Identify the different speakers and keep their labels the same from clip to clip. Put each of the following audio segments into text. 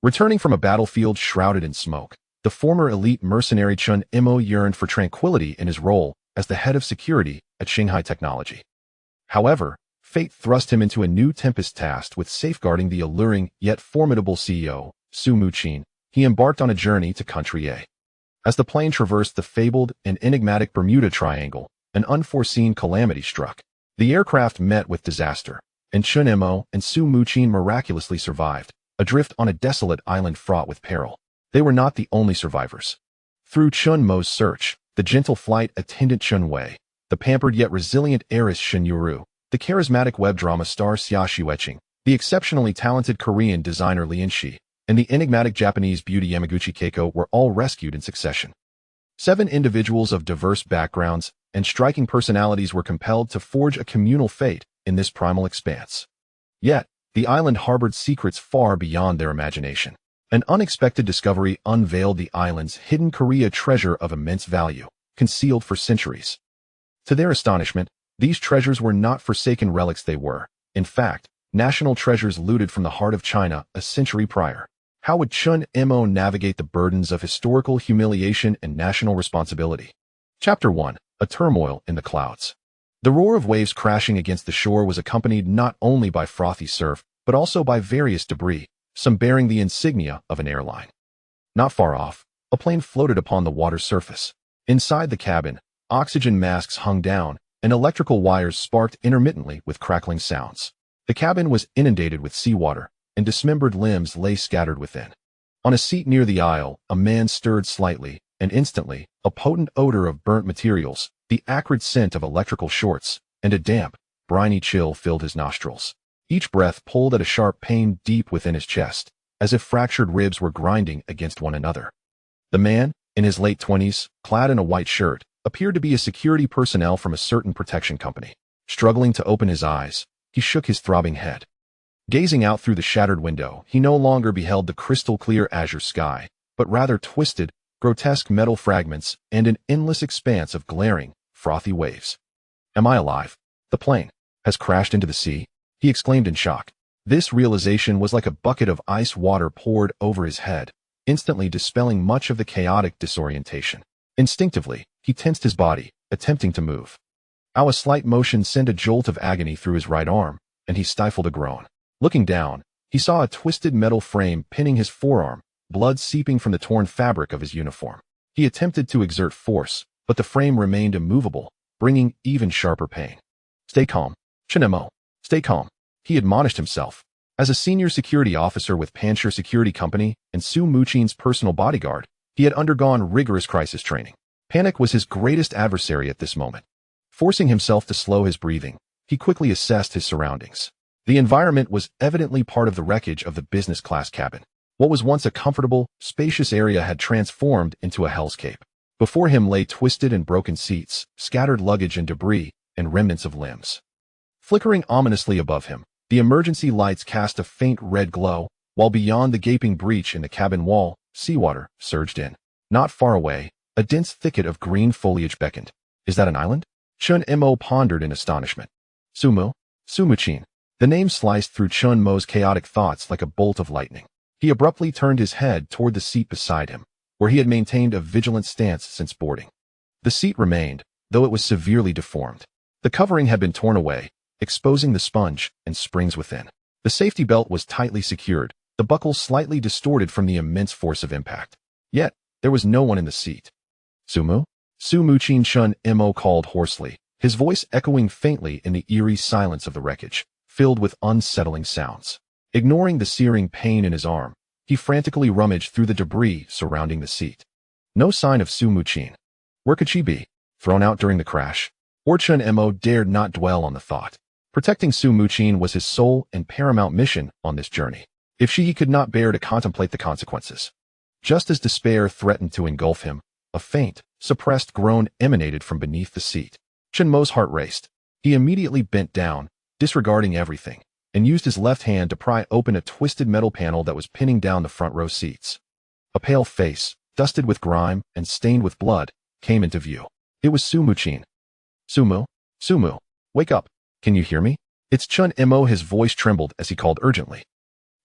Speaker 1: Returning from a battlefield shrouded in smoke, the former elite mercenary Chen Mo yearned for tranquility in his role as the head of security at Shanghai Technology. However, fate thrust him into a new tempest tasked with safeguarding the alluring yet formidable CEO, Su Mujin. He embarked on a journey to Country A. As the plane traversed the fabled and enigmatic Bermuda Triangle, an unforeseen calamity struck. The aircraft met with disaster, and Chen Mo and Su Mujin miraculously survived, adrift on a desolate island fraught with peril. They were not the only survivors. Through Chen Mo's search, the gentle flight attendant Chen Wei, the pampered yet resilient heiress Shen Yueru, the charismatic web drama star Xia Xuening, the exceptionally talented Korean designer Li Enxi, and the enigmatic Japanese beauty Yamaguchi Keiko were all rescued in succession. 7 individuals of diverse backgrounds and striking personalities were compelled to forge a communal fate in this primal expanse. Yet, the island harbored secrets far beyond their imagination. An unexpected discovery unveiled the island's hidden Korea treasure of immense value, concealed for centuries. To their astonishment, these treasures were not forsaken relics. They were, in fact, national treasures looted from the heart of China a century prior. How would Chen Mo navigate the burdens of historical humiliation and national responsibility? Chapter 1. A turmoil in the clouds. The roar of waves crashing against the shore was accompanied not only by frothy surf, but also by various debris, some bearing the insignia of an airline. Not far off, a plane floated upon the water's surface. Inside the cabin, oxygen masks hung down, and electrical wires sparked intermittently with crackling sounds. The cabin was inundated with seawater, and dismembered limbs lay scattered within. On a seat near the aisle, a man stirred slightly, and instantly, a potent odor of burnt materials, the acrid scent of electrical shorts, and a damp, briny chill filled his nostrils. Each breath pulled at a sharp pain deep within his chest, as if fractured ribs were grinding against one another. The man, in his late 20s, clad in a white shirt, appeared to be a security personnel from a certain protection company. Struggling to open his eyes, he shook his throbbing head. Gazing out through the shattered window, he no longer beheld the crystal-clear azure sky, but rather twisted, grotesque metal fragments and an endless expanse of glaring, frothy waves. Am I alive? The plane has crashed into the sea, he exclaimed in shock. This realization was like a bucket of ice water poured over his head, instantly dispelling much of the chaotic disorientation. Instinctively, he tensed his body, attempting to move. A slight motion sent a jolt of agony through his right arm, and he stifled a groan. Looking down, he saw a twisted metal frame pinning his forearm, blood seeping from the torn fabric of his uniform. He attempted to exert force, but the frame remained immovable, bringing even sharper pain. Stay calm, Chen Mo. Stay calm, he admonished himself. As a senior security officer with Panshur Security Company and Su Mujin's personal bodyguard, he had undergone rigorous crisis training. Panic was his greatest adversary at this moment. Forcing himself to slow his breathing, he quickly assessed his surroundings. The environment was evidently part of the wreckage of the business-class cabin. What was once a comfortable, spacious area had transformed into a hellscape. Before him lay twisted and broken seats, scattered luggage and debris, and remnants of limbs. Flickering ominously above him, the emergency lights cast a faint red glow, while beyond the gaping breach in the cabin wall, seawater surged in. Not far away, a dense thicket of green foliage beckoned. Is that an island? Chen Mo pondered in astonishment. Su Mujin. The name sliced through Chen Mo's chaotic thoughts like a bolt of lightning. He abruptly turned his head toward the seat beside him, where he had maintained a vigilant stance since boarding. The seat remained, though it was severely deformed. The covering had been torn away, exposing the sponge and springs within. The safety belt was tightly secured, the buckle slightly distorted from the immense force of impact. Yet, there was no one in the seat. Su Mujin, Chen Mo called hoarsely, his voice echoing faintly in the eerie silence of the wreckage, filled with unsettling sounds. Ignoring the searing pain in his arm, he frantically rummaged through the debris surrounding the seat. No sign of Su Mujin. Where could she be? Thrown out during the crash? Or Chen Mo dared not dwell on the thought. Protecting Su Mujin was his sole and paramount mission on this journey. If he could not bear to contemplate the consequences. Just as despair threatened to engulf him, a faint, suppressed groan emanated from beneath the seat. Chen Mo's heart raced. He immediately bent down, disregarding everything, and used his left hand to pry open a twisted metal panel that was pinning down the front row seats. A pale face, dusted with grime and stained with blood, came into view. It was Su Mujin. Su, wake up. Can you hear me? It's Chen Mo. His voice trembled as he called urgently.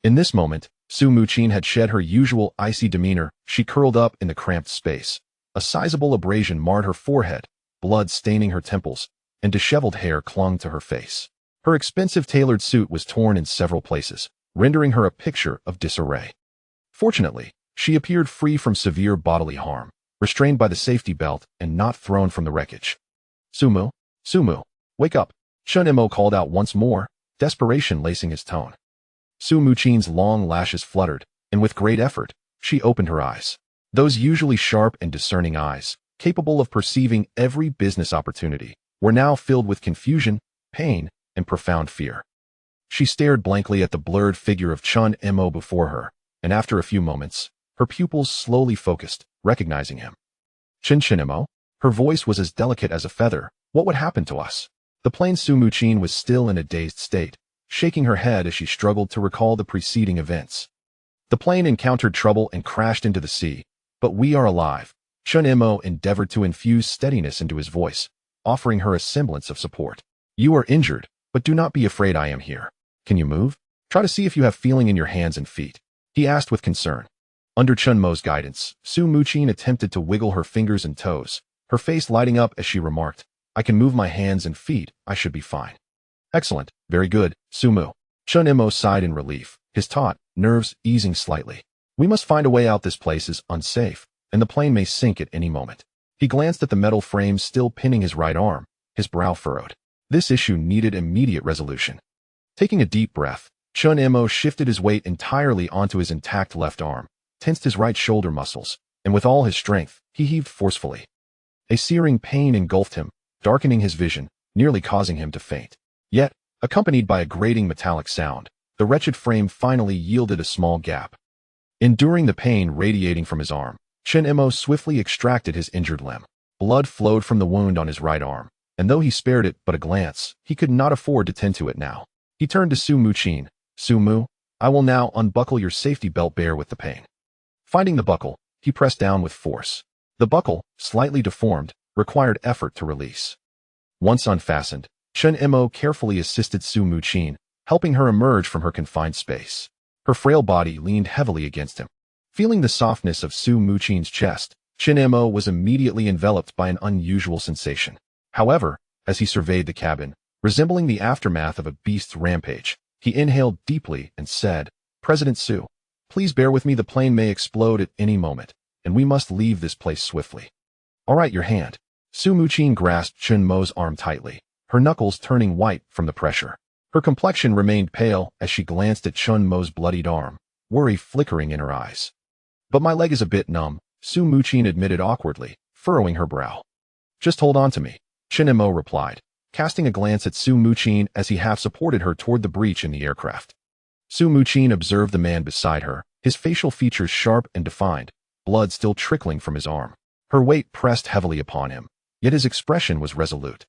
Speaker 1: In this moment, Su Mujin had shed her usual icy demeanor. She curled up in the cramped space. A sizable abrasion marred her forehead, blood staining her temples, and disheveled hair clung to her face. Her expensive tailored suit was torn in several places, rendering her a picture of disarray. Fortunately, she appeared free from severe bodily harm, restrained by the safety belt and not thrown from the wreckage. Sumu, Sumu, wake up, Chen Mo called out once more, desperation lacing his tone. Su Mujin's long lashes fluttered, and with great effort, she opened her eyes. Those usually sharp and discerning eyes, capable of perceiving every business opportunity, were now filled with confusion, pain, and profound fear. She stared blankly at the blurred figure of Chen Mo before her, and after a few moments, her pupils slowly focused, recognizing him. Chen Mo? Her voice was as delicate as a feather. What would happen to us? The plain Su Mujin was still in a dazed state, shaking her head as she struggled to recall the preceding events. The plane encountered trouble and crashed into the sea, but we are alive. Chen Mo endeavored to infuse steadiness into his voice, offering her a semblance of support. You are injured, but do not be afraid, I am here. Can you move? Try to see if you have feeling in your hands and feet, he asked with concern. Under Chen Mo's guidance, Su Mujin attempted to wiggle her fingers and toes, her face lighting up as she remarked, I can move my hands and feet, I should be fine. Excellent, very good, Sumu. Chen Mo sighed in relief, his taut nerves easing slightly. We must find a way out. This place is unsafe, and the plane may sink at any moment. He glanced at the metal frame still pinning his right arm, his brow furrowed. This issue needed immediate resolution. Taking a deep breath, Chen Mo shifted his weight entirely onto his intact left arm, tensed his right shoulder muscles, and with all his strength, he heaved forcefully. A searing pain engulfed him, darkening his vision, nearly causing him to faint. Yet, accompanied by a grating metallic sound, the wretched frame finally yielded a small gap. Enduring the pain radiating from his arm, Chen Mo swiftly extracted his injured limb. Blood flowed from the wound on his right arm, and though he spared it but a glance, he could not afford to tend to it now. He turned to Su Mujin. Su Mu, I will now unbuckle your safety belt. Bear with the pain. Finding the buckle, he pressed down with force. The buckle, slightly deformed, required effort to release. Once unfastened, Chen Mo carefully assisted Su Mujin, helping her emerge from her confined space. Her frail body leaned heavily against him. Feeling the softness of Su Mujin's chest, Chen Mo was immediately enveloped by an unusual sensation. However, as he surveyed the cabin, resembling the aftermath of a beast's rampage, he inhaled deeply and said, President Su, please bear with me. The plane may explode at any moment, and we must leave this place swiftly. All right, your hand. Su Mujin grasped Chen Mo's arm tightly, her knuckles turning white from the pressure. Her complexion remained pale as she glanced at Chen Mo's bloodied arm, worry flickering in her eyes. But my leg is a bit numb, Su Mujin admitted awkwardly, furrowing her brow. Just hold on to me, Chen Mo replied, casting a glance at Su Mujin as he half supported her toward the breach in the aircraft. Su Mujin observed the man beside her, his facial features sharp and defined, blood still trickling from his arm. Her weight pressed heavily upon him, yet his expression was resolute.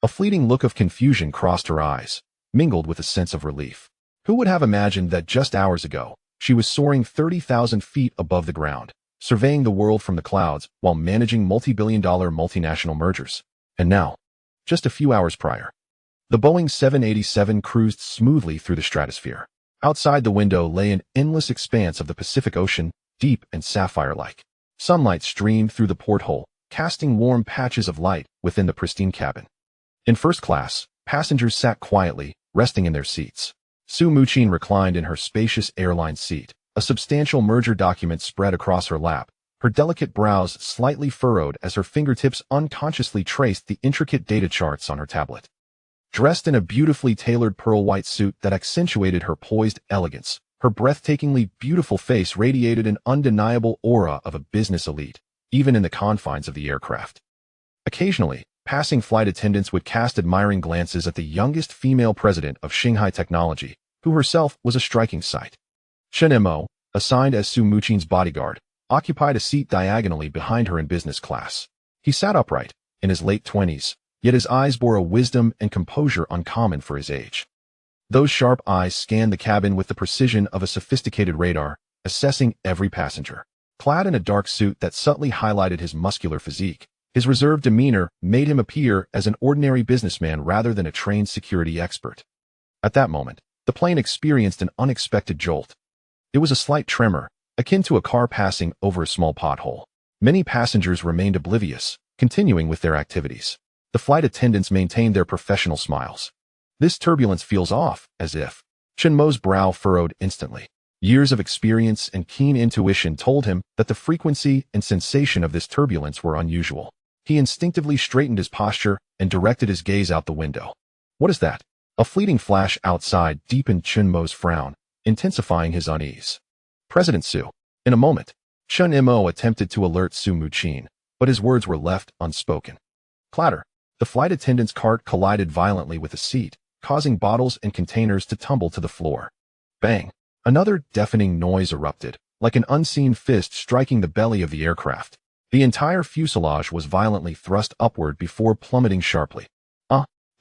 Speaker 1: A fleeting look of confusion crossed her eyes, mingled with a sense of relief. Who would have imagined that just hours ago, she was soaring 30,000 feet above the ground, surveying the world from the clouds while managing multi-billion-dollar multinational mergers. And now, just a few hours prior, the Boeing 787 cruised smoothly through the stratosphere. Outside the window lay an endless expanse of the Pacific Ocean, deep and sapphire-like. Sunlight streamed through the porthole, casting warm patches of light within the pristine cabin. In first class, passengers sat quietly, resting in their seats. Su Mujin reclined in her spacious airline seat, a substantial merger document spread across her lap, her delicate brows slightly furrowed as her fingertips unconsciously traced the intricate data charts on her tablet. Dressed in a beautifully tailored pearl-white suit that accentuated her poised elegance, her breathtakingly beautiful face radiated an undeniable aura of a business elite, even in the confines of the aircraft. Occasionally, passing flight attendants would cast admiring glances at the youngest female president of Shanghai Technology, who herself was a striking sight. Chen Mo, assigned as Su Mujin's bodyguard, occupied a seat diagonally behind her in business class. He sat upright, in his late 20s, yet his eyes bore a wisdom and composure uncommon for his age. Those sharp eyes scanned the cabin with the precision of a sophisticated radar, assessing every passenger. Clad in a dark suit that subtly highlighted his muscular physique, his reserved demeanor made him appear as an ordinary businessman rather than a trained security expert. At that moment, the plane experienced an unexpected jolt. It was a slight tremor, akin to a car passing over a small pothole. Many passengers remained oblivious, continuing with their activities. The flight attendants maintained their professional smiles. This turbulence feels off, as if. Chen Mo's brow furrowed instantly. Years of experience and keen intuition told him that the frequency and sensation of this turbulence were unusual. He instinctively straightened his posture and directed his gaze out the window. What is that? A fleeting flash outside deepened Chen Mo's frown, intensifying his unease. President Su. In a moment, Chen Mo attempted to alert Su Mujin, but his words were left unspoken. Clatter. The flight attendant's cart collided violently with a seat, causing bottles and containers to tumble to the floor. Bang! Another deafening noise erupted, like an unseen fist striking the belly of the aircraft. The entire fuselage was violently thrust upward before plummeting sharply.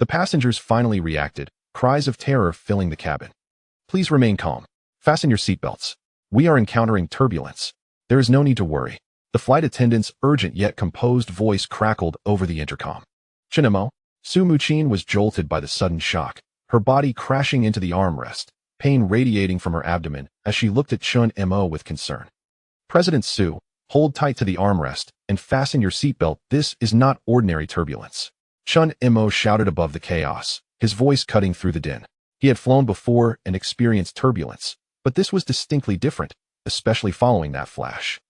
Speaker 1: The passengers finally reacted, cries of terror filling the cabin. Please remain calm. Fasten your seatbelts. We are encountering turbulence. There is no need to worry. The flight attendant's urgent yet composed voice crackled over the intercom. Chen Mo. Su Mujin was jolted by the sudden shock, her body crashing into the armrest, pain radiating from her abdomen as she looked at Chen Mo with concern. President Su, hold tight to the armrest and fasten your seatbelt. This is not ordinary turbulence. Chen Mo shouted above the chaos, his voice cutting through the din. He had flown before and experienced turbulence, but this was distinctly different, especially following that flash.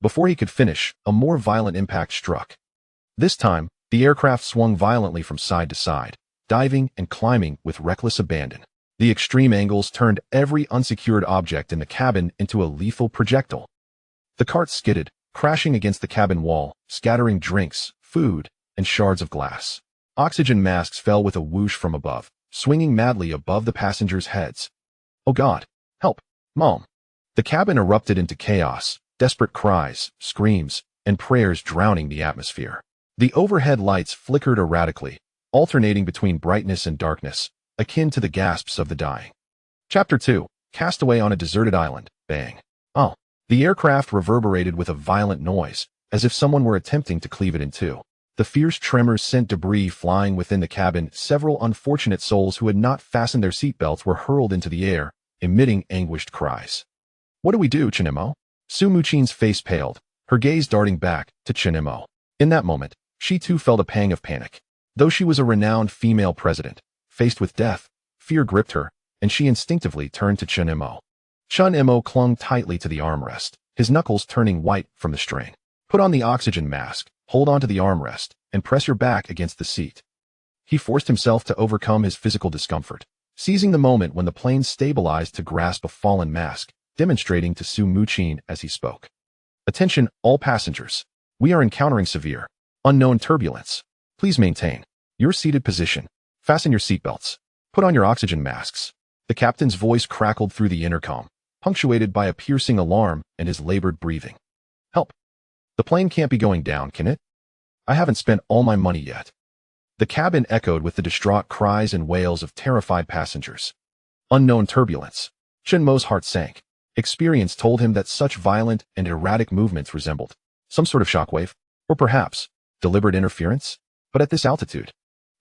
Speaker 1: Before he could finish, a more violent impact struck. This time, the aircraft swung violently from side to side, diving and climbing with reckless abandon. The extreme angles turned every unsecured object in the cabin into a lethal projectile. The cart skidded, crashing against the cabin wall, scattering drinks, food, and shards of glass. Oxygen masks fell with a whoosh from above, swinging madly above the passengers' heads. Oh God! Help! Mom! The cabin erupted into chaos, desperate cries, screams, and prayers drowning the atmosphere. The overhead lights flickered erratically, alternating between brightness and darkness, akin to the gasps of the dying. Chapter 2. Castaway on a deserted island. Bang. Oh! The aircraft reverberated with a violent noise, as if someone were attempting to cleave it in two. The fierce tremors sent debris flying within the cabin. Several unfortunate souls who had not fastened their seatbelts were hurled into the air, emitting anguished cries. What do we do, Chen Mo? Su Mujin's face paled, her gaze darting back to Chen Mo. In that moment, she too felt a pang of panic. Though she was a renowned female president, faced with death, fear gripped her, and she instinctively turned to Chen Mo. Chen Mo clung tightly to the armrest, his knuckles turning white from the strain. Put on the oxygen mask, hold onto the armrest, and press your back against the seat. He forced himself to overcome his physical discomfort, seizing the moment when the plane stabilized to grasp a fallen mask, demonstrating to Su Mujin as he spoke. Attention, all passengers. We are encountering severe, unknown turbulence. Please maintain your seated position. Fasten your seatbelts. Put on your oxygen masks. The captain's voice crackled through the intercom, punctuated by a piercing alarm and his labored breathing. Help! The plane can't be going down, can it? I haven't spent all my money yet. The cabin echoed with the distraught cries and wails of terrified passengers. Unknown turbulence. Chen Mo's heart sank. Experience told him that such violent and erratic movements resembled some sort of shockwave, or perhaps deliberate interference. But at this altitude,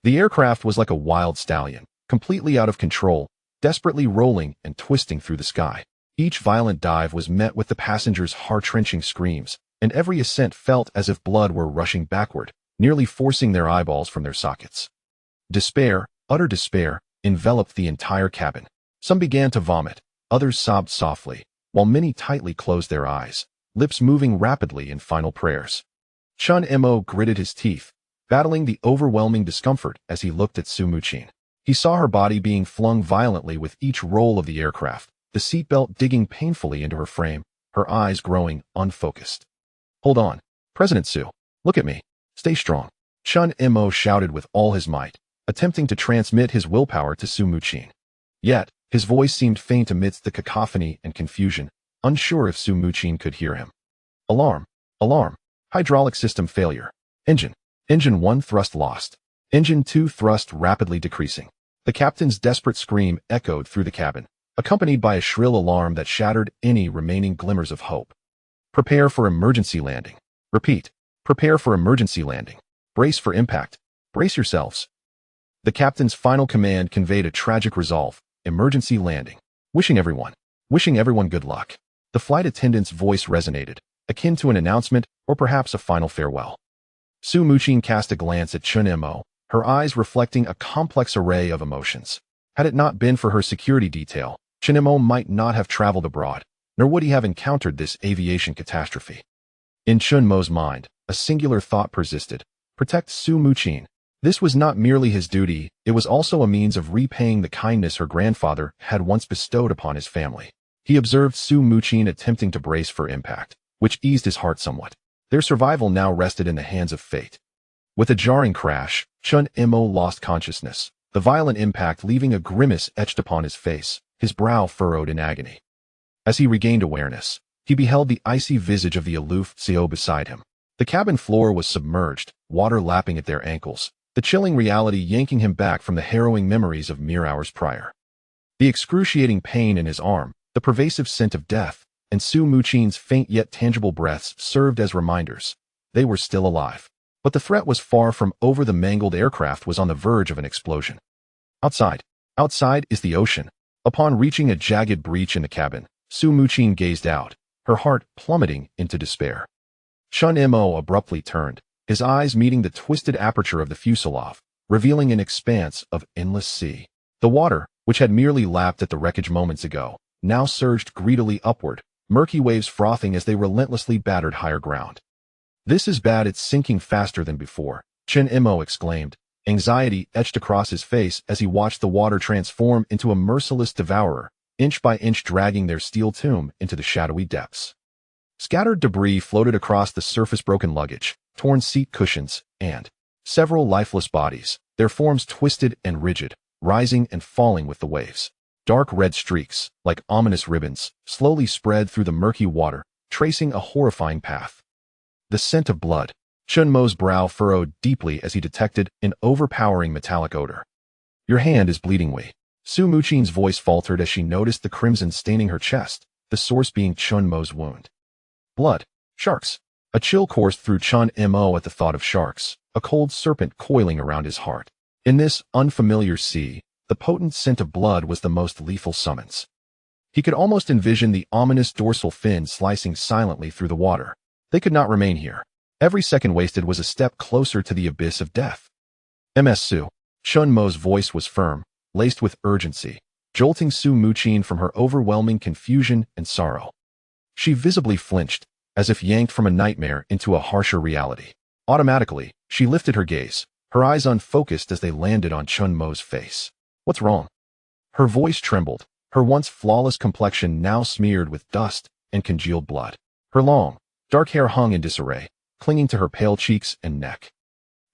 Speaker 1: the aircraft was like a wild stallion, completely out of control, desperately rolling and twisting through the sky. Each violent dive was met with the passengers' heart-wrenching screams, and every ascent felt as if blood were rushing backward, nearly forcing their eyeballs from their sockets. Despair, utter despair, enveloped the entire cabin. Some began to vomit, others sobbed softly, while many tightly closed their eyes, lips moving rapidly in final prayers. Chen Mo gritted his teeth, battling the overwhelming discomfort as he looked at Su Mujin. He saw her body being flung violently with each roll of the aircraft, the seatbelt digging painfully into her frame, her eyes growing unfocused. Hold on, President Su. Look at me. Stay strong. Chen Mo shouted with all his might, attempting to transmit his willpower to Su Mujin. Yet, his voice seemed faint amidst the cacophony and confusion, unsure if Su Mujin could hear him. Alarm! Alarm! Hydraulic system failure. Engine 1 thrust lost. Engine 2 thrust rapidly decreasing. The captain's desperate scream echoed through the cabin, accompanied by a shrill alarm that shattered any remaining glimmers of hope. Prepare for emergency landing. Repeat. Prepare for emergency landing. Brace for impact. Brace yourselves. The captain's final command conveyed a tragic resolve. Emergency landing. Wishing everyone wishing everyone good luck. The flight attendant's voice resonated, akin to an announcement or perhaps a final farewell. Su Mujin cast a glance at Chen Mo, her eyes reflecting a complex array of emotions. Had it not been for her security detail, Chen Mo might not have traveled abroad, nor would he have encountered this aviation catastrophe. In Chen Mo's mind, a singular thought persisted: protect Su Mujin. This was not merely his duty, it was also a means of repaying the kindness her grandfather had once bestowed upon his family. He observed Su Mujin attempting to brace for impact, which eased his heart somewhat. Their survival now rested in the hands of fate. With a jarring crash, Chen Mo lost consciousness, the violent impact leaving a grimace etched upon his face, his brow furrowed in agony. As he regained awareness, he beheld the icy visage of the aloof CEO beside him. The cabin floor was submerged, water lapping at their ankles, the chilling reality yanking him back from the harrowing memories of mere hours prior. The excruciating pain in his arm, the pervasive scent of death, and Su Mujin's faint yet tangible breaths served as reminders. They were still alive. But the threat was far from over. The mangled aircraft was on the verge of an explosion. Outside is the ocean. Upon reaching a jagged breach in the cabin, Su Mujin gazed out, her heart plummeting into despair. Chen Mo abruptly turned, his eyes meeting the twisted aperture of the fuselage, revealing an expanse of endless sea. The water, which had merely lapped at the wreckage moments ago, now surged greedily upward, murky waves frothing as they relentlessly battered higher ground. "This is bad, it's sinking faster than before," Chen Mo exclaimed. Anxiety etched across his face as he watched the water transform into a merciless devourer, inch by inch dragging their steel tomb into the shadowy depths. Scattered debris floated across the surface: broken luggage, torn seat cushions, and several lifeless bodies, their forms twisted and rigid, rising and falling with the waves. Dark red streaks, like ominous ribbons, slowly spread through the murky water, tracing a horrifying path. The scent of blood. Chen Mo's brow furrowed deeply as he detected an overpowering metallic odor. "Your hand is bleeding, Wei." Su Mujin's voice faltered as she noticed the crimson staining her chest, the source being Chen Mo's wound. Blood. Sharks. A chill coursed through Chen Mo at the thought of sharks, a cold serpent coiling around his heart. In this unfamiliar sea, the potent scent of blood was the most lethal summons. He could almost envision the ominous dorsal fin slicing silently through the water. They could not remain here. Every second wasted was a step closer to the abyss of death. "Ms. Su." Chen Mo's voice was firm, laced with urgency, jolting Su Mujin from her overwhelming confusion and sorrow. She visibly flinched, as if yanked from a nightmare into a harsher reality. Automatically, she lifted her gaze, her eyes unfocused as they landed on Chen Mo's face. "What's wrong?" Her voice trembled, her once flawless complexion now smeared with dust and congealed blood. Her long, dark hair hung in disarray, clinging to her pale cheeks and neck.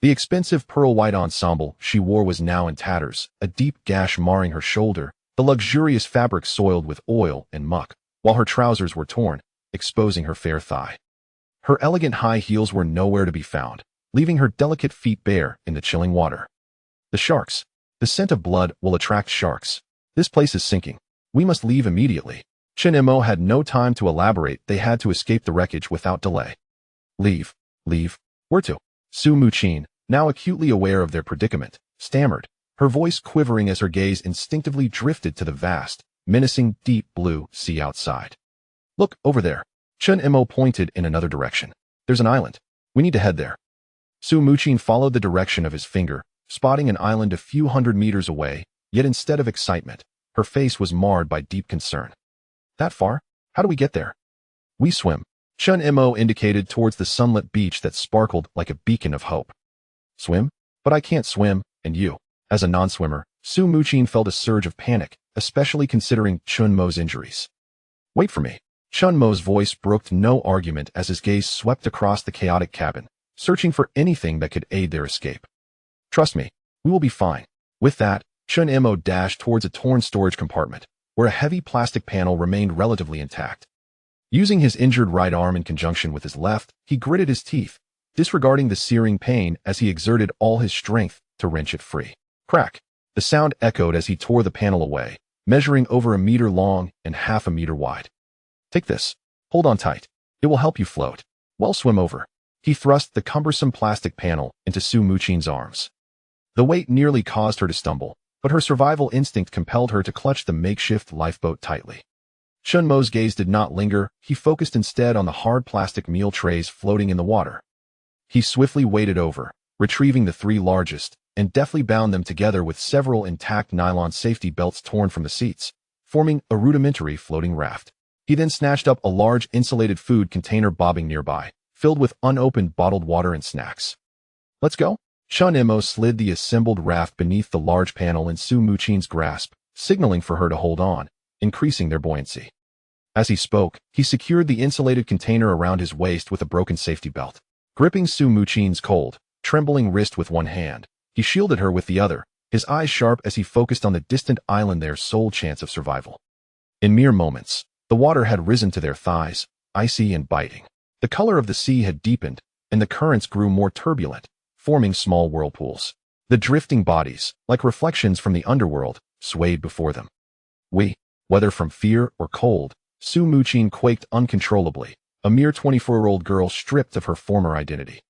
Speaker 1: The expensive pearl-white ensemble she wore was now in tatters, a deep gash marring her shoulder, the luxurious fabric soiled with oil and muck, while her trousers were torn, exposing her fair thigh. Her elegant high heels were nowhere to be found, leaving her delicate feet bare in the chilling water. "The sharks. The scent of blood will attract sharks. This place is sinking. We must leave immediately." Chen Mo had no time to elaborate. They had to escape the wreckage without delay. Leave. Where to?" Su Mujin, now acutely aware of their predicament, stammered, her voice quivering as her gaze instinctively drifted to the vast, menacing deep blue sea outside. "Look, over there." Chen Mo pointed in another direction. "There's an island. We need to head there." Su Mujin followed the direction of his finger, spotting an island a few hundred meters away, yet instead of excitement, her face was marred by deep concern. "That far? How do we get there?" "We swim." Chen Mo indicated towards the sunlit beach that sparkled like a beacon of hope. "Swim? But I can't swim, and you." As a non-swimmer, Su Mujin felt a surge of panic, especially considering Chen Mo's injuries. "Wait for me." Chen Mo's voice brooked no argument as his gaze swept across the chaotic cabin, searching for anything that could aid their escape. "Trust me, we will be fine." With that, Chen Mo dashed towards a torn storage compartment, where a heavy plastic panel remained relatively intact. Using his injured right arm in conjunction with his left, he gritted his teeth, disregarding the searing pain as he exerted all his strength to wrench it free. Crack! The sound echoed as he tore the panel away, measuring over 1 meter long and half a meter wide. "Take this. Hold on tight. It will help you float. Well, swim over." He thrust the cumbersome plastic panel into Su Mujin's arms. The weight nearly caused her to stumble, but her survival instinct compelled her to clutch the makeshift lifeboat tightly. Chen Mo's gaze did not linger. He focused instead on the hard plastic meal trays floating in the water. He swiftly waded over, retrieving the 3 largest, and deftly bound them together with several intact nylon safety belts torn from the seats, forming a rudimentary floating raft. He then snatched up a large insulated food container bobbing nearby, filled with unopened bottled water and snacks. Let's go? Chen Mo slid the assembled raft beneath the large panel in Su Mujin's grasp, signaling for her to hold on, increasing their buoyancy. As he spoke, he secured the insulated container around his waist with a broken safety belt. Gripping Su Mujin's cold, trembling wrist with one hand, he shielded her with the other, his eyes sharp as he focused on the distant island, their sole chance of survival. In mere moments, the water had risen to their thighs, icy and biting. The color of the sea had deepened, and the currents grew more turbulent, forming small whirlpools. The drifting bodies, like reflections from the underworld, swayed before them. Whether from fear or cold, Su Mujin quaked uncontrollably, a mere 24-year-old girl stripped of her former identity.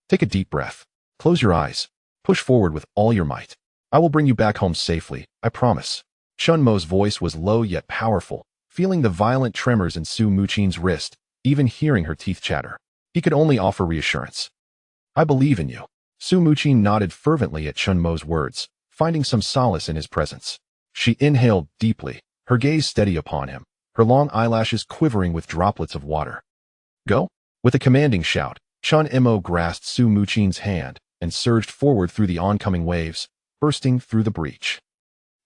Speaker 1: Take a deep breath. Close your eyes. Push forward with all your might. I will bring you back home safely, I promise. Chen Mo's voice was low yet powerful, feeling the violent tremors in Su Mujin's wrist, even hearing her teeth chatter. He could only offer reassurance. I believe in you. Su Mujin nodded fervently at Chen Mo's words, finding some solace in his presence. She inhaled deeply, her gaze steady upon him, her long eyelashes quivering with droplets of water. Go? With a commanding shout, Chen Mo grasped Su Mujin's hand and surged forward through the oncoming waves, bursting through the breach.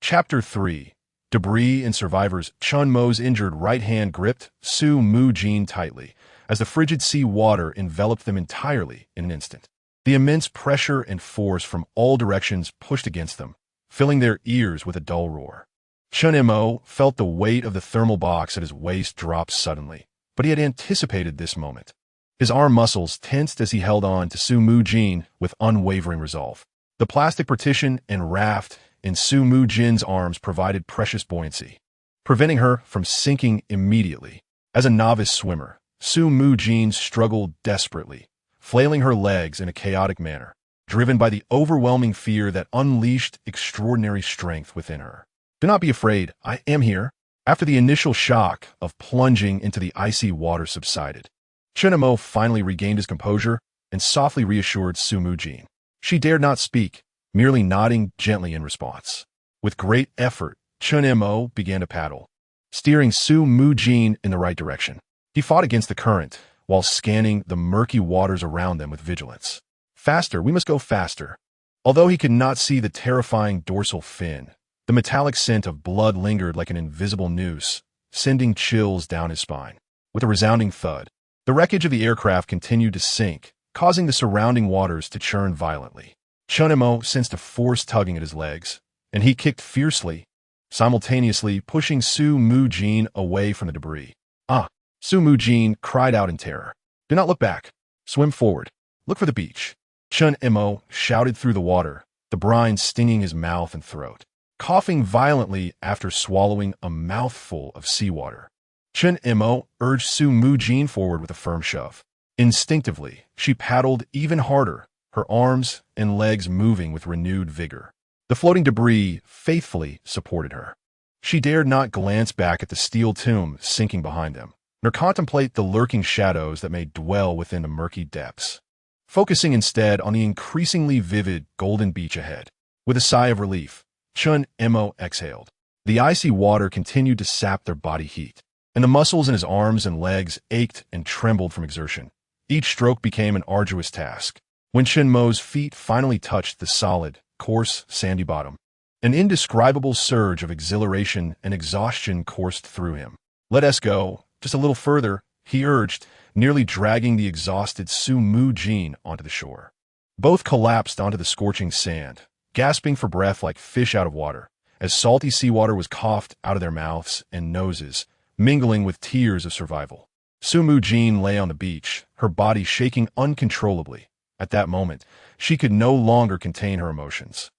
Speaker 1: Chapter 3. Debris and Survivors. Chen Mo's injured right hand gripped Su Mujin tightly, as the frigid sea water enveloped them entirely in an instant. The immense pressure and force from all directions pushed against them, filling their ears with a dull roar. Chen Mo felt the weight of the thermal box at his waist drop suddenly, but he had anticipated this moment. His arm muscles tensed as he held on to Su Mujin with unwavering resolve. The plastic partition and raft in Su Mujin's arms provided precious buoyancy, preventing her from sinking immediately. As a novice swimmer, Su Mujin struggled desperately, flailing her legs in a chaotic manner, driven by the overwhelming fear that unleashed extraordinary strength within her. Do not be afraid, I am here. After the initial shock of plunging into the icy water subsided, Chen Mo finally regained his composure and softly reassured Su Mujin. She dared not speak, merely nodding gently in response. With great effort, Chen Mo began to paddle, steering Su Mujin in the right direction. He fought against the current, while scanning the murky waters around them with vigilance. Faster, we must go faster. Although he could not see the terrifying dorsal fin, the metallic scent of blood lingered like an invisible noose, sending chills down his spine. With a resounding thud, the wreckage of the aircraft continued to sink, causing the surrounding waters to churn violently. Chen Mo sensed a force tugging at his legs, and he kicked fiercely, simultaneously pushing Su Mujin away from the debris. Ah! Su Mujin cried out in terror. Do not look back. Swim forward. Look for the beach. Chen Mo shouted through the water, the brine stinging his mouth and throat, coughing violently after swallowing a mouthful of seawater. Chen Mo urged Su Mujin forward with a firm shove. Instinctively, she paddled even harder, her arms and legs moving with renewed vigor. The floating debris faithfully supported her. She dared not glance back at the steel tomb sinking behind them, nor contemplate the lurking shadows that may dwell within the murky depths, focusing instead on the increasingly vivid golden beach ahead. With a sigh of relief, Chen Mo exhaled. The icy water continued to sap their body heat, and the muscles in his arms and legs ached and trembled from exertion. Each stroke became an arduous task. When Chen Mo's feet finally touched the solid, coarse, sandy bottom, an indescribable surge of exhilaration and exhaustion coursed through him. Let us go. Just a little further, he urged, nearly dragging the exhausted Su Mujin onto the shore. Both collapsed onto the scorching sand, gasping for breath like fish out of water, as salty seawater was coughed out of their mouths and noses, mingling with tears of survival. Su Mujin lay on the beach, her body shaking uncontrollably. At that moment, she could no longer contain her emotions.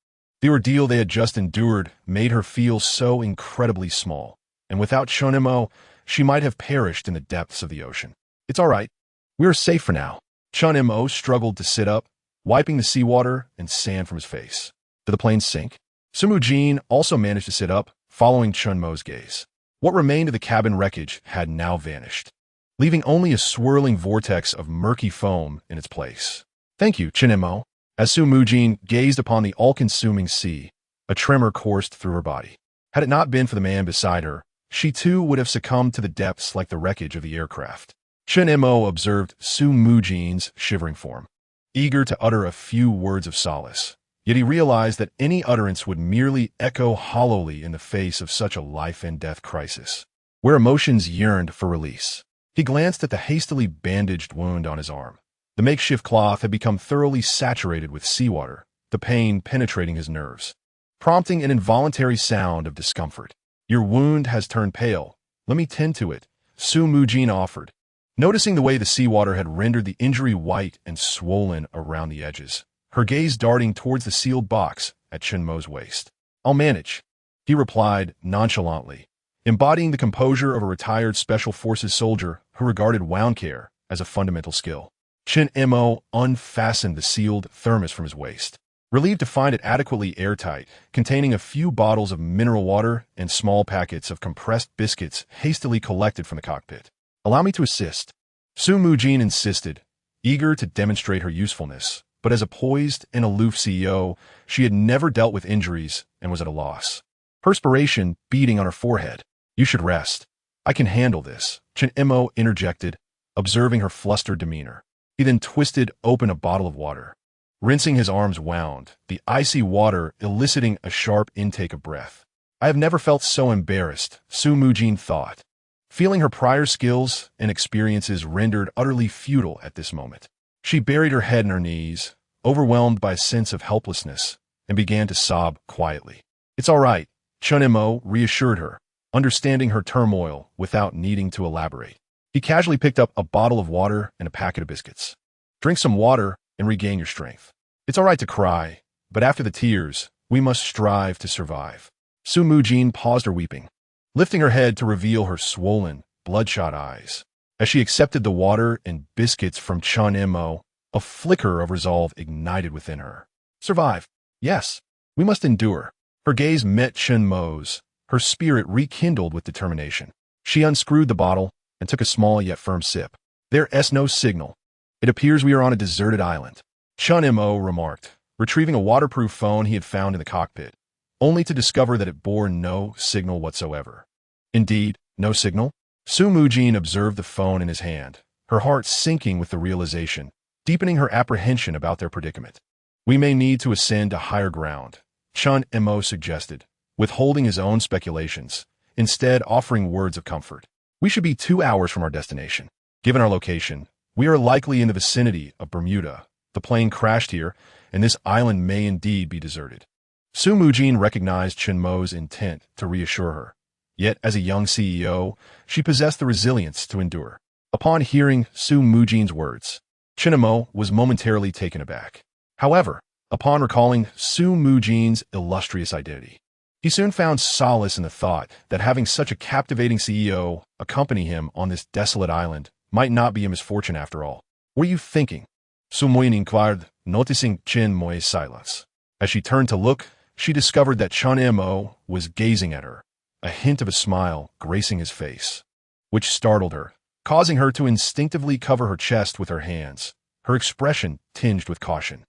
Speaker 1: The ordeal they had just endured made her feel so incredibly small, and without Chen Mo, she might have perished in the depths of the ocean. It's all right. We are safe for now. Chen Mo struggled to sit up, wiping the seawater and sand from his face. Did the plane sink? Su Mujin also managed to sit up, following Chen Mo's gaze. What remained of the cabin wreckage had now vanished, leaving only a swirling vortex of murky foam in its place. "Thank you, Chen Mo." As Su Mujin gazed upon the all-consuming sea, a tremor coursed through her body. Had it not been for the man beside her, she too would have succumbed to the depths like the wreckage of the aircraft. Chen Mo observed Su Mujin's shivering form, eager to utter a few words of solace. Yet he realized that any utterance would merely echo hollowly in the face of such a life-and-death crisis, where emotions yearned for release. He glanced at the hastily bandaged wound on his arm. The makeshift cloth had become thoroughly saturated with seawater, the pain penetrating his nerves, prompting an involuntary sound of discomfort. "Your wound has turned pale. Let me tend to it," Su Mujin offered, noticing the way the seawater had rendered the injury white and swollen around the edges, her gaze darting towards the sealed box at Chen Mo's waist. "I'll manage," he replied nonchalantly, embodying the composure of a retired Special Forces soldier who regarded wound care as a fundamental skill. Chen Mo unfastened the sealed thermos from his waist, relieved to find it adequately airtight, containing a few bottles of mineral water and small packets of compressed biscuits hastily collected from the cockpit. "Allow me to assist," Su Mujin insisted, eager to demonstrate her usefulness. But as a poised and aloof CEO, she had never dealt with injuries and was at a loss. Perspiration beading on her forehead. "You should rest. I can handle this," Chen Mo interjected, observing her flustered demeanor. He then twisted open a bottle of water. Rinsing his arms wound, the icy water eliciting a sharp intake of breath. "I have never felt so embarrassed," Su Mujin thought, feeling her prior skills and experiences rendered utterly futile at this moment. She buried her head in her knees, overwhelmed by a sense of helplessness, and began to sob quietly. "It's all right," Chen Mo reassured her, understanding her turmoil without needing to elaborate. He casually picked up a bottle of water and a packet of biscuits. "Drink some water and regain your strength. It's all right to cry, but after the tears, we must strive to survive." Su Mujin paused her weeping, lifting her head to reveal her swollen, bloodshot eyes. As she accepted the water and biscuits from Chen Mo, a flicker of resolve ignited within her. "Survive. Yes, we must endure." Her gaze met Chen Mo's, her spirit rekindled with determination. She unscrewed the bottle and took a small yet firm sip. "There's no signal. It appears we are on a deserted island," Chen Mo remarked, retrieving a waterproof phone he had found in the cockpit, only to discover that it bore no signal whatsoever. "Indeed, no signal?" Su Mujin observed the phone in his hand, her heart sinking with the realization, deepening her apprehension about their predicament. "We may need to ascend to higher ground," Chen Mo suggested, withholding his own speculations, instead offering words of comfort. "We should be 2 hours from our destination. Given our location, we are likely in the vicinity of Bermuda. The plane crashed here, and this island may indeed be deserted." Su Mujin recognized Chen Mo's intent to reassure her. Yet, as a young CEO, she possessed the resilience to endure. Upon hearing Su Mujin's words, Chen Mo was momentarily taken aback. However, upon recalling Su Mujin's illustrious identity, he soon found solace in the thought that having such a captivating CEO accompany him on this desolate island might not be a misfortune after all. "What are you thinking?" Su Mujin inquired, noticing Chen Mo's silence. As she turned to look, she discovered that Chen Mo was gazing at her, a hint of a smile gracing his face, which startled her, causing her to instinctively cover her chest with her hands, her expression tinged with caution.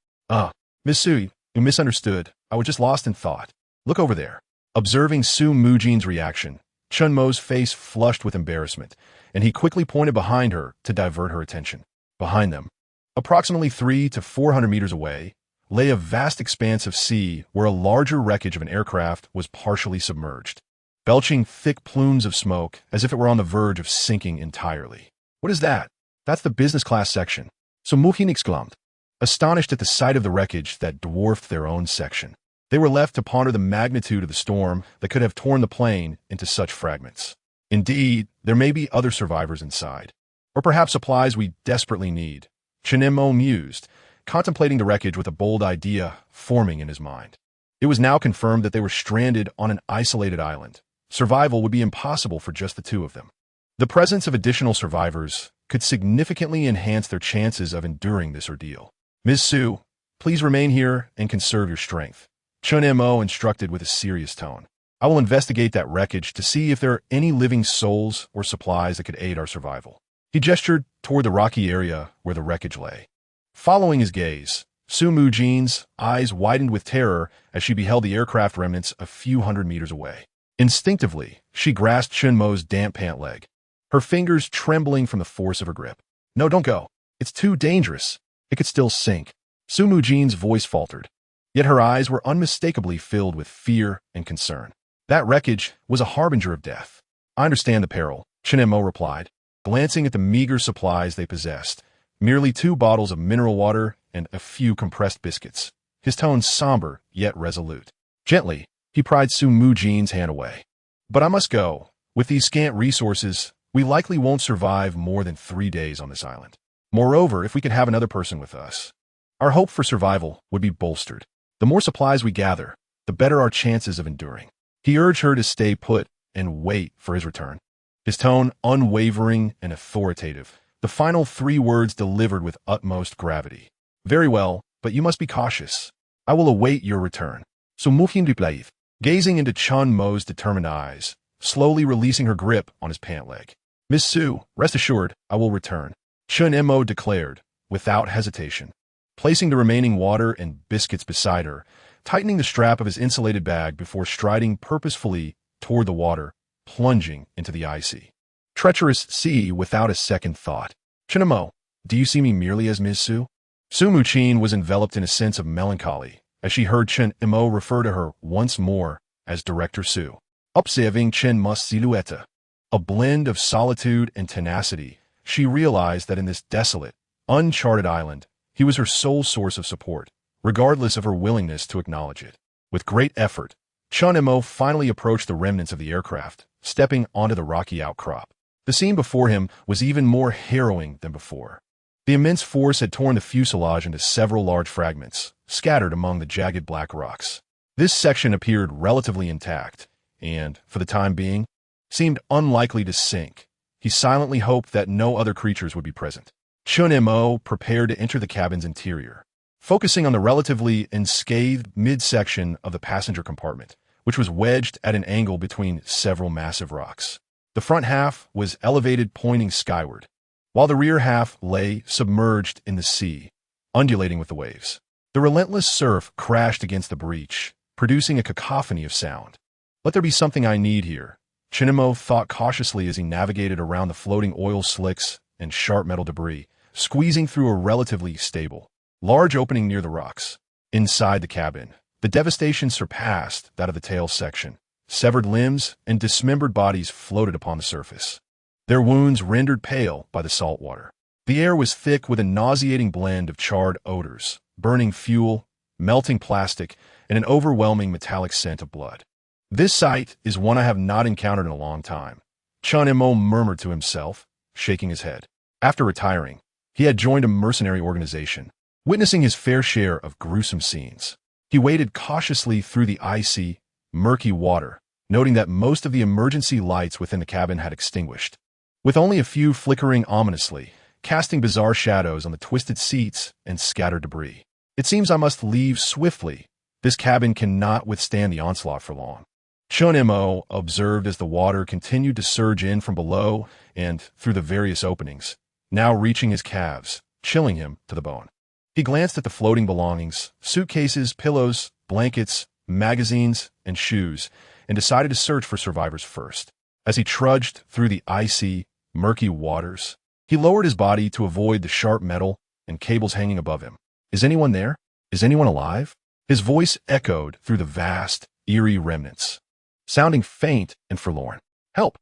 Speaker 1: Miss Su, you misunderstood. I was just lost in thought. Look over there." Observing Su Mujin's reaction, Chen Mo's face flushed with embarrassment, and he quickly pointed behind her to divert her attention. Behind them, approximately 300 to 400 meters away, lay a vast expanse of sea where a larger wreckage of an aircraft was partially submerged, belching thick plumes of smoke as if it were on the verge of sinking entirely. "What is that?" "That's the business class section," Su Mujin exclaimed, astonished at the sight of the wreckage that dwarfed their own section. They were left to ponder the magnitude of the storm that could have torn the plane into such fragments. "Indeed, there may be other survivors inside, or perhaps supplies we desperately need," Chen Mo mused, contemplating the wreckage with a bold idea forming in his mind. It was now confirmed that they were stranded on an isolated island. Survival would be impossible for just the two of them. The presence of additional survivors could significantly enhance their chances of enduring this ordeal. "Ms. Su, please remain here and conserve your strength," Chen Mo instructed with a serious tone. I will investigate that wreckage to see if there are any living souls or supplies that could aid our survival. He gestured toward the rocky area where the wreckage lay. Following his gaze, Su Mujin's eyes widened with terror as she beheld the aircraft remnants a few hundred meters away. Instinctively, she grasped Chen Mo's damp pant leg, her fingers trembling from the force of her grip. No, don't go. It's too dangerous. It could still sink. Su Mujin's voice faltered, yet her eyes were unmistakably filled with fear and concern. That wreckage was a harbinger of death. I understand the peril, Chen Mo replied, glancing at the meager supplies they possessed, merely 2 bottles of mineral water and a few compressed biscuits. His tone somber, yet resolute. Gently, he pried Su Mujin's hand away. But I must go. With these scant resources, we likely won't survive more than 3 days on this island. Moreover, if we could have another person with us, our hope for survival would be bolstered. The more supplies we gather, the better our chances of enduring. He urged her to stay put and wait for his return. His tone unwavering and authoritative, the final 3 words delivered with utmost gravity. Very well, but you must be cautious. I will await your return. Su Mujin replied, gazing into Chen Mo's determined eyes, slowly releasing her grip on his pant leg. Miss Su, rest assured, I will return, Chen Mo declared, without hesitation. Placing the remaining water and biscuits beside her, tightening the strap of his insulated bag before striding purposefully toward the water, plunging into the icy, treacherous sea without a second thought. Chen Mo, do you see me merely as Ms. Su? Su Mujin was enveloped in a sense of melancholy as she heard Chen Mo refer to her once more as Director Su. Observing Chen Mo's silhouette, a blend of solitude and tenacity, she realized that in this desolate, uncharted island, he was her sole source of support, regardless of her willingness to acknowledge it. With great effort, Chen Mo finally approached the remnants of the aircraft, stepping onto the rocky outcrop. The scene before him was even more harrowing than before. The immense force had torn the fuselage into several large fragments, scattered among the jagged black rocks. This section appeared relatively intact, and, for the time being, seemed unlikely to sink. He silently hoped that no other creatures would be present. Chen Mo prepared to enter the cabin's interior, focusing on the relatively unscathed midsection of the passenger compartment, which was wedged at an angle between several massive rocks. The front half was elevated, pointing skyward, while the rear half lay submerged in the sea, undulating with the waves. The relentless surf crashed against the breach, producing a cacophony of sound. Let there be something I need here, Chen Mo thought cautiously as he navigated around the floating oil slicks and sharp metal debris, squeezing through a relatively stable, large opening near the rocks. Inside the cabin, the devastation surpassed that of the tail section. Severed limbs and dismembered bodies floated upon the surface, their wounds rendered pale by the salt water. The air was thick with a nauseating blend of charred odors, burning fuel, melting plastic, and an overwhelming metallic scent of blood. This sight is one I have not encountered in a long time, Chen Mo murmured to himself, shaking his head. After retiring, he had joined a mercenary organization, witnessing his fair share of gruesome scenes. He waded cautiously through the icy, murky water, noting that most of the emergency lights within the cabin had extinguished, with only a few flickering ominously, casting bizarre shadows on the twisted seats and scattered debris. It seems I must leave swiftly. This cabin cannot withstand the onslaught for long, Chen Mo observed as the water continued to surge in from below and through the various openings, now reaching his calves, chilling him to the bone. He glanced at the floating belongings, suitcases, pillows, blankets, magazines, and shoes, and decided to search for survivors first. As he trudged through the icy, murky waters, he lowered his body to avoid the sharp metal and cables hanging above him. Is anyone there? Is anyone alive? His voice echoed through the vast, eerie remnants, sounding faint and forlorn. Help!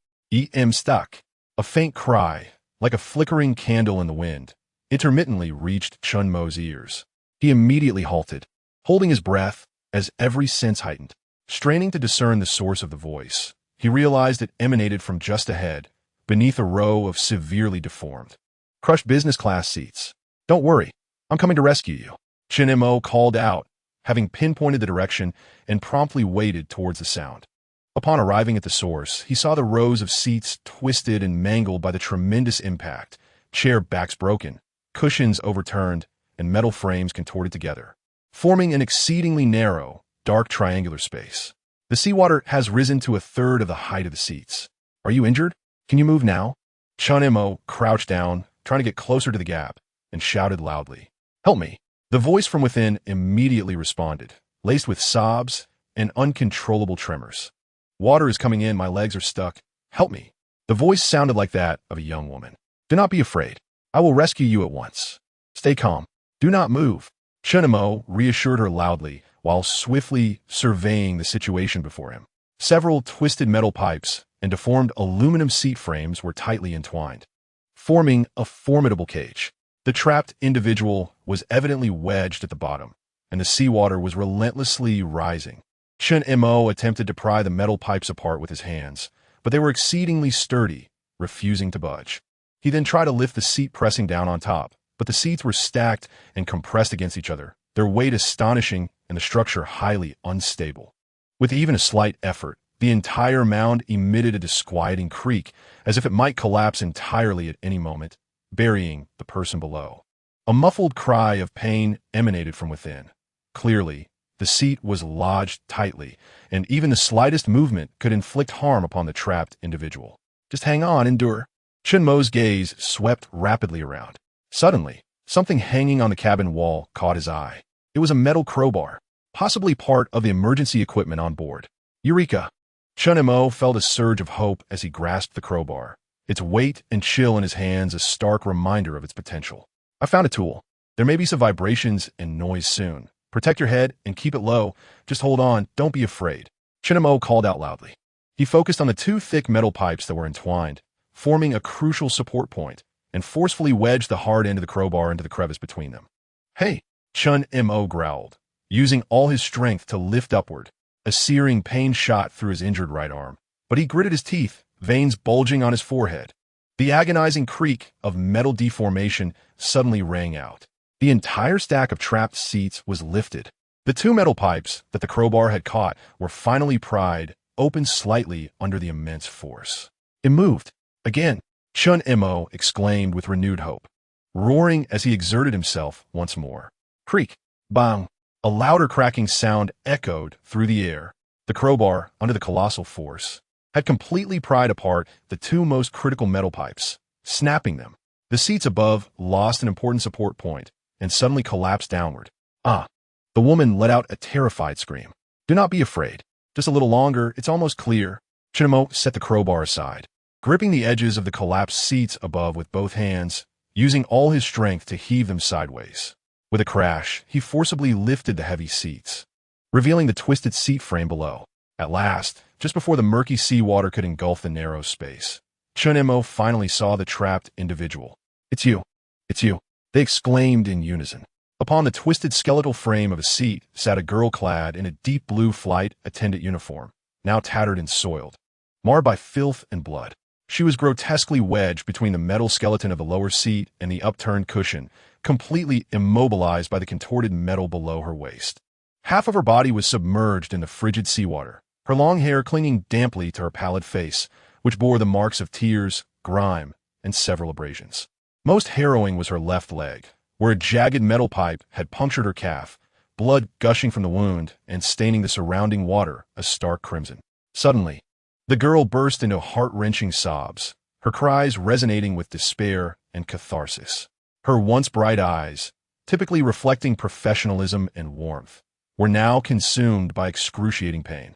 Speaker 1: I'm stuck. A faint cry, like a flickering candle in the wind, intermittently reached Chen Mo's ears. He immediately halted, holding his breath as every sense heightened. Straining to discern the source of the voice, he realized it emanated from just ahead, beneath a row of severely deformed, crushed business class seats. Don't worry, I'm coming to rescue you, Chen Mo called out, having pinpointed the direction and promptly waded towards the sound. Upon arriving at the source, he saw the rows of seats twisted and mangled by the tremendous impact, chair backs broken, cushions overturned, and metal frames contorted together, forming an exceedingly narrow, dark triangular space. The seawater has risen to a third of the height of the seats. Are you injured? Can you move now? Chen Mo crouched down, trying to get closer to the gap, and shouted loudly, "Help me." The voice from within immediately responded, laced with sobs and uncontrollable tremors. "Water is coming in, my legs are stuck. Help me." The voice sounded like that of a young woman. "Do not be afraid. I will rescue you at once. Stay calm. Do not move." Chen Mo reassured her loudly while swiftly surveying the situation before him. Several twisted metal pipes and deformed aluminum seat frames were tightly entwined, forming a formidable cage. The trapped individual was evidently wedged at the bottom, and the seawater was relentlessly rising. Chen Mo attempted to pry the metal pipes apart with his hands, but they were exceedingly sturdy, refusing to budge. He then tried to lift the seat pressing down on top, but the seats were stacked and compressed against each other, their weight astonishing and the structure highly unstable. With even a slight effort, the entire mound emitted a disquieting creak, as if it might collapse entirely at any moment, burying the person below. A muffled cry of pain emanated from within. Clearly, the seat was lodged tightly, and even the slightest movement could inflict harm upon the trapped individual. "Just hang on, endure." Chen Mo's gaze swept rapidly around. Suddenly, something hanging on the cabin wall caught his eye. It was a metal crowbar, possibly part of the emergency equipment on board. Eureka! Chen Mo felt a surge of hope as he grasped the crowbar, its weight and chill in his hands a stark reminder of its potential. "I found a tool. There may be some vibrations and noise soon. Protect your head and keep it low. Just hold on, don't be afraid." Chen Mo called out loudly. He focused on the two thick metal pipes that were entwined, forming a crucial support point, and forcefully wedged the hard end of the crowbar into the crevice between them. "Hey!" Chen Mo growled, using all his strength to lift upward. A searing pain shot through his injured right arm, but he gritted his teeth, veins bulging on his forehead. The agonizing creak of metal deformation suddenly rang out. The entire stack of trapped seats was lifted. The two metal pipes that the crowbar had caught were finally pried open slightly under the immense force. It moved. Again, Chen Mo exclaimed with renewed hope, roaring as he exerted himself once more. Creak! Bang! A louder cracking sound echoed through the air. The crowbar, under the colossal force, had completely pried apart the two most critical metal pipes, snapping them. The seats above lost an important support point and suddenly collapsed downward. "Ah!" The woman let out a terrified scream. "Do not be afraid. Just a little longer, it's almost clear." Chen Mo set the crowbar aside, gripping the edges of the collapsed seats above with both hands, using all his strength to heave them sideways. With a crash, he forcibly lifted the heavy seats, revealing the twisted seat frame below. At last, just before the murky seawater could engulf the narrow space, Chen Mo finally saw the trapped individual. "It's you! It's you!" they exclaimed in unison. Upon the twisted skeletal frame of a seat sat a girl clad in a deep blue flight attendant uniform, now tattered and soiled, marred by filth and blood. She was grotesquely wedged between the metal skeleton of the lower seat and the upturned cushion, completely immobilized by the contorted metal below her waist. Half of her body was submerged in the frigid seawater, her long hair clinging damply to her pallid face, which bore the marks of tears, grime, and several abrasions. Most harrowing was her left leg, where a jagged metal pipe had punctured her calf, blood gushing from the wound and staining the surrounding water a stark crimson. Suddenly, the girl burst into heart-wrenching sobs, her cries resonating with despair and catharsis. Her once bright eyes, typically reflecting professionalism and warmth, were now consumed by excruciating pain,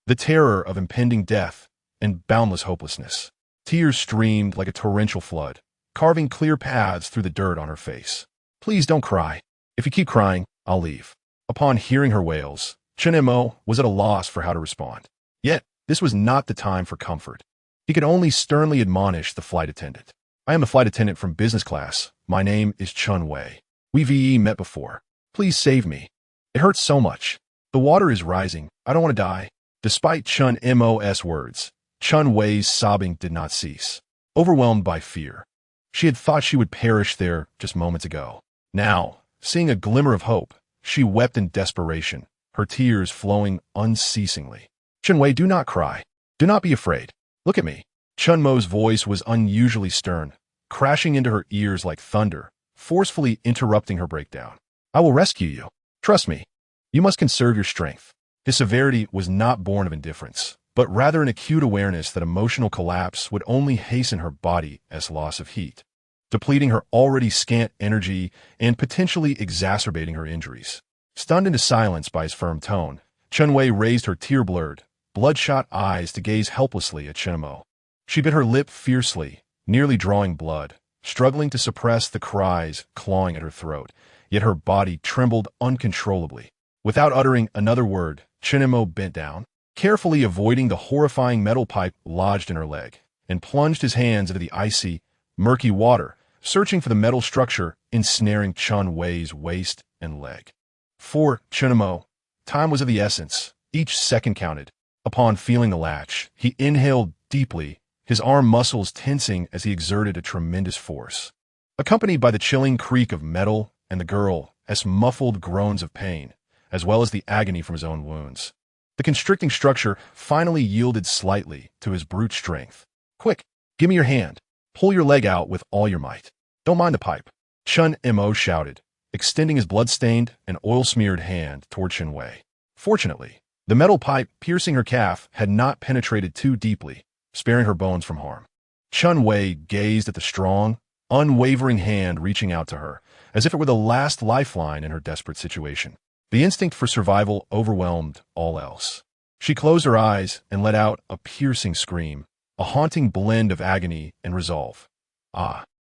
Speaker 1: the terror of impending death, and boundless hopelessness. Tears streamed like a torrential flood, carving clear paths through the dirt on her face. "Please don't cry. If you keep crying, I'll leave." Upon hearing her wails, Chen Mo was at a loss for how to respond. Yet, this was not the time for comfort. He could only sternly admonish the flight attendant. "I am a flight attendant from business class. My name is Chen Wei. We've met before. Please save me. It hurts so much. The water is rising. I don't want to die." Despite Chen Mo's words, Chen Wei's sobbing did not cease. Overwhelmed by fear, she had thought she would perish there just moments ago. Now, seeing a glimmer of hope, she wept in desperation, her tears flowing unceasingly. "Chen Wei, do not cry. Do not be afraid. Look at me." Chen Mo's voice was unusually stern, crashing into her ears like thunder, forcefully interrupting her breakdown. "I will rescue you. Trust me. You must conserve your strength. His severity was not born of indifference, but rather an acute awareness that emotional collapse would only hasten her body as loss of heat, depleting her already scant energy and potentially exacerbating her injuries. Stunned into silence by his firm tone, Chen Wei raised her tear-blurred, bloodshot eyes to gaze helplessly at Chen Mo. She bit her lip fiercely, nearly drawing blood, struggling to suppress the cries clawing at her throat, yet her body trembled uncontrollably. Without uttering another word, Chen Mo bent down, carefully avoiding the horrifying metal pipe lodged in her leg, and plunged his hands into the icy, murky water, searching for the metal structure ensnaring Chen Wei's waist and leg. For Chen Mo, time was of the essence. Each second counted. Upon feeling the latch, he inhaled deeply, his arm muscles tensing as he exerted a tremendous force, accompanied by the chilling creak of metal and the girl's muffled groans of pain, as well as the agony from his own wounds. The constricting structure finally yielded slightly to his brute strength. "Quick, give me your hand. Pull your leg out with all your might. Don't mind the pipe," Chen Mo shouted, extending his blood-stained and oil-smeared hand toward Chen Wei. Fortunately, the metal pipe piercing her calf had not penetrated too deeply, sparing her bones from harm. Chen Wei gazed at the strong, unwavering hand reaching out to her, as if it were the last lifeline in her desperate situation. The instinct for survival overwhelmed all else. She closed her eyes and let out a piercing scream, a haunting blend of agony and resolve.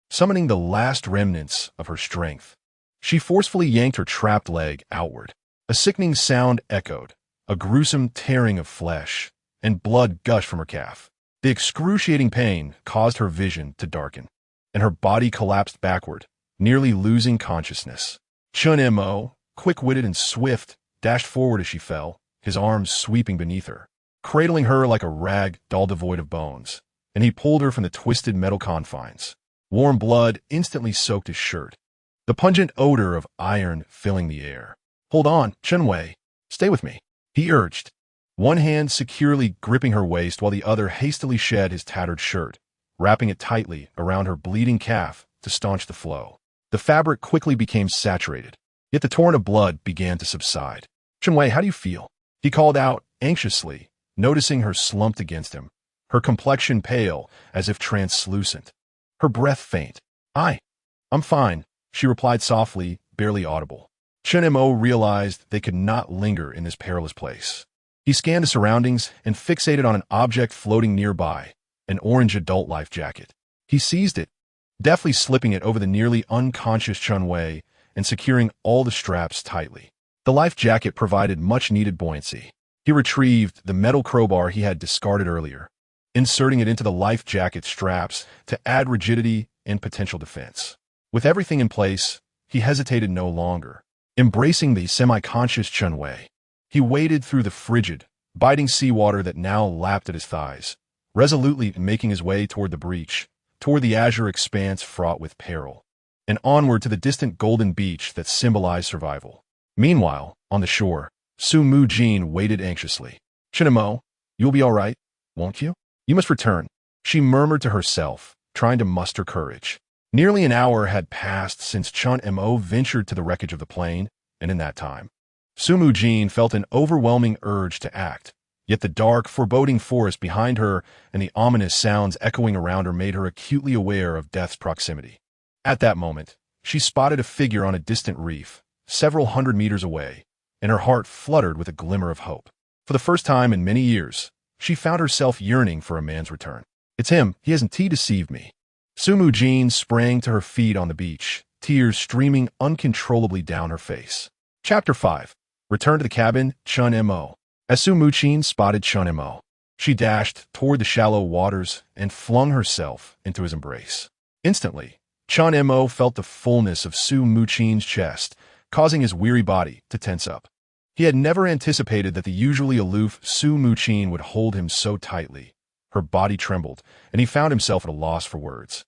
Speaker 1: Summoning the last remnants of her strength, she forcefully yanked her trapped leg outward. A sickening sound echoed, a gruesome tearing of flesh, and blood gushed from her calf. The excruciating pain caused her vision to darken, and her body collapsed backward, nearly losing consciousness. Chen Mo, quick-witted and swift, dashed forward as she fell, his arms sweeping beneath her, cradling her like a rag doll devoid of bones, and he pulled her from the twisted metal confines. Warm blood instantly soaked his shirt, the pungent odor of iron filling the air. "Hold on, Chen Wei. Stay with me," he urged, one hand securely gripping her waist while the other hastily shed his tattered shirt, wrapping it tightly around her bleeding calf to staunch the flow. The fabric quickly became saturated, yet the torrent of blood began to subside. "Chen Wei, how do you feel?" he called out anxiously, noticing her slumped against him, her complexion pale as if translucent, her breath faint. I'm fine," she replied softly, barely audible. Chen Mo realized they could not linger in this perilous place. He scanned the surroundings and fixated on an object floating nearby, an orange adult life jacket. He seized it, deftly slipping it over the nearly unconscious Chen Wei and securing all the straps tightly. The life jacket provided much-needed buoyancy. He retrieved the metal crowbar he had discarded earlier, inserting it into the life jacket straps to add rigidity and potential defense. With everything in place, he hesitated no longer. Embracing the semi-conscious Chen Wei, he waded through the frigid, biting seawater that now lapped at his thighs, resolutely making his way toward the breach, toward the azure expanse fraught with peril, and onward to the distant golden beach that symbolized survival. Meanwhile, on the shore, Su Mujin waited anxiously. "Chen Mo, you'll be all right, won't you? You must return," she murmured to herself, trying to muster courage. Nearly an hour had passed since Chen Mo ventured to the wreckage of the plane, and in that time, Su Mujin felt an overwhelming urge to act, yet the dark, foreboding forest behind her and the ominous sounds echoing around her made her acutely aware of death's proximity. At that moment, she spotted a figure on a distant reef, several hundred meters away, and her heart fluttered with a glimmer of hope. For the first time in many years, she found herself yearning for a man's return. "It's him. He hasn't deceived me." Su Mujin sprang to her feet on the beach, tears streaming uncontrollably down her face. Chapter 5. Return to the cabin, Chen Mo. As Su Mujin spotted Chen Mo, she dashed toward the shallow waters and flung herself into his embrace. Instantly, Chen Mo felt the fullness of Su Mujin's chest, causing his weary body to tense up. He had never anticipated that the usually aloof Su Mujin would hold him so tightly. Her body trembled, and he found himself at a loss for words.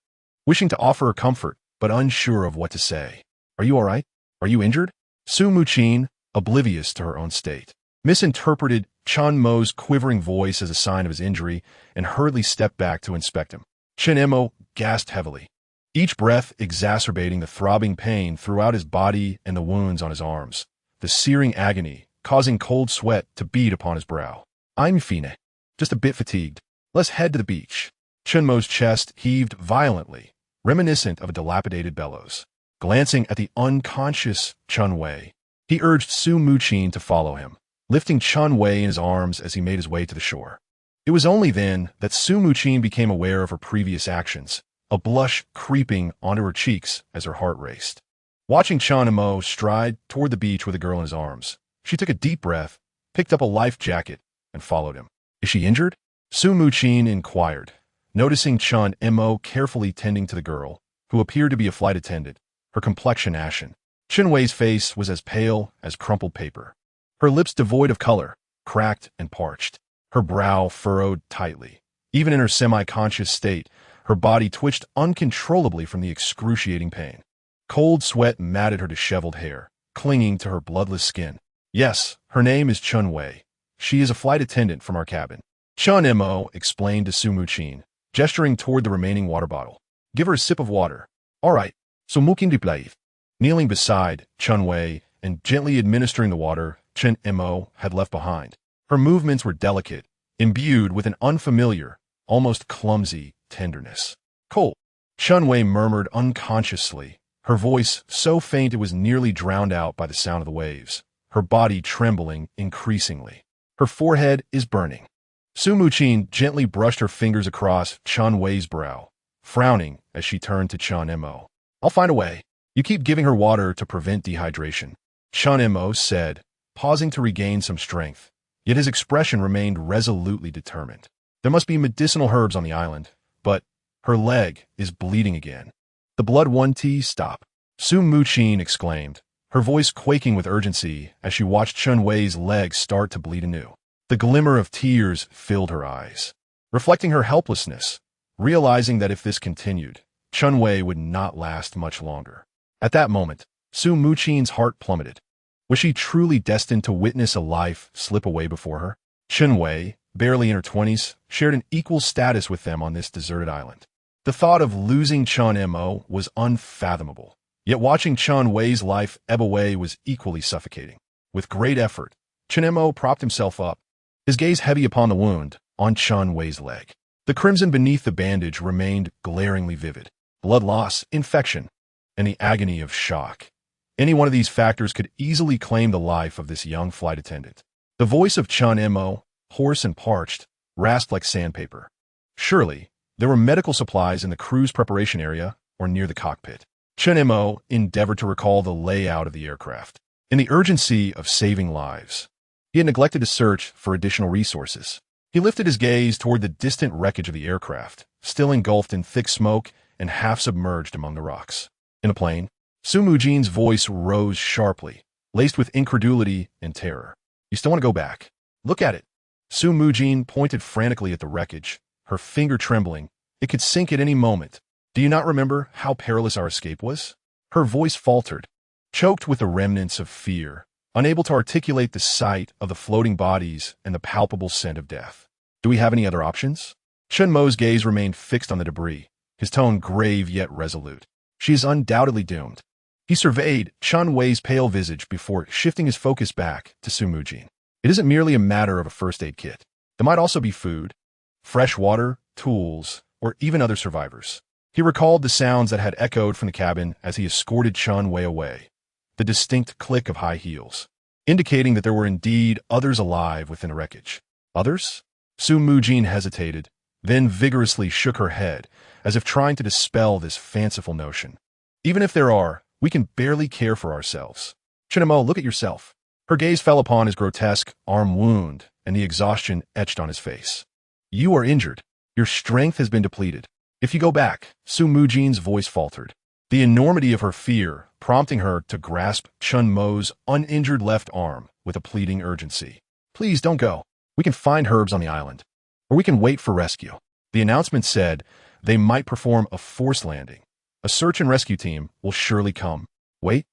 Speaker 1: Wishing to offer her comfort, but unsure of what to say. "Are you all right? Are you injured?" Su Mujin, oblivious to her own state, misinterpreted Chen Mo's quivering voice as a sign of his injury and hurriedly stepped back to inspect him. Chen Mo gasped heavily, each breath exacerbating the throbbing pain throughout his body and the wounds on his arms. The searing agony causing cold sweat to bead upon his brow. I'm fine. Just a bit fatigued. Let's head to the beach. Chen Mo's chest heaved violently, reminiscent of a dilapidated bellows. Glancing at the unconscious Chen Wei, he urged Su Mujin to follow him, lifting Chen Wei in his arms as he made his way to the shore. It was only then that Su Mujin became aware of her previous actions, a blush creeping onto her cheeks as her heart raced. Watching Chen Mo stride toward the beach with a girl in his arms, she took a deep breath, picked up a life jacket, and followed him. Is she injured? Su Mujin inquired, noticing Chen Mo carefully tending to the girl, who appeared to be a flight attendant, her complexion ashen. Chen Wei's face was as pale as crumpled paper, her lips devoid of color, cracked and parched, her brow furrowed tightly. Even in her semi-conscious state, her body twitched uncontrollably from the excruciating pain. Cold sweat matted her disheveled hair, clinging to her bloodless skin. Yes, her name is Chen Wei. She is a flight attendant from our cabin. Chen Mo explained to Su Mujin, gesturing toward the remaining water bottle. Give her a sip of water. All right. So Mukin Diplaiv. Kneeling beside Chen Wei and gently administering the water Chen Mo had left behind. Her movements were delicate, imbued with an unfamiliar, almost clumsy tenderness. Cole. Chen Wei murmured unconsciously, her voice so faint it was nearly drowned out by the sound of the waves, her body trembling increasingly. Her forehead is burning. Su Mujin gently brushed her fingers across Chen Wei's brow, frowning as she turned to Chen Mo. I'll find a way. You keep giving her water to prevent dehydration. Chen Mo said, pausing to regain some strength, yet his expression remained resolutely determined. There must be medicinal herbs on the island, but her leg is bleeding again. The blood won't stop. Su Mujin exclaimed, her voice quaking with urgency as she watched Chen Wei's leg start to bleed anew. The glimmer of tears filled her eyes, reflecting her helplessness, realizing that if this continued, Chen Wei would not last much longer. At that moment, Su Mujin's heart plummeted. Was she truly destined to witness a life slip away before her? Chen Wei, barely in her 20s, shared an equal status with them on this deserted island. The thought of losing Chen Mo was unfathomable, yet watching Chen Wei's life ebb away was equally suffocating. With great effort, Chen Mo propped himself up, his gaze heavy upon the wound on Chen Wei's leg. The crimson beneath the bandage remained glaringly vivid. Blood loss, infection, and the agony of shock. Any one of these factors could easily claim the life of this young flight attendant. The voice of Chen Mo, hoarse and parched, rasped like sandpaper. Surely, there were medical supplies in the crew's preparation area or near the cockpit. Chen Mo endeavored to recall the layout of the aircraft. In the urgency of saving lives, he had neglected to search for additional resources. He lifted his gaze toward the distant wreckage of the aircraft, still engulfed in thick smoke and half submerged among the rocks. In the plane, Su Mujin's voice rose sharply, laced with incredulity and terror. You still want to go back? Look at it. Su Mujin pointed frantically at the wreckage, her finger trembling. It could sink at any moment. Do you not remember how perilous our escape was? Her voice faltered, choked with the remnants of fear, unable to articulate the sight of the floating bodies and the palpable scent of death. Do we have any other options? Chen Mo's gaze remained fixed on the debris, his tone grave yet resolute. She is undoubtedly doomed. He surveyed Chen Wei's pale visage before shifting his focus back to Su Mujin. It isn't merely a matter of a first aid kit. There might also be food, fresh water, tools, or even other survivors. He recalled the sounds that had echoed from the cabin as he escorted Chen Wei away, the distinct click of high heels, indicating that there were indeed others alive within the wreckage. Others? Su Mujin hesitated, then vigorously shook her head, as if trying to dispel this fanciful notion. Even if there are, we can barely care for ourselves. Chen Mo, look at yourself. Her gaze fell upon his grotesque arm wound and the exhaustion etched on his face. You are injured. Your strength has been depleted. If you go back, Su Mujin's voice faltered, the enormity of her fear prompting her to grasp Chen Mo's uninjured left arm with a pleading urgency. Please don't go. We can find herbs on the island, or we can wait for rescue. The announcement said they might perform a forced landing. A search and rescue team will surely come. Wait.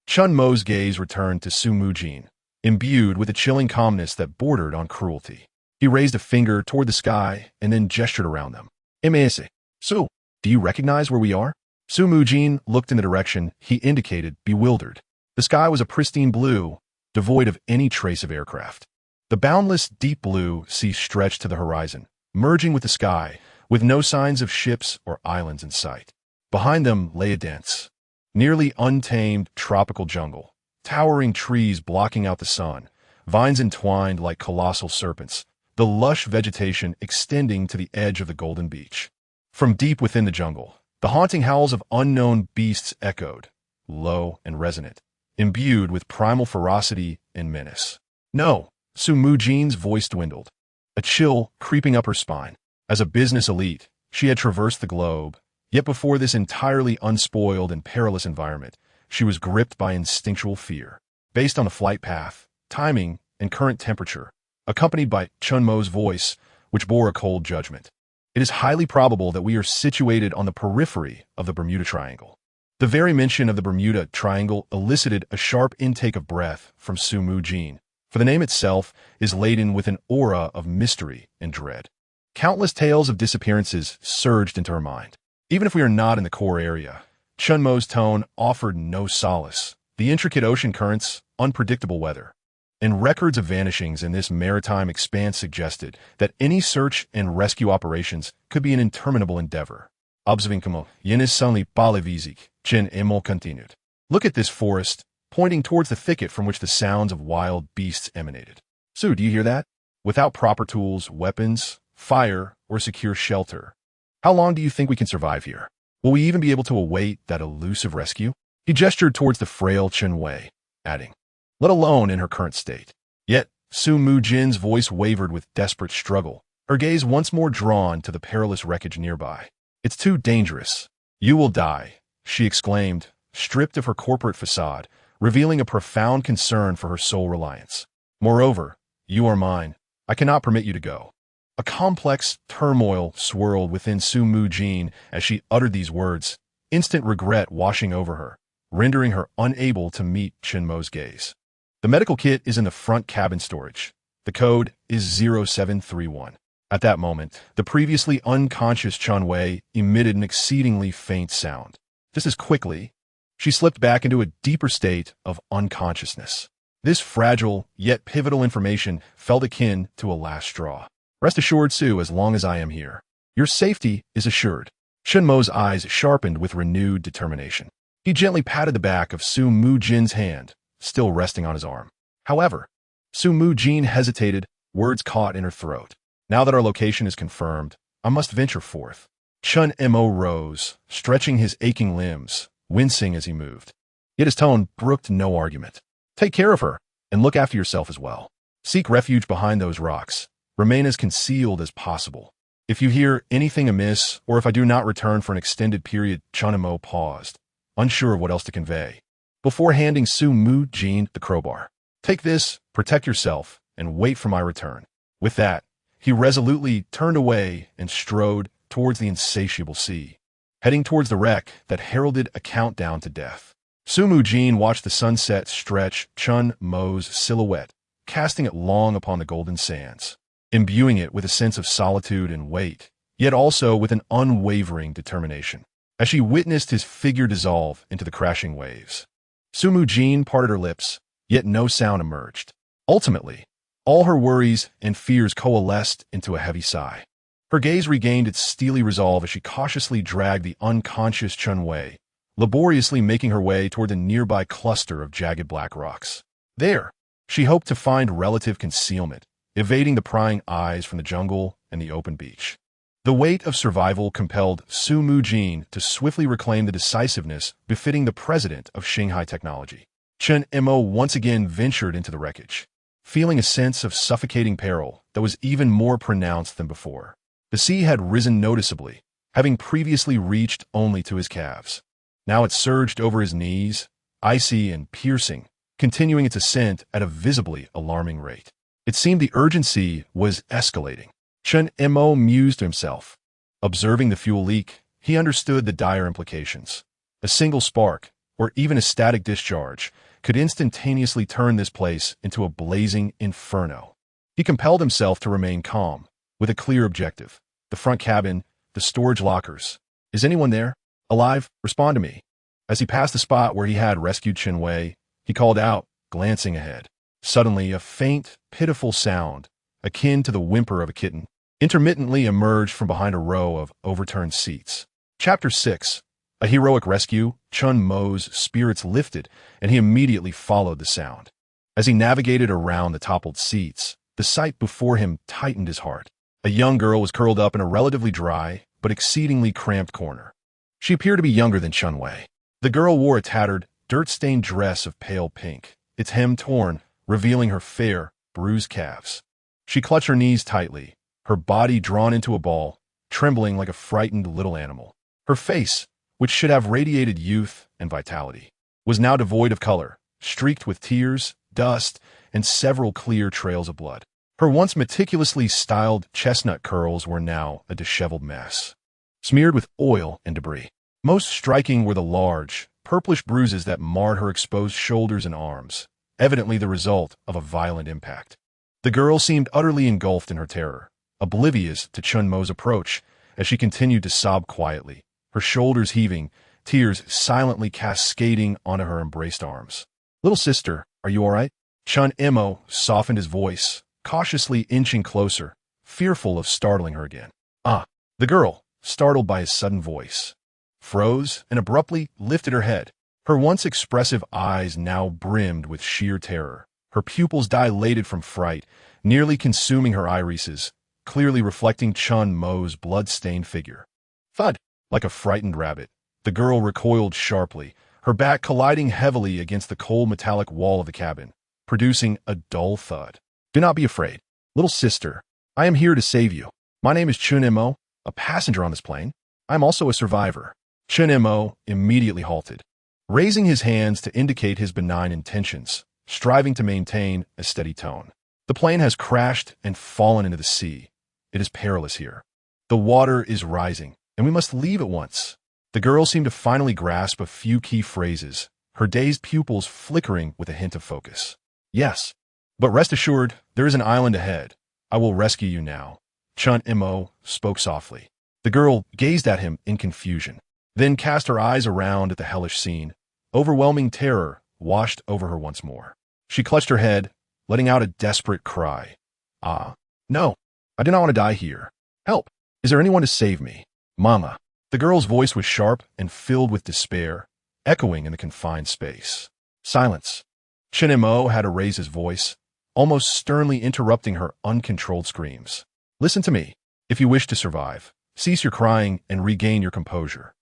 Speaker 1: Chen Mo's gaze returned to Su Mujin, imbued with a chilling calmness that bordered on cruelty. He raised a finger toward the sky and then gestured around them. MS. Su, do you recognize where we are? Su Mujin looked in the direction he indicated, bewildered. The sky was a pristine blue, devoid of any trace of aircraft. The boundless deep blue sea stretched to the horizon, merging with the sky, with no signs of ships or islands in sight. Behind them lay a dense, nearly untamed tropical jungle, towering trees blocking out the sun, vines entwined like colossal serpents, the lush vegetation extending to the edge of the golden beach. From deep within the jungle, the haunting howls of unknown beasts echoed, low and resonant, imbued with primal ferocity and menace. No, Su Mujin's voice dwindled, a chill creeping up her spine. As a business elite, she had traversed the globe, yet before this entirely unspoiled and perilous environment, she was gripped by instinctual fear. Based on the flight path, timing, and current temperature, accompanied by Chen Mo's voice, which bore a cold judgment, it is highly probable that we are situated on the periphery of the Bermuda Triangle. The very mention of the Bermuda Triangle elicited a sharp intake of breath from Su Mujin, for the name itself is laden with an aura of mystery and dread. Countless tales of disappearances surged into her mind. Even if we are not in the core area, Chen Mo's tone offered no solace. The intricate ocean currents, unpredictable weather, and records of vanishings in this maritime expanse suggested that any search and rescue operations could be an interminable endeavor. Observing como yenes suddenly palevisik, Chen Mo continued. Look at this forest, pointing towards the thicket from which the sounds of wild beasts emanated. Su, do you hear that? Without proper tools, weapons, fire, or secure shelter, how long do you think we can survive here? Will we even be able to await that elusive rescue? He gestured towards the frail Chen Wei, adding, let alone in her current state. Yet, Su Mujin's voice wavered with desperate struggle, her gaze once more drawn to the perilous wreckage nearby. It's too dangerous. You will die, she exclaimed, stripped of her corporate facade, revealing a profound concern for her sole reliance. Moreover, you are mine. I cannot permit you to go. A complex turmoil swirled within Su Mujin as she uttered these words, instant regret washing over her, rendering her unable to meet Chen Mo's gaze. The medical kit is in the front cabin storage. The code is 0731. At that moment, the previously unconscious Chen Wei emitted an exceedingly faint sound. Just as quickly, she slipped back into a deeper state of unconsciousness. This fragile, yet pivotal information felt akin to a last straw. Rest assured, Su, as long as I am here, your safety is assured. Chen Mo's eyes sharpened with renewed determination. He gently patted the back of Su Mujin's hand, still resting on his arm. However, Su Mujin hesitated, words caught in her throat. Now that our location is confirmed, I must venture forth. Chen Mo rose, stretching his aching limbs, wincing as he moved. Yet his tone brooked no argument. Take care of her, and look after yourself as well. Seek refuge behind those rocks. Remain as concealed as possible. If you hear anything amiss, or if I do not return for an extended period, Chen Mo paused, unsure of what else to convey, before handing Su Mujin the crowbar. Take this, protect yourself, and wait for my return. With that, he resolutely turned away and strode towards the insatiable sea, heading towards the wreck that heralded a countdown to death. Su Mujin watched the sunset stretch Chen Mo's silhouette, casting it long upon the golden sands, imbuing it with a sense of solitude and weight, yet also with an unwavering determination. As she witnessed his figure dissolve into the crashing waves, Su Mujin parted her lips, yet no sound emerged. Ultimately, all her worries and fears coalesced into a heavy sigh. Her gaze regained its steely resolve as she cautiously dragged the unconscious Chen Wei, laboriously making her way toward the nearby cluster of jagged black rocks. There, she hoped to find relative concealment, evading the prying eyes from the jungle and the open beach. The weight of survival compelled Su Mujin to swiftly reclaim the decisiveness befitting the president of Shanghai Technology. Chen Mo once again ventured into the wreckage, feeling a sense of suffocating peril that was even more pronounced than before. The sea had risen noticeably, having previously reached only to his calves. Now it surged over his knees, icy and piercing, continuing its ascent at a visibly alarming rate. It seemed the urgency was escalating. Chen Mo mused to himself. Observing the fuel leak, he understood the dire implications. A single spark, or even a static discharge, could instantaneously turn this place into a blazing inferno. He compelled himself to remain calm, with a clear objective. The front cabin, the storage lockers. Is anyone there? Alive? Respond to me. As he passed the spot where he had rescued Chen Wei, he called out, glancing ahead. Suddenly, a faint, pitiful sound, akin to the whimper of a kitten, intermittently emerged from behind a row of overturned seats. Chapter 6. A heroic rescue. Chen Mo's spirits lifted, and he immediately followed the sound. As he navigated around the toppled seats, the sight before him tightened his heart. A young girl was curled up in a relatively dry, but exceedingly cramped corner. She appeared to be younger than Chen Wei. The girl wore a tattered, dirt-stained dress of pale pink, its hem torn, revealing her fair, bruised calves. She clutched her knees tightly, her body drawn into a ball, trembling like a frightened little animal. Her face, which should have radiated youth and vitality, was now devoid of color, streaked with tears, dust, and several clear trails of blood. Her once meticulously styled chestnut curls were now a disheveled mess, smeared with oil and debris. Most striking were the large, purplish bruises that marred her exposed shoulders and arms, evidently the result of a violent impact. The girl seemed utterly engulfed in her terror, oblivious to Chen Mo's approach as she continued to sob quietly, her shoulders heaving, tears silently cascading onto her embraced arms. "Little sister, are you all right?" Chen Mo softened his voice, cautiously inching closer, fearful of startling her again. The girl, startled by his sudden voice, froze and abruptly lifted her head. Her once expressive eyes now brimmed with sheer terror, her pupils dilated from fright, nearly consuming her irises, clearly reflecting Chen Mo's blood-stained figure. Thud! Like a frightened rabbit, the girl recoiled sharply, her back colliding heavily against the cold metallic wall of the cabin, producing a dull thud. "Do not be afraid. Little sister, I am here to save you. My name is Chen Mo, a passenger on this plane. I am also a survivor." Chen Mo immediately halted, raising his hands to indicate his benign intentions, striving to maintain a steady tone. "The plane has crashed and fallen into the sea. It is perilous here. The water is rising, and we must leave at once." The girl seemed to finally grasp a few key phrases, her dazed pupils flickering with a hint of focus. "Yes, but rest assured, there is an island ahead. I will rescue you now." Chen Mo spoke softly. The girl gazed at him in confusion, then cast her eyes around at the hellish scene. Overwhelming terror washed over her once more. She clutched her head, letting out a desperate cry. No, I do not want to die here. Help! Is there anyone to save me? Mama." The girl's voice was sharp and filled with despair, echoing in the confined space. Silence. Chen Mo had to raise his voice, almost sternly interrupting her uncontrolled screams. "Listen to me. If you wish to survive, cease your crying and regain your composure.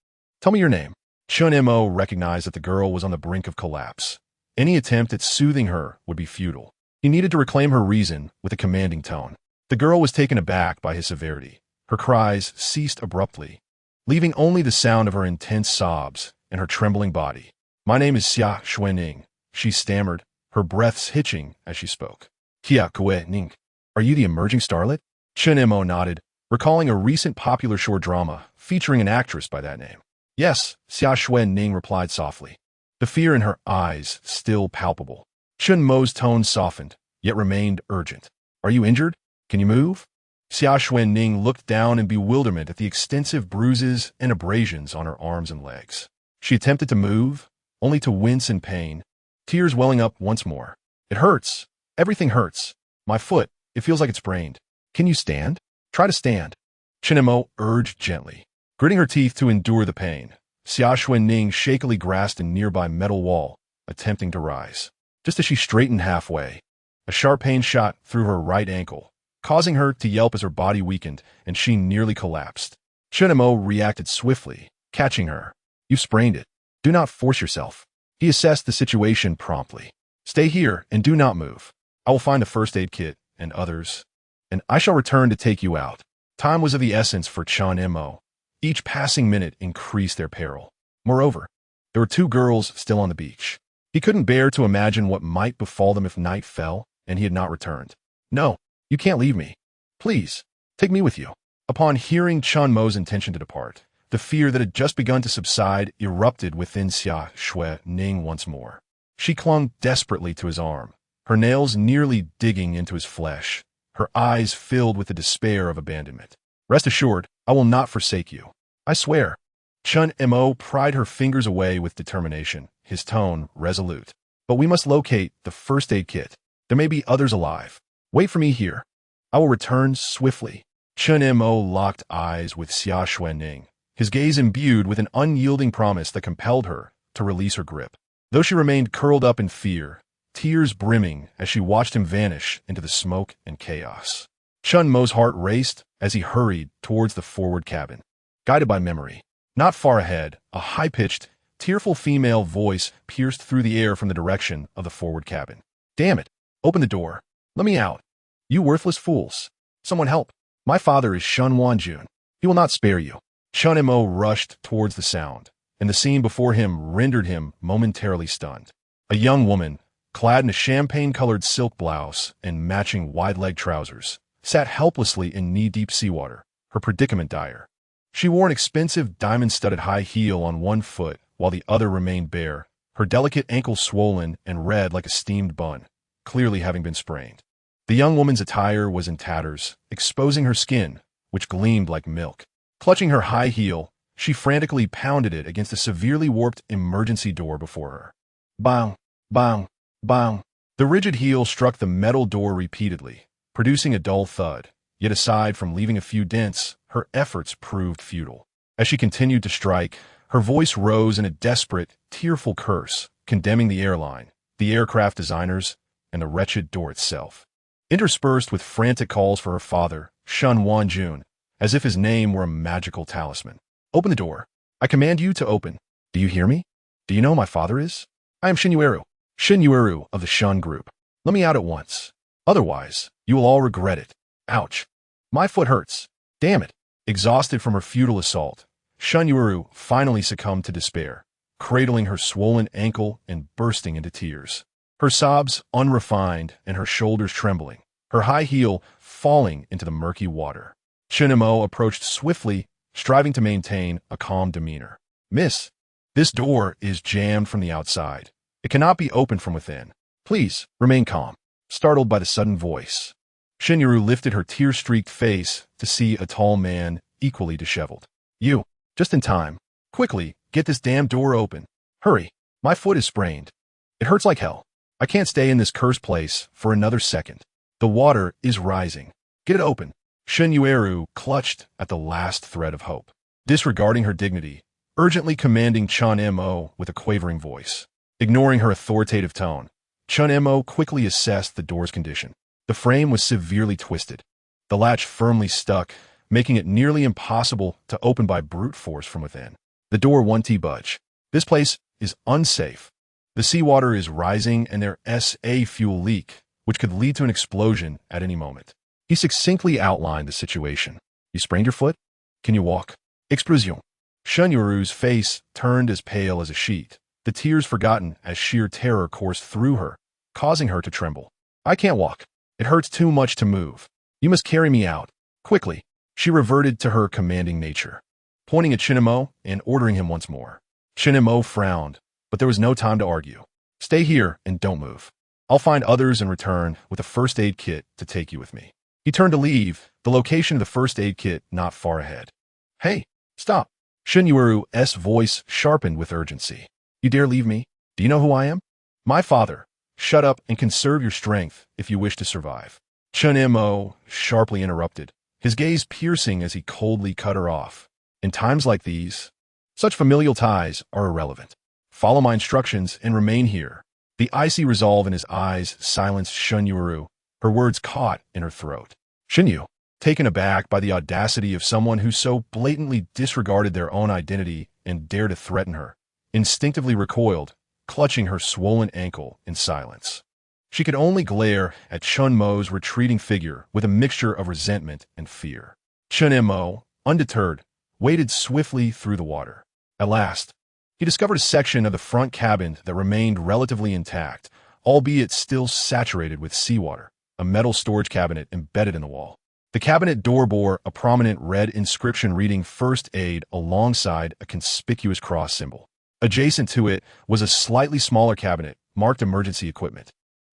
Speaker 1: Tell me your name." Chen Mo recognized that the girl was on the brink of collapse. Any attempt at soothing her would be futile. He needed to reclaim her reason with a commanding tone. The girl was taken aback by his severity. Her cries ceased abruptly, leaving only the sound of her intense sobs and her trembling body. "My name is Xia Xuening," she stammered, her breaths hitching as she spoke. "Xia Xuening, are you the emerging starlet?" Chen Mo nodded, recalling a recent popular short drama featuring an actress by that name. "Yes," Xia Xuening replied softly, the fear in her eyes still palpable. Chen Mo's tone softened, yet remained urgent. "Are you injured? Can you move?" Xia Xuening looked down in bewilderment at the extensive bruises and abrasions on her arms and legs. She attempted to move, only to wince in pain, tears welling up once more. "It hurts. Everything hurts. My foot, it feels like it's sprained. Can you stand? Try to stand." Chen Mo urged gently, gritting her teeth to endure the pain. Xia Xuening shakily grasped a nearby metal wall, attempting to rise. Just as she straightened halfway, a sharp pain shot through her right ankle, causing her to yelp as her body weakened and she nearly collapsed. Chen Mo reacted swiftly, catching her. "You've sprained it. Do not force yourself." He assessed the situation promptly. "Stay here and do not move. I will find a first aid kit and others, and I shall return to take you out." Time was of the essence for Chen Mo. Each passing minute increased their peril. Moreover, there were two girls still on the beach. He couldn't bear to imagine what might befall them if night fell and he had not returned. "No, you can't leave me. Please, take me with you." Upon hearing Chen Mo's intention to depart, the fear that had just begun to subside erupted within Xia Xuening once more. She clung desperately to his arm, her nails nearly digging into his flesh, her eyes filled with the despair of abandonment. "Rest assured, I will not forsake you. I swear." Chen Mo pried her fingers away with determination, his tone resolute. "But we must locate the first aid kit. There may be others alive. Wait for me here. I will return swiftly. Chen Mo locked eyes with Xia Xuening, his gaze imbued with an unyielding promise that compelled her to release her grip. Though she remained curled up in fear, tears brimming as she watched him vanish into the smoke and chaos. Chen Mo's heart raced as he hurried towards the forward cabin. Guided by memory. Not far ahead, a high-pitched, tearful female voice pierced through the air from the direction of the forward cabin. Damn it! Open the door. Let me out. You worthless fools. Someone help. My father is Shen Yueru. He will not spare you. Chen Mo rushed towards the sound, and the scene before him rendered him momentarily stunned. A young woman, clad in a champagne-colored silk blouse and matching wide-leg trousers, sat helplessly in knee-deep seawater, her predicament dire. She wore an expensive diamond-studded high heel on one foot while the other remained bare, her delicate ankle swollen and red like a steamed bun, clearly having been sprained. The young woman's attire was in tatters, exposing her skin, which gleamed like milk. Clutching her high heel, she frantically pounded it against the severely warped emergency door before her. Bang, bang, bang. The rigid heel struck the metal door repeatedly, producing a dull thud. Yet aside from leaving a few dents, her efforts proved futile. As she continued to strike, her voice rose in a desperate, tearful curse, condemning the airline, the aircraft designers, and the wretched door itself. Interspersed with frantic calls for her father, Shen Yueru, as if his name were a magical talisman. Open the door. I command you to open. Do you hear me? Do you know who my father is? I am Shen Yueru of the Shen Group. Let me out at once. Otherwise, you will all regret it. Ouch. My foot hurts. Damn it. Exhausted from her futile assault, Shen Yueru finally succumbed to despair, cradling her swollen ankle and bursting into tears. Her sobs unrefined and her shoulders trembling, her high heel falling into the murky water. Chen Mo approached swiftly, striving to maintain a calm demeanor. Miss, this door is jammed from the outside. It cannot be opened from within. Please, remain calm. Startled by the sudden voice, Shen Yueru lifted her tear-streaked face to see a tall man equally disheveled. You, just in time. Quickly, get this damn door open. Hurry, my foot is sprained. It hurts like hell. I can't stay in this cursed place for another second. The water is rising. Get it open. Shen Yueru clutched at the last thread of hope, disregarding her dignity, urgently commanding Chen Mo with a quavering voice. Ignoring her authoritative tone, Chen Mo quickly assessed the door's condition. The frame was severely twisted. The latch firmly stuck, making it nearly impossible to open by brute force from within. The door won't budge. This place is unsafe. The seawater is rising and there's a fuel leak, which could lead to an explosion at any moment. He succinctly outlined the situation. You sprained your foot? Can you walk? Explosion. Shen Yueru's face turned as pale as a sheet, the tears forgotten as sheer terror coursed through her, causing her to tremble. I can't walk. It hurts too much to move. You must carry me out. Quickly. She reverted to her commanding nature, pointing at Chen Mo and ordering him once more. Chen Mo frowned, but there was no time to argue. Stay here and don't move. I'll find others and return with a first aid kit to take you with me. He turned to leave, the location of the first aid kit not far ahead. Hey, stop. Shen Yueru's voice sharpened with urgency. You dare leave me? Do you know who I am? My father. Shut up and conserve your strength if you wish to survive. Chen Mo sharply interrupted, his gaze piercing as he coldly cut her off. In times like these, such familial ties are irrelevant. Follow my instructions and remain here. The icy resolve in his eyes silenced Shen Yueru, her words caught in her throat. Shen Yu, taken aback by the audacity of someone who so blatantly disregarded their own identity and dared to threaten her, instinctively recoiled, clutching her swollen ankle in silence. She could only glare at Chen Mo's retreating figure with a mixture of resentment and fear. Chen Mo, undeterred, waded swiftly through the water. At last, he discovered a section of the front cabin that remained relatively intact, albeit still saturated with seawater, a metal storage cabinet embedded in the wall. The cabinet door bore a prominent red inscription reading First Aid alongside a conspicuous cross symbol. Adjacent to it was a slightly smaller cabinet marked Emergency Equipment.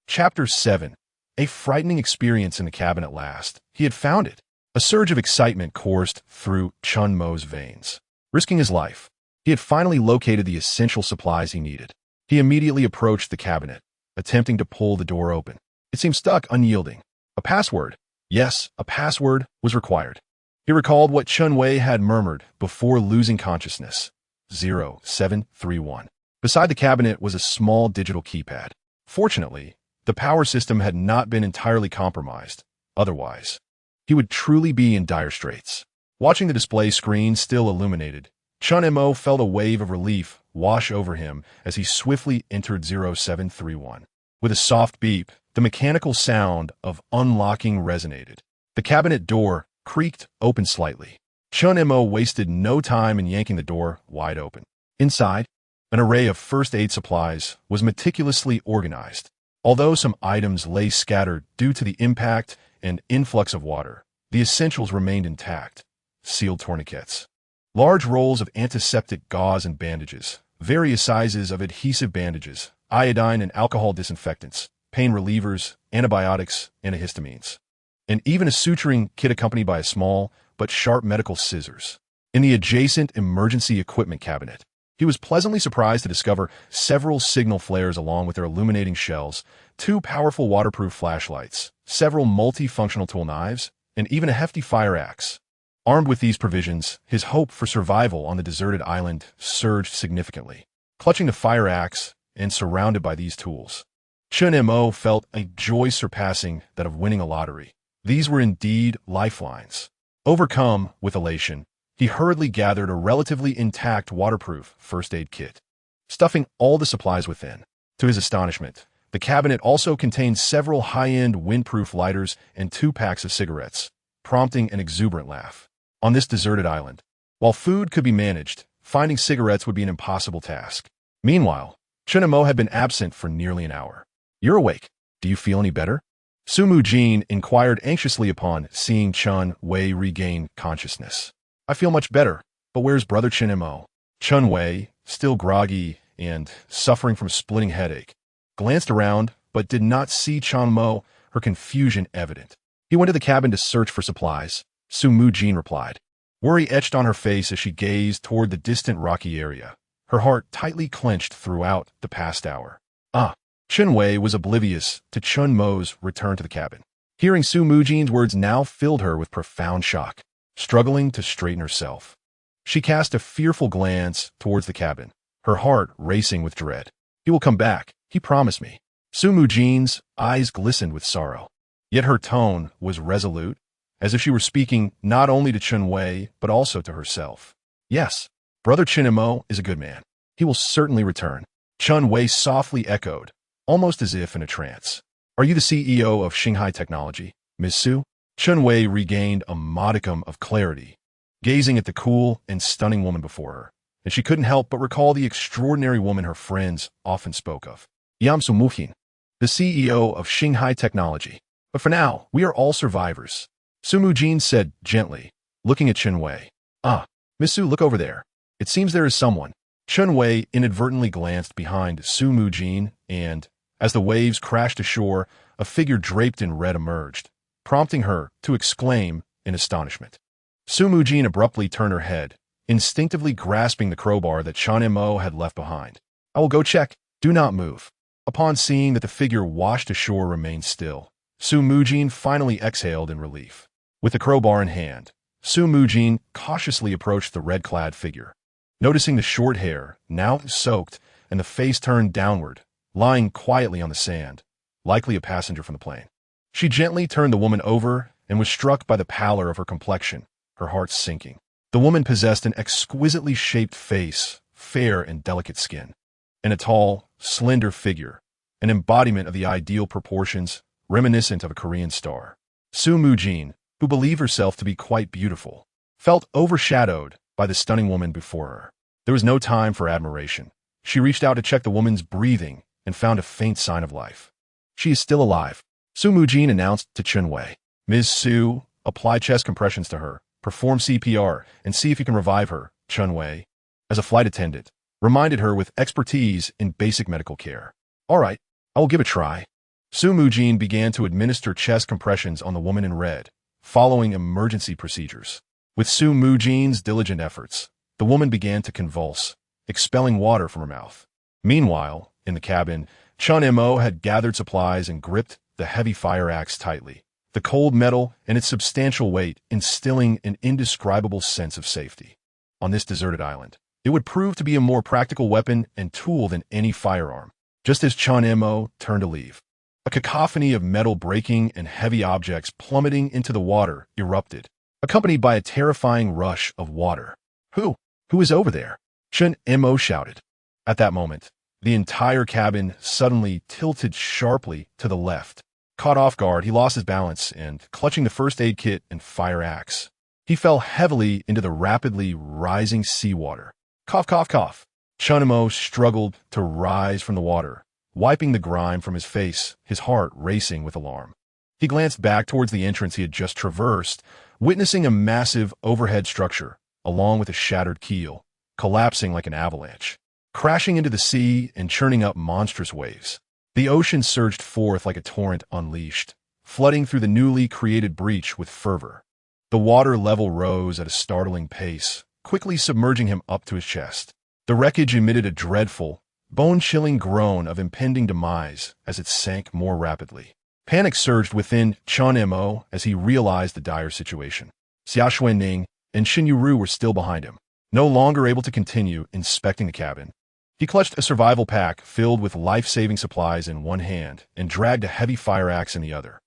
Speaker 1: Chapter 7. A frightening experience in the cabin at last. He had found it. A surge of excitement coursed through Chen Mo's veins. Risking his life, he had finally located the essential supplies he needed. He immediately approached the cabinet, attempting to pull the door open. It seemed stuck, unyielding. A password. Yes, a password was required. He recalled what Chen Wei had murmured before losing consciousness. 0731. Beside the cabinet was a small digital keypad. Fortunately, the power system had not been entirely compromised. Otherwise, he would truly be in dire straits. Watching the display screen still illuminated, Chen Mo felt a wave of relief wash over him as he swiftly entered 0731. With a soft beep, the mechanical sound of unlocking resonated. The cabinet door creaked open slightly. Chen Mo wasted no time in yanking the door wide open. Inside, an array of first aid supplies was meticulously organized. Although some items lay scattered due to the impact and influx of water, the essentials remained intact. Sealed tourniquets, large rolls of antiseptic gauze and bandages, various sizes of adhesive bandages, iodine and alcohol disinfectants, pain relievers, antibiotics, antihistamines, and even a suturing kit accompanied by a small but sharp medical scissors. In the adjacent emergency equipment cabinet, he was pleasantly surprised to discover several signal flares along with their illuminating shells, 2 powerful waterproof flashlights, several multifunctional tool knives, and even a hefty fire axe. Armed with these provisions, his hope for survival on the deserted island surged significantly. Clutching the fire axe and surrounded by these tools, Chen Mo felt a joy surpassing that of winning a lottery. These were indeed lifelines. Overcome with elation, he hurriedly gathered a relatively intact waterproof first aid kit, stuffing all the supplies within. To his astonishment, the cabinet also contained several high-end windproof lighters and 2 packs of cigarettes, prompting an exuberant laugh. On this deserted island, while food could be managed, finding cigarettes would be an impossible task. Meanwhile, Chen Mo had been absent for nearly an hour. "You're awake. Do you feel any better?" Su Mujin inquired anxiously upon seeing Chen Wei regain consciousness. "I feel much better, but where's brother Chen Mo?" Chen Wei, still groggy and suffering from a splitting headache, glanced around but did not see Chen Mo, her confusion evident. He went to the cabin to search for supplies. Su Mujin replied. Worry etched on her face as she gazed toward the distant rocky area, her heart tightly clenched throughout the past hour. Chen Wei was oblivious to Chen Mo's return to the cabin. Hearing Su Mujin's words now filled her with profound shock. Struggling to straighten herself, she cast a fearful glance towards the cabin, her heart racing with dread. "He will come back, he promised me." Su Mujin's eyes glistened with sorrow, yet her tone was resolute, as if she were speaking not only to Chen Wei, but also to herself. "Yes, brother Chen Mo is a good man. He will certainly return." Chen Wei softly echoed, almost as if in a trance. "Are you the CEO of Shanghai Technology, Ms. Su?" Chen Wei regained a modicum of clarity, gazing at the cool and stunning woman before her, and she couldn't help but recall the extraordinary woman her friends often spoke of. Su Mujin, the CEO of Shanghai Technology. "But for now, we are all survivors," Su Mujin said gently, looking at Chen Wei. Miss Su, look over there. It seems there is someone." Chen Wei inadvertently glanced behind Su Mujin, and, as the waves crashed ashore, a figure draped in red emerged, prompting her to exclaim in astonishment. Su Mujin abruptly turned her head, instinctively grasping the crowbar that Chen Mo had left behind. "I will go check. Do not move." Upon seeing that the figure washed ashore remained still, Su Mujin finally exhaled in relief. With the crowbar in hand, Su Mujin cautiously approached the red-clad figure. Noticing the short hair, now soaked, and the face turned downward, lying quietly on the sand, likely a passenger from the plane, she gently turned the woman over and was struck by the pallor of her complexion, her heart sinking. The woman possessed an exquisitely shaped face, fair and delicate skin, and a tall, slender figure, an embodiment of the ideal proportions reminiscent of a Korean star. Su Mujin, who believed herself to be quite beautiful, felt overshadowed by the stunning woman before her. There was no time for admiration. She reached out to check the woman's breathing and found a faint sign of life. "She is still alive," Su Mujin announced to Chen Wei. "Ms. Su, apply chest compressions to her, perform CPR, and see if you can revive her," Chen Wei, as a flight attendant, reminded her with expertise in basic medical care. "All right, I will give it a try." Su Mujin began to administer chest compressions on the woman in red, following emergency procedures. With Su Mujin's diligent efforts, the woman began to convulse, expelling water from her mouth. Meanwhile, in the cabin, Chen Mo had gathered supplies and gripped the heavy fire axe tightly, the cold metal and its substantial weight instilling an indescribable sense of safety. On this deserted island, it would prove to be a more practical weapon and tool than any firearm. Just as Chen Mo turned to leave, a cacophony of metal breaking and heavy objects plummeting into the water erupted, accompanied by a terrifying rush of water. Who is over there? Chen Mo shouted. At that moment, the entire cabin suddenly tilted sharply to the left. Caught off guard, he lost his balance and, clutching the first aid kit and fire axe, he fell heavily into the rapidly rising seawater. Cough, cough, cough. Chen Mo struggled to rise from the water, wiping the grime from his face, his heart racing with alarm. He glanced back towards the entrance he had just traversed, witnessing a massive overhead structure, along with a shattered keel, collapsing like an avalanche, crashing into the sea and churning up monstrous waves. The ocean surged forth like a torrent unleashed, flooding through the newly created breach with fervor. The water level rose at a startling pace, quickly submerging him up to his chest. The wreckage emitted a dreadful, bone-chilling groan of impending demise as it sank more rapidly. Panic surged within Chen Mo as he realized the dire situation. Xia Xuening and Shen Yueru were still behind him, no longer able to continue inspecting the cabin. He clutched a survival pack filled with life-saving supplies in one hand and dragged a heavy fire axe in the other.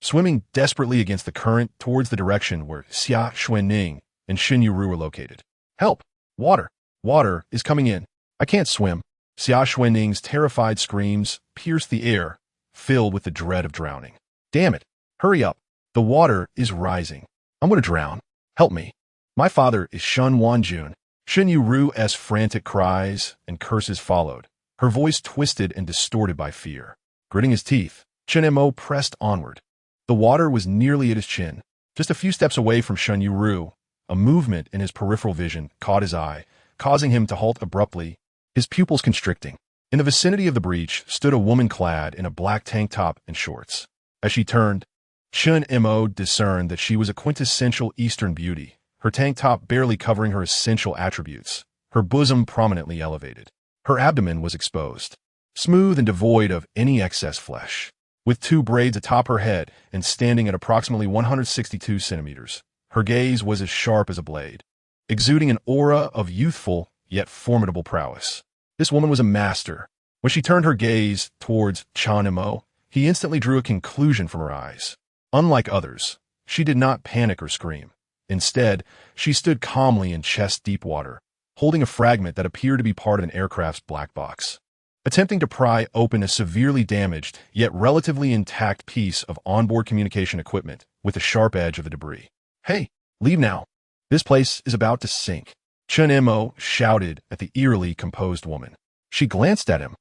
Speaker 1: Swimming desperately against the current towards the direction where Xia Xuening and Shen Yueru were located. Help! Water! Water is coming in. I can't swim. Xia Xuening's terrified screams pierced the air, filled with the dread of drowning. Damn it! Hurry up! The water is rising. I'm going to drown. Help me. My father is Shen Yueru. Shen Yueru's frantic cries and curses followed, her voice twisted and distorted by fear. Gritting his teeth, Chen Mo pressed onward. The water was nearly at his chin. Just a few steps away from Shen Yueru, a movement in his peripheral vision caught his eye, causing him to halt abruptly, his pupils constricting. In the vicinity of the breach stood a woman clad in a black tank top and shorts. As she turned, Chen Mo discerned that she was a quintessential Eastern beauty, her tank top barely covering her essential attributes, her bosom prominently elevated. Her abdomen was exposed, smooth and devoid of any excess flesh. With 2 braids atop her head and standing at approximately 162 centimeters, her gaze was as sharp as a blade, exuding an aura of youthful yet formidable prowess. This woman was a master. When she turned her gaze towards Chen Mo, he instantly drew a conclusion from her eyes. Unlike others, she did not panic or scream. Instead, she stood calmly in chest-deep water, holding a fragment that appeared to be part of an aircraft's black box. Attempting to pry open a severely damaged, yet relatively intact piece of onboard communication equipment with the sharp edge of the debris. Hey, leave now. This place is about to sink. Chen Mo shouted at the eerily composed woman. She glanced at him,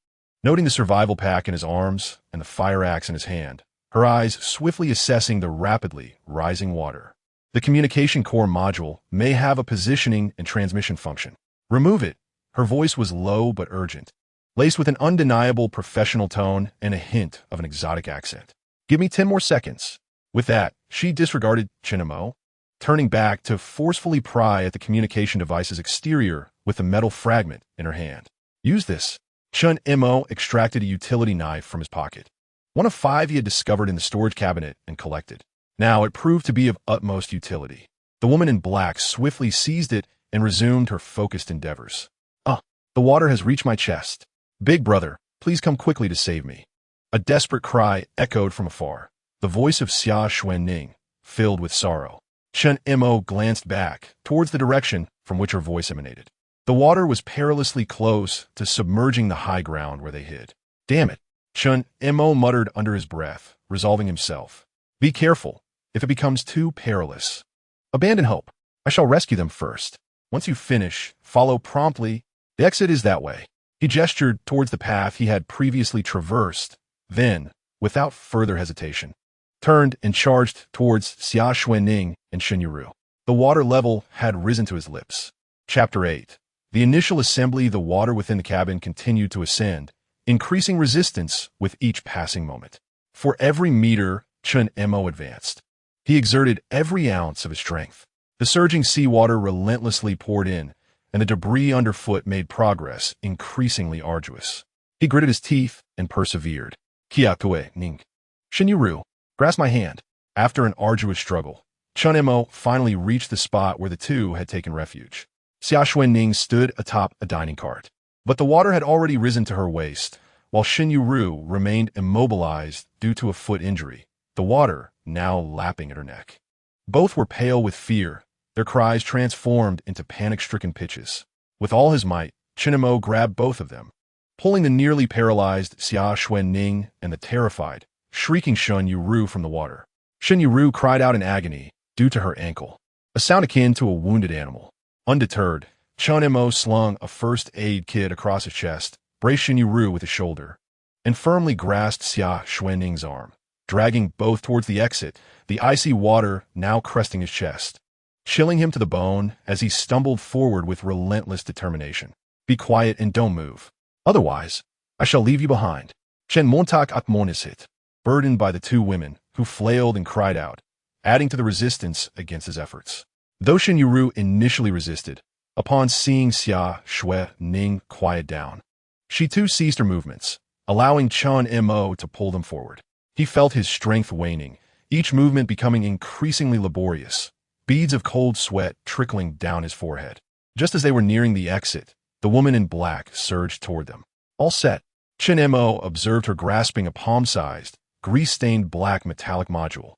Speaker 1: noting the survival pack in his arms and the fire axe in his hand, her eyes swiftly assessing the rapidly rising water. The communication core module may have a positioning and transmission function. Remove it. Her voice was low but urgent, laced with an undeniable professional tone and a hint of an exotic accent. Give me 10 more seconds. With that, she disregarded Chen Mo, turning back to forcefully pry at the communication device's exterior with a metal fragment in her hand. Use this. Chen Mo extracted a utility knife from his pocket, one of 5 he had discovered in the storage cabinet and collected. Now it proved to be of utmost utility. The woman in black swiftly seized it and resumed her focused endeavors. The water has reached my chest. Big brother, please come quickly to save me. A desperate cry echoed from afar, the voice of Xia Xuening, filled with sorrow. Chen Mo glanced back towards the direction from which her voice emanated. The water was perilously close to submerging the high ground where they hid. Damn it, Chen Mo muttered under his breath, resolving himself. Be careful. If it becomes too perilous, abandon hope. I shall rescue them first. Once you finish, follow promptly. The exit is that way. He gestured towards the path he had previously traversed, then, without further hesitation, turned and charged towards Xia Xuening and Shen Yueru. The water level had risen to his lips. Chapter 8. The initial assembly, the water within the cabin continued to ascend, increasing resistance with each passing moment. For every meter Chen Mo advanced, he exerted every ounce of his strength. The surging seawater relentlessly poured in, and the debris underfoot made progress increasingly arduous. He gritted his teeth, and persevered. Xia Xuening. Shen Yueru, grasp my hand. After an arduous struggle, Chen Mo finally reached the spot where the two had taken refuge. Xia Xuening stood atop a dining cart, but the water had already risen to her waist, while Shen Yueru remained immobilized due to a foot injury, the water now lapping at her neck. Both were pale with fear, their cries transformed into panic-stricken pitches. With all his might, Chen Mo grabbed both of them, pulling the nearly paralyzed Xia Xuening and the terrified, shrieking Shen Yueru from the water. Shen Yueru cried out in agony due to her ankle, a sound akin to a wounded animal. Undeterred, Chen Mo slung a first aid kit across his chest, braced Shen Yueru with his shoulder, and firmly grasped Xia Xuening's arm, dragging both towards the exit, the icy water now cresting his chest, chilling him to the bone as he stumbled forward with relentless determination. Be quiet and don't move. Otherwise, I shall leave you behind. Chen Montak Atmonisit, burdened by the two women, who flailed and cried out, adding to the resistance against his efforts. Though Shen Yueru initially resisted, upon seeing Xia Xuening quiet down, she too ceased her movements, allowing Chen Mo to pull them forward. He felt his strength waning, each movement becoming increasingly laborious, beads of cold sweat trickling down his forehead. Just as they were nearing the exit, the woman in black surged toward them. All set, Chen Mo observed her grasping a palm-sized, grease-stained black metallic module.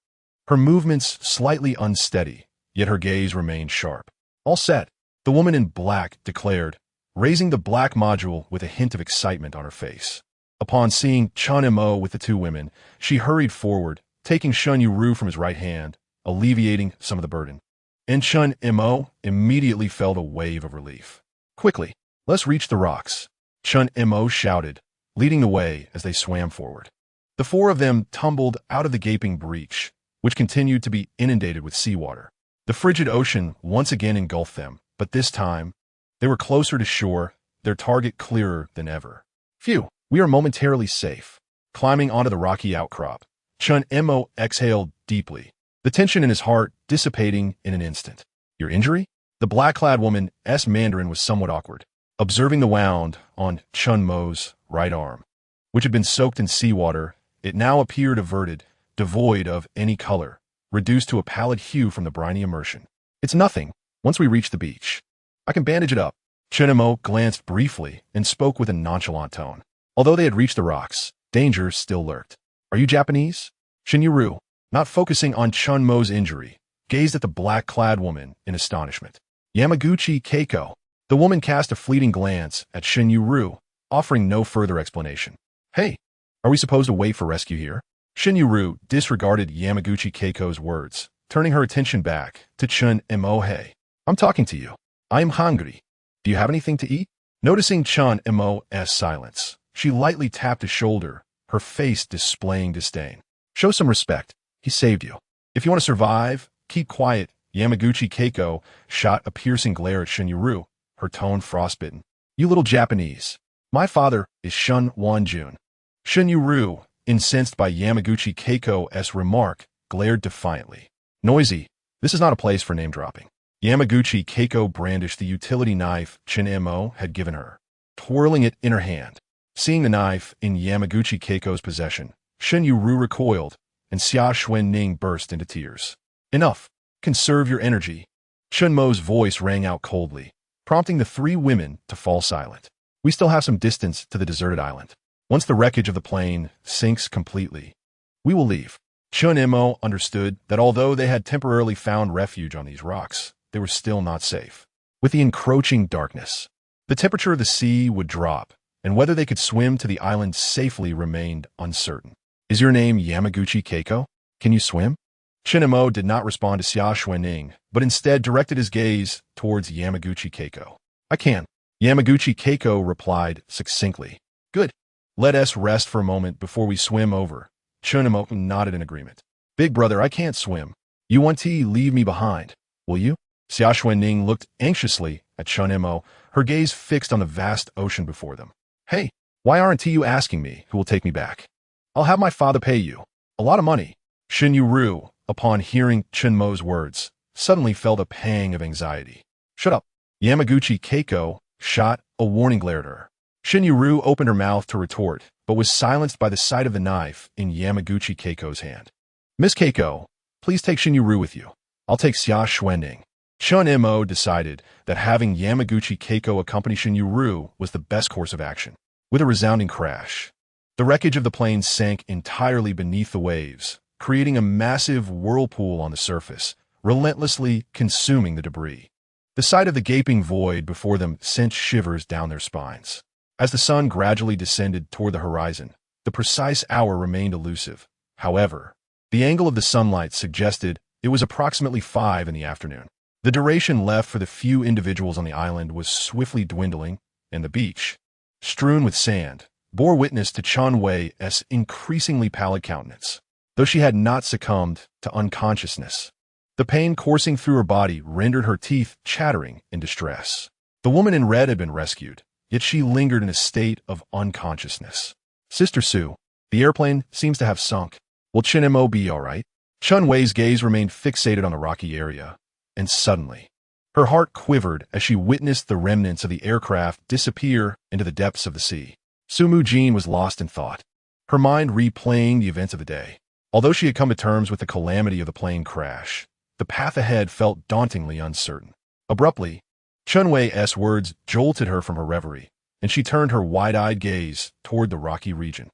Speaker 1: Her movements slightly unsteady, yet her gaze remained sharp. All set, the woman in black declared, raising the black module with a hint of excitement on her face. Upon seeing Chen Mo with the two women, she hurried forward, taking Shen Yueru from his right hand, alleviating some of the burden. And Chen Mo immediately felt a wave of relief. Quickly, let's reach the rocks, Chen Mo shouted, leading the way as they swam forward. The four of them tumbled out of the gaping breach, which continued to be inundated with seawater. The frigid ocean once again engulfed them, but this time, they were closer to shore, their target clearer than ever. Phew, we are momentarily safe. Climbing onto the rocky outcrop, Chen Mo exhaled deeply, the tension in his heart dissipating in an instant. Your injury? The black-clad woman's Mandarin was somewhat awkward, observing the wound on Chen Mo's right arm, which had been soaked in seawater. It now appeared averted, devoid of any color, reduced to a pallid hue from the briny immersion. It's nothing. Once we reach the beach, I can bandage it up. Chen Mo glanced briefly and spoke with a nonchalant tone. Although they had reached the rocks, danger still lurked. Are you Japanese? Shen Yueru, not focusing on Chen Mo's injury, gazed at the black-clad woman in astonishment. Yamaguchi Keiko. The woman cast a fleeting glance at Shen Yueru, offering no further explanation. Hey, are we supposed to wait for rescue here? Shen Yueru disregarded Yamaguchi Keiko's words, turning her attention back to Chen Mo. Hey, I'm talking to you. I'm hungry. Do you have anything to eat? Noticing Chen Mo's silence, she lightly tapped his shoulder, her face displaying disdain. Show some respect. He saved you. If you want to survive, keep quiet. Yamaguchi Keiko shot a piercing glare at Shen Yueru, her tone frostbitten. You little Japanese. My father is Shen Yueru. Shen Yueru, incensed by Yamaguchi Keiko's remark, glared defiantly. Noisy, this is not a place for name-dropping. Yamaguchi Keiko brandished the utility knife Chen Mo had given her, twirling it in her hand. Seeing the knife in Yamaguchi Keiko's possession, Shen Yueru recoiled, and Xia Xuening burst into tears. Enough. Conserve your energy. Chen Mo's voice rang out coldly, prompting the three women to fall silent. We still have some distance to the deserted island. Once the wreckage of the plane sinks completely, we will leave. Chen Mo understood that although they had temporarily found refuge on these rocks, they were still not safe. With the encroaching darkness, the temperature of the sea would drop, and whether they could swim to the island safely remained uncertain. Is your name Yamaguchi Keiko? Can you swim? Chen Mo did not respond to Xia Xuening, but instead directed his gaze towards Yamaguchi Keiko. I can. Yamaguchi Keiko replied succinctly. Good. Let us rest for a moment before we swim over. Chen Mo nodded in agreement. Big brother, I can't swim. You want to leave me behind, will you? Xia Xuening looked anxiously at Chen Mo, her gaze fixed on the vast ocean before them. Hey, why aren't you asking me who will take me back? I'll have my father pay you. A lot of money. Shen Yueru, upon hearing Chen Mo's words, suddenly felt a pang of anxiety. Shut up. Yamaguchi Keiko shot a warning glare at her. Shen Yueru opened her mouth to retort, but was silenced by the sight of the knife in Yamaguchi Keiko's hand. Miss Keiko, please take Shen Yueru with you. I'll take Xia Xuening. Chen Mo decided that having Yamaguchi Keiko accompany Shen Yueru was the best course of action. With a resounding crash, the wreckage of the plane sank entirely beneath the waves, creating a massive whirlpool on the surface, relentlessly consuming the debris. The sight of the gaping void before them sent shivers down their spines. As the sun gradually descended toward the horizon, the precise hour remained elusive. However, the angle of the sunlight suggested it was approximately 5 in the afternoon. The duration left for the few individuals on the island was swiftly dwindling, and the beach, strewn with sand, bore witness to Chen Wei's increasingly pallid countenance, though she had not succumbed to unconsciousness. The pain coursing through her body rendered her teeth chattering in distress. The woman in red had been rescued, yet she lingered in a state of unconsciousness. Sister Su, the airplane seems to have sunk. Will Chen Mo be all right? Chen Wei's gaze remained fixated on the rocky area, and suddenly, her heart quivered as she witnessed the remnants of the aircraft disappear into the depths of the sea. Su Mujin was lost in thought, her mind replaying the events of the day. Although she had come to terms with the calamity of the plane crash, the path ahead felt dauntingly uncertain. Abruptly, Chen Wei's words jolted her from her reverie, and she turned her wide-eyed gaze toward the rocky region.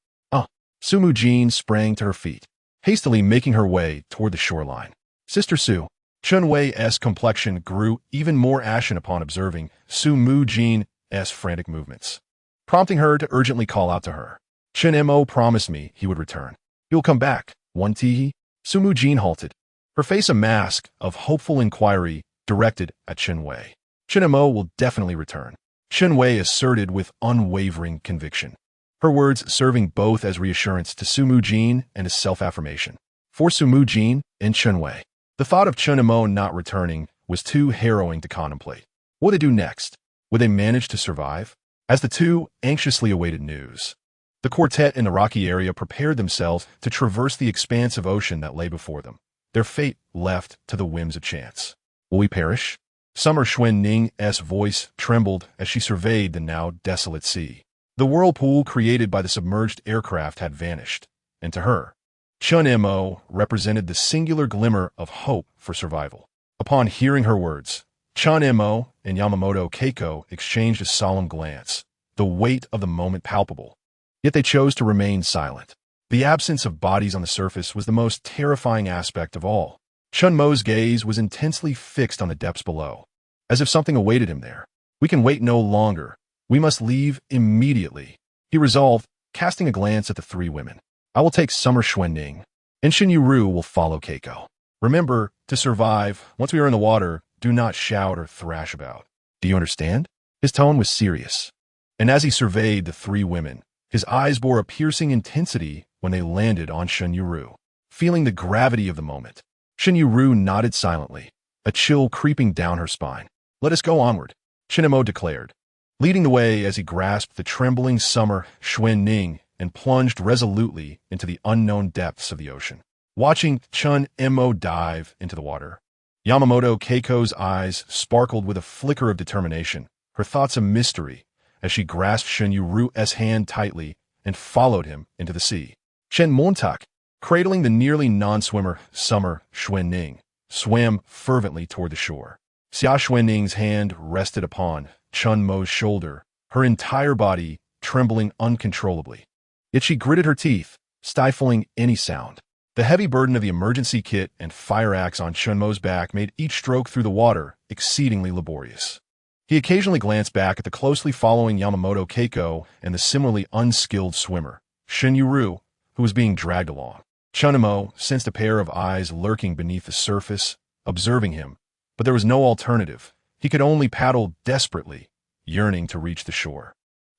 Speaker 1: Su Mujin sprang to her feet, hastily making her way toward the shoreline. Sister Su, Chen Wei's complexion grew even more ashen upon observing Su Mujin's frantic movements, prompting her to urgently call out to her. Chen Mo promised me he would return. He'll come back, won't he? Su Mujin halted, her face a mask of hopeful inquiry directed at Chen Wei. Chen Mo will definitely return, Chen Wei asserted with unwavering conviction, her words serving both as reassurance to Su Mujin and as self-affirmation. For Su Mujin and Chen Wei, the thought of Chen Mo not returning was too harrowing to contemplate. What would they do next? Would they manage to survive? As the two anxiously awaited news, the quartet in the rocky area prepared themselves to traverse the expanse of ocean that lay before them, their fate left to the whims of chance. Will we perish? Summer Xuenning's voice trembled as she surveyed the now desolate sea. The whirlpool created by the submerged aircraft had vanished, and to her, Chen Mo represented the singular glimmer of hope for survival. Upon hearing her words, Chen Mo and Yamaguchi Keiko exchanged a solemn glance, the weight of the moment palpable. Yet they chose to remain silent. The absence of bodies on the surface was the most terrifying aspect of all. Chen Mo's gaze was intensely fixed on the depths below, as if something awaited him there. We can wait no longer. We must leave immediately, he resolved, casting a glance at the three women. I will take Summer Xuening, and Shen Yueru will follow Keiko. Remember, to survive, once we are in the water, do not shout or thrash about. Do you understand? His tone was serious, and as he surveyed the three women, his eyes bore a piercing intensity when they landed on Shen Yueru. Feeling the gravity of the moment, Shen Yueru nodded silently, a chill creeping down her spine. Let us go onward, Chen Mo declared, leading the way as he grasped the trembling Summer Xuening and plunged resolutely into the unknown depths of the ocean. Watching Chen Mo dive into the water, Yamaguchi Keiko's eyes sparkled with a flicker of determination, her thoughts a mystery, as she grasped Shen Yueru's hand tightly and followed him into the sea. Chen Montak, cradling the nearly non-swimmer Summer Xuening, swam fervently toward the shore. Xia Xuening's hand rested upon Chen Mo's shoulder, her entire body trembling uncontrollably. Yet she gritted her teeth, stifling any sound. The heavy burden of the emergency kit and fire axe on Chen Mo's back made each stroke through the water exceedingly laborious. He occasionally glanced back at the closely following Yamaguchi Keiko and the similarly unskilled swimmer, Shen Yueru, who was being dragged along. Chen Mo sensed a pair of eyes lurking beneath the surface, observing him, but there was no alternative. He could only paddle desperately, yearning to reach the shore.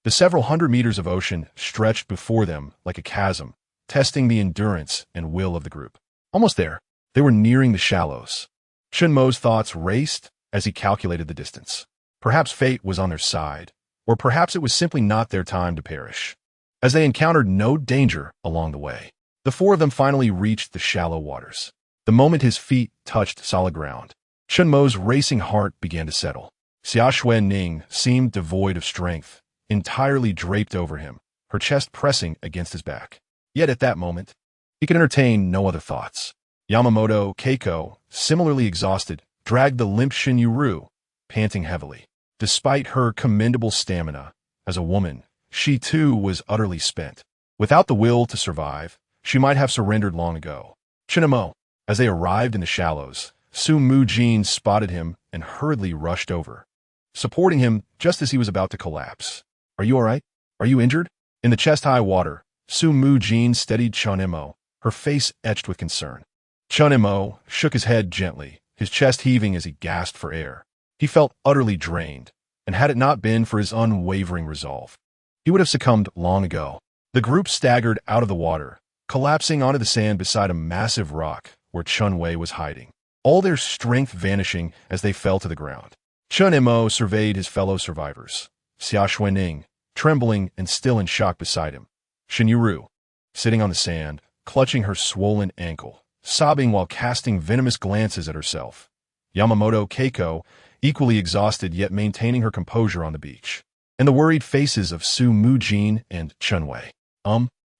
Speaker 1: The several hundred meters of ocean stretched before them like a chasm, testing the endurance and will of the group. Almost there, they were nearing the shallows. Chen Mo's thoughts raced as he calculated the distance. Perhaps fate was on their side, or perhaps it was simply not their time to perish. As they encountered no danger along the way, the four of them finally reached the shallow waters. The moment his feet touched solid ground, Chen Mo's racing heart began to settle. Xia Xuening seemed devoid of strength, entirely draped over him, her chest pressing against his back. Yet at that moment, he could entertain no other thoughts. Yamaguchi Keiko, similarly exhausted, dragged the limp Shen Yueru, panting heavily. Despite her commendable stamina, as a woman, she too was utterly spent. Without the will to survive, she might have surrendered long ago. Chen Mo, as they arrived in the shallows, Su Mujin spotted him and hurriedly rushed over, supporting him just as he was about to collapse. "Are you all right? Are you injured?" In the chest-high water, Su Mujin steadied Chen Mo, her face etched with concern. Chen Mo shook his head gently, his chest heaving as he gasped for air. He felt utterly drained, and had it not been for his unwavering resolve, he would have succumbed long ago. The group staggered out of the water, collapsing onto the sand beside a massive rock where Chen Wei was hiding, all their strength vanishing as they fell to the ground. Chen Mo surveyed his fellow survivors, Xia Xuening, trembling and still in shock beside him, Shen Yueru, sitting on the sand, clutching her swollen ankle, sobbing while casting venomous glances at herself, Yamaguchi Keiko, equally exhausted yet maintaining her composure on the beach, and the worried faces of Su Mujin and Chen Wei.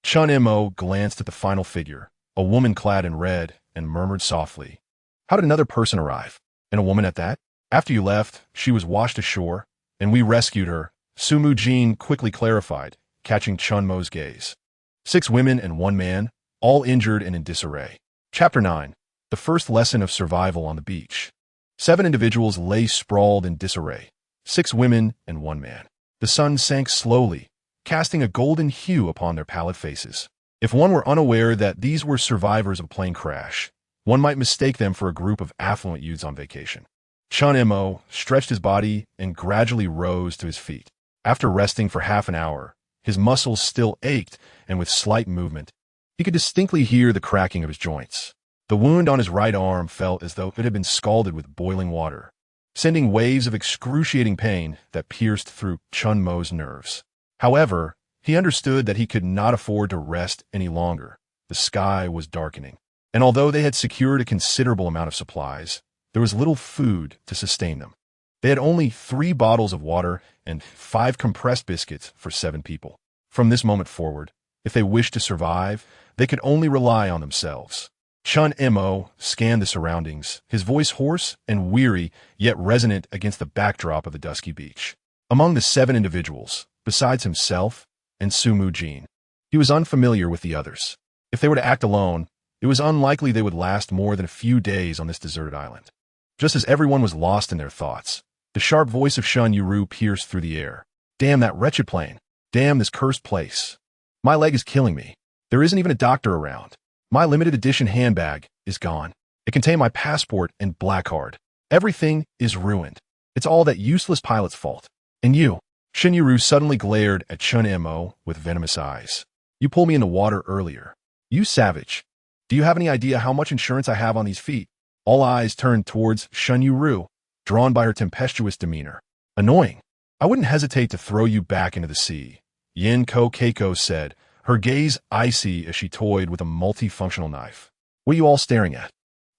Speaker 1: Chen Mo glanced at the final figure, a woman clad in red, and murmured softly, "How did another person arrive? And a woman at that? After you left, she was washed ashore, and we rescued her," Su Mujin quickly clarified, catching Chen Mo's gaze. 6 women and 1 man, all injured and in disarray. Chapter 9. The first lesson of survival on the beach. 7 individuals lay sprawled in disarray, 6 women and 1 man. The sun sank slowly, casting a golden hue upon their pallid faces. If one were unaware that these were survivors of a plane crash, one might mistake them for a group of affluent youths on vacation. Chen Mo stretched his body and gradually rose to his feet. After resting for half an hour, his muscles still ached, and with slight movement, he could distinctly hear the cracking of his joints. The wound on his right arm felt as though it had been scalded with boiling water, sending waves of excruciating pain that pierced through Chen Mo's nerves. However, he understood that he could not afford to rest any longer. The sky was darkening, and although they had secured a considerable amount of supplies, there was little food to sustain them. They had only 3 bottles of water and 5 compressed biscuits for 7 people. From this moment forward, if they wished to survive, they could only rely on themselves. Chen Mo scanned the surroundings, his voice hoarse and weary, yet resonant against the backdrop of the dusky beach. Among the 7 individuals, besides himself and Su Mujin, he was unfamiliar with the others. If they were to act alone, it was unlikely they would last more than a few days on this deserted island. Just as everyone was lost in their thoughts, the sharp voice of Shen Yueru pierced through the air. "Damn that wretched plane. Damn this cursed place. My leg is killing me. There isn't even a doctor around. My limited edition handbag is gone. It contained my passport and black card. Everything is ruined. It's all that useless pilot's fault. And you." Shen Yueru suddenly glared at Chen Mo with venomous eyes. "You pulled me in the water earlier. You savage. Do you have any idea how much insurance I have on these feet?" All eyes turned towards Shen Yueru, drawn by her tempestuous demeanor. "Annoying. I wouldn't hesitate to throw you back into the sea," Yamaguchi Keiko said, her gaze icy as she toyed with a multifunctional knife. "What are you all staring at?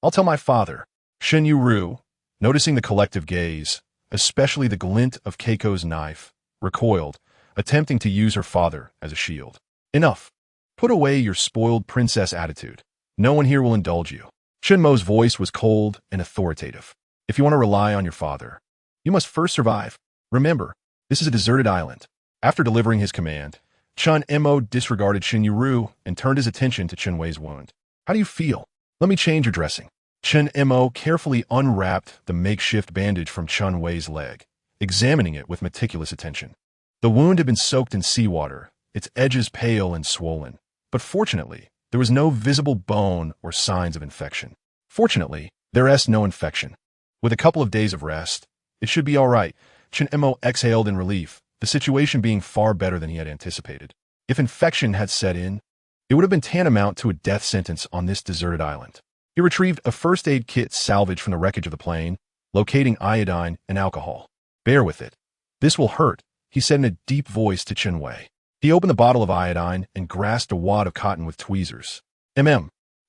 Speaker 1: I'll tell my father." Shen Yueru, noticing the collective gaze, especially the glint of Keiko's knife, recoiled, attempting to use her father as a shield. "Enough. Put away your spoiled princess attitude. No one here will indulge you." Chen Mo's voice was cold and authoritative. "If you want to rely on your father, you must first survive. Remember, this is a deserted island." After delivering his command, Chen Mo disregarded Shen Yueru and turned his attention to Chen Wei's wound. "How do you feel? Let me change your dressing." Chen Mo carefully unwrapped the makeshift bandage from Chen Wei's leg, examining it with meticulous attention. The wound had been soaked in seawater, its edges pale and swollen, but fortunately, there was no visible bone or signs of infection. Fortunately, there is no infection. With a couple of days of rest, it should be all right. Chen Mo exhaled in relief, the situation being far better than he had anticipated. If infection had set in, it would have been tantamount to a death sentence on this deserted island. He retrieved a first aid kit salvaged from the wreckage of the plane, locating iodine and alcohol. "Bear with it. This will hurt," he said in a deep voice to Chen Wei. He opened the bottle of iodine and grasped a wad of cotton with tweezers.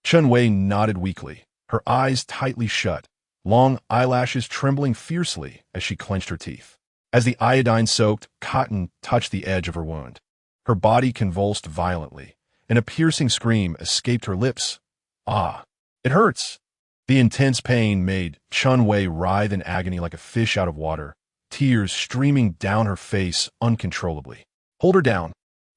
Speaker 1: Chen Wei nodded weakly, her eyes tightly shut, long eyelashes trembling fiercely as she clenched her teeth. as the iodine-soaked cotton touched the edge of her wound. Her body convulsed violently, and a piercing scream escaped her lips. Ah, it hurts. The intense pain made Chen Wei writhe in agony like a fish out of water, tears streaming down her face uncontrollably. Hold her down.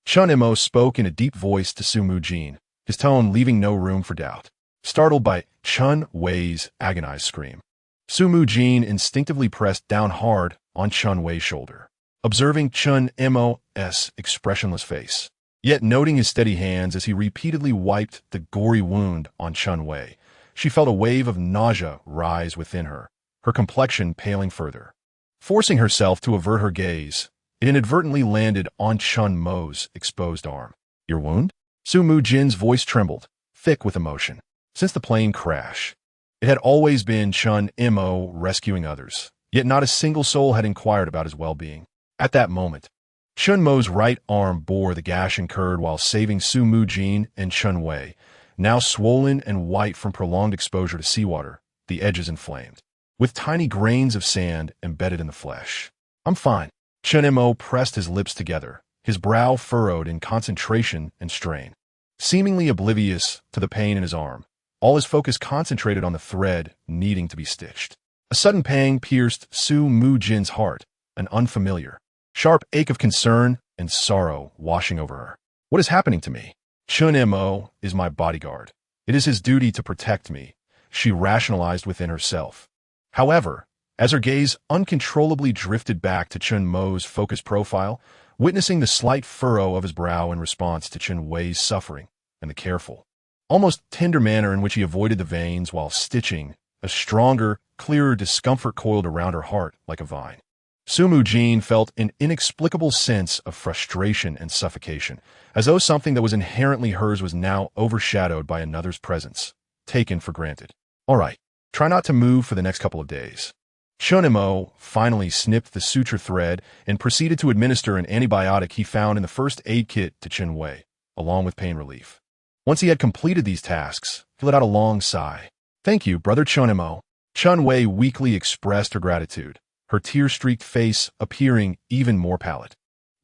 Speaker 1: Chen Mo spoke in a deep voice to Su Mujin, his tone leaving no room for doubt. Startled by Chen Wei's agonized scream, Su Mujin instinctively pressed down hard on Chen Wei's shoulder, observing Chen Mo's expressionless face. Yet noting his steady hands as he repeatedly wiped the gory wound on Chen Wei, she felt a wave of nausea rise within her, her complexion paling further. Forcing herself to avert her gaze, it inadvertently landed on Chen Mo's exposed arm. Your wound? Su Mujin's voice trembled, thick with emotion. Since the plane crash, it had always been Chen Mo rescuing others, yet not a single soul had inquired about his well-being. At that moment, Chen Mo's right arm bore the gash incurred while saving Su Mujin and Chen Wei, now swollen and white from prolonged exposure to seawater, the edges inflamed, with tiny grains of sand embedded in the flesh. I'm fine. Chen Mo pressed his lips together, his brow furrowed in concentration and strain. Seemingly oblivious to the pain in his arm, all his focus concentrated on the thread needing to be stitched. A sudden pang pierced Su Mujin's heart, an unfamiliar, sharp ache of concern and sorrow washing over her. What is happening to me? Chen Mo is my bodyguard. It is his duty to protect me, she rationalized within herself. However, as her gaze uncontrollably drifted back to Chen Mo's focused profile, witnessing the slight furrow of his brow in response to Chen Wei's suffering and the careful, almost tender manner in which he avoided the veins while stitching, a stronger, clearer discomfort coiled around her heart like a vine. Su Mujin felt an inexplicable sense of frustration and suffocation, as though something that was inherently hers was now overshadowed by another's presence, taken for granted. All right, try not to move for the next couple of days. Chen Mo finally snipped the suture thread and proceeded to administer an antibiotic he found in the first aid kit to Chen Wei, along with pain relief. Once he had completed these tasks, he let out a long sigh. Thank you, Brother Chen Mo. Chen Wei weakly expressed her gratitude, her tear-streaked face appearing even more pallid.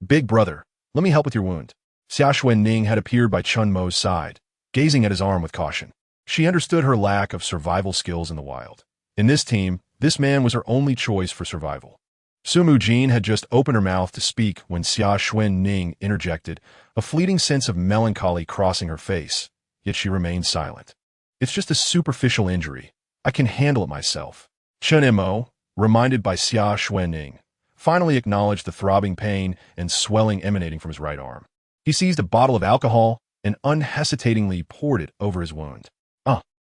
Speaker 1: Big brother, let me help with your wound. Xia Xuening had appeared by Chen Mo's side, gazing at his arm with caution. She understood her lack of survival skills in the wild. In this team, this man was her only choice for survival. Su Mujin had just opened her mouth to speak when Xia Xuening interjected, a fleeting sense of melancholy crossing her face, yet she remained silent. It's just a superficial injury. I can handle it myself. Chen Mo, reminded by Xia Xuening, finally acknowledged the throbbing pain and swelling emanating from his right arm. He seized a bottle of alcohol and unhesitatingly poured it over his wound.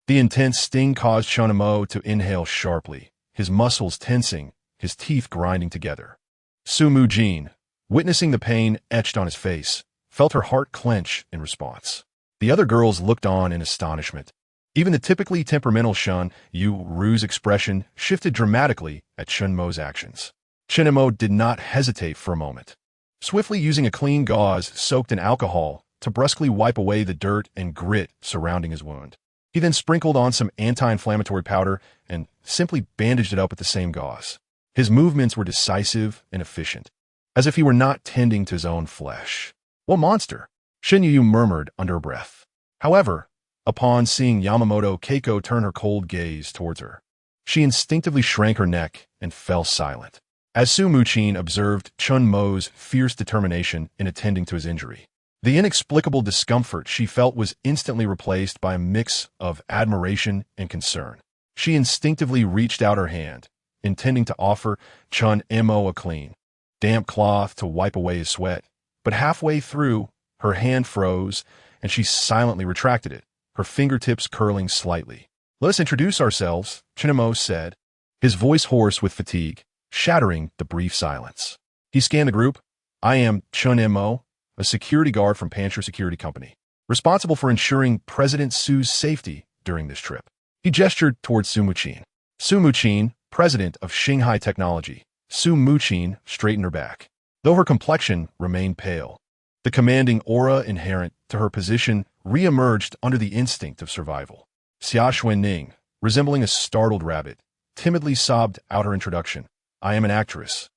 Speaker 1: The intense sting caused Chen Mo to inhale sharply, his muscles tensing, his teeth grinding together. Su Mujin, witnessing the pain etched on his face, felt her heart clench in response. The other girls looked on in astonishment. Even the typically temperamental Shen Yueru's expression shifted dramatically at Chen Mo's actions. Chen Mo did not hesitate for a moment. Swiftly using a clean gauze soaked in alcohol to brusquely wipe away the dirt and grit surrounding his wound. He then sprinkled on some anti-inflammatory powder and simply bandaged it up with the same gauze. His movements were decisive and efficient, as if he were not tending to his own flesh. What monster? Shen Yueru murmured under her breath. However, upon seeing Yamaguchi Keiko turn her cold gaze towards her, she instinctively shrank her neck and fell silent, as Su Mujin observed Chen Mo's fierce determination in attending to his injury. The inexplicable discomfort she felt was instantly replaced by a mix of admiration and concern. She instinctively reached out her hand, intending to offer Chen Mo a clean, damp cloth to wipe away his sweat, but halfway through, her hand froze, and she silently retracted it, her fingertips curling slightly. Let us introduce ourselves, Chen Mo said, his voice hoarse with fatigue, shattering the brief silence. He scanned the group. I am Chen Mo, a security guard from Pancher Security Company, responsible for ensuring President Su's safety during this trip. He gestured towards Su Mujin. Su Mujin, president of Shanghai Technology. Su Mujin straightened her back, though her complexion remained pale. The commanding aura inherent to her position re-emerged under the instinct of survival. Xia Xuening, resembling a startled rabbit, timidly sobbed out her introduction. I am an actress.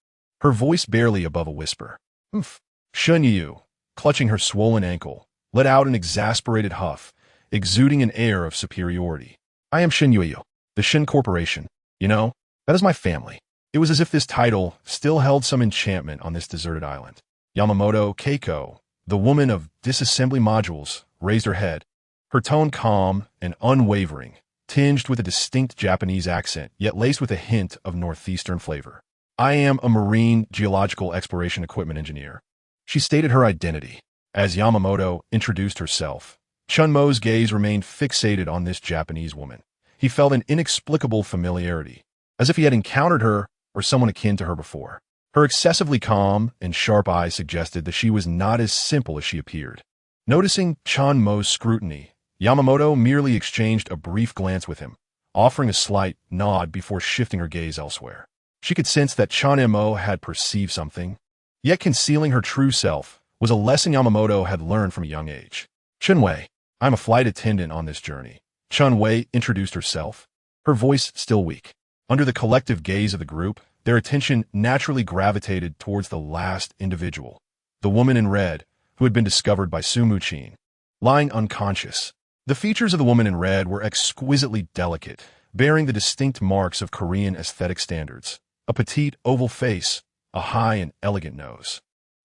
Speaker 1: her voice barely above a whisper. Oof. Shen Yueru, clutching her swollen ankle, let out an exasperated huff, exuding an air of superiority. I am Shen Yueru, the Shen Corporation. You know, that is my family. It was as if this title still held some enchantment on this deserted island. Yamaguchi Keiko, the woman of disassembly modules, raised her head, her tone calm and unwavering, tinged with a distinct Japanese accent, yet laced with a hint of northeastern flavor. I am a marine geological exploration equipment engineer. She stated her identity. As Yamamoto introduced herself, Chen Mo's gaze remained fixated on this Japanese woman. He felt an inexplicable familiarity, as if he had encountered her or someone akin to her before. Her excessively calm and sharp eyes suggested that she was not as simple as she appeared. Noticing Chen Mo's scrutiny, Yamamoto merely exchanged a brief glance with him, offering a slight nod before shifting her gaze elsewhere. She could sense that Chen Mo had perceived something, yet concealing her true self was a lesson Yamamoto had learned from a young age. Chen Wei, I'm a flight attendant on this journey. Chen Wei introduced herself, her voice still weak. Under the collective gaze of the group, their attention naturally gravitated towards the last individual, the woman in red, who had been discovered by Su Mujin, lying unconscious. The features of the woman in red were exquisitely delicate, bearing the distinct marks of Korean aesthetic standards. A petite, oval face, a high and elegant nose,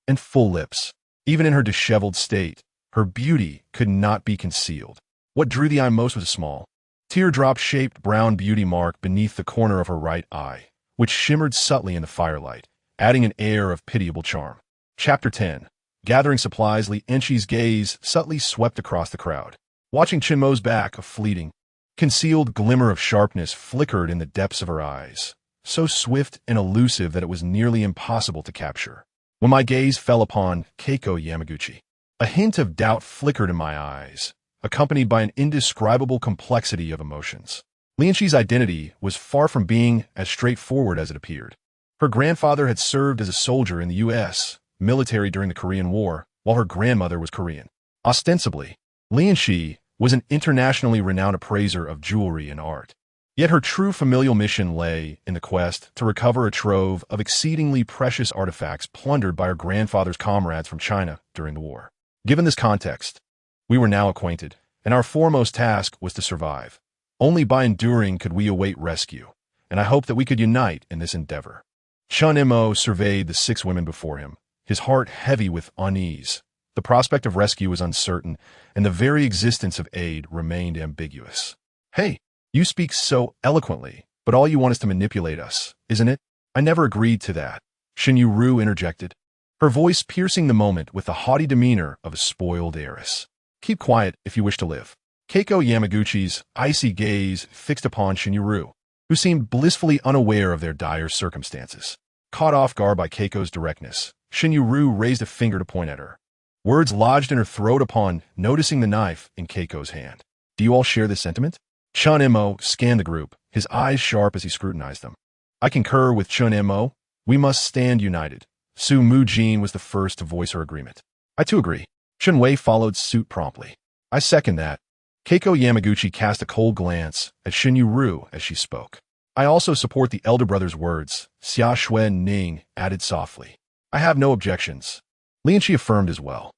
Speaker 1: and full lips. Even in her disheveled state, her beauty could not be concealed. What drew the eye most was a small, teardrop-shaped brown beauty mark beneath the corner of her right eye, which shimmered subtly in the firelight, adding an air of pitiable charm. Chapter 10. Gathering supplies, Li Enxi's gaze subtly swept across the crowd. Watching Chen Mo's back, a fleeting, concealed glimmer of sharpness flickered in the depths of her eyes, so swift and elusive that it was nearly impossible to capture. When my gaze fell upon Keiko Yamaguchi, a hint of doubt flickered in my eyes, accompanied by an indescribable complexity of emotions. Li Enxi's identity was far from being as straightforward as it appeared. Her grandfather had served as a soldier in the U.S. military during the Korean War, while her grandmother was Korean. Ostensibly, Li Enxi was an internationally renowned appraiser of jewelry and art. Yet her true familial mission lay in the quest to recover a trove of exceedingly precious artifacts plundered by her grandfather's comrades from China during the war. Given this context, we were now acquainted, and our foremost task was to survive. Only by enduring could we await rescue, and I hoped that we could unite in this endeavor. Chen Mo surveyed the 6 women before him, his heart heavy with unease. The prospect of rescue was uncertain, and the very existence of aid remained ambiguous. Hey, you speak so eloquently, but all you want is to manipulate us, isn't it? I never agreed to that, Shen Yueru interjected, her voice piercing the moment with the haughty demeanor of a spoiled heiress. Keep quiet if you wish to live. Keiko Yamaguchi's icy gaze fixed upon Shen Yueru, who seemed blissfully unaware of their dire circumstances. Caught off guard by Keiko's directness, Shen Yueru raised a finger to point at her. Words lodged in her throat upon noticing the knife in Keiko's hand. Do you all share this sentiment? Chen Mo scanned the group, his eyes sharp as he scrutinized them. I concur with Chen Mo. We must stand united. Su Mujin was the first to voice her agreement. I too agree. Chen Wei followed suit promptly. I second that. Keiko Yamaguchi cast a cold glance at Shen Yueru as she spoke. I also support the elder brother's words, Xia Xuening added softly. I have no objections. Li Enxi affirmed as well.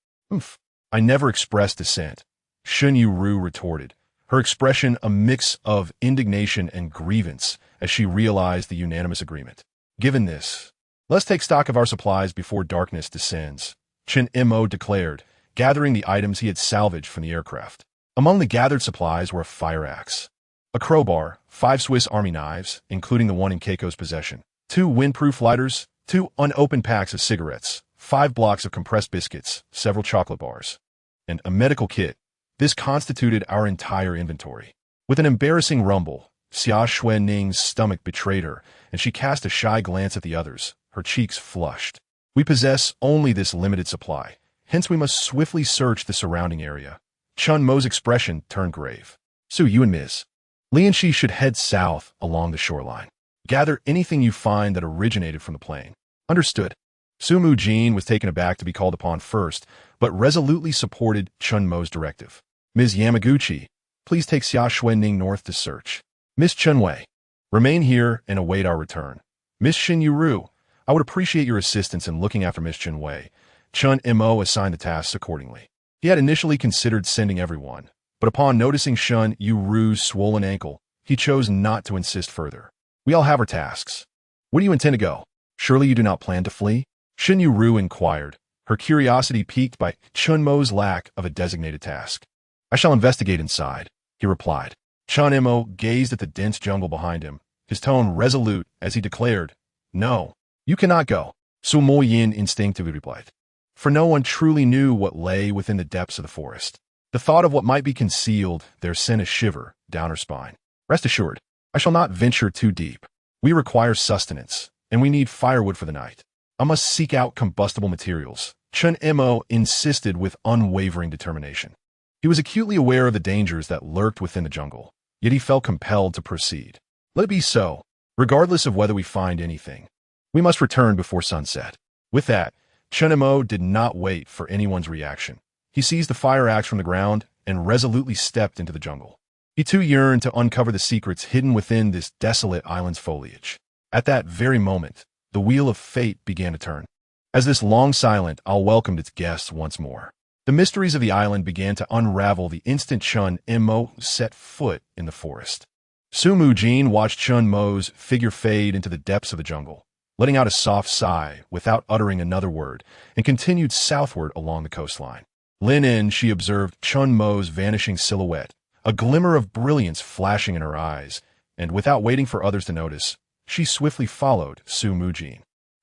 Speaker 1: I never expressed dissent, Shen Yueru retorted, her expression a mix of indignation and grievance as she realized the unanimous agreement. Given this, let's take stock of our supplies before darkness descends, Chen Mo declared, gathering the items he had salvaged from the aircraft. Among the gathered supplies were a fire axe, a crowbar, 5 Swiss Army knives, including the one in Keiko's possession, 2 windproof lighters, 2 unopened packs of cigarettes, 5 blocks of compressed biscuits, several chocolate bars, and a medical kit. This constituted our entire inventory. With an embarrassing rumble, Xia Xuening's stomach betrayed her, and she cast a shy glance at the others, her cheeks flushed. We possess only this limited supply, hence we must swiftly search the surrounding area. Chen Mo's expression turned grave. So you and Ms. Li Enxi should head south along the shoreline. Gather anything you find that originated from the plane. Understood. Su Mujin was taken aback to be called upon first, but resolutely supported Chen Mo's directive. Ms. Yamaguchi, please take Xia Xuening north to search. Miss Chen Wei, remain here and await our return. Miss Shen Yueru, I would appreciate your assistance in looking after Miss Chen Wei. Chen Mo assigned the tasks accordingly. He had initially considered sending everyone, but upon noticing Shen Yueru's swollen ankle, he chose not to insist further. We all have our tasks. Where do you intend to go? Surely you do not plan to flee? Shen Yueru inquired, her curiosity piqued by Chen Mo's lack of a designated task. I shall investigate inside, he replied. Chen Mo gazed at the dense jungle behind him, his tone resolute as he declared, No, you cannot go, Su Mujin instinctively replied. For no one truly knew what lay within the depths of the forest. The thought of what might be concealed there sent a shiver down her spine. Rest assured, I shall not venture too deep. We require sustenance, and we need firewood for the night. I must seek out combustible materials. Chen Mo insisted with unwavering determination. He was acutely aware of the dangers that lurked within the jungle, yet he felt compelled to proceed. Let it be so, regardless of whether we find anything. We must return before sunset. With that, Chen Mo did not wait for anyone's reaction. He seized the fire axe from the ground and resolutely stepped into the jungle. He too yearned to uncover the secrets hidden within this desolate island's foliage. At that very moment, the wheel of fate began to turn. As this long silent isle welcomed its guests once more, the mysteries of the island began to unravel the instant Chen Mo set foot in the forest. Su Mujin watched Chen Mo's figure fade into the depths of the jungle, letting out a soft sigh without uttering another word, and continued southward along the coastline. Li Enxi observed Chen Mo's vanishing silhouette, a glimmer of brilliance flashing in her eyes, and without waiting for others to notice, she swiftly followed Su Mujin.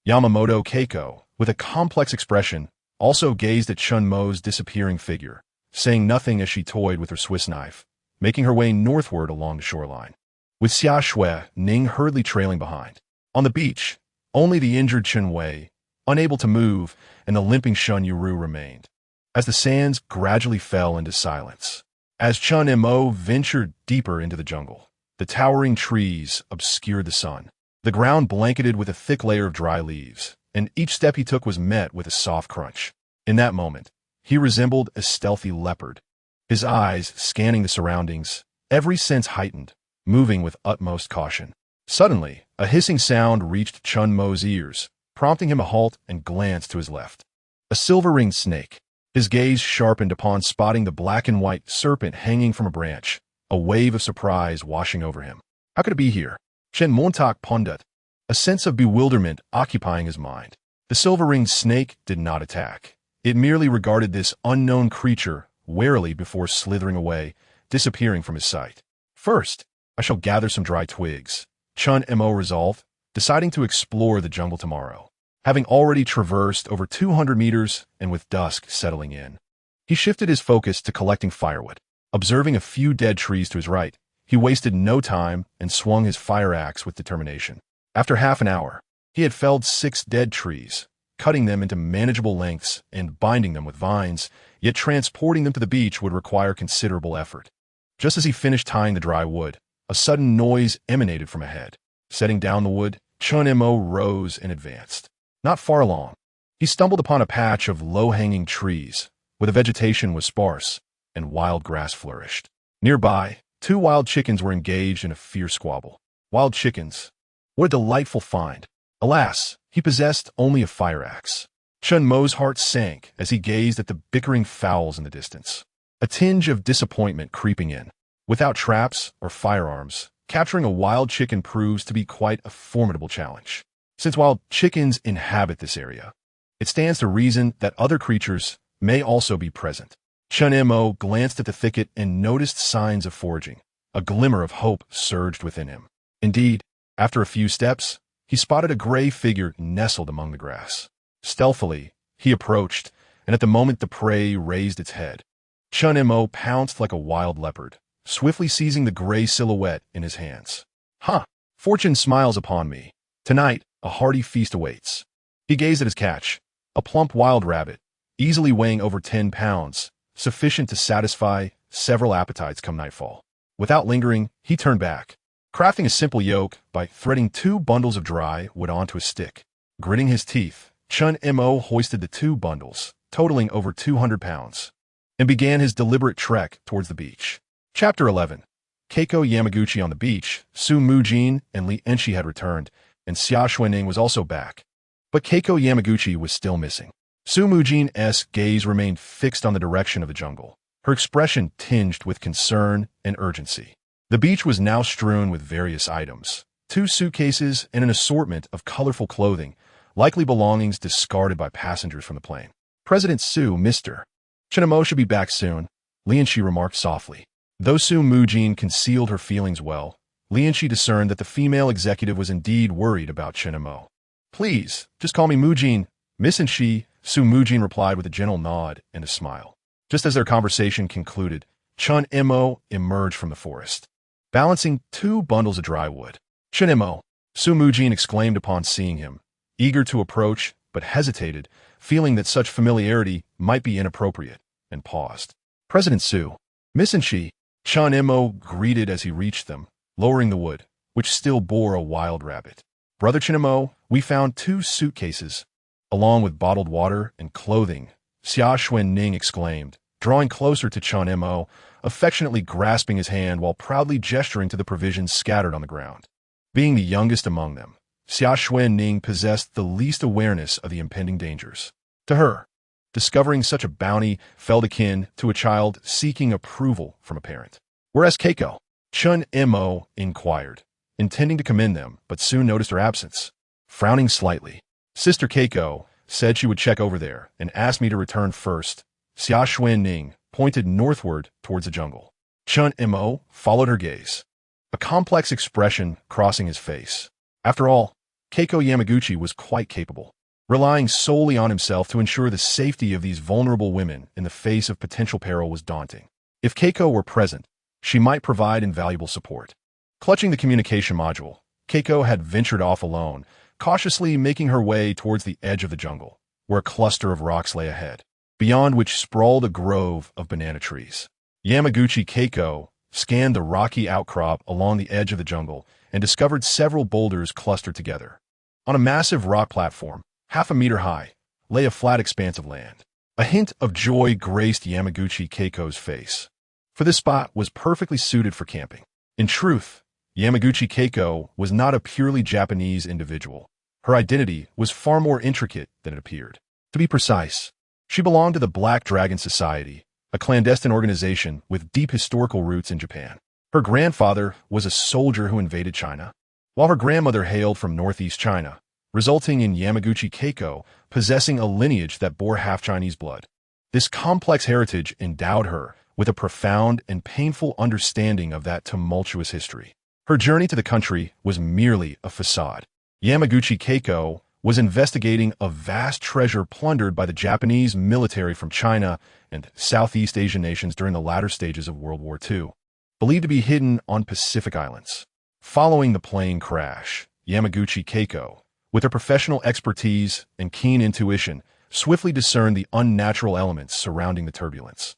Speaker 1: Yamaguchi Keiko, with a complex expression, also gazed at Chen Mo's disappearing figure, saying nothing as she toyed with her Swiss knife, making her way northward along the shoreline, with Xia Xuening hurriedly trailing behind. On the beach, only the injured Chen Wei, unable to move, and the limping Shen Yueru remained. As the sands gradually fell into silence, as Chen Mo ventured deeper into the jungle, the towering trees obscured the sun, the ground blanketed with a thick layer of dry leaves, and each step he took was met with a soft crunch. In that moment, he resembled a stealthy leopard, his eyes scanning the surroundings, every sense heightened, moving with utmost caution. Suddenly, a hissing sound reached Chen Mo's ears, prompting him to halt and glance to his left. A silver-ringed snake. His gaze sharpened upon spotting the black and white serpent hanging from a branch, a wave of surprise washing over him. How could it be here? Chen Montak pondered, a sense of bewilderment occupying his mind. The silver-ringed snake did not attack. It merely regarded this unknown creature warily before slithering away, disappearing from his sight. First, I shall gather some dry twigs, Chen Mo resolved, deciding to explore the jungle tomorrow. Having already traversed over 200 meters and with dusk settling in, he shifted his focus to collecting firewood. Observing a few dead trees to his right, he wasted no time and swung his fire axe with determination. After half an hour, he had felled 6 dead trees, cutting them into manageable lengths and binding them with vines, yet transporting them to the beach would require considerable effort. Just as he finished tying the dry wood, a sudden noise emanated from ahead. Setting down the wood, Chen Mo rose and advanced. Not far along, he stumbled upon a patch of low-hanging trees, where the vegetation was sparse and wild grass flourished. Nearby, 2 wild chickens were engaged in a fierce squabble. Wild chickens. What a delightful find. Alas, he possessed only a fire axe. Chen Mo's heart sank as he gazed at the bickering fowls in the distance, a tinge of disappointment creeping in. Without traps or firearms, capturing a wild chicken proves to be quite a formidable challenge. Since wild chickens inhabit this area, it stands to reason that other creatures may also be present. Chen Mo glanced at the thicket and noticed signs of foraging. A glimmer of hope surged within him. Indeed, after a few steps, he spotted a gray figure nestled among the grass. Stealthily, he approached, and at the moment the prey raised its head, Chen Mo pounced like a wild leopard, swiftly seizing the gray silhouette in his hands. "Ha! Fortune smiles upon me. Tonight, a hearty feast awaits." He gazed at his catch, a plump wild rabbit, easily weighing over 10 pounds, sufficient to satisfy several appetites come nightfall. Without lingering, he turned back, crafting a simple yoke by threading 2 bundles of dry wood onto a stick. Gritting his teeth, Chen Mo hoisted the 2 bundles, totaling over 200 pounds, and began his deliberate trek towards the beach. Chapter 11. Keiko Yamaguchi on the beach, Su Mujin and Li Enxi had returned, and Xia Xuening was also back. But Keiko Yamaguchi was still missing. Su Mujin's gaze remained fixed on the direction of the jungle, her expression tinged with concern and urgency. The beach was now strewn with various items, 2 suitcases and an assortment of colorful clothing, likely belongings discarded by passengers from the plane. President Su, Mr. Chen Mo should be back soon, Li Enxi remarked softly. Though Su Mujin concealed her feelings well, Li Enxi discerned that the female executive was indeed worried about Chen Mo. Please, just call me Mujin, Miss Enxi, Su Mujin replied with a gentle nod and a smile. Just as their conversation concluded, Chen Mo emerged from the forest, balancing 2 bundles of dry wood. Chen Mo, Su Mujin exclaimed upon seeing him, eager to approach, but hesitated, feeling that such familiarity might be inappropriate, and paused. President Su, Miss Enxi, Chen Mo greeted as he reached them, lowering the wood, which still bore a wild rabbit. Brother Chen Mo, we found 2 suitcases, along with bottled water and clothing, Xia Xuening exclaimed, drawing closer to Chen Mo, affectionately grasping his hand while proudly gesturing to the provisions scattered on the ground. Being the youngest among them, Xia Xuening possessed the least awareness of the impending dangers. To her, discovering such a bounty felt akin to a child seeking approval from a parent. Whereas Keiko, Chen Mo inquired, intending to commend them, but soon noticed her absence. Frowning slightly, Sister Keiko said she would check over there and asked me to return first. Xia Xuening pointed northward towards the jungle. Chen Mo followed her gaze, a complex expression crossing his face. After all, Keiko Yamaguchi was quite capable, relying solely on himself to ensure the safety of these vulnerable women in the face of potential peril was daunting. If Keiko were present, she might provide invaluable support. Clutching the communication module, Keiko had ventured off alone, cautiously making her way towards the edge of the jungle, where a cluster of rocks lay ahead, beyond which sprawled a grove of banana trees. Yamaguchi Keiko scanned the rocky outcrop along the edge of the jungle and discovered several boulders clustered together. On a massive rock platform, half a meter high, lay a flat expanse of land. A hint of joy graced Yamaguchi Keiko's face, for this spot was perfectly suited for camping. In truth, Yamaguchi Keiko was not a purely Japanese individual. Her identity was far more intricate than it appeared. To be precise, she belonged to the Black Dragon Society, a clandestine organization with deep historical roots in Japan. Her grandfather was a soldier who invaded China, while her grandmother hailed from northeast China, resulting in Yamaguchi Keiko possessing a lineage that bore half-Chinese blood. This complex heritage endowed her with a profound and painful understanding of that tumultuous history. Her journey to the country was merely a facade. Yamaguchi Keiko was investigating a vast treasure plundered by the Japanese military from China and Southeast Asian nations during the latter stages of World War II, believed to be hidden on Pacific Islands. Following the plane crash, Yamaguchi Keiko, with her professional expertise and keen intuition, swiftly discerned the unnatural elements surrounding the turbulence.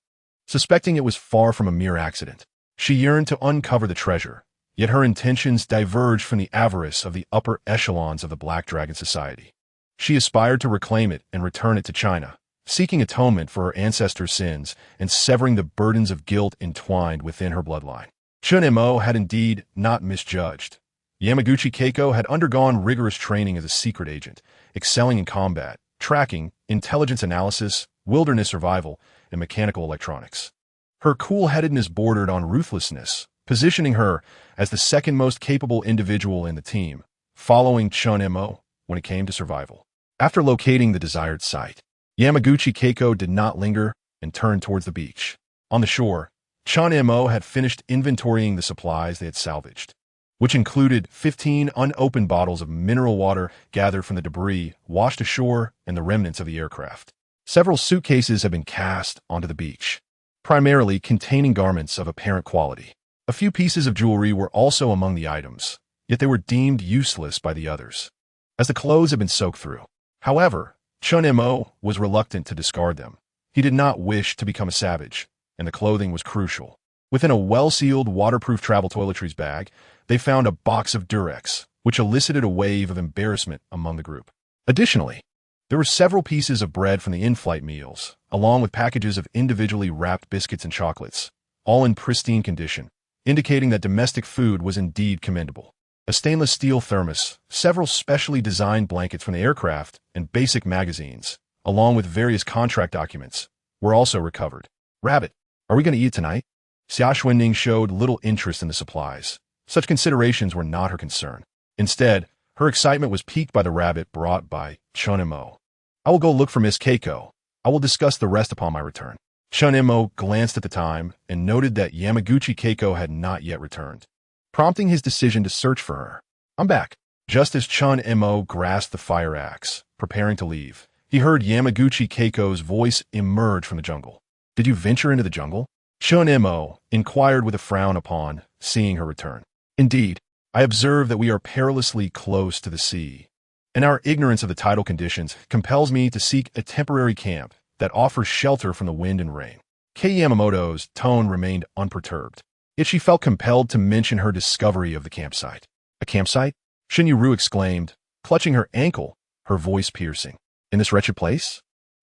Speaker 1: Suspecting it was far from a mere accident, she yearned to uncover the treasure, yet her intentions diverged from the avarice of the upper echelons of the Black Dragon Society. She aspired to reclaim it and return it to China, seeking atonement for her ancestors' sins and severing the burdens of guilt entwined within her bloodline. Chen Mo had indeed not misjudged. Yamaguchi Keiko had undergone rigorous training as a secret agent, excelling in combat, tracking, intelligence analysis, wilderness survival, and mechanical electronics. Her cool-headedness bordered on ruthlessness, positioning her as the second most capable individual in the team, following Chen Mo when it came to survival. After locating the desired site, Yamaguchi Keiko did not linger and turned towards the beach. On the shore, Chen Mo had finished inventorying the supplies they had salvaged, which included 15 unopened bottles of mineral water gathered from the debris washed ashore and the remnants of the aircraft. Several suitcases had been cast onto the beach, primarily containing garments of apparent quality. A few pieces of jewelry were also among the items, yet they were deemed useless by the others, as the clothes had been soaked through. However, Chen Mo was reluctant to discard them. He did not wish to become a savage, and the clothing was crucial. Within a well-sealed, waterproof travel toiletries bag, they found a box of Durex, which elicited a wave of embarrassment among the group. Additionally, there were several pieces of bread from the in-flight meals, along with packages of individually wrapped biscuits and chocolates, all in pristine condition, indicating that domestic food was indeed commendable. A stainless steel thermos, several specially designed blankets from the aircraft, and basic magazines, along with various contract documents, were also recovered. Rabbit, are we going to eat tonight? Xia Xuening showed little interest in the supplies. Such considerations were not her concern. Instead, her excitement was piqued by the rabbit brought by Chen Mo. I will go look for Miss Keiko. I will discuss the rest upon my return. Chen Mo glanced at the time and noted that Yamaguchi Keiko had not yet returned, prompting his decision to search for her. I'm back. Just as Chen Mo grasped the fire axe, preparing to leave, he heard Yamaguchi Keiko's voice emerge from the jungle. Did you venture into the jungle? Chen Mo inquired with a frown upon seeing her return. Indeed, I observe that we are perilously close to the sea, and our ignorance of the tidal conditions compels me to seek a temporary camp that offers shelter from the wind and rain. Kei Yamamoto's tone remained unperturbed, yet she felt compelled to mention her discovery of the campsite. A campsite? Shen Yueru exclaimed, clutching her ankle, her voice piercing. In this wretched place?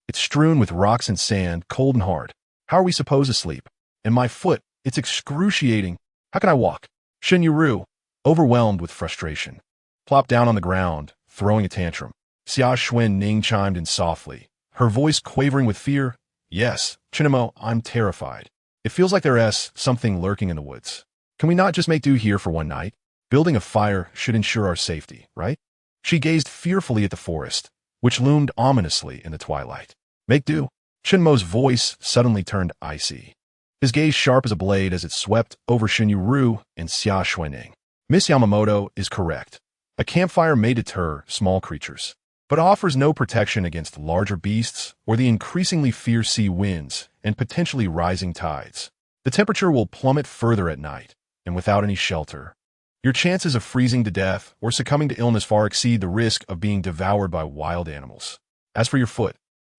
Speaker 1: It's strewn with rocks and sand, cold and hard. How are we supposed to sleep? And my foot, it's excruciating. How can I walk? Shen Yueru, overwhelmed with frustration, plopped down on the ground, throwing a tantrum. Xia Xuening chimed in softly, her voice quavering with fear. Yes, Chen Mo, I'm terrified. It feels like there's something lurking in the woods. Can we not just make do here for one night? Building a fire should ensure our safety, right? She gazed fearfully at the forest, which loomed ominously in the twilight. Make do? Chen Mo's voice suddenly turned icy, his gaze sharp as a blade as it swept over Shen Yueru and Xia Xuening. Miss Yamamoto is correct. A campfire may deter small creatures, but offers no protection against larger beasts or the increasingly fierce sea winds and potentially rising tides. The temperature will plummet further at night, and without any shelter, your chances of freezing to death or succumbing to illness far exceed the risk of being devoured by wild animals. As for your foot,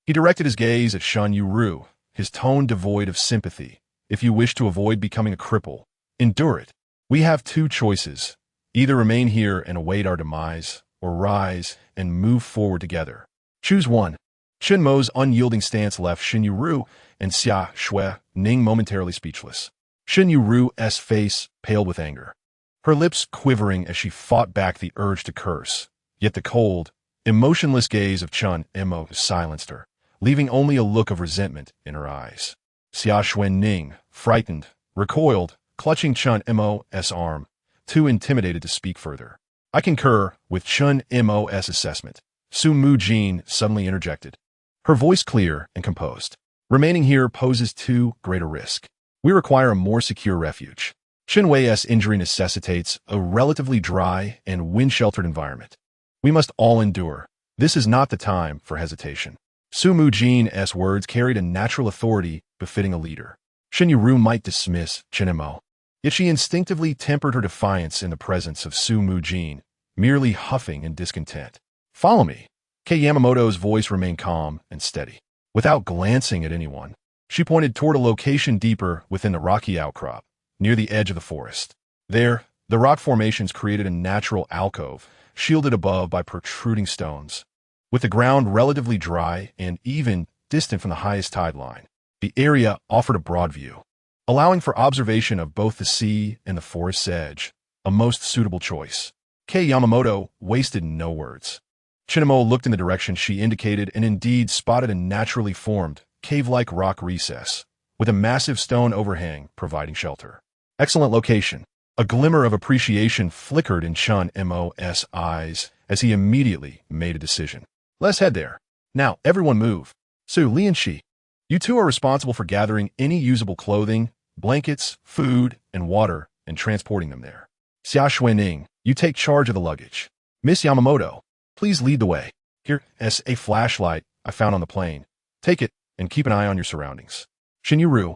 Speaker 1: he directed his gaze at Shen Yueru, his tone devoid of sympathy. If you wish to avoid becoming a cripple, endure it. We have two choices. Either remain here and await our demise, or rise and move forward together. Choose one. Chen Mo's unyielding stance left Shen Yueru and Xia Xuening momentarily speechless. Shen Yueru's face paled with anger, her lips quivering as she fought back the urge to curse. Yet the cold, emotionless gaze of Chen Mo silenced her, leaving only a look of resentment in her eyes. Xia Xuening, frightened, recoiled, clutching Chen Mo's arm, too intimidated to speak further. I concur with Chen Mo's assessment. Su Mujin suddenly interjected, her voice clear and composed. Remaining here poses too great a risk. We require a more secure refuge. Chen Wei's injury necessitates a relatively dry and wind-sheltered environment. We must all endure. This is not the time for hesitation. Su Mujin's words carried a natural authority befitting a leader. Shen Yueru might dismiss Chen Mo, yet she instinctively tempered her defiance in the presence of Su Mujin, merely huffing in discontent. Follow me. Kei Yamamoto's voice remained calm and steady. Without glancing at anyone, she pointed toward a location deeper within the rocky outcrop, near the edge of the forest. There, the rock formations created a natural alcove, shielded above by protruding stones. With the ground relatively dry and even distant from the highest tide line, the area offered a broad view, allowing for observation of both the sea and the forest's edge, a most suitable choice. Kei Yamamoto wasted no words. Chen Mo looked in the direction she indicated and indeed spotted a naturally formed, cave-like rock recess, with a massive stone overhang providing shelter. Excellent location. A glimmer of appreciation flickered in Chen Mo's eyes as he immediately made a decision. Let's head there. Now, everyone move. Su, Li Enxi, you two are responsible for gathering any usable clothing, blankets, food, and water and transporting them there. Xia Xuening, you take charge of the luggage. Miss Yamamoto, please lead the way. Here's a flashlight I found on the plane. Take it and keep an eye on your surroundings. Shen Yueru,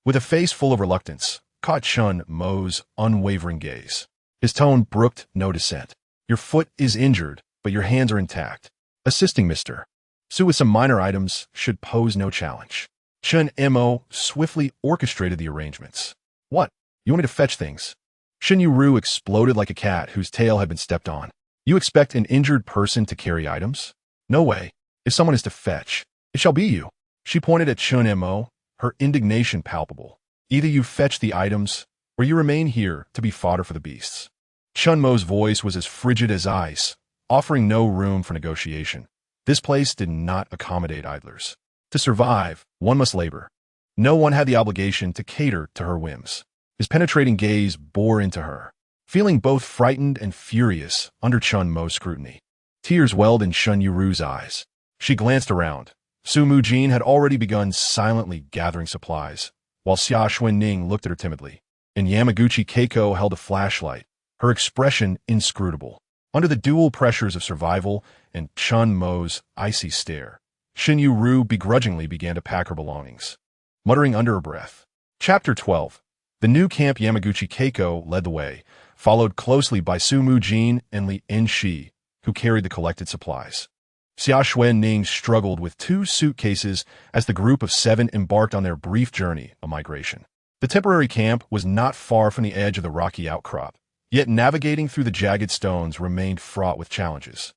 Speaker 1: with a face full of reluctance, caught Chen Mo's unwavering gaze. His tone brooked no dissent. Your foot is injured, but your hands are intact. Assisting Mr. Su with some minor items should pose no challenge. Chen Mo swiftly orchestrated the arrangements. What? You want me to fetch things? Shen Yueru exploded like a cat whose tail had been stepped on. You expect an injured person to carry items? No way. If someone is to fetch, it shall be you. She pointed at Chen Mo, her indignation palpable. Either you fetch the items, or you remain here to be fodder for the beasts. Chen Mo's voice was as frigid as ice, offering no room for negotiation. This place did not accommodate idlers. To survive, one must labor. No one had the obligation to cater to her whims. His penetrating gaze bore into her, feeling both frightened and furious under Chen Mo's scrutiny. Tears welled in Shen Yueru's eyes. She glanced around. Su Mujin had already begun silently gathering supplies, while Xia Xuening looked at her timidly. And Yamaguchi Keiko held a flashlight, her expression inscrutable. Under the dual pressures of survival and Chen Mo's icy stare, Shen Yueru begrudgingly began to pack her belongings, muttering under her breath. Chapter 12. The new camp. Yamaguchi Keiko led the way, followed closely by Su Mujin and Li Enxi, who carried the collected supplies. Xia Xuening struggled with 2 suitcases as the group of 7 embarked on their brief journey of migration. The temporary camp was not far from the edge of the rocky outcrop, yet navigating through the jagged stones remained fraught with challenges.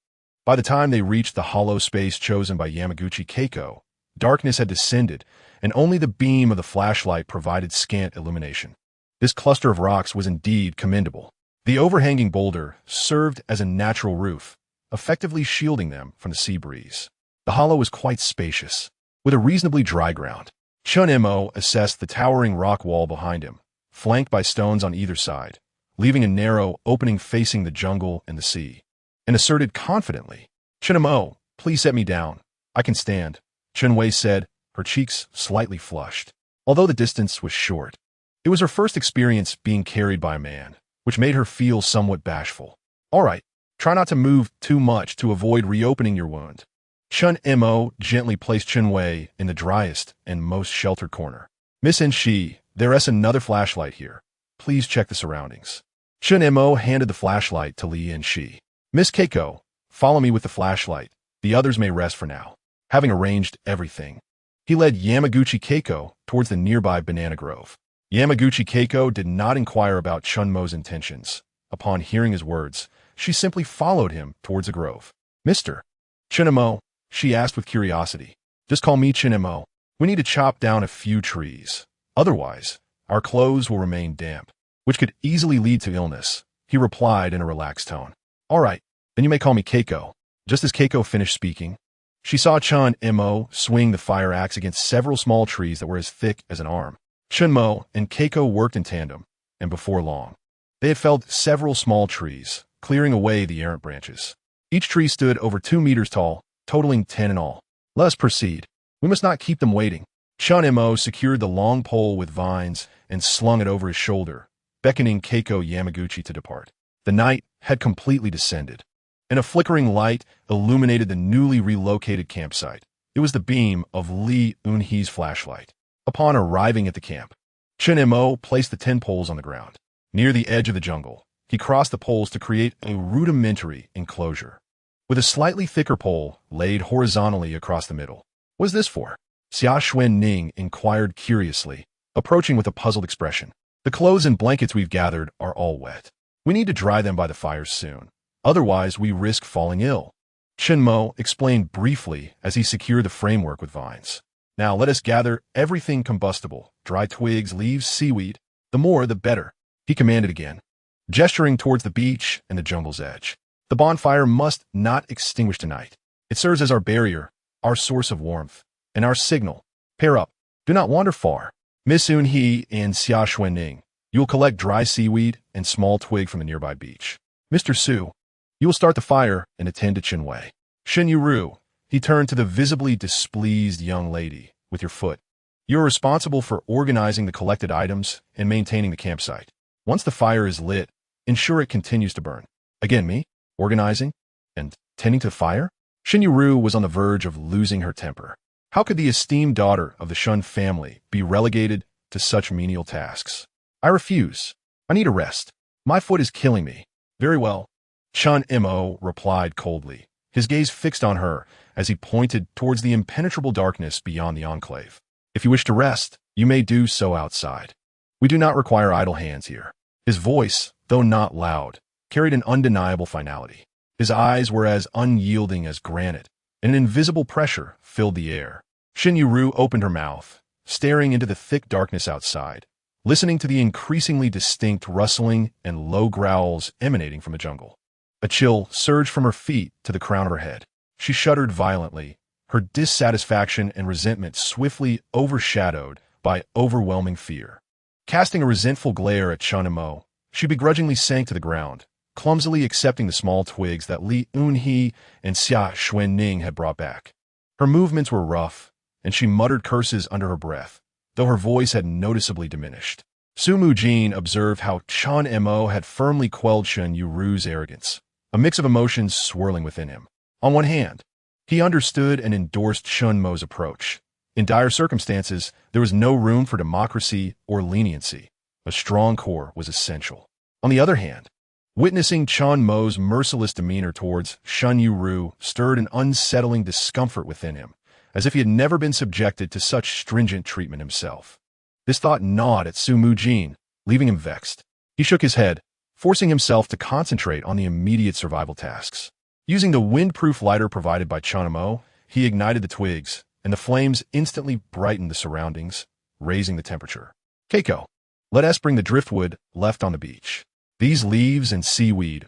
Speaker 1: By the time they reached the hollow space chosen by Yamaguchi Keiko, darkness had descended, and only the beam of the flashlight provided scant illumination. This cluster of rocks was indeed commendable. The overhanging boulder served as a natural roof, effectively shielding them from the sea breeze. The hollow was quite spacious, with a reasonably dry ground. Chen Mo assessed the towering rock wall behind him, flanked by stones on either side, leaving a narrow opening facing the jungle and the sea, and asserted confidently, "Chen Mo, please set me down. I can stand," Chen Wei said, her cheeks slightly flushed. Although the distance was short, it was her first experience being carried by a man, which made her feel somewhat bashful. "All right, try not to move too much to avoid reopening your wound." Chen Mo gently placed Chen Wei in the driest and most sheltered corner. "Miss Enxi, there is another flashlight here. Please check the surroundings." Chen Mo handed the flashlight to Li Enxi. "Miss Keiko, follow me with the flashlight. The others may rest for now." Having arranged everything, he led Yamaguchi Keiko towards the nearby banana grove. Yamaguchi Keiko did not inquire about Chen Mo's intentions. Upon hearing his words, she simply followed him towards the grove. "Mr. Chen Mo," she asked with curiosity. "Just call me Chen Mo. We need to chop down a few trees. Otherwise, our clothes will remain damp, which could easily lead to illness," he replied in a relaxed tone. "All right, then you may call me Keiko." Just as Keiko finished speaking, she saw Chen Mo swing the fire axe against several small trees that were as thick as an arm. Chen Mo and Keiko worked in tandem, and before long, they had felled several small trees, clearing away the errant branches. Each tree stood over 2 meters tall, totaling 10 in all. "Let us proceed. We must not keep them waiting." Chen Mo secured the long pole with vines and slung it over his shoulder, beckoning Keiko Yamaguchi to depart. The night had completely descended, and a flickering light illuminated the newly relocated campsite. It was the beam of Li Enxi's flashlight. Upon arriving at the camp, Chen Mo placed the 10 poles on the ground. Near the edge of the jungle, he crossed the poles to create a rudimentary enclosure, with a slightly thicker pole laid horizontally across the middle. "What is this for?" Xia Xuening inquired curiously, approaching with a puzzled expression. "The clothes and blankets we've gathered are all wet. We need to dry them by the fires soon. Otherwise, we risk falling ill." Chen Mo explained briefly as he secured the framework with vines. "Now let us gather everything combustible, dry twigs, leaves, seaweed. The more, the better," he commanded again, gesturing towards the beach and the jungle's edge. "The bonfire must not extinguish tonight. It serves as our barrier, our source of warmth, and our signal. Pair up. Do not wander far. Miss Enxi and Xia Xuening, you will collect dry seaweed and small twig from the nearby beach. Mr. Su, you will start the fire and attend to Chen Wei. Shen Yueru," he turned to the visibly displeased young lady, "with your foot. You are responsible for organizing the collected items and maintaining the campsite. Once the fire is lit, ensure it continues to burn." Again me, organizing, and tending to the fire? Shen Yueru was on the verge of losing her temper. How could the esteemed daughter of the Shen family be relegated to such menial tasks? "I refuse. I need a rest. My foot is killing me." "Very well," Chen Mo replied coldly, his gaze fixed on her as he pointed towards the impenetrable darkness beyond the enclave. "If you wish to rest, you may do so outside. We do not require idle hands here." His voice, though not loud, carried an undeniable finality. His eyes were as unyielding as granite, and an invisible pressure filled the air. Shen Yueru opened her mouth, staring into the thick darkness outside, listening to the increasingly distinct rustling and low growls emanating from the jungle. A chill surged from her feet to the crown of her head. She shuddered violently, her dissatisfaction and resentment swiftly overshadowed by overwhelming fear. Casting a resentful glare at Chen Mo, she begrudgingly sank to the ground, clumsily accepting the small twigs that Li Enxi and Xia Xuening had brought back. Her movements were rough, and she muttered curses under her breath, though her voice had noticeably diminished. Su Mujin observed how Chen Mo had firmly quelled Shen Yueru's arrogance, a mix of emotions swirling within him. On one hand, he understood and endorsed Chen Mo's approach. In dire circumstances, there was no room for democracy or leniency. A strong core was essential. On the other hand, witnessing Chen Mo's merciless demeanor towards Shen Yueru stirred an unsettling discomfort within him, as if he had never been subjected to such stringent treatment himself. This thought gnawed at Su Mujin, leaving him vexed. He shook his head, forcing himself to concentrate on the immediate survival tasks. Using the windproof lighter provided by Chen Mo, he ignited the twigs, and the flames instantly brightened the surroundings, raising the temperature. Keiko, let us bring the driftwood left on the beach. These leaves and seaweed,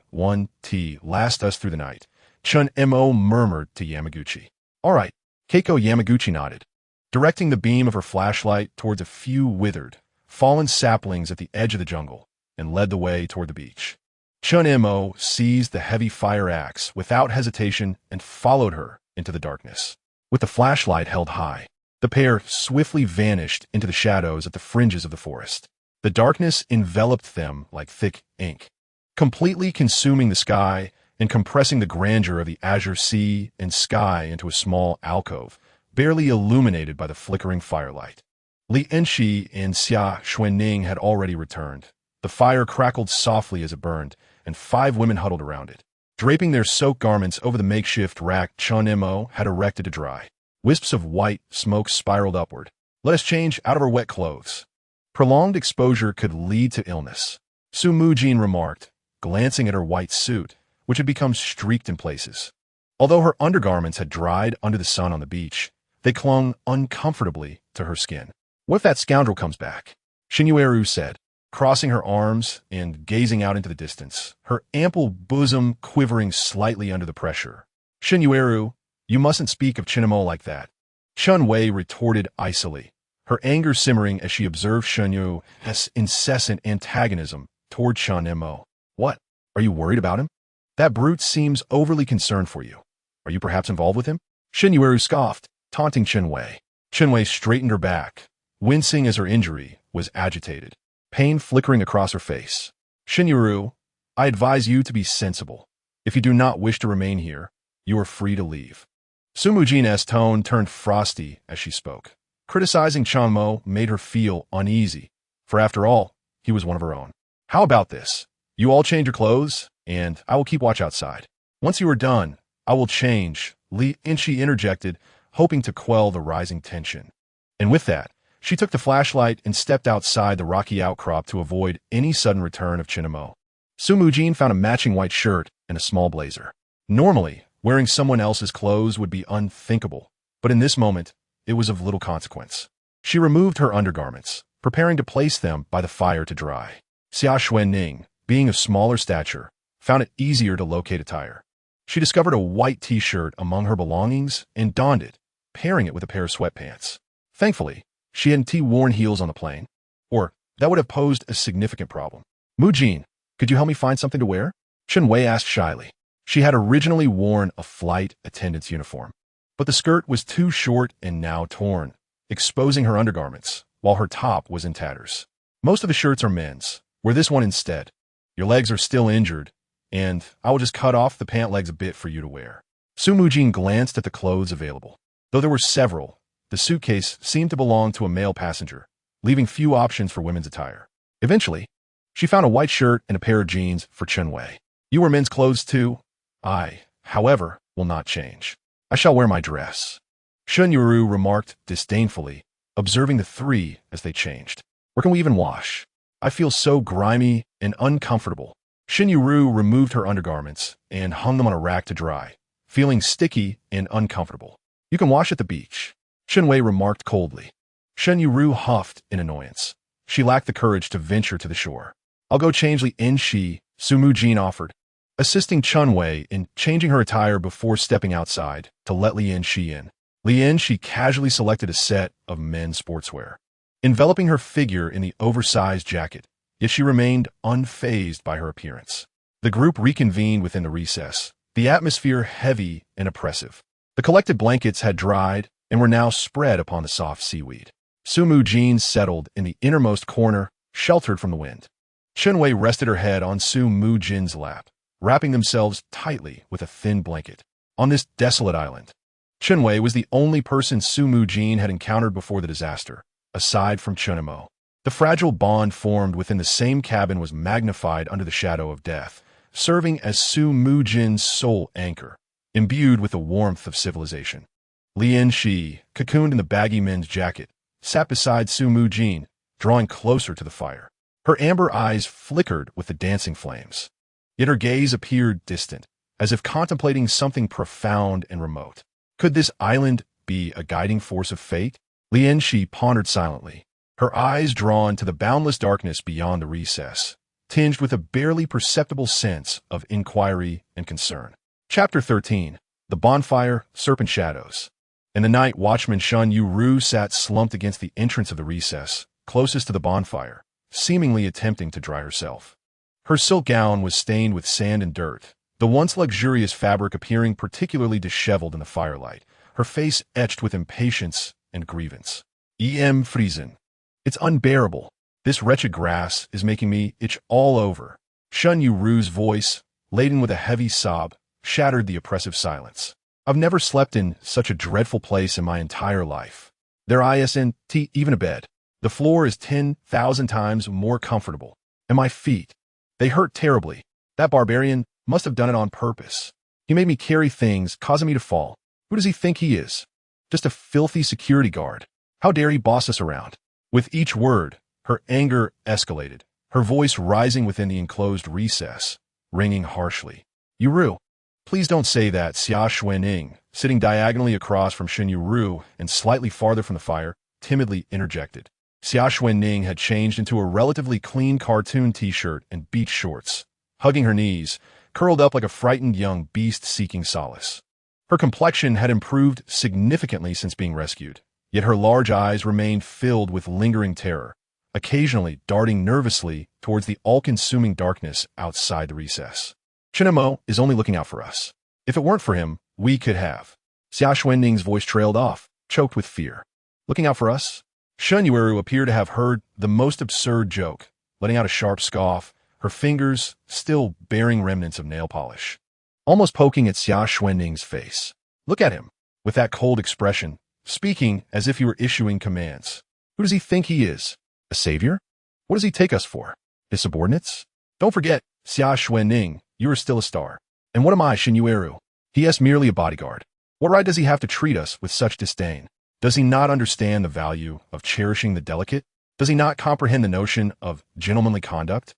Speaker 1: tea, last us through the night, Chen Mo murmured to Yamaguchi. All right, Keiko Yamaguchi nodded, directing the beam of her flashlight towards a few withered, fallen saplings at the edge of the jungle, and led the way toward the beach. Chen Mo seized the heavy fire axe without hesitation and followed her into the darkness. With the flashlight held high, the pair swiftly vanished into the shadows at the fringes of the forest. The darkness enveloped them like thick ink, completely consuming the sky and compressing the grandeur of the azure sea and sky into a small alcove, barely illuminated by the flickering firelight. Li Enxi and Xia Xuening had already returned. The fire crackled softly as it burned, and 5 women huddled around it, draping their soaked garments over the makeshift rack Chen Mo had erected to dry. Wisps of white smoke spiraled upward. Let us change out of our wet clothes. Prolonged exposure could lead to illness, Su Mujin remarked, glancing at her white suit, which had become streaked in places. Although her undergarments had dried under the sun on the beach, they clung uncomfortably to her skin. What if that scoundrel comes back? Shen Yueru said, crossing her arms and gazing out into the distance, her ample bosom quivering slightly under the pressure. Shen Yueru, you mustn't speak of Chen Mo like that. Chen Wei retorted icily, her anger simmering as she observed Shen Yueru's incessant antagonism toward Chen Mo. What? Are you worried about him? That brute seems overly concerned for you. Are you perhaps involved with him? Shen Yueru scoffed, taunting Chen Wei. Chen Wei straightened her back, wincing as her injury was agitated, pain flickering across her face. Shen Yueru, I advise you to be sensible. If you do not wish to remain here, you are free to leave. Su Mujin's tone turned frosty as she spoke. Criticizing Chen Mo made her feel uneasy, for after all, he was one of her own. How about this? You all change your clothes, and I will keep watch outside. Once you are done, I will change, Li Enxi interjected, hoping to quell the rising tension. And with that, she took the flashlight and stepped outside the rocky outcrop to avoid any sudden return of Chen Mo. Su Mujin found a matching white shirt and a small blazer. Normally, wearing someone else's clothes would be unthinkable, but in this moment, it was of little consequence. She removed her undergarments, preparing to place them by the fire to dry. Xia Xuening, being of smaller stature, found it easier to locate attire. She discovered a white t-shirt among her belongings and donned it, pairing it with a pair of sweatpants. Thankfully, she hadn't worn heels on the plane, or that would have posed a significant problem. Mujin, could you help me find something to wear? Chen Wei asked shyly. She had originally worn a flight attendant's uniform, but the skirt was too short and now torn, exposing her undergarments, while her top was in tatters. Most of the shirts are men's. Wear this one instead. Your legs are still injured, and I will just cut off the pant legs a bit for you to wear. Su Mujin glanced at the clothes available. Though there were several, the suitcase seemed to belong to a male passenger, leaving few options for women's attire. Eventually, she found a white shirt and a pair of jeans for Chen Wei. You wear men's clothes too? I, however, will not change. I shall wear my dress. Shen Yueru remarked disdainfully, observing the 3 as they changed. Where can we even wash? I feel so grimy and uncomfortable. Shen Yueru removed her undergarments and hung them on a rack to dry, feeling sticky and uncomfortable. You can wash at the beach, Chen Wei remarked coldly. Shen Yueru huffed in annoyance. she lacked the courage to venture to the shore. "I'll go change," Li Enxi, Su Mujin offered, assisting Chen Wei in changing her attire before stepping outside to let Li Enxi in. Li Enxi casually selected a set of men's sportswear, enveloping her figure in the oversized jacket, yet she remained unfazed by her appearance. The group reconvened within the recess, the atmosphere heavy and oppressive. The collected blankets had dried and were now spread upon the soft seaweed. Su Mujin settled in the innermost corner, sheltered from the wind. Chen Wei rested her head on Su Mujin's lap, wrapping themselves tightly with a thin blanket. On this desolate island, Chen Wei was the only person Su Mujin had encountered before the disaster, aside from Chen Mo. The fragile bond formed within the same cabin was magnified under the shadow of death, serving as Su Mujin's sole anchor, imbued with the warmth of civilization. Li Enxi, cocooned in the baggy men's jacket, sat beside Su Mujin, drawing closer to the fire. Her amber eyes flickered with the dancing flames, yet her gaze appeared distant, as if contemplating something profound and remote. Could this island be a guiding force of fate? Li Enxi pondered silently, her eyes drawn to the boundless darkness beyond the recess, tinged with a barely perceptible sense of inquiry and concern. Chapter 13. The Bonfire, Serpent Shadows. In the night, watchman Shen Yueru sat slumped against the entrance of the recess, closest to the bonfire, seemingly attempting to dry herself. Her silk gown was stained with sand and dirt, the once luxurious fabric appearing particularly disheveled in the firelight, her face etched with impatience and grievance. Friesen. It's unbearable. This wretched grass is making me itch all over. Shen Yueru's voice, laden with a heavy sob, shattered the oppressive silence. I've never slept in such a dreadful place in my entire life. There isn't even a bed. The floor is 10,000 times more comfortable. And my feet, they hurt terribly. That barbarian must have done it on purpose. He made me carry things, causing me to fall. Who does he think he is? Just a filthy security guard. How dare he boss us around? With each word, her anger escalated, her voice rising within the enclosed recess, ringing harshly. Yueru, please don't say that. Xia Xuening, sitting diagonally across from Shen Yueru and slightly farther from the fire, timidly interjected. Xia Xuening had changed into a relatively clean cartoon t-shirt and beach shorts, hugging her knees, curled up like a frightened young beast seeking solace. Her complexion had improved significantly since being rescued, yet her large eyes remained filled with lingering terror, occasionally darting nervously towards the all-consuming darkness outside the recess. Chen Mo is only looking out for us. If it weren't for him, we could have. Xia Xuening's voice trailed off, choked with fear. Looking out for us? Shen Yueru appeared to have heard the most absurd joke, letting out a sharp scoff, her fingers still bearing remnants of nail polish, almost poking at Xia Xuening's face. Look at him, with that cold expression, speaking as if he were issuing commands. Who does he think he is? A savior? What does he take us for? His subordinates? Don't forget, Xia Xuening, you are still a star. And what am I, Shen Yueru? He is merely a bodyguard. What right does he have to treat us with such disdain? Does he not understand the value of cherishing the delicate? Does he not comprehend the notion of gentlemanly conduct?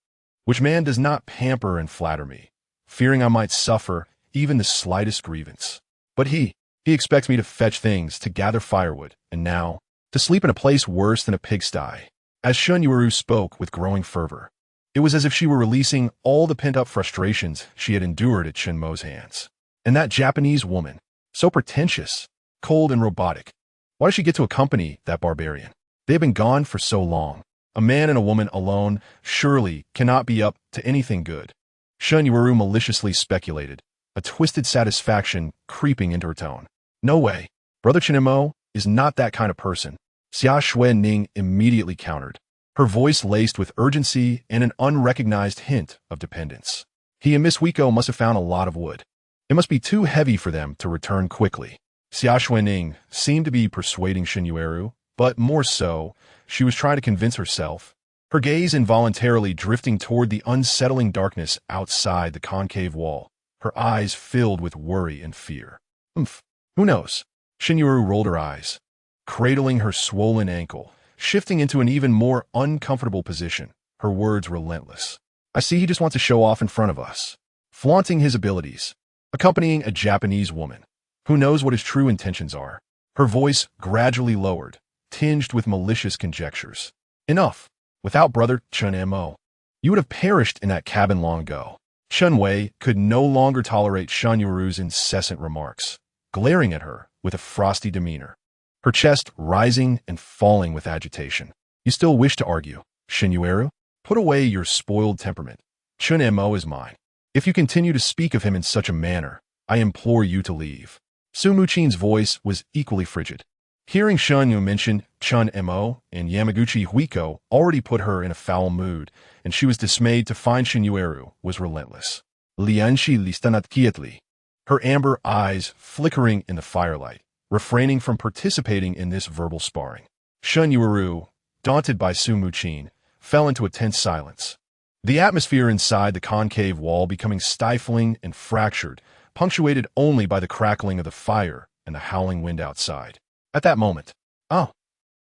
Speaker 1: Which man does not pamper and flatter me, fearing I might suffer even the slightest grievance? But he expects me to fetch things, to gather firewood, and now, to sleep in a place worse than a pigsty. As Shen Yueru spoke with growing fervor, it was as if she were releasing all the pent-up frustrations she had endured at Chen Mo's hands. And that Japanese woman, so pretentious, cold and robotic, why does she get to accompany that barbarian? They have been gone for so long. A man and a woman alone surely cannot be up to anything good. Shen Yueru maliciously speculated, a twisted satisfaction creeping into her tone. No way. Brother Chen Mo is not that kind of person. Xia Xuening immediately countered, her voice laced with urgency and an unrecognized hint of dependence. He and Miss Wiko must have found a lot of wood. It must be too heavy for them to return quickly. Xia Xuening seemed to be persuading Shen Yueru, but more so, she was trying to convince herself, her gaze involuntarily drifting toward the unsettling darkness outside the concave wall, her eyes filled with worry and fear. Who knows? Shen Yueru rolled her eyes, cradling her swollen ankle, shifting into an even more uncomfortable position, her words relentless. I see he just wants to show off in front of us, flaunting his abilities, accompanying a Japanese woman. Who knows what his true intentions are? Her voice gradually lowered, tinged with malicious conjectures. Enough. Without brother Chen Mo, you would have perished in that cabin long ago. Chen Wei could no longer tolerate Shen Yueru's incessant remarks, glaring at her with a frosty demeanor, her chest rising and falling with agitation. You still wish to argue, Shen Yueru? Put away your spoiled temperament. Chen Mo is mine. If you continue to speak of him in such a manner, I implore you to leave. Su Mujin's voice was equally frigid. Hearing Shen Yu mention Chen Mo and Yamaguchi Keiko already put her in a foul mood, and she was dismayed to find Shen Yueru was relentless. Li Enxi listanat quietly, her amber eyes flickering in the firelight, refraining from participating in this verbal sparring. Shen Yueru, daunted by Su Mujin, fell into a tense silence. The atmosphere inside the concave wall becoming stifling and fractured, punctuated only by the crackling of the fire and the howling wind outside. At that moment,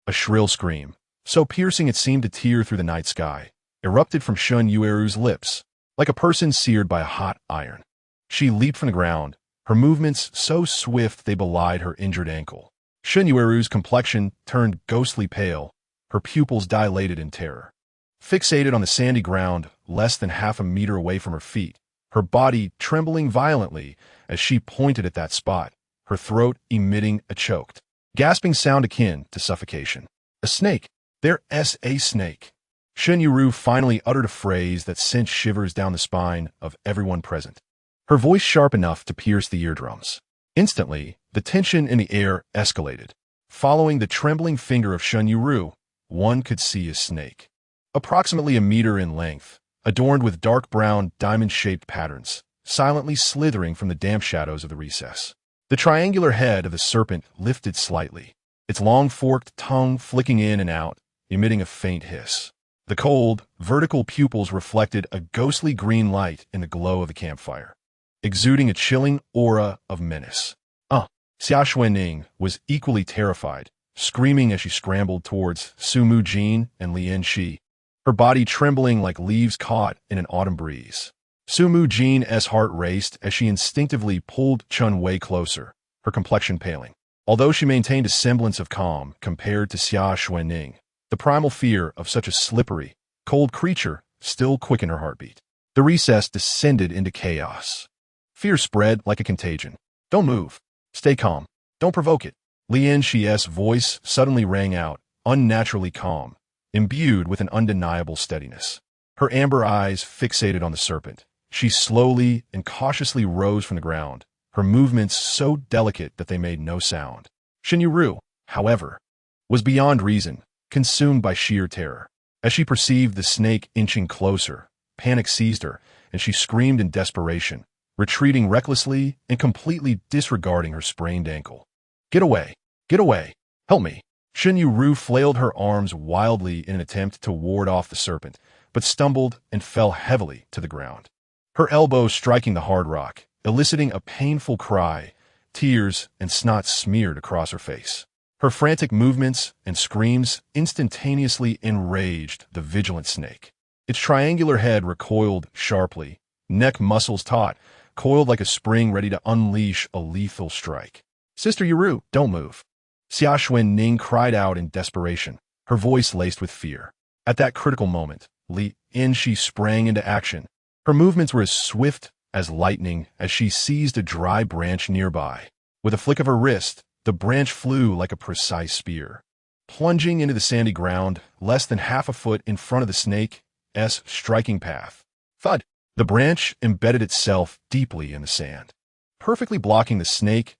Speaker 1: a shrill scream, so piercing it seemed to tear through the night sky, erupted from Shen Yueru's lips, like a person seared by a hot iron. She leaped from the ground, her movements so swift they belied her injured ankle. Shen Yueru's complexion turned ghostly pale, her pupils dilated in terror. Fixated on the sandy ground less than half a meter away from her feet, her body trembling violently as she pointed at that spot, her throat emitting a choked, gasping sound akin to suffocation. A snake! There's a snake! Shen Yueru finally uttered a phrase that sent shivers down the spine of everyone present, her voice sharp enough to pierce the eardrums. Instantly, the tension in the air escalated. Following the trembling finger of Shen Yueru, one could see a snake. Approximately a meter in length, adorned with dark brown diamond-shaped patterns, silently slithering from the damp shadows of the recess. The triangular head of the serpent lifted slightly, its long forked tongue flicking in and out, emitting a faint hiss. The cold, vertical pupils reflected a ghostly green light in the glow of the campfire, exuding a chilling aura of menace. Xia Xuening was equally terrified, screaming as she scrambled towards Su Mujin and Li Enxi, her body trembling like leaves caught in an autumn breeze. Su Mujin's heart raced as she instinctively pulled Chen Wei closer, her complexion paling. Although she maintained a semblance of calm compared to Xia Xuening, the primal fear of such a slippery, cold creature still quickened her heartbeat. The recess descended into chaos. Fear spread like a contagion. Don't move. Stay calm. Don't provoke it. Li Enxi's voice suddenly rang out, unnaturally calm, imbued with an undeniable steadiness. Her amber eyes fixated on the serpent. She slowly and cautiously rose from the ground, her movements so delicate that they made no sound. Shen Yueru, however, was beyond reason, consumed by sheer terror. As she perceived the snake inching closer, panic seized her, and she screamed in desperation, retreating recklessly and completely disregarding her sprained ankle. Get away! Get away! Help me! Shen Yueru flailed her arms wildly in an attempt to ward off the serpent, but stumbled and fell heavily to the ground. Her elbow striking the hard rock, eliciting a painful cry, tears and snot smeared across her face. Her frantic movements and screams instantaneously enraged the vigilant snake. Its triangular head recoiled sharply, neck muscles taut, coiled like a spring ready to unleash a lethal strike. Sister Yueru, don't move. Xia Xuening cried out in desperation, her voice laced with fear. At that critical moment, Li Enxi sprang into action. Her movements were as swift as lightning as she seized a dry branch nearby. With a flick of her wrist, the branch flew like a precise spear, plunging into the sandy ground less than half a foot in front of the snake's striking path. Thud! The branch embedded itself deeply in the sand, perfectly blocking the snake's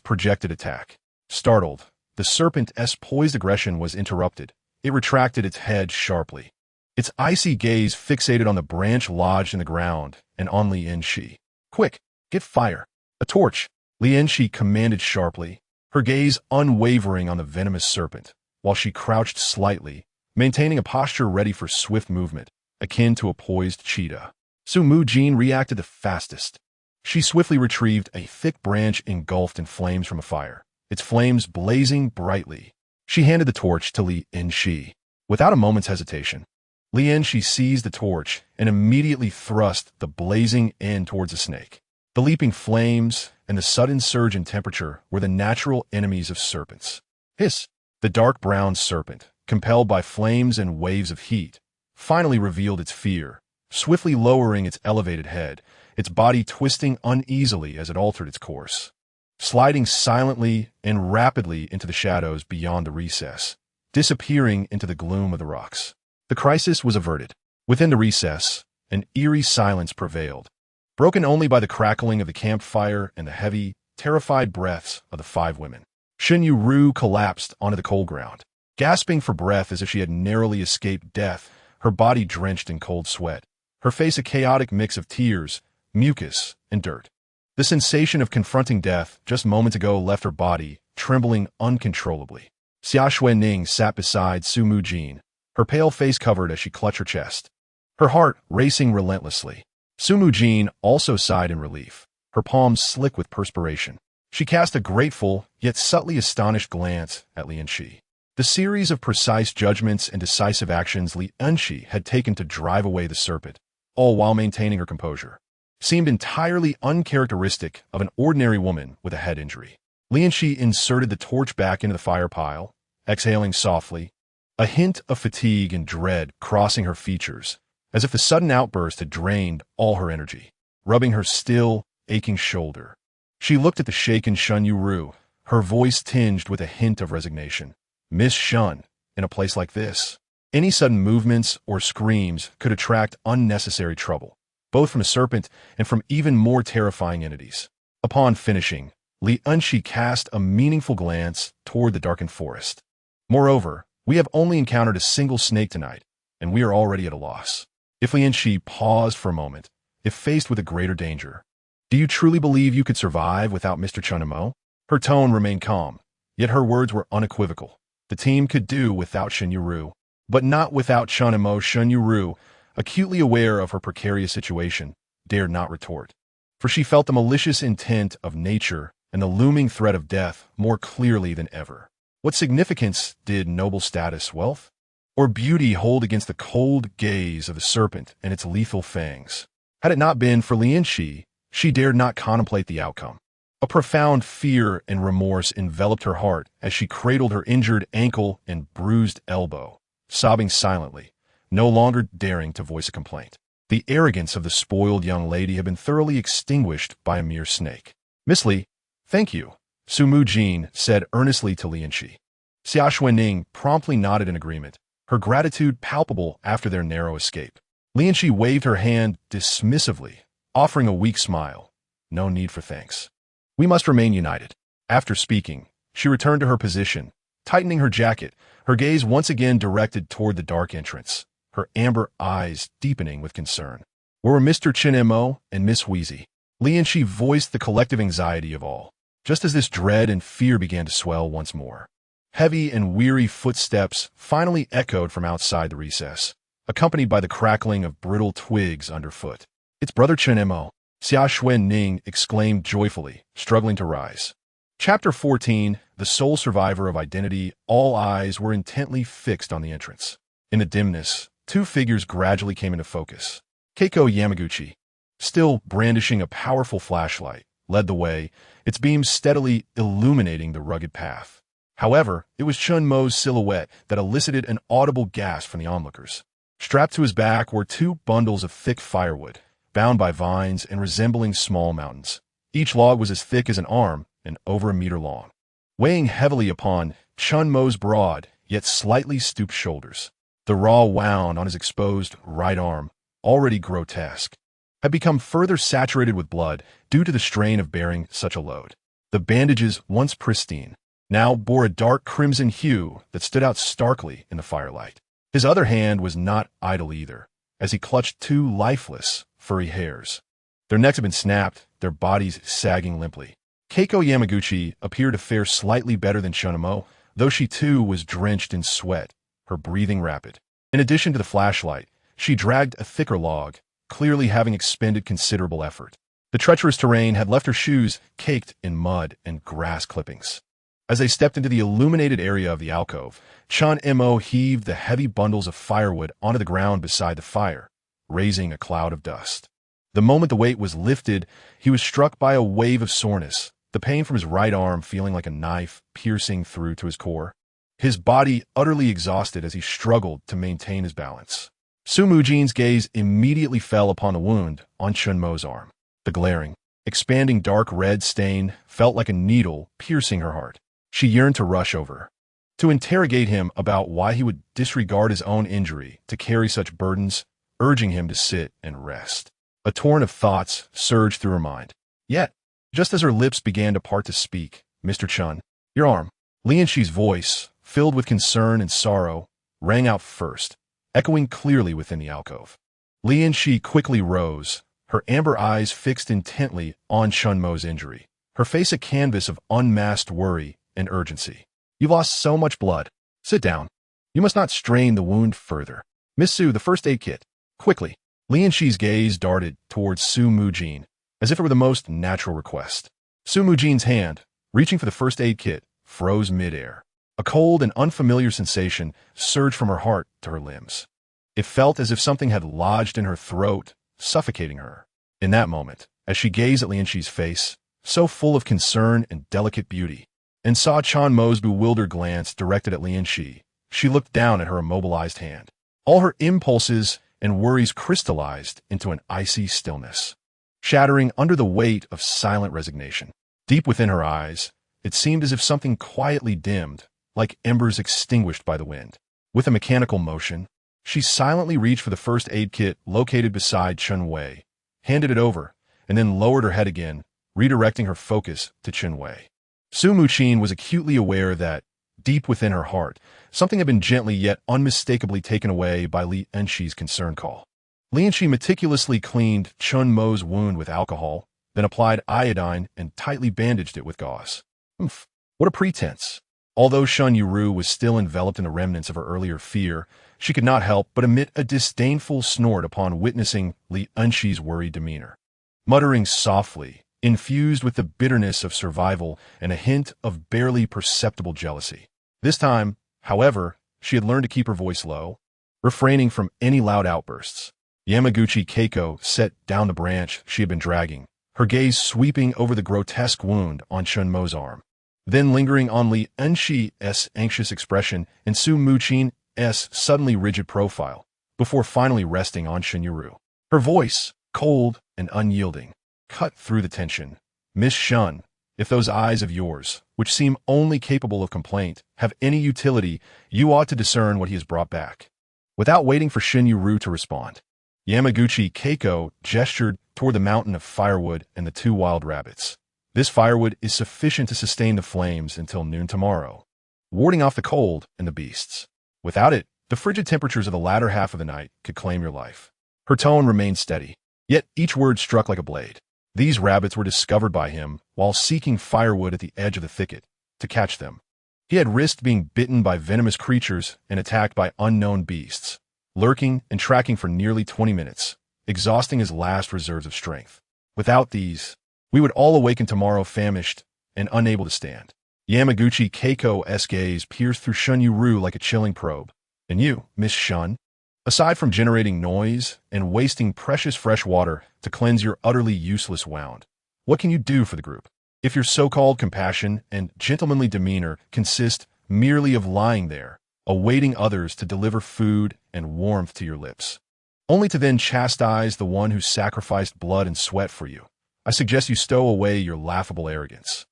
Speaker 1: projected attack. Startled, the serpent's poised aggression was interrupted. It retracted its head sharply, its icy gaze fixated on the branch lodged in the ground and on Li Enxi. Quick, get fire! A torch! Li Enxi commanded sharply, her gaze unwavering on the venomous serpent, while she crouched slightly, maintaining a posture ready for swift movement, akin to a poised cheetah. Su Mujin reacted the fastest. She swiftly retrieved a thick branch engulfed in flames from a fire, its flames blazing brightly. She handed the torch to Li Enxi. Without a moment's hesitation, Li Enxi seized the torch and immediately thrust the blazing end towards the snake. The leaping flames and the sudden surge in temperature were the natural enemies of serpents. Hiss! The dark brown serpent, compelled by flames and waves of heat, finally revealed its fear, swiftly lowering its elevated head, its body twisting uneasily as it altered its course, sliding silently and rapidly into the shadows beyond the recess, disappearing into the gloom of the rocks. The crisis was averted. Within the recess, an eerie silence prevailed, broken only by the crackling of the campfire and the heavy, terrified breaths of the 5 women. Shen Yueru collapsed onto the cold ground, gasping for breath as if she had narrowly escaped death, her body drenched in cold sweat, her face a chaotic mix of tears, mucus, and dirt. The sensation of confronting death just moments ago left her body, trembling uncontrollably. Xia Xuening sat beside Su Mujin, her pale face covered as she clutched her chest, her heart racing relentlessly. Su Mujin also sighed in relief, her palms slick with perspiration. She cast a grateful, yet subtly astonished glance at Li Enxi. The series of precise judgments and decisive actions Li Enxi had taken to drive away the serpent, all while maintaining her composure, seemed entirely uncharacteristic of an ordinary woman with a head injury. Li Enxi inserted the torch back into the fire pile, exhaling softly, a hint of fatigue and dread crossing her features, as if the sudden outburst had drained all her energy, rubbing her still, aching shoulder. She looked at the shaken Shen Yueru, her voice tinged with a hint of resignation. Miss Shen, in a place like this, any sudden movements or screams could attract unnecessary trouble, both from a serpent and from even more terrifying entities. Upon finishing, Li Enxi cast a meaningful glance toward the darkened forest. Moreover, we have only encountered a single snake tonight, and we are already at a loss. If Li Enxi paused for a moment, if faced with a greater danger, do you truly believe you could survive without Mr. Chen Mo? Her tone remained calm, yet her words were unequivocal. The team could do without Shen Yueru, but not without Chen Mo. Shen Yueru, acutely aware of her precarious situation, dared not retort, for she felt the malicious intent of nature and the looming threat of death more clearly than ever. What significance did noble status, wealth, or beauty hold against the cold gaze of the serpent and its lethal fangs? Had it not been for Li Enxi, she dared not contemplate the outcome. A profound fear and remorse enveloped her heart as she cradled her injured ankle and bruised elbow, sobbing silently, no longer daring to voice a complaint. The arrogance of the spoiled young lady had been thoroughly extinguished by a mere snake. Miss Li, thank you, Su Mujin said earnestly to Li Enxi. Xia Xuening promptly nodded in agreement, her gratitude palpable after their narrow escape. Li Enxi waved her hand dismissively, offering a weak smile. No need for thanks. We must remain united. After speaking, she returned to her position, tightening her jacket, her gaze once again directed toward the dark entrance, her amber eyes deepening with concern. Where were Mr. Chen Mo and Miss Wheezy? Li Enxi voiced the collective anxiety of all, just as this dread and fear began to swell once more. Heavy and weary footsteps finally echoed from outside the recess, accompanied by the crackling of brittle twigs underfoot. It's Brother Chen Mo, Xia Xuening exclaimed joyfully, struggling to rise. Chapter 14, the sole survivor of identity. All eyes were intently fixed on the entrance. In the dimness, 2 figures gradually came into focus. Keiko Yamaguchi, still brandishing a powerful flashlight, led the way, its beams steadily illuminating the rugged path. However, it was Chen Mo's silhouette that elicited an audible gasp from the onlookers. Strapped to his back were 2 bundles of thick firewood, bound by vines and resembling small mountains. Each log was as thick as an arm and over a meter long, weighing heavily upon Chen Mo's broad, yet slightly stooped shoulders. The raw wound on his exposed right arm, already grotesque, had become further saturated with blood due to the strain of bearing such a load. The bandages, once pristine, now bore a dark crimson hue that stood out starkly in the firelight. His other hand was not idle either, as he clutched 2 lifeless, furry hairs. Their necks had been snapped, their bodies sagging limply. Keiko Yamaguchi appeared to fare slightly better than Chen Mo, though she too was drenched in sweat, her breathing rapid. In addition to the flashlight, she dragged a thicker log, clearly having expended considerable effort. The treacherous terrain had left her shoes caked in mud and grass clippings. As they stepped into the illuminated area of the alcove, Chen Mo heaved the heavy bundles of firewood onto the ground beside the fire, raising a cloud of dust. The moment the weight was lifted, he was struck by a wave of soreness, the pain from his right arm feeling like a knife piercing through to his core. His body utterly exhausted as he struggled to maintain his balance. Su Mujin's gaze immediately fell upon the wound on Chen Mo's arm. The glaring, expanding dark red stain felt like a needle piercing her heart. She yearned to rush over, to interrogate him about why he would disregard his own injury to carry such burdens, urging him to sit and rest. A torrent of thoughts surged through her mind. Yet, just as her lips began to part to speak, "Mr. Chen, your arm." Li Enxi's voice, filled with concern and sorrow, rang out first, echoing clearly within the alcove. Li Enxi quickly rose, her amber eyes fixed intently on Chen Mo's injury, her face a canvas of unmasked worry and urgency. "You've lost so much blood. Sit down. You must not strain the wound further. Miss Su, the first aid kit." Quickly, Li Enxi's gaze darted towards Su Mujin, as if it were the most natural request. Su Mujin's hand, reaching for the first aid kit, froze midair. A cold and unfamiliar sensation surged from her heart to her limbs. It felt as if something had lodged in her throat, suffocating her. In that moment, as she gazed at Li Enxi's face, so full of concern and delicate beauty, and saw Chen Mo's bewildered glance directed at Li Enxi, she looked down at her immobilized hand. All her impulses and worries crystallized into an icy stillness, shattering under the weight of silent resignation. Deep within her eyes, it seemed as if something quietly dimmed, like embers extinguished by the wind. With a mechanical motion, she silently reached for the first aid kit located beside Chen Wei, handed it over, and then lowered her head again, redirecting her focus to Chen Wei. Su Mujin was acutely aware that, deep within her heart, something had been gently yet unmistakably taken away by Li Enxi's concern call. Li Enxi meticulously cleaned Chen Mo's wound with alcohol, then applied iodine and tightly bandaged it with gauze. What a pretense! Although Shen Yueru was still enveloped in the remnants of her earlier fear, she could not help but emit a disdainful snort upon witnessing Li Enxi's worried demeanor. Muttering softly, infused with the bitterness of survival and a hint of barely perceptible jealousy. This time, however, she had learned to keep her voice low, refraining from any loud outbursts. Yamaguchi Keiko set down the branch she had been dragging, her gaze sweeping over the grotesque wound on Chen Mo's arm, then lingering on Li Enxi's anxious expression and Su Mujin's suddenly rigid profile, before finally resting on Shen Yueru. Her voice, cold and unyielding, cut through the tension. "Miss Shen, if those eyes of yours, which seem only capable of complaint, have any utility, you ought to discern what he has brought back." Without waiting for Shen Yueru to respond, Yamaguchi Keiko gestured toward the mountain of firewood and the 2 wild rabbits. "This firewood is sufficient to sustain the flames until noon tomorrow, warding off the cold and the beasts. Without it, the frigid temperatures of the latter half of the night could claim your life." Her tone remained steady, yet each word struck like a blade. These rabbits were discovered by him while seeking firewood at the edge of the thicket. To catch them, he had risked being bitten by venomous creatures and attacked by unknown beasts, lurking and tracking for nearly 20 minutes, exhausting his last reserves of strength. "Without these, we would all awaken tomorrow famished and unable to stand." Yamaguchi Keiko's gaze pierced through Shen Yueru like a chilling probe. "And you, Miss Shen? Aside from generating noise and wasting precious fresh water to cleanse your utterly useless wound, what can you do for the group? If your so-called compassion and gentlemanly demeanor consist merely of lying there, awaiting others to deliver food and warmth to your lips, only to then chastise the one who sacrificed blood and sweat for you, I suggest you stow away your laughable arrogance.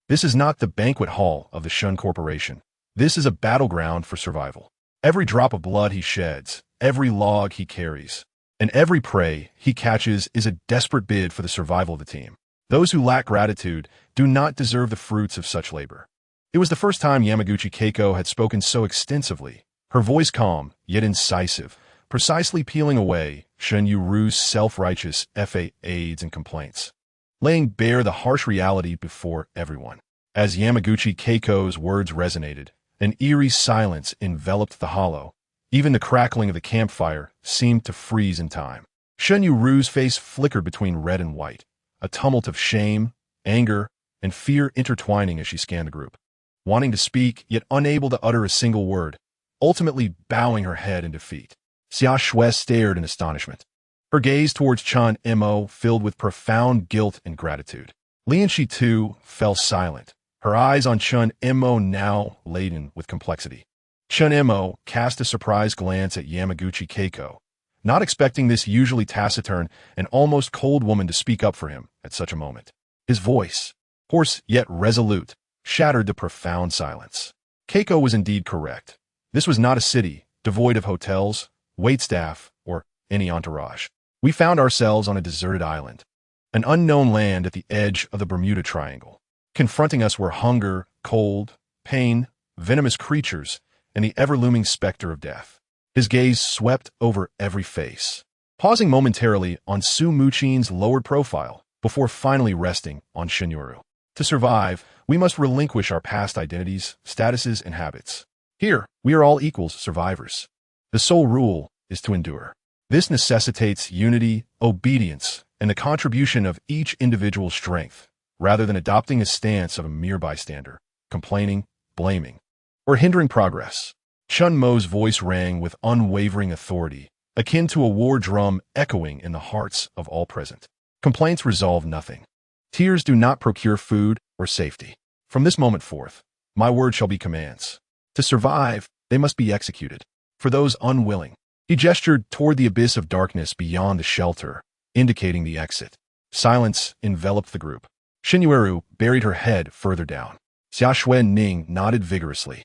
Speaker 1: This is not the banquet hall of the Shen Corporation. This is a battleground for survival. Every drop of blood he sheds, every log he carries, and every prey he catches is a desperate bid for the survival of the team. Those who lack gratitude do not deserve the fruits of such labor." It was the first time Yamaguchi Keiko had spoken so extensively, her voice calm, yet incisive, precisely peeling away Shen Yueru's self-righteous aides and complaints, laying bare the harsh reality before everyone. As Yamaguchi Keiko's words resonated, an eerie silence enveloped the hollow. Even the crackling of the campfire seemed to freeze in time. Shen Yueru's face flickered between red and white, a tumult of shame, anger, and fear intertwining as she scanned the group, wanting to speak, yet unable to utter a single word, ultimately bowing her head in defeat. Xia Xuening stared in astonishment, her gaze towards Chen Mo filled with profound guilt and gratitude. Li Enxi too fell silent, her eyes on Chen Mo now laden with complexity. Chen Mo cast a surprised glance at Yamaguchi Keiko, not expecting this usually taciturn and almost cold woman to speak up for him at such a moment. His voice, hoarse yet resolute, shattered the profound silence. Keiko was indeed correct. This was not a city, devoid of hotels, waitstaff, or any entourage. We found ourselves on a deserted island, an unknown land at the edge of the Bermuda Triangle. Confronting us were hunger, cold, pain, venomous creatures, and the ever-looming specter of death. His gaze swept over every face, pausing momentarily on Su Mujin's lowered profile before finally resting on Shen Yueru. To survive, we must relinquish our past identities, statuses, and habits. Here, we are all equals survivors. The sole rule is to endure. This necessitates unity, obedience, and the contribution of each individual's strength, rather than adopting a stance of a mere bystander, complaining, blaming, or hindering progress. Chen Mo's voice rang with unwavering authority, akin to a war drum echoing in the hearts of all present. Complaints resolve nothing. Tears do not procure food or safety. From this moment forth, my word shall be commands. To survive, they must be executed. For those unwilling, he gestured toward the abyss of darkness beyond the shelter, indicating the exit. Silence enveloped the group. Shen Yueru buried her head further down. Xia Xuening nodded vigorously.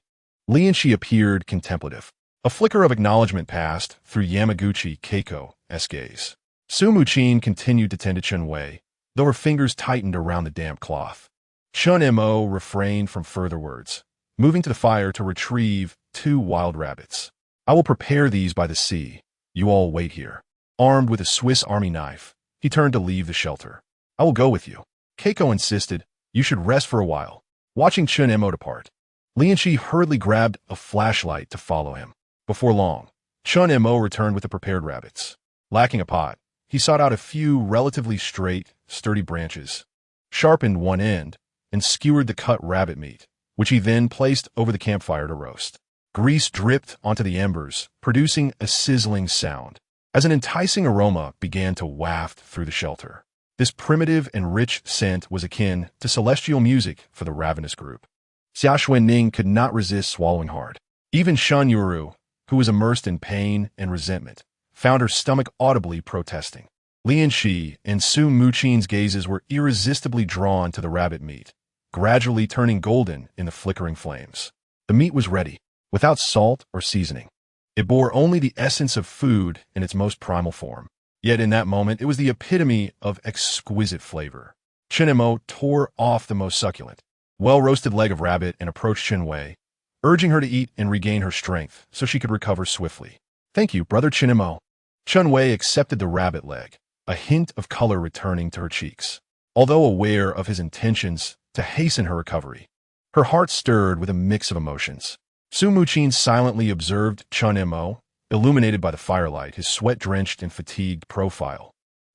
Speaker 1: Li Enxi appeared contemplative. A flicker of acknowledgement passed through Yamaguchi Keiko's gaze. Su Mujin continued to tend to Chen Wei, though her fingers tightened around the damp cloth. Chen Mo refrained from further words, moving to the fire to retrieve 2 wild rabbits. I will prepare these by the sea. You all wait here. Armed with a Swiss Army knife, he turned to leave the shelter. I will go with you. Keiko insisted. You should rest for a while. Watching Chen Mo depart, Li Enxi hurriedly grabbed a flashlight to follow him. Before long, Chen Mo returned with the prepared rabbits. Lacking a pot, he sought out a few relatively straight, sturdy branches, sharpened one end, and skewered the cut rabbit meat, which he then placed over the campfire to roast. Grease dripped onto the embers, producing a sizzling sound, as an enticing aroma began to waft through the shelter. This primitive and rich scent was akin to celestial music for the ravenous group. Xia Xuening could not resist swallowing hard. Even Shen Yueru, who was immersed in pain and resentment, found her stomach audibly protesting. Li Enxi and Su Mujin's gazes were irresistibly drawn to the rabbit meat, gradually turning golden in the flickering flames. The meat was ready, without salt or seasoning. It bore only the essence of food in its most primal form. Yet in that moment, it was the epitome of exquisite flavor. Chen Mo tore off the most succulent, well-roasted leg of rabbit and approached Chen Wei, urging her to eat and regain her strength so she could recover swiftly. Thank you, brother Chen Mo. Chen Wei accepted the rabbit leg, a hint of color returning to her cheeks. Although aware of his intentions to hasten her recovery, her heart stirred with a mix of emotions. Su Mujin silently observed Chen Mo, illuminated by the firelight, his sweat-drenched and fatigued profile,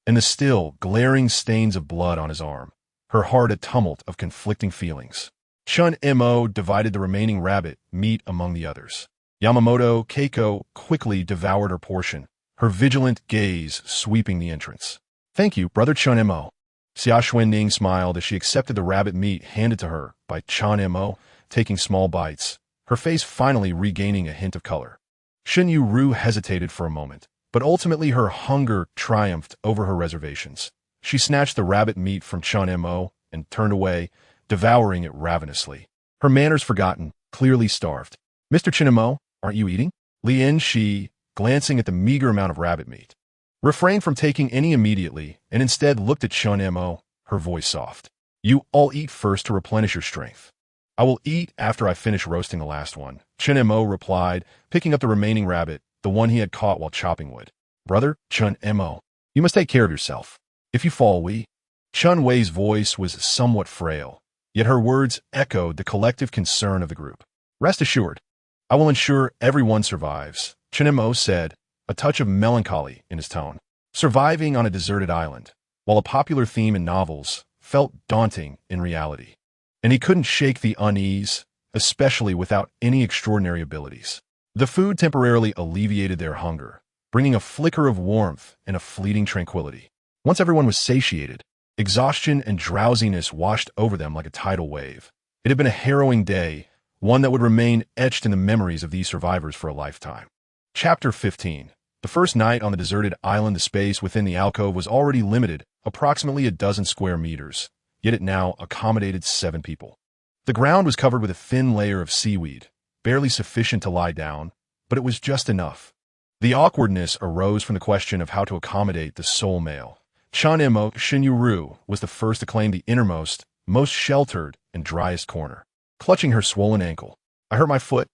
Speaker 1: and the still, glaring stains of blood on his arm, her heart a tumult of conflicting feelings. Chen Mo divided the remaining rabbit meat among the others. Yamaguchi Keiko quickly devoured her portion, her vigilant gaze sweeping the entrance. Thank you, brother Chen Mo. Xia Xuening smiled as she accepted the rabbit meat handed to her by Chen Mo, taking small bites, her face finally regaining a hint of color. Shen Yueru hesitated for a moment, but ultimately her hunger triumphed over her reservations. She snatched the rabbit meat from Chen Mo and turned away, devouring it ravenously. Her manners forgotten, clearly starved. Mr. Chen Mo, aren't you eating? Li Enxi, glancing at the meager amount of rabbit meat, refrained from taking any immediately and instead looked at Chen Mo, her voice soft. You all eat first to replenish your strength. I will eat after I finish roasting the last one, Chen Mo replied, picking up the remaining rabbit, the one he had caught while chopping wood. Brother, Chen Mo, you must take care of yourself. If you fall, Chen Wei's voice was somewhat frail, yet her words echoed the collective concern of the group. Rest assured, I will ensure everyone survives, Chen Mo said, a touch of melancholy in his tone. Surviving on a deserted island, while a popular theme in novels, felt daunting in reality. And he couldn't shake the unease, especially without any extraordinary abilities. The food temporarily alleviated their hunger, bringing a flicker of warmth and a fleeting tranquility. Once everyone was satiated, exhaustion and drowsiness washed over them like a tidal wave. It had been a harrowing day, one that would remain etched in the memories of these survivors for a lifetime. Chapter 15. The first night on the deserted island, the space within the alcove was already limited, approximately a dozen square meters, yet it now accommodated 7 people. The ground was covered with a thin layer of seaweed, barely sufficient to lie down, but it was just enough. The awkwardness arose from the question of how to accommodate the sole male. Chen Mo, Shen Yueru, was the first to claim the innermost, most sheltered, and driest corner. Clutching her swollen ankle, "I hurt my foot.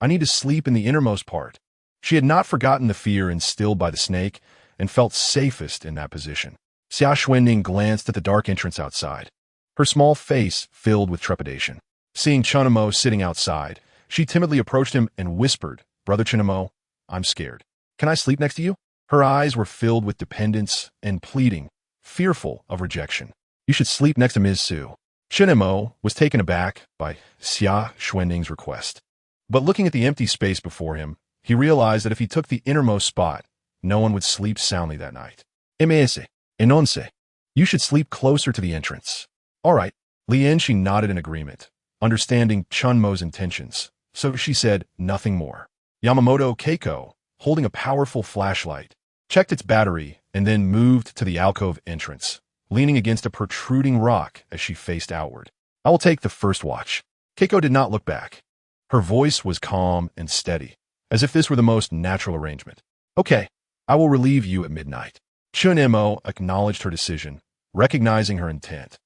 Speaker 1: I need to sleep in the innermost part." She had not forgotten the fear instilled by the snake and felt safest in that position. Xia Xuening glanced at the dark entrance outside, her small face filled with trepidation. Seeing Chen Mo sitting outside, she timidly approached him and whispered, "Brother Chen Mo, I'm scared. Can I sleep next to you?" Her eyes were filled with dependence and pleading, fearful of rejection. "You should sleep next to Ms. Su." Chen Mo was taken aback by Xia Xuening's request. But looking at the empty space before him, he realized that if he took the innermost spot, no one would sleep soundly that night. "Ms. Enonce, you should sleep closer to the entrance." "All right." Li Enxi nodded in agreement, understanding Chen Mo's intentions, so she said nothing more. Yamaguchi Keiko, holding a powerful flashlight, checked its battery and then moved to the alcove entrance, leaning against a protruding rock as she faced outward. "I will take the first watch." Keiko did not look back. Her voice was calm and steady, as if this were the most natural arrangement. "Okay, I will relieve you at midnight." Chen Mo acknowledged her decision, recognizing her intent.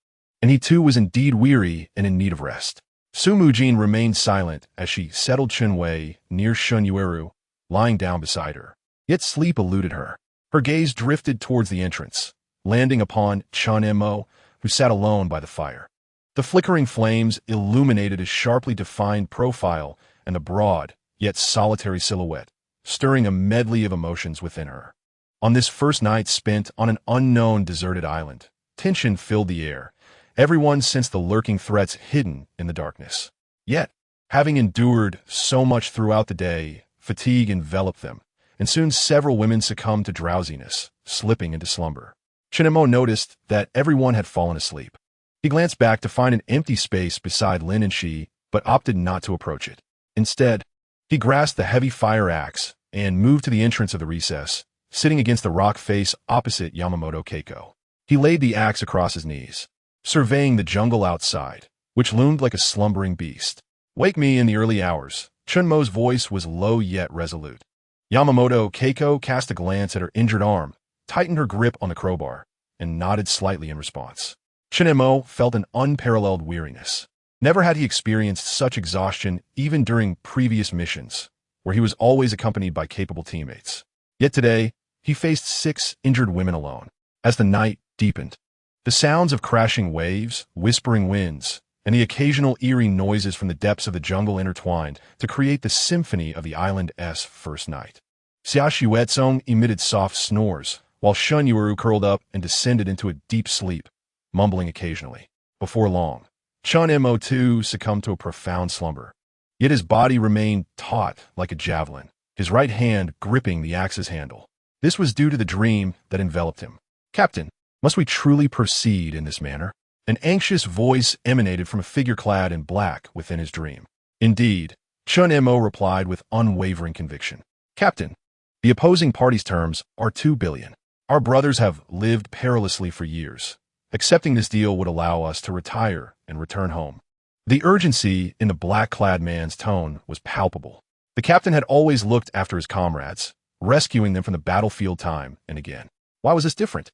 Speaker 1: And he too was indeed weary and in need of rest. Su Mujin remained silent as she settled Chen Wei near Shen Yueru, lying down beside her. Yet sleep eluded her. Her gaze drifted towards the entrance, landing upon Chen Mo, who sat alone by the fire. The flickering flames illuminated his sharply defined profile and the broad, yet solitary silhouette, stirring a medley of emotions within her. On this first night spent on an unknown deserted island, tension filled the air. Everyone sensed the lurking threats hidden in the darkness. Yet, having endured so much throughout the day, fatigue enveloped them, and soon several women succumbed to drowsiness, slipping into slumber. Chen Mo noticed that everyone had fallen asleep. He glanced back to find an empty space beside Li Enxi, but opted not to approach it. Instead, he grasped the heavy fire axe and moved to the entrance of the recess, sitting against the rock face opposite Yamaguchi Keiko. He laid the axe across his knees, surveying the jungle outside, which loomed like a slumbering beast. "Wake me in the early hours." Chen Mo's voice was low yet resolute. Yamaguchi Keiko cast a glance at her injured arm, tightened her grip on the crowbar, and nodded slightly in response. Chen Mo felt an unparalleled weariness. Never had he experienced such exhaustion even during previous missions, where he was always accompanied by capable teammates. Yet today, he faced 6 injured women alone. As the night deepened, the sounds of crashing waves, whispering winds, and the occasional eerie noises from the depths of the jungle intertwined to create the symphony of the island's first night. Xia Xuening emitted soft snores, while Shen Yueru curled up and descended into a deep sleep, mumbling occasionally. Before long, Chen Mo too succumbed to a profound slumber. Yet his body remained taut like a javelin, his right hand gripping the axe's handle. This was due to the dream that enveloped him. "Captain, must we truly proceed in this manner?" An anxious voice emanated from a figure clad in black within his dream. "Indeed," Chen Mo replied with unwavering conviction. "Captain, the opposing party's terms are 2 billion. Our brothers have lived perilously for years. Accepting this deal would allow us to retire and return home." The urgency in the black-clad man's tone was palpable. The captain had always looked after his comrades, rescuing them from the battlefield time and again. Why was this different?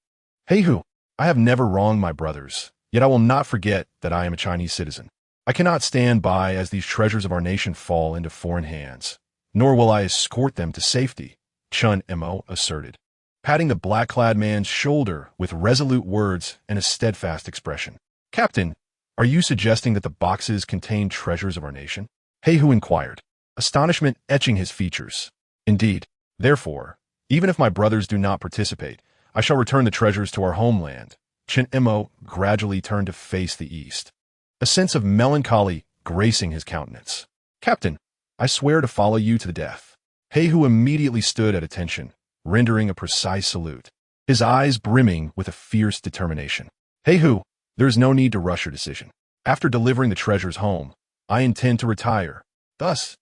Speaker 1: "Hey Hu, I have never wronged my brothers, yet I will not forget that I am a Chinese citizen. I cannot stand by as these treasures of our nation fall into foreign hands, nor will I escort them to safety," Chen Mo asserted, patting the black-clad man's shoulder with resolute words and a steadfast expression. "Captain, are you suggesting that the boxes contain treasures of our nation?" He Hu inquired, astonishment etching his features. "Indeed. Therefore, even if my brothers do not participate, I shall return the treasures to our homeland." Chen Mo gradually turned to face the east, a sense of melancholy gracing his countenance. "Captain, I swear to follow you to the death." He Hu immediately stood at attention, rendering a precise salute, his eyes brimming with a fierce determination. "He Hu, there is no need to rush your decision. After delivering the treasures home, I intend to retire. Thus,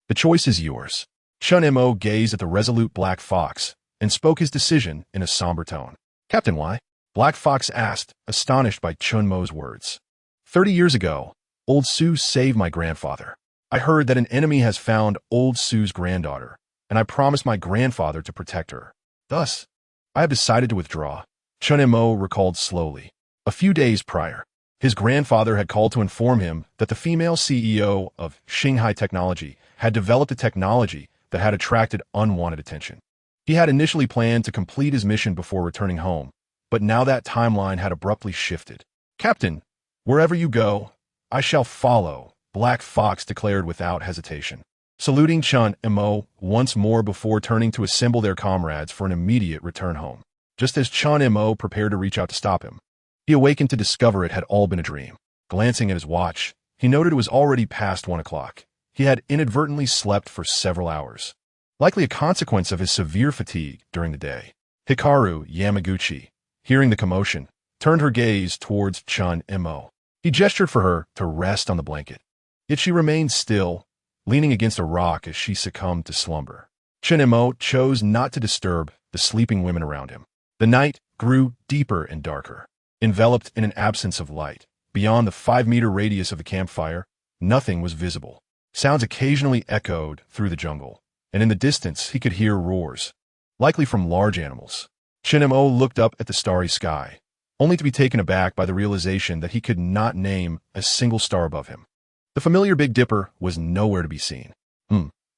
Speaker 1: the choice is yours." Chen Mo gazed at the resolute black fox, and spoke his decision in a somber tone. "Captain, why?" Black Fox asked, astonished by Chen Mo's words. 30 years ago, old Su saved my grandfather. I heard that an enemy has found old Su's granddaughter, and I promised my grandfather to protect her. Thus, I have decided to withdraw." Chen Mo recalled slowly. A few days prior, his grandfather had called to inform him that the female CEO of Shanghai Technology had developed a technology that had attracted unwanted attention. He had initially planned to complete his mission before returning home, but now that timeline had abruptly shifted. "Captain, wherever you go, I shall follow," Black Fox declared without hesitation, saluting Chen Mo once more before turning to assemble their comrades for an immediate return home. Just as Chen Mo prepared to reach out to stop him, he awakened to discover it had all been a dream. Glancing at his watch, he noted it was already past 1 o'clock. He had inadvertently slept for several hours, likely a consequence of his severe fatigue during the day. Hikaru Yamaguchi, hearing the commotion, turned her gaze towards Chen Mo. He gestured for her to rest on the blanket. Yet she remained still, leaning against a rock as she succumbed to slumber. Chen Mo chose not to disturb the sleeping women around him. The night grew deeper and darker, enveloped in an absence of light. Beyond the 5-meter radius of the campfire, nothing was visible. Sounds occasionally echoed through the jungle, and in the distance he could hear roars, likely from large animals. Chen Mo looked up at the starry sky, only to be taken aback by the realization that he could not name a single star above him. The familiar Big Dipper was nowhere to be seen.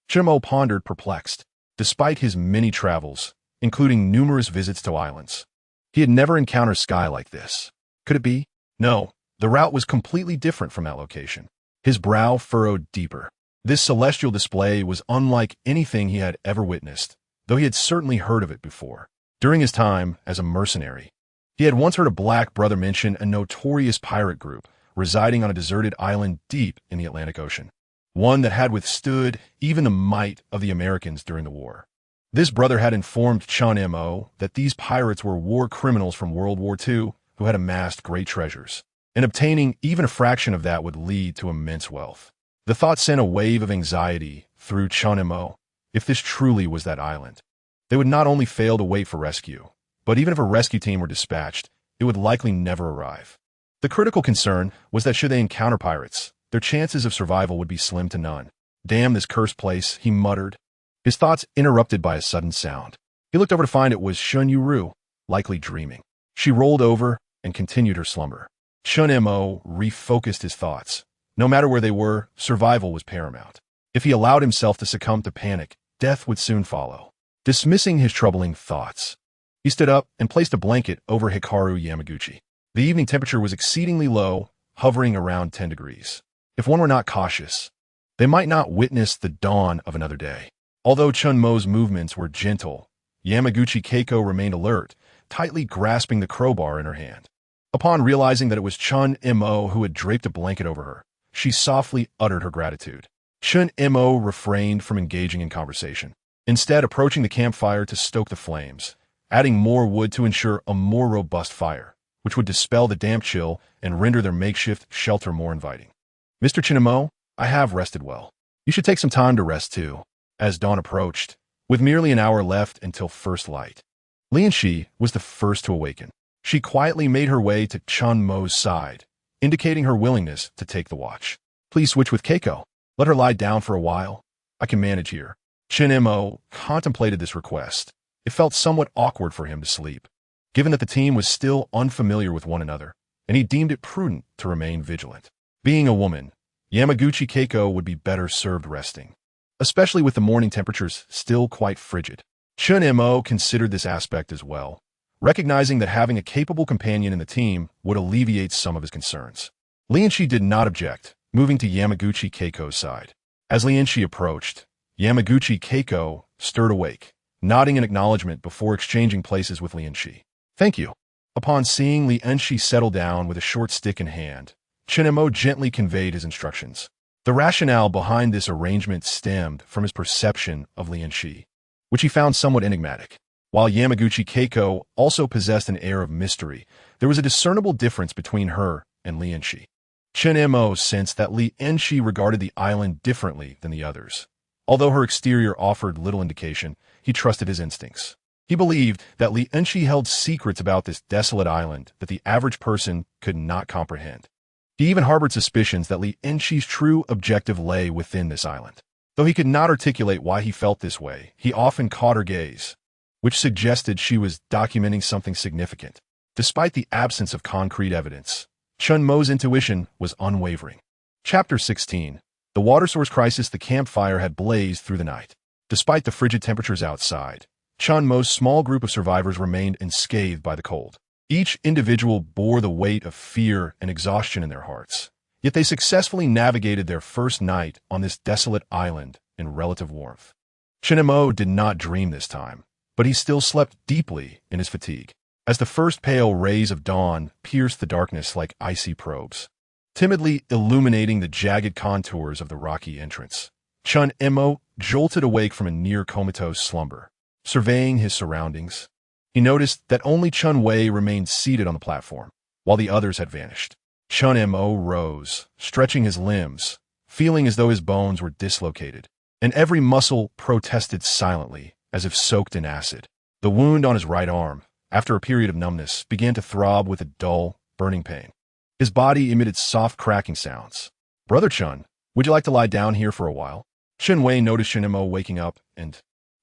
Speaker 1: Chen Mo pondered, perplexed. Despite his many travels, including numerous visits to islands, he had never encountered sky like this. Could it be? No, the route was completely different from that location. His brow furrowed deeper. This celestial display was unlike anything he had ever witnessed, though he had certainly heard of it before. During his time as a mercenary, he had once heard a black brother mention a notorious pirate group residing on a deserted island deep in the Atlantic Ocean, one that had withstood even the might of the Americans during the war. This brother had informed Chen Mo that these pirates were war criminals from World War II who had amassed great treasures, and obtaining even a fraction of that would lead to immense wealth. The thought sent a wave of anxiety through Chen Mo. If this truly was that island, they would not only fail to wait for rescue, but even if a rescue team were dispatched, it would likely never arrive. The critical concern was that should they encounter pirates, their chances of survival would be slim to none. "Damn this cursed place," he muttered, his thoughts interrupted by a sudden sound. He looked over to find it was Shen Yueru, likely dreaming. She rolled over and continued her slumber. Chen Mo refocused his thoughts. No matter where they were, survival was paramount. If he allowed himself to succumb to panic, death would soon follow. Dismissing his troubling thoughts, he stood up and placed a blanket over Hikaru Yamaguchi. The evening temperature was exceedingly low, hovering around 10 degrees. If one were not cautious, they might not witness the dawn of another day. Although Chen Mo's movements were gentle, Yamaguchi Keiko remained alert, tightly grasping the crowbar in her hand. Upon realizing that it was Chen Mo who had draped a blanket over her, she softly uttered her gratitude. Chen Mo refrained from engaging in conversation, instead approaching the campfire to stoke the flames, adding more wood to ensure a more robust fire, which would dispel the damp chill and render their makeshift shelter more inviting. "Mr. Chen Mo, I have rested well. You should take some time to rest too." As dawn approached, with merely an hour left until first light, Li Enxi was the first to awaken. She quietly made her way to Chen Mo's side, indicating her willingness to take the watch. "Please switch with Keiko. Let her lie down for a while. I can manage here." Chen Mo contemplated this request. It felt somewhat awkward for him to sleep, given that the team was still unfamiliar with one another, and he deemed it prudent to remain vigilant. Being a woman, Yamaguchi Keiko would be better served resting, especially with the morning temperatures still quite frigid. Chen Mo considered this aspect as well, recognizing that having a capable companion in the team would alleviate some of his concerns. Li Enxi did not object, moving to Yamaguchi Keiko's side. As Li Enxi approached, Yamaguchi Keiko stirred awake, nodding in acknowledgement before exchanging places with Li Enxi. "Thank you." Upon seeing Li Enxi settle down with a short stick in hand, Chen Mo gently conveyed his instructions. The rationale behind this arrangement stemmed from his perception of Li Enxi, which he found somewhat enigmatic. While Yamaguchi Keiko also possessed an air of mystery, there was a discernible difference between her and Li Enxi. Chen Mo sensed that Li Enxi regarded the island differently than the others. Although her exterior offered little indication, he trusted his instincts. He believed that Li Enxi held secrets about this desolate island that the average person could not comprehend. He even harbored suspicions that Li Enxi's true objective lay within this island. Though he could not articulate why he felt this way, he often caught her gaze, which suggested she was documenting something significant. Despite the absence of concrete evidence, Chen Mo's intuition was unwavering. Chapter 16. The water source crisis. The campfire had blazed through the night. Despite the frigid temperatures outside, Chen Mo's small group of survivors remained unscathed by the cold. Each individual bore the weight of fear and exhaustion in their hearts, yet they successfully navigated their first night on this desolate island in relative warmth. Chen Mo did not dream this time, but he still slept deeply in his fatigue, as the first pale rays of dawn pierced the darkness like icy probes, timidly illuminating the jagged contours of the rocky entrance. Chen Mo jolted awake from a near-comatose slumber. Surveying his surroundings, he noticed that only Chen Wei remained seated on the platform, while the others had vanished. Chen Mo rose, stretching his limbs, feeling as though his bones were dislocated, and every muscle protested silently, as if soaked in acid. The wound on his right arm, after a period of numbness, began to throb with a dull, burning pain. His body emitted soft cracking sounds. "Brother Chen, would you like to lie down here for a while?" Chen Wei noticed Chen Mo waking up and,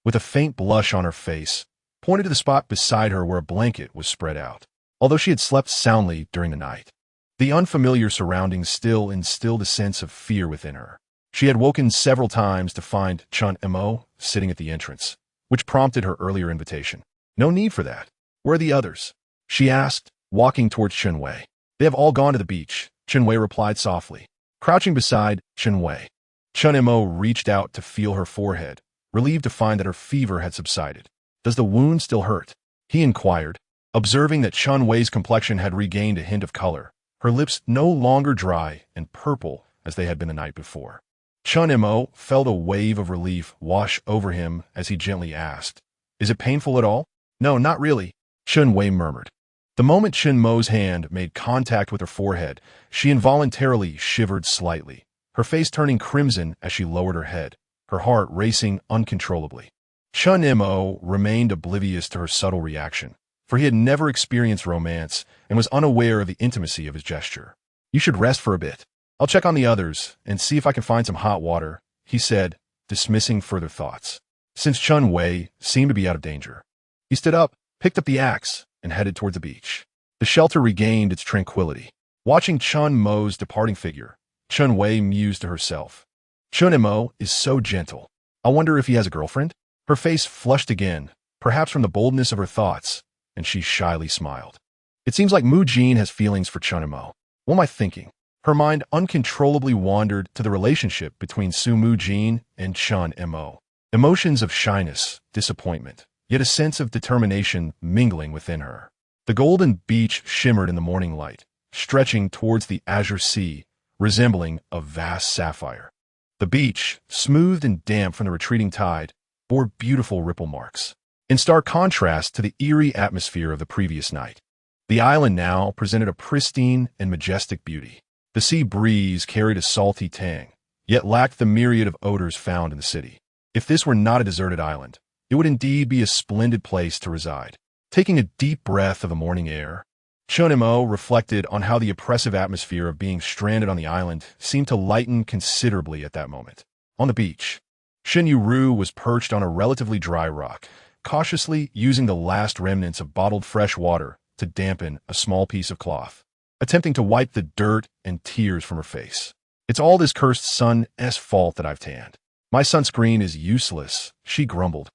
Speaker 1: with a faint blush on her face, pointed to the spot beside her where a blanket was spread out. Although she had slept soundly during the night, the unfamiliar surroundings still instilled a sense of fear within her. She had woken several times to find Chen Mo sitting at the entrance, which prompted her earlier invitation. "No need for that. Where are the others?" she asked, walking towards Chen Wei. "They have all gone to the beach," Chen Wei replied softly, crouching beside Chen Wei. Chen Mo reached out to feel her forehead, relieved to find that her fever had subsided. "Does the wound still hurt?" he inquired, observing that Chen Wei's complexion had regained a hint of color, her lips no longer dry and purple as they had been the night before. Chen Mo felt a wave of relief wash over him as he gently asked, "Is it painful at all?" "No, not really," Chen Wei murmured. The moment Chen Mo's hand made contact with her forehead, she involuntarily shivered slightly, her face turning crimson as she lowered her head, her heart racing uncontrollably. Chen Mo remained oblivious to her subtle reaction, for he had never experienced romance and was unaware of the intimacy of his gesture. "You should rest for a bit. I'll check on the others and see if I can find some hot water," he said, dismissing further thoughts. Since Chen Wei seemed to be out of danger, he stood up, picked up the axe, and headed toward the beach. The shelter regained its tranquility. Watching Chen Mo's departing figure, Chen Wei mused to herself. "Chen Mo is so gentle. I wonder if he has a girlfriend?" Her face flushed again, perhaps from the boldness of her thoughts, and she shyly smiled. "It seems like Mujin has feelings for Chen Mo. What am I thinking?" Her mind uncontrollably wandered to the relationship between Su Mujin and Chen Mo. Emotions of shyness, disappointment, yet a sense of determination mingling within her. The golden beach shimmered in the morning light, stretching towards the azure sea, resembling a vast sapphire. The beach, smooth and damp from the retreating tide, bore beautiful ripple marks, in stark contrast to the eerie atmosphere of the previous night. The island now presented a pristine and majestic beauty. The sea breeze carried a salty tang, yet lacked the myriad of odors found in the city. If this were not a deserted island, it would indeed be a splendid place to reside. Taking a deep breath of the morning air, Chen Mo reflected on how the oppressive atmosphere of being stranded on the island seemed to lighten considerably at that moment. On the beach, Shen Yueru was perched on a relatively dry rock, cautiously using the last remnants of bottled fresh water to dampen a small piece of cloth, attempting to wipe the dirt and tears from her face. "It's all this cursed sun's fault that I've tanned. My sunscreen is useless," she grumbled,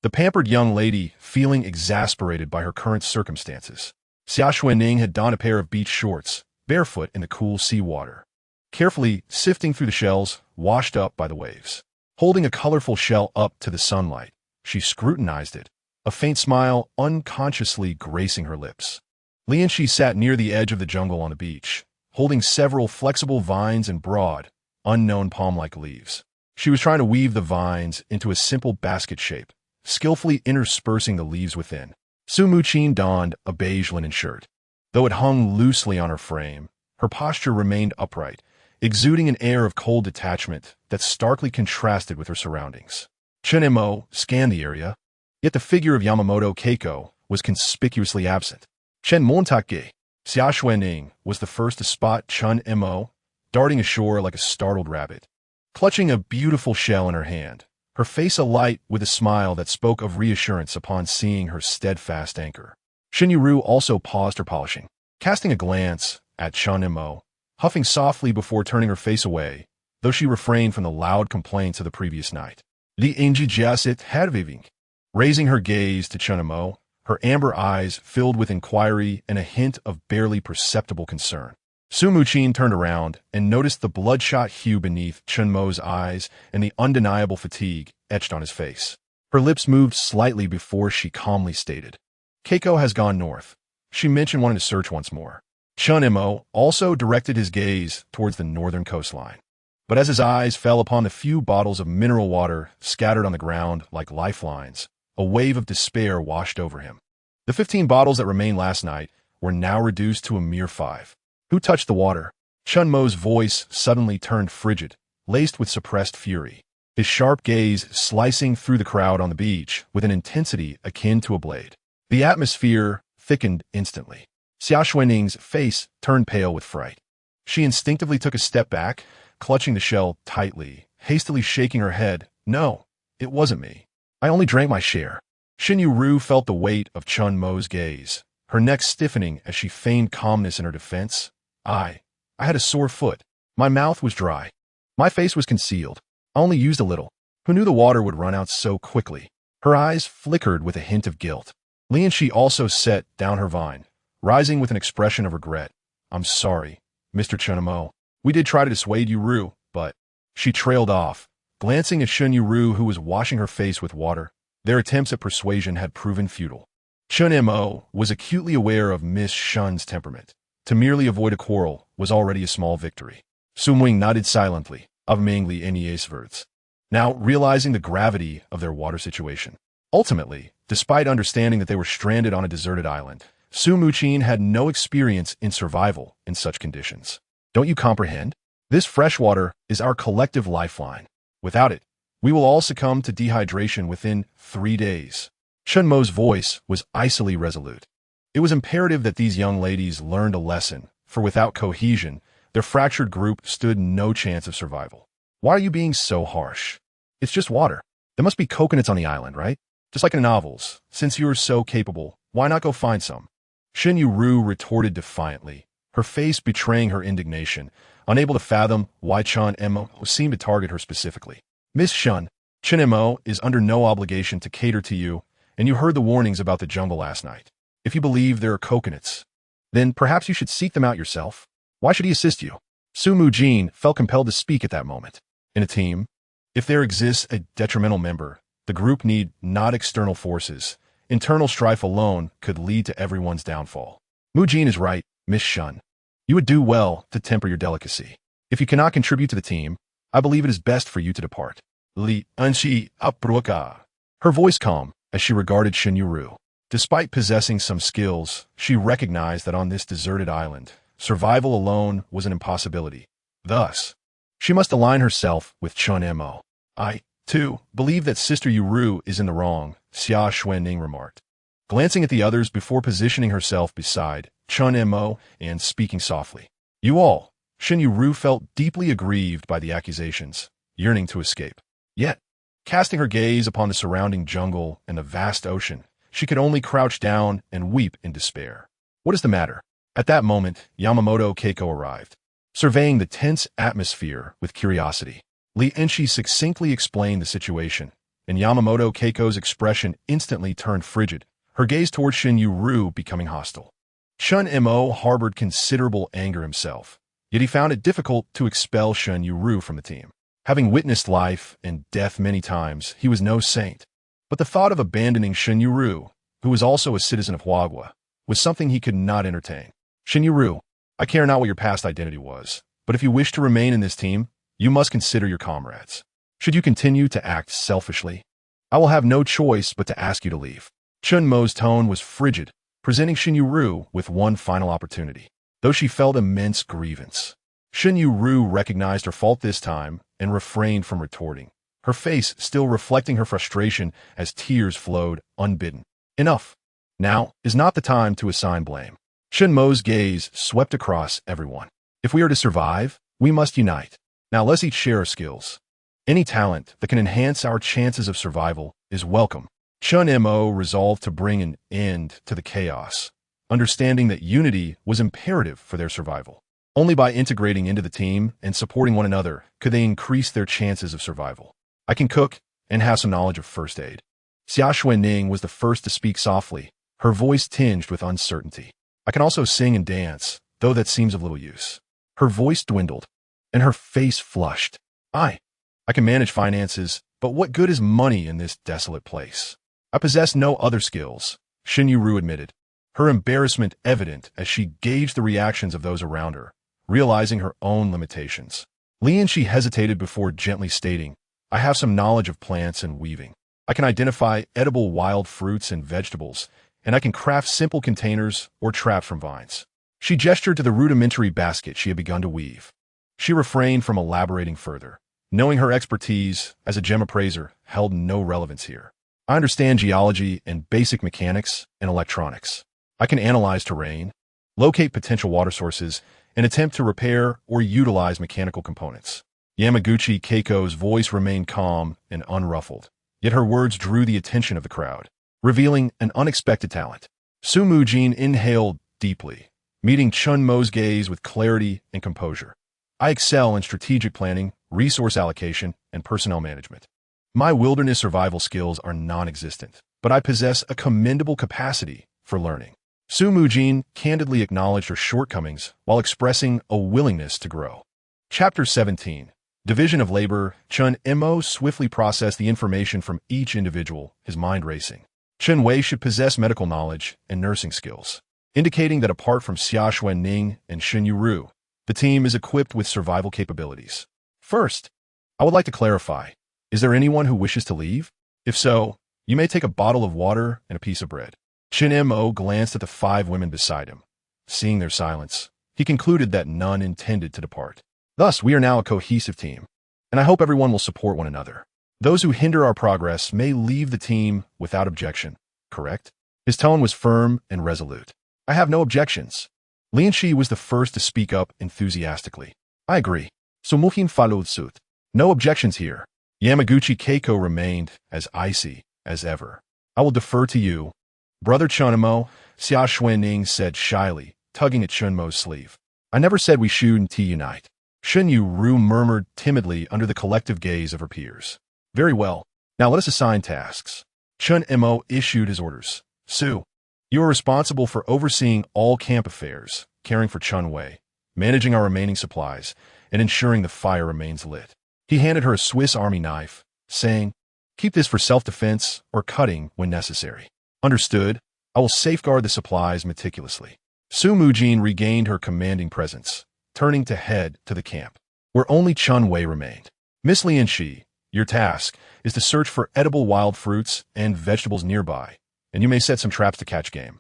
Speaker 1: the pampered young lady feeling exasperated by her current circumstances. Xia Xuening had donned a pair of beach shorts, barefoot in the cool seawater, carefully sifting through the shells washed up by the waves. Holding a colorful shell up to the sunlight, she scrutinized it, a faint smile unconsciously gracing her lips. Li Enxi sat near the edge of the jungle on the beach, holding several flexible vines and broad, unknown palm-like leaves. She was trying to weave the vines into a simple basket shape, skillfully interspersing the leaves within. Su Mujin donned a beige linen shirt. Though it hung loosely on her frame, her posture remained upright, exuding an air of cold detachment that starkly contrasted with her surroundings. Chen Mo scanned the area, Yet the figure of Yamaguchi Keiko was conspicuously absent. Chen Mo, Xia Xuening was the first to spot Chen Mo, darting ashore like a startled rabbit. Clutching a beautiful shell in her hand, her face alight with a smile that spoke of reassurance upon seeing her steadfast anchor. Shen Yueru also paused her polishing, casting a glance at Chen Mo, huffing softly before turning her face away, though she refrained from the loud complaints of the previous night. Li Enxi, raising her gaze to Chen Mo, her amber eyes filled with inquiry and a hint of barely perceptible concern. Su Mujin turned around and noticed the bloodshot hue beneath Chen Mo's eyes and the undeniable fatigue etched on his face. Her lips moved slightly before she calmly stated, "Keiko has gone north. She mentioned wanting to search once more." Chen Mo also directed his gaze towards the northern coastline. But as his eyes fell upon the few bottles of mineral water scattered on the ground like lifelines, a wave of despair washed over him. The 15 bottles that remained last night were now reduced to a mere 5. Who touched the water? Chen Mo's voice suddenly turned frigid, laced with suppressed fury, his sharp gaze slicing through the crowd on the beach with an intensity akin to a blade. The atmosphere thickened instantly. Xia Xuening's face turned pale with fright. She instinctively took a step back, clutching the shell tightly, hastily shaking her head. "No, it wasn't me. I only drank my share." Shen Yueru felt the weight of Chen Mo's gaze, her neck stiffening as she feigned calmness in her defense. I had a sore foot. My mouth was dry. My face was concealed. I only used a little. Who knew the water would run out so quickly? Her eyes flickered with a hint of guilt. Li Enxi also set down her vine, rising with an expression of regret. "I'm sorry, Mr. Chen Mo. We did try to dissuade Yueru, but..." She trailed off, glancing at Shen Yueru, who was washing her face with water. Their attempts at persuasion had proven futile. Chen Mo was acutely aware of Miss Shen's temperament. To merely avoid a quarrel was already a small victory. Su Mujin nodded silently, avmingly words, now realizing the gravity of their water situation. Ultimately, despite understanding that they were stranded on a deserted island, Su Mujin had no experience in survival in such conditions. "Don't you comprehend? This fresh water is our collective lifeline. Without it, we will all succumb to dehydration within 3 days." Chen Mo's voice was icily resolute. It was imperative that these young ladies learned a lesson, for without cohesion, their fractured group stood no chance of survival. "Why are you being so harsh? It's just water. There must be coconuts on the island, right? Just like in novels. Since you are so capable, why not go find some?" Shen Yueru retorted defiantly, her face betraying her indignation, unable to fathom why Chen Mo seemed to target her specifically. "Miss Shen, Chen Mo is under no obligation to cater to you, and you heard the warnings about the jungle last night. If you believe there are coconuts, then perhaps you should seek them out yourself. Why should he assist you?" Su Mujin felt compelled to speak at that moment. In a team, if there exists a detrimental member, the group need not external forces. Internal strife alone could lead to everyone's downfall. "Mujin is right, Miss Shen. You would do well to temper your delicacy. If you cannot contribute to the team, I believe it is best for you to depart." Li Enxi upbruka. Her voice calm as she regarded Shen Yueru. Despite possessing some skills, she recognized that on this deserted island, survival alone was an impossibility. Thus, she must align herself with Chen Mo. "I, too, believe that Sister Yueru is in the wrong," Xia Xuening remarked, glancing at the others before positioning herself beside Chen Mo and speaking softly. "You all." Shen Yueru felt deeply aggrieved by the accusations, yearning to escape. Yet, casting her gaze upon the surrounding jungle and the vast ocean, she could only crouch down and weep in despair. "What is the matter?" At that moment, Yamaguchi Keiko arrived, surveying the tense atmosphere with curiosity. Li Enxi succinctly explained the situation, and Yamaguchi Keiko's expression instantly turned frigid, her gaze toward Shen Yueru becoming hostile. Chen Mo harbored considerable anger himself, yet he found it difficult to expel Shen Yueru from the team. Having witnessed life and death many times, he was no saint. But the thought of abandoning Shen Yueru, who was also a citizen of Huagua, was something he could not entertain. "Shen Yueru, I care not what your past identity was, but if you wish to remain in this team, you must consider your comrades. Should you continue to act selfishly, I will have no choice but to ask you to leave." Chen Mo's tone was frigid, presenting Shen Yueru with one final opportunity, though she felt immense grievance. Shen Yueru recognized her fault this time and refrained from retorting. her face still reflecting her frustration as tears flowed unbidden. Enough. Now is not the time to assign blame. Chen Mo's gaze swept across everyone. If we are to survive, we must unite. Now let's each share our skills. Any talent that can enhance our chances of survival is welcome. Chen Mo resolved to bring an end to the chaos, understanding that unity was imperative for their survival. Only by integrating into the team and supporting one another could they increase their chances of survival. I can cook and have some knowledge of first aid. Xia Xuening was the first to speak softly, her voice tinged with uncertainty. I can also sing and dance, though that seems of little use. Her voice dwindled, and her face flushed. I can manage finances, but what good is money in this desolate place? I possess no other skills, Shen Yueru admitted, her embarrassment evident as she gauged the reactions of those around her, realizing her own limitations. Li Enxi hesitated before gently stating, I have some knowledge of plants and weaving. I can identify edible wild fruits and vegetables, and I can craft simple containers or traps from vines. She gestured to the rudimentary basket she had begun to weave. She refrained from elaborating further, knowing her expertise as a gem appraiser held no relevance here. I understand geology and basic mechanics and electronics. I can analyze terrain, locate potential water sources, and attempt to repair or utilize mechanical components. Yamaguchi Keiko's voice remained calm and unruffled, yet her words drew the attention of the crowd, revealing an unexpected talent. Su Mujin inhaled deeply, meeting Chen Mo's gaze with clarity and composure. I excel in strategic planning, resource allocation, and personnel management. My wilderness survival skills are non-existent, but I possess a commendable capacity for learning. Su Mujin candidly acknowledged her shortcomings while expressing a willingness to grow. Chapter 17. Division of Labor. Chen Mo swiftly processed the information from each individual, his mind racing. Chen Wei should possess medical knowledge and nursing skills, indicating that apart from Xia Xuening and Shen Yueru, the team is equipped with survival capabilities. First, I would like to clarify, is there anyone who wishes to leave? If so, you may take a bottle of water and a piece of bread. Chen Mo glanced at the 5 women beside him. Seeing their silence, he concluded that none intended to depart. Thus, we are now a cohesive team, and I hope everyone will support one another. Those who hinder our progress may leave the team without objection, correct? His tone was firm and resolute. I have no objections. Li Enxi was the first to speak up enthusiastically. I agree. Su Mujin followed suit. No objections here. Yamaguchi Keiko remained as icy as ever. I will defer to you. Brother Chen Mo, Xia Xuening said shyly, tugging at Chen Mo's sleeve. I never said we shouldn't unite. Shen Yueru murmured timidly under the collective gaze of her peers. Very well. Now let us assign tasks. Chen Mo issued his orders. Su, you are responsible for overseeing all camp affairs, caring for Chen Wei, managing our remaining supplies, and ensuring the fire remains lit. He handed her a Swiss Army knife, saying, keep this for self-defense or cutting when necessary. Understood. I will safeguard the supplies meticulously. Su Mujin regained her commanding presence, turning to head to the camp, where only Chen Wei remained. Miss Li Enxi, your task is to search for edible wild fruits and vegetables nearby, and you may set some traps to catch game.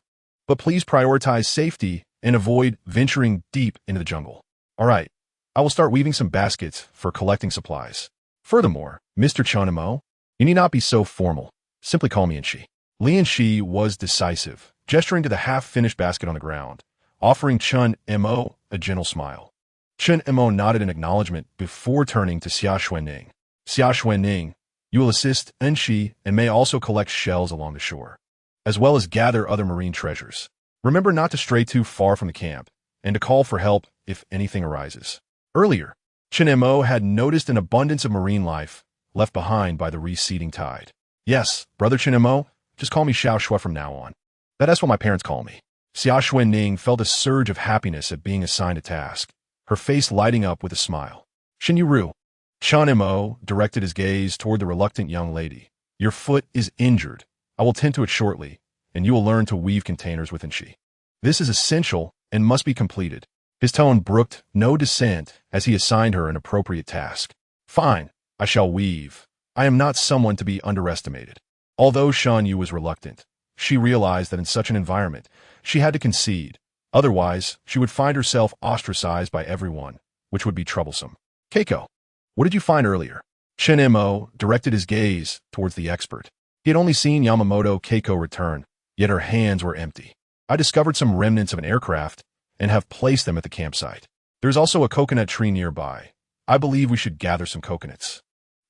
Speaker 1: But please prioritize safety and avoid venturing deep into the jungle. All right, I will start weaving some baskets for collecting supplies. Furthermore, Mr. Chen Mo, you need not be so formal. Simply call me Enxi. Li Enxi was decisive, gesturing to the half-finished basket on the ground, offering Chen Mo a gentle smile. Chen Mo nodded in acknowledgement before turning to Xia Xuening. Xia Xuening, you will assist Enxi and may also collect shells along the shore, as well as gather other marine treasures. Remember not to stray too far from the camp, and to call for help if anything arises. Earlier, Chen Mo had noticed an abundance of marine life left behind by the receding tide. Yes, Brother Chen Mo, just call me Xiao Xue from now on. That's what my parents call me. Xia Xuening felt a surge of happiness at being assigned a task, her face lighting up with a smile. Shen Yueru. Chen Mo directed his gaze toward the reluctant young lady. Your foot is injured. I will tend to it shortly, and you will learn to weave containers with Enxi. This is essential and must be completed. His tone brooked no dissent as he assigned her an appropriate task. Fine, I shall weave. I am not someone to be underestimated. Although Shen Yu was reluctant, she realized that in such an environment, she had to concede. Otherwise, she would find herself ostracized by everyone, which would be troublesome. Keiko, what did you find earlier? Chen Mo directed his gaze towards the expert. He had only seen Yamaguchi Keiko return, yet her hands were empty. I discovered some remnants of an aircraft and have placed them at the campsite. There's also a coconut tree nearby. I believe we should gather some coconuts.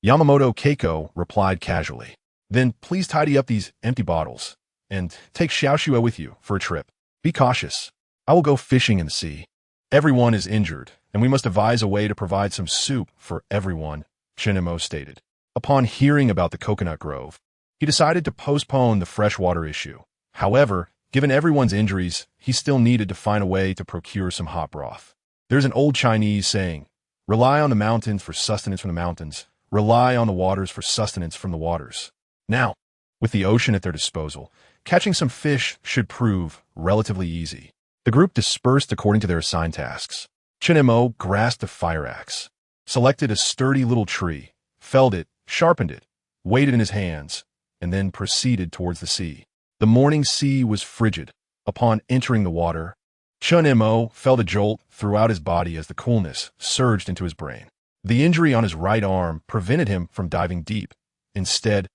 Speaker 1: Yamaguchi Keiko replied casually. Then please tidy up these empty bottles and take Xia Xuening with you for a trip. Be cautious. I will go fishing in the sea. Everyone is injured, and we must devise a way to provide some soup for everyone, Chen Mo stated. Upon hearing about the coconut grove, he decided to postpone the freshwater issue. However, given everyone's injuries, he still needed to find a way to procure some hot broth. There's an old Chinese saying, rely on the mountains for sustenance from the mountains, rely on the waters for sustenance from the waters. Now, with the ocean at their disposal, catching some fish should prove relatively easy. The group dispersed according to their assigned tasks. Chen Mo grasped a fire axe, selected a sturdy little tree, felled it, sharpened it, weighed it in his hands, and then proceeded towards the sea. The morning sea was frigid. Upon entering the water, Chen Mo felt a jolt throughout his body as the coolness surged into his brain. The injury on his right arm prevented him from diving deep. Instead,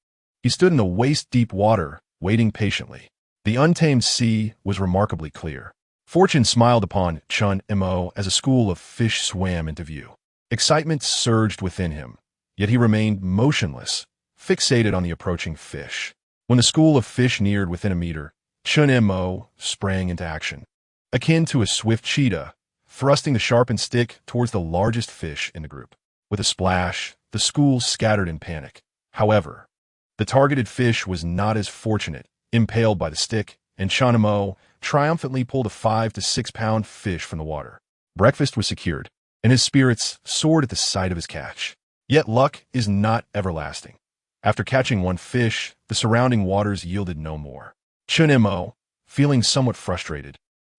Speaker 1: he stood in the waist-deep water, waiting patiently. The untamed sea was remarkably clear. Fortune smiled upon Chen Mo as a school of fish swam into view. Excitement surged within him, yet he remained motionless, fixated on the approaching fish. When the school of fish neared within a meter, Chen Mo sprang into action. Akin to a swift cheetah, thrusting the sharpened stick towards the largest fish in the group. With a splash, the school scattered in panic. However, the targeted fish was not as fortunate, impaled by the stick, and Chen Mo triumphantly pulled a 5 to 6 pound fish from the water. Breakfast was secured, and his spirits soared at the sight of his catch. Yet luck is not everlasting. After catching one fish, the surrounding waters yielded no more. Chen Mo, feeling somewhat frustrated,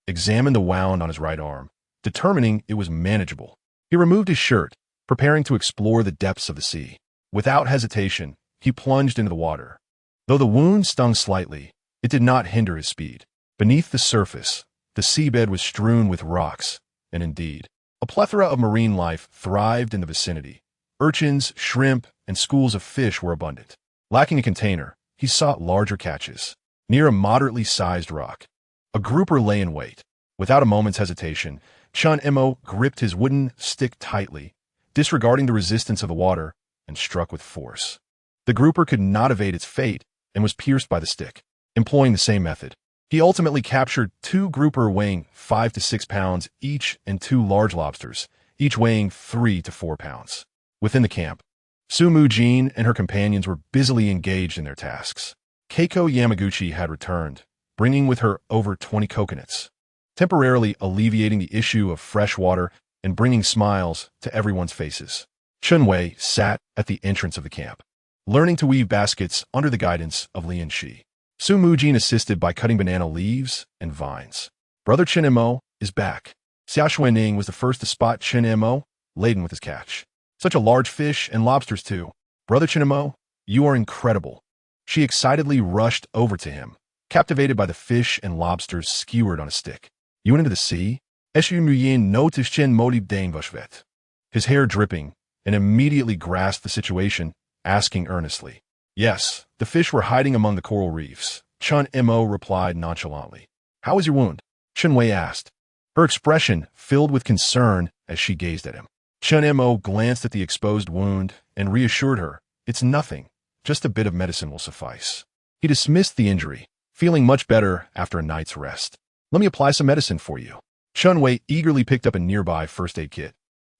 Speaker 1: examined the wound on his right arm, determining it was manageable. He removed his shirt, preparing to explore the depths of the sea. Without hesitation, he plunged into the water. Though the wound stung slightly, it did not hinder his speed. Beneath the surface, the seabed was strewn with rocks, and indeed, a plethora of marine life thrived in the vicinity. Urchins, shrimp, and schools of fish were abundant. Lacking a container, he sought larger catches. Near a moderately sized rock, a grouper lay in wait. Without a moment's hesitation, Chen Mo gripped his wooden stick tightly, disregarding the resistance of the water, and struck with force. The grouper could not evade its fate and was pierced by the stick. Employing the same method, he ultimately captured 2 grouper weighing 5 to 6 pounds each and 2 large lobsters, each weighing 3 to 4 pounds. Within the camp, Su Mujin and her companions were busily engaged in their tasks. Keiko Yamaguchi had returned, bringing with her over 20 coconuts, temporarily alleviating the issue of fresh water and bringing smiles to everyone's faces. Chen Wei sat at the entrance of the camp, learning to weave baskets under the guidance of Li Enxi. Su Mujin assisted by cutting banana leaves and vines. Brother Chen Mo is back. Xia Xuening was the first to spot Chen Mo, laden with his catch. Such a large fish and lobsters too. Brother Chen Mo, you are incredible. She excitedly rushed over to him, captivated by the fish and lobsters skewered on a stick. You went into the sea? Xia Xuening noticed Chen Mo Vashvet, his hair dripping, and immediately grasped the situation, asking earnestly. Yes, the fish were hiding among the coral reefs. Chen Mo replied nonchalantly. How is your wound? Chen Wei asked, her expression filled with concern as she gazed at him. Chen Mo glanced at the exposed wound and reassured her, it's nothing, just a bit of medicine will suffice. He dismissed the injury, feeling much better after a night's rest. Let me apply some medicine for you. Chen Wei eagerly picked up a nearby first aid kit.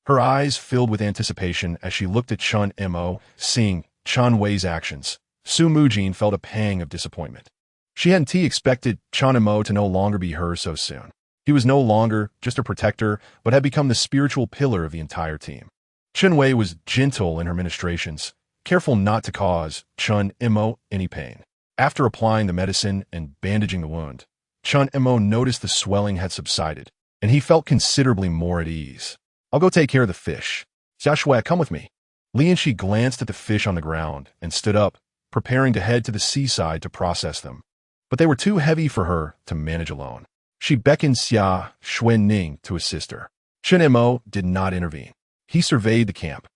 Speaker 1: Her eyes filled with anticipation as she looked at Chen Mo, seeing Chen Wei's actions. Su Mujin felt a pang of disappointment. She hadn't expected Chen Mo to no longer be hers so soon. He was no longer just a protector, but had become the spiritual pillar of the entire team. Chen Wei was gentle in her ministrations, careful not to cause Chen Mo any pain. After applying the medicine and bandaging the wound, Chen Mo noticed the swelling had subsided, and he felt considerably more at ease. I'll go take care of the fish. Xia Xuening, come with me. Li Enxi glanced at the fish on the ground and stood up, preparing to head to the seaside to process them. But they were too heavy for her to manage alone. She beckoned Xia Xuening to assist her. Chen Mo did not intervene. He surveyed the camp,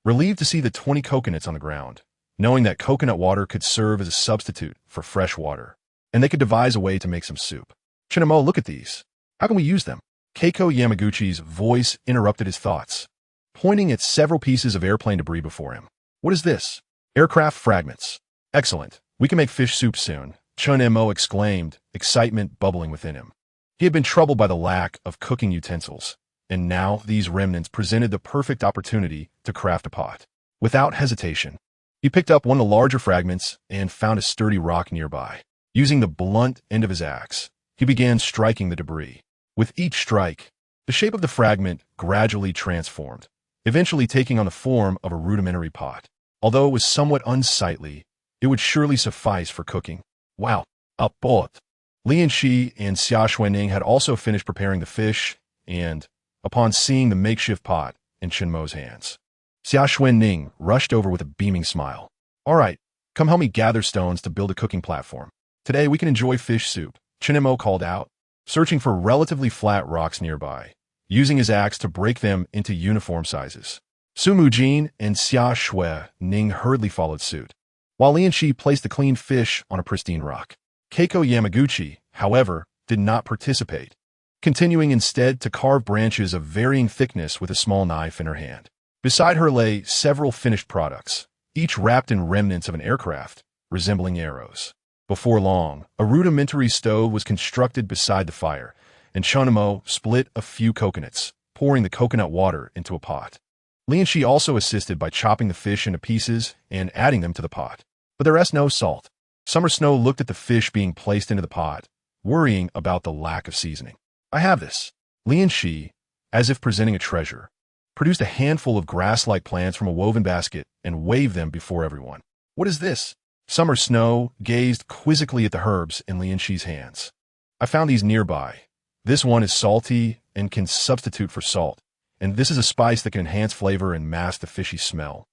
Speaker 1: relieved to see the 20 coconuts on the ground, knowing that coconut water could serve as a substitute for fresh water, and they could devise a way to make some soup. Chen Mo, look at these. How can we use them? Keiko Yamaguchi's voice interrupted his thoughts, pointing at several pieces of airplane debris before him. What is this? Aircraft fragments. Excellent. We can make fish soup soon, Chen Mo exclaimed, excitement bubbling within him. He had been troubled by the lack of cooking utensils, and now these remnants presented the perfect opportunity to craft a pot. Without hesitation, he picked up one of the larger fragments and found a sturdy rock nearby. Using the blunt end of his axe, he began striking the debris. With each strike, the shape of the fragment gradually transformed, eventually taking on the form of a rudimentary pot. Although it was somewhat unsightly, it would surely suffice for cooking. Wow, a pot! Li Enxi and Xia Xuening had also finished preparing the fish, and, upon seeing the makeshift pot in Chen Mo's hands, Xia Xuening rushed over with a beaming smile. All right, come help me gather stones to build a cooking platform. Today we can enjoy fish soup, Chen Mo called out, searching for relatively flat rocks nearby, using his axe to break them into uniform sizes. Su Mujin and Xia Xuening hurriedly followed suit, while Li Enxi placed the clean fish on a pristine rock. Keiko Yamaguchi, however, did not participate, continuing instead to carve branches of varying thickness with a small knife in her hand. Beside her lay several finished products, each wrapped in remnants of an aircraft, resembling arrows. Before long, a rudimentary stove was constructed beside the fire, and Chen Mo split a few coconuts, pouring the coconut water into a pot. Li Enxi also assisted by chopping the fish into pieces and adding them to the pot. But there was no salt. Summer Snow looked at the fish being placed into the pot, worrying about the lack of seasoning. I have this. Li Enxi, as if presenting a treasure, produced a handful of grass-like plants from a woven basket and waved them before everyone. What is this? Summer Snow gazed quizzically at the herbs in Li Enxi's hands. I found these nearby. This one is salty and can substitute for salt, and this is a spice that can enhance flavor and mask the fishy smell.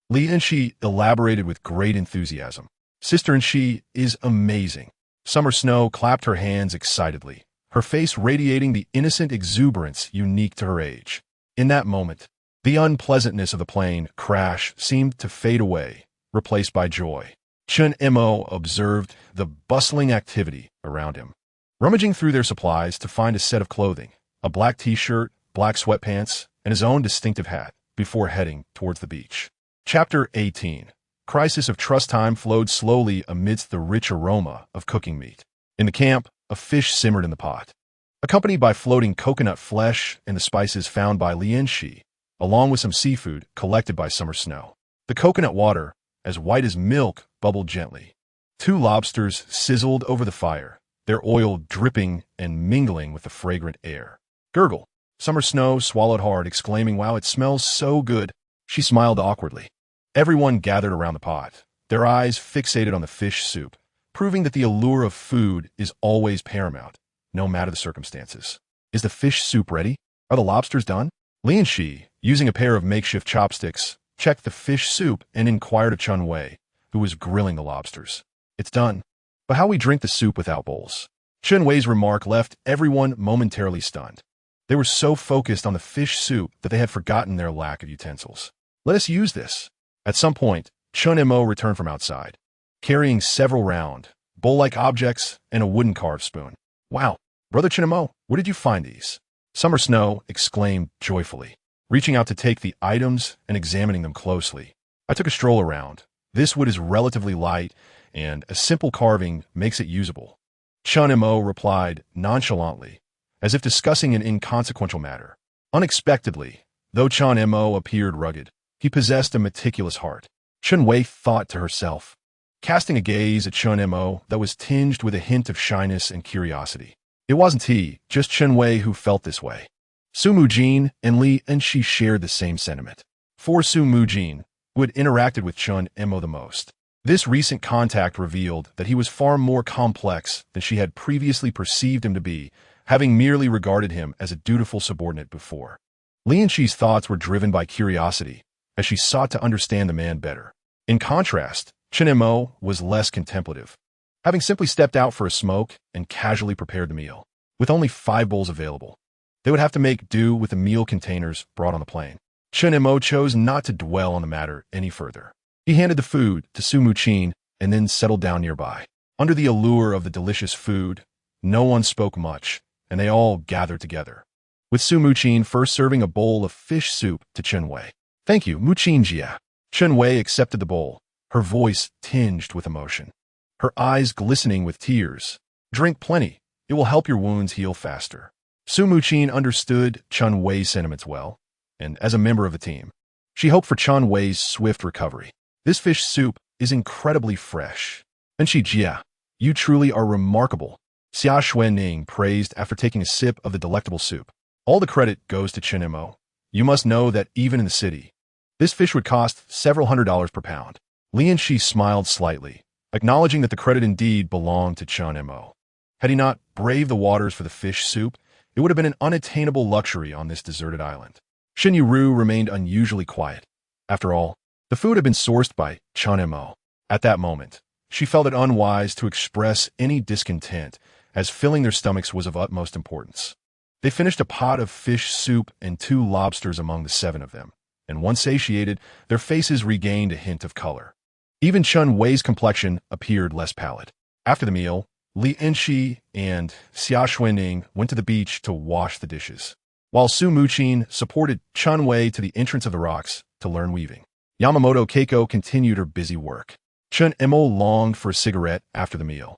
Speaker 1: Li Enxi elaborated with great enthusiasm. Sister Enxi is amazing. Summer Snow clapped her hands excitedly, her face radiating the innocent exuberance unique to her age. In that moment, the unpleasantness of the plane crash seemed to fade away, replaced by joy. Chen Mo observed the bustling activity around him, rummaging through their supplies to find a set of clothing, a black t-shirt, black sweatpants, and his own distinctive hat, before heading towards the beach. Chapter 18. Crisis of trust time flowed slowly amidst the rich aroma of cooking meat. In the camp, a fish simmered in the pot, accompanied by floating coconut flesh and the spices found by Li Enxi, along with some seafood collected by Summer Snow. The coconut water, as white as milk, bubbled gently. 2 lobsters sizzled over the fire, their oil dripping and mingling with the fragrant air. Gurgle. Summer Snow swallowed hard, exclaiming, "Wow, it smells so good." She smiled awkwardly. Everyone gathered around the pot, their eyes fixated on the fish soup, proving that the allure of food is always paramount, no matter the circumstances. Is the fish soup ready? Are the lobsters done? Li Enxi, using a pair of makeshift chopsticks, checked the fish soup and inquired of Chen Wei, who was grilling the lobsters. It's done. But how we drink the soup without bowls? Chen Wei's remark left everyone momentarily stunned. They were so focused on the fish soup that they had forgotten their lack of utensils. Let us use this. At some point, Chen Mo returned from outside, carrying several round, bowl-like objects and a wooden carved spoon. Wow, Brother Chen Mo, where did you find these? Summer Snow exclaimed joyfully, reaching out to take the items and examining them closely. I took a stroll around. This wood is relatively light, and a simple carving makes it usable. Chen Mo replied nonchalantly, as if discussing an inconsequential matter. Unexpectedly, though Chen Mo appeared rugged, he possessed a meticulous heart. Chen Wei thought to herself, casting a gaze at Chen Mo that was tinged with a hint of shyness and curiosity. It wasn't he, just Chen Wei who felt this way. Su Mujin and Li Enxi shared the same sentiment. For Su Mujin, who had interacted with Chen Mo the most, this recent contact revealed that he was far more complex than she had previously perceived him to be, having merely regarded him as a dutiful subordinate before. Li Enxi's thoughts were driven by curiosity, as she sought to understand the man better. In contrast, Chen Mo was less contemplative, having simply stepped out for a smoke and casually prepared the meal. With only 5 bowls available, they would have to make do with the meal containers brought on the plane. Chen Mo chose not to dwell on the matter any further. He handed the food to Su Mujin and then settled down nearby. Under the allure of the delicious food, no one spoke much, and they all gathered together, with Su Mujin first serving a bowl of fish soup to Chen Wei. "Thank you, Mujin Jia." Chen Wei accepted the bowl, her voice tinged with emotion, her eyes glistening with tears. "Drink plenty. It will help your wounds heal faster." Su Mujin understood Chen Wei's sentiments well, and as a member of the team, she hoped for Chen Wei's swift recovery. "This fish soup is incredibly fresh. Enxi Jia, you truly are remarkable," Xia Xuening praised after taking a sip of the delectable soup. "All the credit goes to Chen Mo. You must know that even in the city, this fish would cost several $100s per pound." Li Enxi smiled slightly, acknowledging that the credit indeed belonged to Chen Mo. Had he not braved the waters for the fish soup, it would have been an unattainable luxury on this deserted island. Shen Yueru remained unusually quiet. After all, the food had been sourced by Chen Mo. At that moment, she felt it unwise to express any discontent, as filling their stomachs was of utmost importance. They finished a pot of fish soup and 2 lobsters among the 7 of them, and once satiated, their faces regained a hint of color. Even Chen Wei's complexion appeared less pallid. After the meal, Li Enxi and Xia Xuening went to the beach to wash the dishes, while Su Mujin supported Chen Wei to the entrance of the rocks to learn weaving. Yamaguchi Keiko continued her busy work. Chen Mo longed for a cigarette after the meal,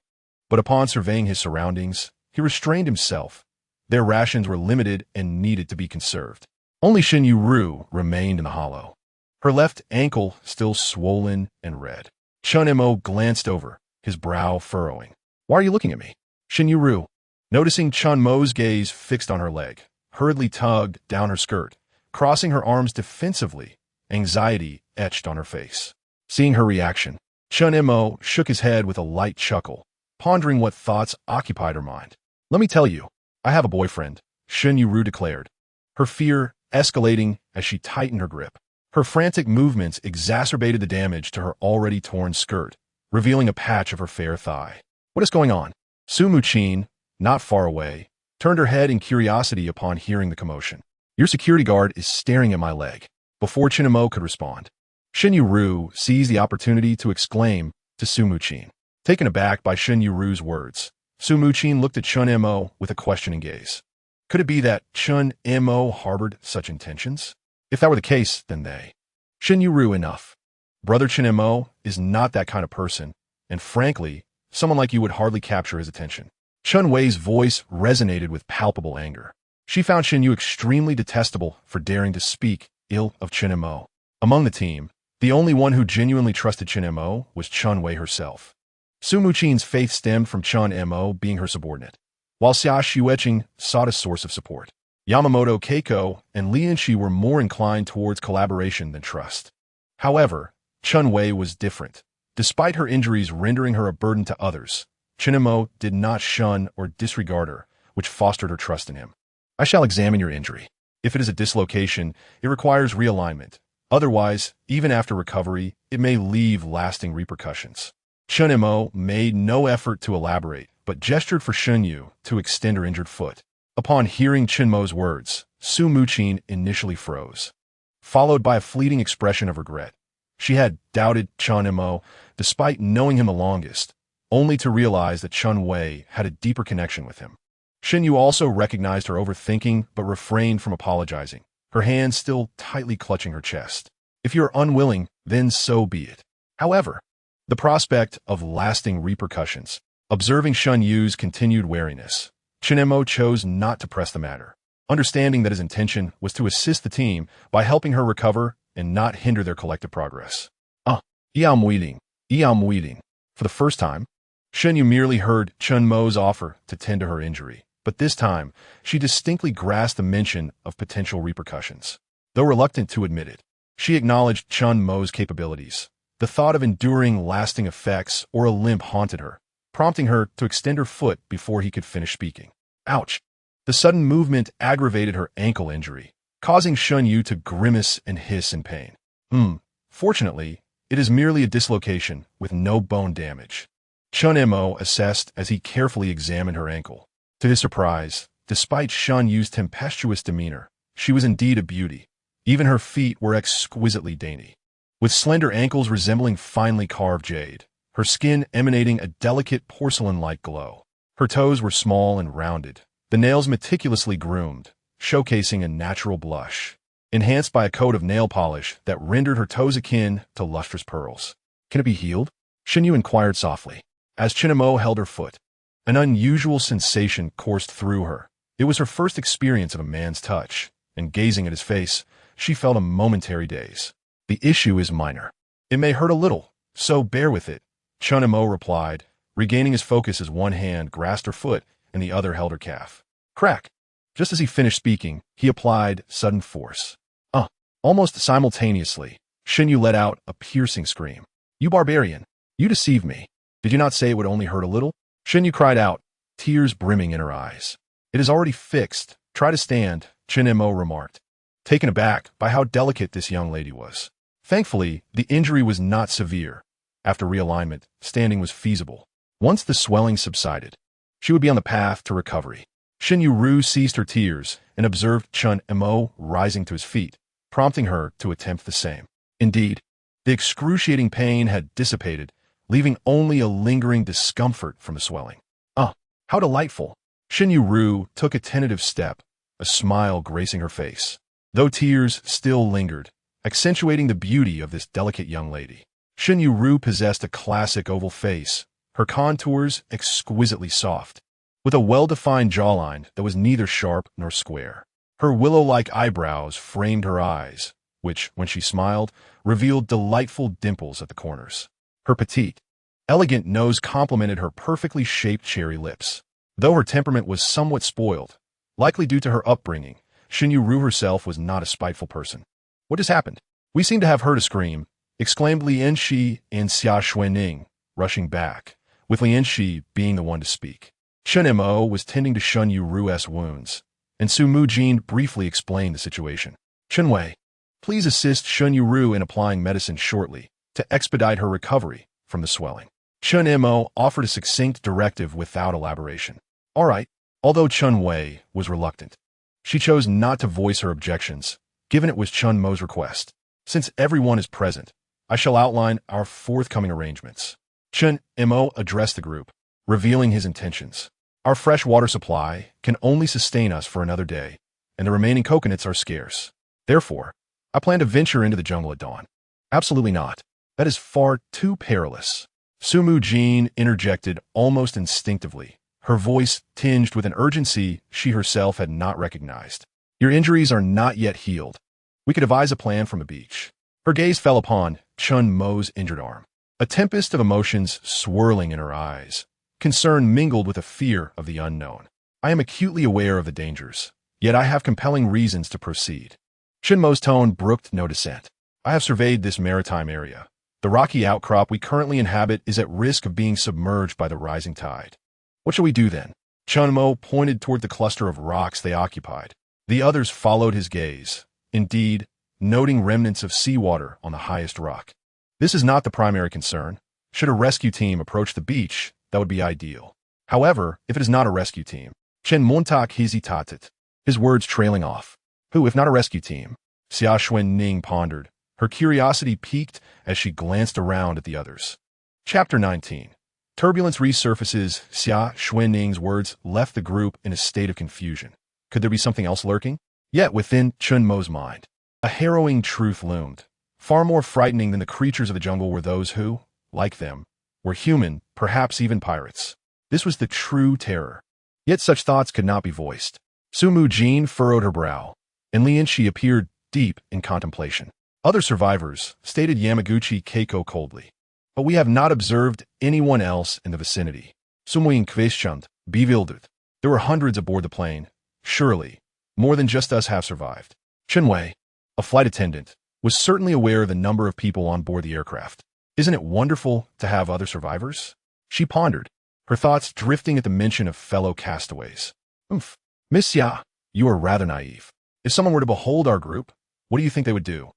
Speaker 1: but upon surveying his surroundings, he restrained himself. Their rations were limited and needed to be conserved. Only Shen Yueru remained in the hollow, her left ankle still swollen and red. Chen Mo glanced over, his brow furrowing. "Why are you looking at me?" Shen Yueru, noticing Chen Mo's gaze fixed on her leg, hurriedly tugged down her skirt, crossing her arms defensively, anxiety etched on her face. Seeing her reaction, Chen Mo shook his head with a light chuckle, pondering what thoughts occupied her mind. "Let me tell you, I have a boyfriend," Shen Yueru declared, her fear escalating as she tightened her grip. Her frantic movements exacerbated the damage to her already torn skirt, revealing a patch of her fair thigh. "What is going on?" Su Mujin, not far away, turned her head in curiosity upon hearing the commotion. "Your security guard is staring at my leg." Before Chen Mo could respond, Shen Yueru seized the opportunity to exclaim to Su Mujin. Taken aback by Shen Yueru's words, Su Mujin looked at Chen Mo with a questioning gaze. Could it be that Chen Mo harbored such intentions? If that were the case, then they. Shen Yueru, enough. Brother Chen Mo is not that kind of person, and frankly, someone like you would hardly capture his attention. Chen Wei's voice resonated with palpable anger. She found Shen Yu extremely detestable for daring to speak ill of Chen Mo. Among the team, the only one who genuinely trusted Chen Mo was Chen Wei herself. Su Mujin's faith stemmed from Chen Mo being her subordinate, while Xia Xuening sought a source of support. Yamaguchi Keiko and Li Enxi were more inclined towards collaboration than trust. However, Chen Wei was different. Despite her injuries rendering her a burden to others, Chen Mo did not shun or disregard her, which fostered her trust in him. "I shall examine your injury. If it is a dislocation, it requires realignment. Otherwise, even after recovery, it may leave lasting repercussions." Chen Mo made no effort to elaborate, but gestured for Shen Yu to extend her injured foot. Upon hearing Chen Mo's words, Su Mujin initially froze, followed by a fleeting expression of regret. She had doubted Chen Mo, despite knowing him the longest, only to realize that Chen Wei had a deeper connection with him. Shen Yu also recognized her overthinking but refrained from apologizing, her hands still tightly clutching her chest. "If you are unwilling, then so be it." However, the prospect of lasting repercussions, observing Shen Yu's continued wariness, Chen Mo chose not to press the matter, understanding that his intention was to assist the team by helping her recover and not hinder their collective progress. I'm waiting. For the first time, Shen Yu merely heard Chen Mo's offer to tend to her injury, but this time, she distinctly grasped the mention of potential repercussions. Though reluctant to admit it, she acknowledged Chen Mo's capabilities. The thought of enduring lasting effects or a limp haunted her, prompting her to extend her foot before he could finish speaking. Ouch! The sudden movement aggravated her ankle injury, causing Shen Yu to grimace and hiss in pain. Fortunately, it is merely a dislocation with no bone damage, Chen Mo assessed as he carefully examined her ankle. To his surprise, despite Shen Yu's tempestuous demeanor, she was indeed a beauty. Even her feet were exquisitely dainty, with slender ankles resembling finely carved jade, her skin emanating a delicate porcelain-like glow. Her toes were small and rounded, the nails meticulously groomed, showcasing a natural blush, enhanced by a coat of nail polish that rendered her toes akin to lustrous pearls. "Can it be healed?" Shen Yu inquired softly. As Chen Mo held her foot, an unusual sensation coursed through her. It was her first experience of a man's touch, and gazing at his face, she felt a momentary daze. "The issue is minor. It may hurt a little, so bear with it," Chen Mo replied, regaining his focus as one hand grasped her foot and the other held her calf. Crack! Just as he finished speaking, he applied sudden force. Almost simultaneously, Shen Yu let out a piercing scream. "You barbarian! You deceived me. Did you not say it would only hurt a little?" Shen Yu cried out, tears brimming in her eyes. "It is already fixed. Try to stand," Chen Mo remarked, taken aback by how delicate this young lady was. Thankfully, the injury was not severe. After realignment, standing was feasible. Once the swelling subsided, she would be on the path to recovery. Shen Yueru ceased her tears and observed Chen Mo rising to his feet, prompting her to attempt the same. Indeed, the excruciating pain had dissipated, leaving only a lingering discomfort from the swelling. How delightful! Shen Yueru took a tentative step, a smile gracing her face, though tears still lingered, accentuating the beauty of this delicate young lady. Shen Yueru possessed a classic oval face, her contours exquisitely soft, with a well-defined jawline that was neither sharp nor square. Her willow-like eyebrows framed her eyes, which, when she smiled, revealed delightful dimples at the corners. Her petite, elegant nose complemented her perfectly shaped cherry lips. Though her temperament was somewhat spoiled, likely due to her upbringing, Shen Yueru herself was not a spiteful person. "What has happened? We seem to have heard a scream," exclaimed Li Enxi and Xia Xuening, rushing back, with Li Enxi being the one to speak. Chen Mo was tending to Shen Yueru's wounds, and Su Mujin briefly explained the situation. "Chen Wei, please assist Shen Yueru in applying medicine shortly to expedite her recovery from the swelling." Chen Mo offered a succinct directive without elaboration. "All right," although Chen Wei was reluctant. She chose not to voice her objections, given it was Chen Mo's request. "Since everyone is present, I shall outline our forthcoming arrangements." Chen Mo addressed the group, revealing his intentions. "Our fresh water supply can only sustain us for another day, and the remaining coconuts are scarce. Therefore, I plan to venture into the jungle at dawn." "Absolutely not. That is far too perilous," Su Mujin interjected almost instinctively, her voice tinged with an urgency she herself had not recognized. "Your injuries are not yet healed. We could devise a plan from the beach." Her gaze fell upon Chen Mo's injured arm, a tempest of emotions swirling in her eyes, concern mingled with a fear of the unknown. "I am acutely aware of the dangers, yet I have compelling reasons to proceed." Chen Mo's tone brooked no dissent. "I have surveyed this maritime area. The rocky outcrop we currently inhabit is at risk of being submerged by the rising tide. What shall we do then?" Chen Mo pointed toward the cluster of rocks they occupied. The others followed his gaze, indeed, noting remnants of seawater on the highest rock. "This is not the primary concern. Should a rescue team approach the beach, that would be ideal. However, if it is not a rescue team," Chen Montak hesitated, his words trailing off. "Who, if not a rescue team?" Xia Xuening pondered, her curiosity piqued as she glanced around at the others. Chapter 19. Turbulence resurfaces. Xia Xuening's words left the group in a state of confusion. Could there be something else lurking? Yet within Chen Mo's mind, a harrowing truth loomed. Far more frightening than the creatures of the jungle were those who, like them, were human, perhaps even pirates. This was the true terror. Yet such thoughts could not be voiced. Su Mujin furrowed her brow, and Li Enxi appeared deep in contemplation. "Other survivors," stated Yamaguchi Keiko coldly. "But we have not observed anyone else in the vicinity." Sumwing questioned, bewildered. "There were hundreds aboard the plane. Surely, more than just us have survived." Chen Wei, a flight attendant, was certainly aware of the number of people on board the aircraft. "Isn't it wonderful to have other survivors?" She pondered, her thoughts drifting at the mention of fellow castaways. Miss Xia, you are rather naive. If someone were to behold our group, what do you think they would do?"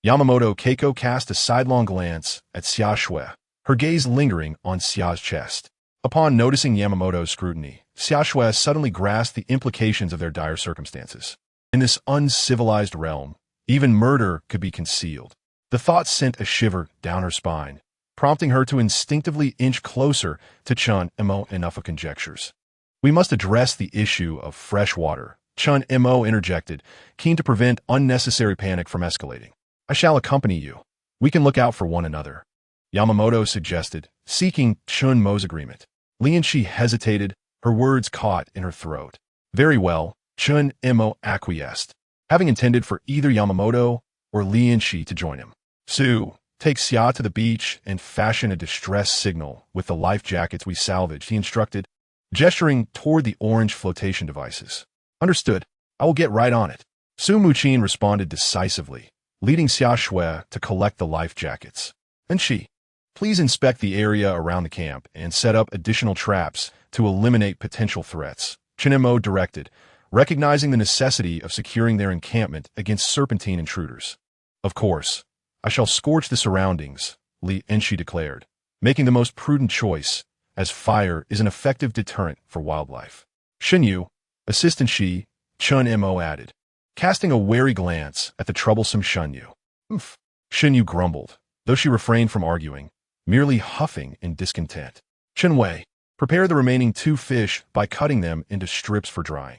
Speaker 1: Yamamoto Keiko cast a sidelong glance at Xia Xue, her gaze lingering on Xia's chest. Upon noticing Yamamoto's scrutiny, Xia Xue suddenly grasped the implications of their dire circumstances. In this uncivilized realm, Even murder could be concealed. The thought sent a shiver down her spine, prompting her to instinctively inch closer to Chen Mo. Enough of conjectures. We must address the issue of fresh water, Chen Mo interjected, keen to prevent unnecessary panic from escalating. I shall accompany you. We can look out for one another, Yamamoto suggested, seeking Chen Mo's agreement. Li Enxi hesitated, her words caught in her throat. Very well, Chen Mo acquiesced, having intended for either Yamamoto or Li Enxi to join him. Su, take Xia to the beach and fashion a distress signal with the life jackets we salvaged, he instructed, gesturing toward the orange flotation devices. Understood. I will get right on it. Su Mujin responded decisively, leading Xia Xuening to collect the life jackets. Enxi, please inspect the area around the camp and set up additional traps to eliminate potential threats, Chen Mo directed, recognizing the necessity of securing their encampment against serpentine intruders. Of course, I shall scorch the surroundings, Li Enxi declared, making the most prudent choice, as fire is an effective deterrent for wildlife. Shen Yu, Assistant Shi, Chen Mo added, casting a wary glance at the troublesome Shen Yu. Oof. Shen Yu grumbled, though she refrained from arguing, merely huffing in discontent. Chen Wei, prepare the remaining 2 fish by cutting them into strips for drying.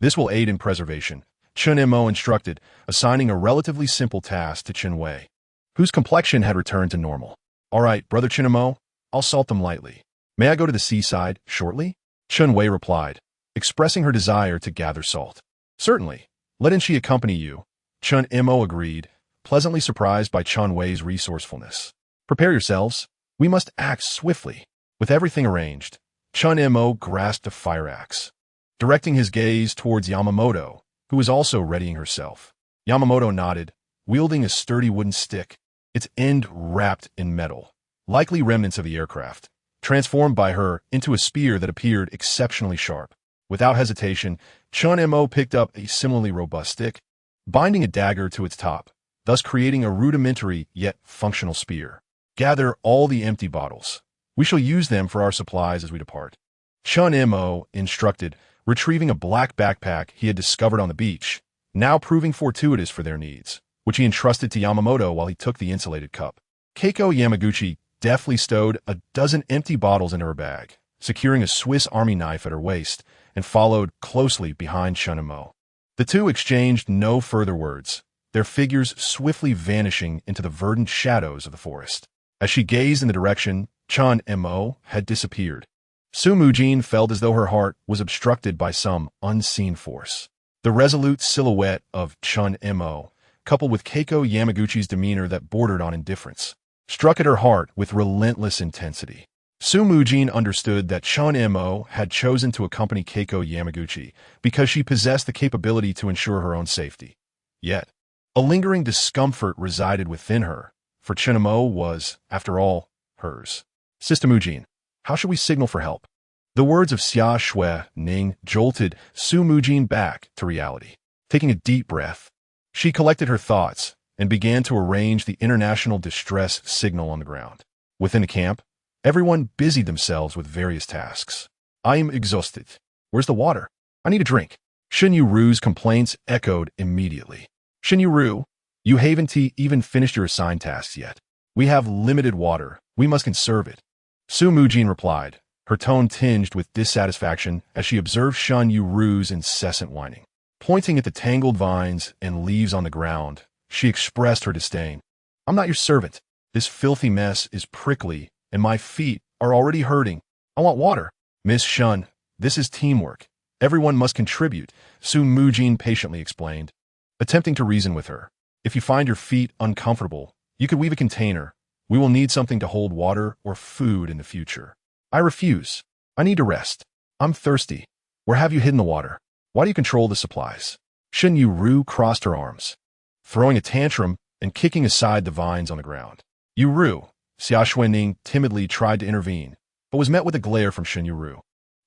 Speaker 1: This will aid in preservation, Chen Mo instructed, assigning a relatively simple task to Chen Wei, whose complexion had returned to normal. All right, Brother Chen Mo, I'll salt them lightly. May I go to the seaside shortly? Chen Wei replied, expressing her desire to gather salt. Certainly. Let Enxi accompany you, Chen Mo agreed, pleasantly surprised by Chen Wei's resourcefulness. Prepare yourselves. We must act swiftly. With everything arranged, Chen Mo grasped a fire axe, directing his gaze towards Yamamoto, who was also readying herself. Yamamoto nodded, wielding a sturdy wooden stick, its end wrapped in metal, likely remnants of the aircraft, transformed by her into a spear that appeared exceptionally sharp. Without hesitation, Chen Mo picked up a similarly robust stick, binding a dagger to its top, thus creating a rudimentary yet functional spear. Gather all the empty bottles. We shall use them for our supplies as we depart. Chen Mo instructed, retrieving a black backpack he had discovered on the beach, now proving fortuitous for their needs, which he entrusted to Yamamoto while he took the insulated cup. Keiko Yamaguchi deftly stowed a dozen empty bottles into her bag, securing a Swiss Army knife at her waist, and followed closely behind Chen Mo. The two exchanged no further words, their figures swiftly vanishing into the verdant shadows of the forest. As she gazed in the direction Chen Mo had disappeared, Su Mujin felt as though her heart was obstructed by some unseen force. The resolute silhouette of Chen Mo, coupled with Keiko Yamaguchi's demeanor that bordered on indifference, struck at her heart with relentless intensity. Su Mujin understood that Chen Mo had chosen to accompany Keiko Yamaguchi because she possessed the capability to ensure her own safety. Yet, a lingering discomfort resided within her, for Chen Mo was, after all, hers. Sister Mujin, how should we signal for help? The words of Xia Xuening jolted Su Mujin back to reality. Taking a deep breath, she collected her thoughts and began to arrange the international distress signal on the ground. Within the camp, everyone busied themselves with various tasks. I am exhausted. Where's the water? I need a drink. Shen Yueru's complaints echoed immediately. Shen Yueru, you haven't even finished your assigned tasks yet. We have limited water. We must conserve it. Su Mujin replied, her tone tinged with dissatisfaction as she observed Shen Yueru's incessant whining. Pointing at the tangled vines and leaves on the ground, she expressed her disdain. I'm not your servant. This filthy mess is prickly, and my feet are already hurting. I want water. Miss Shen, this is teamwork. Everyone must contribute, Su Mujin patiently explained, attempting to reason with her. If you find your feet uncomfortable, you could weave a container. We will need something to hold water or food in the future. I refuse. I need to rest. I'm thirsty. Where have you hidden the water? Why do you control the supplies? Shen Yueru crossed her arms, throwing a tantrum and kicking aside the vines on the ground. Yueru, Xia Xuening timidly tried to intervene, but was met with a glare from Shen Yueru.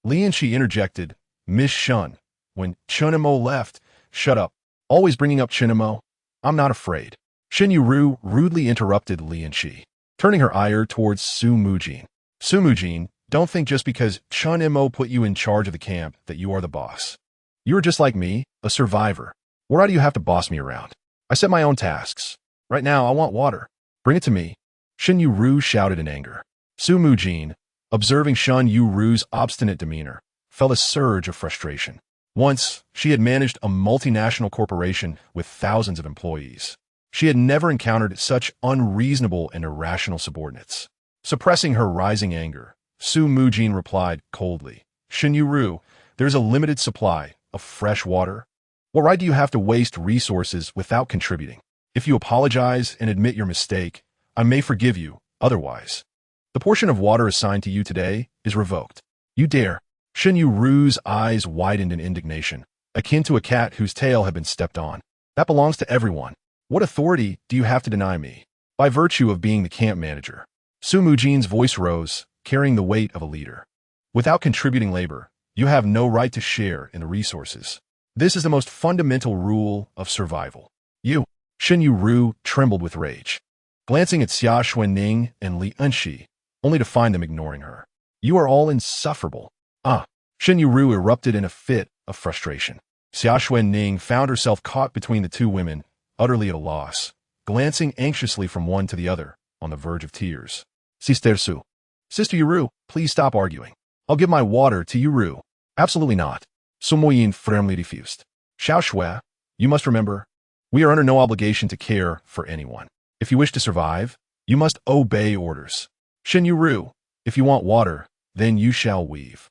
Speaker 1: Li Enxi interjected, Miss Shen, when Chen Mo left, shut up. Always bringing up Chen Mo. I'm not afraid. Shen Yueru rudely interrupted Li Enxi, turning her ire towards Su Mujin. Su Mujin, don't think just because Chen Mo put you in charge of the camp that you are the boss. You are just like me, a survivor. Why do you have to boss me around? I set my own tasks. Right now, I want water. Bring it to me. Shen Yueru shouted in anger. Su Mujin, observing Shen Yueru's obstinate demeanor, felt a surge of frustration. Once, she had managed a multinational corporation with thousands of employees. She had never encountered such unreasonable and irrational subordinates. Suppressing her rising anger, Su Mujin replied coldly, Shen Yueru, there's a limited supply of fresh water. What right do you have to waste resources without contributing? If you apologize and admit your mistake, I may forgive you, otherwise. The portion of water assigned to you today is revoked. You dare. Shen Yueru's eyes widened in indignation, akin to a cat whose tail had been stepped on. That belongs to everyone. What authority do you have to deny me? By virtue of being the camp manager. Su Mujin's voice rose, carrying the weight of a leader. Without contributing labor, you have no right to share in the resources. This is the most fundamental rule of survival. You. Shen Yueru trembled with rage, glancing at Xia Xuening and Li Enxi, only to find them ignoring her. You are all insufferable. Shen Yueru erupted in a fit of frustration. Xia Xuening found herself caught between the two women, utterly at a loss, glancing anxiously from one to the other, on the verge of tears. Sister Su. Sister Yueru, please stop arguing. I'll give my water to Yueru. Absolutely not. Su Mujin firmly refused. Xia Xue, you must remember, we are under no obligation to care for anyone. If you wish to survive, you must obey orders. Shen Yueru, if you want water, then you shall weave.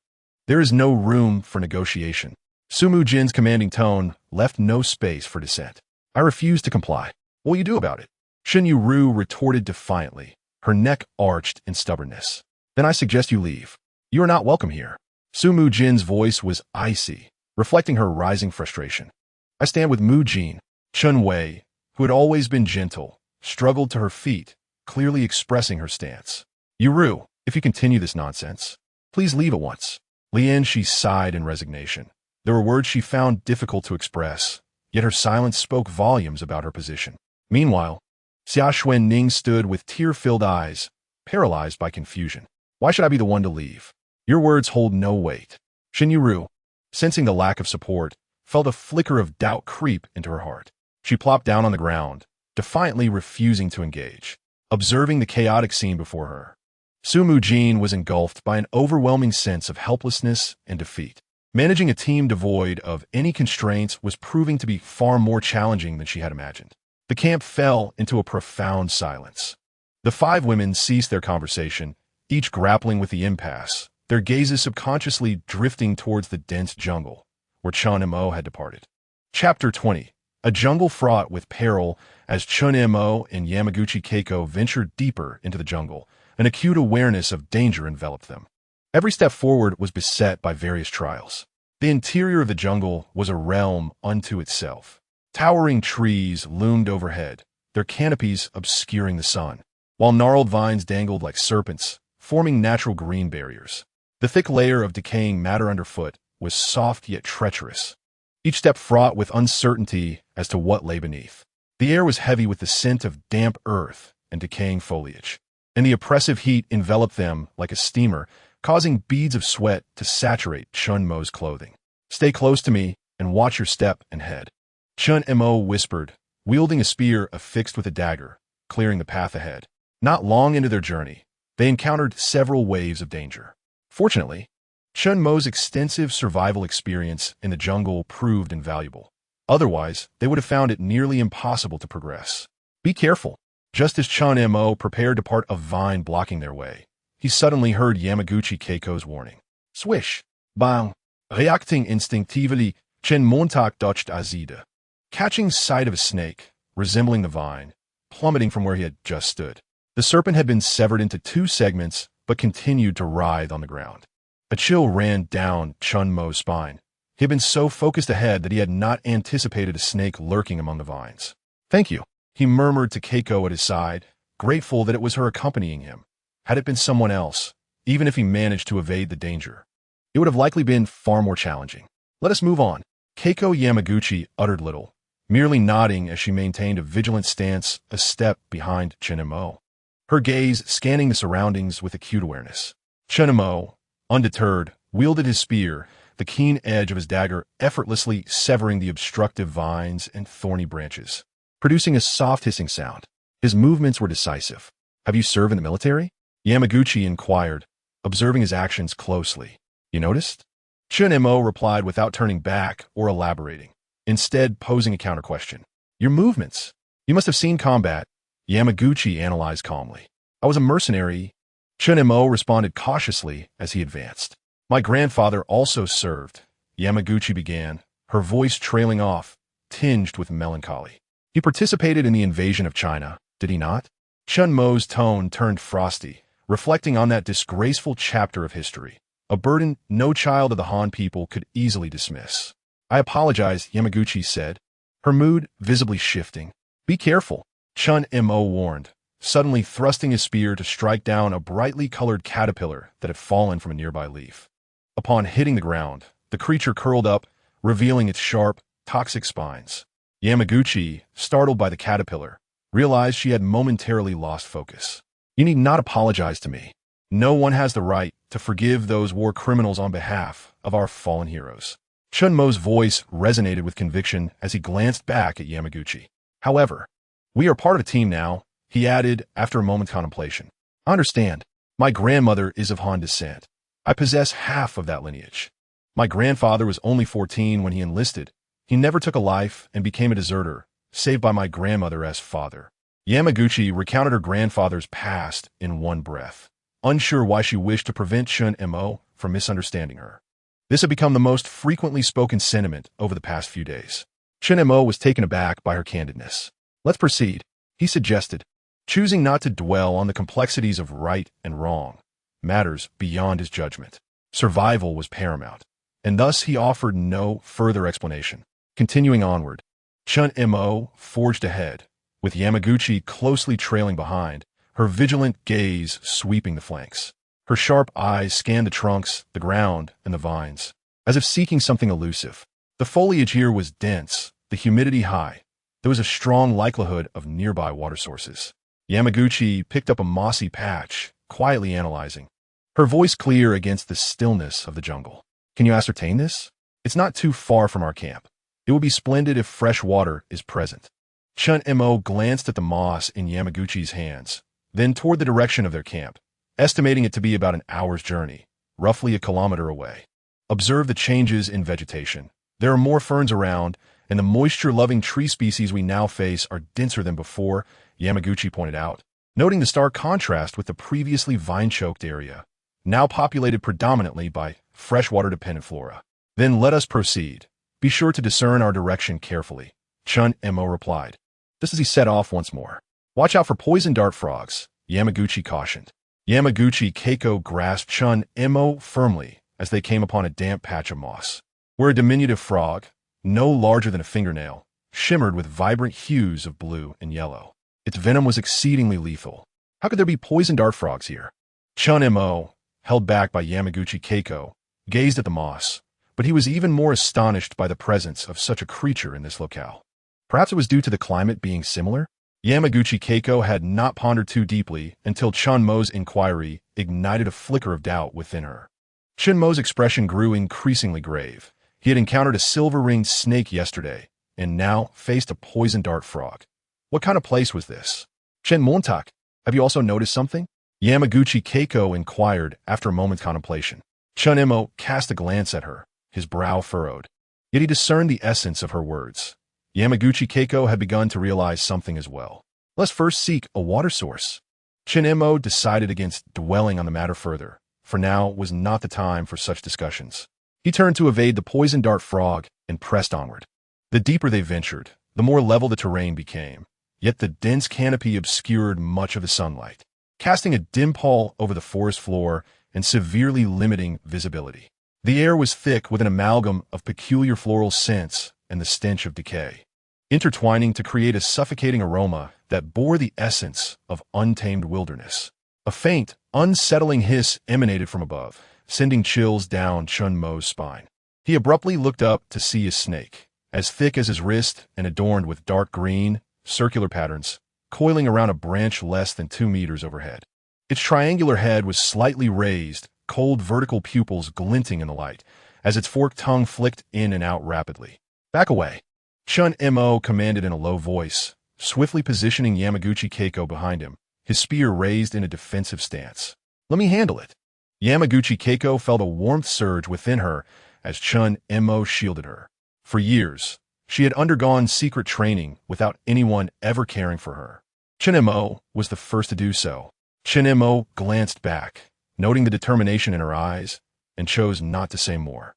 Speaker 1: There is no room for negotiation. Su Mujin's commanding tone left no space for dissent. I refuse to comply. What will you do about it? Shen Yueru retorted defiantly, her neck arched in stubbornness. Then I suggest you leave. You are not welcome here. Su Mujin's voice was icy, reflecting her rising frustration. I stand with Mujin. Chen Wei, who had always been gentle, struggled to her feet, clearly expressing her stance. Yueru, if you continue this nonsense, please leave at once. Li Enxi sighed in resignation. There were words she found difficult to express, yet her silence spoke volumes about her position. Meanwhile, Xia Xuening stood with tear-filled eyes, paralyzed by confusion. Why should I be the one to leave? Your words hold no weight. Shen Yueru, sensing the lack of support, felt a flicker of doubt creep into her heart. She plopped down on the ground, defiantly refusing to engage, observing the chaotic scene before her. Su Mujin was engulfed by an overwhelming sense of helplessness and defeat. Managing a team devoid of any constraints was proving to be far more challenging than she had imagined. The camp fell into a profound silence. The five women ceased their conversation, each grappling with the impasse, their gazes subconsciously drifting towards the dense jungle, where Chen Mo had departed. Chapter 20. A jungle fraught with peril as Chen Mo and Yamaguchi Keiko ventured deeper into the jungle. An acute awareness of danger enveloped them. Every step forward was beset by various trials. The interior of the jungle was a realm unto itself. Towering trees loomed overhead, their canopies obscuring the sun, while gnarled vines dangled like serpents, forming natural green barriers. The thick layer of decaying matter underfoot was soft yet treacherous, each step fraught with uncertainty as to what lay beneath. The air was heavy with the scent of damp earth and decaying foliage, and the oppressive heat enveloped them like a steamer, causing beads of sweat to saturate Chen Mo's clothing. Stay close to me and watch your step and head. Chen Mo whispered, wielding a spear affixed with a dagger, clearing the path ahead. Not long into their journey, they encountered several waves of danger. Fortunately, Chen Mo's extensive survival experience in the jungle proved invaluable. Otherwise, they would have found it nearly impossible to progress. Be careful. Just as Chen Mo prepared to part a vine blocking their way, he suddenly heard Yamaguchi Keiko's warning. Swish! Bang! Reacting instinctively, Chen Montag dodged Azida, catching sight of a snake, resembling the vine, plummeting from where he had just stood. The serpent had been severed into two segments, but continued to writhe on the ground. A chill ran down Chen Mo's spine. He had been so focused ahead that he had not anticipated a snake lurking among the vines. Thank you, he murmured to Keiko at his side, grateful that it was her accompanying him. Had it been someone else, even if he managed to evade the danger, it would have likely been far more challenging. Let us move on. Keiko Yamaguchi uttered little, merely nodding as she maintained a vigilant stance a step behind Chen Mo, her gaze scanning the surroundings with acute awareness. Chen Mo, undeterred, wielded his spear, the keen edge of his dagger effortlessly severing the obstructive vines and thorny branches. producing a soft hissing sound. His movements were decisive. "Have you served in the military?" Yamaguchi inquired, observing his actions closely. "You noticed?" Chen Mo replied without turning back or elaborating, instead posing a counter-question. "Your movements. You must have seen combat." Yamaguchi analyzed calmly. "I was a mercenary." Chen Mo responded cautiously as he advanced. "My grandfather also served," Yamaguchi began, her voice trailing off, tinged with melancholy. "He participated in the invasion of China, did he not?" Chen Mo's tone turned frosty, reflecting on that disgraceful chapter of history, a burden no child of the Han people could easily dismiss. "I apologize," Yamaguchi said, her mood visibly shifting. "Be careful," Chen Mo warned, suddenly thrusting his spear to strike down a brightly colored caterpillar that had fallen from a nearby leaf. Upon hitting the ground, the creature curled up, revealing its sharp, toxic spines. Yamaguchi, startled by the caterpillar, realized she had momentarily lost focus. "You need not apologize to me. No one has the right to forgive those war criminals on behalf of our fallen heroes." Chen Mo's voice resonated with conviction as he glanced back at Yamaguchi. "However, we are part of a team now," he added after a moment's contemplation. "I understand. My grandmother is of Han descent. I possess half of that lineage. My grandfather was only 14 when he enlisted. He never took a life and became a deserter, saved by my grandmother as father." Yamaguchi recounted her grandfather's past in one breath, unsure why she wished to prevent Chen Mo from misunderstanding her. This had become the most frequently spoken sentiment over the past few days. Chen Mo was taken aback by her candidness. "Let's proceed," he suggested, choosing not to dwell on the complexities of right and wrong, matters beyond his judgment. Survival was paramount, and thus he offered no further explanation. Continuing onward, Chen Mo forged ahead, with Yamaguchi closely trailing behind, her vigilant gaze sweeping the flanks. Her sharp eyes scanned the trunks, the ground, and the vines, as if seeking something elusive. The foliage here was dense, the humidity high. There was a strong likelihood of nearby water sources. Yamaguchi picked up a mossy patch, quietly analyzing, her voice clear against the stillness of the jungle. "Can you ascertain this? It's not too far from our camp. It would be splendid if fresh water is present." Chen Mo glanced at the moss in Yamaguchi's hands, then toward the direction of their camp, estimating it to be about an hour's journey, roughly a kilometer away. "Observe the changes in vegetation. There are more ferns around, and the moisture-loving tree species we now face are denser than before," Yamaguchi pointed out, noting the stark contrast with the previously vine-choked area, now populated predominantly by freshwater-dependent flora. "Then let us proceed. Be sure to discern our direction carefully," Chen Mo replied, just as he set off once more. "Watch out for poison dart frogs," Yamaguchi cautioned. Yamaguchi Keiko grasped Chen Mo firmly as they came upon a damp patch of moss, where a diminutive frog, no larger than a fingernail, shimmered with vibrant hues of blue and yellow. Its venom was exceedingly lethal. How could there be poison dart frogs here? Chen Mo, held back by Yamaguchi Keiko, gazed at the moss, but he was even more astonished by the presence of such a creature in this locale. Perhaps it was due to the climate being similar? Yamaguchi Keiko had not pondered too deeply until Chen Mo's inquiry ignited a flicker of doubt within her. Chen Mo's expression grew increasingly grave. He had encountered a silver-ringed snake yesterday, and now faced a poison dart frog. What kind of place was this? "Chen Montak, have you also noticed something?" Yamaguchi Keiko inquired after a moment's contemplation. Chen Mo cast a glance at her, his brow furrowed. Yet he discerned the essence of her words. Yamaguchi Keiko had begun to realize something as well. "Let's first seek a water source." Chen Mo decided against dwelling on the matter further, for now was not the time for such discussions. He turned to evade the poison dart frog and pressed onward. The deeper they ventured, the more level the terrain became, yet the dense canopy obscured much of the sunlight, casting a dim pall over the forest floor and severely limiting visibility. The air was thick with an amalgam of peculiar floral scents and the stench of decay, intertwining to create a suffocating aroma that bore the essence of untamed wilderness. A faint, unsettling hiss emanated from above, sending chills down Chen Mo's spine. He abruptly looked up to see a snake, as thick as his wrist and adorned with dark green, circular patterns, coiling around a branch less than 2 meters overhead. Its triangular head was slightly raised, cold vertical pupils glinting in the light, as its forked tongue flicked in and out rapidly. "Back away," Chen Mo commanded in a low voice, swiftly positioning Yamaguchi Keiko behind him, his spear raised in a defensive stance. "Let me handle it." Yamaguchi Keiko felt a warmth surge within her as Chen Mo shielded her. For years, she had undergone secret training without anyone ever caring for her. Chen Mo was the first to do so. Chen Mo glanced back, noting the determination in her eyes, and chose not to say more.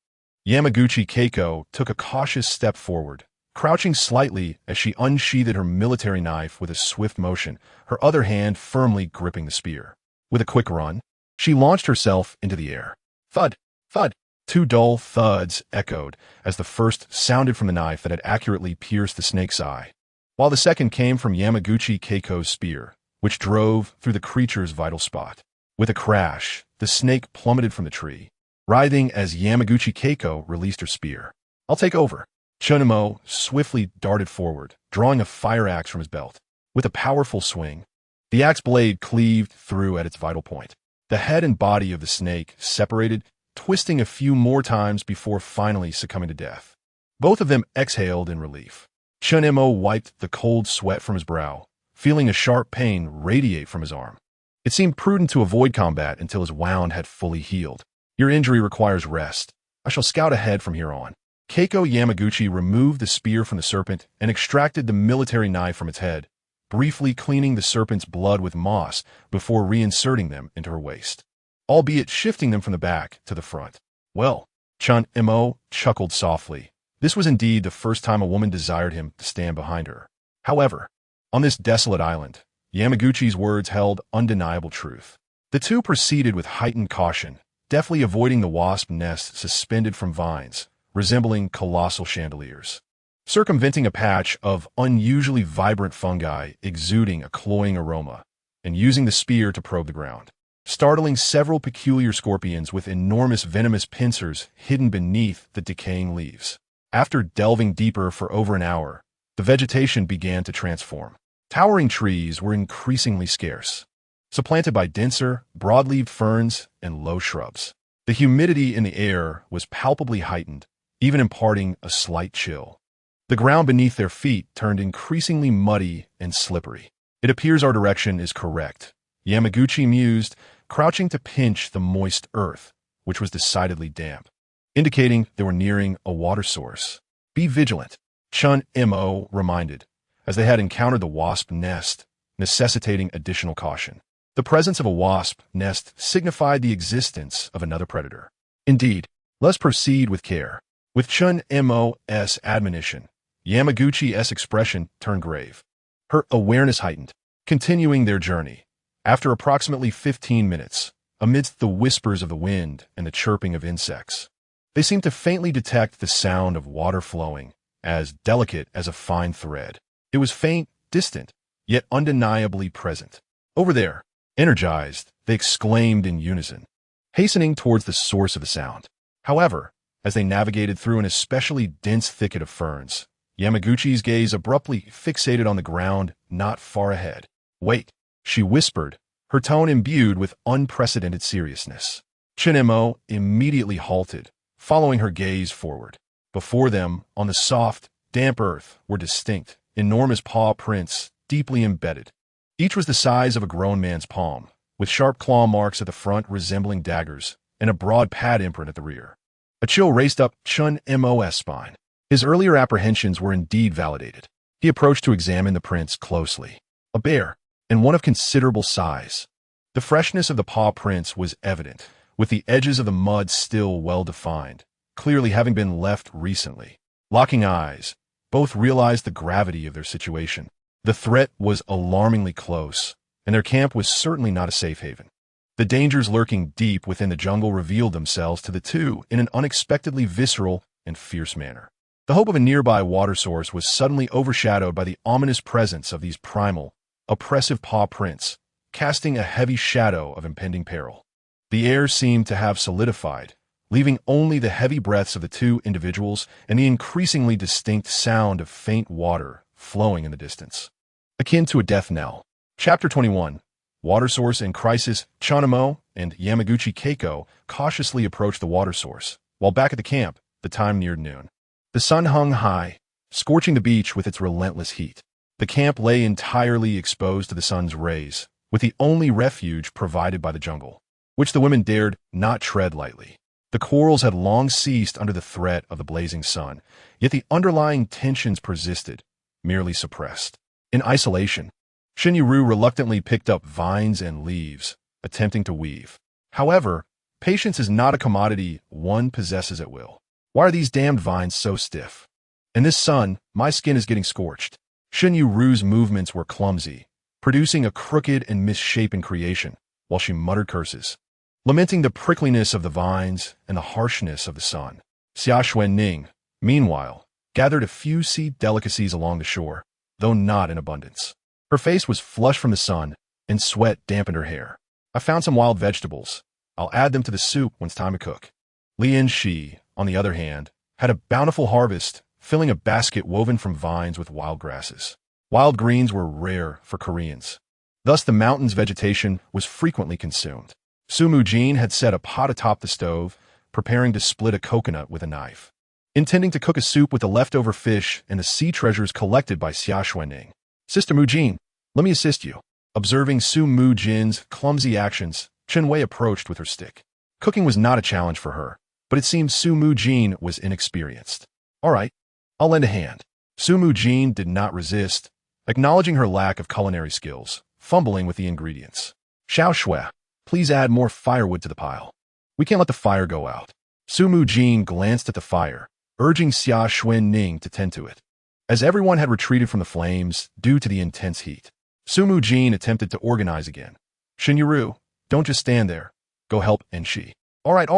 Speaker 1: Yamaguchi Keiko took a cautious step forward, crouching slightly as she unsheathed her military knife with a swift motion, her other hand firmly gripping the spear. With a quick run, she launched herself into the air. Thud! Thud! Two dull thuds echoed as the first sounded from the knife that had accurately pierced the snake's eye, while the second came from Yamaguchi Keiko's spear, which drove through the creature's vital spot. With a crash, the snake plummeted from the tree, writhing as Yamaguchi Keiko released her spear. "I'll take over." Chen Mo swiftly darted forward, drawing a fire axe from his belt. With a powerful swing, the axe blade cleaved through at its vital point. The head and body of the snake separated, twisting a few more times before finally succumbing to death. Both of them exhaled in relief. Chen Mo wiped the cold sweat from his brow, feeling a sharp pain radiate from his arm. It seemed prudent to avoid combat until his wound had fully healed. "Your injury requires rest. I shall scout ahead from here on." Keiko Yamaguchi removed the spear from the serpent and extracted the military knife from its head, briefly cleaning the serpent's blood with moss before reinserting them into her waist, albeit shifting them from the back to the front. "Well," Chen Mo chuckled softly. This was indeed the first time a woman desired him to stand behind her. However, on this desolate island, Yamaguchi's words held undeniable truth. The two proceeded with heightened caution, deftly avoiding the wasp nest suspended from vines, resembling colossal chandeliers, circumventing a patch of unusually vibrant fungi exuding a cloying aroma, and using the spear to probe the ground, startling several peculiar scorpions with enormous venomous pincers hidden beneath the decaying leaves. After delving deeper for over an hour, the vegetation began to transform. Towering trees were increasingly scarce, supplanted by denser, broad-leaved ferns and low shrubs. The humidity in the air was palpably heightened, even imparting a slight chill. The ground beneath their feet turned increasingly muddy and slippery. "It appears our direction is correct," Yamaguchi mused, crouching to pinch the moist earth, which was decidedly damp, indicating they were nearing a water source. "Be vigilant," Chen Mo reminded, as they had encountered the wasp nest, necessitating additional caution. The presence of a wasp nest signified the existence of another predator. "Indeed, let's proceed with care." With Chen Mo's admonition, Yamaguchi's expression turned grave. Her awareness heightened, continuing their journey. After approximately 15 minutes, amidst the whispers of the wind and the chirping of insects, they seemed to faintly detect the sound of water flowing, as delicate as a fine thread. It was faint, distant, yet undeniably present. "Over there!" Energized, they exclaimed in unison, hastening towards the source of the sound. However, as they navigated through an especially dense thicket of ferns, Yamaguchi's gaze abruptly fixated on the ground not far ahead. "Wait," she whispered, her tone imbued with unprecedented seriousness. Chen Mo immediately halted, following her gaze forward. Before them, on the soft, damp earth, were distinct, enormous paw prints deeply embedded. Each was the size of a grown man's palm, with sharp claw marks at the front resembling daggers, and a broad pad imprint at the rear. A chill raced up Chen Mo's spine. His earlier apprehensions were indeed validated. He approached to examine the prints closely. A bear, and one of considerable size. The freshness of the paw prints was evident, with the edges of the mud still well defined, clearly having been left recently. Locking eyes, both realized the gravity of their situation. The threat was alarmingly close, and their camp was certainly not a safe haven. The dangers lurking deep within the jungle revealed themselves to the two in an unexpectedly visceral and fierce manner. The hope of a nearby water source was suddenly overshadowed by the ominous presence of these primal, oppressive paw prints, casting a heavy shadow of impending peril. The air seemed to have solidified, leaving only the heavy breaths of the two individuals and the increasingly distinct sound of faint water flowing in the distance. Akin to a death knell. Chapter 21. Water source in crisis. Chen Mo and Yamaguchi Keiko cautiously approached the water source, while back at the camp, the time neared noon. The sun hung high, scorching the beach with its relentless heat. The camp lay entirely exposed to the sun's rays, with the only refuge provided by the jungle, which the women dared not tread lightly. The quarrels had long ceased under the threat of the blazing sun, yet the underlying tensions persisted, merely suppressed. In isolation, Shen Yueru reluctantly picked up vines and leaves, attempting to weave. However, patience is not a commodity one possesses at will. Why are these damned vines so stiff? In this sun, my skin is getting scorched. Shen Yueru's movements were clumsy, producing a crooked and misshapen creation, while she muttered curses, lamenting the prickliness of the vines and the harshness of the sun. Xia Xuening, meanwhile, gathered a few sea delicacies along the shore, though not in abundance. Her face was flushed from the sun, and sweat dampened her hair. I found some wild vegetables. I'll add them to the soup when it's time to cook. Li Enxi, on the other hand, had a bountiful harvest, filling a basket woven from vines with wild grasses. Wild greens were rare for Koreans. Thus the mountain's vegetation was frequently consumed. Su Mujin had set a pot atop the stove, preparing to split a coconut with a knife, intending to cook a soup with the leftover fish and the sea treasures collected by Xia Xuening. Sister Mujin, let me assist you. Observing Su Mujin's clumsy actions, Chen Wei approached with her stick. Cooking was not a challenge for her, but it seemed Su Mujin was inexperienced. All right, I'll lend a hand. Su Mujin did not resist, acknowledging her lack of culinary skills, fumbling with the ingredients. Xiao Xue, please add more firewood to the pile. We can't let the fire go out. Su Mujin glanced at the fire, urging Xia Xuening to tend to it. As everyone had retreated from the flames due to the intense heat, Su Mujin attempted to organize again. Shen Yueru, don't just stand there. Go help Enxi. All right,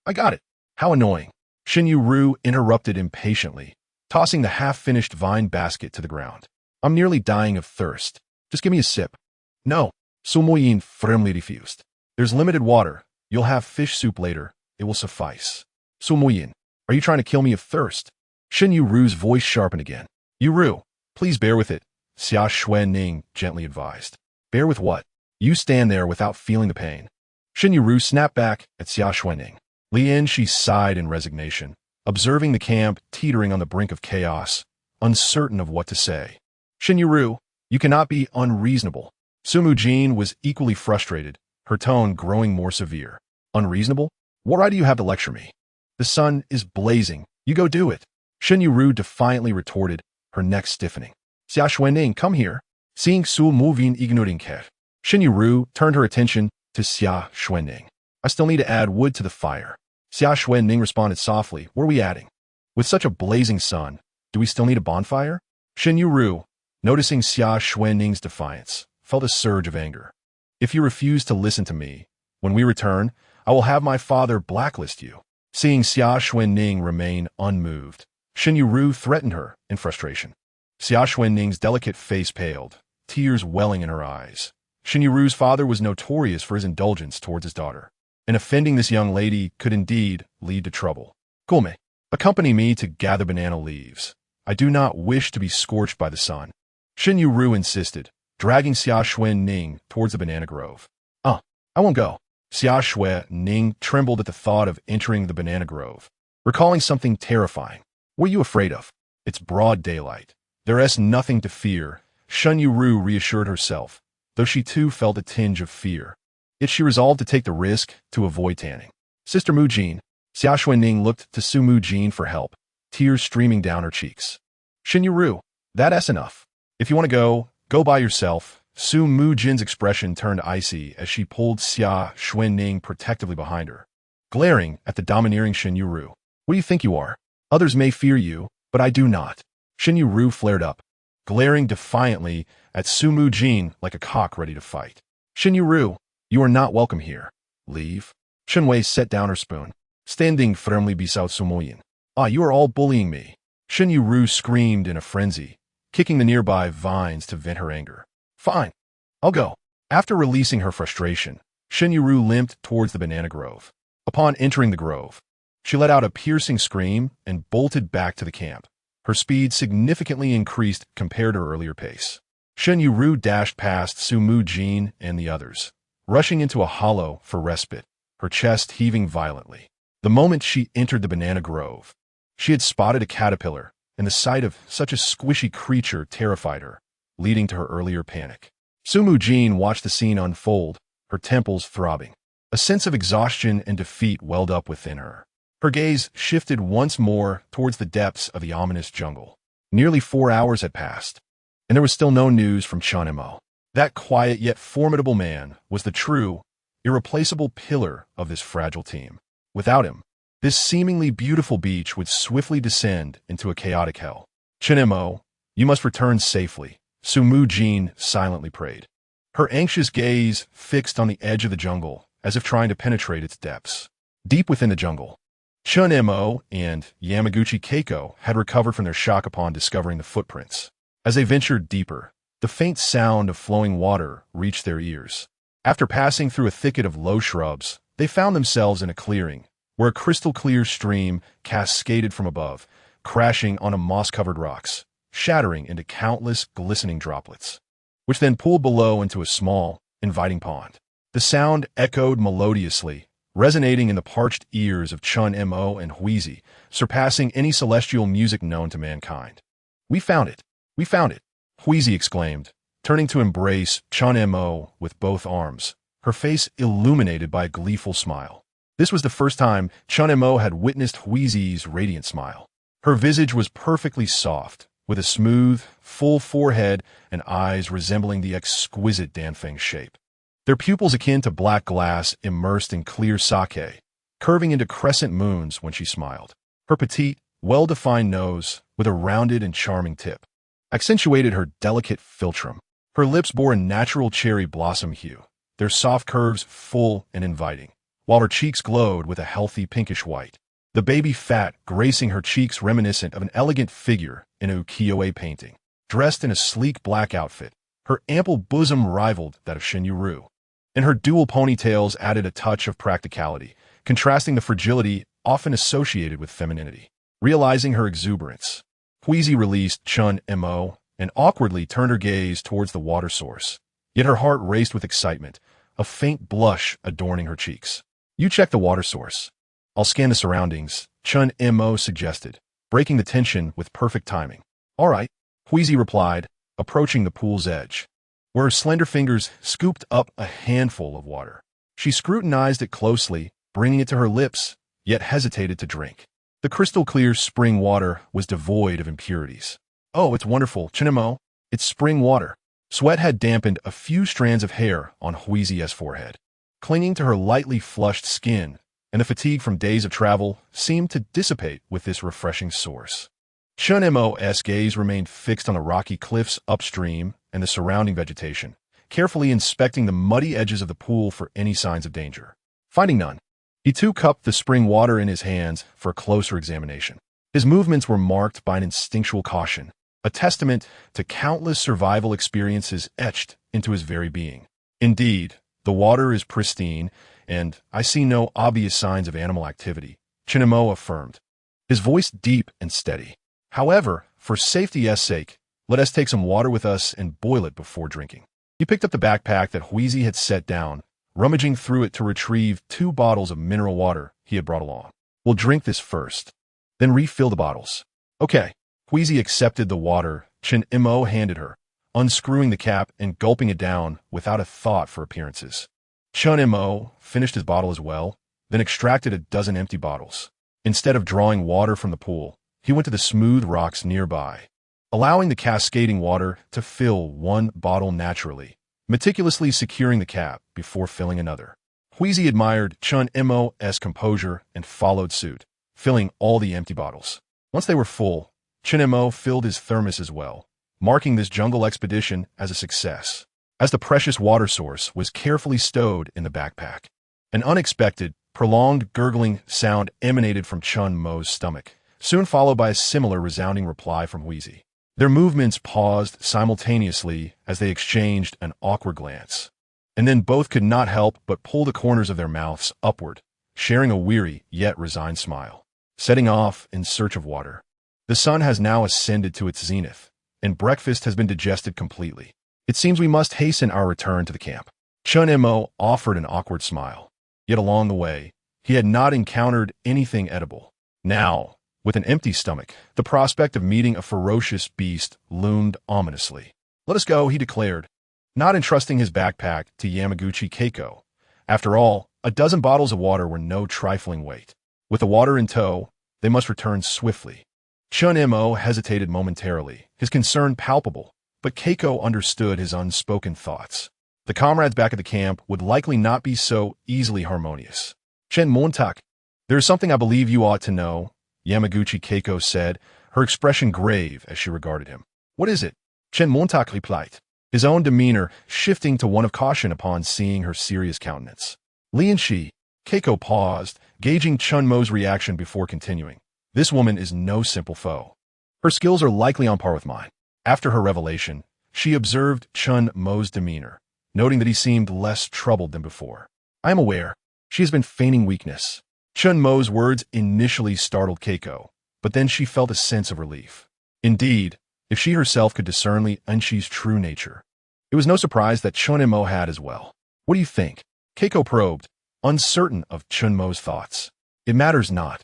Speaker 1: I got it. How annoying. Shen Yueru interrupted impatiently, tossing the half-finished vine basket to the ground. I'm nearly dying of thirst. Just give me a sip. No, Su Mujin firmly refused. There's limited water. You'll have fish soup later. It will suffice. Su Mujin, are you trying to kill me of thirst? Shen Yueru's voice sharpened again. Yueru, please bear with it, Xia Xuening gently advised. Bear with what? You stand there without feeling the pain. Shen Yueru snapped back at Xia Xuening. Li Enxi sighed in resignation, observing the camp teetering on the brink of chaos, uncertain of what to say. Shen Yueru, you cannot be unreasonable. Su Mujin was equally frustrated, her tone growing more severe. Unreasonable? What right do you have to lecture me? The sun is blazing. You go do it. Shen Yueru defiantly retorted, her neck stiffening. Xia Xuening, come here. Seeing Su Mujin ignoring her, Shen Yueru turned her attention to Xia Xuening. I still need to add wood to the fire. Xia Xuening responded softly, what are we adding? With such a blazing sun, do we still need a bonfire? Shen Yueru, noticing Xia Xuening's defiance, felt a surge of anger. If you refuse to listen to me, when we return, I will have my father blacklist you. Seeing Xia Xuening remain unmoved, Shen Yueru threatened her in frustration. Xia Xuening's delicate face paled, tears welling in her eyes. Shen Yueru's father was notorious for his indulgence towards his daughter, and offending this young lady could indeed lead to trouble. Gulme, accompany me to gather banana leaves. I do not wish to be scorched by the sun. Shen Yueru insisted, dragging Xia Xuening towards the banana grove. I won't go. Xia Xuening trembled at the thought of entering the banana grove, recalling something terrifying. What are you afraid of? It's broad daylight. There is nothing to fear, Shen Yueru reassured herself, though she too felt a tinge of fear. Yet she resolved to take the risk to avoid tanning. Sister Mujin, Xia Xuening looked to Su Mujin for help, tears streaming down her cheeks. Shen Yueru, that's enough. If you want to go by yourself. Su Mujin's expression turned icy as she pulled Xia Xuening protectively behind her, glaring at the domineering Shen Yueru. What do you think you are? Others may fear you, but I do not. Shen Yueru flared up, glaring defiantly at Su Mujin like a cock ready to fight. Shen Yueru, you are not welcome here. Leave. Chen Wei set down her spoon, standing firmly beside Su Mujin. You are all bullying me. Shen Yueru screamed in a frenzy, kicking the nearby vines to vent her anger. Fine, I'll go. After releasing her frustration, Shen Yueru limped towards the banana grove. Upon entering the grove, she let out a piercing scream and bolted back to the camp. Her speed significantly increased compared to her earlier pace. Shen Yueru dashed past Su Mujin and the others, rushing into a hollow for respite, her chest heaving violently. The moment she entered the banana grove, she had spotted a caterpillar, and the sight of such a squishy creature terrified her, leading to her earlier panic. Su Mujin watched the scene unfold, her temples throbbing. A sense of exhaustion and defeat welled up within her. Her gaze shifted once more towards the depths of the ominous jungle. Nearly 4 hours had passed, and there was still no news from Chen Mo. That quiet yet formidable man was the true, irreplaceable pillar of this fragile team. Without him, this seemingly beautiful beach would swiftly descend into a chaotic hell. Chen Mo, you must return safely, Su Mujin silently prayed. Her anxious gaze fixed on the edge of the jungle, as if trying to penetrate its depths. Deep within the jungle, Chen Mo and Yamaguchi Keiko had recovered from their shock upon discovering the footprints. As they ventured deeper, the faint sound of flowing water reached their ears. After passing through a thicket of low shrubs, they found themselves in a clearing, where a crystal-clear stream cascaded from above, crashing onto moss-covered rocks, shattering into countless glistening droplets, which then pooled below into a small, inviting pond. The sound echoed melodiously, resonating in the parched ears of Chen Mo and Huizi, surpassing any celestial music known to mankind. "We found it! We found it!" Huizi exclaimed, turning to embrace Chen Mo with both arms, her face illuminated by a gleeful smile. This was the first time Chen Mo had witnessed Huizi's radiant smile. Her visage was perfectly soft, with a smooth, full forehead and eyes resembling the exquisite Dunhuang shape. Their pupils akin to black glass immersed in clear sake, curving into crescent moons when she smiled. Her petite, well-defined nose, with a rounded and charming tip, accentuated her delicate philtrum. Her lips bore a natural cherry blossom hue, their soft curves full and inviting, while her cheeks glowed with a healthy pinkish white. The baby fat gracing her cheeks reminiscent of an elegant figure in a ukiyo-e painting. Dressed in a sleek black outfit, her ample bosom rivaled that of Shen Yueru, and her dual ponytails added a touch of practicality, contrasting the fragility often associated with femininity. Realizing her exuberance, Huizi released Chen Mo and awkwardly turned her gaze towards the water source. Yet her heart raced with excitement, a faint blush adorning her cheeks. "You check the water source. I'll scan the surroundings," Chen Mo suggested, breaking the tension with perfect timing. "All right," Huizi replied, approaching the pool's edge, where her slender fingers scooped up a handful of water. She scrutinized it closely, bringing it to her lips, yet hesitated to drink. The crystal-clear spring water was devoid of impurities. "Oh, it's wonderful, Chen Mo. It's spring water." Sweat had dampened a few strands of hair on Huizi's forehead, clinging to her lightly flushed skin, and the fatigue from days of travel seemed to dissipate with this refreshing source. Chen Mo's gaze remained fixed on the rocky cliffs upstream and the surrounding vegetation, carefully inspecting the muddy edges of the pool for any signs of danger. Finding none, he too cupped the spring water in his hands for a closer examination. His movements were marked by an instinctual caution, a testament to countless survival experiences etched into his very being. "Indeed, the water is pristine, and I see no obvious signs of animal activity," Chen Mo affirmed, his voice deep and steady. "However, for safety's sake, let us take some water with us and boil it before drinking." He picked up the backpack that Huizi had set down, rummaging through it to retrieve 2 bottles of mineral water he had brought along. "We'll drink this first, then refill the bottles." "Okay." Huizi accepted the water Chen Mo handed her, unscrewing the cap and gulping it down without a thought for appearances. Chen Mo finished his bottle as well, then extracted a dozen empty bottles. Instead of drawing water from the pool, he went to the smooth rocks nearby, allowing the cascading water to fill one bottle naturally, meticulously securing the cap before filling another. Huizi admired Chen Mo's composure and followed suit, filling all the empty bottles. Once they were full, Chen Mo filled his thermos as well, marking this jungle expedition as a success. As the precious water source was carefully stowed in the backpack, an unexpected, prolonged gurgling sound emanated from Chen Mo's stomach, soon followed by a similar resounding reply from Huizi. Their movements paused simultaneously as they exchanged an awkward glance, and then both could not help but pull the corners of their mouths upward, sharing a weary yet resigned smile. Setting off in search of water. The sun has now ascended to its zenith, and breakfast has been digested completely. It seems we must hasten our return to the camp. Chen Mo offered an awkward smile, yet along the way, he had not encountered anything edible. Now, with an empty stomach, the prospect of meeting a ferocious beast loomed ominously. Let us go, he declared, not entrusting his backpack to Yamaguchi Keiko. After all, a dozen bottles of water were no trifling weight. With the water in tow, they must return swiftly. Chen Mo hesitated momentarily, his concern palpable, but Keiko understood his unspoken thoughts. The comrades back at the camp would likely not be so easily harmonious. Chen Montak, there is something I believe you ought to know, Yamaguchi Keiko said, her expression grave as she regarded him. What is it? Chen Montak replied, his own demeanor shifting to one of caution upon seeing her serious countenance. Li Enxi, Keiko paused, gauging Chen Mo's reaction before continuing. This woman is no simple foe. Her skills are likely on par with mine. After her revelation, she observed Chen Mo's demeanor, noting that he seemed less troubled than before. I am aware. She has been feigning weakness. Chen Mo's words initially startled Keiko, but then she felt a sense of relief. Indeed, if she herself could discern Li Enxi's true nature, it was no surprise that Chen Mo had as well. What do you think? Keiko probed, uncertain of Chen Mo's thoughts. It matters not.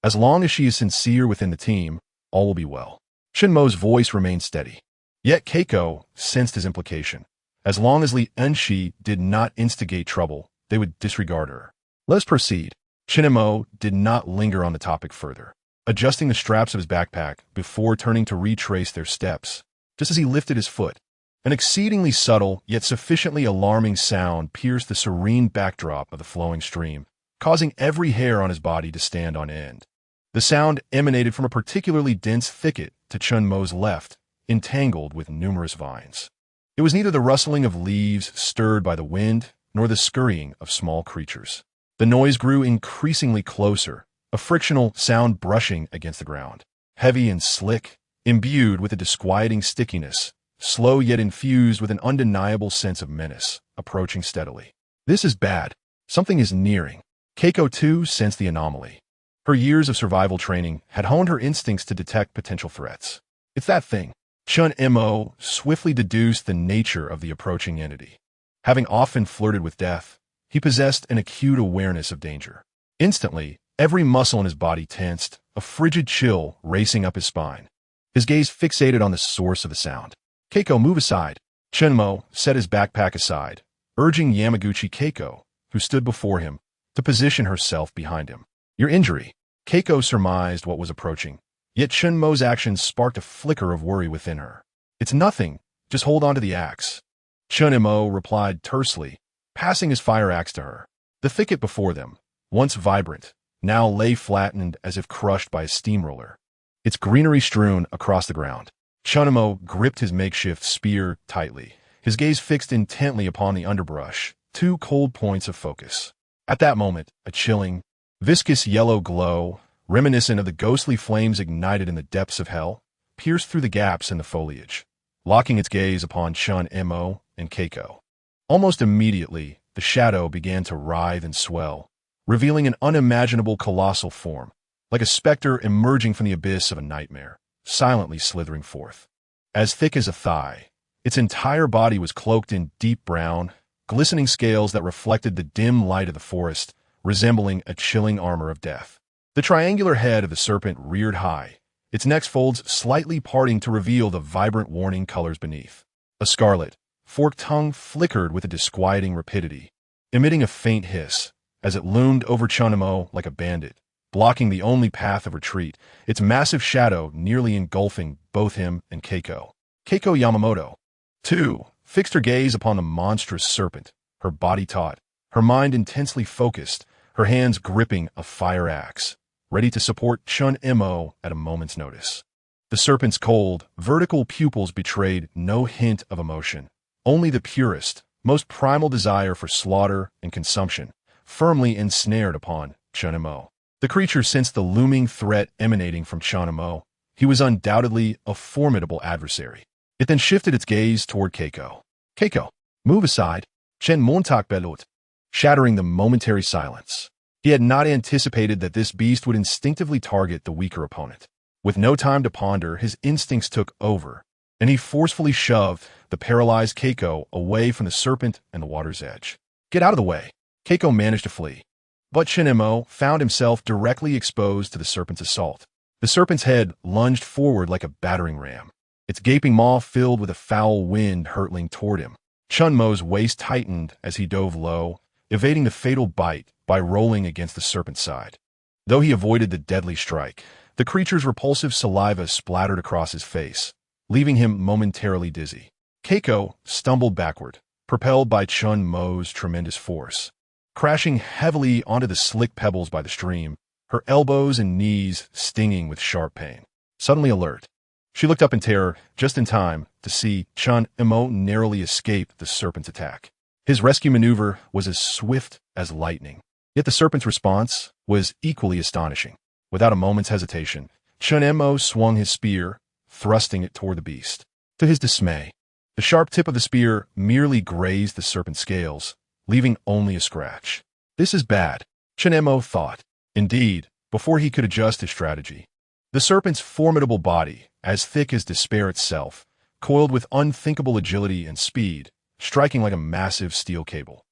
Speaker 1: As long as she is sincere within the team, all will be well. Chen Mo's voice remained steady. Yet Keiko sensed his implication. As long as Li Enxi did not instigate trouble, they would disregard her. Let us proceed. Chen Mo did not linger on the topic further, adjusting the straps of his backpack before turning to retrace their steps. Just as he lifted his foot, an exceedingly subtle yet sufficiently alarming sound pierced the serene backdrop of the flowing stream, causing every hair on his body to stand on end. The sound emanated from a particularly dense thicket to Chen Mo's left, entangled with numerous vines. It was neither the rustling of leaves stirred by the wind nor the scurrying of small creatures. The noise grew increasingly closer, a frictional sound brushing against the ground. Heavy and slick, imbued with a disquieting stickiness, slow yet infused with an undeniable sense of menace, approaching steadily. This is bad. Something is nearing. Keiko, too, sensed the anomaly. Her years of survival training had honed her instincts to detect potential threats. It's that thing. Chen Mo swiftly deduced the nature of the approaching entity. Having often flirted with death, he possessed an acute awareness of danger. Instantly, every muscle in his body tensed, a frigid chill racing up his spine. His gaze fixated on the source of the sound. Keiko, move aside. Chen Mo set his backpack aside, urging Yamaguchi Keiko, who stood before him, to position herself behind him. Your injury. Keiko surmised what was approaching, yet Chen Mo's actions sparked a flicker of worry within her. It's nothing. Just hold on to the axe. Chen Mo replied tersely, passing his fire axe to her. The thicket before them, once vibrant, now lay flattened as if crushed by a steamroller, its greenery strewn across the ground. Chen Mo gripped his makeshift spear tightly, his gaze fixed intently upon the underbrush, two cold points of focus. At that moment, a chilling, viscous yellow glow, reminiscent of the ghostly flames ignited in the depths of hell, pierced through the gaps in the foliage, locking its gaze upon Chen Mo and Keiko. Almost immediately, the shadow began to writhe and swell, revealing an unimaginable colossal form, like a specter emerging from the abyss of a nightmare, silently slithering forth. As thick as a thigh, its entire body was cloaked in deep brown, glistening scales that reflected the dim light of the forest, resembling a chilling armor of death. The triangular head of the serpent reared high, its neck folds slightly parting to reveal the vibrant warning colors beneath. A scarlet, forked tongue flickered with a disquieting rapidity, emitting a faint hiss, as it loomed over Chen Mo like a bandit, blocking the only path of retreat, its massive shadow nearly engulfing both him and Keiko. Keiko Yamamoto, too, fixed her gaze upon the monstrous serpent, her body taut, her mind intensely focused, her hands gripping a fire axe, ready to support Chen Mo at a moment's notice. The serpent's cold, vertical pupils betrayed no hint of emotion, only the purest, most primal desire for slaughter and consumption, firmly ensnared upon Chen Mo. The creature sensed the looming threat emanating from Chen Mo. He was undoubtedly a formidable adversary. It then shifted its gaze toward Keiko. Keiko, move aside. Chen Montak belut, shattering the momentary silence. He had not anticipated that this beast would instinctively target the weaker opponent. With no time to ponder, his instincts took over, and he forcefully shoved the paralyzed Keiko away from the serpent and the water's edge. Get out of the way. Keiko managed to flee, but Chen Mo found himself directly exposed to the serpent's assault. The serpent's head lunged forward like a battering ram, its gaping maw filled with a foul wind hurtling toward him. Chen Mo's waist tightened as he dove low, evading the fatal bite by rolling against the serpent's side. Though he avoided the deadly strike, the creature's repulsive saliva splattered across his face, leaving him momentarily dizzy. Keiko stumbled backward, propelled by Chen Mo's tremendous force. Crashing heavily onto the slick pebbles by the stream, her elbows and knees stinging with sharp pain. Suddenly alert, she looked up in terror, just in time to see Chen Mo narrowly escape the serpent's attack. His rescue maneuver was as swift as lightning, yet the serpent's response was equally astonishing. Without a moment's hesitation, Chen Mo swung his spear, thrusting it toward the beast. To his dismay, the sharp tip of the spear merely grazed the serpent's scales, leaving only a scratch. This is bad, Chen Mo thought. Indeed, before he could adjust his strategy, the serpent's formidable body, as thick as despair itself, coiled with unthinkable agility and speed, striking like a massive steel cable.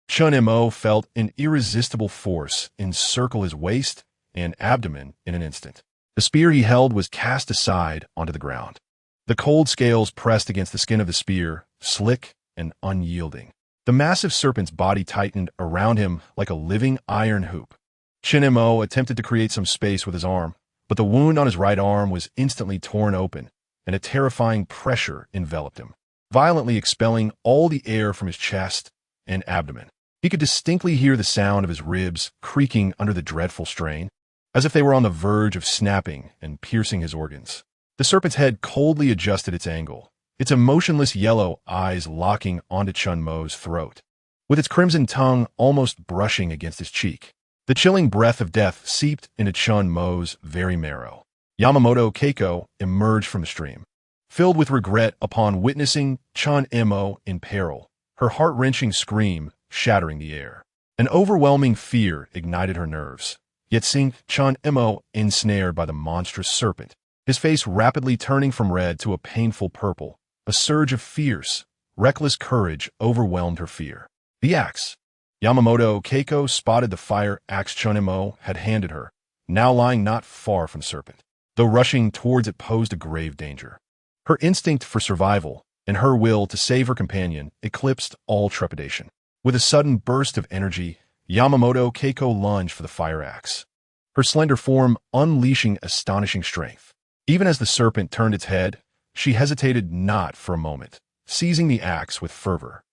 Speaker 1: Chen Mo felt an irresistible force encircle his waist and abdomen in an instant. The spear he held was cast aside onto the ground. The cold scales pressed against the skin of the spear, slick and unyielding. The massive serpent's body tightened around him like a living iron hoop. Chen Mo attempted to create some space with his arm, but the wound on his right arm was instantly torn open, and a terrifying pressure enveloped him, violently expelling all the air from his chest and abdomen. He could distinctly hear the sound of his ribs creaking under the dreadful strain, as if they were on the verge of snapping and piercing his organs. The serpent's head coldly adjusted its angle, its emotionless yellow eyes locking onto Chen Mo's throat, with its crimson tongue almost brushing against his cheek. The chilling breath of death seeped into Chen Mo's very marrow. Yamaguchi Keiko emerged from the stream, filled with regret upon witnessing Chen Mo in peril, her heart-wrenching scream shattering the air. An overwhelming fear ignited her nerves, yet seeing Chen Mo ensnared by the monstrous serpent, his face rapidly turning from red to a painful purple, a surge of fierce, reckless courage overwhelmed her fear. The axe. Yamaguchi Keiko spotted the fire axe Chen Mo had handed her, now lying not far from the serpent, though rushing towards it posed a grave danger. Her instinct for survival and her will to save her companion eclipsed all trepidation. With a sudden burst of energy, Yamaguchi Keiko lunged for the fire axe, her slender form unleashing astonishing strength. Even as the serpent turned its head, she hesitated not for a moment, seizing the axe with fervor.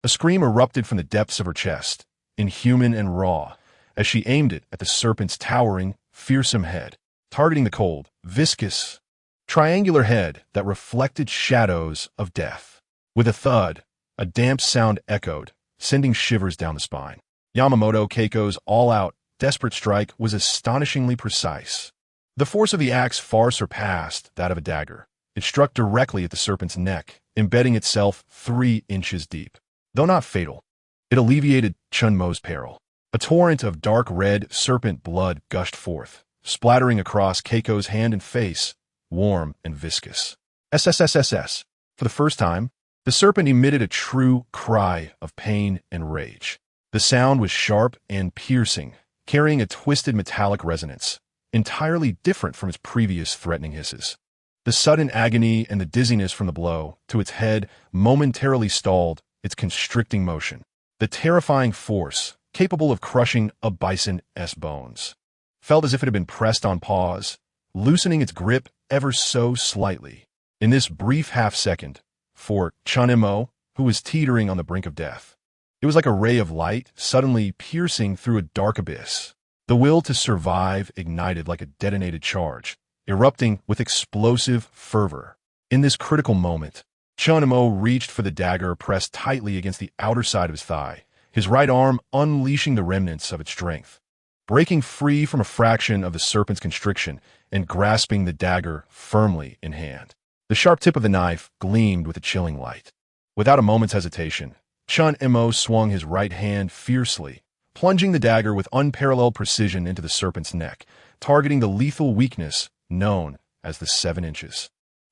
Speaker 1: A scream erupted from the depths of her chest, inhuman and raw, as she aimed it at the serpent's towering, fearsome head, targeting the cold, viscous, triangular head that reflected shadows of death. With a thud, a damp sound echoed, sending shivers down the spine. Yamaguchi Keiko's all-out, desperate strike was astonishingly precise. The force of the axe far surpassed that of a dagger. It struck directly at the serpent's neck, embedding itself 3 inches deep. Though not fatal, it alleviated Chen Mo's peril. A torrent of dark red serpent blood gushed forth, splattering across Keiko's hand and face, warm and viscous. SSSSS. For the first time, the serpent emitted a true cry of pain and rage. The sound was sharp and piercing, carrying a twisted metallic resonance, entirely different from its previous threatening hisses. The sudden agony and the dizziness from the blow to its head momentarily stalled its constricting motion. The terrifying force, capable of crushing a bison's bones, felt as if it had been pressed on pause, loosening its grip ever so slightly. In this brief half-second, for Chen Mo, who was teetering on the brink of death, it was like a ray of light suddenly piercing through a dark abyss. The will to survive ignited like a detonated charge, erupting with explosive fervor. In this critical moment, Chen Mo reached for the dagger pressed tightly against the outer side of his thigh, his right arm unleashing the remnants of its strength. Breaking free from a fraction of the serpent's constriction and grasping the dagger firmly in hand, the sharp tip of the knife gleamed with a chilling light. Without a moment's hesitation, Chen Mo swung his right hand fiercely, plunging the dagger with unparalleled precision into the serpent's neck, targeting the lethal weakness known as the 7 inches.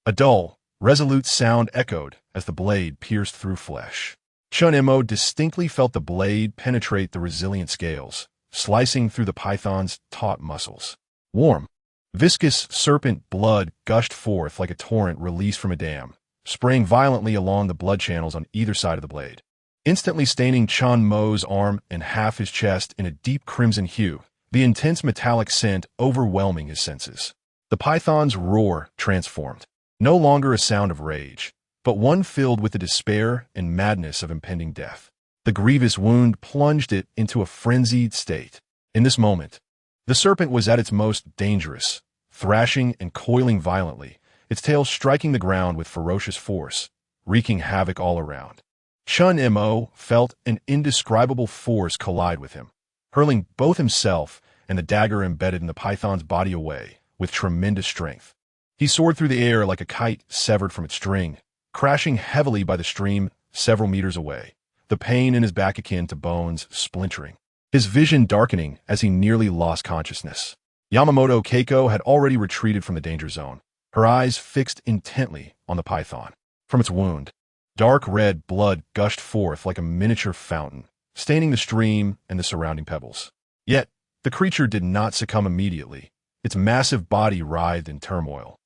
Speaker 1: A dull, resolute sound echoed as the blade pierced through flesh. Chen Mo distinctly felt the blade penetrate the resilient scales, slicing through the python's taut muscles. Warm. Viscous serpent blood gushed forth like a torrent released from a dam, spraying violently along the blood channels on either side of the blade, instantly staining Chen Mo's arm and half his chest in a deep crimson hue, the intense metallic scent overwhelming his senses. The python's roar transformed, no longer a sound of rage, but one filled with the despair and madness of impending death. The grievous wound plunged it into a frenzied state. In this moment, the serpent was at its most dangerous, thrashing and coiling violently, its tail striking the ground with ferocious force, wreaking havoc all around. Chen Mo felt an indescribable force collide with him, hurling both himself and the dagger embedded in the python's body away with tremendous strength. He soared through the air like a kite severed from its string, crashing heavily by the stream several meters away, the pain in his back akin to bones splintering, his vision darkening as he nearly lost consciousness. Yamaguchi Keiko had already retreated from the danger zone, her eyes fixed intently on the python. From its wound, dark red blood gushed forth like a miniature fountain, staining the stream and the surrounding pebbles. Yet, the creature did not succumb immediately. Its massive body writhed in turmoil,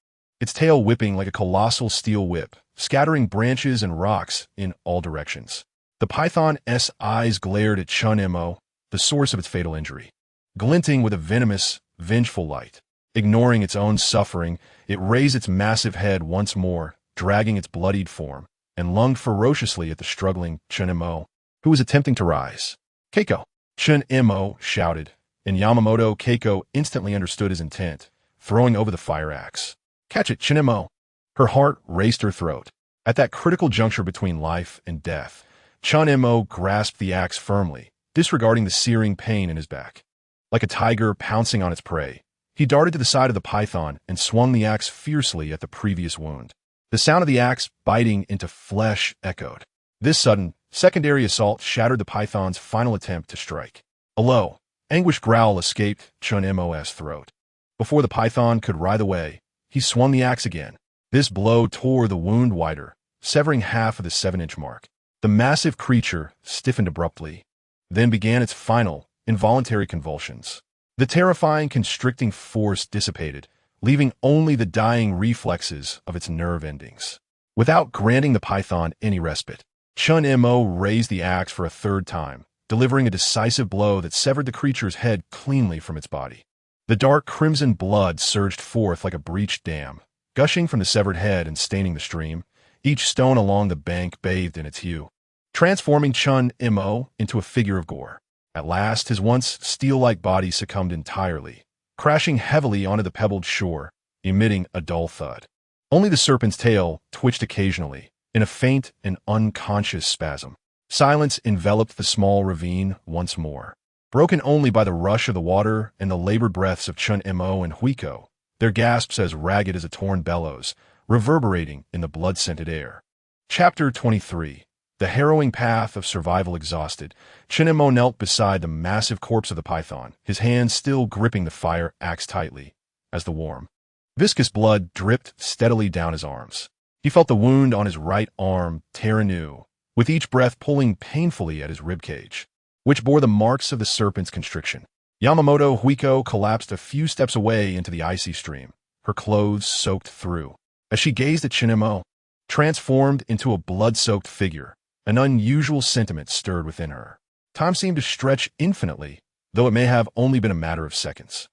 Speaker 1: its tail whipping like a colossal steel whip, scattering branches and rocks in all directions. The python's eyes glared at Chen Mo, the source of its fatal injury, glinting with a venomous, vengeful light. Ignoring its own suffering, it raised its massive head once more, dragging its bloodied form, and lunged ferociously at the struggling Chen Mo, who was attempting to rise. "Keiko!" Chen Mo shouted, and Yamaguchi Keiko instantly understood his intent, throwing over the fire axe. "Catch it, Chen Mo!" Her heart raced her throat. At that critical juncture between life and death, Chen Mo grasped the axe firmly, disregarding the searing pain in his back. Like a tiger pouncing on its prey, he darted to the side of the python and swung the axe fiercely at the previous wound. The sound of the axe biting into flesh echoed. This sudden, secondary assault shattered the python's final attempt to strike. A low, anguished growl escaped Chen Mo's throat. Before the python could writhe away, he swung the axe again. This blow tore the wound wider, severing half of the 7-inch mark. The massive creature stiffened abruptly, then began its final, involuntary convulsions. The terrifying, constricting force dissipated, leaving only the dying reflexes of its nerve endings. Without granting the python any respite, Chen Mo raised the axe for a third time, delivering a decisive blow that severed the creature's head cleanly from its body. The dark crimson blood surged forth like a breached dam, gushing from the severed head and staining the stream, each stone along the bank bathed in its hue, transforming Chen Mo into a figure of gore. At last, his once steel-like body succumbed entirely, crashing heavily onto the pebbled shore, emitting a dull thud. Only the serpent's tail twitched occasionally, in a faint and unconscious spasm. Silence enveloped the small ravine once more, broken only by the rush of the water and the labored breaths of Chen Mo and Huiko, their gasps as ragged as a torn bellows, reverberating in the blood-scented air. Chapter 23. The harrowing path of survival exhausted, Chen Mo knelt beside the massive corpse of the python, his hands still gripping the fire axe tightly, as the warm, viscous blood dripped steadily down his arms. He felt the wound on his right arm tear anew, with each breath pulling painfully at his ribcage, which bore the marks of the serpent's constriction. Yamaguchi Keiko collapsed a few steps away into the icy stream, her clothes soaked through. As she gazed at Chen Mo, transformed into a blood-soaked figure, an unusual sentiment stirred within her. Time seemed to stretch infinitely, though it may have only been a matter of seconds.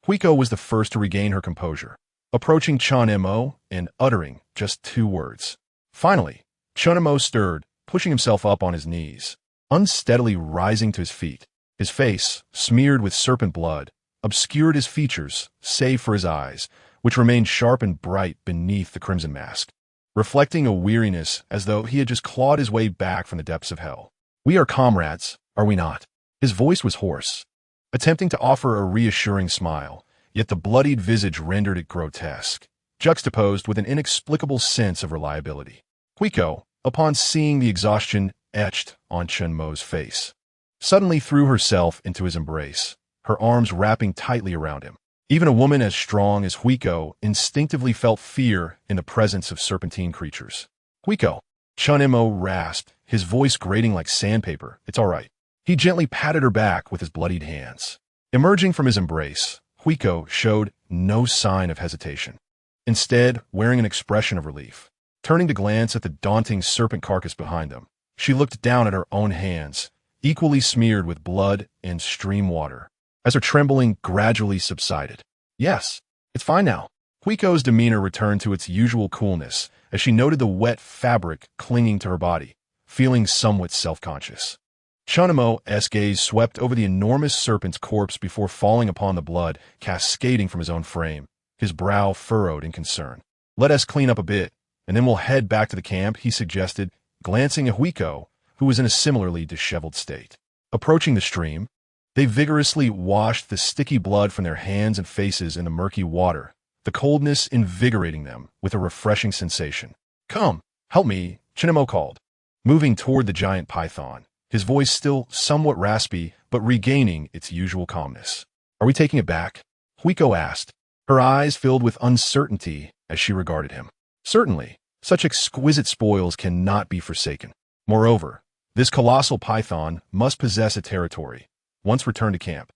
Speaker 1: Keiko was the first to regain her composure, approaching Chen Mo and uttering just 2 words. Finally, Chen Mo stirred, pushing himself up on his knees, unsteadily rising to his feet. His face, smeared with serpent blood, obscured his features, save for his eyes, which remained sharp and bright beneath the crimson mask, reflecting a weariness as though he had just clawed his way back from the depths of hell. "We are comrades, are we not?" His voice was hoarse, attempting to offer a reassuring smile, yet the bloodied visage rendered it grotesque, juxtaposed with an inexplicable sense of reliability. Keiko, upon seeing the exhaustion etched on Chen Mo's face, suddenly threw herself into his embrace, her arms wrapping tightly around him. Even a woman as strong as Keiko instinctively felt fear in the presence of serpentine creatures. "Keiko," Chen Mo rasped, his voice grating like sandpaper. "It's all right." He gently patted her back with his bloodied hands. Emerging from his embrace, Keiko showed no sign of hesitation. Instead, wearing an expression of relief. Turning to glance at the daunting serpent carcass behind them, she looked down at her own hands, equally smeared with blood and stream water, as her trembling gradually subsided. Yes, it's fine now. Keiko's demeanor returned to its usual coolness as she noted the wet fabric clinging to her body, feeling somewhat self-conscious. Chen Mo's gaze swept over the enormous serpent's corpse before falling upon the blood cascading from his own frame, his brow furrowed in concern. "Let us clean up a bit, and then we'll head back to the camp," he suggested, glancing at Keiko, who was in a similarly disheveled state. Approaching the stream, they vigorously washed the sticky blood from their hands and faces in the murky water, the coldness invigorating them with a refreshing sensation. "Come, help me," Chen Mo called, moving toward the giant python, his voice still somewhat raspy but regaining its usual calmness. "Are we taking it back?" Keiko asked, her eyes filled with uncertainty as she regarded him. "Certainly, such exquisite spoils cannot be forsaken. Moreover, this colossal python must possess a territory. Once returned to camp,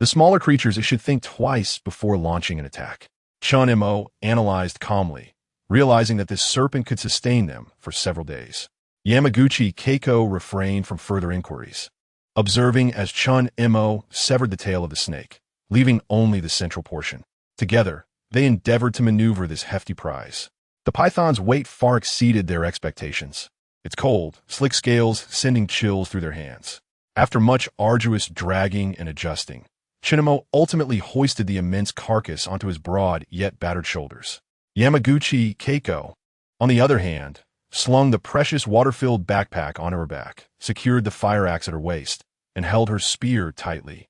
Speaker 1: the smaller creatures should think twice before launching an attack." Chen Mo analyzed calmly, realizing that this serpent could sustain them for several days. Yamaguchi Keiko refrained from further inquiries, observing as Chen Mo severed the tail of the snake, leaving only the central portion. Together, they endeavored to maneuver this hefty prize. The python's weight far exceeded their expectations, its cold, slick scales sending chills through their hands. After much arduous dragging and adjusting, Chen Mo ultimately hoisted the immense carcass onto his broad yet battered shoulders. Yamaguchi Keiko, on the other hand, slung the precious water-filled backpack onto her back, secured the fire axe at her waist, and held her spear tightly,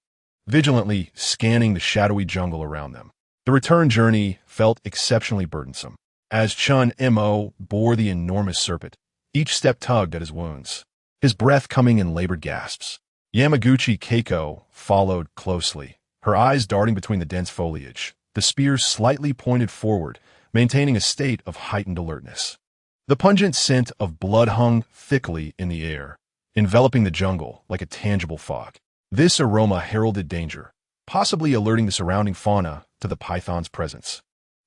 Speaker 1: vigilantly scanning the shadowy jungle around them. The return journey felt exceptionally burdensome. As Chen Mo bore the enormous serpent, each step tugged at his wounds, his breath coming in labored gasps. Yamaguchi Keiko followed closely, her eyes darting between the dense foliage, the spear slightly pointed forward, maintaining a state of heightened alertness. The pungent scent of blood hung thickly in the air, enveloping the jungle like a tangible fog. This aroma heralded danger, possibly alerting the surrounding fauna to the python's presence.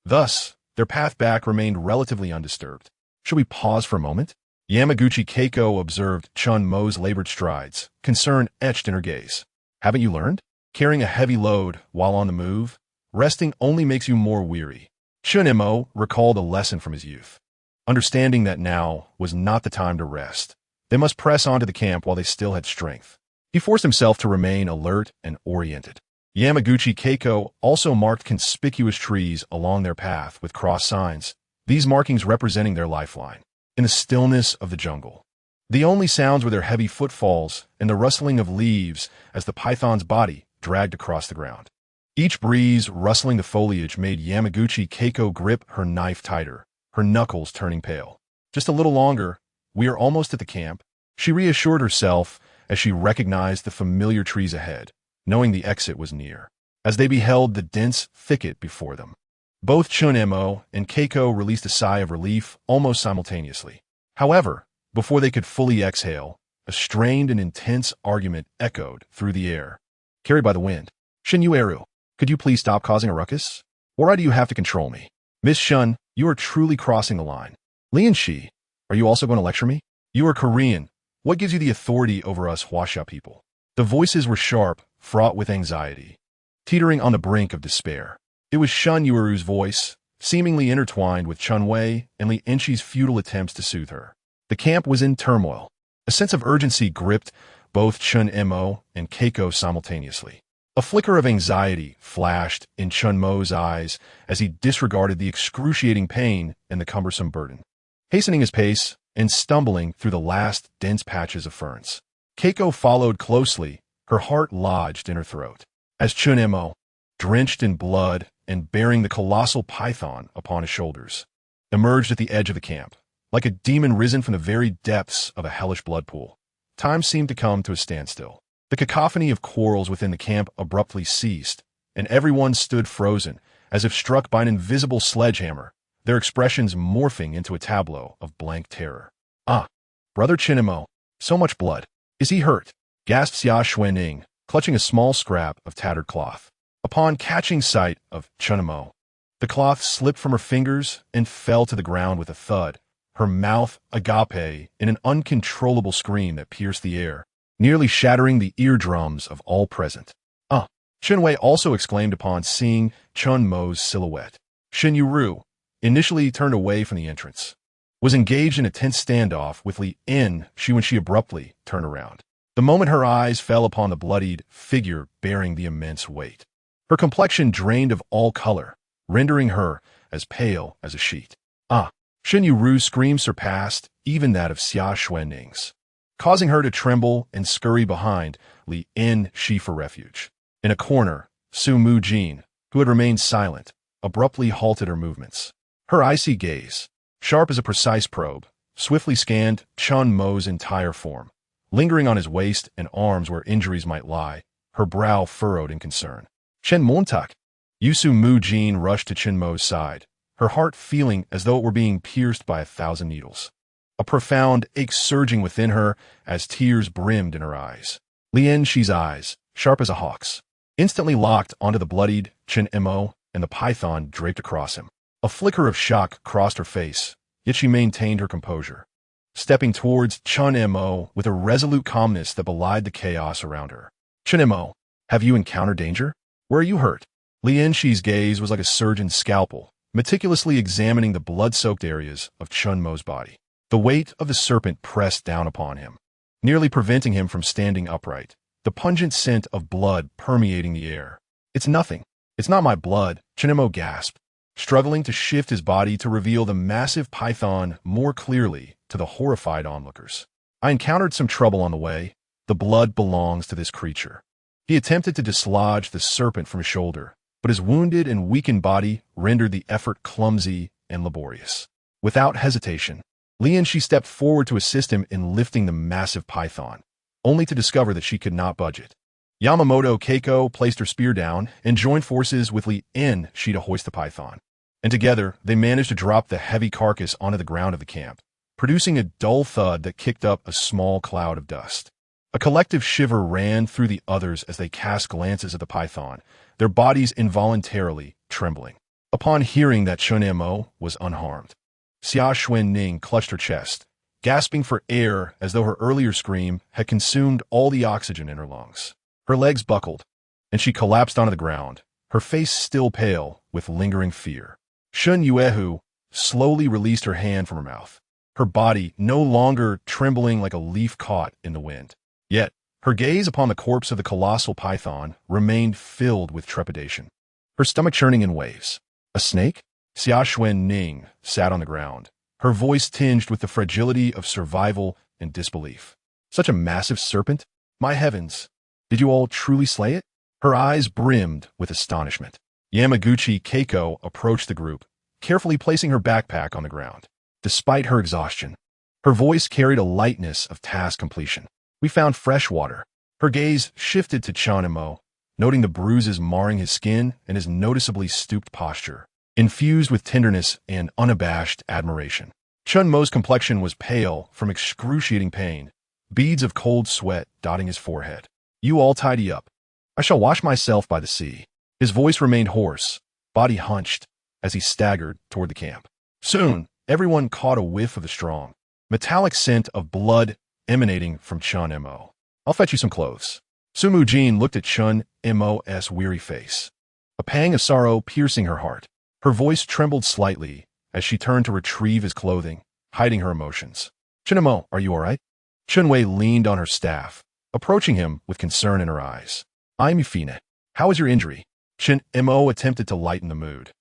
Speaker 1: Thus, their path back remained relatively undisturbed. "Should we pause for a moment?" Yamaguchi Keiko observed Chen Mo's labored strides, concern etched in her gaze. "Haven't you learned? Carrying a heavy load while on the move, resting only makes you more weary." Chen Mo recalled a lesson from his youth, understanding that now was not the time to rest. They must press on to the camp while they still had strength. He forced himself to remain alert and oriented. Yamaguchi Keiko also marked conspicuous trees along their path with cross signs, these markings representing their lifeline. In the stillness of the jungle, the only sounds were their heavy footfalls and the rustling of leaves as the python's body dragged across the ground. Each breeze rustling the foliage made Yamaguchi Keiko grip her knife tighter, her knuckles turning pale. "Just a little longer. We are almost at the camp," she reassured herself as she recognized the familiar trees ahead, knowing the exit was near. As they beheld the dense thicket before them, both Chen Mo and Keiko released a sigh of relief almost simultaneously. However, before they could fully exhale, a strained and intense argument echoed through the air, carried by the wind. "Shen Yueru, could you please stop causing a ruckus? Why do you have to control me? Miss Shen, you are truly crossing the line. Li Enxi, are you also going to lecture me? You are Korean. What gives you the authority over us Huaxia people?" The voices were sharp, fraught with anxiety, teetering on the brink of despair. It was Shen Yueru's voice, seemingly intertwined with Chen Wei and Li Enxi's futile attempts to soothe her. The camp was in turmoil. A sense of urgency gripped both Chen Mo and Keiko simultaneously. A flicker of anxiety flashed in Chen Mo's eyes as he disregarded the excruciating pain and the cumbersome burden, hastening his pace and stumbling through the last dense patches of ferns. Keiko followed closely, her heart lodged in her throat, as Chen Mo, drenched in blood and bearing the colossal python upon his shoulders, emerged at the edge of the camp, like a demon risen from the very depths of a hellish blood pool. Time seemed to come to a standstill. The cacophony of quarrels within the camp abruptly ceased, and everyone stood frozen, as if struck by an invisible sledgehammer, their expressions morphing into a tableau of blank terror. "Ah, Brother Chen Mo, so much blood. Is he hurt?" gasped Xia Xuening, clutching a small scrap of tattered cloth. Upon catching sight of Chen Mo, the cloth slipped from her fingers and fell to the ground with a thud, her mouth agape in an uncontrollable scream that pierced the air, nearly shattering the eardrums of all present. Chen Wei also exclaimed upon seeing Chen Mo's silhouette. Shen Yueru, initially turned away from the entrance, was engaged in a tense standoff with Li Enxi when she abruptly turned around. The moment her eyes fell upon the bloodied figure bearing the immense weight, her complexion drained of all color, rendering her as pale as a sheet. Shen Yueru's scream surpassed even that of Xia Xuening's, causing her to tremble and scurry behind Li Enxi for refuge. In a corner, Su Mujin, who had remained silent, abruptly halted her movements. Her icy gaze, sharp as a precise probe, swiftly scanned Chen Mo's entire form, lingering on his waist and arms where injuries might lie, her brow furrowed in concern. Chen Montak. Su Mujin rushed to Chen Mo's side, her heart feeling as though it were being pierced by 1,000 needles. A profound ache surging within her as tears brimmed in her eyes. Li Enxi's eyes, sharp as a hawk's, instantly locked onto the bloodied Chen Mo and the python draped across him. A flicker of shock crossed her face, yet she maintained her composure, stepping towards Chen Mo with a resolute calmness that belied the chaos around her. Chen Mo, have you encountered danger? Where are you hurt? Li Enxi's gaze was like a surgeon's scalpel, meticulously examining the blood-soaked areas of Chen Mo's body. The weight of the serpent pressed down upon him, nearly preventing him from standing upright, the pungent scent of blood permeating the air. It's nothing. It's not my blood, Chen Mo gasped, struggling to shift his body to reveal the massive python more clearly to the horrified onlookers. I encountered some trouble on the way. The blood belongs to this creature. He attempted to dislodge the serpent from his shoulder, but his wounded and weakened body rendered the effort clumsy and laborious. Without hesitation, Li Enxi stepped forward to assist him in lifting the massive python, only to discover that she could not budge it. Yamaguchi Keiko placed her spear down and joined forces with Li Enxi to hoist the python, and together they managed to drop the heavy carcass onto the ground of the camp, producing a dull thud that kicked up a small cloud of dust. A collective shiver ran through the others as they cast glances at the python, their bodies involuntarily trembling. Upon hearing that Chen Mo was unharmed, Xia Xuening clutched her chest, gasping for air as though her earlier scream had consumed all the oxygen in her lungs. Her legs buckled, and she collapsed onto the ground, her face still pale with lingering fear. Shen Yueru slowly released her hand from her mouth, her body no longer trembling like a leaf caught in the wind. Yet, her gaze upon the corpse of the colossal python remained filled with trepidation, her stomach churning in waves. A snake? Xia Xuening sat on the ground, her voice tinged with the fragility of survival and disbelief. Such a massive serpent? My heavens! Did you all truly slay it? Her eyes brimmed with astonishment. Yamaguchi Keiko approached the group, carefully placing her backpack on the ground. Despite her exhaustion, her voice carried a lightness of task completion. We found fresh water. Her gaze shifted to Chen Mo, noting the bruises marring his skin and his noticeably stooped posture, infused with tenderness and unabashed admiration. Chen Mo's complexion was pale from excruciating pain, beads of cold sweat dotting his forehead. You all tidy up. I shall wash myself by the sea. His voice remained hoarse, body hunched, as he staggered toward the camp. Soon, everyone caught a whiff of the strong, metallic scent of blood emanating from Chen Mo. I'll fetch you some clothes. Su Mujin looked at Chen Mo's weary face, a pang of sorrow piercing her heart. Her voice trembled slightly as she turned to retrieve his clothing, hiding her emotions. Chen Mo, are you all right? Chen Wei leaned on her staff, approaching him with concern in her eyes. I'm Yufine. How is your injury? Chen Mo attempted to lighten the mood,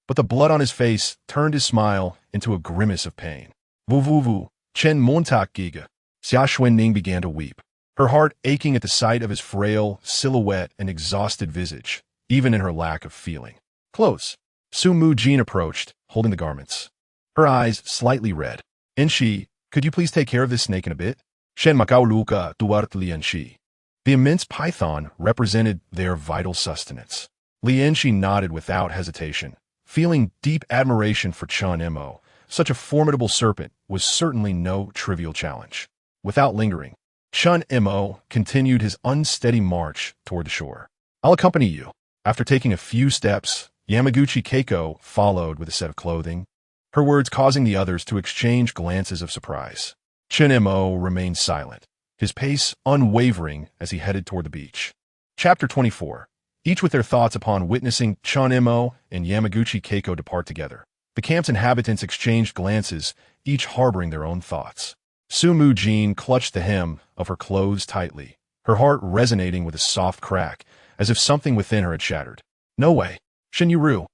Speaker 1: but the blood on his face turned his smile into a grimace of pain. Vu, Chen Montak Giga. Xia Xuening began to weep, her heart aching at the sight of his frail silhouette and exhausted visage, even in her lack of feeling. Clothes. Su Mujin approached, holding the garments, her eyes slightly red. Enxi, could you please take care of this snake in a bit? Shen Macau Luca Duart Li Enxi. The immense python represented their vital sustenance. Li Enxi nodded without hesitation, feeling deep admiration for Chen Mo. Such a formidable serpent was certainly no trivial challenge. Without lingering, Chen Mo continued his unsteady march toward the shore. I'll accompany you. After taking a few steps, Yamaguchi Keiko followed with a set of clothing, her words causing the others to exchange glances of surprise. Chen Mo remained silent, his pace unwavering as he headed toward the beach. Chapter 24. Each with their thoughts upon witnessing Chen Mo and Yamaguchi Keiko depart together. The camp's inhabitants exchanged glances, each harboring their own thoughts. Su Mujin clutched the hem of her clothes tightly, her heart resonating with a soft crack, as if something within her had shattered. No way. Shen Yueru,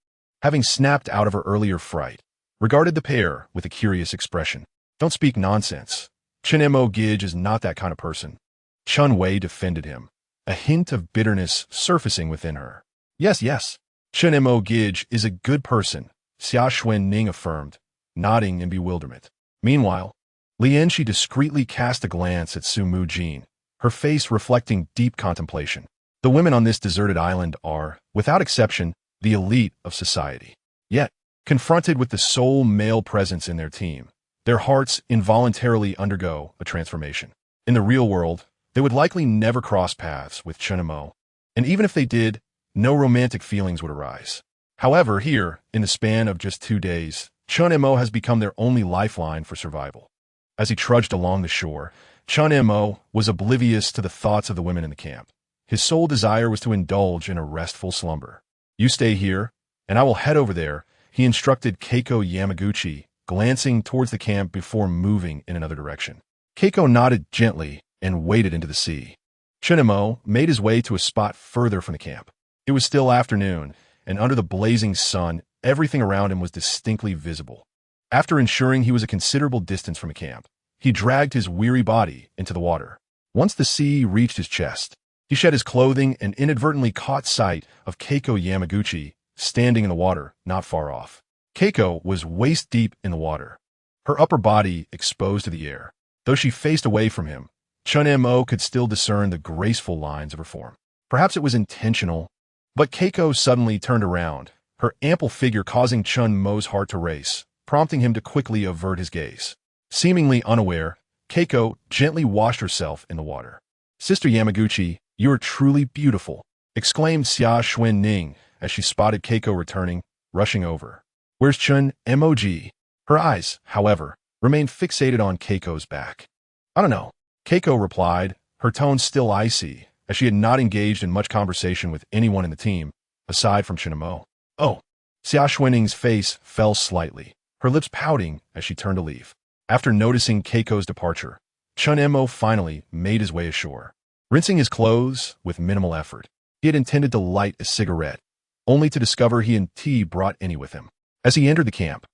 Speaker 1: having snapped out of her earlier fright, regarded the pair with a curious expression. Don't speak nonsense. Chen Mo Gij is not that kind of person. Chen Wei defended him, a hint of bitterness surfacing within her. Yes. Chen Mo Gij is a good person, Xia Xuening affirmed, nodding in bewilderment. Meanwhile, Li Enxi discreetly cast a glance at Su Mujin, her face reflecting deep contemplation. The women on this deserted island are, without exception, the elite of society. Yet, confronted with the sole male presence in their team, their hearts involuntarily undergo a transformation. In the real world, they would likely never cross paths with Chen Mo, and even if they did, no romantic feelings would arise. However, here, in the span of just 2 days, Chen Mo has become their only lifeline for survival. As he trudged along the shore, Chen Mo was oblivious to the thoughts of the women in the camp. His sole desire was to indulge in a restful slumber. You stay here, and I will head over there, he instructed Keiko Yamaguchi, glancing towards the camp before moving in another direction. Keiko nodded gently and waded into the sea. Chen Mo made his way to a spot further from the camp. It was still afternoon, and under the blazing sun, everything around him was distinctly visible. After ensuring he was a considerable distance from the camp, he dragged his weary body into the water. Once the sea reached his chest, he shed his clothing and inadvertently caught sight of Keiko Yamaguchi standing in the water not far off. Keiko was waist-deep in the water, her upper body exposed to the air. Though she faced away from him, Chen Mo could still discern the graceful lines of her form. Perhaps it was intentional, but Keiko suddenly turned around, her ample figure causing Chen Mo's heart to race, prompting him to quickly avert his gaze. Seemingly unaware, Keiko gently washed herself in the water. Sister Yamaguchi, you are truly beautiful, exclaimed Xia Xuening as she spotted Keiko returning, rushing over. Where's Chen Mo? Her eyes, however, remained fixated on Keiko's back. I don't know, Keiko replied, her tone still icy, as she had not engaged in much conversation with anyone in the team, aside from Chen Mo. Oh, Xia Xuening's face fell slightly, her lips pouting as she turned to leave. After noticing Keiko's departure, Chen Mo finally made his way ashore. Rinsing his clothes with minimal effort, he had intended to light a cigarette, only to discover he and tea brought any with him. As he entered the camp,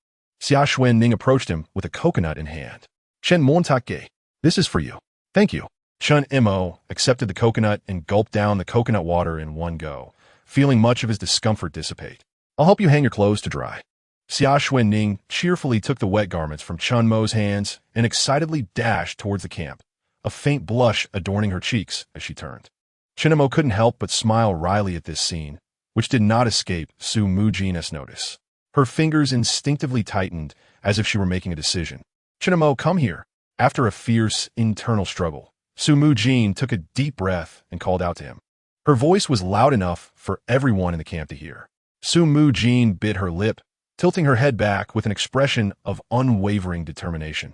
Speaker 1: Xia Xuening approached him with a coconut in hand. Chen Montake, this is for you. Thank you. Chen Mo accepted the coconut and gulped down the coconut water in one go, feeling much of his discomfort dissipate. I'll help you hang your clothes to dry. Xia Xuening cheerfully took the wet garments from Chen Mo's hands and excitedly dashed towards the camp, a faint blush adorning her cheeks as she turned. Chen Mo couldn't help but smile wryly at this scene, which did not escape Su Mujin's notice. Her fingers instinctively tightened as if she were making a decision. Chen Mo, come here. After a fierce internal struggle, Su Mujin took a deep breath and called out to him. Her voice was loud enough for everyone in the camp to hear. Su Mujin bit her lip, tilting her head back with an expression of unwavering determination,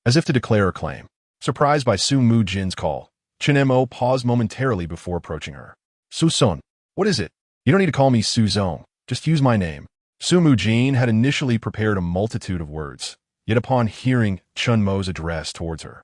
Speaker 1: as if to declare her claim. Surprised by Su Mujin's call, Chen Mo paused momentarily before approaching her. Su-son, what is it? You don't need to call me Su-zong, just use my name. Su Mujin had initially prepared a multitude of words, yet upon hearing Chen Mo's address towards her,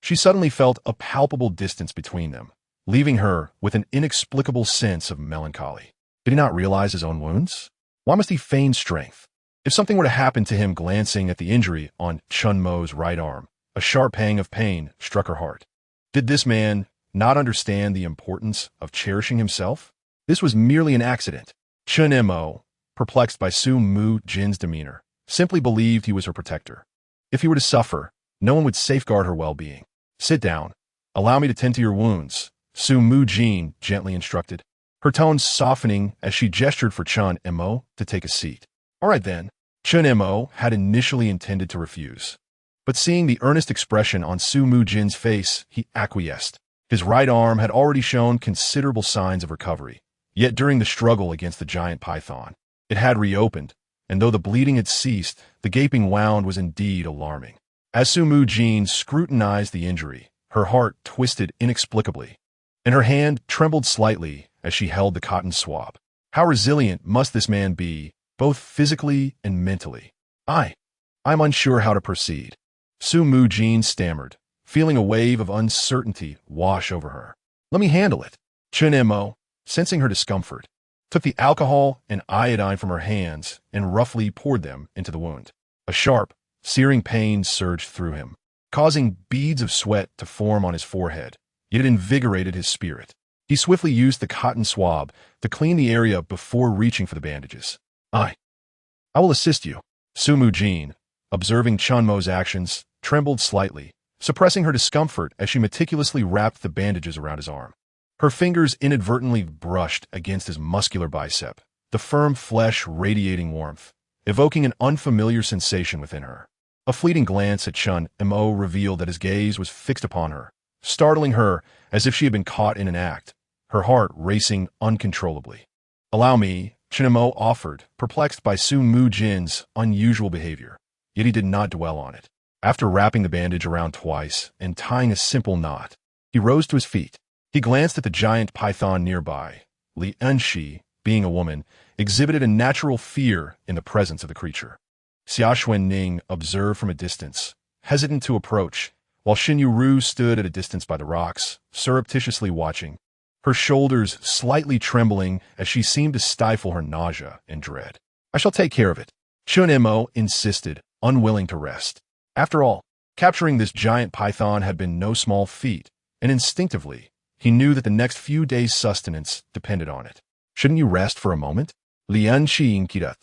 Speaker 1: she suddenly felt a palpable distance between them, leaving her with an inexplicable sense of melancholy. Did he not realize his own wounds? Why must he feign strength? If something were to happen to him glancing at the injury on Chen Mo's right arm, a sharp pang of pain struck her heart. Did this man not understand the importance of cherishing himself? This was merely an accident. Chen Mo, perplexed by Su Mujin's demeanor, simply believed he was her protector. If he were to suffer, no one would safeguard her well-being. Sit down. Allow me to tend to your wounds, Su Mujin gently instructed, her tone softening as she gestured for Chen Mo to take a seat. All right then. Chen Mo had initially intended to refuse, but seeing the earnest expression on Su Mujin's face, he acquiesced. His right arm had already shown considerable signs of recovery, Yet during the struggle against the giant python, it had reopened, and though the bleeding had ceased, the gaping wound was indeed alarming. As Su Mujin scrutinized the injury, her heart twisted inexplicably, and her hand trembled slightly as she held the cotton swab. How resilient must this man be, both physically and mentally? I'm unsure how to proceed. Su Mujin stammered, feeling a wave of uncertainty wash over her. Let me handle it. Chen Mo, sensing her discomfort, took the alcohol and iodine from her hands and roughly poured them into the wound. A sharp, searing pain surged through him, causing beads of sweat to form on his forehead, yet it invigorated his spirit. He swiftly used the cotton swab to clean the area before reaching for the bandages. I will assist you. Su Mujin, observing Chen Mo's actions, trembled slightly, suppressing her discomfort as she meticulously wrapped the bandages around his arm. Her fingers inadvertently brushed against his muscular bicep, the firm flesh radiating warmth, evoking an unfamiliar sensation within her. A fleeting glance at Chen Mo revealed that his gaze was fixed upon her, startling her as if she had been caught in an act, her heart racing uncontrollably. Allow me, Chen Mo offered, perplexed by Su Mujin's unusual behavior, yet he did not dwell on it. After wrapping the bandage around twice and tying a simple knot, he rose to his feet. He glanced at the giant python nearby. Li Enxi, being a woman, exhibited a natural fear in the presence of the creature. Xia Xuening observed from a distance, hesitant to approach, while Shen Yueru stood at a distance by the rocks, surreptitiously watching, her shoulders slightly trembling as she seemed to stifle her nausea and dread. I shall take care of it, Chen Mo insisted, unwilling to rest. After all, capturing this giant python had been no small feat, and instinctively, he knew that the next few days' sustenance depended on it. Shouldn't you rest for a moment? Li Enxi inquired,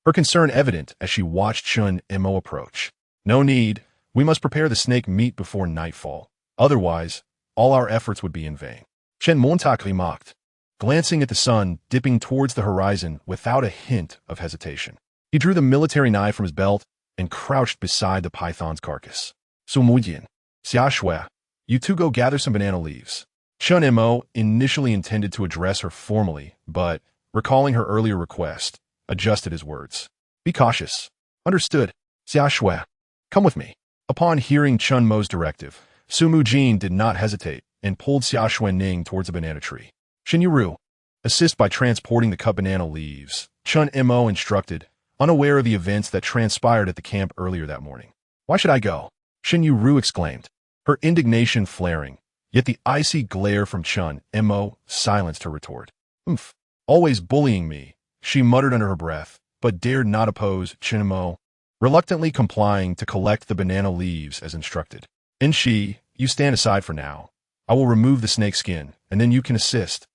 Speaker 1: her concern evident as she watched Chen Mo approach. No need. We must prepare the snake meat before nightfall. Otherwise, all our efforts would be in vain. Chen Mo mocked, glancing at the sun dipping towards the horizon without a hint of hesitation. He drew the military knife from his belt and crouched beside the python's carcass. Su Mujin, Xia Xuening, you two go gather some banana leaves. Chen Mo initially intended to address her formally, but, recalling her earlier request, adjusted his words. Be cautious. Understood. Xia Xuening, come with me. Upon hearing Chen Mo's directive, Su Mujin did not hesitate and pulled Xia Xuening towards a banana tree. Shen Yueru, assist by transporting the cut banana leaves, Chen Mo instructed, unaware of the events that transpired at the camp earlier that morning. Why should I go? Shen Yueru exclaimed, her indignation flaring, yet the icy glare from Chen Mo silenced her retort. Always bullying me, she muttered under her breath, but dared not oppose Chen Mo, reluctantly complying to collect the banana leaves as instructed. Enxi, you stand aside for now. I will remove the snake skin, and then you can assist.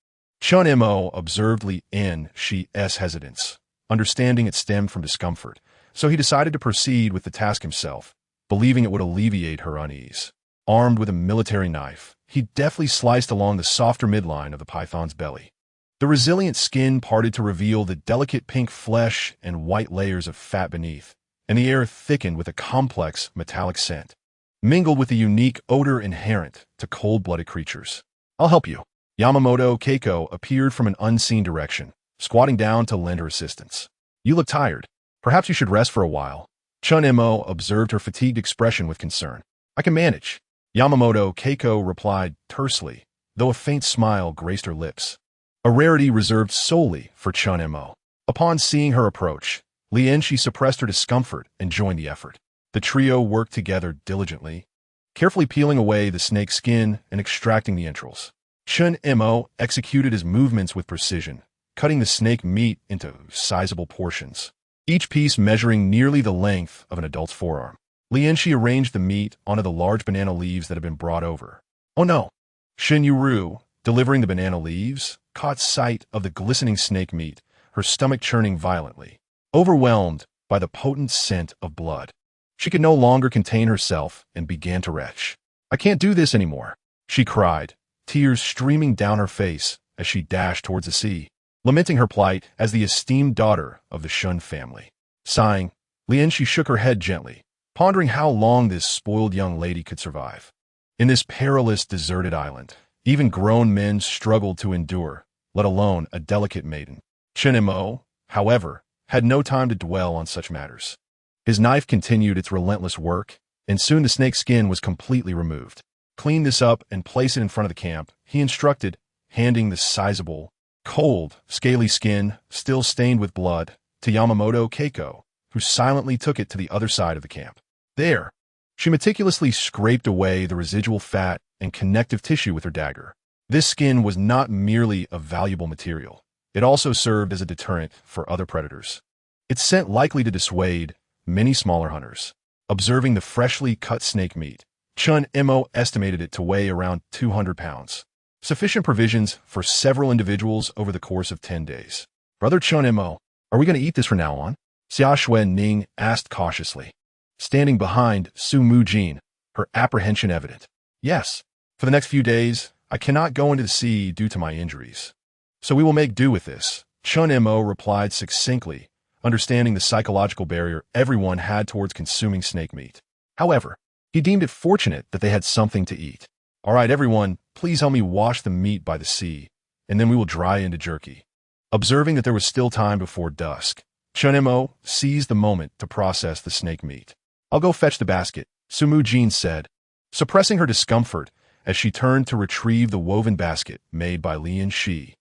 Speaker 1: Chen Mo observed Li Enxi's hesitance, understanding it stemmed from discomfort, so he decided to proceed with the task himself, believing it would alleviate her unease. Armed with a military knife, he deftly sliced along the softer midline of the python's belly. The resilient skin parted to reveal the delicate pink flesh and white layers of fat beneath, and the air thickened with a complex metallic scent, mingled with the unique odor inherent to cold-blooded creatures. I'll help you. Yamaguchi Keiko appeared from an unseen direction, squatting down to lend her assistance. You look tired. Perhaps you should rest for a while. Chen Mo observed her fatigued expression with concern. I can manage. Yamaguchi Keiko replied tersely, though a faint smile graced her lips, a rarity reserved solely for Chen Mo. Upon seeing her approach, Li Enxi suppressed her discomfort and joined the effort. The trio worked together diligently, carefully peeling away the snake's skin and extracting the entrails. Chen Mo executed his movements with precision, cutting the snake meat into sizable portions, each piece measuring nearly the length of an adult's forearm. Li Enxi arranged the meat onto the large banana leaves that had been brought over. Oh no! Shen Yueru, delivering the banana leaves, caught sight of the glistening snake meat, her stomach churning violently, overwhelmed by the potent scent of blood. She could no longer contain herself and began to retch. I can't do this anymore, she cried, tears streaming down her face as she dashed towards the sea, lamenting her plight as the esteemed daughter of the Shen family. Sighing, Li Enxi shook her head gently, pondering how long this spoiled young lady could survive. In this perilous, deserted island, even grown men struggled to endure, let alone a delicate maiden. Chen Mo, however, had no time to dwell on such matters. His knife continued its relentless work, and soon the snake's skin was completely removed. Clean this up and place it in front of the camp, he instructed, handing the sizable, cold, scaly skin, still stained with blood, to Yamaguchi Keiko, who silently took it to the other side of the camp. There, she meticulously scraped away the residual fat and connective tissue with her dagger. This skin was not merely a valuable material. It also served as a deterrent for other predators. Its scent likely to dissuade many smaller hunters. Observing the freshly cut snake meat, Chen Mo estimated it to weigh around 200 pounds. Sufficient provisions for several individuals over the course of 10 days. Brother Chen Mo, are we going to eat this from now on? Xia Xuening asked cautiously. Standing behind Su Mujin, her apprehension evident. Yes. For the next few days, I cannot go into the sea due to my injuries. So we will make do with this, Chen Mo replied succinctly, understanding the psychological barrier everyone had towards consuming snake meat. However, he deemed it fortunate that they had something to eat. All right, everyone, please help me wash the meat by the sea, and then we will dry into jerky. Observing that there was still time before dusk, Chen Mo seized the moment to process the snake meat. I'll go fetch the basket, Su Mujin said, suppressing her discomfort as she turned to retrieve the woven basket made by Li Enxi.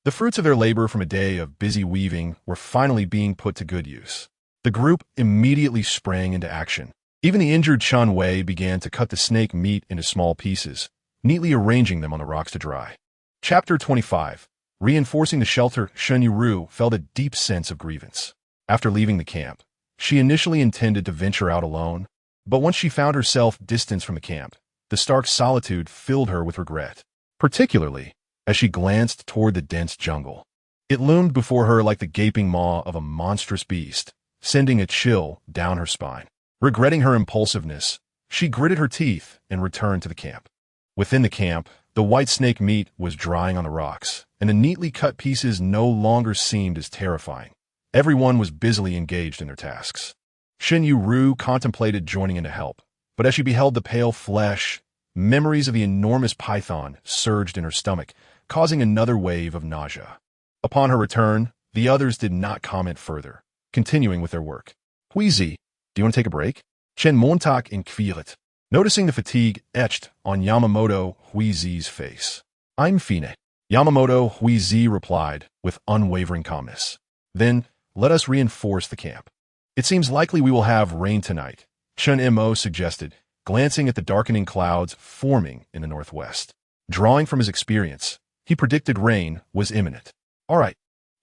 Speaker 1: The fruits of their labor from a day of busy weaving were finally being put to good use. The group immediately sprang into action. Even the injured Chen Wei began to cut the snake meat into small pieces, neatly arranging them on the rocks to dry. Chapter 25. Reinforcing the shelter, Shen Yueru felt a deep sense of grievance. After leaving the camp, she initially intended to venture out alone, but once she found herself distanced from the camp, the stark solitude filled her with regret, particularly as she glanced toward the dense jungle. It loomed before her like the gaping maw of a monstrous beast, sending a chill down her spine. Regretting her impulsiveness, she gritted her teeth and returned to the camp. Within the camp, the white snake meat was drying on the rocks, and the neatly cut pieces no longer seemed as terrifying. Everyone was busily engaged in their tasks. Shen Yueru contemplated joining in to help, but as she beheld the pale flesh, memories of the enormous python surged in her stomach, causing another wave of nausea. Upon her return, the others did not comment further, continuing with their work. Huizi, do you want to take a break? Chen Montak inquired, noticing the fatigue etched on Yamamoto Huizi's face. I'm fine. Yamamoto Huizi replied with unwavering calmness. Then, let us reinforce the camp. It seems likely we will have rain tonight, Chen Mo suggested, glancing at the darkening clouds forming in the northwest. Drawing from his experience, he predicted rain was imminent. All right,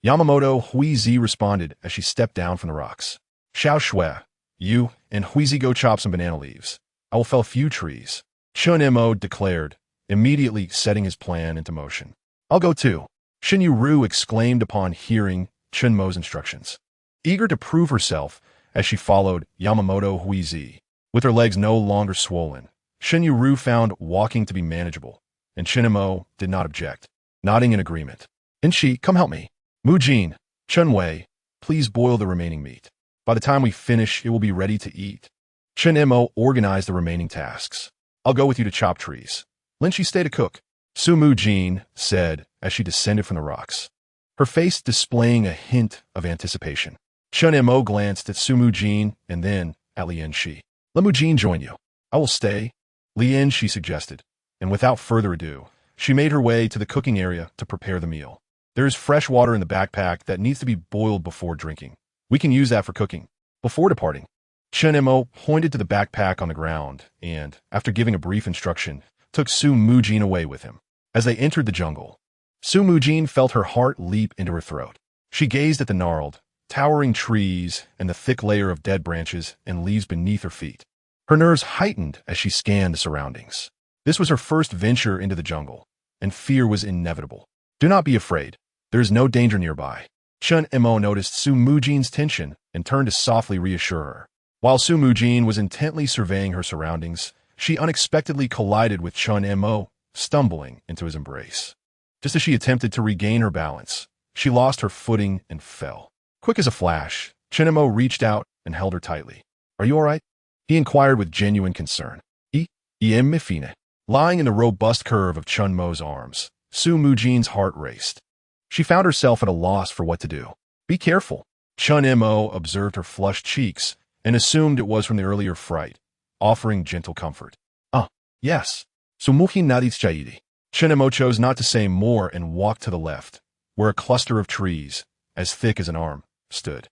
Speaker 1: Yamamoto Huizi responded as she stepped down from the rocks. Xiao Shui, you and Huizi go chop some banana leaves. I will fell a few trees, Chen Mo declared, immediately setting his plan into motion. I'll go too, Shen Yueru exclaimed upon hearing Chen Mo's instructions. Eager to prove herself as she followed Yamamoto Huizi, with her legs no longer swollen, Shen Yueru found walking to be manageable, and Chen Mo did not object, nodding in agreement. Enxi, come help me. Mujin, Chen Wei, please boil the remaining meat. By the time we finish, it will be ready to eat. Chen Mo organized the remaining tasks. I'll go with you to chop trees. Enxi, stay to cook, Su Mujin said as she descended from the rocks, her face displaying a hint of anticipation. Chen Mo glanced at Su Mujin and then at Li Enxi. Let Mujin join you. I will stay, Li Enxi suggested, and without further ado, she made her way to the cooking area to prepare the meal. There is fresh water in the backpack that needs to be boiled before drinking. We can use that for cooking. Before departing, Chen Mo pointed to the backpack on the ground and, after giving a brief instruction, took Su Mujin away with him. As they entered the jungle, Su Mujin felt her heart leap into her throat. She gazed at the gnarled, towering trees and the thick layer of dead branches and leaves beneath her feet. Her nerves heightened as she scanned the surroundings. This was her first venture into the jungle, and fear was inevitable. Do not be afraid. There is no danger nearby. Chen Mo noticed Su Mujin's tension and turned to softly reassure her. While Su Mujin was intently surveying her surroundings, she unexpectedly collided with Chen Mo, stumbling into his embrace. Just as she attempted to regain her balance, she lost her footing and fell. Quick as a flash, Chen Mo reached out and held her tightly. Are you all right? He inquired with genuine concern. I'm fine. Lying in the robust curve of Chen Mo's arms, Su Mujin's heart raced. She found herself at a loss for what to do. Be careful. Chen Mo observed her flushed cheeks and assumed it was from the earlier fright, offering gentle comfort. Yes. Su Mujin nadis chaidi. Chen Mo chose not to say more and walked to the left, where a cluster of trees, as thick as an arm, stood.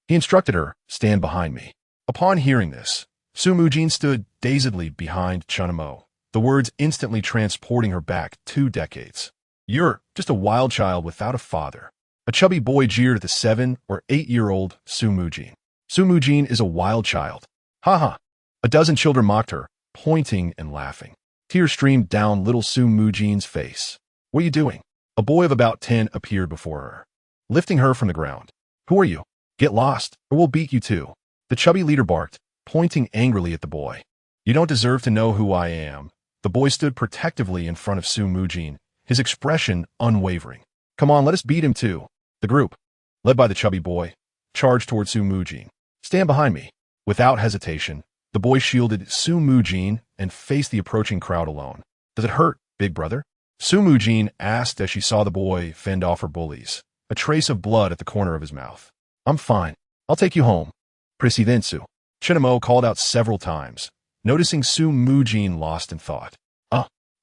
Speaker 1: He instructed her, stand behind me. Upon hearing this, Su Mujin stood dazedly behind Chen Mo, the words instantly transporting her back 2 decades. You're just a wild child without a father. A chubby boy jeered at the 7 or 8-year-old Su Mujin. Su Mujin is a wild child. Ha ha. A dozen children mocked her, pointing and laughing. Tears streamed down little Su Mujin's face. What are you doing? A boy of about 10 appeared before her, lifting her from the ground. Who are you? Get lost, or we'll beat you too. The chubby leader barked, pointing angrily at the boy. You don't deserve to know who I am. The boy stood protectively in front of Su Mujin, his expression unwavering. Come on, let us beat him too. The group, led by the chubby boy, charged toward Su Mujin. Stand behind me. Without hesitation, the boy shielded Su Mujin and faced the approaching crowd alone. Does it hurt, big brother? Su Mujin asked as she saw the boy fend off her bullies, a trace of blood at the corner of his mouth. I'm fine. I'll take you home. Presidensu. Chen Mo called out several times, noticing Su Mujin lost in thought.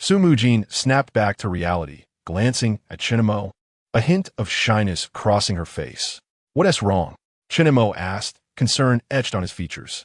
Speaker 1: Su Mujin snapped back to reality, glancing at Chen Mo, a hint of shyness crossing her face. What is wrong? Chen Mo asked, concern etched on his features.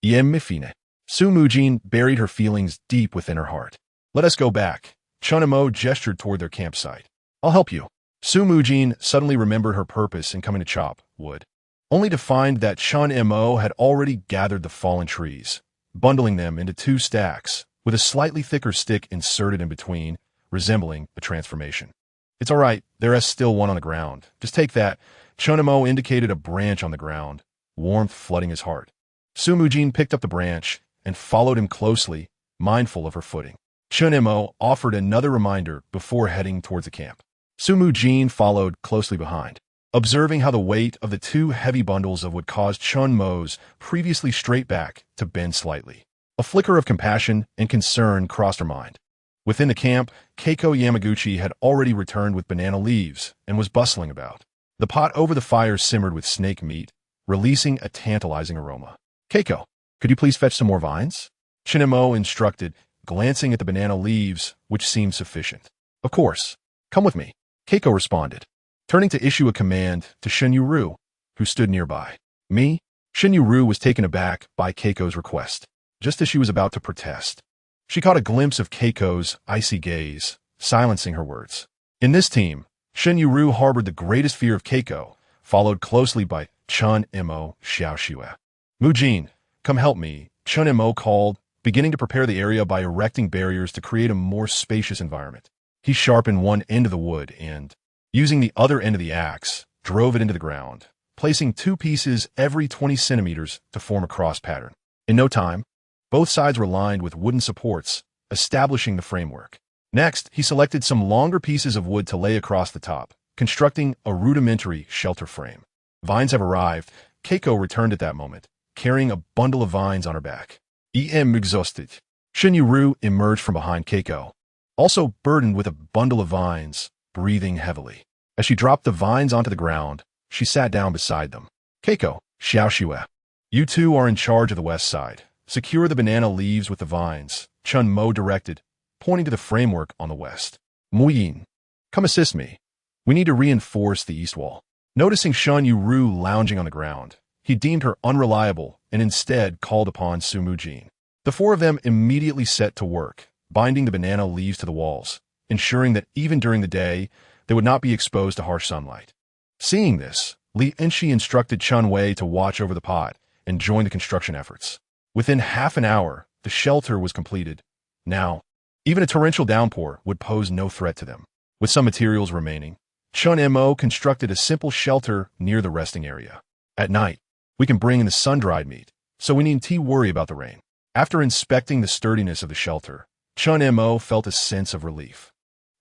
Speaker 1: Mifine. Su Mujin buried her feelings deep within her heart. Let us go back. Chen Mo gestured toward their campsite. I'll help you. Su Mujin suddenly remembered her purpose in coming to chop wood, only to find that Chen Mo had already gathered the fallen trees, bundling them into 2 stacks, with a slightly thicker stick inserted in between, resembling a transformation. It's all right, there is still one on the ground. Just take that. Chen Mo indicated a branch on the ground, warmth flooding his heart. Su Mujin picked up the branch and followed him closely, mindful of her footing. Chen Mo offered another reminder before heading towards the camp. Su Mujin followed closely behind, observing how the weight of the 2 heavy bundles of wood caused Chen Mo's previously straight back to bend slightly. A flicker of compassion and concern crossed her mind. Within the camp, Keiko Yamaguchi had already returned with banana leaves and was bustling about. The pot over the fire simmered with snake meat, releasing a tantalizing aroma. Keiko, could you please fetch some more vines? Chen Mo instructed, glancing at the banana leaves, which seemed sufficient. Of course. Come with me, Keiko responded, turning to issue a command to Shen Yueru, who stood nearby. Me? Shen Yueru was taken aback by Keiko's request. Just as she was about to protest, she caught a glimpse of Keiko's icy gaze, silencing her words. In this team, Shen Yueru harbored the greatest fear of Keiko, followed closely by Chen Mo Xia Xuening. Mujin, come help me, Chen Mo called, beginning to prepare the area by erecting barriers to create a more spacious environment. He sharpened one end of the wood and, using the other end of the axe, drove it into the ground, placing 2 pieces every 20 centimeters to form a cross pattern. In no time, both sides were lined with wooden supports, establishing the framework. Next, he selected some longer pieces of wood to lay across the top, constructing a rudimentary shelter frame. Vines have arrived. Keiko returned at that moment, carrying a bundle of vines on her back. Exhausted. Shen Yueru emerged from behind Keiko, also burdened with a bundle of vines, breathing heavily. As she dropped the vines onto the ground, she sat down beside them. Keiko, Xia Xuening, you 2 are in charge of the west side. Secure the banana leaves with the vines, Chen Mo directed, pointing to the framework on the west. Mujin, come assist me. We need to reinforce the east wall. Noticing Shen Yueru lounging on the ground, he deemed her unreliable and instead called upon Su Mujin. The 4 of them immediately set to work, binding the banana leaves to the walls, ensuring that even during the day, they would not be exposed to harsh sunlight. Seeing this, Li Enxi instructed Chen Wei to watch over the pot and join the construction efforts. Within half an hour, the shelter was completed. Now, even a torrential downpour would pose no threat to them. With some materials remaining, Chen Mo constructed a simple shelter near the resting area. At night, we can bring in the sun-dried meat, so we needn't worry about the rain. After inspecting the sturdiness of the shelter, Chen Mo felt a sense of relief.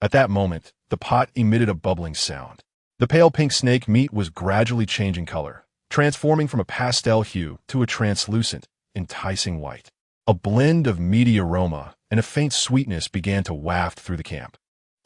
Speaker 1: At that moment, the pot emitted a bubbling sound. The pale pink snake meat was gradually changing color, transforming from a pastel hue to a translucent, enticing white. A blend of meaty aroma and a faint sweetness began to waft through the camp.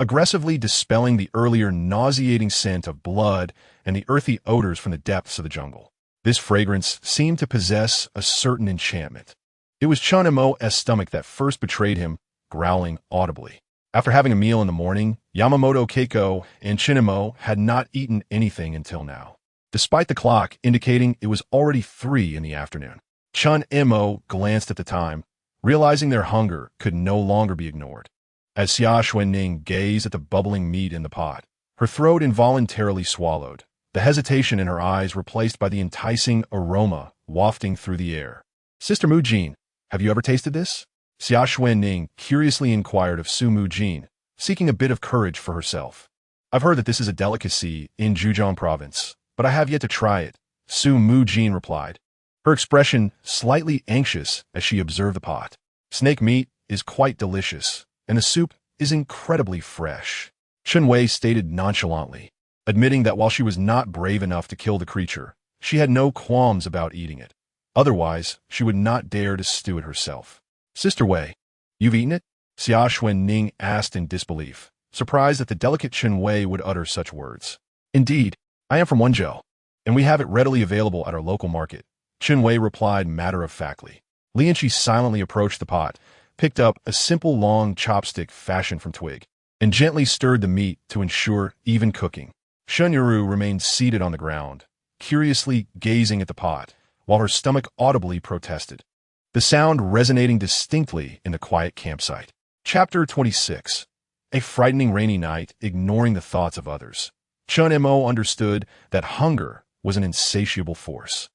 Speaker 1: aggressively dispelling the earlier nauseating scent of blood and the earthy odors from the depths of the jungle. This fragrance seemed to possess a certain enchantment. It was Chen Mo's stomach that first betrayed him, growling audibly. After having a meal in the morning, Yamaguchi Keiko and Chen Mo had not eaten anything until now, despite the clock indicating it was already 3 in the afternoon. Chen Mo glanced at the time, realizing their hunger could no longer be ignored. As Xia Xuening gazed at the bubbling meat in the pot, her throat involuntarily swallowed, the hesitation in her eyes replaced by the enticing aroma wafting through the air. "Sister Mujin, have you ever tasted this?" Xia Xuening curiously inquired of Su Mujin, seeking a bit of courage for herself. "I've heard that this is a delicacy in Zhejiang province, but I have yet to try it," Su Mujin replied, her expression slightly anxious as she observed the pot. "Snake meat is quite delicious, and the soup is incredibly fresh," Chen Wei stated nonchalantly, admitting that while she was not brave enough to kill the creature, she had no qualms about eating it. Otherwise, she would not dare to stew it herself. "Sister Wei, you've eaten it?" Xia Xuening asked in disbelief, surprised that the delicate Chen Wei would utter such words. "Indeed, I am from Wenzhou, and we have it readily available at our local market," Chen Wei replied matter-of-factly. Li Enxi silently approached the pot, picked up a simple long chopstick fashioned from twig, and gently stirred the meat to ensure even cooking. Shen Yueru remained seated on the ground, curiously gazing at the pot, while her stomach audibly protested, the sound resonating distinctly in the quiet campsite. Chapter 26. A frightening rainy night, ignoring the thoughts of others. Chen Mo understood that hunger was an insatiable force.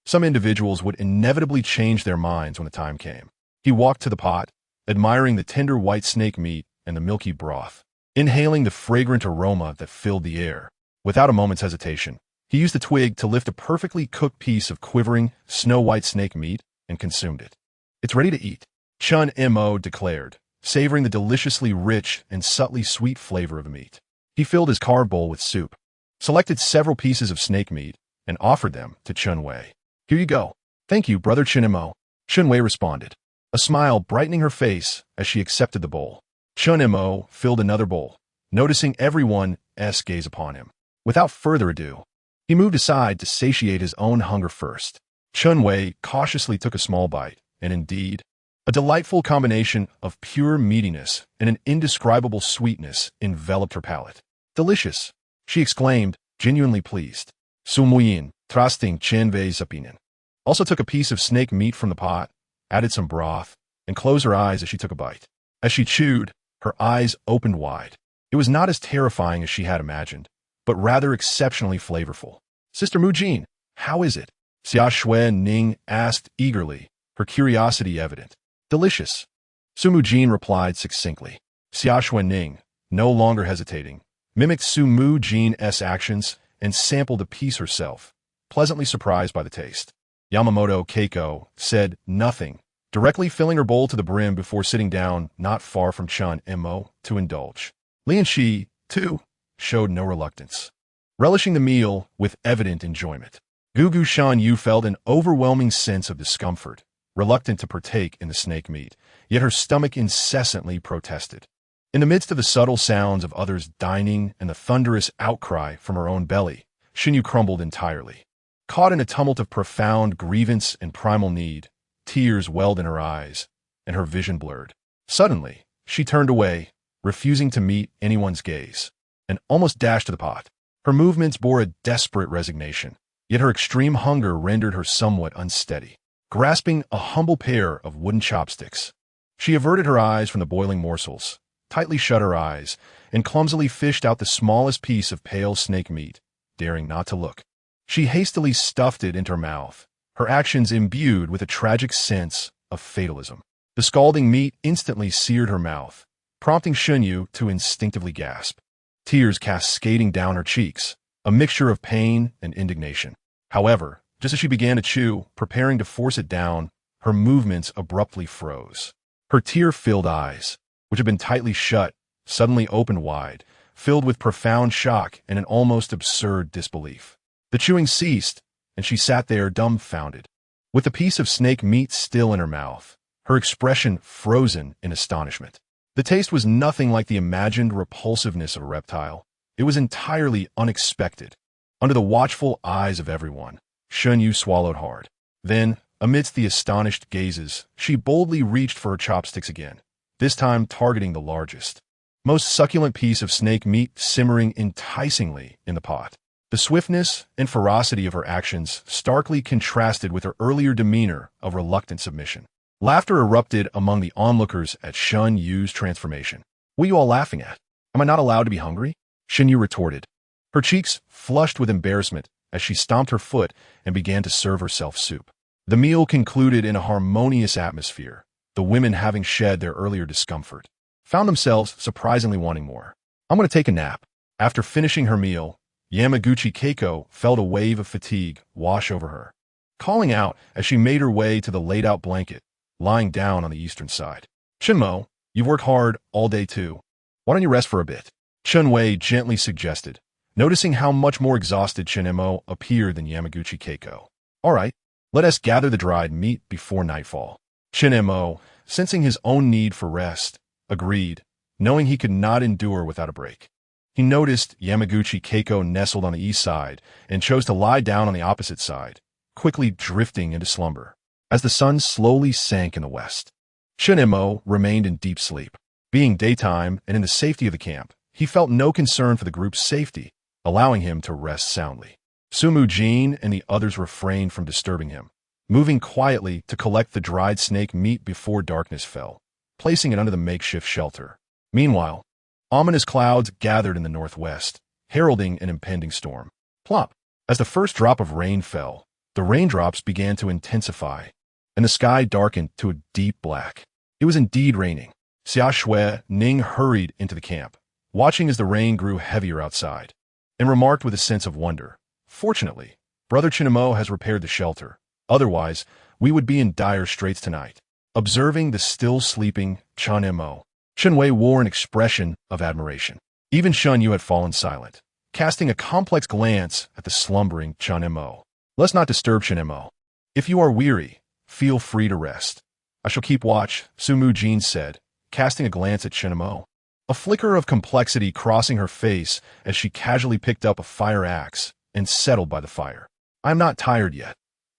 Speaker 1: Some individuals would inevitably change their minds when the time came. He walked to the pot, admiring the tender white snake meat and the milky broth, inhaling the fragrant aroma that filled the air. Without a moment's hesitation, he used the twig to lift a perfectly cooked piece of quivering, snow-white snake meat and consumed it. "It's ready to eat," Chen Mo declared, savoring the deliciously rich and subtly sweet flavor of the meat. He filled his carved bowl with soup, selected several pieces of snake meat, and offered them to Chen Wei. "Here you go." "Thank you, Brother Chen Mo," Chen Wei responded, a smile brightening her face as she accepted the bowl. Chen Mo filled another bowl, noticing everyone's gaze upon him. Without further ado, he moved aside to satiate his own hunger first. Chen Wei cautiously took a small bite, and indeed, a delightful combination of pure meatiness and an indescribable sweetness enveloped her palate. "Delicious," she exclaimed, genuinely pleased. Su Mujin, trusting Chen Wei's opinion, also took a piece of snake meat from the pot, added some broth, and closed her eyes as she took a bite. As she chewed, her eyes opened wide. It was not as terrifying as she had imagined, but rather exceptionally flavorful. "Sister Mujin, how is it?" Xia Xuening asked eagerly, her curiosity evident. "Delicious," Su Mujin replied succinctly. Xia Xuening, no longer hesitating, mimicked Su Mujin's actions and sampled a piece herself, pleasantly surprised by the taste. Yamaguchi Keiko said nothing, directly filling her bowl to the brim before sitting down not far from Chen Mo to indulge. Li Enxi, too, showed no reluctance, relishing the meal with evident enjoyment. Gugu Shan Yu felt an overwhelming sense of discomfort, reluctant to partake in the snake meat, yet her stomach incessantly protested. In the midst of the subtle sounds of others dining and the thunderous outcry from her own belly, Shen Yu crumbled entirely. Caught in a tumult of profound grievance and primal need, tears welled in her eyes, and her vision blurred. Suddenly, she turned away, refusing to meet anyone's gaze, and almost dashed to the pot. Her movements bore a desperate resignation, yet her extreme hunger rendered her somewhat unsteady. Grasping a humble pair of wooden chopsticks, she averted her eyes from the boiling morsels, tightly shut her eyes, and clumsily fished out the smallest piece of pale snake meat, daring not to look. She hastily stuffed it into her mouth, her actions imbued with a tragic sense of fatalism. The scalding meat instantly seared her mouth, prompting Shen Yu to instinctively gasp. Tears cascading down her cheeks, a mixture of pain and indignation. However, just as she began to chew, preparing to force it down, her movements abruptly froze. Her tear-filled eyes, which had been tightly shut, suddenly opened wide, filled with profound shock and an almost absurd disbelief. The chewing ceased, and she sat there dumbfounded, with the piece of snake meat still in her mouth, her expression frozen in astonishment. The taste was nothing like the imagined repulsiveness of a reptile. It was entirely unexpected. Under the watchful eyes of everyone, Shen Yu swallowed hard. Then, amidst the astonished gazes, she boldly reached for her chopsticks again, this time targeting the largest, most succulent piece of snake meat simmering enticingly in the pot. The swiftness and ferocity of her actions starkly contrasted with her earlier demeanor of reluctant submission. Laughter erupted among the onlookers at Shen Yu's transformation. "What are you all laughing at? Am I not allowed to be hungry?" Shen Yu retorted. Her cheeks flushed with embarrassment as she stomped her foot and began to serve herself soup. The meal concluded in a harmonious atmosphere. The women, having shed their earlier discomfort, found themselves surprisingly wanting more. "I'm going to take a nap." After finishing her meal, Yamaguchi Keiko felt a wave of fatigue wash over her, calling out as she made her way to the laid-out blanket, lying down on the eastern side. "Chen Mo, you've worked hard all day too. Why don't you rest for a bit?" Chen Wei gently suggested, noticing how much more exhausted Chen Mo appeared than Yamaguchi Keiko. "All right, let us gather the dried meat before nightfall." Chen Mo, sensing his own need for rest, agreed, knowing he could not endure without a break. He noticed Yamaguchi Keiko nestled on the east side and chose to lie down on the opposite side, quickly drifting into slumber. As the sun slowly sank in the west, Chen Mo remained in deep sleep. Being daytime and in the safety of the camp, he felt no concern for the group's safety, allowing him to rest soundly. Su Mujin and the others refrained from disturbing him, moving quietly to collect the dried snake meat before darkness fell, placing it under the makeshift shelter. Meanwhile, ominous clouds gathered in the northwest, heralding an impending storm. Plop! As the first drop of rain fell, the raindrops began to intensify, and the sky darkened to a deep black. It was indeed raining. Xia Xuening hurried into the camp, watching as the rain grew heavier outside, and remarked with a sense of wonder, "Fortunately, Brother Chen Mo has repaired the shelter. Otherwise, we would be in dire straits tonight." Observing the still sleeping Chen Mo, Chen Wei wore an expression of admiration. Even Shen Yu had fallen silent, casting a complex glance at the slumbering Chen Mo. "Let's not disturb Chen Mo. If you are weary, feel free to rest. I shall keep watch," Su Mujin said, casting a glance at Chen Mo, a flicker of complexity crossing her face as she casually picked up a fire axe and settled by the fire. "I am not tired yet.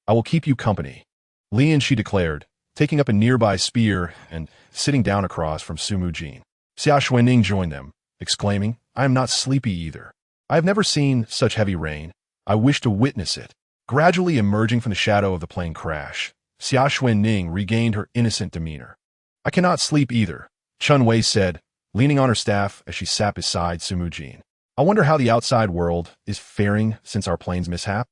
Speaker 1: I will keep you company," Li Enxi declared, taking up a nearby spear and sitting down across from Su Mujin. Xia Xuening joined them, exclaiming, "I am not sleepy either. I have never seen such heavy rain. I wish to witness it." Gradually emerging from the shadow of the plane crash, Xia Xuening regained her innocent demeanor. "I cannot sleep either," Chen Wei said, leaning on her staff as she sat beside Su Mujin. "I wonder how the outside world is faring since our plane's mishap."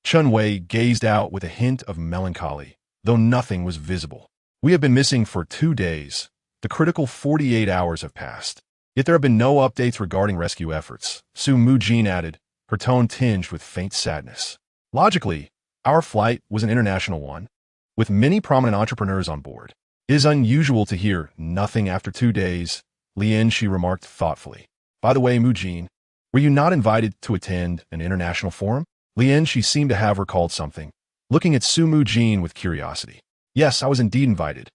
Speaker 1: Chen Wei gazed out with a hint of melancholy, though nothing was visible. "We have been missing for 2 days. The critical 48 hours have passed. Yet there have been no updates regarding rescue efforts," Su Mujin added, her tone tinged with faint sadness. "Logically, our flight was an international one, with many prominent entrepreneurs on board. It is unusual to hear nothing after 2 days," Li Enxi remarked thoughtfully. "By the way, Mujin, were you not invited to attend an international forum?" Li Enxi seemed to have recalled something, looking at Su Mujin with curiosity. "Yes, I was indeed invited."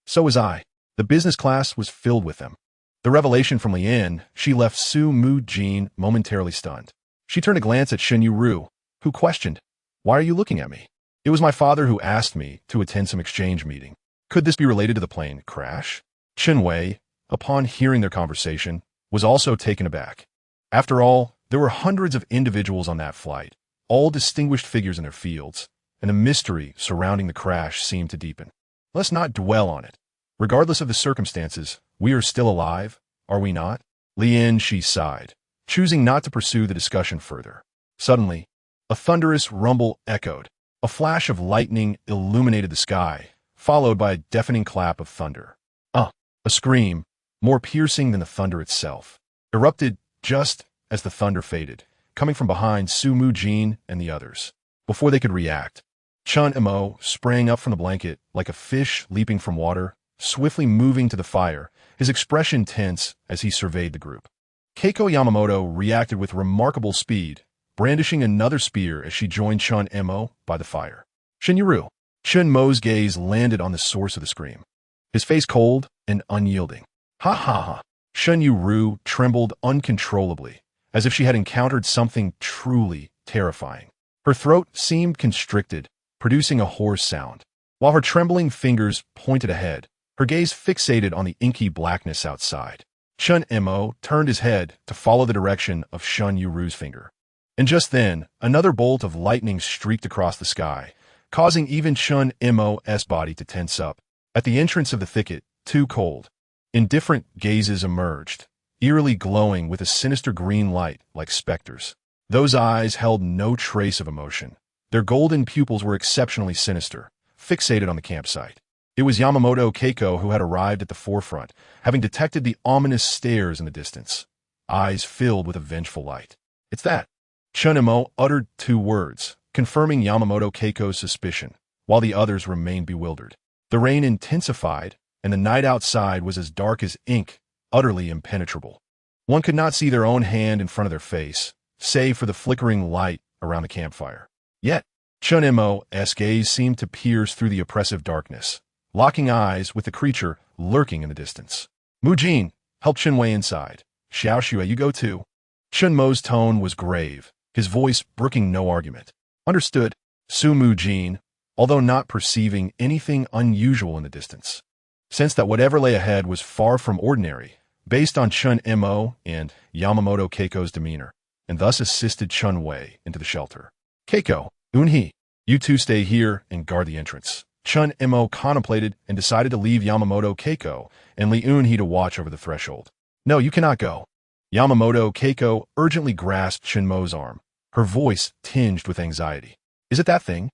Speaker 1: "So was I." The business class was filled with them. The revelation from Li Enxi left Su Mujin momentarily stunned. She turned a glance at Shen Yueru, who questioned, "Why are you looking at me?" "It was my father who asked me to attend some exchange meeting. Could this be related to the plane crash?" Chen Wei, upon hearing their conversation, was also taken aback. After all, there were hundreds of individuals on that flight, all distinguished figures in their fields, and the mystery surrounding the crash seemed to deepen. "Let's not dwell on it. Regardless of the circumstances, we are still alive, are we not?" Li Enxi sighed, choosing not to pursue the discussion further. Suddenly, a thunderous rumble echoed. A flash of lightning illuminated the sky, followed by a deafening clap of thunder. A scream, more piercing than the thunder itself, erupted just as the thunder faded, coming from behind Su Mujin and the others. Before they could react, Chen Mo sprang up from the blanket like a fish leaping from water, swiftly moving to the fire, his expression tense as he surveyed the group. Keiko Yamamoto reacted with remarkable speed, brandishing another spear as she joined Chen Mo by the fire. "Shen Yueru." Chen Mo's gaze landed on the source of the scream. his face cold and unyielding. Ha ha ha. Shen Yueru trembled uncontrollably, as if she had encountered something truly terrifying. Her throat seemed constricted, producing a hoarse sound. While her trembling fingers pointed ahead, her gaze fixated on the inky blackness outside. Chen Mo turned his head to follow the direction of Shen Yueru's finger. And just then, another bolt of lightning streaked across the sky, causing even Chen Mo's body to tense up. At the entrance of the thicket, two cold, indifferent gazes emerged, eerily glowing with a sinister green light like specters. Those eyes held no trace of emotion. Their golden pupils were exceptionally sinister, fixated on the campsite. It was Yamaguchi Keiko who had arrived at the forefront, having detected the ominous stares in the distance, eyes filled with a vengeful light. "It's that." Chen Mo uttered two words, confirming Yamaguchi Keiko's suspicion, while the others remained bewildered. The rain intensified, and the night outside was as dark as ink, utterly impenetrable. One could not see their own hand in front of their face, save for the flickering light around the campfire. Yet, Chen Mo's gaze seemed to pierce through the oppressive darkness, locking eyes with the creature lurking in the distance. "Mujin, help Chen Wei inside. Xia Xuening, you go too." Chen Mo's tone was grave, his voice brooking no argument. "Understood." Su Mujin, although not perceiving anything unusual in the distance, sensed that whatever lay ahead was far from ordinary, based on Chen Mo and Yamaguchi Keiko's demeanor, and thus assisted Chen Wei into the shelter. "Keiko, Unhe, you two stay here and guard the entrance." Chen Mo contemplated and decided to leave Yamaguchi Keiko and Li Enxi to watch over the threshold. "No, you cannot go." Yamaguchi Keiko urgently grasped Chen Mo's arm, her voice tinged with anxiety. "Is it that thing?"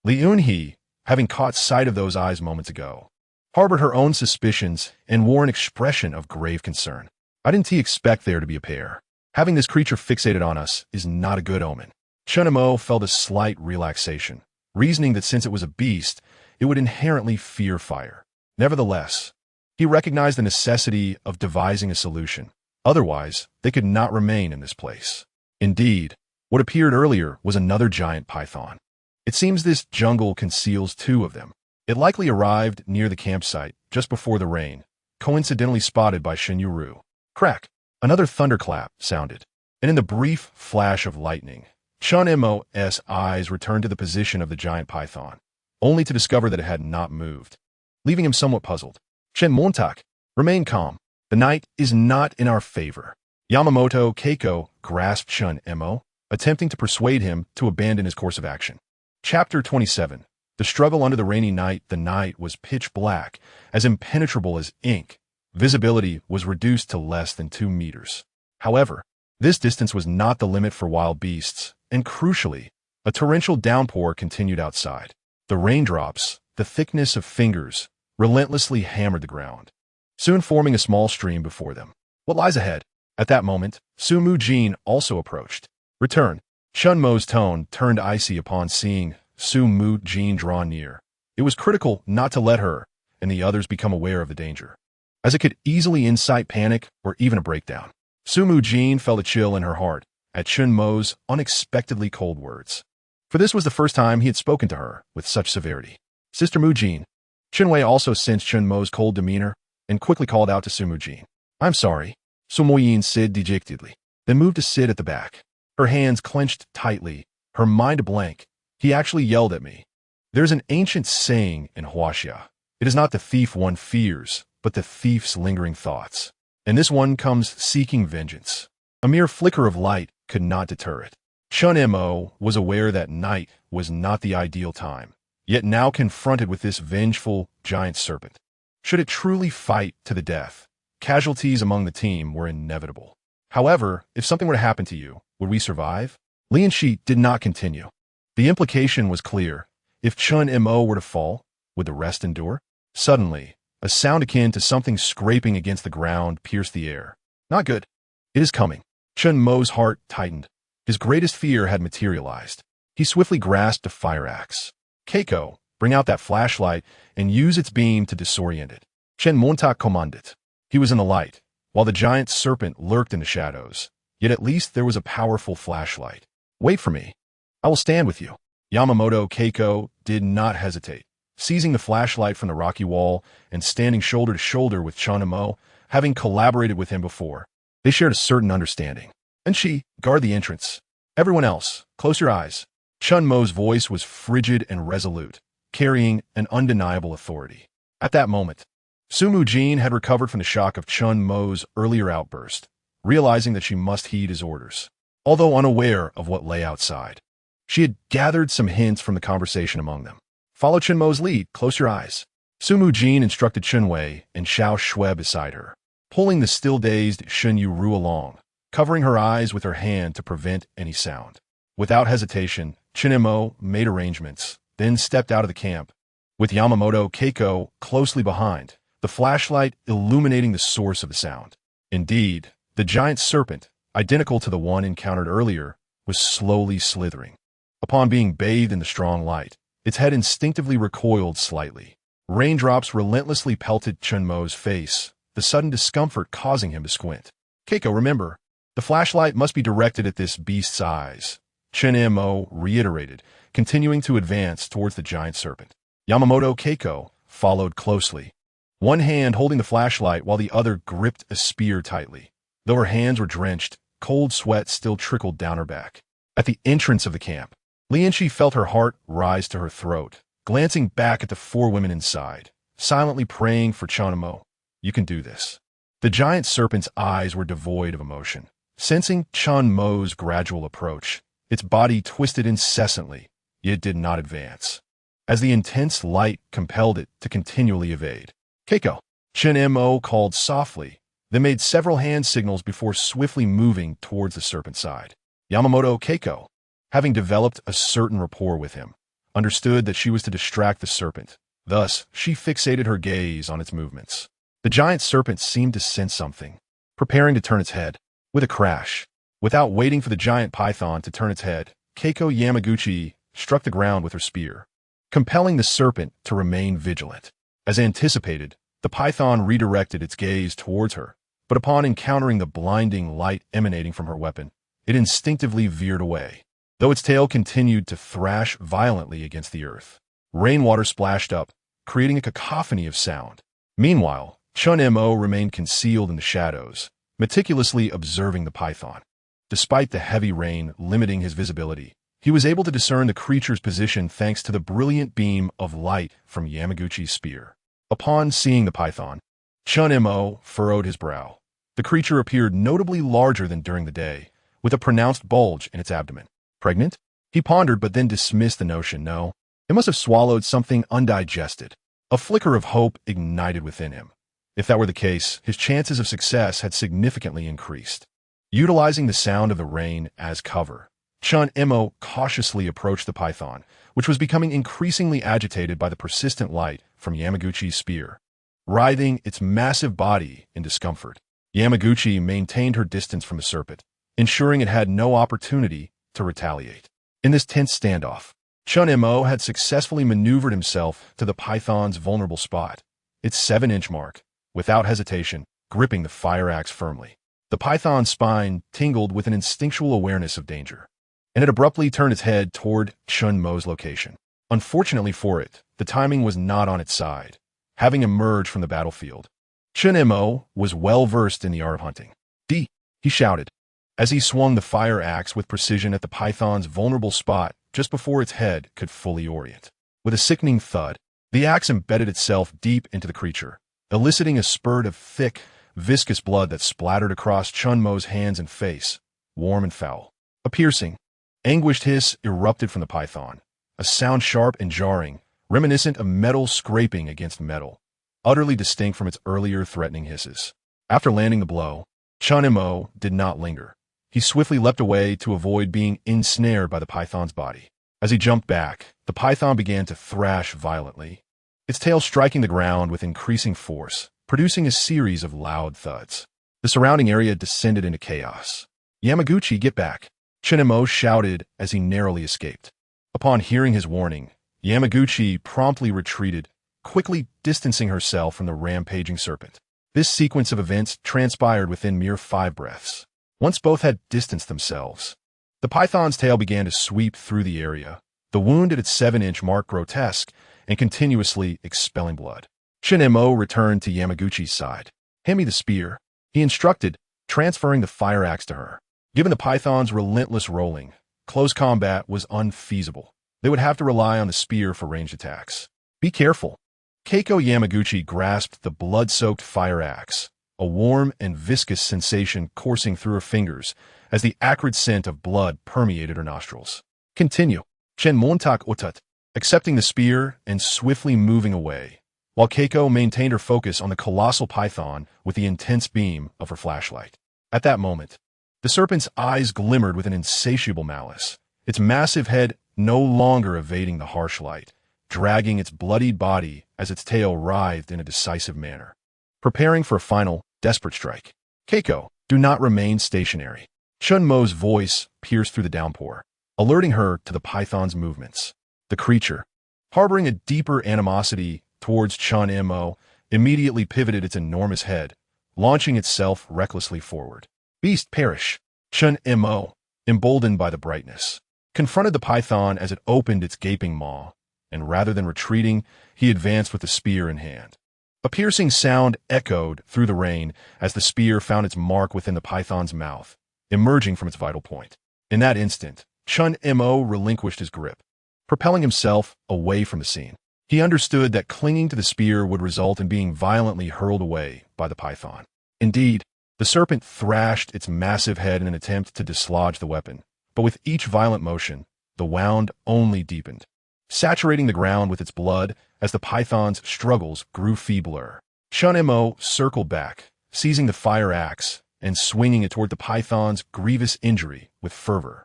Speaker 1: Li Enxi, having caught sight of those eyes moments ago, harbored her own suspicions and wore an expression of grave concern. "I didn't expect there to be a pair. Having this creature fixated on us is not a good omen." Chen Mo felt a slight relaxation, reasoning that since it was a beast, it would inherently fear fire. Nevertheless, he recognized the necessity of devising a solution. Otherwise, they could not remain in this place. Indeed, what appeared earlier was another giant python. It seems this jungle conceals two of them. It likely arrived near the campsite just before the rain, coincidentally spotted by Shen Yueru. Crack! Another thunderclap sounded, and in the brief flash of lightning, Chen Mo's eyes returned to the position of the giant python, only to discover that it had not moved, leaving him somewhat puzzled. "Chen Montak, remain calm. The night is not in our favor." Yamaguchi Keiko grasped Chen Mo, attempting to persuade him to abandon his course of action. Chapter 27. The struggle under the rainy night. The night was pitch black, as impenetrable as ink. Visibility was reduced to less than 2 meters. However, this distance was not the limit for wild beasts, and crucially, a torrential downpour continued outside. The raindrops, the thickness of fingers, relentlessly hammered the ground, soon forming a small stream before them. What lies ahead? At that moment, Su Mujin also approached. "Return." Chen Mo's tone turned icy upon seeing Su Mujin draw near. It was critical not to let her and the others become aware of the danger, as it could easily incite panic or even a breakdown. Su Mujin felt a chill in her heart at Chen Mo's unexpectedly cold words, for this was the first time he had spoken to her with such severity. "Sister Mujin." Chen Wei also sensed Chen Mo's cold demeanor and quickly called out to Su Mujin. "I'm sorry." Su Mujin said dejectedly, then moved to sit at the back. Her hands clenched tightly, her mind a blank. "He actually yelled at me." There's an ancient saying in Huaxia. It is not the thief one fears, but the thief's lingering thoughts. And this one comes seeking vengeance. A mere flicker of light could not deter it. Chen Mo was aware that night was not the ideal time, yet now confronted with this vengeful giant serpent. Should it truly fight to the death, casualties among the team were inevitable. However, if something were to happen to you, would we survive? Li Enxi did not continue. The implication was clear. If Chen Mo were to fall, would the rest endure? Suddenly, a sound akin to something scraping against the ground pierced the air. Not good. It is coming. Chen Mo's heart tightened. His greatest fear had materialized. He swiftly grasped a fire axe. "Keiko, bring out that flashlight and use its beam to disorient it." Chen Montak commanded. He was in the light, while the giant serpent lurked in the shadows. Yet at least there was a powerful flashlight. "Wait for me. I will stand with you." Yamaguchi Keiko did not hesitate, seizing the flashlight from the rocky wall and standing shoulder to shoulder with Chen Mo, having collaborated with him before. They shared a certain understanding. Enxi, guard the entrance. Everyone else, close your eyes. Chen Mo's voice was frigid and resolute, carrying an undeniable authority. At that moment, Su Mujin had recovered from the shock of Chen Mo's earlier outburst, realizing that she must heed his orders. Although unaware of what lay outside, she had gathered some hints from the conversation among them. Follow Chen Mo's lead, close your eyes. Su Mujin instructed Chen Wei and Xia Xuening beside her, pulling the still-dazed Shen Yueru along, covering her eyes with her hand to prevent any sound. Without hesitation, Chen Mo made arrangements, then stepped out of the camp, with Yamaguchi Keiko closely behind, the flashlight illuminating the source of the sound. Indeed, the giant serpent, identical to the one encountered earlier, was slowly slithering. Upon being bathed in the strong light, its head instinctively recoiled slightly. Raindrops relentlessly pelted Chen Mo's face, the sudden discomfort causing him to squint. Keiko, remember, the flashlight must be directed at this beast's eyes, Chen Mo reiterated, continuing to advance towards the giant serpent. Yamaguchi Keiko followed closely, one hand holding the flashlight while the other gripped a spear tightly. Though her hands were drenched, cold sweat still trickled down her back. At the entrance of the camp, Li Enxi felt her heart rise to her throat, glancing back at the four women inside, silently praying for Chen Mo. You can do this. The giant serpent's eyes were devoid of emotion. Sensing Chen Mo's gradual approach, its body twisted incessantly, yet did not advance, as the intense light compelled it to continually evade. Keiko, Chen Mo called softly, then made several hand signals before swiftly moving towards the serpent's side. Yamaguchi Keiko, having developed a certain rapport with him, understood that she was to distract the serpent. Thus, she fixated her gaze on its movements. The giant serpent seemed to sense something, preparing to turn its head. With a crash, without waiting for the giant python to turn its head, Keiko Yamaguchi struck the ground with her spear, compelling the serpent to remain vigilant. As anticipated, the python redirected its gaze towards her, but upon encountering the blinding light emanating from her weapon, it instinctively veered away. Though its tail continued to thrash violently against the earth, rainwater splashed up, creating a cacophony of sound. Meanwhile, Chen Mo remained concealed in the shadows, meticulously observing the python. Despite the heavy rain limiting his visibility, he was able to discern the creature's position thanks to the brilliant beam of light from Yamaguchi's spear. Upon seeing the python, Chen Mo furrowed his brow. The creature appeared notably larger than during the day, with a pronounced bulge in its abdomen. Pregnant? He pondered but then dismissed the notion. No, it must have swallowed something undigested. A flicker of hope ignited within him. If that were the case, his chances of success had significantly increased. Utilizing the sound of the rain as cover, Chen Mo cautiously approached the python, which was becoming increasingly agitated by the persistent light from Yamaguchi's spear, writhing its massive body in discomfort. Yamaguchi maintained her distance from the serpent, ensuring it had no opportunity to retaliate. In this tense standoff, Chen Mo had successfully maneuvered himself to the python's vulnerable spot, its 7-inch mark, without hesitation, gripping the fire axe firmly. The python's spine tingled with an instinctual awareness of danger, and it abruptly turned its head toward Chen Mo's location. Unfortunately for it, the timing was not on its side. Having emerged from the battlefield, Chen Mo was well versed in the art of hunting. "D," he shouted, as he swung the fire axe with precision at the python's vulnerable spot just before its head could fully orient. With a sickening thud, the axe embedded itself deep into the creature, eliciting a spurt of thick, viscous blood that splattered across Chen Mo's hands and face, warm and foul. A piercing, anguished hiss erupted from the python, a sound sharp and jarring, reminiscent of metal scraping against metal, utterly distinct from its earlier threatening hisses. After landing the blow, Chen Mo did not linger. He swiftly leapt away to avoid being ensnared by the python's body. As he jumped back, the python began to thrash violently, its tail striking the ground with increasing force, producing a series of loud thuds. The surrounding area descended into chaos. "Yamaguchi, get back!" Chen Mo shouted as he narrowly escaped. Upon hearing his warning, Yamaguchi promptly retreated, quickly distancing herself from the rampaging serpent. This sequence of events transpired within mere 5 breaths. Once both had distanced themselves, the python's tail began to sweep through the area, the wound at its 7-inch mark grotesque and continuously expelling blood. Chen Mo returned to Yamaguchi's side. "Hand me the spear," he instructed, transferring the fire axe to her. Given the python's relentless rolling, close combat was unfeasible. They would have to rely on the spear for ranged attacks. "Be careful." Keiko Yamaguchi grasped the blood-soaked fire axe, a warm and viscous sensation coursing through her fingers as the acrid scent of blood permeated her nostrils. "Continue." Chen Montak Utut, accepting the spear and swiftly moving away, while Keiko maintained her focus on the colossal python with the intense beam of her flashlight. At that moment, the serpent's eyes glimmered with an insatiable malice, its massive head no longer evading the harsh light, dragging its bloodied body as its tail writhed in a decisive manner, preparing for a final, desperate strike. "Keiko, do not remain stationary." Chen Mo's voice pierced through the downpour, alerting her to the python's movements. The creature, harboring a deeper animosity towards Chen Mo, immediately pivoted its enormous head, launching itself recklessly forward. "Beast, perish!" Chen Mo, emboldened by the brightness, confronted the python as it opened its gaping maw, and rather than retreating, he advanced with the spear in hand. A piercing sound echoed through the rain as the spear found its mark within the python's mouth, emerging from its vital point. In that instant, Chen Mo relinquished his grip, propelling himself away from the scene. He understood that clinging to the spear would result in being violently hurled away by the python. Indeed, the serpent thrashed its massive head in an attempt to dislodge the weapon, but with each violent motion, the wound only deepened, saturating the ground with its blood as the python's struggles grew feebler. Chen Mo circled back, seizing the fire axe and swinging it toward the python's grievous injury with fervor.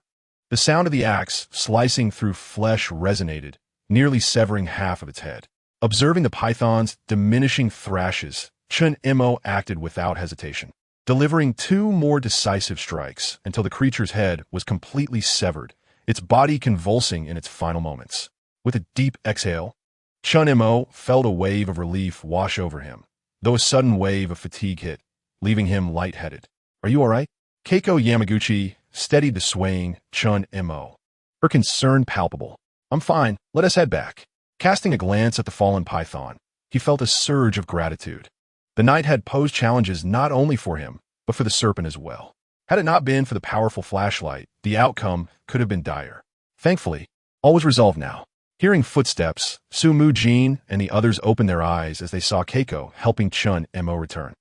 Speaker 1: The sound of the axe slicing through flesh resonated, nearly severing half of its head. Observing the python's diminishing thrashes, Chen Mo acted without hesitation, delivering 2 more decisive strikes until the creature's head was completely severed, its body convulsing in its final moments. With a deep exhale, Chen Mo felt a wave of relief wash over him, though a sudden wave of fatigue hit, leaving him lightheaded. "Are you all right?" Keiko Yamaguchi steadied the swaying Chen Mo, her concern palpable. "I'm fine, let us head back." Casting a glance at the fallen python, he felt a surge of gratitude. The night had posed challenges not only for him, but for the serpent as well. Had it not been for the powerful flashlight, the outcome could have been dire. Thankfully, all was resolved now. Hearing footsteps, Su Mujin and the others opened their eyes as they saw Keiko helping Chen Mo return.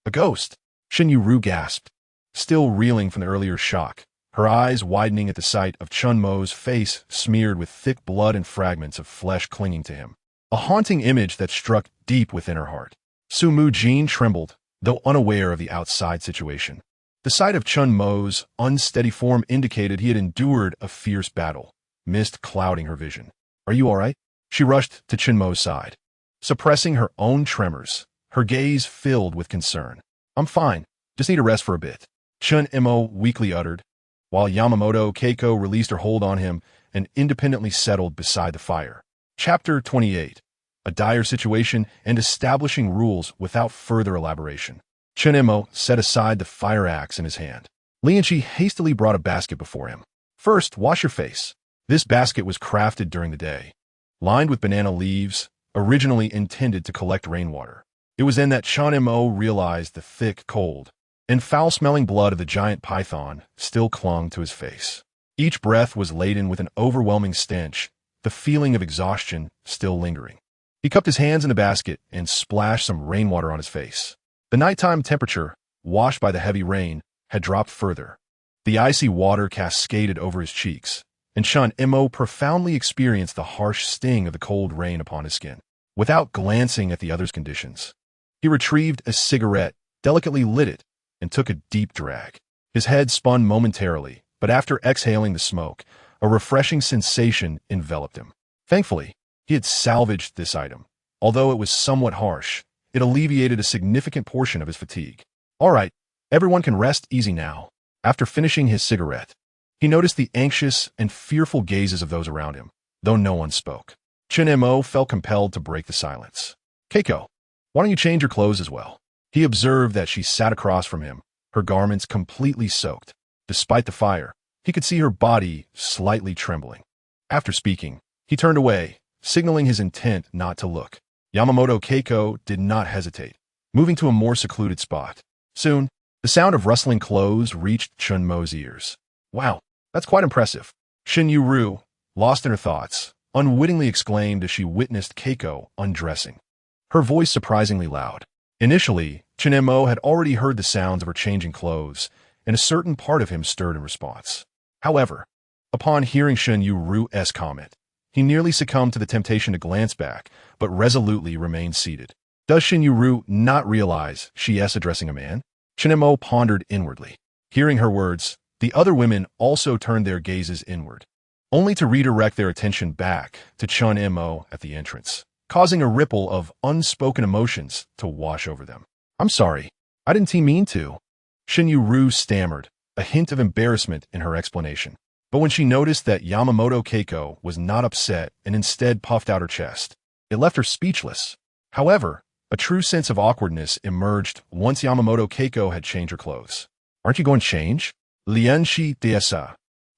Speaker 1: A ghost!" Shen Yueru gasped, still reeling from the earlier shock, her eyes widening at the sight of Chen Mo's face smeared with thick blood and fragments of flesh clinging to him. A haunting image that struck deep within her heart. Su Mujin trembled, though unaware of the outside situation. The sight of Chen Mo's unsteady form indicated he had endured a fierce battle, mist clouding her vision. "Are you all right?" She rushed to Chen Mo's side, suppressing her own tremors, her gaze filled with concern. "I'm fine, just need a rest for a bit," Chen Mo weakly uttered, while Yamamoto Keiko released her hold on him and independently settled beside the fire. Chapter 28. A dire situation and establishing rules without further elaboration. Chen Mo set aside the fire axe in his hand. Li Enxi hastily brought a basket before him. "First, wash your face." This basket was crafted during the day, lined with banana leaves, originally intended to collect rainwater. It was then that Chen Mo realized the thick, cold, and foul-smelling blood of the giant python still clung to his face. Each breath was laden with an overwhelming stench, the feeling of exhaustion still lingering. He cupped his hands in the basket and splashed some rainwater on his face. The nighttime temperature, washed by the heavy rain, had dropped further. The icy water cascaded over his cheeks, and Chen Mo profoundly experienced the harsh sting of the cold rain upon his skin. Without glancing at the other's conditions, he retrieved a cigarette, delicately lit it, and took a deep drag. His head spun momentarily, but after exhaling the smoke, a refreshing sensation enveloped him. Thankfully, he had salvaged this item. Although it was somewhat harsh, it alleviated a significant portion of his fatigue. "All right, everyone can rest easy now." After finishing his cigarette, he noticed the anxious and fearful gazes of those around him, though no one spoke. Chen Mo felt compelled to break the silence. "Keiko, why don't you change your clothes as well?" He observed that she sat across from him, her garments completely soaked. Despite the fire, he could see her body slightly trembling. After speaking, he turned away, signaling his intent not to look. Yamamoto Keiko did not hesitate, moving to a more secluded spot. Soon, the sound of rustling clothes reached Chen Mo's ears. Wow, that's quite impressive. Shen Yueru, lost in her thoughts, unwittingly exclaimed as she witnessed Keiko undressing, her voice surprisingly loud. Initially, Chen Mo had already heard the sounds of her changing clothes, and a certain part of him stirred in response. However, upon hearing Shen Yueru's comment, he nearly succumbed to the temptation to glance back, but resolutely remained seated. Does Shen Yueru not realize she is addressing a man? Chen Mo pondered inwardly. Hearing her words, the other women also turned their gazes inward, only to redirect their attention back to Chen Mo at the entrance, causing a ripple of unspoken emotions to wash over them. I'm sorry, I didn't mean to. Shen Yueru stammered, a hint of embarrassment in her explanation. But when she noticed that Yamamoto Keiko was not upset and instead puffed out her chest, it left her speechless. However, a true sense of awkwardness emerged once Yamamoto Keiko had changed her clothes. Aren't you going to change? Li Enxi desa.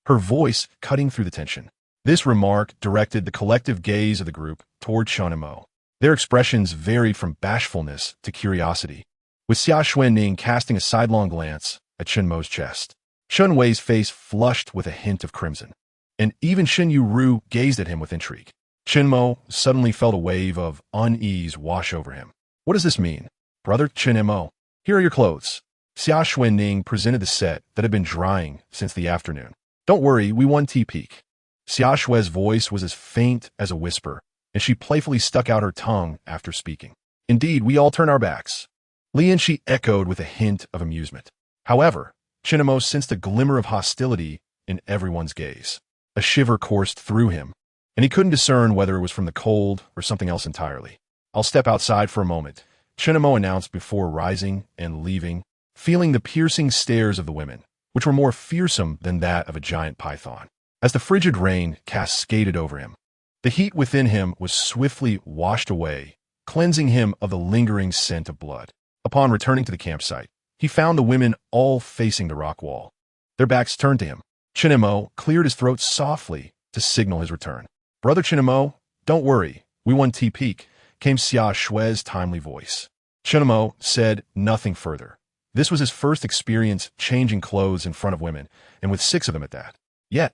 Speaker 1: Her voice cutting through the tension. This remark directed the collective gaze of the group toward Chen Mo. Their expressions varied from bashfulness to curiosity, with Xia Xuening casting a sidelong glance at Chen Mo's chest. Chen Wei's face flushed with a hint of crimson, and even Shen Yueru gazed at him with intrigue. Chen Mo suddenly felt a wave of unease wash over him. What does this mean? Brother Chen Mo, here are your clothes. Xia Xuening presented the set that had been drying since the afternoon. Don't worry, we won peek. Xia Xue's voice was as faint as a whisper, and she playfully stuck out her tongue after speaking. Indeed, we all turn our backs. Li Enxi echoed with a hint of amusement. However, Chen Mo sensed a glimmer of hostility in everyone's gaze. A shiver coursed through him, and he couldn't discern whether it was from the cold or something else entirely. I'll step outside for a moment, Chen Mo announced before rising and leaving, feeling the piercing stares of the women, which were more fearsome than that of a giant python. As the frigid rain cascaded over him, the heat within him was swiftly washed away, cleansing him of the lingering scent of blood. Upon returning to the campsite, he found the women all facing the rock wall, their backs turned to him. Chen Mo cleared his throat softly to signal his return. Brother Chen Mo, don't worry, we won peek, came Xia Xue's timely voice. Chen Mo said nothing further. This was his first experience changing clothes in front of women, and with 6 of them at that. Yet,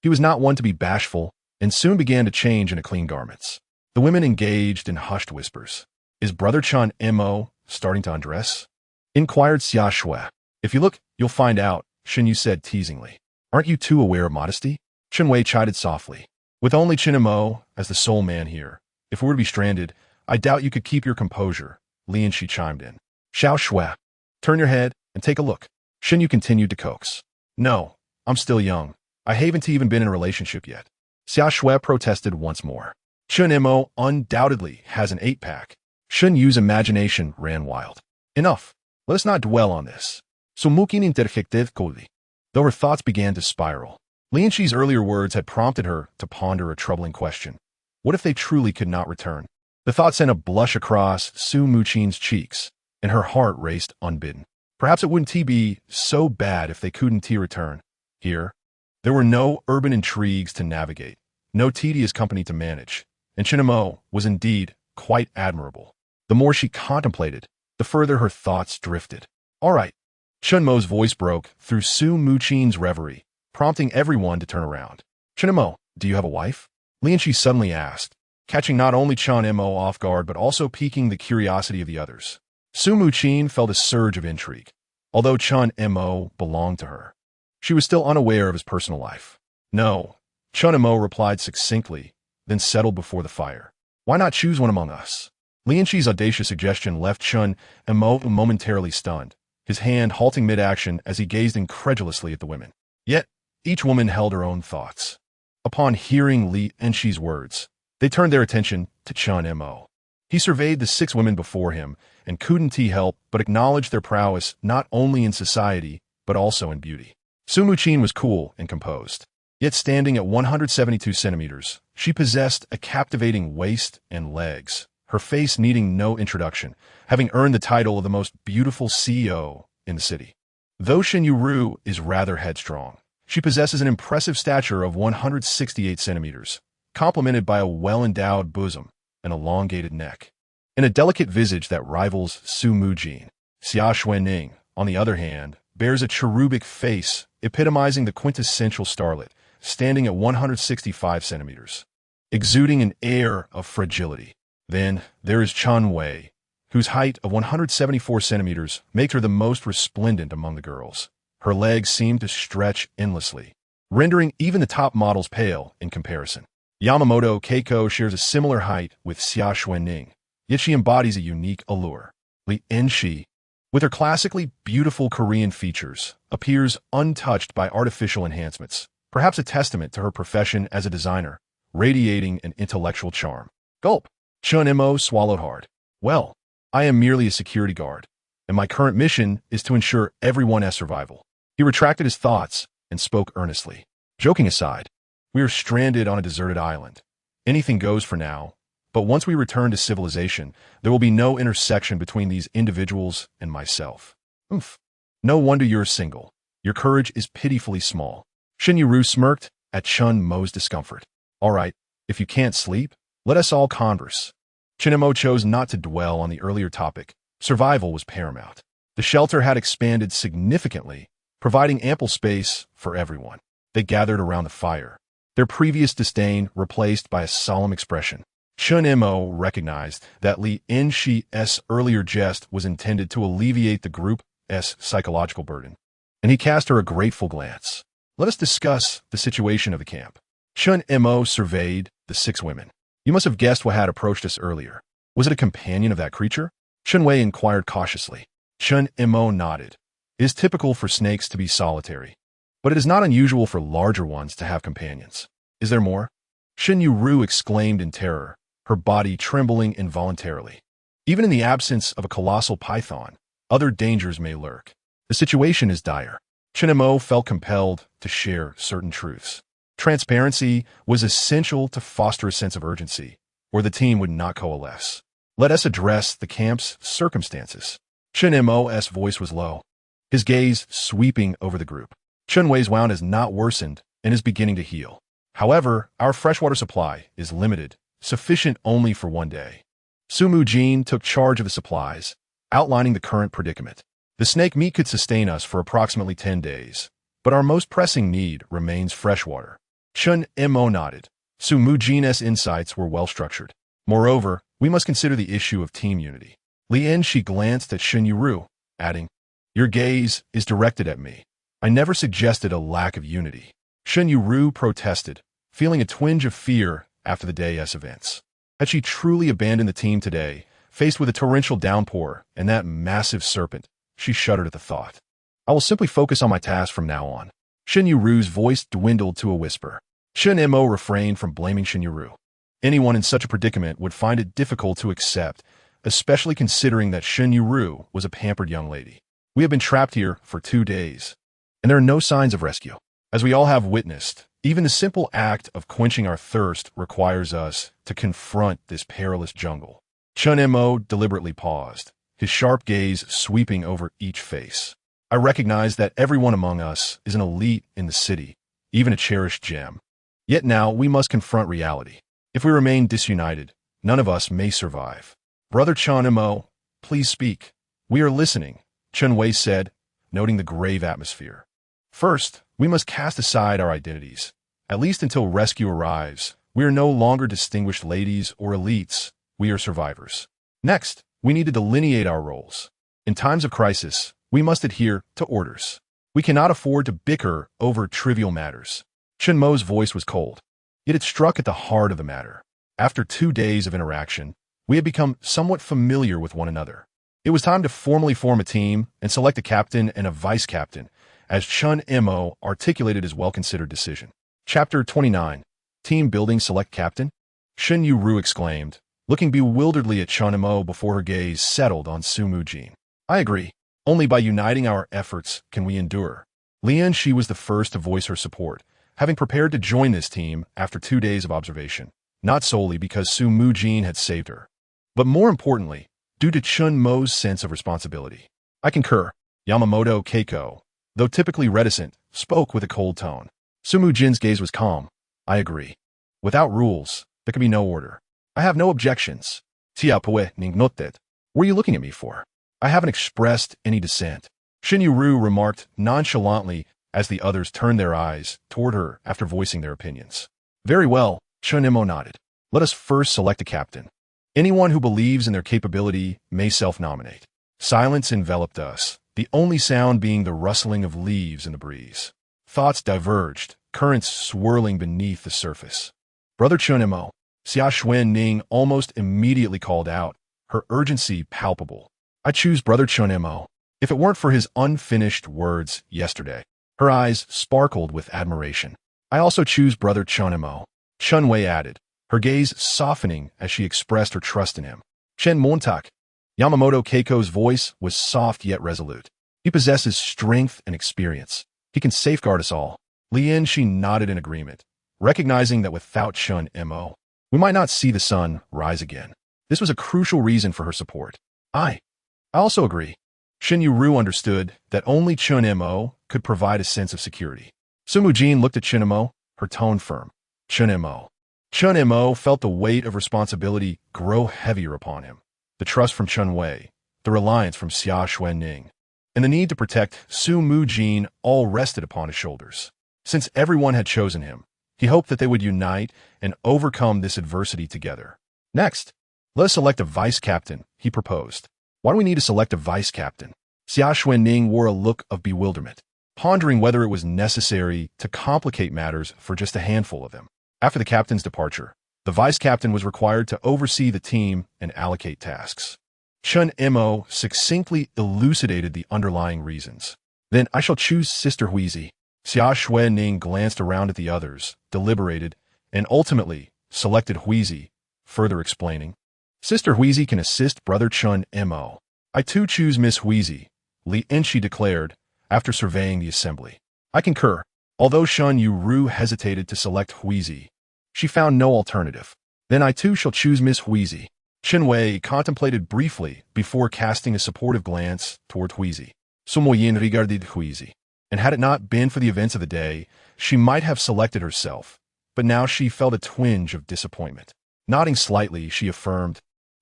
Speaker 1: he was not one to be bashful, and soon began to change into clean garments. The women engaged in hushed whispers. Is Brother Chen Mo starting to undress? Inquired Xia Xue. If you look, you'll find out, Shen Yu said teasingly. Aren't you too aware of modesty? Chen Wei chided softly. With only Chen Mo as the sole man here, if we were to be stranded, I doubt you could keep your composure, Li Enxi chimed in. Xiao Xue, turn your head and take a look. Shen Yu continued to coax. No, I'm still young. I haven't even been in a relationship yet. Xia Xue protested once more. Chen Mo undoubtedly has an 8-pack. Shen Yu's imagination ran wild. Enough. Let us not dwell on this. Su Mujin interjected coldly. Though her thoughts began to spiral, Li Enxi's earlier words had prompted her to ponder a troubling question. What if they truly could not return? The thought sent a blush across Su Mujin's cheeks, and her heart raced unbidden. Perhaps it wouldn't be so bad if they couldn't return. Here, there were no urban intrigues to navigate, no tedious company to manage, and Chen Mo was indeed quite admirable. The more she contemplated, the further her thoughts drifted. All right. Chen Mo's voice broke through Su Mujin's reverie, prompting everyone to turn around. Chen Mo, do you have a wife? Li Enxi suddenly asked, catching not only Chen Mo off guard but also piquing the curiosity of the others. Su Mujin felt a surge of intrigue. Although Chen Mo belonged to her, she was still unaware of his personal life. No, Chen Mo replied succinctly, then settled before the fire. Why not choose one among us? Li Enxi's audacious suggestion left Chen Mo momentarily stunned, his hand halting mid-action as he gazed incredulously at the women. Yet, each woman held her own thoughts. Upon hearing Li Enxi's words, they turned their attention to Chen Mo. He surveyed the 6 women before him and couldn't help but acknowledge their prowess not only in society, but also in beauty. Su Mujin was cool and composed. Yet standing at 172 centimeters, she possessed a captivating waist and legs, her face needing no introduction, having earned the title of the most beautiful CEO in the city. Though Shen Yueru is rather headstrong, she possesses an impressive stature of 168 centimeters, complemented by a well-endowed bosom and elongated neck, and a delicate visage that rivals Su Mujin. Xia Xuening, on the other hand, bears a cherubic face, epitomizing the quintessential starlet, standing at 165 centimeters, exuding an air of fragility. Then there is Chen Wei, whose height of 174 centimeters makes her the most resplendent among the girls. Her legs seem to stretch endlessly, rendering even the top models pale in comparison. Yamaguchi Keiko shares a similar height with Xia Xuening, yet she embodies a unique allure. Li Enxi, with her classically beautiful Korean features, appears untouched by artificial enhancements, perhaps a testament to her profession as a designer, radiating an intellectual charm. Gulp. Chen Mo swallowed hard. Well, I am merely a security guard, and my current mission is to ensure everyone has survival. He retracted his thoughts and spoke earnestly. Joking aside, we are stranded on a deserted island. Anything goes for now, but once we return to civilization, there will be no intersection between these individuals and myself. Oof. No wonder you're single. Your courage is pitifully small. Shen Yueru smirked at Chen Mo's discomfort. All right, if you can't sleep, let us all converse. Chen Mo chose not to dwell on the earlier topic. Survival was paramount. The shelter had expanded significantly, providing ample space for everyone. They gathered around the fire, their previous disdain replaced by a solemn expression. Chen Mo recognized that Li Enxi's earlier jest was intended to alleviate the group's psychological burden, and he cast her a grateful glance. Let us discuss the situation of the camp. Chen Mo surveyed the 6 women. You must have guessed what had approached us earlier. Was it a companion of that creature? Chen Wei inquired cautiously. Chen Mo nodded. It is typical for snakes to be solitary, but it is not unusual for larger ones to have companions. Is there more? Shen Yueru exclaimed in terror, her body trembling involuntarily. Even in the absence of a colossal python, other dangers may lurk. The situation is dire. Chen Mo felt compelled to share certain truths. Transparency was essential to foster a sense of urgency, or the team would not coalesce. Let us address the camp's circumstances. Chen Mo's voice was low, his gaze sweeping over the group. Chen Wei's wound has not worsened and is beginning to heal. However, our freshwater supply is limited, sufficient only for one day. Su Mujin took charge of the supplies, outlining the current predicament. The snake meat could sustain us for approximately 10 days, but our most pressing need remains freshwater. Chen Mo nodded. Su Mujin's insights were well-structured. Moreover, we must consider the issue of team unity. Li Enxi glanced at Shen Yueru, adding, Your gaze is directed at me. I never suggested a lack of unity. Shen Yueru protested, feeling a twinge of fear after the day's events. Had she truly abandoned the team today, faced with a torrential downpour and that massive serpent, she shuddered at the thought. I will simply focus on my task from now on. Shen Yueru's voice dwindled to a whisper. Chen Mo refrained from blaming Shen Yueru. Anyone in such a predicament would find it difficult to accept, especially considering that Shen Yueru was a pampered young lady. We have been trapped here for 2 days, and there are no signs of rescue. As we all have witnessed, even the simple act of quenching our thirst requires us to confront this perilous jungle. Chen Mo deliberately paused, his sharp gaze sweeping over each face. I recognize that everyone among us is an elite in the city, even a cherished gem. Yet now we must confront reality. If we remain disunited, none of us may survive. Brother Chen Mo, please speak. We are listening, Chen Wei said, noting the grave atmosphere. First, we must cast aside our identities. At least until rescue arrives, we are no longer distinguished ladies or elites. We are survivors. Next, we need to delineate our roles. In times of crisis, we must adhere to orders. We cannot afford to bicker over trivial matters. Chen Mo's voice was cold, yet it struck at the heart of the matter. After 2 days of interaction, we had become somewhat familiar with one another. It was time to formally form a team and select a captain and a vice-captain, as Chen Mo articulated his well-considered decision. Chapter 29. Team Building Select Captain? Shen Yueru exclaimed, looking bewilderedly at Chen Mo before her gaze settled on Su Mujin. I agree. Only by uniting our efforts can we endure. Li Enxi was the first to voice her support, having prepared to join this team after 2 days of observation, not solely because Su Mujin had saved her, but more importantly, due to Chen Mo's sense of responsibility. I concur. Yamaguchi Keiko, though typically reticent, spoke with a cold tone. Su Mujin's gaze was calm. I agree. Without rules, there can be no order. I have no objections. Xia Xuening noted. What are you looking at me for? I haven't expressed any dissent. Shen Yueru remarked nonchalantly as the others turned their eyes toward her after voicing their opinions. Very well, Chen Mo nodded. Let us first select a captain. Anyone who believes in their capability may self-nominate. Silence enveloped us, the only sound being the rustling of leaves in the breeze. Thoughts diverged, currents swirling beneath the surface. Brother Chen Mo, Xia Xuening almost immediately called out, her urgency palpable. I choose Brother Chen Mo. If it weren't for his unfinished words yesterday. Her eyes sparkled with admiration. I also choose Brother Chen Mo. Chen Wei added, her gaze softening as she expressed her trust in him. Chen Montak. Yamaguchi Keiko's voice was soft yet resolute. He possesses strength and experience. He can safeguard us all. Li Enxi nodded in agreement, recognizing that without Chen Mo, we might not see the sun rise again. This was a crucial reason for her support. I also agree. Shen Yueru understood that only Chen Mo could provide a sense of security. Su Mujin looked at Chen Mo, her tone firm. Chen Mo. Chen Mo felt the weight of responsibility grow heavier upon him. The trust from Chen Wei, the reliance from Xia Xuening, and the need to protect Su Mujin all rested upon his shoulders. Since everyone had chosen him, he hoped that they would unite and overcome this adversity together. Next, let us select a vice captain, he proposed. Why do we need to select a vice captain? Xia Xuening wore a look of bewilderment, pondering whether it was necessary to complicate matters for just a handful of them. After the captain's departure, the vice captain was required to oversee the team and allocate tasks. Chen Mo succinctly elucidated the underlying reasons. Then I shall choose Sister Huizi. Xia Xuening glanced around at the others, deliberated, and ultimately selected Huizi, further explaining. Sister Huizi can assist Brother Chen Mo. I too choose Miss Huizi, Li Enxi declared, after surveying the assembly. I concur. Although Shen Yueru hesitated to select Huizi, she found no alternative. Then I too shall choose Miss Huizi. Chen Wei contemplated briefly before casting a supportive glance toward Huizi. Su Mujin regarded Huizi, and had it not been for the events of the day, she might have selected herself, but now she felt a twinge of disappointment. Nodding slightly, she affirmed,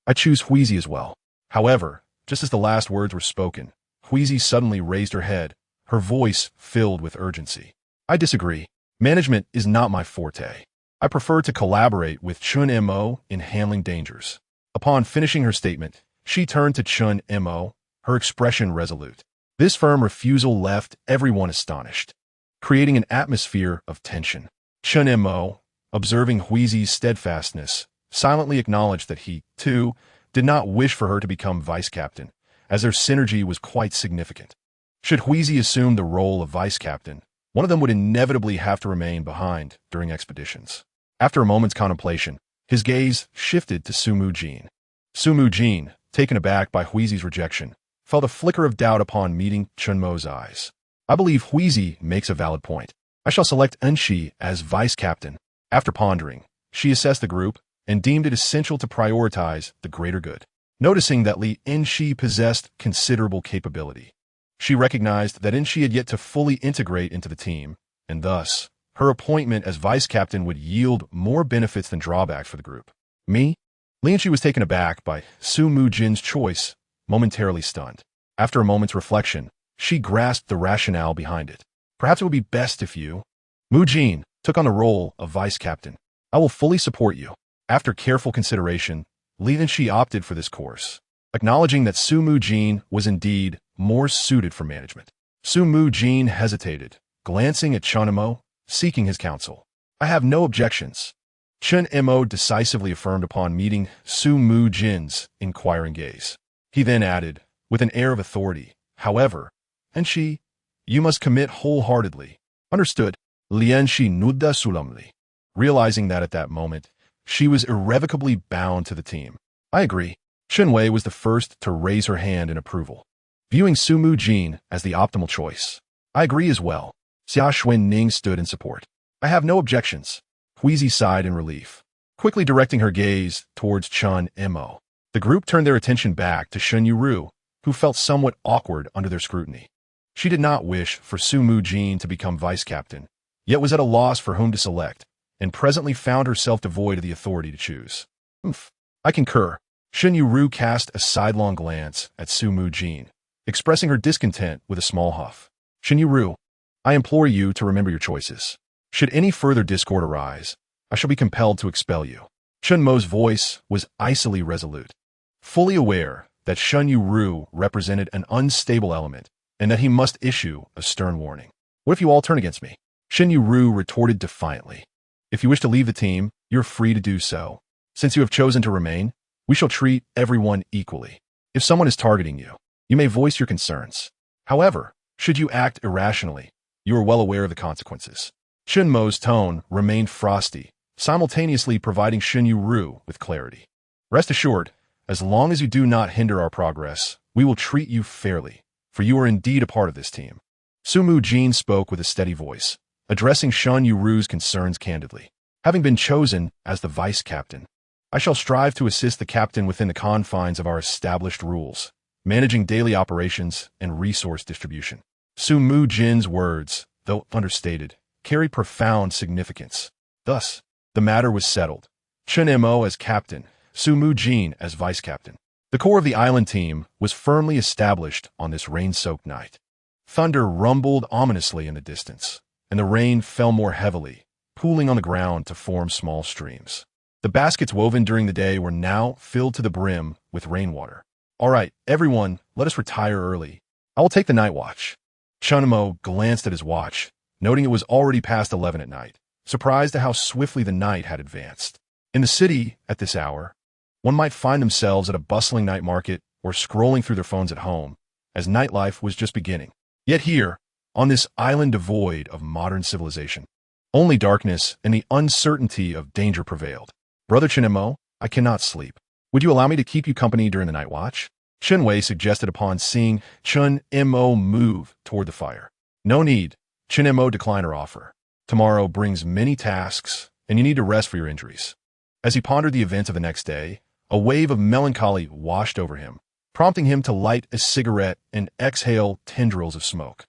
Speaker 1: I choose Huizi as well. However, just as the last words were spoken, Huizi suddenly raised her head, her voice filled with urgency. I disagree. Management is not my forte. I prefer to collaborate with Chen Mo in handling dangers. Upon finishing her statement, she turned to Chen Mo, her expression resolute. This firm refusal left everyone astonished, creating an atmosphere of tension. Chen Mo, observing Huizi's steadfastness, silently acknowledged that he, too, did not wish for her to become vice captain, as their synergy was quite significant. Should Huizi assume the role of vice captain, one of them would inevitably have to remain behind during expeditions. After a moment's contemplation, his gaze shifted to Su Mujin. Su Mujin, taken aback by Huizi's rejection, felt a flicker of doubt upon meeting Chen Mo's eyes. I believe Huizi makes a valid point. I shall select Enxi as vice captain. After pondering, she assessed the group and deemed it essential to prioritize the greater good. Noticing that Li Enxi possessed considerable capability, she recognized that Enxi had yet to fully integrate into the team, and thus, her appointment as vice captain would yield more benefits than drawbacks for the group. Me? Li Enxi was taken aback by Su Mujin's choice, momentarily stunned. After a moment's reflection, she grasped the rationale behind it. Perhaps it would be best if you, Mujin, took on the role of vice captain. I will fully support you. After careful consideration, Li Enxi opted for this course, acknowledging that Su Mujin was indeed more suited for management. Su Mujin hesitated, glancing at Chen Mo, seeking his counsel. I have no objections. Chen Mo decisively affirmed upon meeting Su Mujin's inquiring gaze. He then added, with an air of authority, however, Enxi, you must commit wholeheartedly. Understood. Li Enxi nudda solemnly, realizing that at that moment, she was irrevocably bound to the team. I agree. Chen Wei was the first to raise her hand in approval, viewing Su Mujin as the optimal choice. I agree as well. Xia Xuening stood in support. I have no objections. Huizi sighed in relief, quickly directing her gaze towards Chen Mo. The group turned their attention back to Shen Yueru, who felt somewhat awkward under their scrutiny. She did not wish for Su Mujin to become vice captain, yet was at a loss for whom to select, and presently found herself devoid of the authority to choose. I concur. Shen Yueru cast a sidelong glance at Su Mujin, expressing her discontent with a small huff. Shen Yueru, I implore you to remember your choices. Should any further discord arise, I shall be compelled to expel you. Chen Mo's voice was icily resolute, fully aware that Shen Yueru represented an unstable element and that he must issue a stern warning. What if you all turn against me? Shen Yueru retorted defiantly. If you wish to leave the team, you're free to do so. Since you have chosen to remain, we shall treat everyone equally. If someone is targeting you, you may voice your concerns. However, should you act irrationally, you are well aware of the consequences. Chen Mo's tone remained frosty, simultaneously providing Shen Yueru with clarity. Rest assured, as long as you do not hinder our progress, we will treat you fairly, for you are indeed a part of this team. Su Mujin spoke with a steady voice, addressing Shen Yueru's concerns candidly. Having been chosen as the vice captain, I shall strive to assist the captain within the confines of our established rules, managing daily operations and resource distribution. Su Mujin's words, though understated, carried profound significance. Thus, the matter was settled. Chen Mo as captain, Su Mujin as vice captain. The core of the island team was firmly established on this rain-soaked night. Thunder rumbled ominously in the distance, and the rain fell more heavily, pooling on the ground to form small streams. The baskets woven during the day were now filled to the brim with rainwater. All right, everyone, let us retire early. I will take the night watch. Chen Mo glanced at his watch, noting it was already past 11 at night, surprised at how swiftly the night had advanced. In the city, at this hour, one might find themselves at a bustling night market or scrolling through their phones at home, as nightlife was just beginning. Yet here, on this island devoid of modern civilization, only darkness and the uncertainty of danger prevailed. Brother Chen Mo, I cannot sleep. Would you allow me to keep you company during the night watch? Chen Wei suggested upon seeing Chen Mo move toward the fire. No need. Chen Mo declined her offer. Tomorrow brings many tasks, and you need to rest for your injuries. As he pondered the events of the next day, a wave of melancholy washed over him, prompting him to light a cigarette and exhale tendrils of smoke.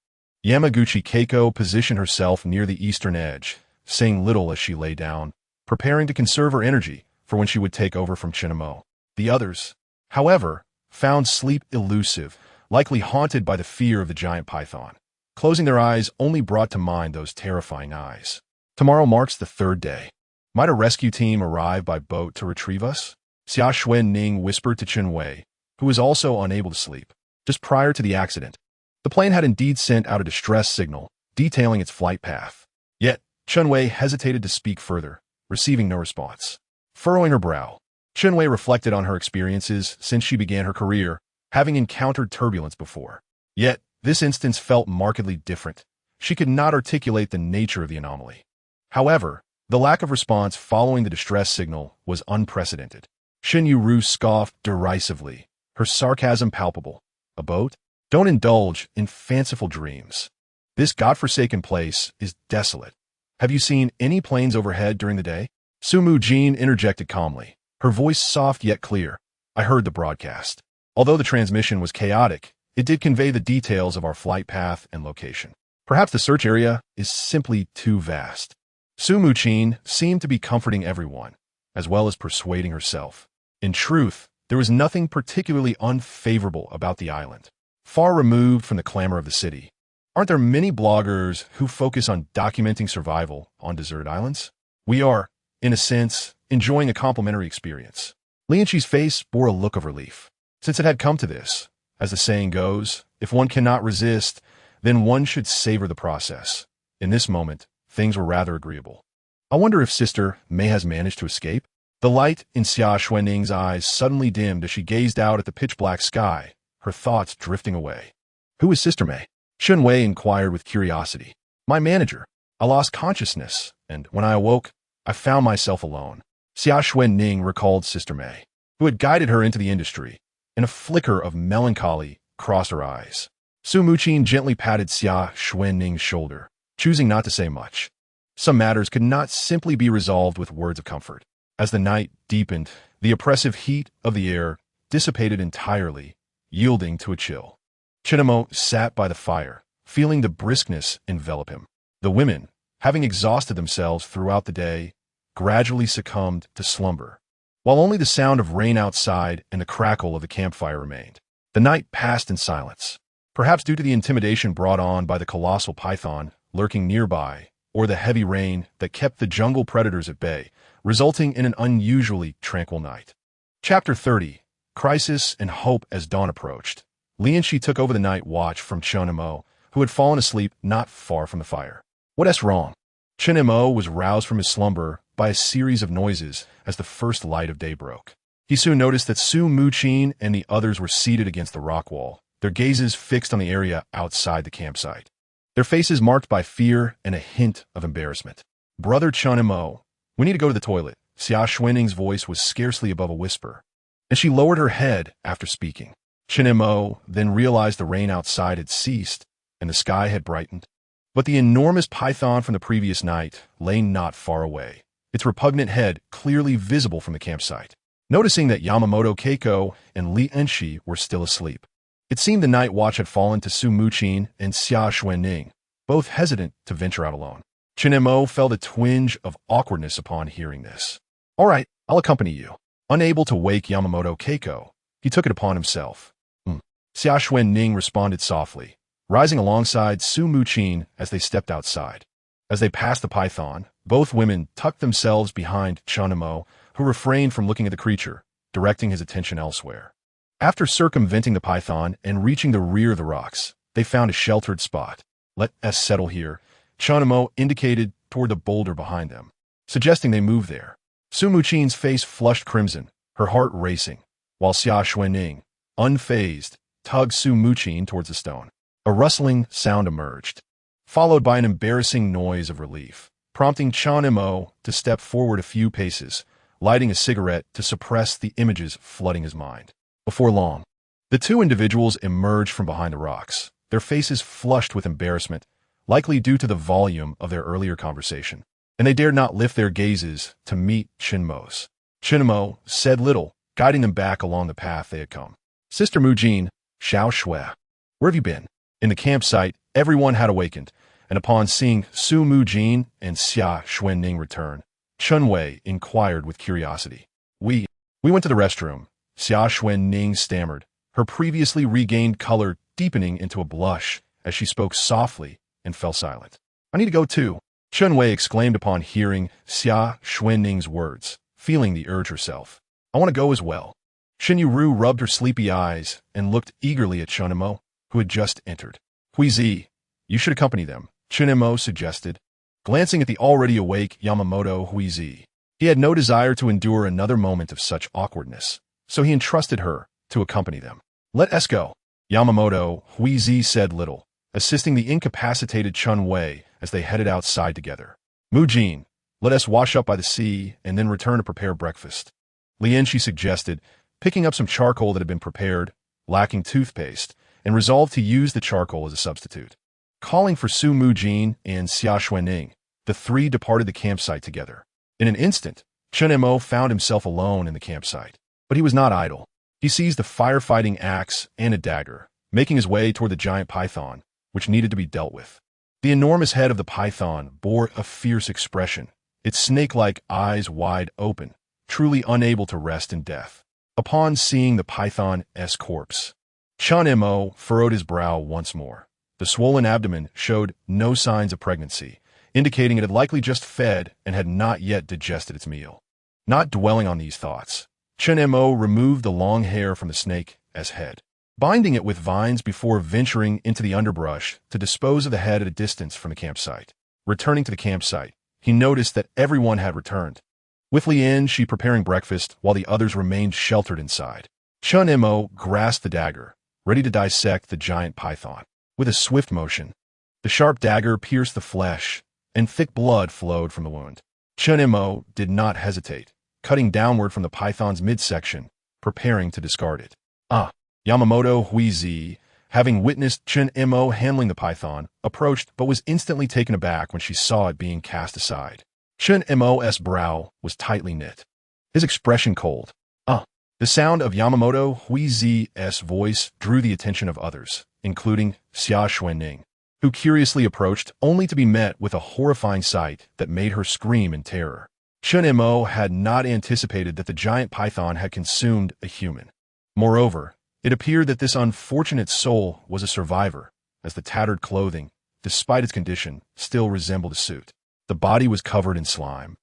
Speaker 1: Yamaguchi Keiko positioned herself near the eastern edge, saying little as she lay down, preparing to conserve her energy for when she would take over from Chen Mo. The others, however, found sleep elusive, likely haunted by the fear of the giant python. Closing their eyes only brought to mind those terrifying eyes. Tomorrow marks the third day. Might a rescue team arrive by boat to retrieve us? Xia Xuening whispered to Chen Wei, who was also unable to sleep. Just prior to the accident, the plane had indeed sent out a distress signal, detailing its flight path. Yet, Chen Wei hesitated to speak further, receiving no response. Furrowing her brow, Chen Wei reflected on her experiences since she began her career, having encountered turbulence before. Yet, this instance felt markedly different. She could not articulate the nature of the anomaly. However, the lack of response following the distress signal was unprecedented. Shen Yueru scoffed derisively, her sarcasm palpable. A boat? Don't indulge in fanciful dreams. This godforsaken place is desolate. Have you seen any planes overhead during the day? Su Mujin interjected calmly, her voice soft yet clear. I heard the broadcast. Although the transmission was chaotic, it did convey the details of our flight path and location. Perhaps the search area is simply too vast. Su Mujin seemed to be comforting everyone, as well as persuading herself. In truth, there was nothing particularly unfavorable about the island. Far removed from the clamor of the city, aren't there many bloggers who focus on documenting survival on deserted islands? We are, in a sense, enjoying a complimentary experience. Li Enxi's face bore a look of relief. Since it had come to this, as the saying goes, if one cannot resist, then one should savor the process. In this moment, things were rather agreeable. I wonder if Sister Mei has managed to escape? The light in Xia Xuening's eyes suddenly dimmed as she gazed out at the pitch-black sky, her thoughts drifting away. Who is Sister Mei? Chen Wei inquired with curiosity. My manager. I lost consciousness, and when I awoke, I found myself alone. Xia Xuening recalled Sister Mei, who had guided her into the industry, and a flicker of melancholy crossed her eyes. Su Mujin gently patted Xia Xuening's shoulder, choosing not to say much. Some matters could not simply be resolved with words of comfort. As the night deepened, the oppressive heat of the air dissipated entirely, yielding to a chill. Chen Mo sat by the fire, feeling the briskness envelop him. The women, having exhausted themselves throughout the day, gradually succumbed to slumber, while only the sound of rain outside and the crackle of the campfire remained. The night passed in silence, perhaps due to the intimidation brought on by the colossal python lurking nearby, or the heavy rain that kept the jungle predators at bay, resulting in an unusually tranquil night. Chapter 30. Crisis and Hope. As dawn approached, Li Enxi took over the night watch from Chen Mo, who had fallen asleep not far from the fire. What's wrong? Chen Mo was roused from his slumber by a series of noises as the first light of day broke. He soon noticed that Su Mujin and the others were seated against the rock wall, their gazes fixed on the area outside the campsite, their faces marked by fear and a hint of embarrassment. Brother Chen Mo, we need to go to the toilet. Xia Xuening's voice was scarcely above a whisper, and she lowered her head after speaking. Chen Mo then realized the rain outside had ceased and the sky had brightened, but the enormous python from the previous night lay not far away, its repugnant head clearly visible from the campsite. Noticing that Yamaguchi Keiko and Li Enxi were still asleep, it seemed the night watch had fallen to Su Mujin and Xia Xuening, both hesitant to venture out alone. Chen Mo felt a twinge of awkwardness upon hearing this. All right, I'll accompany you. Unable to wake Yamaguchi Keiko, he took it upon himself. Xia Xuening responded softly, rising alongside Su Mujin as they stepped outside. As they passed the python, both women tucked themselves behind Chen Mo, who refrained from looking at the creature, directing his attention elsewhere. After circumventing the python and reaching the rear of the rocks, they found a sheltered spot. Let us settle here. Chen Mo indicated toward the boulder behind them, suggesting they move there. Su Mujin's face flushed crimson, her heart racing, while Xia Xuening, unfazed, tugged Su Mujin towards the stone. A rustling sound emerged, followed by an embarrassing noise of relief, prompting Chen Mo to step forward a few paces, lighting a cigarette to suppress the images flooding his mind. Before long, the two individuals emerged from behind the rocks, their faces flushed with embarrassment, likely due to the volume of their earlier conversation, and they dared not lift their gazes to meet Chen Mo's. Chen Mo said little, guiding them back along the path they had come. Sister Mujin, Xiao Shui, where have you been? In the campsite, everyone had awakened, and upon seeing Su Mujin and Xia Xuening return, Chen Wei inquired with curiosity. We went to the restroom, Xia Xuening stammered, her previously regained color deepening into a blush as she spoke softly and fell silent. I need to go too, Chen Wei exclaimed upon hearing Xia Xuening's words, feeling the urge herself. I want to go as well. Shen Yueru rubbed her sleepy eyes and looked eagerly at Chen Mo, who had just entered. Huizi, you should accompany them, Chen Mo suggested, glancing at the already awake Yamamoto Huizi. He had no desire to endure another moment of such awkwardness, so he entrusted her to accompany them. Let us go. Yamamoto Huizi said little, assisting the incapacitated Chen Wei as they headed outside together. Mujin, let us wash up by the sea and then return to prepare breakfast, Li Enxi suggested, picking up some charcoal that had been prepared, lacking toothpaste, and resolved to use the charcoal as a substitute. Calling for Su Mujin and Xia Xuening, the three departed the campsite together. In an instant, Chen Mo found himself alone in the campsite. But he was not idle. He seized a firefighting axe and a dagger, making his way toward the giant python, which needed to be dealt with. The enormous head of the python bore a fierce expression, its snake-like eyes wide open, truly unable to rest in death. Upon seeing the python's corpse, Chen Mo furrowed his brow once more. The swollen abdomen showed no signs of pregnancy, indicating it had likely just fed and had not yet digested its meal. Not dwelling on these thoughts, Chen Mo removed the long hair from the snake's head, binding it with vines before venturing into the underbrush to dispose of the head at a distance from the campsite. Returning to the campsite, he noticed that everyone had returned, with Li Enxi preparing breakfast while the others remained sheltered inside. Chen Mo grasped the dagger, ready to dissect the giant python. With a swift motion, the sharp dagger pierced the flesh, and thick blood flowed from the wound. Chen Mo did not hesitate, cutting downward from the python's midsection, preparing to discard it. Yamamoto Huizi, having witnessed Chen Mo handling the python, approached but was instantly taken aback when she saw it being cast aside. Chen Mo's brow was tightly knit, his expression cold. The sound of Yamamoto Huizi's voice drew the attention of others, including Xia Xuening, who curiously approached only to be met with a horrifying sight that made her scream in terror. Chen Mo had not anticipated that the giant python had consumed a human. Moreover, it appeared that this unfortunate soul was a survivor, as the tattered clothing, despite its condition, still resembled a suit. The body was covered in slime,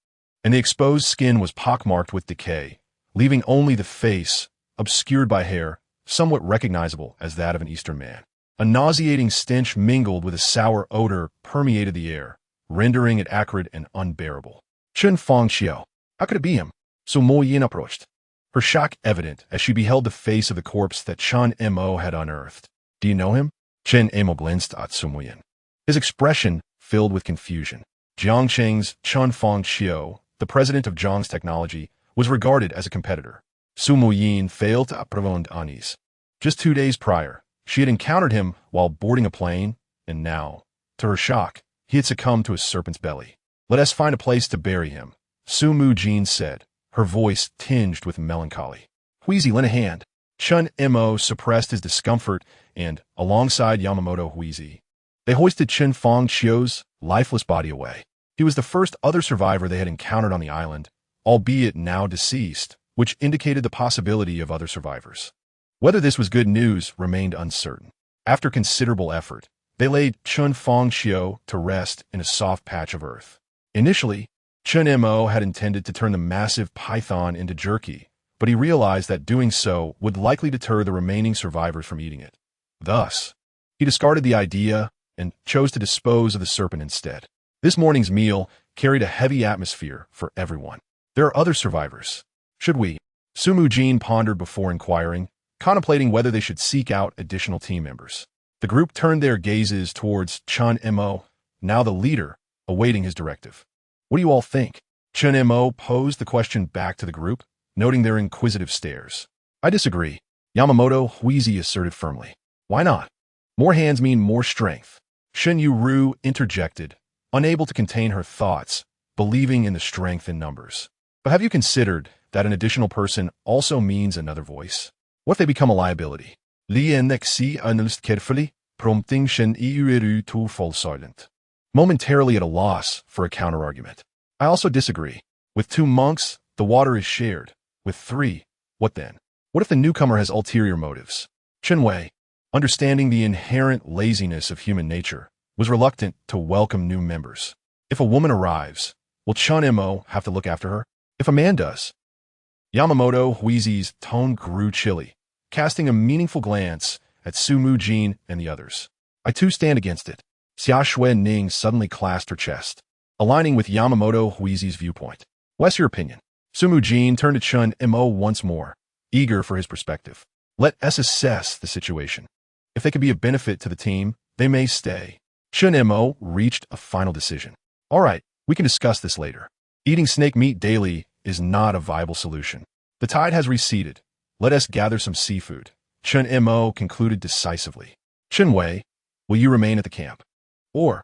Speaker 1: and the exposed skin was pockmarked with decay, leaving only the face, obscured by hair, somewhat recognizable as that of an Eastern man. A nauseating stench mingled with a sour odor permeated the air, rendering it acrid and unbearable. Chen Fangxiao. How could it be him? Su Mujin approached, her shock evident as she beheld the face of the corpse that Chen Mo had unearthed. Do you know him? Chen Mo glanced at Su Mujin, his expression filled with confusion. Jiangcheng's Chen Fangxiao, the president of Zhang's technology, was regarded as a competitor. Su Mujin failed to apprehend unease. Just 2 days prior, she had encountered him while boarding a plane, and now, to her shock, he had succumbed to a serpent's belly. Let us find a place to bury him, Su Mujin said, her voice tinged with melancholy. Huizi lent a hand. Chen Mo suppressed his discomfort and, alongside Yamamoto Huizi, they hoisted Chen Fangxiao's lifeless body away. He was the first other survivor they had encountered on the island, albeit now deceased, which indicated the possibility of other survivors. Whether this was good news remained uncertain. After considerable effort, they laid Chen Fangxiao to rest in a soft patch of earth. Initially, Chen Mo had intended to turn the massive python into jerky, but he realized that doing so would likely deter the remaining survivors from eating it. Thus, he discarded the idea and chose to dispose of the serpent instead. This morning's meal carried a heavy atmosphere for everyone. There are other survivors. Should we? Su Mujin pondered before inquiring, contemplating whether they should seek out additional team members. The group turned their gazes towards Chen Mo, now the leader, awaiting his directive. What do you all think? Chen Mo posed the question back to the group, noting their inquisitive stares. I disagree, Yamamoto Huizi asserted firmly. Why not? More hands mean more strength. Shen Yueru interjected, unable to contain her thoughts, believing in the strength in numbers. But have you considered that an additional person also means another voice? What if they become a liability? Li Enxi analyzed carefully, prompting Shen Yueru to fall silent, momentarily at a loss for a counterargument. I also disagree. With 2 monks, the water is shared. With 3, what then? What if the newcomer has ulterior motives? Chen Wei, understanding the inherent laziness of human nature, was reluctant to welcome new members. If a woman arrives, will Chen Mo have to look after her? If a man does? Yamamoto Huizi's tone grew chilly, casting a meaningful glance at Su Mujin and the others. I too stand against it. Xia Xuening suddenly clasped her chest, aligning with Yamamoto Huizi's viewpoint. What's your opinion? Su Mujin turned to Chen Mo once more, eager for his perspective. Let us assess the situation. If they could be a benefit to the team, they may stay. Chen Mo reached a final decision. All right, we can discuss this later. Eating snake meat daily is not a viable solution. The tide has receded. Let us gather some seafood. Chen Mo concluded decisively. Chen Wei, will you remain at the camp? Or,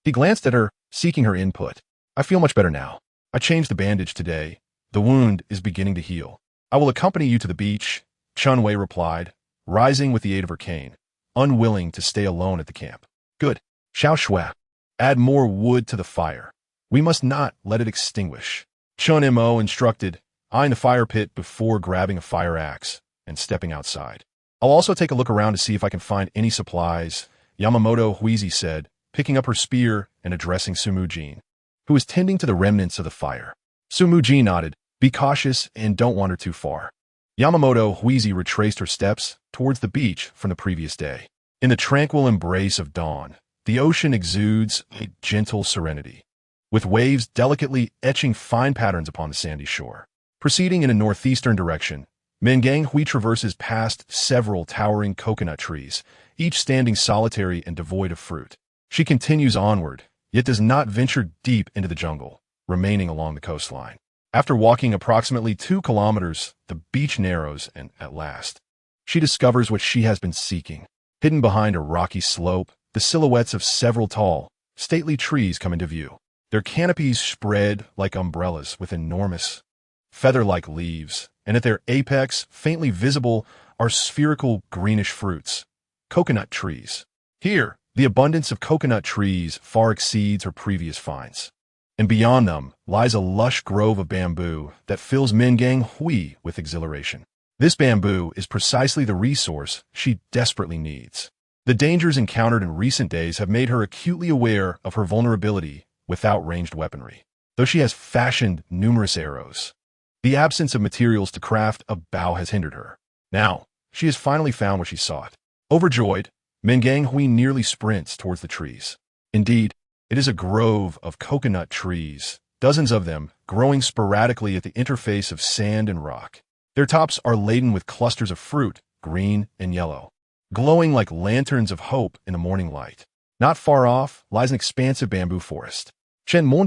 Speaker 1: he glanced at her, seeking her input. I feel much better now. I changed the bandage today. The wound is beginning to heal. I will accompany you to the beach, Chen Wei replied, rising with the aid of her cane, unwilling to stay alone at the camp. Good. Xiao Xue, add more wood to the fire. We must not let it extinguish. Chen Mo instructed, eyeing the fire pit before grabbing a fire axe and stepping outside. I'll also take a look around to see if I can find any supplies, Yamamoto Huizi said, picking up her spear and addressing Su Mujin, who was tending to the remnants of the fire. Su Mujin nodded, be cautious and don't wander too far. Yamamoto Huizi retraced her steps towards the beach from the previous day. In the tranquil embrace of dawn, the ocean exudes a gentle serenity, with waves delicately etching fine patterns upon the sandy shore. Proceeding in a northeastern direction, Mengang Hui traverses past several towering coconut trees, each standing solitary and devoid of fruit. She continues onward, yet does not venture deep into the jungle, remaining along the coastline. After walking approximately 2 kilometers, the beach narrows and, at last, she discovers what she has been seeking. Hidden behind a rocky slope, the silhouettes of several tall, stately trees come into view. Their canopies spread like umbrellas with enormous, feather-like leaves, and at their apex, faintly visible, are spherical greenish fruits. Coconut trees. Here, the abundance of coconut trees far exceeds her previous finds. and beyond them lies a lush grove of bamboo that fills Mingang Hui with exhilaration. This bamboo is precisely the resource she desperately needs. The dangers encountered in recent days have made her acutely aware of her vulnerability without ranged weaponry. Though she has fashioned numerous arrows, the absence of materials to craft a bow has hindered her. Now, she has finally found what she sought. Overjoyed, Mingang Hui nearly sprints towards the trees. Indeed, it is a grove of coconut trees, dozens of them growing sporadically at the interface of sand and rock. Their tops are laden with clusters of fruit, green and yellow, glowing like lanterns of hope in the morning light. Not far off lies an expansive bamboo forest. Chen Mo,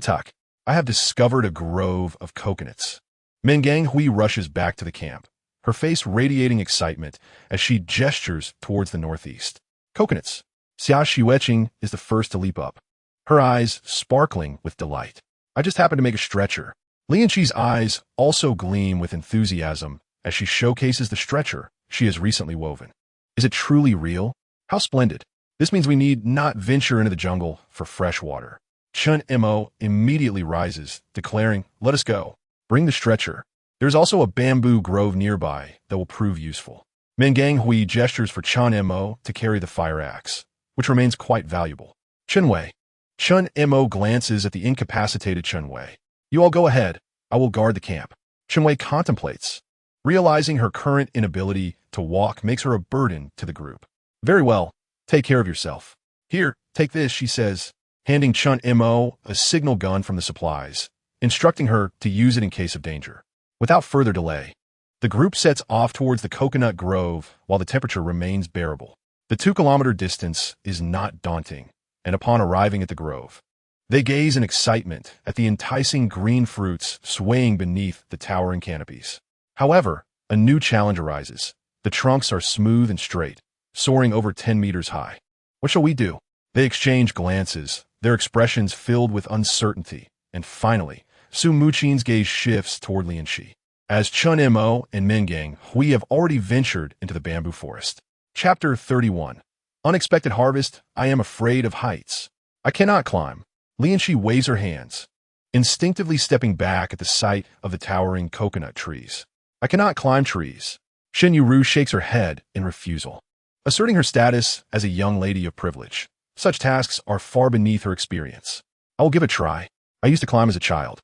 Speaker 1: I have discovered a grove of coconuts. Mingang Hui rushes back to the camp, her face radiating excitement as she gestures towards the northeast. Coconuts. Xia Xuening is the first to leap up, her eyes sparkling with delight. I just happened to make a stretcher. Li Enxi's eyes also gleam with enthusiasm as she showcases the stretcher she has recently woven. Is it truly real? How splendid. This means we need not venture into the jungle for fresh water. Chen Mo immediately rises, declaring, "Let us go. Bring the stretcher." There's also a bamboo grove nearby that will prove useful. Mingang Hui gestures for Chen Mo to carry the fire axe, which remains quite valuable. Chen Wei. Chen Mo glances at the incapacitated Chen Wei. "You all go ahead. I will guard the camp." Chen Wei contemplates. Realizing her current inability to walk makes her a burden to the group. "Very well. Take care of yourself. Here, take this," she says, handing Chen Mo a signal gun from the supplies, instructing her to use it in case of danger. Without further delay, the group sets off towards the coconut grove while the temperature remains bearable. The 2-kilometer distance is not daunting, and upon arriving at the grove, they gaze in excitement at the enticing green fruits swaying beneath the towering canopies. However, a new challenge arises. The trunks are smooth and straight, soaring over 10 meters high. "What shall we do?" They exchange glances, their expressions filled with uncertainty, and finally, Su Mujin's gaze shifts toward Li Enxi. As Chen Mo and Mingang Hui have already ventured into the bamboo forest. Chapter 31. Unexpected harvest. I am afraid of heights. I cannot climb. Li Enxi waves her hands, instinctively stepping back at the sight of the towering coconut trees. "I cannot climb trees." Shen Yueru shakes her head in refusal, asserting her status as a young lady of privilege. Such tasks are far beneath her experience. "I will give it a try. I used to climb as a child."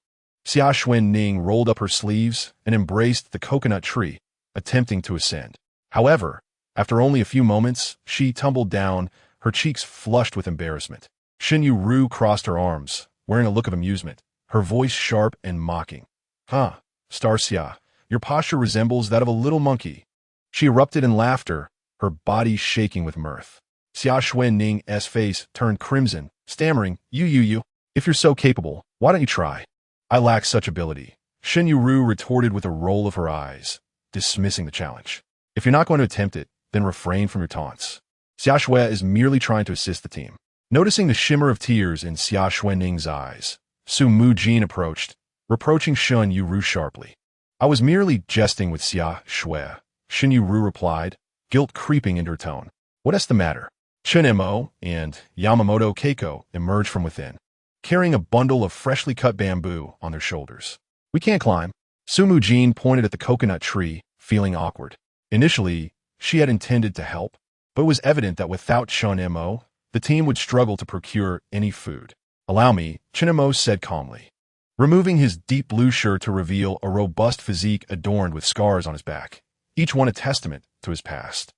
Speaker 1: Xia Xuening rolled up her sleeves and embraced the coconut tree, attempting to ascend. However, after only a few moments, she tumbled down, her cheeks flushed with embarrassment. Shen Yueru crossed her arms, wearing a look of amusement, her voice sharp and mocking. "Huh, Star Xia, your posture resembles that of a little monkey." She erupted in laughter, her body shaking with mirth. Xia Xuening's face turned crimson, stammering, You. If you're so capable, why don't you try?" "I lack such ability," Shen Yueru retorted with a roll of her eyes, dismissing the challenge. "If you're not going to attempt it, then refrain from your taunts." Xia Xue is merely trying to assist the team. Noticing the shimmer of tears in Xia Xuening's eyes, Su Mujin approached, reproaching Shen Yueru sharply. "I was merely jesting with Xia Xue," Shen Yueru replied, guilt creeping into her tone. "What's the matter?" Chen Mo and Yamaguchi Keiko emerged from within, carrying a bundle of freshly cut bamboo on their shoulders. "We can't climb." Su Mujin pointed at the coconut tree, feeling awkward. Initially, she had intended to help, but it was evident that without Chen Mo, the team would struggle to procure any food. "Allow me," Chen Mo said calmly, removing his deep blue shirt to reveal a robust physique adorned with scars on his back, each one a testament to his past.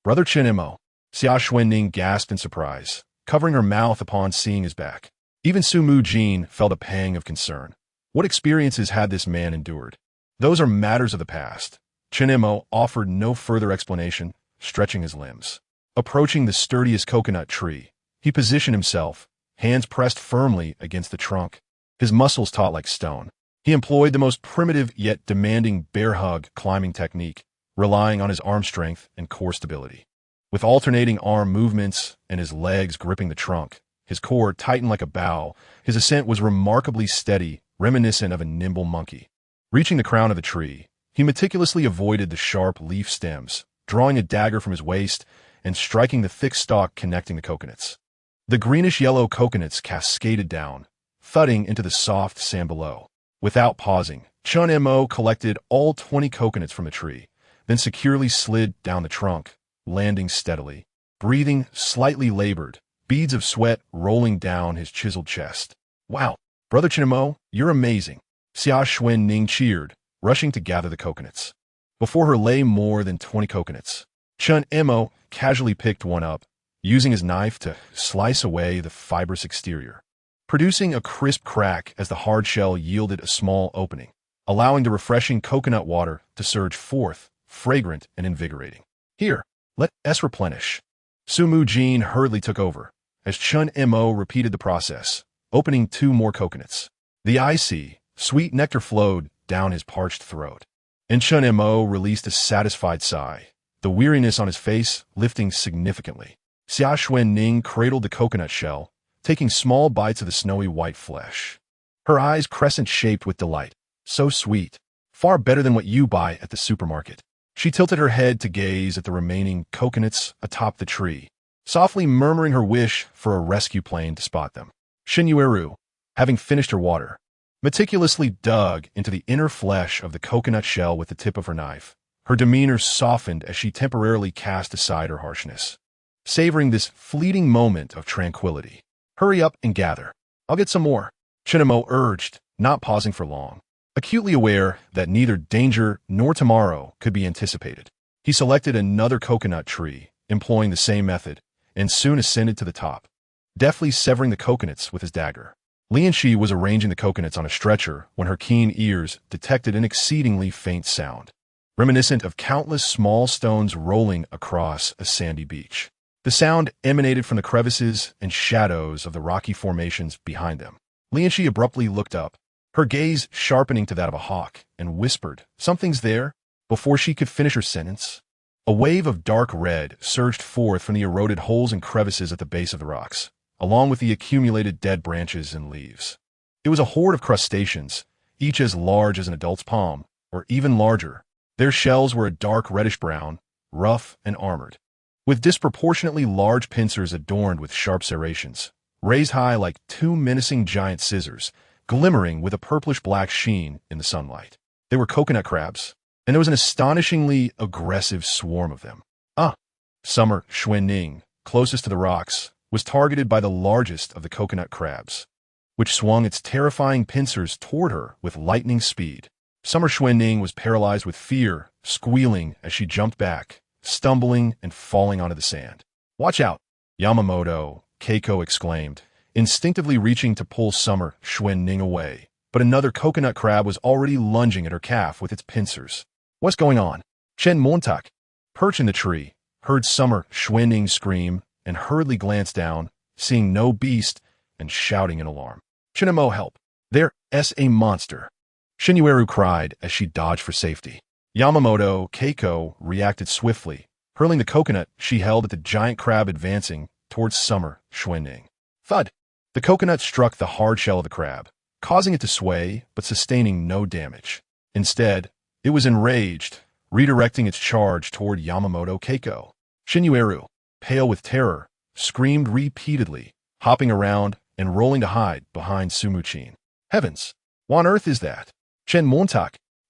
Speaker 1: Brother Chen Mo." Xia Xuening gasped in surprise, covering her mouth upon seeing his back. Even Su Mujin felt a pang of concern. What experiences had this man endured? "Those are matters of the past." Chen Mo offered no further explanation, stretching his limbs. Approaching the sturdiest coconut tree, he positioned himself, hands pressed firmly against the trunk, his muscles taut like stone. He employed the most primitive yet demanding bear hug climbing technique, relying on his arm strength and core stability. With alternating arm movements and his legs gripping the trunk, his core tightened like a bow, his ascent was remarkably steady, reminiscent of a nimble monkey. Reaching the crown of the tree, he meticulously avoided the sharp leaf stems, drawing a dagger from his waist and striking the thick stalk connecting the coconuts. The greenish-yellow coconuts cascaded down, thudding into the soft sand below. Without pausing, Chen Mo collected all 20 coconuts from the tree, then securely slid down the trunk, landing steadily. Breathing slightly labored, beads of sweat rolling down his chiseled chest. Wow, Brother Chen Mo, you're amazing. Xia Xuening cheered, rushing to gather the coconuts. Before her lay more than 20 coconuts. Chen Mo casually picked one up, using his knife to slice away the fibrous exterior, producing a crisp crack as the hard shell yielded a small opening, allowing the refreshing coconut water to surge forth, fragrant and invigorating. Here, let us replenish. Su Mujin hurriedly took over, as Chen Mo repeated the process, opening 2 more coconuts. The icy, sweet nectar flowed down his parched throat, and Chen Mo released a satisfied sigh, the weariness on his face lifting significantly. Xia Xuening cradled the coconut shell, taking small bites of the snowy white flesh. Her eyes crescent-shaped with delight. So sweet. Far better than what you buy at the supermarket. She tilted her head to gaze at the remaining coconuts atop the tree, softly murmuring her wish for a rescue plane to spot them. Shen Yueru, having finished her water, meticulously dug into the inner flesh of the coconut shell with the tip of her knife. Her demeanor softened as she temporarily cast aside her harshness, savoring this fleeting moment of tranquility. Hurry up and gather. I'll get some more, Chen Mo urged, not pausing for long. Acutely aware that neither danger nor tomorrow could be anticipated, he selected another coconut tree, employing the same method, and soon ascended to the top, deftly severing the coconuts with his dagger. Li Enxi was arranging the coconuts on a stretcher when her keen ears detected an exceedingly faint sound, reminiscent of countless small stones rolling across a sandy beach. The sound emanated from the crevices and shadows of the rocky formations behind them. Li Enxi abruptly looked up, her gaze sharpening to that of a hawk, and whispered, "Something's there." Before she could finish her sentence, a wave of dark red surged forth from the eroded holes and crevices at the base of the rocks, along with the accumulated dead branches and leaves. It was a horde of crustaceans, each as large as an adult's palm, or even larger. Their shells were a dark reddish-brown, rough and armored, with disproportionately large pincers adorned with sharp serrations, raised high like 2 menacing giant scissors, glimmering with a purplish-black sheen in the sunlight. They were coconut crabs, and there was an astonishingly aggressive swarm of them. Summer Xuening, closest to the rocks, was targeted by the largest of the coconut crabs, which swung its terrifying pincers toward her with lightning speed. Summer Xuening was paralyzed with fear, squealing as she jumped back, stumbling and falling onto the sand. "Watch out!" Yamaguchi Keiko exclaimed, instinctively reaching to pull Summer Xuening away. But another coconut crab was already lunging at her calf with its pincers. "What's going on?" Chen Mo, perched in the tree, heard Summer Xuening scream and hurriedly glanced down, seeing no beast and shouting in alarm. "Chen Mo, help! There's a monster!" Shen Yueru cried as she dodged for safety. Yamaguchi Keiko reacted swiftly, hurling the coconut she held at the giant crab advancing towards Summer Xuening. Thud! The coconut struck the hard shell of the crab, causing it to sway but sustaining no damage. Instead, it was enraged, redirecting its charge toward Yamaguchi Keiko. Shen Yueru, pale with terror, screamed repeatedly, hopping around and rolling to hide behind Su Mujin. "Heavens! What on earth is that? Chen Mo,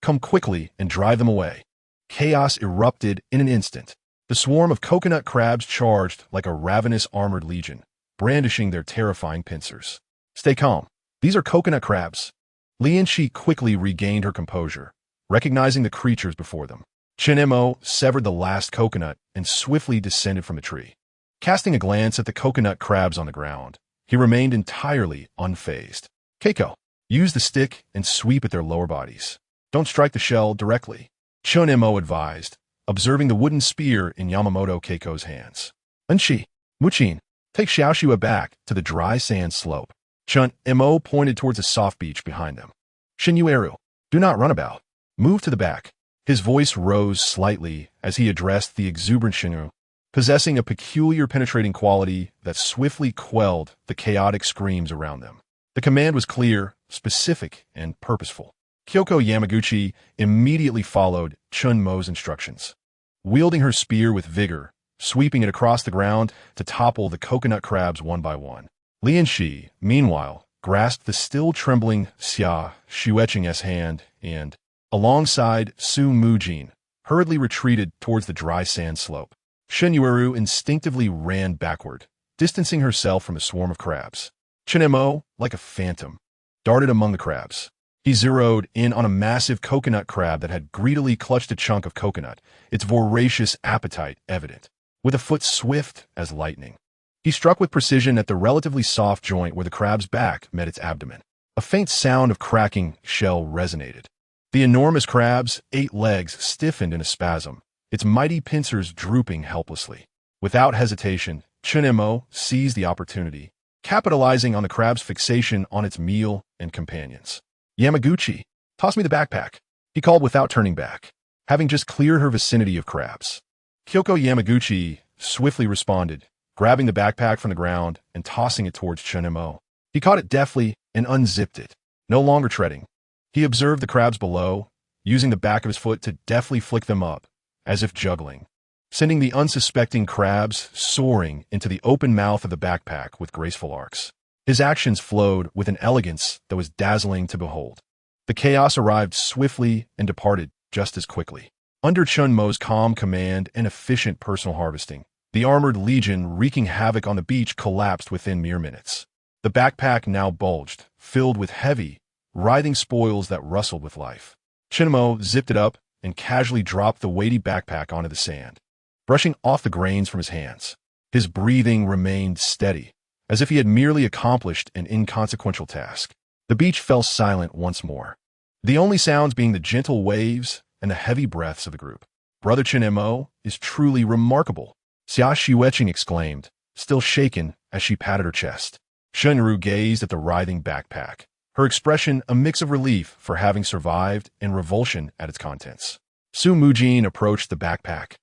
Speaker 1: come quickly and drive them away." Chaos erupted in an instant. The swarm of coconut crabs charged like a ravenous armored legion, brandishing their terrifying pincers. "Stay calm. These are coconut crabs." Li Enxi quickly regained her composure, recognizing the creatures before them. Chen Mo severed the last coconut and swiftly descended from the tree. Casting a glance at the coconut crabs on the ground, he remained entirely unfazed. "Keiko, use the stick and sweep at their lower bodies. Don't strike the shell directly," Chen Mo advised, observing the wooden spear in Yamaguchi Keiko's hands. "Enxi, Mujin, take Xia Xuening back to the dry sand slope." Chen Mo pointed towards a soft beach behind them. "Shen Yueru, do not run about. Move to the back." His voice rose slightly as he addressed the exuberant Shen Yueru, possessing a peculiar penetrating quality that swiftly quelled the chaotic screams around them. The command was clear, specific, and purposeful. Kyoko Yamaguchi immediately followed Chen Mo's instructions, wielding her spear with vigor, sweeping it across the ground to topple the coconut crabs one by one. Li Enxi, meanwhile, grasped the still trembling Xia Xuening's hand and, alongside Su Mujin, hurriedly retreated towards the dry sand slope. Shen Yueru instinctively ran backward, distancing herself from a swarm of crabs. Chen Mo, like a phantom, darted among the crabs. He zeroed in on a massive coconut crab that had greedily clutched a chunk of coconut, its voracious appetite evident. With a foot swift as lightning, he struck with precision at the relatively soft joint where the crab's back met its abdomen. A faint sound of cracking shell resonated. The enormous crab's 8 legs stiffened in a spasm, its mighty pincers drooping helplessly. Without hesitation, Chen Mo seized the opportunity, capitalizing on the crab's fixation on its meal and companions. "Yamaguchi, toss me the backpack," he called without turning back, having just cleared her vicinity of crabs. Keiko Yamaguchi swiftly responded, grabbing the backpack from the ground and tossing it towards Chen Mo. He caught it deftly and unzipped it, no longer treading. He observed the crabs below, using the back of his foot to deftly flick them up, as if juggling, sending the unsuspecting crabs soaring into the open mouth of the backpack with graceful arcs. His actions flowed with an elegance that was dazzling to behold. The chaos arrived swiftly and departed just as quickly. Under Chen Mo's calm command and efficient personal harvesting, the armored legion wreaking havoc on the beach collapsed within mere minutes. The backpack now bulged, filled with heavy, writhing spoils that rustled with life. Chen Mo zipped it up and casually dropped the weighty backpack onto the sand, brushing off the grains from his hands. His breathing remained steady, as if he had merely accomplished an inconsequential task. The beach fell silent once more, the only sounds being the gentle waves and the heavy breaths of the group. "Brother Chen Mo is truly remarkable," Xia Xuening exclaimed, still shaken as she patted her chest. Shen Yueru gazed at the writhing backpack, her expression a mix of relief for having survived and revulsion at its contents. Su Mujin approached the backpack,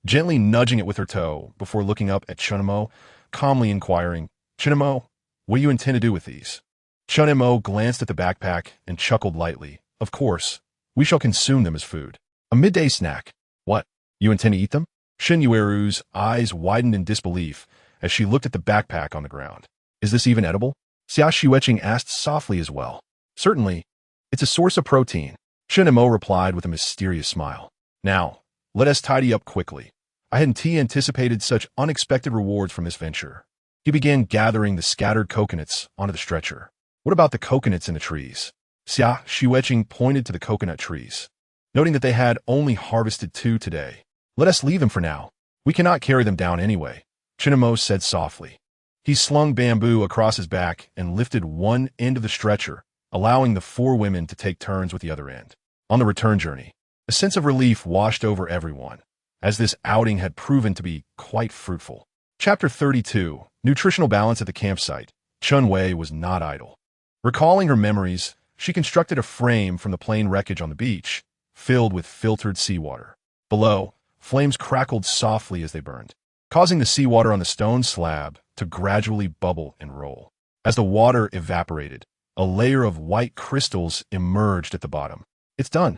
Speaker 1: gently nudging it with her toe before looking up at Chen Mo, calmly inquiring, "Chen Mo, what do you intend to do with these?" Chen Mo glanced at the backpack and chuckled lightly. "Of course, we shall consume them as food. A midday snack." "What? You intend to eat them?" Shen Yueru's eyes widened in disbelief as she looked at the backpack on the ground. "Is this even edible?" Xia Xuening asked softly as well. "Certainly. It's a source of protein," Chen Mo replied with a mysterious smile. "Now, let us tidy up quickly. I hadn't anticipated such unexpected rewards from this venture." He began gathering the scattered coconuts onto the stretcher. "What about the coconuts in the trees?" Xia Xuening pointed to the coconut trees, noting that they had only harvested 2 today. "Let us leave them for now. We cannot carry them down anyway," Chen Mo said softly. He slung bamboo across his back and lifted one end of the stretcher, allowing the 4 women to take turns with the other end. On the return journey, a sense of relief washed over everyone, as this outing had proven to be quite fruitful. Chapter 32, Nutritional Balance at the Campsite. Chen Wei was not idle. Recalling her memories, she constructed a frame from the plain wreckage on the beach, filled with filtered seawater. Below, flames crackled softly as they burned, causing the seawater on the stone slab to gradually bubble and roll. As the water evaporated, a layer of white crystals emerged at the bottom. "It's done,"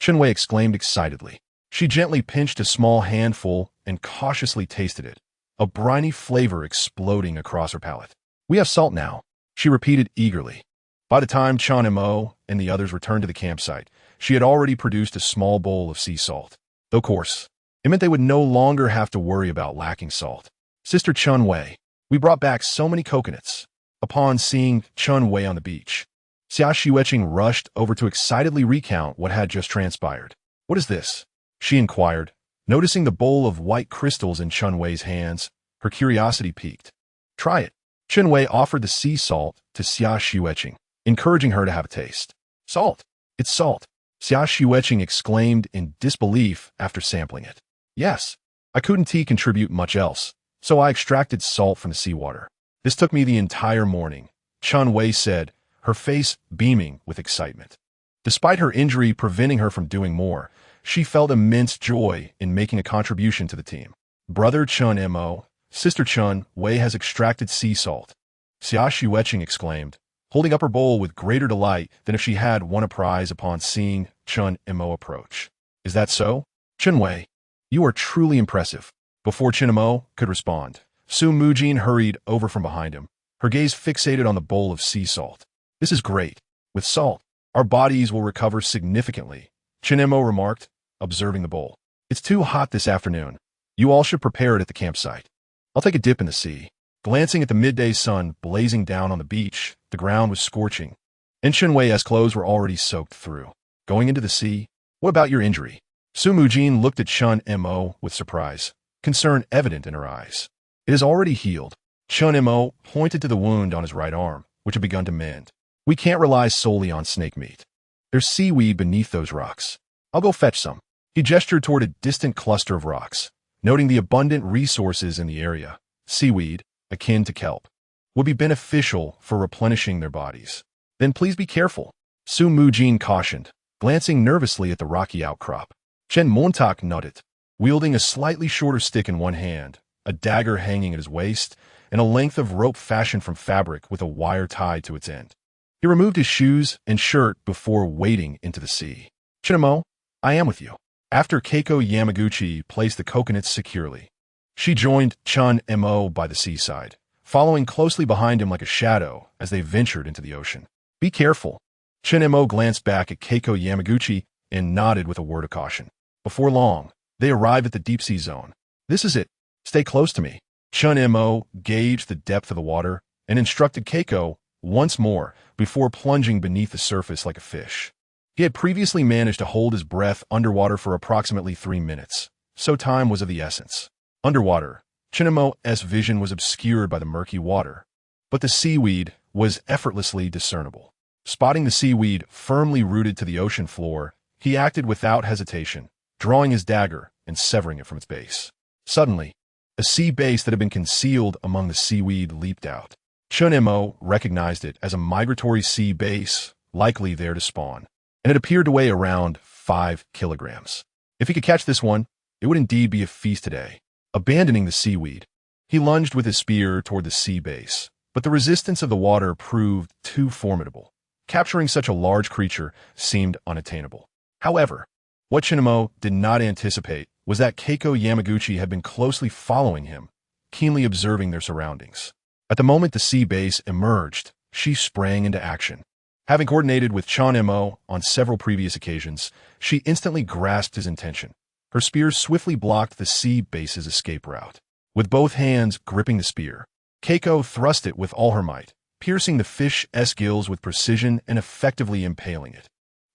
Speaker 1: Chen Wei exclaimed excitedly. She gently pinched a small handful and cautiously tasted it, a briny flavor exploding across her palate. "We have salt now," she repeated eagerly. By the time Chen Mo and the others returned to the campsite, she had already produced a small bowl of sea salt. Though, of course, it meant they would no longer have to worry about lacking salt. "Sister Chen Wei, we brought back so many coconuts." Upon seeing Chen Wei on the beach, Xia Xuening rushed over to excitedly recount what had just transpired. "What is this?" she inquired, noticing the bowl of white crystals in Chen Wei's hands. Her curiosity piqued. "Try it." Chen Wei offered the sea salt to Xia Xuening, encouraging her to have a taste. "Salt! It's salt!" Xia Xuening exclaimed in disbelief after sampling it. "Yes, I couldn't contribute much else, so I extracted salt from the seawater. This took me the entire morning," Chen Wei said, her face beaming with excitement. Despite her injury preventing her from doing more, she felt immense joy in making a contribution to the team. "Brother Chen Mo, Sister Chen Wei has extracted sea salt," Xia Xuening exclaimed, holding up her bowl with greater delight than if she had won a prize upon seeing Chen Mo approach. "Is that so? Chen Wei, you are truly impressive." Before Chen Mo could respond, Su Mujin hurried over from behind him, her gaze fixated on the bowl of sea salt. This is great. With salt, our bodies will recover significantly, Chen Mo remarked, observing the bowl. It's too hot this afternoon. You all should prepare it at the campsite. I'll take a dip in the sea. Glancing at the midday sun blazing down on the beach, the ground was scorching, and Chen Wei's clothes were already soaked through. Going into the sea? What about your injury? Su Mujin looked at Chen Mo with surprise, concern evident in her eyes. It has already healed. Chen Mo pointed to the wound on his right arm, which had begun to mend. We can't rely solely on snake meat. There's seaweed beneath those rocks. I'll go fetch some. He gestured toward a distant cluster of rocks, noting the abundant resources in the area. Seaweed, akin to kelp, would be beneficial for replenishing their bodies. Then please be careful, Su Mujin cautioned, glancing nervously at the rocky outcrop. Chen Montauk nodded, wielding a slightly shorter stick in one hand, a dagger hanging at his waist, and a length of rope fashioned from fabric with a wire tied to its end. He removed his shoes and shirt before wading into the sea. Chen Mo, I am with you. After Keiko Yamaguchi placed the coconuts securely, she joined Chen Mo by the seaside, following closely behind him like a shadow as they ventured into the ocean. Be careful. Chen Mo glanced back at Keiko Yamaguchi and nodded with a word of caution. Before long, they arrived at the deep-sea zone. This is it. Stay close to me. Chen Mo gauged the depth of the water and instructed Keiko once more before plunging beneath the surface like a fish. He had previously managed to hold his breath underwater for approximately 3 minutes, so time was of the essence. Underwater, Chen Mo's vision was obscured by the murky water, but the seaweed was effortlessly discernible. Spotting the seaweed firmly rooted to the ocean floor, he acted without hesitation, drawing his dagger and severing it from its base. Suddenly, a sea base that had been concealed among the seaweed leaped out. Chen Mo recognized it as a migratory sea base, likely there to spawn, and it appeared to weigh around 5 kilograms. If he could catch this one, it would indeed be a feast today. Abandoning the seaweed, he lunged with his spear toward the sea base, but the resistance of the water proved too formidable. Capturing such a large creature seemed unattainable. However, what Chen Mo did not anticipate was that Keiko Yamaguchi had been closely following him, keenly observing their surroundings. At the moment the sea base emerged, she sprang into action. Having coordinated with Chen Mo on several previous occasions, she instantly grasped his intention. Her spear swiftly blocked the sea base's escape route. With both hands gripping the spear, Keiko thrust it with all her might, piercing the fish's gills with precision and effectively impaling it.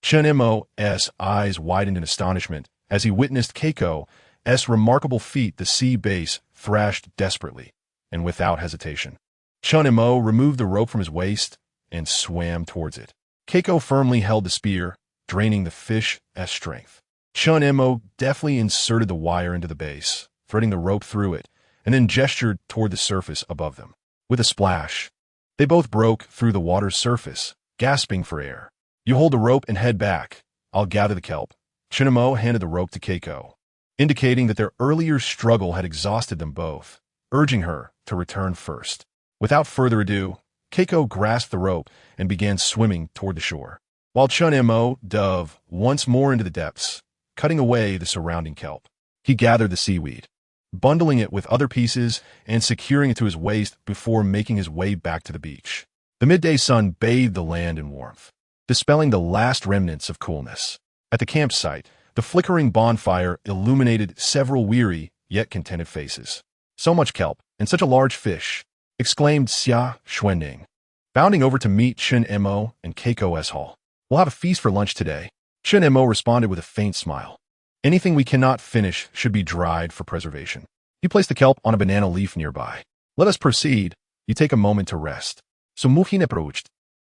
Speaker 1: Chen Mo's eyes widened in astonishment as he witnessed Keiko's remarkable feat. The sea base thrashed desperately and without hesitation. Chen Mo removed the rope from his waist and swam towards it. Keiko firmly held the spear, draining the fish's strength. Chen Mo deftly inserted the wire into the base, threading the rope through it, and then gestured toward the surface above them. With a splash, they both broke through the water's surface, gasping for air. You hold the rope and head back. I'll gather the kelp. Chen Mo handed the rope to Keiko, indicating that their earlier struggle had exhausted them both, urging her to return first. Without further ado, Keiko grasped the rope and began swimming toward the shore, while Chen Mo dove once more into the depths, cutting away the surrounding kelp. He gathered the seaweed, bundling it with other pieces and securing it to his waist before making his way back to the beach. The midday sun bathed the land in warmth, dispelling the last remnants of coolness. At the campsite, the flickering bonfire illuminated several weary yet contented faces. So much kelp and such a large fish, exclaimed Xia Xuening, bounding over to meet Chen Mo and Keiko's hall. We'll have a feast for lunch today. Chen Mo responded with a faint smile. Anything we cannot finish should be dried for preservation. He placed the kelp on a banana leaf nearby. Let us proceed. You take a moment to rest. Su Mujin approached,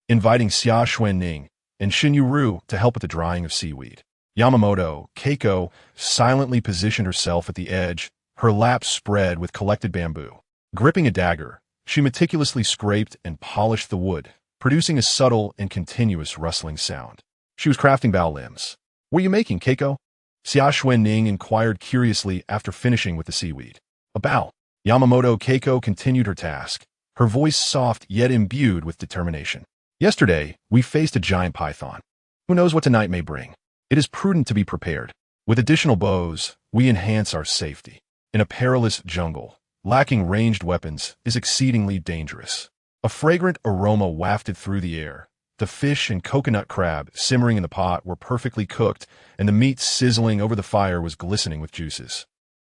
Speaker 1: inviting Xia Xuening and Shen Yueru to help with the drying of seaweed. Yamamoto Keiko silently positioned herself at the edge, her lap spread with collected bamboo. Gripping a dagger, she meticulously scraped and polished the wood, producing a subtle and continuous rustling sound. She was crafting bow limbs. What are you making, Keiko? Xia Xuening inquired curiously after finishing with the seaweed. A bow. Yamamoto Keiko continued her task, her voice soft yet imbued with determination. Yesterday, we faced a giant python. Who knows what tonight may bring? It is prudent to be prepared. With additional bows, we enhance our safety. In a perilous jungle, lacking ranged weapons is exceedingly dangerous. A fragrant aroma wafted through the air. The fish and coconut crab simmering in the pot were perfectly cooked, and the meat sizzling over the fire was glistening with juices.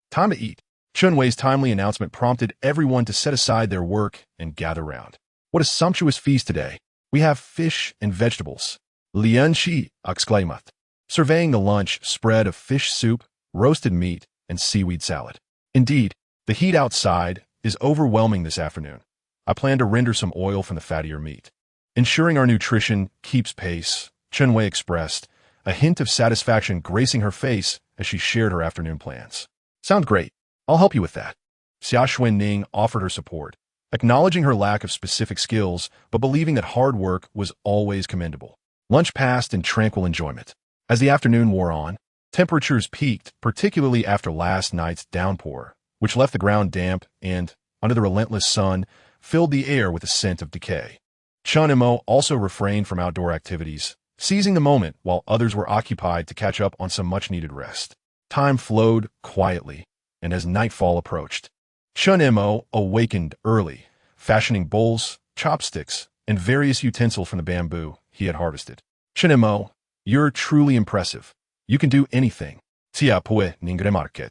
Speaker 1: Time to eat. Chen Wei's timely announcement prompted everyone to set aside their work and gather round. What a sumptuous feast today. We have fish and vegetables. Li Enxi exclaimed, surveying the lunch spread of fish soup, roasted meat, and seaweed salad. Indeed, the heat outside is overwhelming this afternoon. I plan to render some oil from the fattier meat. Ensuring our nutrition keeps pace, Chen Wei expressed, a hint of satisfaction gracing her face as she shared her afternoon plans. Sounds great. I'll help you with that. Xia Xuening offered her support, acknowledging her lack of specific skills, but believing that hard work was always commendable. Lunch passed in tranquil enjoyment. As the afternoon wore on, temperatures peaked, particularly after last night's downpour, which left the ground damp and, under the relentless sun, filled the air with a scent of decay. Chen Mo also refrained from outdoor activities, seizing the moment while others were occupied to catch up on some much-needed rest. Time flowed quietly, and as nightfall approached, Chen Mo awakened early, fashioning bowls, chopsticks, and various utensils from the bamboo he had harvested. Chen Mo, you're truly impressive. You can do anything. Xia Xuening.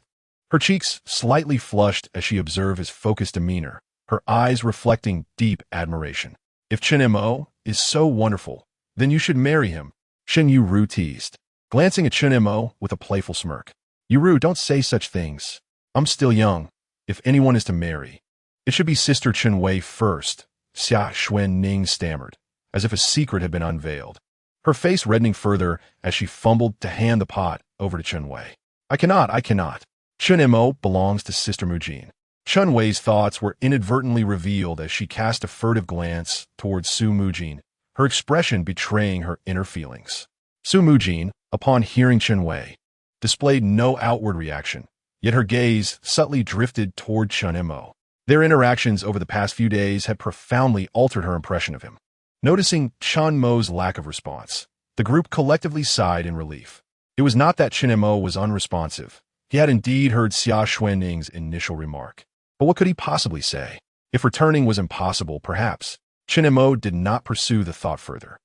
Speaker 1: Her cheeks slightly flushed as she observed his focused demeanor, her eyes reflecting deep admiration. If Chen Mo is so wonderful, then you should marry him, Shen Yueru teased, glancing at Chen Mo with a playful smirk. Yueru, don't say such things. I'm still young. If anyone is to marry, it should be Sister Chen Wei first, Xia Xuening stammered, as if a secret had been unveiled, her face reddening further as she fumbled to hand the pot over to Chen Wei. I cannot. Chen Mo belongs to Sister Mujin. Chen Wei's thoughts were inadvertently revealed as she cast a furtive glance towards Su Mujin, her expression betraying her inner feelings. Su Mujin, upon hearing Chen Wei, displayed no outward reaction, yet her gaze subtly drifted toward Chen Mo. Their interactions over the past few days had profoundly altered her impression of him. Noticing Chen Mo's lack of response, the group collectively sighed in relief. It was not that Chen Mo was unresponsive. He had indeed heard Xia Xuening's initial remark. But what could he possibly say? If returning was impossible, perhaps. Chen Mo did not pursue the thought further.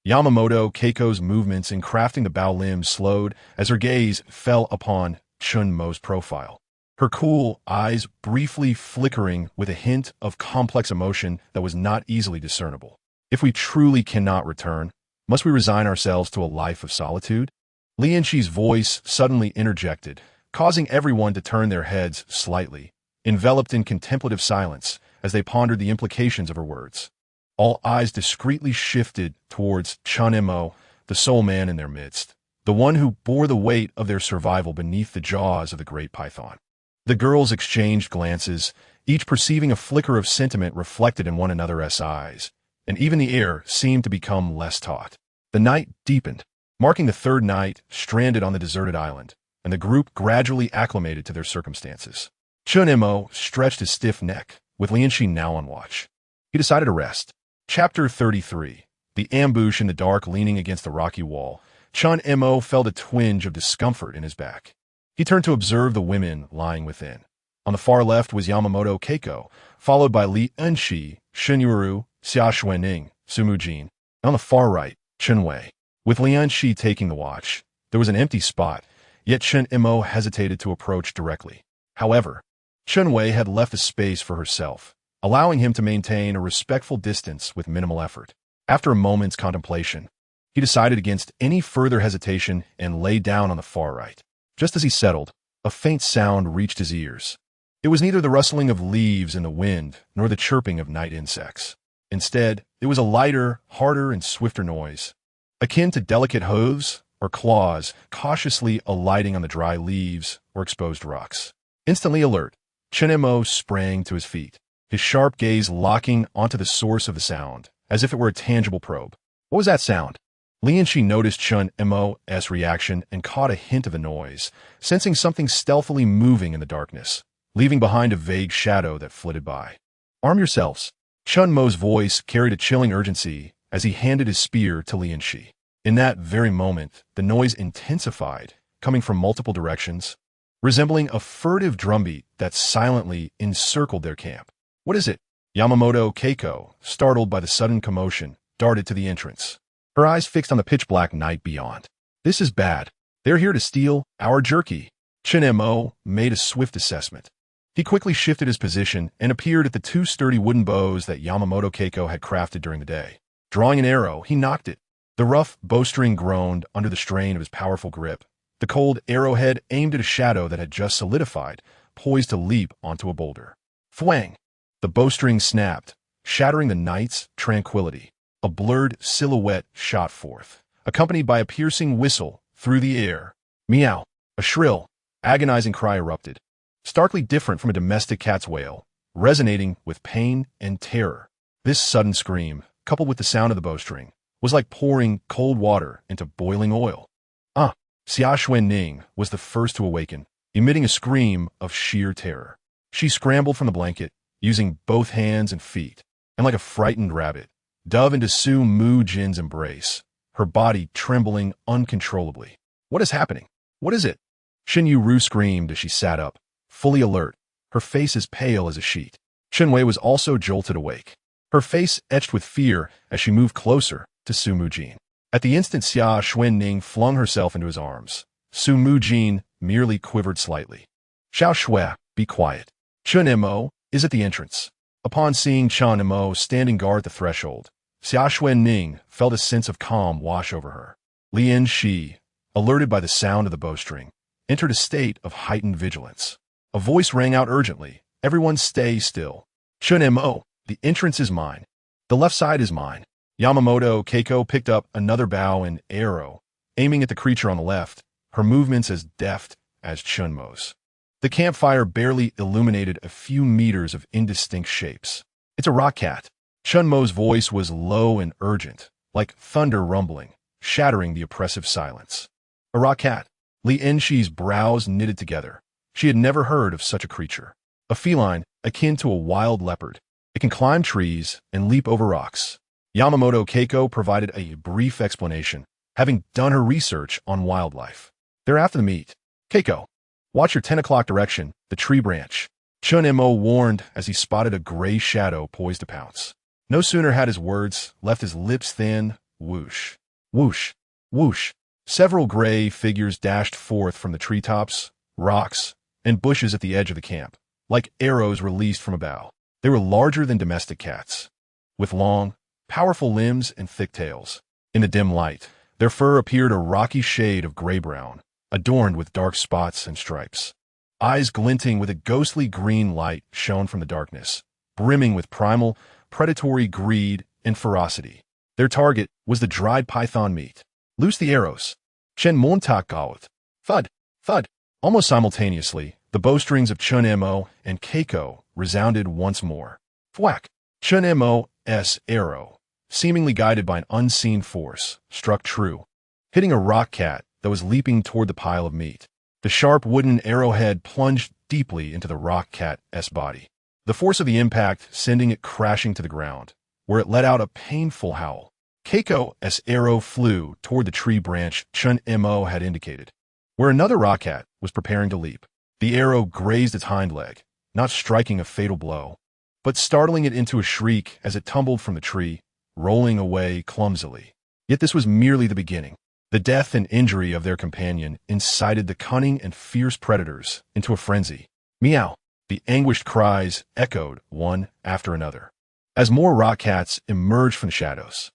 Speaker 1: Yamaguchi Keiko's movements in crafting the bao lim slowed as her gaze fell upon Chen Mo's profile, her cool eyes briefly flickering with a hint of complex emotion that was not easily discernible. If we truly cannot return, must we resign ourselves to a life of solitude? Li Enxi's voice suddenly interjected, causing everyone to turn their heads slightly, enveloped in contemplative silence as they pondered the implications of her words. All eyes discreetly shifted towards Chen Mo, the sole man in their midst, the one who bore the weight of their survival beneath the jaws of the great python. The girls exchanged glances, each perceiving a flicker of sentiment reflected in one another's eyes, and even the air seemed to become less taut. The night deepened, marking the third night stranded on the deserted island, and the group gradually acclimated to their circumstances. Chen Mo stretched his stiff neck, with Li Enxi now on watch. He decided to rest. Chapter 33. The ambush in the dark leaning against the rocky wall. Chen Mo felt a twinge of discomfort in his back. He turned to observe the women lying within. On the far left was Yamaguchi Keiko, followed by Li Enxi, Shen Yueru, Xia Xuening, Su Mujin, and on the far right, Chen Wei. With Li Enxi taking the watch, there was an empty spot, yet Chen Mo hesitated to approach directly. However, Chen Wei had left a space for herself, allowing him to maintain a respectful distance with minimal effort. After a moment's contemplation, he decided against any further hesitation and lay down on the far right. Just as he settled, a faint sound reached his ears. It was neither the rustling of leaves in the wind nor the chirping of night insects. Instead, it was a lighter, harder, and swifter noise, akin to delicate hooves or claws cautiously alighting on the dry leaves or exposed rocks. Instantly alert, Chen Mo sprang to his feet, his sharp gaze locking onto the source of the sound, as if it were a tangible probe. What was that sound? Li Enxi noticed Chen Mo's reaction and caught a hint of the noise, sensing something stealthily moving in the darkness, leaving behind a vague shadow that flitted by. Arm yourselves. Chen Mo's voice carried a chilling urgency as he handed his spear to Li Enxi. In that very moment, the noise intensified, coming from multiple directions, resembling a furtive drumbeat that silently encircled their camp. What is it? Yamaguchi Keiko, startled by the sudden commotion, darted to the entrance, her eyes fixed on the pitch-black night beyond. This is bad. They're here to steal our jerky. Chen Mo made a swift assessment. He quickly shifted his position and appeared at the two sturdy wooden bows that Yamaguchi Keiko had crafted during the day. Drawing an arrow, he knocked it. The rough bowstring groaned under the strain of his powerful grip. The cold arrowhead aimed at a shadow that had just solidified, poised to leap onto a boulder. Thwang! The bowstring snapped, shattering the night's tranquility. A blurred silhouette shot forth, accompanied by a piercing whistle through the air. Meow! A shrill, agonizing cry erupted, starkly different from a domestic cat's wail, resonating with pain and terror. This sudden scream, coupled with the sound of the bowstring, was like pouring cold water into boiling oil. Xia Xuening was the first to awaken, emitting a scream of sheer terror. She scrambled from the blanket, using both hands and feet, and like a frightened rabbit, dove into Su Mujin's embrace, her body trembling uncontrollably. What is happening? What is it? Shen Yueru screamed as she sat up, fully alert, her face as pale as a sheet. Chen Wei was also jolted awake, her face etched with fear as she moved closer to Su Mujin. At the instant Xia Xuening flung herself into his arms, Su Mujin merely quivered slightly. Xiao Shui, be quiet. Chen Mo is at the entrance. Upon seeing Chen Mo standing guard at the threshold, Xia Xuening felt a sense of calm wash over her. Li Enxi, alerted by the sound of the bowstring, entered a state of heightened vigilance. A voice rang out urgently, "Everyone stay still. Chen Mo, the entrance is mine. The left side is mine." Yamaguchi Keiko picked up another bow and arrow, aiming at the creature on the left, her movements as deft as Chen Mo's. The campfire barely illuminated a few meters of indistinct shapes. "It's a rock cat." Chen Mo's voice was low and urgent, like thunder rumbling, shattering the oppressive silence. A rock cat. Li Enxi's brows knitted together. She had never heard of such a creature. A feline akin to a wild leopard. It can climb trees and leap over rocks. Yamaguchi Keiko provided a brief explanation, having done her research on wildlife. They're after the meat. "Keiko, watch your 10 o'clock direction, the tree branch." Chen Mo warned as he spotted a gray shadow poised to pounce. No sooner had his words left his lips than whoosh, whoosh, whoosh. Several gray figures dashed forth from the treetops, rocks, and bushes at the edge of the camp, like arrows released from a bow. They were larger than domestic cats, with long, powerful limbs and thick tails. In the dim light, their fur appeared a rocky shade of gray-brown, adorned with dark spots and stripes. Eyes glinting with a ghostly green light shone from the darkness, brimming with primal, predatory greed and ferocity. Their target was the dried python meat. "Loose the arrows." Chen Montak gaot. Thud, thud. Almost simultaneously, the bowstrings of Chen Mo and Keiko resounded once more. Thwack! Chen Mo's arrow, seemingly guided by an unseen force, struck true, hitting a rock cat that was leaping toward the pile of meat. The sharp wooden arrowhead plunged deeply into the rock cat's body, the force of the impact sending it crashing to the ground, where it let out a painful howl. Keiko's arrow flew toward the tree branch Chen Mo had indicated, where another rock cat was preparing to leap. The arrow grazed its hind leg, not striking a fatal blow, but startling it into a shriek as it tumbled from the tree, rolling away clumsily. Yet this was merely the beginning. The death and injury of their companion incited the cunning and fierce predators into a frenzy. Meow! The anguished cries echoed one after another, as more rock cats emerged from the shadows.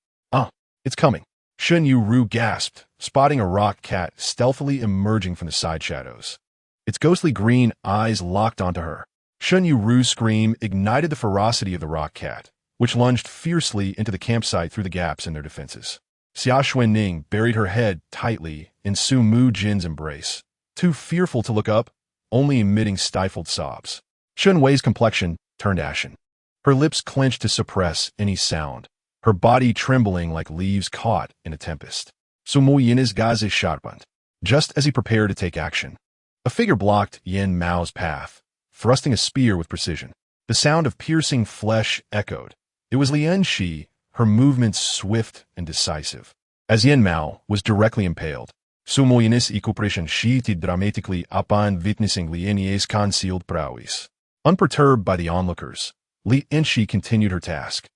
Speaker 1: It's coming. Shen Yueru gasped, spotting a rock cat stealthily emerging from the side shadows. Its ghostly green eyes locked onto her. Shen Yueru's scream ignited the ferocity of the rock cat, which lunged fiercely into the campsite through the gaps in their defenses. Xia Xuening buried her head tightly in Su Mujin's embrace, too fearful to look up, only emitting stifled sobs. Chen Wei's complexion turned ashen. Her lips clenched to suppress any sound, her body trembling like leaves caught in a tempest. Su Mujin's gaze sharpened, just as he prepared to take action. A figure blocked Yen Mao's path, thrusting a spear with precision. The sound of piercing flesh echoed. It was Li Enxi, her movements swift and decisive. As Yen Mao was directly impaled, Su Mujin's equipration shifted dramatically upon witnessing Li Enxi's concealed prowess. Unperturbed by the onlookers, Li Enxi continued her task,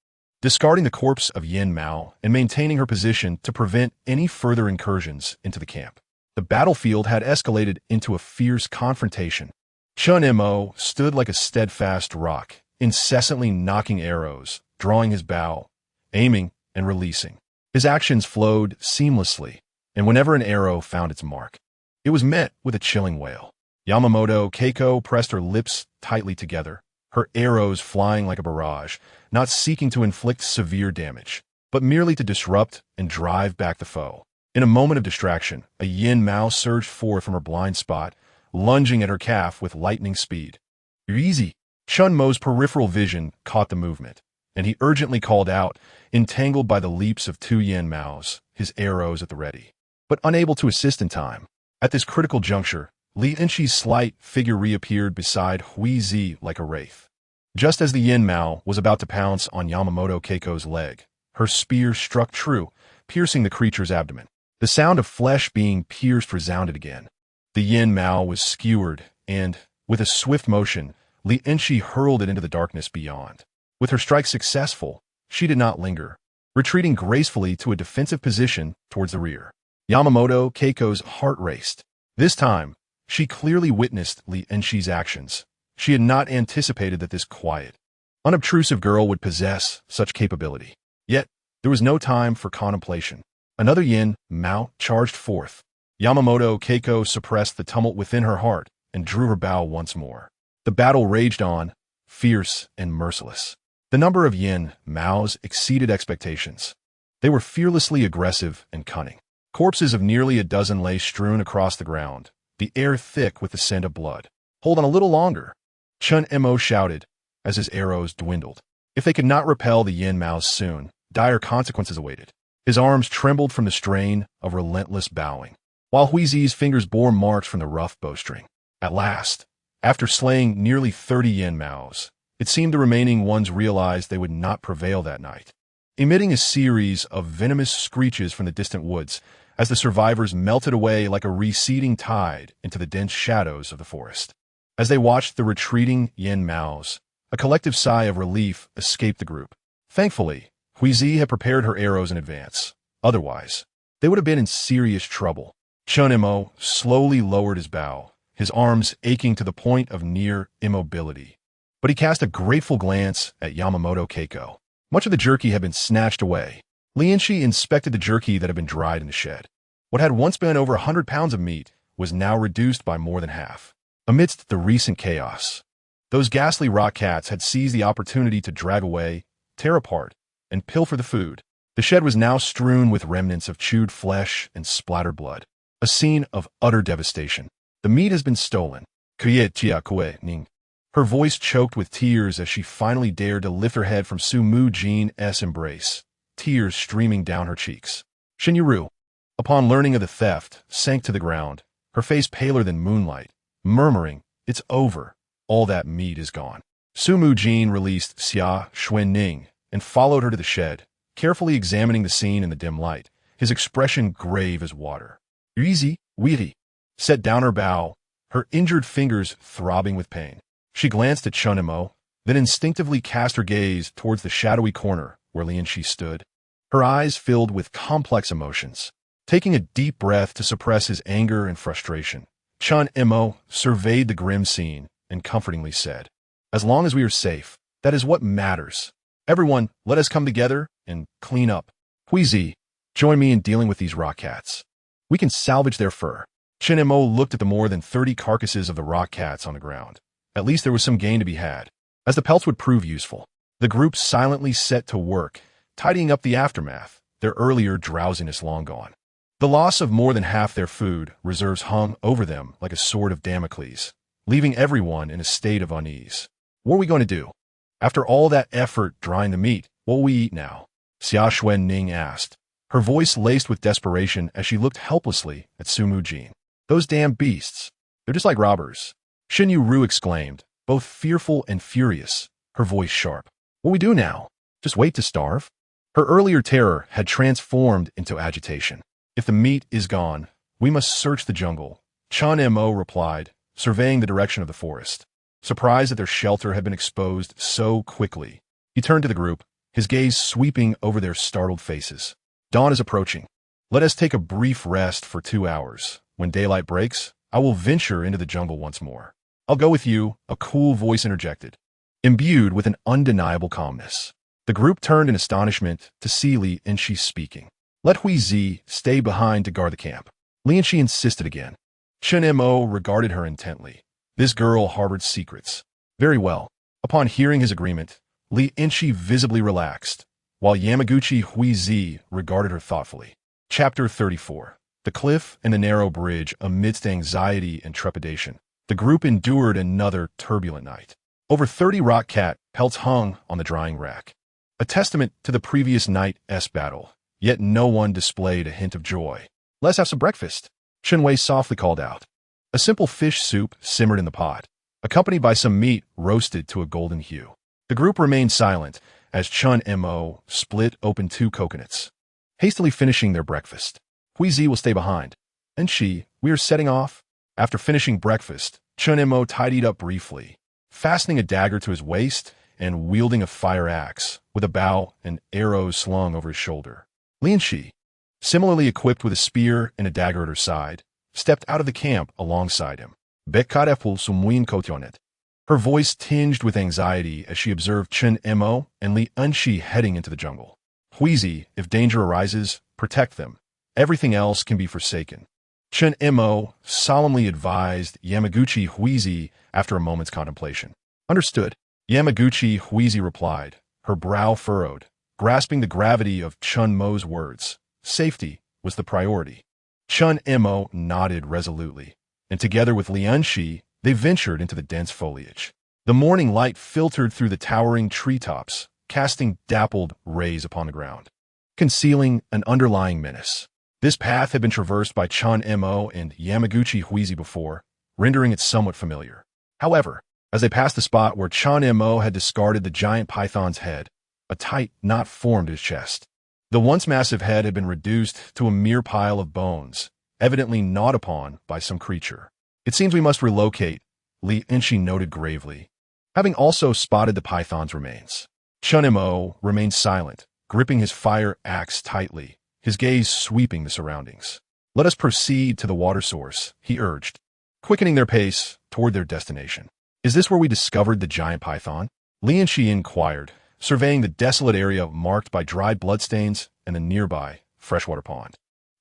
Speaker 1: discarding the corpse of Yin Mao and maintaining her position to prevent any further incursions into the camp. The battlefield had escalated into a fierce confrontation. Chen Mo stood like a steadfast rock, incessantly knocking arrows, drawing his bow, aiming and releasing. His actions flowed seamlessly, and whenever an arrow found its mark, it was met with a chilling wail. Yamaguchi Keiko pressed her lips tightly together, her arrows flying like a barrage, not seeking to inflict severe damage, but merely to disrupt and drive back the foe. In a moment of distraction, a Yin Mao surged forth from her blind spot, lunging at her calf with lightning speed. Easy! Chen Mo's peripheral vision caught the movement, and he urgently called out, entangled by the leaps of two Yin Maos, his arrows at the ready. But unable to assist in time. At this critical juncture, Li Enxi's slight figure reappeared beside Huizi like a wraith. Just as the Yin Mao was about to pounce on Yamaguchi Keiko's leg, her spear struck true, piercing the creature's abdomen. The sound of flesh being pierced resounded again. The Yin Mao was skewered, and, with a swift motion, Li Enxi hurled it into the darkness beyond. With her strike successful, she did not linger, retreating gracefully to a defensive position towards the rear. Yamaguchi Keiko's heart raced. This time, she clearly witnessed Li Enxi's actions. She had not anticipated that this quiet, unobtrusive girl would possess such capability. Yet, there was no time for contemplation. Another Yin Mao charged forth. Yamaguchi Keiko suppressed the tumult within her heart and drew her bow once more. The battle raged on, fierce and merciless. The number of Yin Maos exceeded expectations. They were fearlessly aggressive and cunning. Corpses of nearly a dozen lay strewn across the ground, the air thick with the scent of blood. Hold on a little longer, Chen Mo shouted as his arrows dwindled. If they could not repel the Yin Maos soon, dire consequences awaited. His arms trembled from the strain of relentless bowing, while Huizi's fingers bore marks from the rough bowstring. At last, after slaying nearly 30 Yin Maos, it seemed the remaining ones realized they would not prevail that night. Emitting a series of venomous screeches from the distant woods, as the survivors melted away like a receding tide into the dense shadows of the forest. As they watched the retreating Yin Maos, a collective sigh of relief escaped the group. Thankfully, Huizi had prepared her arrows in advance. Otherwise, they would have been in serious trouble. Chen Mo slowly lowered his bow, his arms aching to the point of near immobility. But he cast a grateful glance at Yamaguchi Keiko. Much of the jerky had been snatched away. Li Enxi inspected the jerky that had been dried in the shed. What had once been over 100 pounds of meat was now reduced by more than half. Amidst the recent chaos, those ghastly rock cats had seized the opportunity to drag away, tear apart, and pilfer the food. The shed was now strewn with remnants of chewed flesh and splattered blood. A scene of utter devastation. The meat has been stolen. Xia Xuening. Her voice choked with tears as she finally dared to lift her head from Su Mujin's embrace, tears streaming down her cheeks. Shen Yueru, upon learning of the theft, sank to the ground, her face paler than moonlight, murmuring, "It's over. All that meat is gone." Su Mujin released Xia Xuening and followed her to the shed, carefully examining the scene in the dim light, his expression grave as water. "Easy, witty," set down her bow, her injured fingers throbbing with pain. She glanced at Chen Mo, then instinctively cast her gaze towards the shadowy corner where Li Enxi stood, her eyes filled with complex emotions. Taking a deep breath to suppress his anger and frustration, Chen Mo surveyed the grim scene and comfortingly said, "As long as we are safe, that is what matters. Everyone, let us come together and clean up. Huizi, join me in dealing with these rock cats. We can salvage their fur." Chen Mo looked at the more than 30 carcasses of the rock cats on the ground. At least there was some gain to be had, as the pelts would prove useful. The group silently set to work, tidying up the aftermath, their earlier drowsiness long gone. The loss of more than half their food reserves hung over them like a sword of Damocles, leaving everyone in a state of unease. What are we going to do? After all that effort drying the meat, what will we eat now? Xia Xuening asked, her voice laced with desperation as she looked helplessly at Su Mujin. "Those damn beasts. They're just like robbers." Shen Yueru exclaimed, both fearful and furious, her voice sharp. "What we do now? Just wait to starve?" Her earlier terror had transformed into agitation. "If the meat is gone, we must search the jungle," Chen Mo replied, surveying the direction of the forest. surprised that their shelter had been exposed so quickly. He turned to the group, his gaze sweeping over their startled faces. Dawn is approaching. Let us take a brief rest for 2 hours. When daylight breaks, I will venture into the jungle once more. I'll go with you, a cool voice interjected, imbued with an undeniable calmness. The group turned in astonishment to see Li Enxi speaking. Let Huizi stay behind to guard the camp. Li Enxi insisted again. Chen Mo regarded her intently. This girl harbored secrets. Very well. Upon hearing his agreement, Li Enxi visibly relaxed, while Yamaguchi Huizi regarded her thoughtfully. Chapter 34. The Cliff and the Narrow Bridge. Amidst anxiety and trepidation, the group endured another turbulent night. Over 30 rock cat pelts hung on the drying rack, a testament to the previous night's battle, yet no one displayed a hint of joy. Let's have some breakfast, Chen Wei softly called out. A simple fish soup simmered in the pot, accompanied by some meat roasted to a golden hue. The group remained silent as Chen Mo split open 2 coconuts, hastily finishing their breakfast. Huizi will stay behind. And we are setting off. After finishing breakfast, Chen Mo tidied up briefly, fastening a dagger to his waist and wielding a fire axe with a bow and arrows slung over his shoulder. Li Enxi, similarly equipped with a spear and a dagger at her side, stepped out of the camp alongside him. Beauties Su Mujin. Her voice tinged with anxiety as she observed Chen Mo and Li Enxi heading into the jungle. Huizi, if danger arises, protect them. Everything else can be forsaken. Chen Mo solemnly advised Yamaguchi Huizi after a moment's contemplation. Understood. Yamaguchi Huizi replied, her brow furrowed, grasping the gravity of Chen Mo's words. Safety was the priority. Chen Mo nodded resolutely, and together with Li Enxi, they ventured into the dense foliage. The morning light filtered through the towering treetops, casting dappled rays upon the ground, concealing an underlying menace. This path had been traversed by Chen Mo and Yamaguchi Huizi before, rendering it somewhat familiar. However, as they passed the spot where Chen Mo had discarded the giant python's head, a tight knot formed his chest. The once massive head had been reduced to a mere pile of bones, evidently gnawed upon by some creature. It seems we must relocate, Li Enxi noted gravely, having also spotted the python's remains. Chen Mo remained silent, gripping his fire axe tightly, his gaze sweeping the surroundings. Let us proceed to the water source, he urged, quickening their pace toward their destination. Is this where we discovered the giant python? Li Enxi inquired, surveying the desolate area marked by dried bloodstains and the nearby freshwater pond.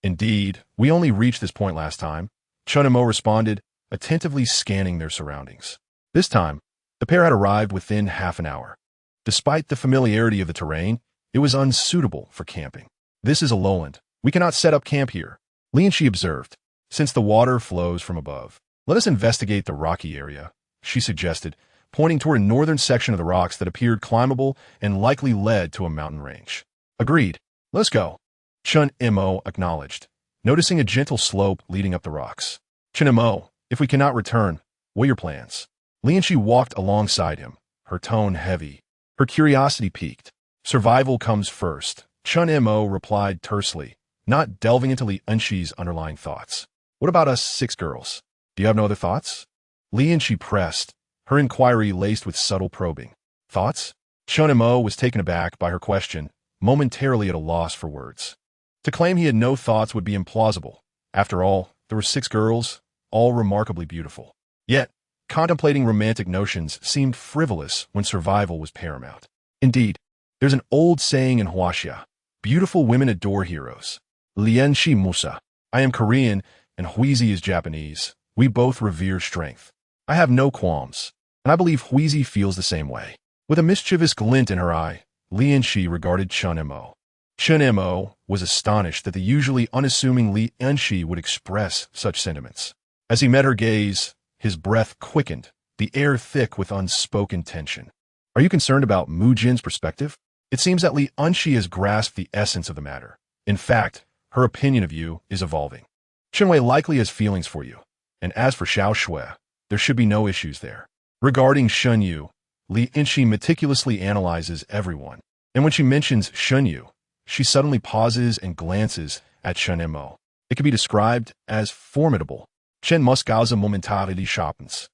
Speaker 1: Indeed, we only reached this point last time, Chen Mo responded, attentively scanning their surroundings. This time, the pair had arrived within half an hour. Despite the familiarity of the terrain, it was unsuitable for camping. This is a lowland. We cannot set up camp here, Li Enxi observed, since the water flows from above. Let us investigate the rocky area, she suggested, pointing toward a northern section of the rocks that appeared climbable and likely led to a mountain range. Agreed. Let's go, Chen Mo acknowledged, noticing a gentle slope leading up the rocks. Chen Mo, if we cannot return, what are your plans? Li Enxi walked alongside him, her tone heavy. Her curiosity piqued. Survival comes first, Chen Mo replied tersely, not delving into Li Enxi's underlying thoughts. What about us 6 girls? Do you have no other thoughts? Li Enxi pressed, her inquiry laced with subtle probing. Thoughts? Chen Mo was taken aback by her question, momentarily at a loss for words. To claim he had no thoughts would be implausible. After all, there were 6 girls, all remarkably beautiful. Yet, contemplating romantic notions seemed frivolous when survival was paramount. Indeed, there's an old saying in Huaxia, beautiful women adore heroes. Li Enxi Musa. I am Korean and Huizi is Japanese. We both revere strength. I have no qualms, and I believe Huizi feels the same way. With a mischievous glint in her eye, Li Enxi regarded Chen Mo. Chen Mo was astonished that the usually unassuming Li Enxi would express such sentiments. As he met her gaze, his breath quickened, the air thick with unspoken tension. Are you concerned about Mujin's perspective? It seems that Li Enxi has grasped the essence of the matter. In fact, her opinion of you is evolving. Chen Wei likely has feelings for you, and as for Xia Xuening, there should be no issues there. Regarding Shen Yueru, Li Enxi meticulously analyzes everyone, and when she mentions Shen Yueru, she suddenly pauses and glances at Chen Mo. It can be described as formidable. Chen Muskauza momentarily sharpens.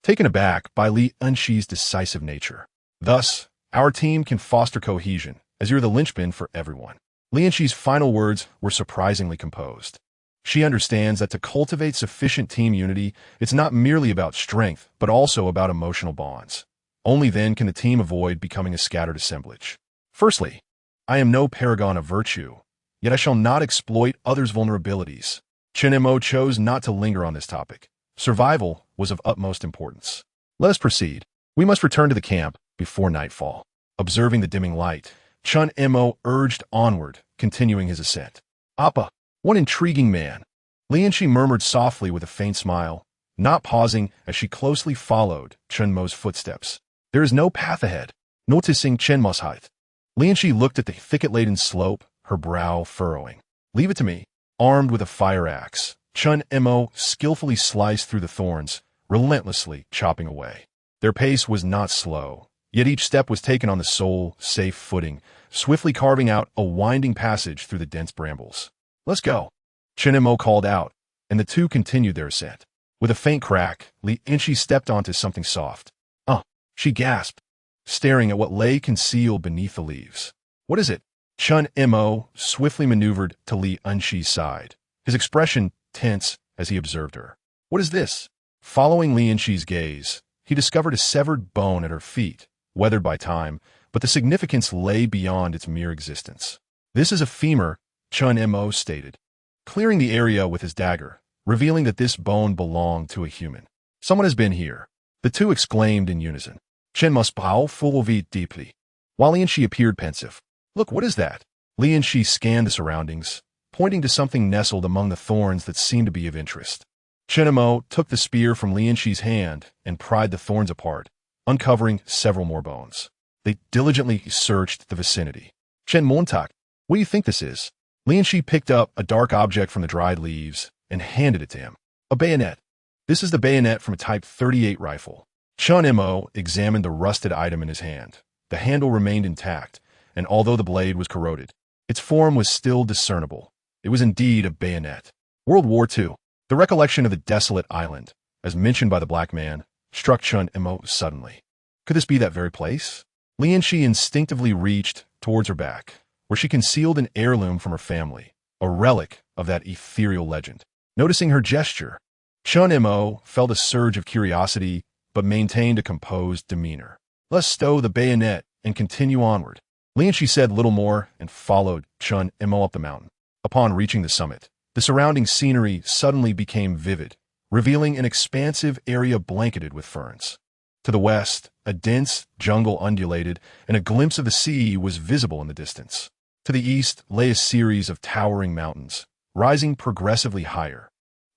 Speaker 1: taken aback by Li Enxi's decisive nature. Thus, our team can foster cohesion, as you're the linchpin for everyone. Li Enxi's final words were surprisingly composed. She understands that to cultivate sufficient team unity, it's not merely about strength, but also about emotional bonds. Only then can the team avoid becoming a scattered assemblage. Firstly, I am no paragon of virtue, yet I shall not exploit others' vulnerabilities. Chen Mo chose not to linger on this topic. Survival was of utmost importance. Let us proceed. We must return to the camp before nightfall. Observing the dimming light, Chen Mo urged onward, continuing his ascent. Appa, what intriguing man! Li Enxi murmured softly with a faint smile, not pausing as she closely followed Chen Mo's footsteps. There is no path ahead. Noticing Chen Mo's height, Li Enxi looked at the thicket-laden slope, her brow furrowing. Leave it to me. Armed with a fire axe, Chen Mo skillfully sliced through the thorns, relentlessly chopping away. Their pace was not slow, yet each step was taken on the sole, safe footing, swiftly carving out a winding passage through the dense brambles. Let's go, Chen Mo called out, and the two continued their ascent. With a faint crack, Li Enxi stepped onto something soft. She gasped, staring at what lay concealed beneath the leaves. What is it? Chen Mo swiftly maneuvered to Li Enxi's side, his expression tense as he observed her. What is this? Following Li Enxi's gaze, he discovered a severed bone at her feet, weathered by time, but the significance lay beyond its mere existence. This is a femur, Chen Mo stated, clearing the area with his dagger, revealing that this bone belonged to a human. Someone has been here, the two exclaimed in unison. Chen must bow full of it deeply. While Li Enxi appeared pensive. Look, what is that? Li Enxi scanned the surroundings, pointing to something nestled among the thorns that seemed to be of interest. Chen Mo took the spear from Li Enxi's hand and pried the thorns apart, uncovering several more bones. They diligently searched the vicinity. Chen Montak, what do you think this is? Li Enxi picked up a dark object from the dried leaves and handed it to him. A bayonet. This is the bayonet from a Type 38 rifle. Chen Mo examined the rusted item in his hand. The handle remained intact, and although the blade was corroded, its form was still discernible. It was indeed a bayonet. World War II. The recollection of the desolate island, as mentioned by the black man, struck Chen Mo suddenly. Could this be that very place? Li Enxi instinctively reached towards her back, where she concealed an heirloom from her family, a relic of that ethereal legend. Noticing her gesture, Chen Mo felt a surge of curiosity but maintained a composed demeanor. Let's stow the bayonet and continue onward. Li Enxi said little more and followed Chen Mo up the mountain. Upon reaching the summit, the surrounding scenery suddenly became vivid, revealing an expansive area blanketed with ferns. To the west, a dense jungle undulated, and a glimpse of the sea was visible in the distance. To the east lay a series of towering mountains, rising progressively higher.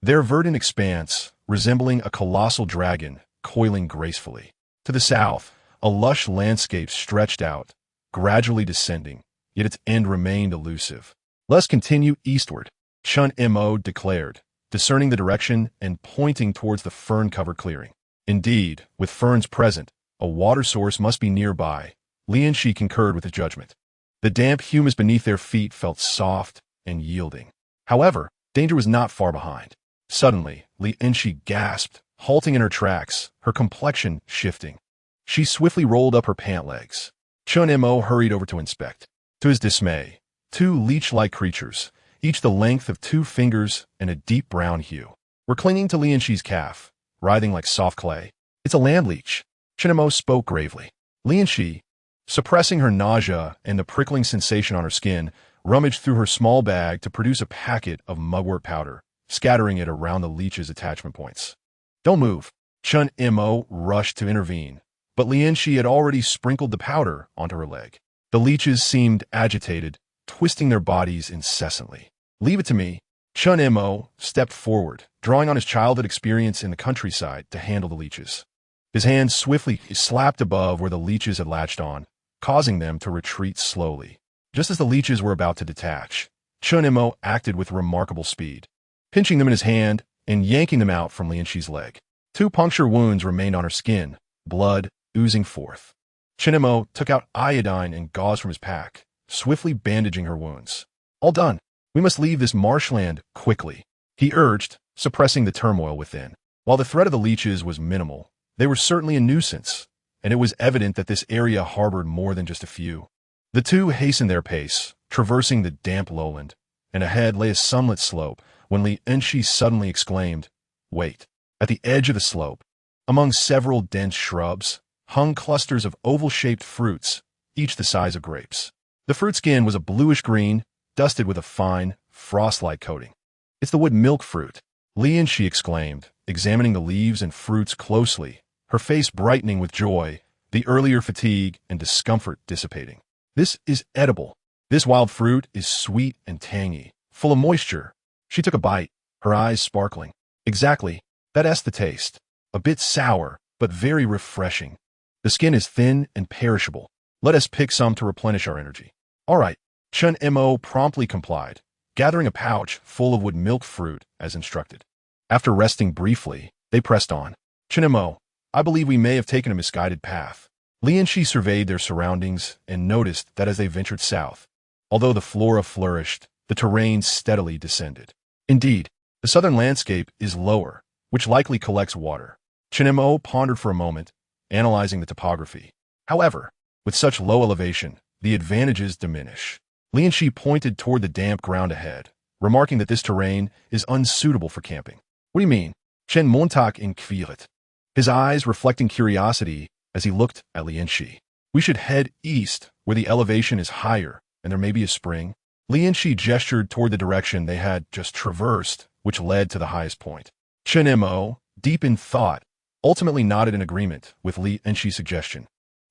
Speaker 1: Their verdant expanse, resembling a colossal dragon, coiling gracefully. To the south, a lush landscape stretched out, gradually descending, yet its end remained elusive. Let's continue eastward, Chen Mo declared, discerning the direction and pointing towards the fern-covered clearing. Indeed, with ferns present, a water source must be nearby. Li Enxi concurred with his judgment. The damp humus beneath their feet felt soft and yielding. However, danger was not far behind. Suddenly, Li Enxi gasped, halting in her tracks, her complexion shifting. She swiftly rolled up her pant legs. Chen Mo hurried over to inspect. To his dismay, two leech-like creatures, each the length of 2 fingers and a deep brown hue, were clinging to Li Enxi's calf, writhing like soft clay. It's a land leech, Chen Mo spoke gravely. Li Enxi, suppressing her nausea and the prickling sensation on her skin, rummaged through her small bag to produce a packet of mugwort powder, scattering it around the leech's attachment points. Don't move. Chen Mo rushed to intervene, but Li Enxi had already sprinkled the powder onto her leg. The leeches seemed agitated, twisting their bodies incessantly. Leave it to me. Chen Mo stepped forward, drawing on his childhood experience in the countryside to handle the leeches. His hand swiftly slapped above where the leeches had latched on, causing them to retreat slowly. Just as the leeches were about to detach, Chen Mo acted with remarkable speed, pinching them in his hand and yanking them out from Li Enxi's leg. 2 puncture wounds remained on her skin, blood oozing forth. Chen Mo took out iodine and gauze from his pack, swiftly bandaging her wounds. All done. We must leave this marshland quickly, he urged, suppressing the turmoil within. While the threat of the leeches was minimal, They were certainly a nuisance, and it was evident that this area harbored more than just a few. The two hastened their pace, traversing the damp lowland, and ahead lay a sunlit slope when Li Enxi suddenly exclaimed, "Wait!" At the edge of the slope, among several dense shrubs, hung clusters of oval-shaped fruits, each the size of grapes. The fruit skin was a bluish-green, dusted with a fine, frost-like coating. "It's the wood milk fruit," Li Enxi exclaimed, examining the leaves and fruits closely, her face brightening with joy, the earlier fatigue and discomfort dissipating. "This is edible. This wild fruit is sweet and tangy, full of moisture." She took a bite, her eyes sparkling. "Exactly, that's the taste. A bit sour, but very refreshing. The skin is thin and perishable. Let us pick some to replenish our energy." "All right," Chen Mo promptly complied, gathering a pouch full of wood milk fruit as instructed. After resting briefly, they pressed on. "Chen Mo, I believe we may have taken a misguided path." Li Enxi surveyed their surroundings and noticed that as they ventured south, although the flora flourished, the terrain steadily descended. Indeed, the southern landscape is lower, which likely collects water. Chen Mo pondered for a moment, analyzing the topography. However, with such low elevation, the advantages diminish. Li Enxi pointed toward the damp ground ahead, remarking that this terrain is unsuitable for camping. "What do you mean?" Chen Montauk inquired, his eyes reflecting curiosity as he looked at Li Enxi. "We should head east, where the elevation is higher, and there may be a spring." Li Enxi gestured toward the direction they had just traversed, which led to the highest point. Chen Mo, deep in thought, ultimately nodded in agreement with Li Enxi's suggestion.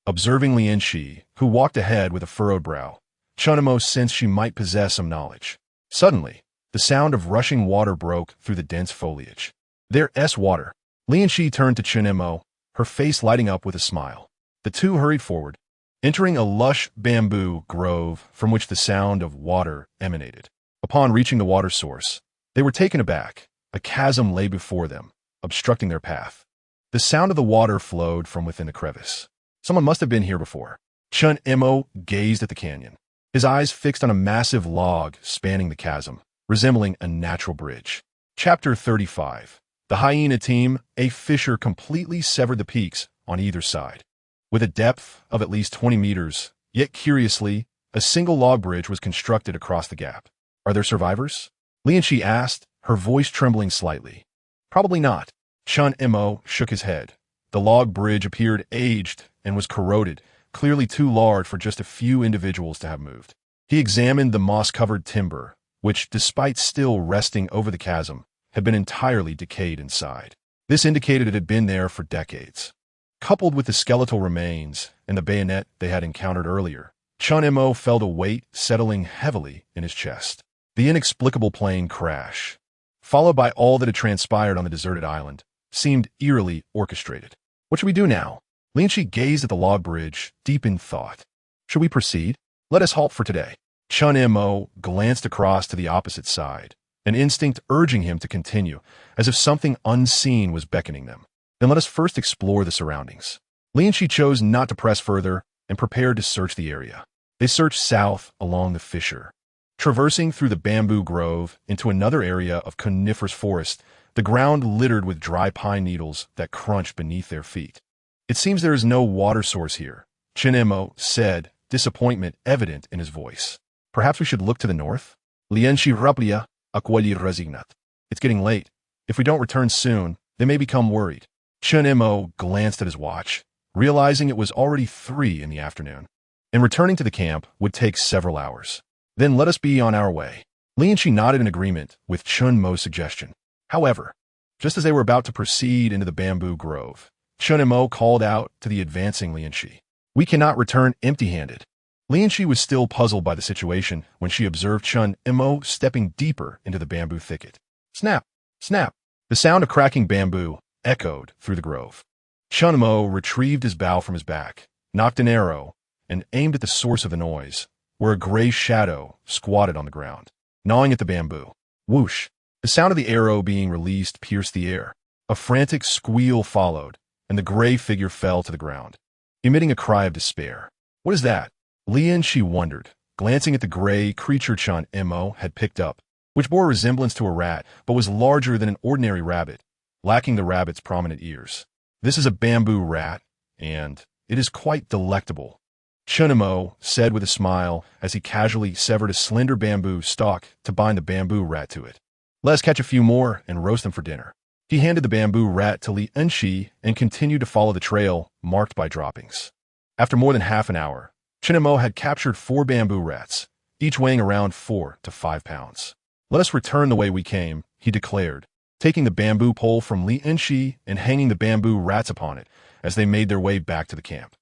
Speaker 1: Observing Li Enxi, who walked ahead with a furrowed brow, Chen Mo sensed she might possess some knowledge. Suddenly, the sound of rushing water broke through the dense foliage. "There's water." Li Enxi turned to Chen Mo, her face lighting up with a smile. The two hurried forward, entering a lush bamboo grove from which the sound of water emanated. Upon reaching the water source, they were taken aback. A chasm lay before them, obstructing their path. The sound of the water flowed from within the crevice. Someone must have been here before. Chen Mo gazed at the canyon, his eyes fixed on a massive log spanning the chasm, resembling a natural bridge. Chapter 35. The hyena team, a fissure completely severed the peaks on either side. With a depth of at least 20 meters, yet curiously, a single log bridge was constructed across the gap. "Are there survivors?" Li Enxi asked, her voice trembling slightly. "Probably not." Chen Mo shook his head. The log bridge appeared aged and was corroded, clearly too large for just a few individuals to have moved. He examined the moss-covered timber, which, despite still resting over the chasm, had been entirely decayed inside. This indicated it had been there for decades. Coupled with the skeletal remains and the bayonet they had encountered earlier, Chen Mo felt a weight settling heavily in his chest. The inexplicable plane crash, followed by all that had transpired on the deserted island, seemed eerily orchestrated. "What should we do now?" Li Enxi gazed at the log bridge, deep in thought. "Should we proceed? Let us halt for today." Chen Mo glanced across to the opposite side, an instinct urging him to continue, as if something unseen was beckoning them. "Then let us first explore the surroundings." Li Enxi chose not to press further and prepared to search the area. They searched south along the fissure, traversing through the bamboo grove into another area of coniferous forest, the ground littered with dry pine needles that crunched beneath their feet. "It seems there is no water source here," Chen Mo said, disappointment evident in his voice. "Perhaps we should look to the north?" Li Enxi raplia acquagli resignat. "It's getting late. If we don't return soon, they may become worried." Chen Mo glanced at his watch, realizing it was already 3 in the afternoon, and returning to the camp would take several hours. "Then let us be on our way." Li Enxi nodded in agreement with Chen Mo's suggestion. However, just as they were about to proceed into the bamboo grove, Chen Mo called out to the advancing Li Enxi, "We cannot return empty-handed." Li Enxi was still puzzled by the situation when she observed Chen Mo stepping deeper into the bamboo thicket. Snap! Snap! The sound of cracking bamboo echoed through the grove. Chen Mo retrieved his bow from his back, knocked an arrow, and aimed at the source of the noise, where a gray shadow squatted on the ground, gnawing at the bamboo. Whoosh! The sound of the arrow being released pierced the air. A frantic squeal followed, and the gray figure fell to the ground, emitting a cry of despair. "What is that?" Li Enxi wondered, glancing at the gray creature Chen Mo had picked up, which bore a resemblance to a rat but was larger than an ordinary rabbit, lacking the rabbit's prominent ears. This is a bamboo rat, and it is quite delectable, Chen Mo said with a smile as he casually severed a slender bamboo stalk to bind the bamboo rat to it. Let's catch a few more and roast them for dinner. He handed the bamboo rat to Li Enxi and continued to follow the trail marked by droppings. After more than half an hour, Chen Mo had captured 4 bamboo rats, each weighing around 4 to 5 pounds. Let us return the way we came, he declared, taking the bamboo pole from Li Enxi and hanging the bamboo rats upon it as they made their way back to the camp.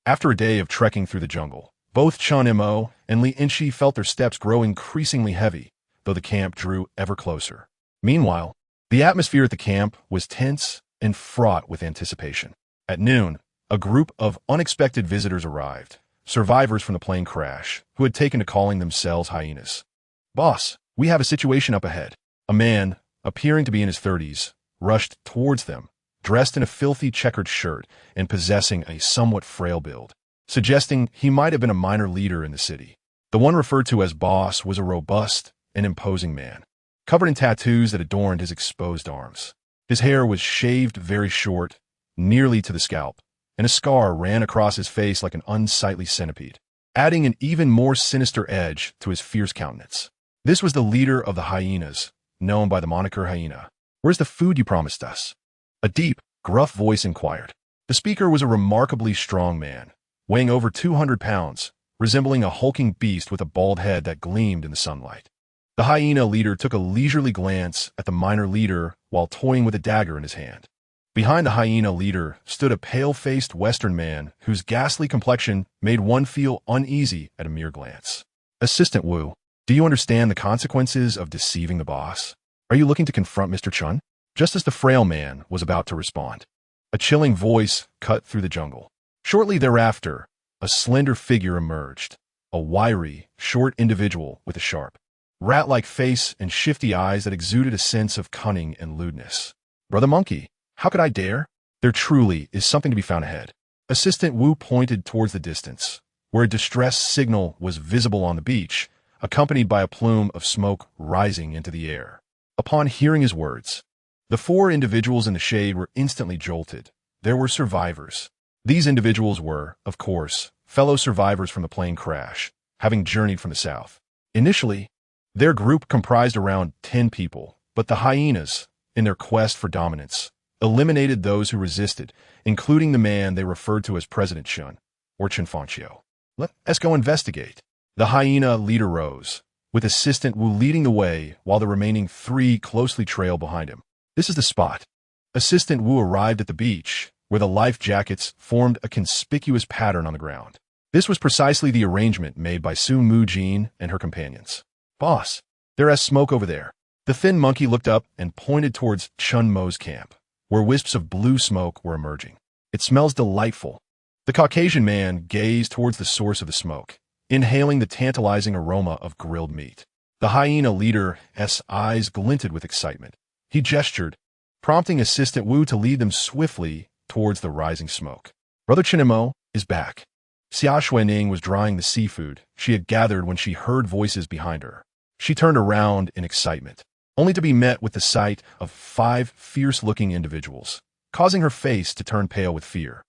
Speaker 1: After a day of trekking through the jungle, both Chen Mo and Li Enxi felt their steps grow increasingly heavy, though the camp drew ever closer. Meanwhile, the atmosphere at the camp was tense and fraught with anticipation. At noon, a group of unexpected visitors arrived, survivors from the plane crash, who had taken to calling themselves hyenas. "Boss, we have a situation up ahead." A man, appearing to be in his 30s, rushed towards them, dressed in a filthy checkered shirt and possessing a somewhat frail build, suggesting he might have been a minor leader in the city. The one referred to as boss was a robust and imposing man, covered in tattoos that adorned his exposed arms. His hair was shaved very short, nearly to the scalp, and a scar ran across his face like an unsightly centipede, adding an even more sinister edge to his fierce countenance. This was the leader of the hyenas, known by the moniker hyena. "Where's the food you promised us?" A deep, gruff voice inquired. The speaker was a remarkably strong man, weighing over 200 pounds, resembling a hulking beast with a bald head that gleamed in the sunlight. The hyena leader took a leisurely glance at the minor leader while toying with a dagger in his hand. Behind the hyena leader stood a pale-faced Western man whose ghastly complexion made one feel uneasy at a mere glance. "Assistant Wu, do you understand the consequences of deceiving the boss? Are you looking to confront Mr. Chen?" Just as the frail man was about to respond, a chilling voice cut through the jungle. Shortly thereafter, a slender figure emerged, a wiry, short individual with a sharp, rat-like face and shifty eyes that exuded a sense of cunning and lewdness. "Brother Monkey, how could I dare? There truly is something to be found ahead." Assistant Wu pointed towards the distance, where a distress signal was visible on the beach, accompanied by a plume of smoke rising into the air. Upon hearing his words, the 4 individuals in the shade were instantly jolted. There were survivors. These individuals were, of course, fellow survivors from the plane crash, having journeyed from the south. Initially, their group comprised around 10 people, but the hyenas, in their quest for dominance, eliminated those who resisted, including the man they referred to as President Chen, or Chen Fanchio. "Let's go investigate." The hyena leader rose, with Assistant Wu leading the way while the remaining 3 closely trailed behind him. "This is the spot." Assistant Wu arrived at the beach, where the life jackets formed a conspicuous pattern on the ground. This was precisely the arrangement made by Su Mujin and her companions. "Boss, there is smoke over there." The thin monkey looked up and pointed towards Chen Mo's camp, where wisps of blue smoke were emerging. "It smells delightful." The Caucasian man gazed towards the source of the smoke, inhaling the tantalizing aroma of grilled meat. The hyena leader's eyes glinted with excitement. He gestured, prompting Assistant Wu to lead them swiftly towards the rising smoke. "Brother Chen Mo is back." Xia Xuening was drying the seafood she had gathered when she heard voices behind her. She turned around in excitement, only to be met with the sight of 5 fierce-looking individuals, causing her face to turn pale with fear.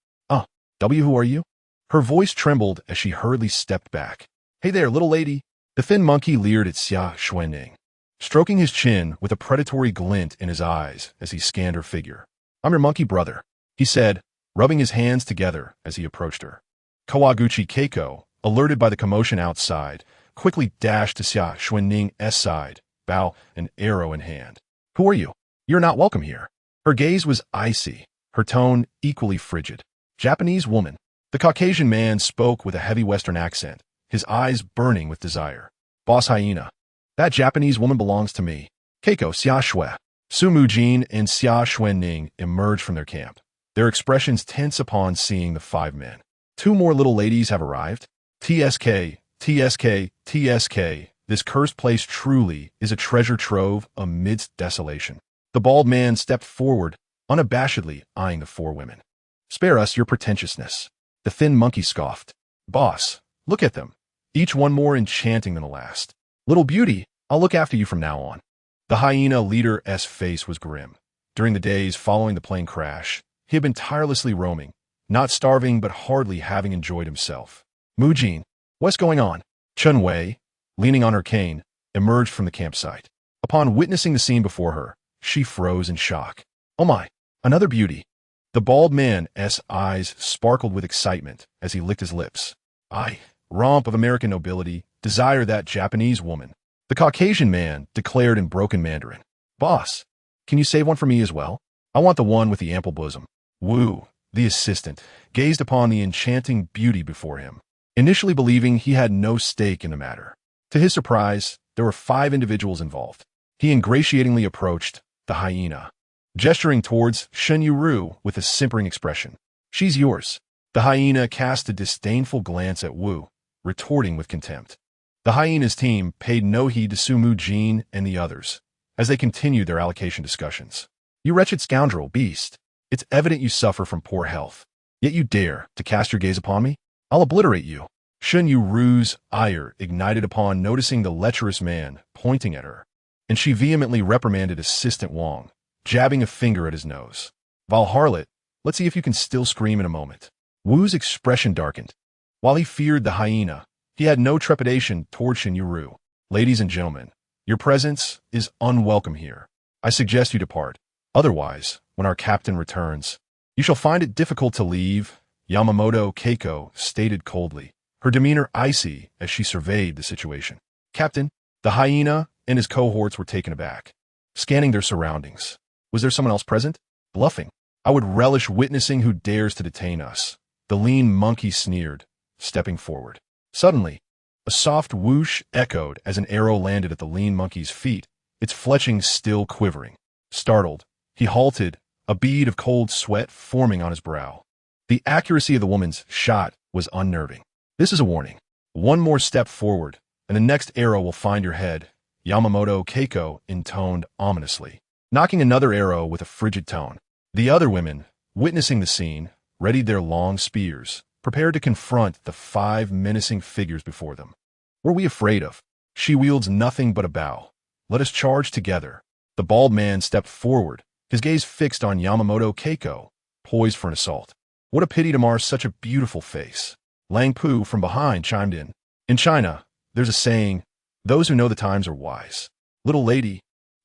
Speaker 1: Who are you?" Her voice trembled as she hurriedly stepped back. "Hey there, little lady." The thin monkey leered at Xia Xuening, stroking his chin with a predatory glint in his eyes as he scanned her figure. "I'm your monkey brother," he said, rubbing his hands together as he approached her. Yamaguchi Keiko, alerted by the commotion outside, quickly dashed to Xia Xuening's side, bow and arrow in hand. "Who are you? You're not welcome here." Her gaze was icy, her tone equally frigid. "Japanese woman." The Caucasian man spoke with a heavy Western accent, his eyes burning with desire. "Boss hyena, that Japanese woman belongs to me." Keiko, Xia Xue. Su Mujin and Xia Xuening emerged from their camp, their expressions tense upon seeing the 5 men. "2 more little ladies have arrived. TSK, TSK, TSK. This cursed place truly is a treasure trove amidst desolation." The bald man stepped forward, unabashedly eyeing the 4 women. "Spare us your pretentiousness." The thin monkey scoffed. "Boss, look at them, each one more enchanting than the last. Little beauty, I'll look after you from now on." The hyena leader's face was grim. During the days following the plane crash, He had been tirelessly roaming, not starving but hardly having enjoyed himself. Mujin, what's going on? Chen Wei, leaning on her cane, emerged from the campsite. Upon witnessing the scene before her, she froze in shock. Oh my, another beauty. The bald man's eyes sparkled with excitement as he licked his lips. I, romp of American nobility, desire that Japanese woman. The Caucasian man declared in broken Mandarin. Boss, can you save one for me as well? I want the one with the ample bosom. Wu, the assistant, gazed upon the enchanting beauty before him, initially believing he had no stake in the matter. To his surprise, there were 5 individuals involved. He ingratiatingly approached the hyena, gesturing towards Shen Yueru with a simpering expression. She's yours. The hyena cast a disdainful glance at Wu, retorting with contempt. The hyena's team paid no heed to Su Mujin and the others, as they continued their allocation discussions. You wretched scoundrel, beast. It's evident you suffer from poor health. Yet you dare to cast your gaze upon me? I'll obliterate you. Shen Yueru's ire ignited upon noticing the lecherous man pointing at her, and she vehemently reprimanded Assistant Wang, jabbing a finger at his nose. Vile harlot, let's see if you can still scream in a moment. Wu's expression darkened. While he feared the hyena, he had no trepidation toward Shen Yueru. Ladies and gentlemen, your presence is unwelcome here. I suggest you depart. Otherwise, when our captain returns, you shall find it difficult to leave, Yamaguchi Keiko stated coldly, her demeanor icy as she surveyed the situation. Captain, the hyena and his cohorts were taken aback, scanning their surroundings. Was there someone else present? Bluffing. I would relish witnessing who dares to detain us. The lean monkey sneered, stepping forward. Suddenly, a soft whoosh echoed as an arrow landed at the lean monkey's feet, its fletching still quivering. Startled, he halted, a bead of cold sweat forming on his brow. The accuracy of the woman's shot was unnerving. This is a warning. One more step forward, and the next arrow will find your head, Yamaguchi Keiko intoned ominously, knocking another arrow with a frigid tone. The other women, witnessing the scene, readied their long spears, prepared to confront the 5 menacing figures before them. What are we afraid of? She wields nothing but a bow. Let us charge together. The bald man stepped forward, his gaze fixed on Yamaguchi Keiko, poised for an assault. What a pity to mar such a beautiful face. Lang Pu from behind chimed in. In China, there's a saying, those who know the times are wise. Little lady,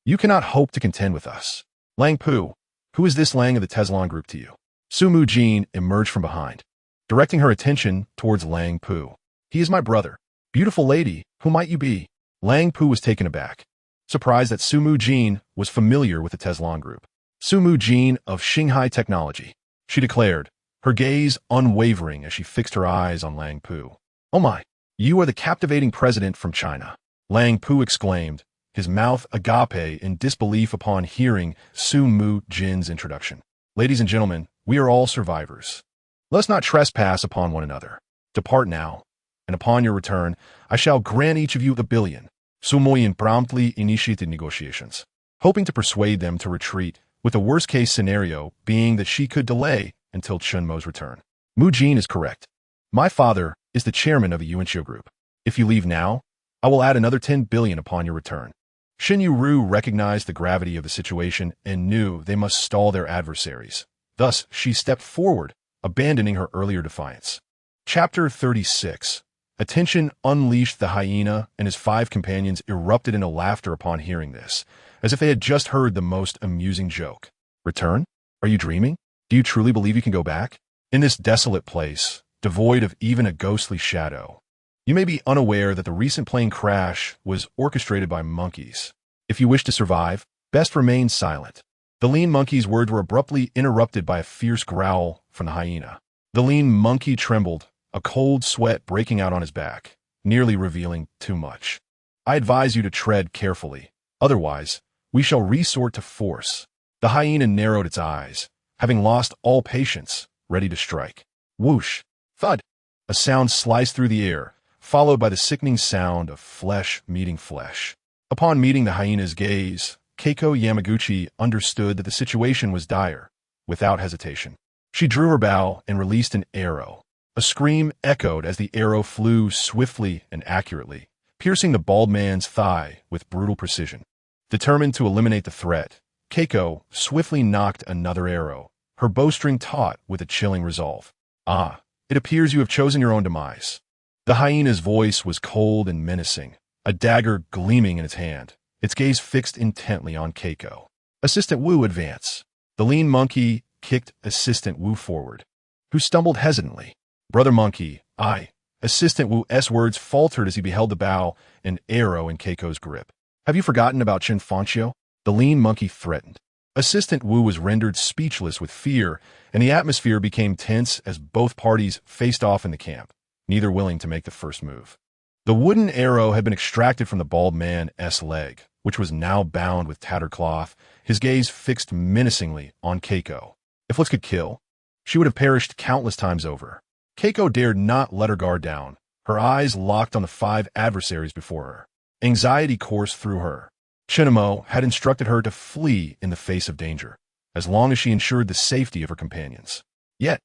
Speaker 1: you cannot hope to contend with us. Lang Pu, who is this Lang of the Tezlong group to you? Su Mujin emerged from behind, directing her attention towards Lang Pu. He is my brother. Beautiful lady, who might you be? Lang Pu was taken aback, surprised that Su Mujin was familiar with the Tezlong group. Su Mujin of Xinghai Technology, she declared, her gaze unwavering as she fixed her eyes on Lang Pu. Oh my, you are the captivating president from China. Lang Pu exclaimed, his mouth agape in disbelief upon hearing Su Mujin's introduction. Ladies and gentlemen, we are all survivors. Let us not trespass upon one another. Depart now, and upon your return, I shall grant each of you $1 billion. Su Mujin promptly initiated negotiations, hoping to persuade them to retreat, with the worst-case scenario being that she could delay until Chen Mo's return. Mujin is correct. My father is the chairman of the Yuanmingyuan group. If you leave now, I will add another 10 billion upon your return. Shen Yueru recognized the gravity of the situation and knew they must stall their adversaries. Thus, she stepped forward, abandoning her earlier defiance. Chapter 36. Attention unleashed. The hyena and his 5 companions erupted into laughter upon hearing this, as if they had just heard the most amusing joke. Return? Are you dreaming? Do you truly believe you can go back? In this desolate place, devoid of even a ghostly shadow, you may be unaware that the recent plane crash was orchestrated by monkeys. If you wish to survive, best remain silent. The lean monkey's words were abruptly interrupted by a fierce growl from the hyena. The lean monkey trembled, a cold sweat breaking out on his back, nearly revealing too much. I advise you to tread carefully. Otherwise, we shall resort to force. The hyena narrowed its eyes, having lost all patience, ready to strike. Whoosh! Thud! A sound sliced through the air, followed by the sickening sound of flesh meeting flesh. Upon meeting the hyena's gaze, Keiko Yamaguchi understood that the situation was dire. Without hesitation, she drew her bow and released an arrow. A scream echoed as the arrow flew swiftly and accurately, piercing the bald man's thigh with brutal precision. Determined to eliminate the threat, Keiko swiftly knocked another arrow, her bowstring taut with a chilling resolve. "Ah, it appears you have chosen your own demise." The hyena's voice was cold and menacing, a dagger gleaming in its hand, its gaze fixed intently on Keiko. Assistant Wu advance. The lean monkey kicked Assistant Wu forward, who stumbled hesitantly. "Brother monkey, I." Assistant Wu's words faltered as he beheld the bow and arrow in Keiko's grip. "Have you forgotten about Chen Fanchio?" The lean monkey threatened. Assistant Wu was rendered speechless with fear, and the atmosphere became tense as both parties faced off in the camp, neither willing to make the first move. The wooden arrow had been extracted from the bald man's leg, which was now bound with tattered cloth, his gaze fixed menacingly on Keiko. If looks could kill, she would have perished countless times over. Keiko dared not let her guard down, her eyes locked on the 5 adversaries before her. Anxiety coursed through her. Chen Mo had instructed her to flee in the face of danger, as long as she ensured the safety of her companions. Yet,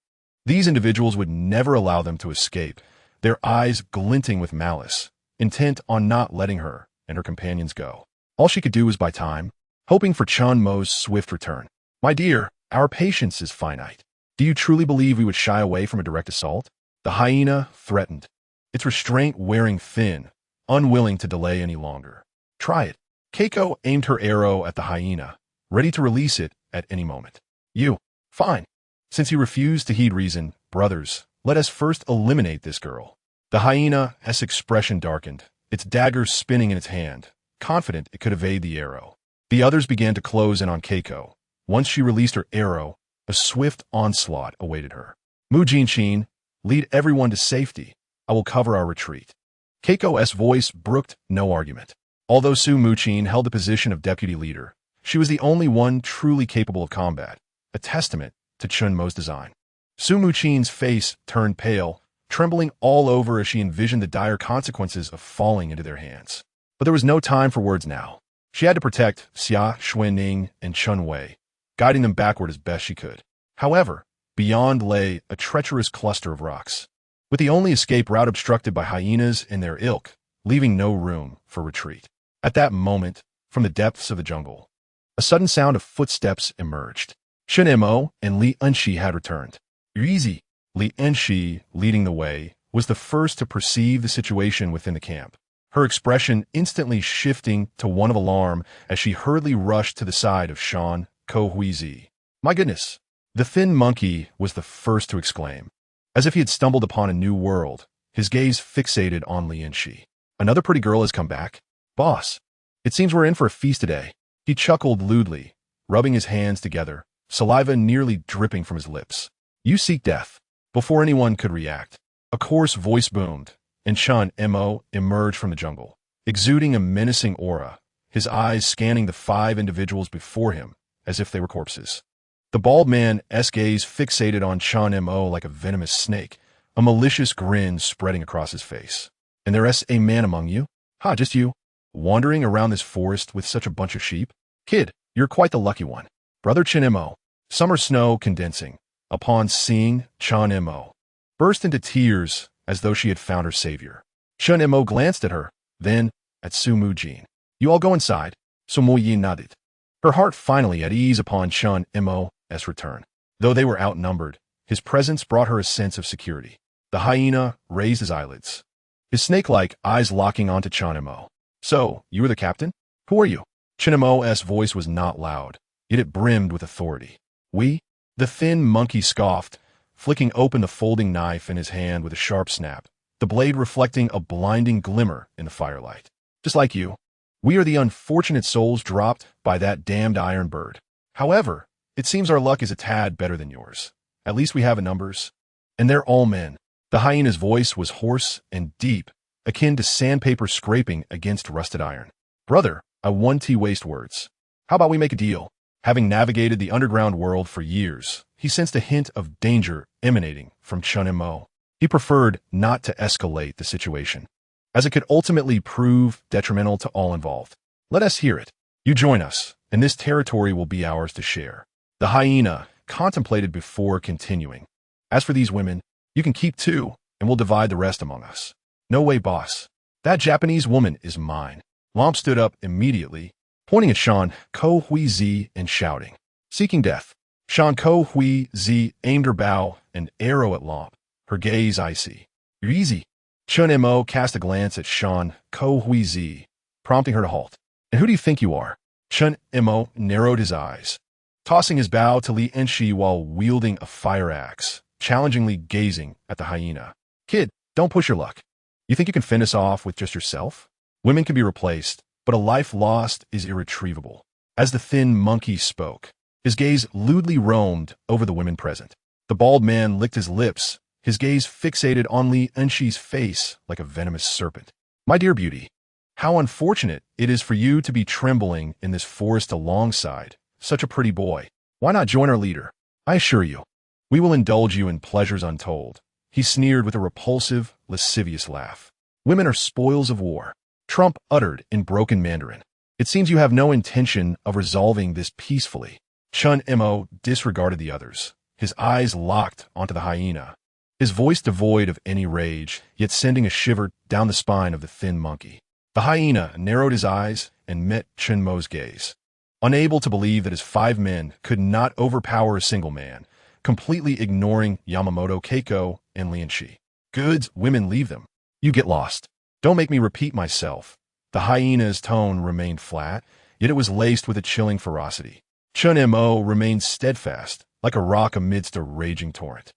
Speaker 1: these individuals would never allow them to escape, their eyes glinting with malice, intent on not letting her and her companions go. All she could do was buy time, hoping for Chen Mo's swift return. "My dear, our patience is finite. Do you truly believe we would shy away from a direct assault?" The hyena threatened, its restraint wearing thin, unwilling to delay any longer. "Try it." Keiko aimed her arrow at the hyena, ready to release it at any moment. "You. Fine. Since you refuse to heed reason, brothers, let us first eliminate this girl." The hyena's expression darkened, its dagger spinning in its hand, confident it could evade the arrow. The others began to close in on Keiko. Once she released her arrow, a swift onslaught awaited her. "Mujin, lead everyone to safety. I will cover our retreat." Keiko's voice brooked no argument. Although Su Mujin held the position of deputy leader, she was the only one truly capable of combat, a testament to Chen Mo's design. Su Mujin's face turned pale, trembling all over as she envisioned the dire consequences of falling into their hands. But there was no time for words now. She had to protect Xia Xuening and Chen Wei, guiding them backward as best she could. However, beyond lay a treacherous cluster of rocks, with the only escape route obstructed by hyenas and their ilk, leaving no room for retreat. At that moment, from the depths of the jungle, a sudden sound of footsteps emerged. Chen Mo and Li Enxi had returned. "Easy." Li Enxi, leading the way, was the first to perceive the situation within the camp, her expression instantly shifting to one of alarm as she hurriedly rushed to the side of Shan Yueru. "My goodness!" The thin monkey was the first to exclaim. As if he had stumbled upon a new world, his gaze fixated on Li Enxi. "Another pretty girl has come back? Boss, it seems we're in for a feast today." He chuckled lewdly, rubbing his hands together, saliva nearly dripping from his lips. "You seek death." Before anyone could react, a coarse voice boomed, and Chen Mo emerged from the jungle, exuding a menacing aura, his eyes scanning the 5 individuals before him as if they were corpses. The bald man's gaze fixated on Chen Mo like a venomous snake, a malicious grin spreading across his face. "And there's a man among you? Ha, just you? Wandering around this forest with such a bunch of sheep? Kid, you're quite the lucky one." Brother Chen Mo, summer snow condensing, upon seeing Chen Mo, burst into tears as though she had found her savior. Chen Mo glanced at her, then at Su Mujin. "You all go inside." Su Mujin nodded, her heart finally at ease upon Chen Mo's return. Though they were outnumbered, his presence brought her a sense of security. The hyena raised his eyelids, his snake-like eyes locking onto Chen Mo. "So, you are the captain? Who are you?" Chen Mo's voice was not loud, yet it brimmed with authority. "We?" The thin monkey scoffed, flicking open the folding knife in his hand with a sharp snap, the blade reflecting a blinding glimmer in the firelight. "Just like you. We are the unfortunate souls dropped by that damned iron bird. However, it seems our luck is a tad better than yours. At least we have a numbers. And they're all men." The hyena's voice was hoarse and deep, akin to sandpaper scraping against rusted iron. "Brother, I want to waste words. How about we make a deal?" Having navigated the underground world for years, he sensed a hint of danger emanating from Chen Mo. He preferred not to escalate the situation, as it could ultimately prove detrimental to all involved. "Let us hear it. You join us, and this territory will be ours to share." The hyena contemplated before continuing. "As for these women, you can keep 2, and we'll divide the rest among us." "No way, boss. That Japanese woman is mine." Lomp stood up immediately, pointing at Shan Yueru and shouting, "Seeking death. Shan Ko Hui Zi aimed her bow, an arrow at Lomp, her gaze icy. You're easy. Chen Mo cast a glance at Shan Ko Hui Zi, prompting her to halt. And who do you think you are? Chen Mo narrowed his eyes, tossing his bow to Li Enxi while wielding a fire axe, challengingly gazing at the hyena. Kid, don't push your luck. You think you can finish off with just yourself? Women can be replaced, but a life lost is irretrievable. As the thin monkey spoke, his gaze lewdly roamed over the women present. The bald man licked his lips, his gaze fixated on Li Enxi's face like a venomous serpent. My dear beauty, how unfortunate it is for you to be trembling in this forest alongside such a pretty boy. Why not join our leader? I assure you, we will indulge you in pleasures untold. He sneered with a repulsive, lascivious laugh. Women are spoils of war, Trump uttered in broken Mandarin. It seems you have no intention of resolving this peacefully. Chen Mo disregarded the others, his eyes locked onto the hyena, his voice devoid of any rage, yet sending a shiver down the spine of the thin monkey. The hyena narrowed his eyes and met Chen Mo's gaze. Unable to believe that his 5 men could not overpower a single man, completely ignoring Yamaguchi Keiko and Li Enxi. Goods, women, leave them. You get lost. Don't make me repeat myself. The hyena's tone remained flat, yet it was laced with a chilling ferocity. Chen Mo remained steadfast, like a rock amidst a raging torrent.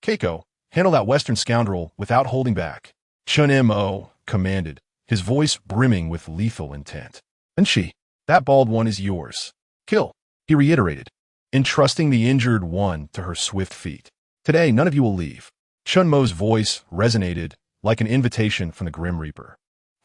Speaker 1: Keiko, handle that western scoundrel without holding back. Chen Mo commanded, his voice brimming with lethal intent. Enxi, that bald one is yours. Kill, he reiterated, entrusting the injured one to her swift feet. Today, none of you will leave. Chen Mo's voice resonated like an invitation from the Grim Reaper.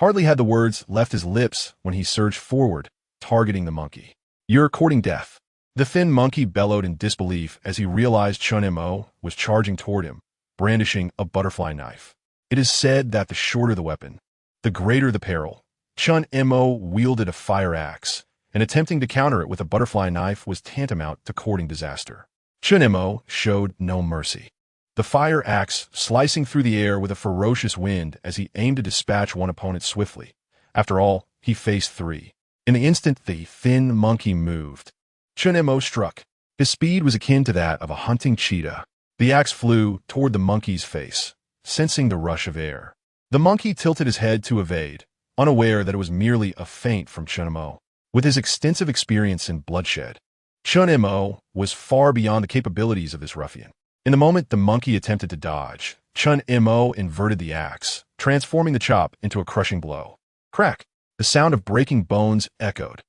Speaker 1: Hardly had the words left his lips when he surged forward, targeting the monkey. You're courting death. The thin monkey bellowed in disbelief as he realized Chen Mo was charging toward him, brandishing a butterfly knife. It is said that the shorter the weapon, the greater the peril. Chen Mo wielded a fire axe, and attempting to counter it with a butterfly knife was tantamount to courting disaster. Chen Mo showed no mercy, the fire axe slicing through the air with a ferocious wind as he aimed to dispatch one opponent swiftly. After all, he faced 3. In the instant the thin monkey moved, Chen Mo struck. His speed was akin to that of a hunting cheetah. The axe flew toward the monkey's face, sensing the rush of air. The monkey tilted his head to evade, unaware that it was merely a feint from Chen Mo. With his extensive experience in bloodshed, Chen Mo was far beyond the capabilities of this ruffian. In the moment the monkey attempted to dodge, Chen Mo inverted the axe, transforming the chop into a crushing blow. Crack! The sound of breaking bones echoed.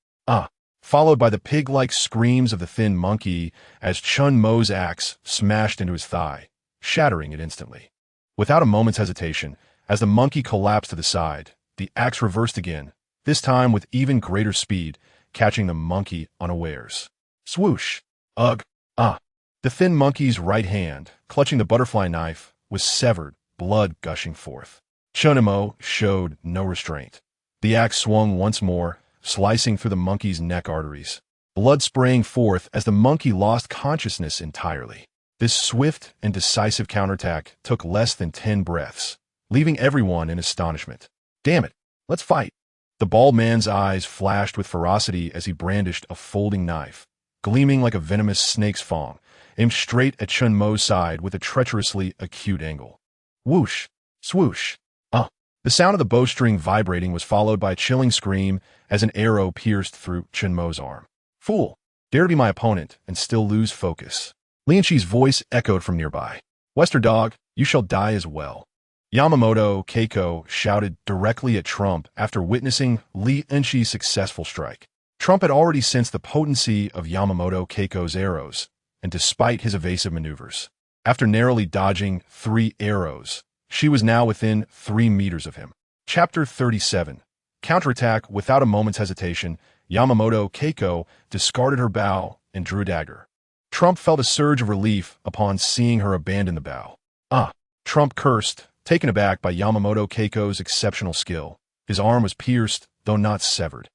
Speaker 1: Followed by the pig-like screams of the thin monkey as Chen Mo's axe smashed into his thigh, shattering it instantly. Without a moment's hesitation, as the monkey collapsed to the side, the axe reversed again, this time with even greater speed, catching the monkey unawares. Swoosh! Ugh! The thin monkey's right hand, clutching the butterfly knife, was severed, blood gushing forth. Chen Mo showed no restraint. The axe swung once more, slicing through the monkey's neck arteries, blood spraying forth as the monkey lost consciousness entirely. This swift and decisive counterattack took less than 10 breaths, leaving everyone in astonishment. Damn it, let's fight. The bald man's eyes flashed with ferocity as he brandished a folding knife, gleaming like a venomous snake's fang, aimed straight at Chen Mo's side with a treacherously acute angle. Whoosh! Swoosh! The sound of the bowstring vibrating was followed by a chilling scream as an arrow pierced through Chen Mo's arm. Fool! Dare to be my opponent and still lose focus. Li Enxi's voice echoed from nearby. Wester dog, you shall die as well. Yamaguchi Keiko shouted directly at Trump after witnessing Li Enxi's successful strike. Trump had already sensed the potency of Yamaguchi Keiko's arrows, and despite his evasive maneuvers, after narrowly dodging 3 arrows, she was now within 3 meters of him. Chapter 37. Counterattack. Without a moment's hesitation, Yamaguchi Keiko discarded her bow and drew a dagger. Trump felt a surge of relief upon seeing her abandon the bow. Trump cursed, taken aback by Yamaguchi Keiko's exceptional skill. His arm was pierced, though not severed,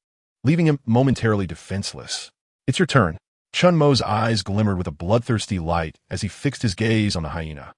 Speaker 1: leaving him momentarily defenseless. It's your turn. Chen Mo's eyes glimmered with a bloodthirsty light as he fixed his gaze on the hyena.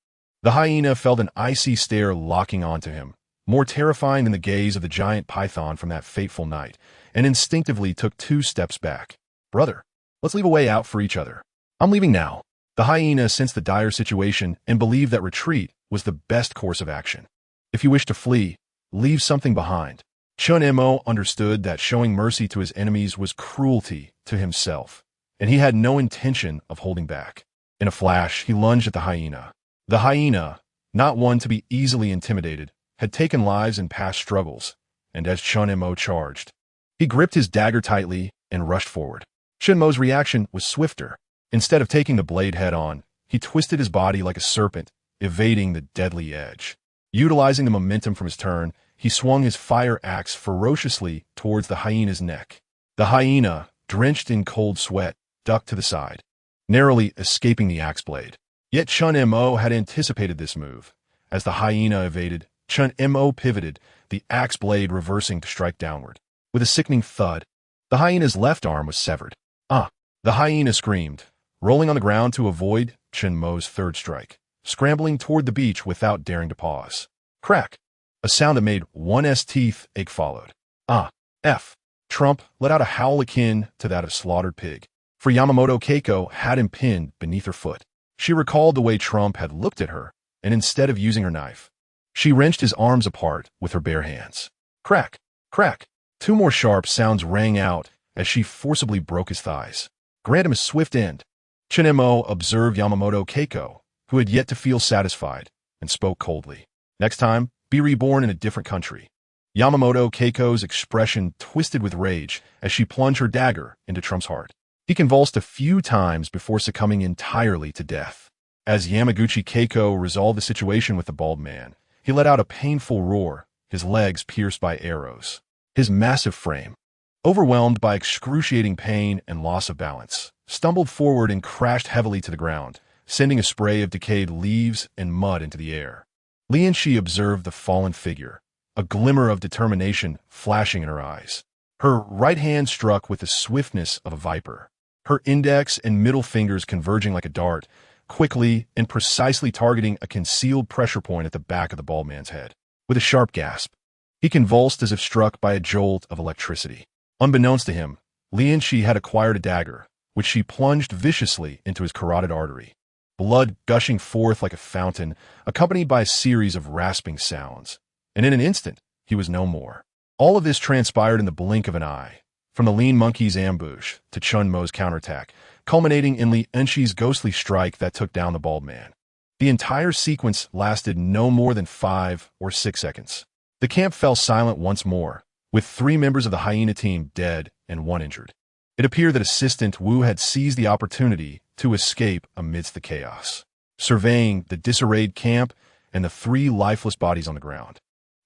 Speaker 1: The hyena felt an icy stare locking onto him, more terrifying than the gaze of the giant python from that fateful night, and instinctively took 2 steps back. Brother, let's leave a way out for each other. I'm leaving now. The hyena sensed the dire situation and believed that retreat was the best course of action. If you wish to flee, leave something behind. Chen Mo understood that showing mercy to his enemies was cruelty to himself, and he had no intention of holding back. In a flash, he lunged at the hyena. The hyena, not one to be easily intimidated, had taken lives in past struggles, and as Chen Mo charged, he gripped his dagger tightly and rushed forward. Chen Mo's reaction was swifter. Instead of taking the blade head-on, he twisted his body like a serpent, evading the deadly edge. Utilizing the momentum from his turn, he swung his fire axe ferociously towards the hyena's neck. The hyena, drenched in cold sweat, ducked to the side, narrowly escaping the axe blade. Yet Chen Mo had anticipated this move. As the hyena evaded, Chen Mo pivoted, the axe blade reversing to strike downward. With a sickening thud, the hyena's left arm was severed. Ah! The hyena screamed, rolling on the ground to avoid Chen Mo's third strike, scrambling toward the beach without daring to pause. Crack! A sound that made one's teeth ache followed. Ah! F! Trump let out a howl akin to that of slaughtered pig, for Yamaguchi Keiko had him pinned beneath her foot. She recalled the way Trump had looked at her, and instead of using her knife, she wrenched his arms apart with her bare hands. Crack! Crack! Two more sharp sounds rang out as she forcibly broke his thighs. Grant him a swift end. Chen Mo observed Yamaguchi Keiko, who had yet to feel satisfied, and spoke coldly. Next time, be reborn in a different country. Yamaguchi Keiko's expression twisted with rage as she plunged her dagger into Trump's heart. He convulsed a few times before succumbing entirely to death. As Yamaguchi Keiko resolved the situation with the bald man, he let out a painful roar, his legs pierced by arrows. His massive frame, overwhelmed by excruciating pain and loss of balance, stumbled forward and crashed heavily to the ground, sending a spray of decayed leaves and mud into the air. Li Enxi observed the fallen figure, a glimmer of determination flashing in her eyes. Her right hand struck with the swiftness of a viper, her index and middle fingers converging like a dart, quickly and precisely targeting a concealed pressure point at the back of the bald man's head. With a sharp gasp, he convulsed as if struck by a jolt of electricity. Unbeknownst to him, Li Enxi had acquired a dagger, which she plunged viciously into his carotid artery, blood gushing forth like a fountain, accompanied by a series of rasping sounds. And in an instant, he was no more. All of this transpired in the blink of an eye, from the lean monkey's ambush to Chen Mo's counterattack, culminating in Li Enxi's ghostly strike that took down the bald man. The entire sequence lasted no more than 5 or 6 seconds. The camp fell silent once more, with 3 members of the hyena team dead and 1 injured. It appeared that Assistant Wu had seized the opportunity to escape amidst the chaos, surveying the disarrayed camp and the 3 lifeless bodies on the ground.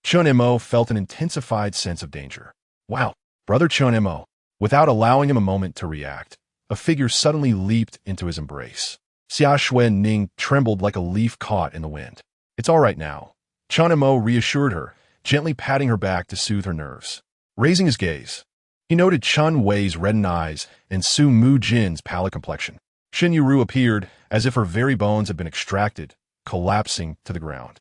Speaker 1: Chen Mo felt an intensified sense of danger. Wow, brother Chen Mo. Without allowing him a moment to react, a figure suddenly leaped into his embrace. Xia Xuening trembled like a leaf caught in the wind. It's all right now, Chen Mo reassured her, gently patting her back to soothe her nerves. Raising his gaze, he noted Chen Wei's reddened eyes and Su Mujin's pallid complexion. Shen Yueru appeared as if her very bones had been extracted, collapsing to the ground.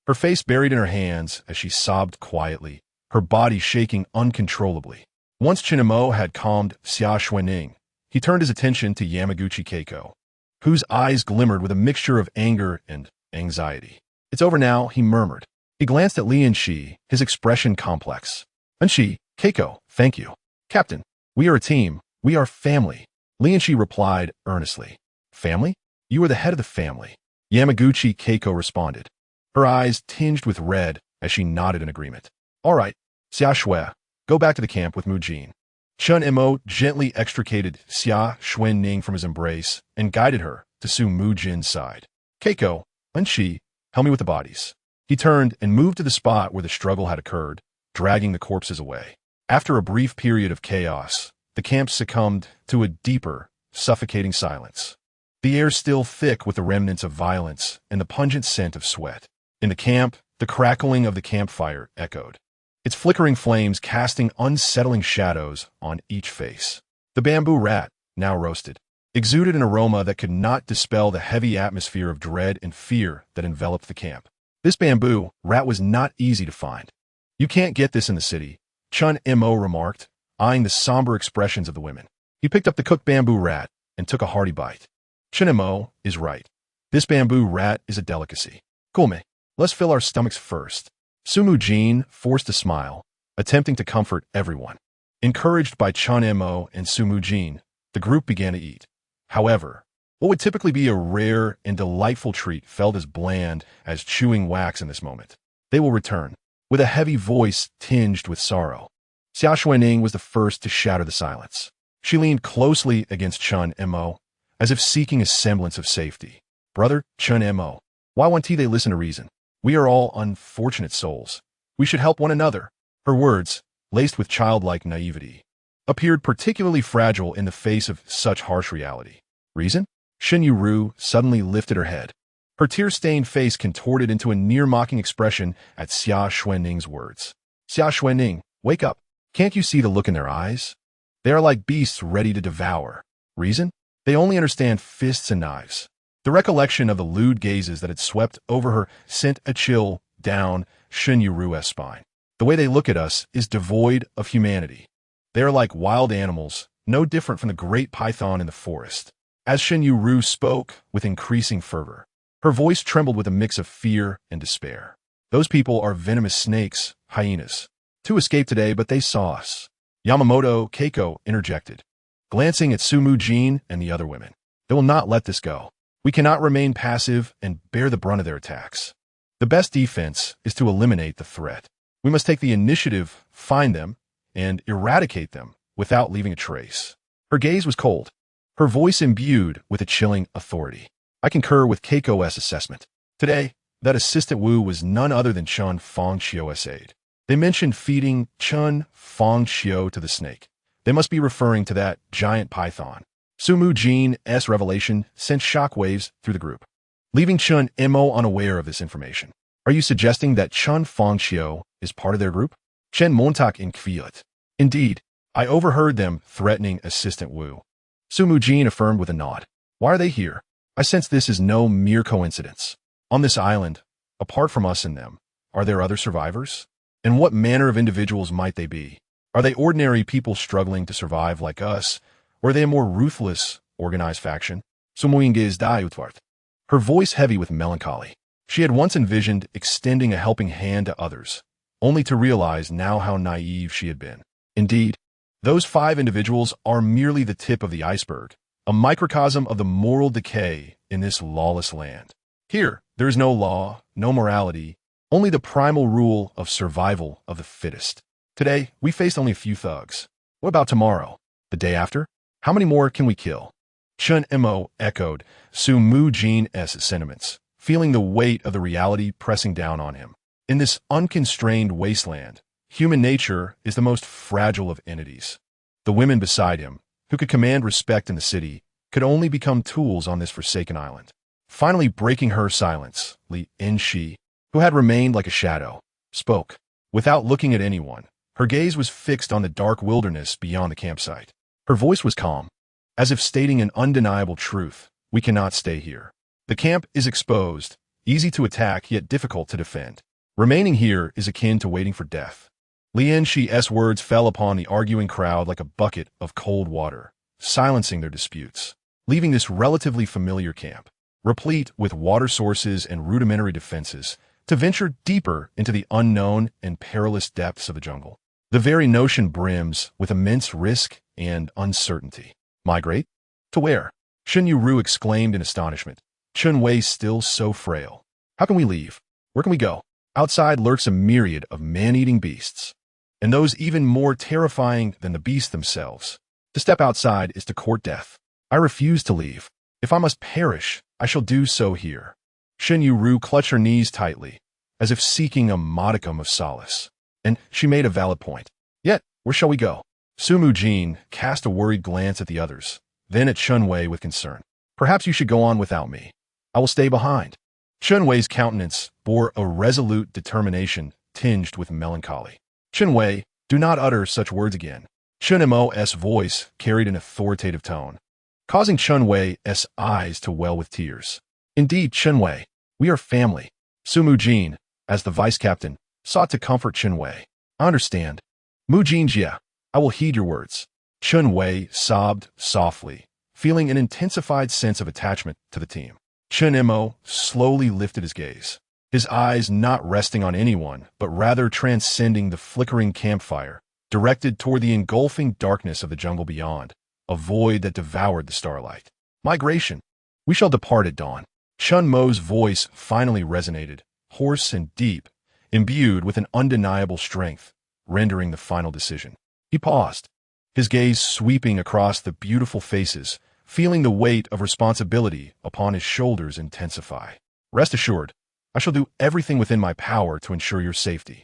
Speaker 1: Her face buried in her hands as she sobbed quietly, her body shaking uncontrollably. Once Chen Mo had calmed Xia Xuening, he turned his attention to Yamaguchi Keiko, whose eyes glimmered with a mixture of anger and anxiety. It's over now, he murmured. He glanced at Li Enxi, his expression complex. Enxi, Keiko, thank you. Captain, we are a team. We are family. Li Enxi replied earnestly. Family? You are the head of the family. Yamaguchi Keiko responded, her eyes tinged with red as she nodded in agreement. All right, Xia Xue, go back to the camp with Mujin. Chen Mo gently extricated Xia Xuening from his embrace and guided her to Su Mujin's side. Keiko, Enxi, help me with the bodies. He turned and moved to the spot where the struggle had occurred, dragging the corpses away. After a brief period of chaos, the camp succumbed to a deeper, suffocating silence. The air still thick with the remnants of violence and the pungent scent of sweat. In the camp, the crackling of the campfire echoed, its flickering flames casting unsettling shadows on each face. The bamboo rat, now roasted, exuded an aroma that could not dispel the heavy atmosphere of dread and fear that enveloped the camp. This bamboo rat was not easy to find. You can't get this in the city, Chen Mo remarked, eyeing the somber expressions of the women. He picked up the cooked bamboo rat and took a hearty bite. Chen Mo is right. This bamboo rat is a delicacy. Come, let's fill our stomachs first. Su Mujin forced a smile, attempting to comfort everyone. Encouraged by Chen Mo and Su Mujin, the group began to eat. However, what would typically be a rare and delightful treat felt as bland as chewing wax in this moment. They will return, with a heavy voice tinged with sorrow. Xia Xuening was the first to shatter the silence. She leaned closely against Chen Mo, as if seeking a semblance of safety. Brother, Chen Mo, why won't they listen to reason? We are all unfortunate souls. We should help one another. Her words, laced with childlike naivety, appeared particularly fragile in the face of such harsh reality. Reason? Shen Yueru suddenly lifted her head. Her tear-stained face contorted into a near-mocking expression at Xia Xuening's words. Xia Xuening, wake up. Can't you see the look in their eyes? They are like beasts ready to devour. Reason? They only understand fists and knives. The recollection of the lewd gazes that had swept over her sent a chill down Shen Yueru's spine. The way they look at us is devoid of humanity. They are like wild animals, no different from the great python in the forest. As Shen Yueru spoke with increasing fervor, her voice trembled with a mix of fear and despair. Those people are venomous snakes, hyenas. Two escaped today, but they saw us. Yamaguchi Keiko interjected, glancing at Su Mujin and the other women. They will not let this go. We cannot remain passive and bear the brunt of their attacks. The best defense is to eliminate the threat. We must take the initiative, find them, and eradicate them without leaving a trace. Her gaze was cold, her voice imbued with a chilling authority. I concur with Keiko's assessment. Today, that assistant Wu was none other than Chen Fangxiu's aide. They mentioned feeding Chen Fangxiu to the snake. They must be referring to that giant python. Su Mujin's revelation sent shockwaves through the group, leaving Chen Mo unaware of this information. Are you suggesting that Chen Fangxiu is part of their group? Chen Montak inquired. Indeed, I overheard them threatening Assistant Wu. Su Mujin affirmed with a nod. Why are they here? I sense this is no mere coincidence. On this island, apart from us and them, are there other survivors? And what manner of individuals might they be? Are they ordinary people struggling to survive like us, or are they a more ruthless, organized faction? Her voice heavy with melancholy. She had once envisioned extending a helping hand to others, only to realize now how naive she had been. Indeed, those 5 individuals are merely the tip of the iceberg, a microcosm of the moral decay in this lawless land. Here, there is no law, no morality, only the primal rule of survival of the fittest. Today, we faced only a few thugs. What about tomorrow? The day after? How many more can we kill? Chen Mo echoed Su Mujin's sentiments, feeling the weight of the reality pressing down on him. In this unconstrained wasteland, human nature is the most fragile of entities. The women beside him, who could command respect in the city, could only become tools on this forsaken island. Finally breaking her silence, Li Enxi, who had remained like a shadow, spoke. Without looking at anyone, her gaze was fixed on the dark wilderness beyond the campsite. Her voice was calm, as if stating an undeniable truth. We cannot stay here. The camp is exposed, easy to attack yet difficult to defend. Remaining here is akin to waiting for death. Li Enxi's words fell upon the arguing crowd like a bucket of cold water, silencing their disputes, leaving this relatively familiar camp, replete with water sources and rudimentary defenses, to venture deeper into the unknown and perilous depths of the jungle. The very notion brims with immense risk and uncertainty. Migrate? To where? Shen Yueru exclaimed in astonishment. Chen Wei still so frail. How can we leave? Where can we go? Outside lurks a myriad of man-eating beasts, and those even more terrifying than the beasts themselves. To step outside is to court death. I refuse to leave. If I must perish, I shall do so here. Shen Yueru clutched her knees tightly, as if seeking a modicum of solace. And she made a valid point. Yet, where shall we go? Su Mujin cast a worried glance at the others, then at Chen Wei with concern. Perhaps you should go on without me. I will stay behind. Chen Wei's countenance bore a resolute determination tinged with melancholy. Chen Wei, do not utter such words again. Chen Mo's voice carried an authoritative tone, causing Chen Wei's eyes to well with tears. Indeed, Chen Wei, we are family. Su Mujin, as the vice-captain, sought to comfort Chen Wei. I understand. Mujin Jia, I will heed your words. Chen Wei sobbed softly, feeling an intensified sense of attachment to the team. Chen Mo slowly lifted his gaze, his eyes not resting on anyone, but rather transcending the flickering campfire, directed toward the engulfing darkness of the jungle beyond, a void that devoured the starlight. Migration. We shall depart at dawn. Chen Mo's voice finally resonated, hoarse and deep, imbued with an undeniable strength, rendering the final decision. He paused, his gaze sweeping across the beautiful faces, feeling the weight of responsibility upon his shoulders intensify. Rest assured, I shall do everything within my power to ensure your safety.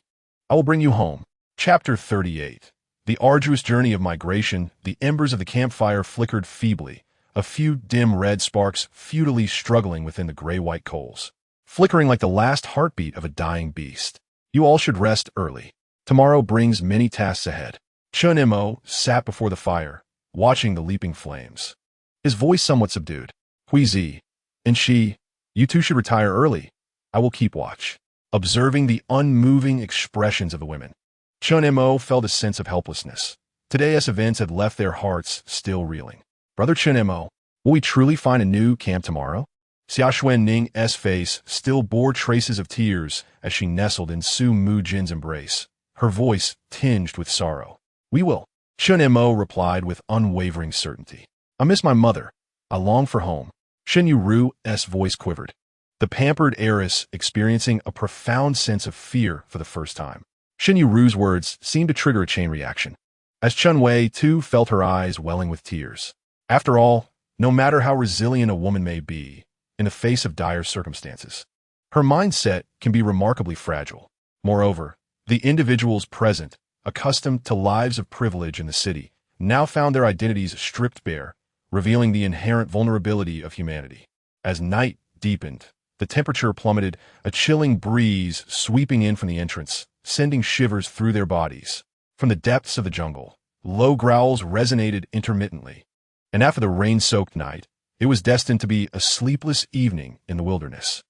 Speaker 1: I will bring you home. Chapter 38. The arduous journey of migration. The embers of the campfire flickered feebly, a few dim red sparks futilely struggling within the gray-white coals, flickering like the last heartbeat of a dying beast. You all should rest early. Tomorrow brings many tasks ahead. Chen Mo sat before the fire, watching the leaping flames, his voice somewhat subdued. Li Enxi, you two should retire early. I will keep watch. Observing the unmoving expressions of the women, Chen Mo felt a sense of helplessness. Today's events had left their hearts still reeling. Brother Chen Mo, will we truly find a new camp tomorrow? Xia Xuening's face still bore traces of tears as she nestled in Su Mujin's embrace, her voice tinged with sorrow. We will. Chen Mo replied with unwavering certainty. I miss my mother. I long for home. Shen Yueru's voice quivered, the pampered heiress experiencing a profound sense of fear for the first time. Shen Yueru's words seemed to trigger a chain reaction, as Chen Wei too felt her eyes welling with tears. After all, no matter how resilient a woman may be, in the face of dire circumstances, her mindset can be remarkably fragile. Moreover, the individuals present, accustomed to lives of privilege in the city, now found their identities stripped bare, revealing the inherent vulnerability of humanity. As night deepened, the temperature plummeted, a chilling breeze sweeping in from the entrance, sending shivers through their bodies. From the depths of the jungle, low growls resonated intermittently, and after the rain-soaked night, it was destined to be a sleepless evening in the wilderness.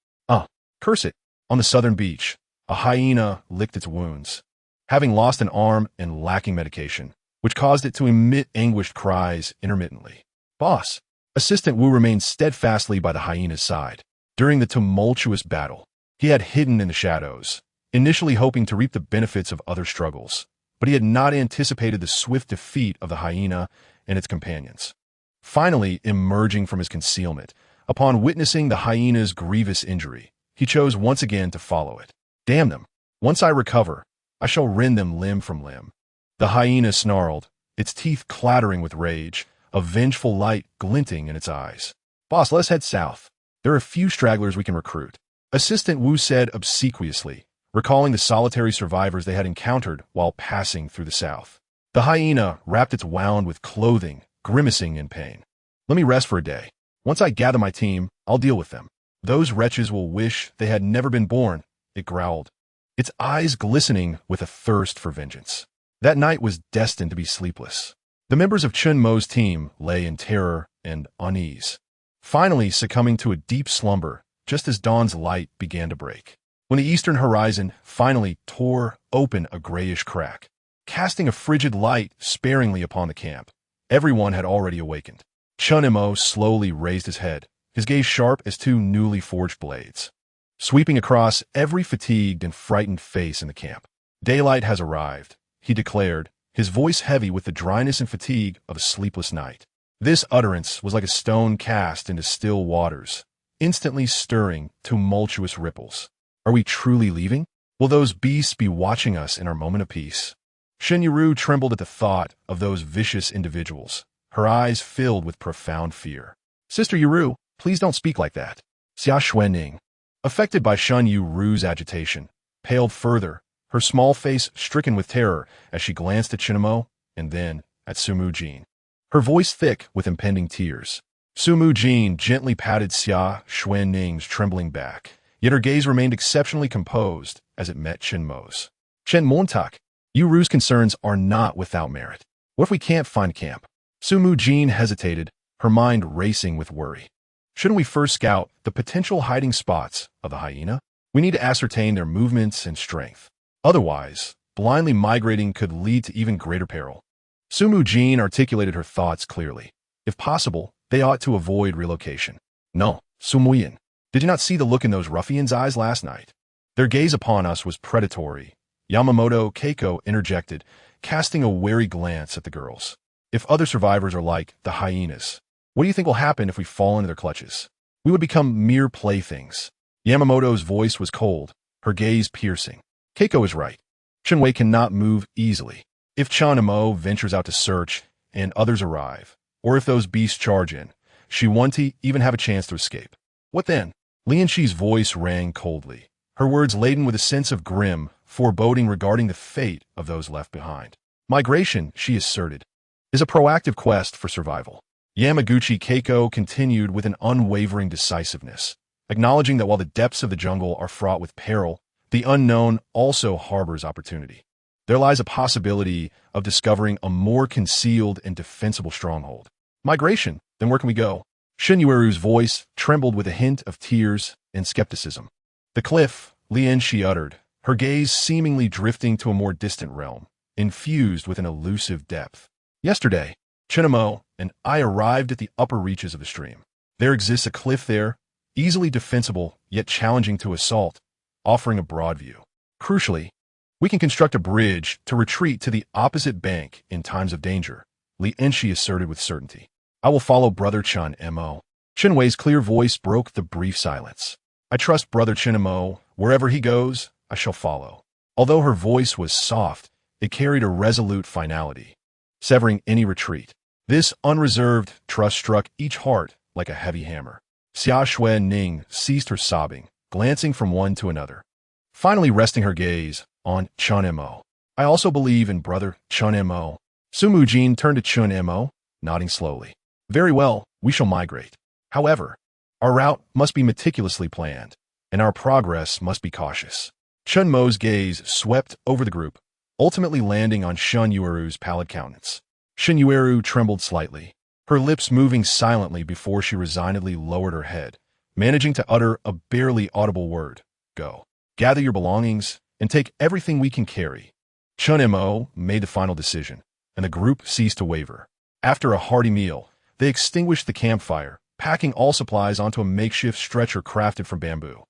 Speaker 1: Curse it! On the southern beach, a hyena licked its wounds, having lost an arm and lacking medication, which caused it to emit anguished cries intermittently. Boss! Assistant Wu remained steadfastly by the hyena's side. During the tumultuous battle, he had hidden in the shadows, initially hoping to reap the benefits of other struggles, but he had not anticipated the swift defeat of the hyena and its companions. Finally, emerging from his concealment, upon witnessing the hyena's grievous injury, he chose once again to follow it. Damn them! Once I recover, I shall rend them limb from limb. The hyena snarled, its teeth clattering with rage, a vengeful light glinting in its eyes. Boss, let's head south. There are a few stragglers we can recruit. Assistant Wu said obsequiously, recalling the solitary survivors they had encountered while passing through the south. The hyena wrapped its wound with clothing, grimacing in pain. Let me rest for a day. Once I gather my team, I'll deal with them. Those wretches will wish they had never been born, it growled, its eyes glistening with a thirst for vengeance. That night was destined to be sleepless. The members of Chen Mo's team lay in terror and unease, finally succumbing to a deep slumber just as dawn's light began to break. When the eastern horizon finally tore open a grayish crack, casting a frigid light sparingly upon the camp, everyone had already awakened. Chen Mo slowly raised his head, his gaze sharp as two newly forged blades, sweeping across every fatigued and frightened face in the camp. Daylight has arrived, he declared, his voice heavy with the dryness and fatigue of a sleepless night. This utterance was like a stone cast into still waters, instantly stirring tumultuous ripples. Are we truly leaving? Will those beasts be watching us in our moment of peace? Shen Yueru trembled at the thought of those vicious individuals, her eyes filled with profound fear. Sister Yueru, please don't speak like that. Xia Xuening, affected by Shen Yueru's agitation, paled further, her small face stricken with terror as she glanced at Chen Mo and then at Su Mujin, her voice thick with impending tears. Su Mujin gently patted Xia Xuening's trembling back, yet her gaze remained exceptionally composed as it met Chen Mo's. Chen Montak, Yueru's concerns are not without merit. What if we can't find camp? Su Mujin hesitated, her mind racing with worry. Shouldn't we first scout the potential hiding spots of the hyena? We need to ascertain their movements and strength. Otherwise, blindly migrating could lead to even greater peril. Su Mujin articulated her thoughts clearly. If possible, They ought to avoid relocation. No, Su Mujin. Did you not see the look in those ruffians' eyes last night? Their gaze upon us was predatory. Yamaguchi Keiko interjected, casting a wary glance at the girls. If other survivors are like the hyenas, what do you think will happen if we fall into their clutches? We would become mere playthings. Yamamoto's voice was cold, her gaze piercing. Keiko is right. Chen Wei cannot move easily. If Chen Mo ventures out to search and others arrive, or if those beasts charge in, she won't even have a chance to escape. What then? Li Enxi's voice rang coldly, her words laden with a sense of grim foreboding regarding the fate of those left behind. Migration, she asserted, is a proactive quest for survival. Yamaguchi Keiko continued with an unwavering decisiveness, acknowledging that while the depths of the jungle are fraught with peril, the unknown also harbors opportunity. There lies a possibility of discovering a more concealed and defensible stronghold. Migration, then where can we go? Shen Yueru's voice trembled with a hint of tears and skepticism. The cliff, Li Enxi uttered, her gaze seemingly drifting to a more distant realm, infused with an elusive depth. Yesterday, Chen Mo and I arrived at the upper reaches of the stream. There exists a cliff there, easily defensible yet challenging to assault, offering a broad view. Crucially, we can construct a bridge to retreat to the opposite bank in times of danger, Li Enxi asserted with certainty. I will follow Brother Chen Mo. Chen Wei's clear voice broke the brief silence. I trust Brother Chen Mo. Wherever he goes, I shall follow. Although her voice was soft, it carried a resolute finality, severing any retreat. This unreserved trust struck each heart like a heavy hammer. Xia Xuening ceased her sobbing, glancing from one to another, finally resting her gaze on Chen Mo. I also believe in Brother Chen Mo. Su Mujin turned to Chen Mo, nodding slowly. Very well, we shall migrate. However, our route must be meticulously planned, and our progress must be cautious. Chen Mo's gaze swept over the group, ultimately landing on Shen Yueru's pallid countenance. Shen Yueru trembled slightly, her lips moving silently before she resignedly lowered her head, managing to utter a barely audible word. Go. Gather your belongings and take everything we can carry. Chen Mo made the final decision, and the group ceased to waver. After a hearty meal, they extinguished the campfire, packing all supplies onto a makeshift stretcher crafted from bamboo.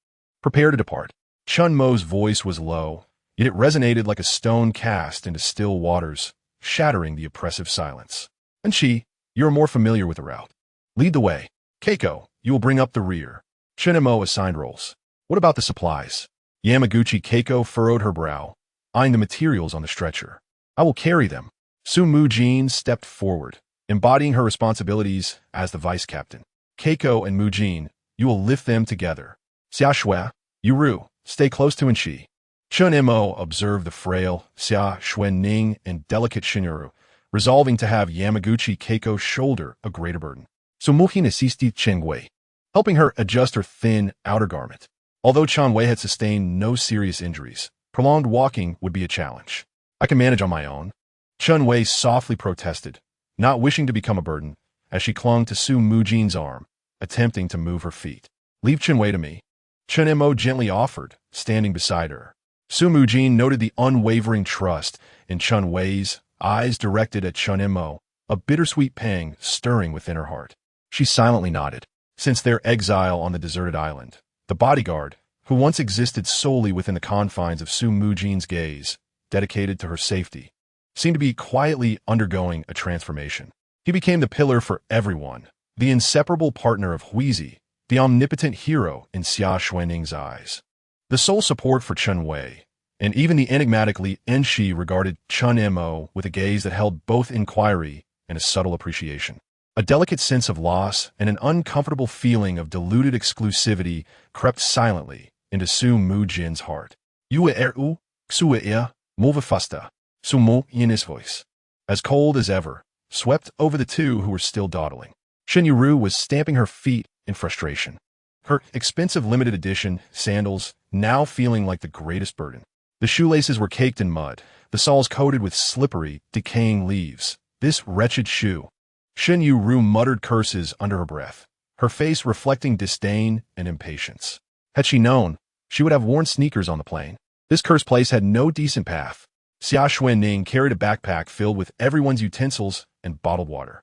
Speaker 1: Prepare to depart. Chen Mo's voice was low, yet it resonated like a stone cast into still waters, shattering the oppressive silence. Enxi, you are more familiar with the route. Lead the way. Keiko, you will bring up the rear. Chen Mo assigned roles. What about the supplies? Yamaguchi Keiko furrowed her brow, eyeing the materials on the stretcher. I will carry them. Su Mujin stepped forward, embodying her responsibilities as the vice captain. Keiko and Mujin, you will lift them together. Xia Yueru, stay close to Enxi. Chen Mo observed the frail Xia Xuening and delicate Shen Yueru, resolving to have Yamaguchi Keiko shoulder a greater burden. Su Mujin assisted Chen Wei, helping her adjust her thin outer garment. Although Chen Wei had sustained no serious injuries, prolonged walking would be a challenge. I can manage on my own. Chen Wei softly protested, not wishing to become a burden, as she clung to Su Mujin's arm, attempting to move her feet. Leave Chen Wei to me. Chen Mo gently offered, standing beside her. Su Mujin noted the unwavering trust in Chen Wei's eyes directed at Chen Mo, a bittersweet pang stirring within her heart. She silently nodded. Since their exile on the deserted island, the bodyguard, who once existed solely within the confines of Su Mujin's gaze, dedicated to her safety, seemed to be quietly undergoing a transformation. He became the pillar for everyone, the inseparable partner of Huizi, the omnipotent hero in Xia Xuening's eyes. The sole support for Chen Wei, and even the enigmatic Li Enxi regarded Chen Mo with a gaze that held both inquiry and a subtle appreciation. A delicate sense of loss and an uncomfortable feeling of diluted exclusivity crept silently into Su Mujin's heart. Yueru, Xue Movefasta, Su Mujin's voice, as cold as ever, swept over the two who were still dawdling. Shen Yueru was stamping her feet in frustration, her expensive limited edition sandals now feeling like the greatest burden. The shoelaces were caked in mud, the soles coated with slippery, decaying leaves. This wretched shoe. Shen Yueru muttered curses under her breath, her face reflecting disdain and impatience. Had she known, she would have worn sneakers on the plane. This cursed place had no decent path. Xia Xuening carried a backpack filled with everyone's utensils and bottled water.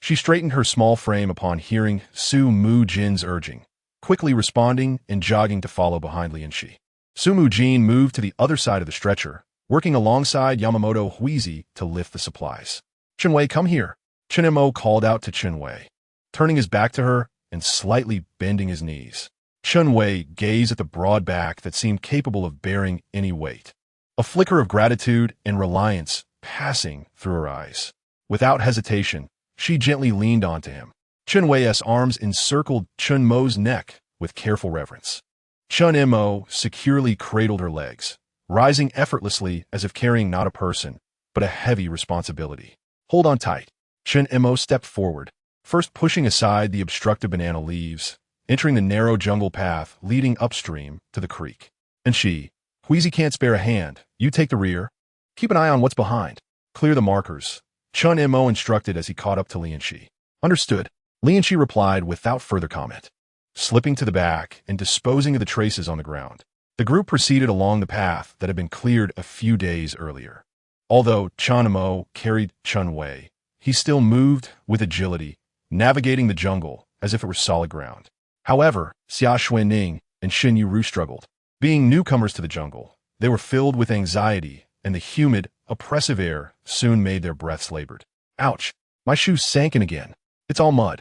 Speaker 1: She straightened her small frame upon hearing Su Mujin's urging, quickly responding and jogging to follow behind Li Enxi. Su Mujin moved to the other side of the stretcher, working alongside Yamamoto Huizi to lift the supplies. "Chen Wei, come here," Chen Mo called out to Chen Wei, turning his back to her and slightly bending his knees. Chen Wei gazed at the broad back that seemed capable of bearing any weight, a flicker of gratitude and reliance passing through her eyes. Without hesitation, she gently leaned onto him. Chen Wei's arms encircled Chen Mo's neck with careful reverence. Chen Mo securely cradled her legs, rising effortlessly as if carrying not a person, but a heavy responsibility. "Hold on tight." Chen Mo stepped forward, first pushing aside the obstructive banana leaves, entering the narrow jungle path leading upstream to the creek. "And Huizi can't spare a hand. You take the rear. Keep an eye on what's behind. Clear the markers," Chen Mo instructed as he caught up to Li Enxi. "Understood," Li Enxi replied without further comment. Slipping to the back and disposing of the traces on the ground, the group proceeded along the path that had been cleared a few days earlier. Although Chen Mo carried Chen Wei, he still moved with agility, navigating the jungle as if it were solid ground. However, Xia Xuening and Shen Yueru struggled. Being newcomers to the jungle, they were filled with anxiety, and the humid, oppressive air soon made their breaths labored. "Ouch! My shoes sank in again. It's all mud.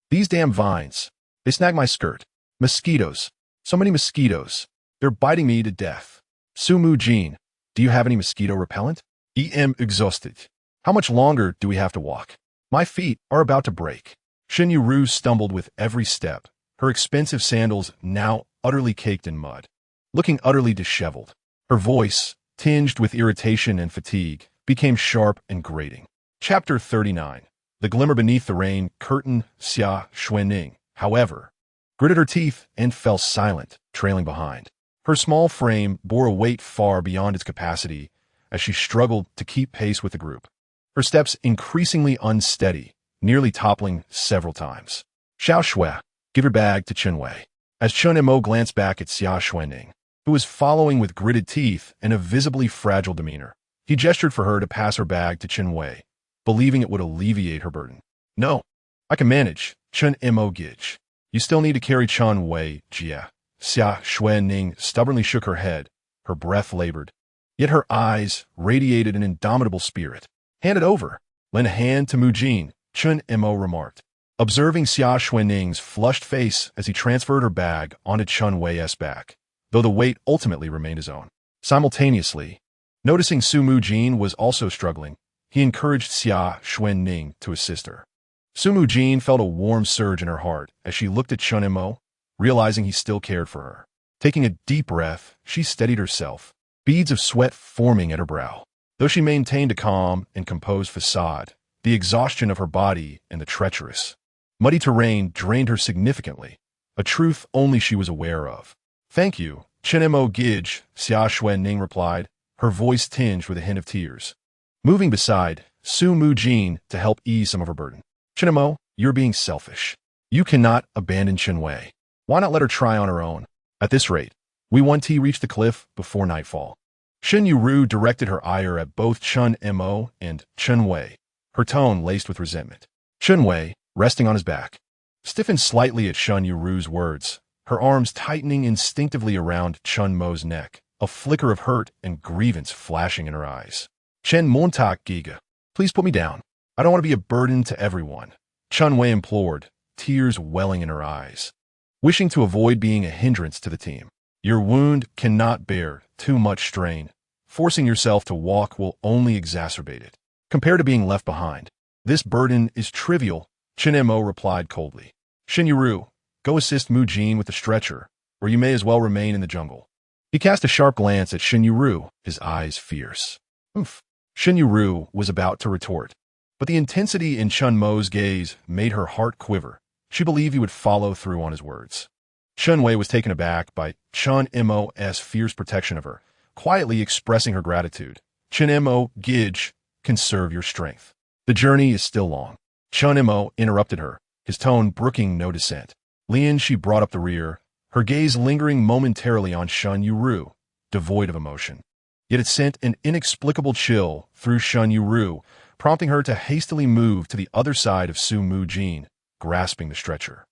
Speaker 1: These damn vines. They snagged my skirt. Mosquitoes. So many mosquitoes. They're biting me to death. Su Mujin, do you have any mosquito repellent?" "I'm exhausted. How much longer do we have to walk? My feet are about to break." Shen Yueru stumbled with every step, her expensive sandals now utterly caked in mud. Looking utterly disheveled, her voice, tinged with irritation and fatigue, became sharp and grating. Chapter 39. The glimmer beneath the rain curtain. Xia Xuening, however, gritted her teeth and fell silent, trailing behind. Her small frame bore a weight far beyond its capacity as she struggled to keep pace with the group, her steps increasingly unsteady, nearly toppling several times. "Xia Xue, give your bag to Chen Wei." As Chen Mo glanced back at Xia Xuening, who was following with gritted teeth and a visibly fragile demeanor, he gestured for her to pass her bag to Chen Wei, believing it would alleviate her burden. "No, I can manage," Chen Mo giggled. "You still need to carry Chen Wei, Jia." Xia Xuening stubbornly shook her head, her breath labored, yet her eyes radiated an indomitable spirit. "Hand it over. Lend a hand to Mujin," Chen Mo remarked, observing Xia Xuening's flushed face as he transferred her bag onto Chen Wei's back, though the weight ultimately remained his own. Simultaneously, noticing Su Mujin was also struggling, he encouraged Xia Xuening to assist her. Su Mujin felt a warm surge in her heart as she looked at Chen Mo, realizing he still cared for her. Taking a deep breath, she steadied herself, beads of sweat forming at her brow. Though she maintained a calm and composed facade, the exhaustion of her body and the treacherous, muddy terrain drained her significantly, a truth only she was aware of. "Thank you, Chen Mo giggled," Xia Xuening replied, her voice tinged with a hint of tears, moving beside Su Mujin to help ease some of her burden. "Chen Mo, you're being selfish. You cannot abandon Chen Wei. Why not let her try on her own? At this rate, we want to reach the cliff before nightfall." Shen Yueru directed her ire at both Chen Mo and Chen Wei, her tone laced with resentment. Chen Wei, resting on his back, stiffened slightly at Shen Yueru's words, her arms tightening instinctively around Chen Mo's neck, a flicker of hurt and grievance flashing in her eyes. "Chen Montak Giga, please put me down. I don't want to be a burden to everyone," Chen Wei implored, tears welling in her eyes, wishing to avoid being a hindrance to the team. "Your wound cannot bear too much strain. Forcing yourself to walk will only exacerbate it. Compared to being left behind, this burden is trivial," Chen Mo replied coldly. "Shen Yueru, go assist Mujin with the stretcher, or you may as well remain in the jungle." He cast a sharp glance at Shen Yueru, his eyes fierce. "Oof." Shen Yueru was about to retort, but the intensity in Chen Mo's gaze made her heart quiver. She believed he would follow through on his words. Chen Wei was taken aback by Chen Mo's fierce protection of her, quietly expressing her gratitude. Chen Mo giggled, "Conserve your strength. The journey is still long." Chen Mo interrupted her, his tone brooking no dissent. Li Enxi brought up the rear, her gaze lingering momentarily on Shen Yueru, devoid of emotion. Yet it sent an inexplicable chill through Shen Yueru, prompting her to hastily move to the other side of Su Mujin, grasping the stretcher.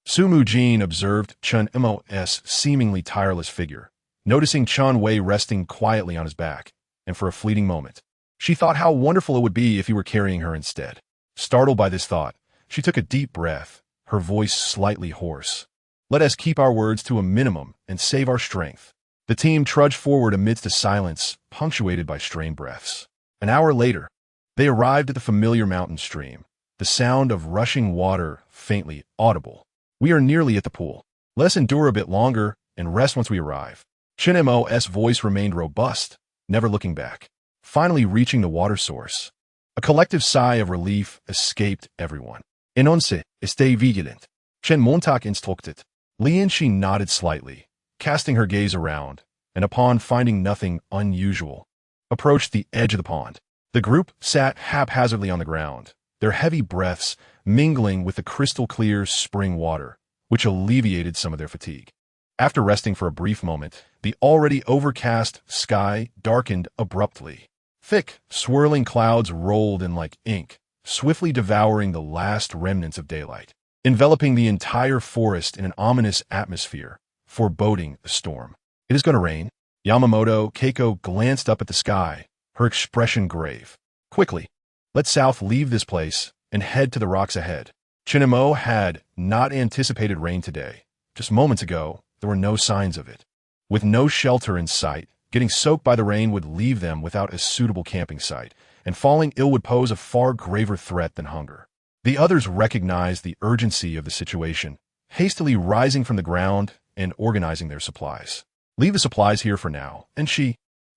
Speaker 1: Su Mujin observed Chen Mo's seemingly tireless figure, noticing Chen Wei resting quietly on his back, and for a fleeting moment, she thought how wonderful it would be if he were carrying her instead. Startled by this thought, she took a deep breath, her voice slightly hoarse. Let us keep our words to a minimum and save our strength. The team trudged forward amidst a silence punctuated by strained breaths. An hour later, they arrived at the familiar mountain stream, the sound of rushing water faintly audible. We are nearly at the pool. Let us endure a bit longer and rest once we arrive. Chen Mo's voice remained robust, never looking back. Finally reaching the water source, a collective sigh of relief escaped everyone. Enonce, stay vigilant. Chen Montag instructed. Li Enxi nodded slightly, casting her gaze around, and upon finding nothing unusual, approached the edge of the pond. The group sat haphazardly on the ground, their heavy breaths mingling with the crystal-clear spring water, which alleviated some of their fatigue. After resting for a brief moment, the already overcast sky darkened abruptly. Thick, swirling clouds rolled in like ink, swiftly devouring the last remnants of daylight, enveloping the entire forest in an ominous atmosphere, foreboding a storm. It is going to rain. Yamaguchi Keiko glanced up at the sky, her expression grave. Quickly, let South leave this place and head to the rocks ahead. Chen Mo had not anticipated rain today. Just moments ago, there were no signs of it. With no shelter in sight, getting soaked by the rain would leave them without a suitable camping site, and falling ill would pose a far graver threat than hunger. The others recognized the urgency of the situation, hastily rising from the ground and organizing their supplies. Leave the supplies here for now, and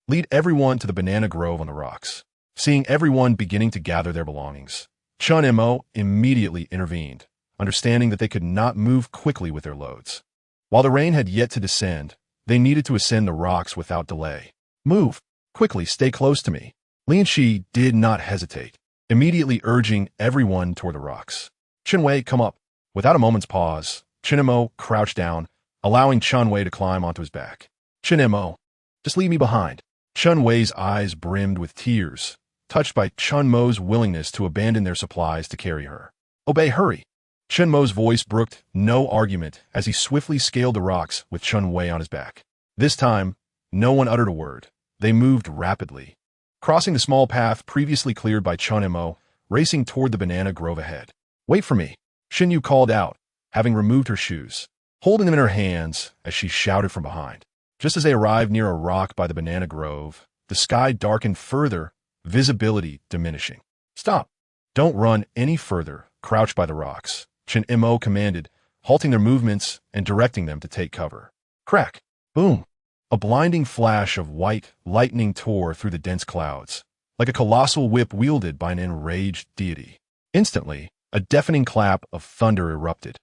Speaker 1: lead everyone to the banana grove on the rocks. Seeing everyone beginning to gather their belongings, Chen Mo immediately intervened, understanding that they could not move quickly with their loads. While the rain had yet to descend, they needed to ascend the rocks without delay. Move! Quickly, stay close to me. Li Enxi did not hesitate, immediately urging everyone toward the rocks. Chen Wei, come up. Without a moment's pause, Chen Mo crouched down, allowing Chen Wei to climb onto his back. Chen Mo, just leave me behind. Chen Wei's eyes brimmed with tears, touched by Chen Mo's willingness to abandon their supplies to carry her. Obey, hurry! Chen Mo's voice brooked no argument as he swiftly scaled the rocks with Chen Wei on his back. This time, no one uttered a word. They moved rapidly, crossing the small path previously cleared by Chen Mo, racing toward the banana grove ahead. Wait for me, Shen Yu called out, having removed her shoes, holding them in her hands as she shouted from behind. Just as they arrived near a rock by the banana grove, the sky darkened further, visibility diminishing. Stop! Don't run any further, crouch by the rocks, Chen Mo commanded, halting their movements and directing them to take cover. Crack! Boom! A blinding flash of white lightning tore through the dense clouds, like a colossal whip wielded by an enraged deity. Instantly, a deafening clap of thunder erupted,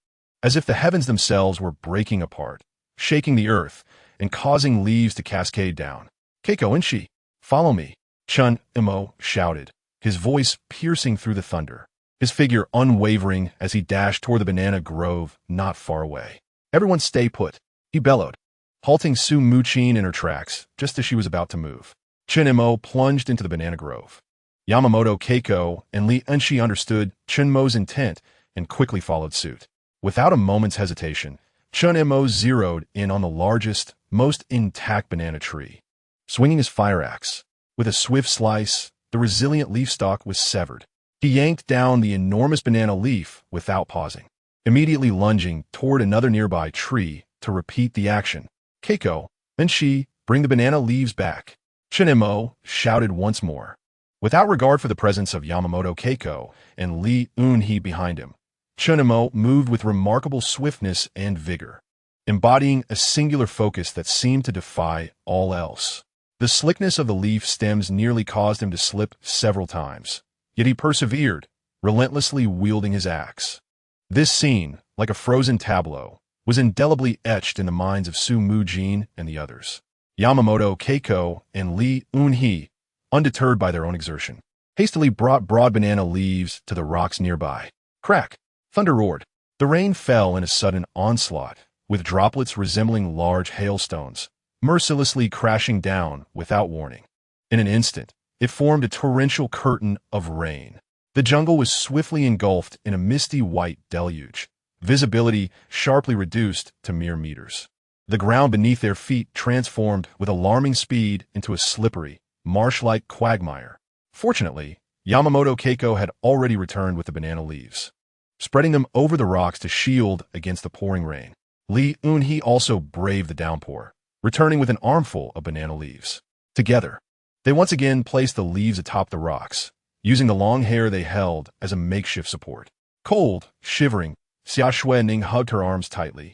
Speaker 1: as if the heavens themselves were breaking apart, shaking the earth and causing leaves to cascade down. Keiko Enxi, follow me, Chen Mo shouted, his voice piercing through the thunder, his figure unwavering as he dashed toward the banana grove not far away. Everyone stay put, he bellowed, halting Su Mujin in her tracks just as she was about to move. Chen Mo plunged into the banana grove. Yamaguchi Keiko and Li Enxi understood Chen Mo's intent and quickly followed suit. Without a moment's hesitation, Chen Mo zeroed in on the largest, most intact banana tree. Swinging his fire axe, with a swift slice, the resilient leaf stalk was severed. He yanked down the enormous banana leaf without pausing, immediately lunging toward another nearby tree to repeat the action. Keiko, Enxi, bring the banana leaves back, Chen Mo shouted once more. Without regard for the presence of Yamaguchi Keiko and Li Enxi behind him, Chen Mo moved with remarkable swiftness and vigor, embodying a singular focus that seemed to defy all else. The slickness of the leaf stems nearly caused him to slip several times, yet he persevered, relentlessly wielding his axe. This scene, like a frozen tableau, was indelibly etched in the minds of Su Mujin and the others. Yamaguchi Keiko and Li Enxi, undeterred by their own exertion, hastily brought broad banana leaves to the rocks nearby. Crack! Thunder roared. The rain fell in a sudden onslaught, with droplets resembling large hailstones, mercilessly crashing down without warning. In an instant, It formed a torrential curtain of rain. The jungle was swiftly engulfed in a misty white deluge, visibility sharply reduced to mere meters. The ground beneath their feet transformed with alarming speed into a slippery, marsh-like quagmire. Fortunately, Yamaguchi Keiko had already returned with the banana leaves, spreading them over the rocks to shield against the pouring rain. Li Enxi also braved the downpour, returning with an armful of banana leaves. Together, they once again placed the leaves atop the rocks, using the long hair they held as a makeshift support. Cold, shivering, Xia Xuening hugged her arms tightly,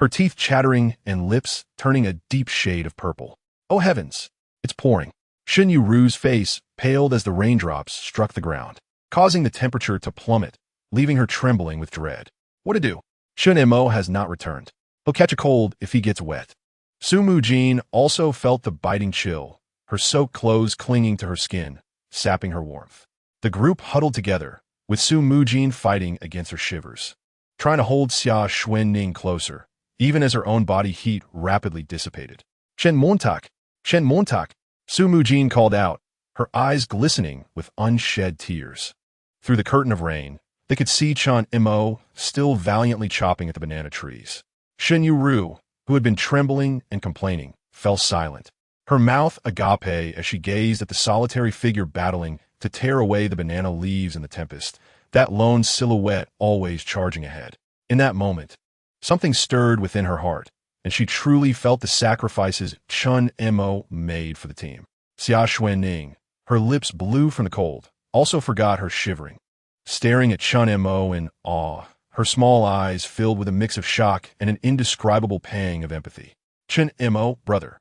Speaker 1: her teeth chattering and lips turning a deep shade of purple. Oh heavens, it's pouring. Shen Yueru's face paled as the raindrops struck the ground, causing the temperature to plummet, leaving her trembling with dread. What to do? Chen Mo has not returned. He'll catch a cold if he gets wet. Su Mujin also felt the biting chill, her soaked clothes clinging to her skin, sapping her warmth. The group huddled together, with Su Mujin fighting against her shivers, trying to hold Xia Xuening closer, even as her own body heat rapidly dissipated. Chen Montak! Chen Montak! Su Mujin called out, her eyes glistening with unshed tears. Through the curtain of rain, they could see Chen Mo still valiantly chopping at the banana trees. Shen Yueru, who had been trembling and complaining, fell silent, her mouth agape as she gazed at the solitary figure battling to tear away the banana leaves in the tempest, that lone silhouette always charging ahead. In that moment, something stirred within her heart, and she truly felt the sacrifices Chen Mo made for the team. Xia Xuening, her lips blue from the cold, also forgot her shivering. Staring at Chen Mo in awe, her small eyes filled with a mix of shock and an indescribable pang of empathy. Chen Mo, brother.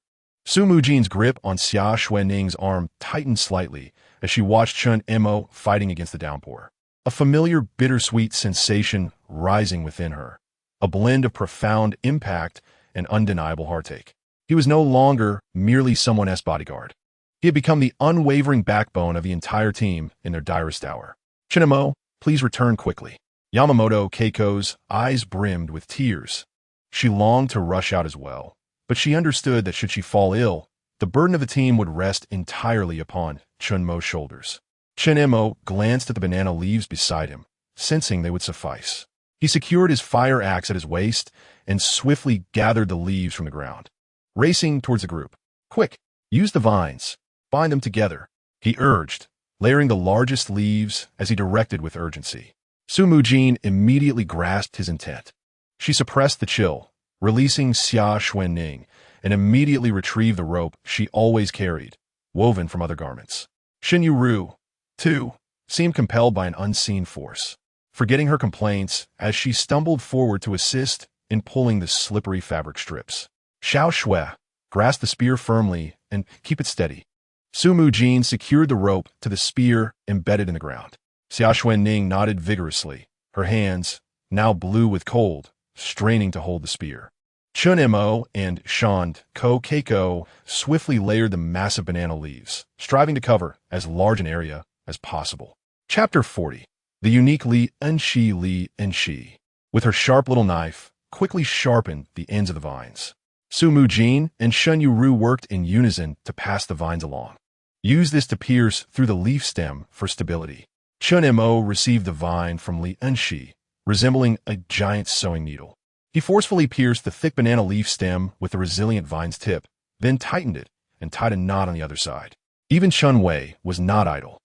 Speaker 1: Su Mujin's grip on Xia Xuening's arm tightened slightly as she watched Chen Mo fighting against the downpour. A familiar bittersweet sensation rising within her, a blend of profound impact and undeniable heartache. He was no longer merely someone else's bodyguard. He had become the unwavering backbone of the entire team in their direst hour. Chen Mo, please return quickly. Yamaguchi Keiko's eyes brimmed with tears. She longed to rush out as well, but she understood that should she fall ill, the burden of the team would rest entirely upon Chen Mo's shoulders. Chen Mo glanced at the banana leaves beside him, sensing they would suffice. He secured his fire axe at his waist and swiftly gathered the leaves from the ground. Racing towards the group. Quick, use the vines. Bind them together, he urged, layering the largest leaves as he directed with urgency. Su Mujin immediately grasped his intent. She suppressed the chill, releasing Xia Xuening, and immediately retrieved the rope she always carried, woven from other garments. Shen Yueru, too, seemed compelled by an unseen force, forgetting her complaints as she stumbled forward to assist in pulling the slippery fabric strips. Xiao Xue, grasp the spear firmly and keep it steady. Su Mujin secured the rope to the spear embedded in the ground. Xia Xuening nodded vigorously, her hands, now blue with cold, straining to hold the spear. Chen Mo and Shen Keiko swiftly layered the massive banana leaves, striving to cover as large an area as possible. Chapter 40. The unique Li Enxi, with her sharp little knife, quickly sharpened the ends of the vines. Su Mujin and Shen Yueru worked in unison to pass the vines along. Use this to pierce through the leaf stem for stability. Chen Mo received the vine from Li Enxi, resembling a giant sewing needle. He forcefully pierced the thick banana leaf stem with the resilient vine's tip, then tightened it and tied a knot on the other side. Even Chen Wei was not idle,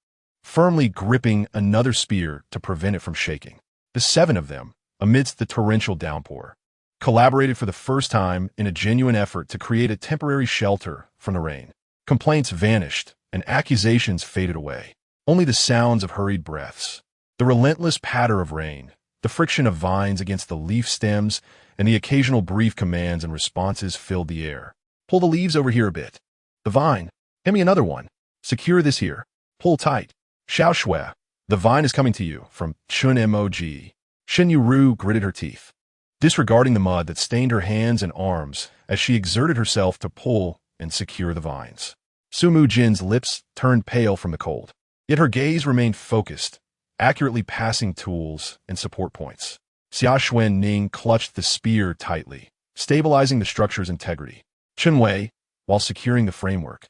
Speaker 1: firmly gripping another spear to prevent it from shaking. The 7 of them, amidst the torrential downpour, collaborated for the first time in a genuine effort to create a temporary shelter from the rain. Complaints vanished and accusations faded away. Only the sounds of hurried breaths, the relentless patter of rain, the friction of vines against the leaf stems, and the occasional brief commands and responses filled the air. Pull the leaves over here a bit. The vine. Hand me another one. Secure this here. Pull tight. Xiao Xue. The vine is coming to you from Chen Mo. Shen Yueru gritted her teeth, disregarding the mud that stained her hands and arms as she exerted herself to pull and secure the vines. Su Mujin's lips turned pale from the cold, yet her gaze remained focused, accurately passing tools and support points. Xia Xuening clutched the spear tightly, stabilizing the structure's integrity. Chen Wei, while securing the framework,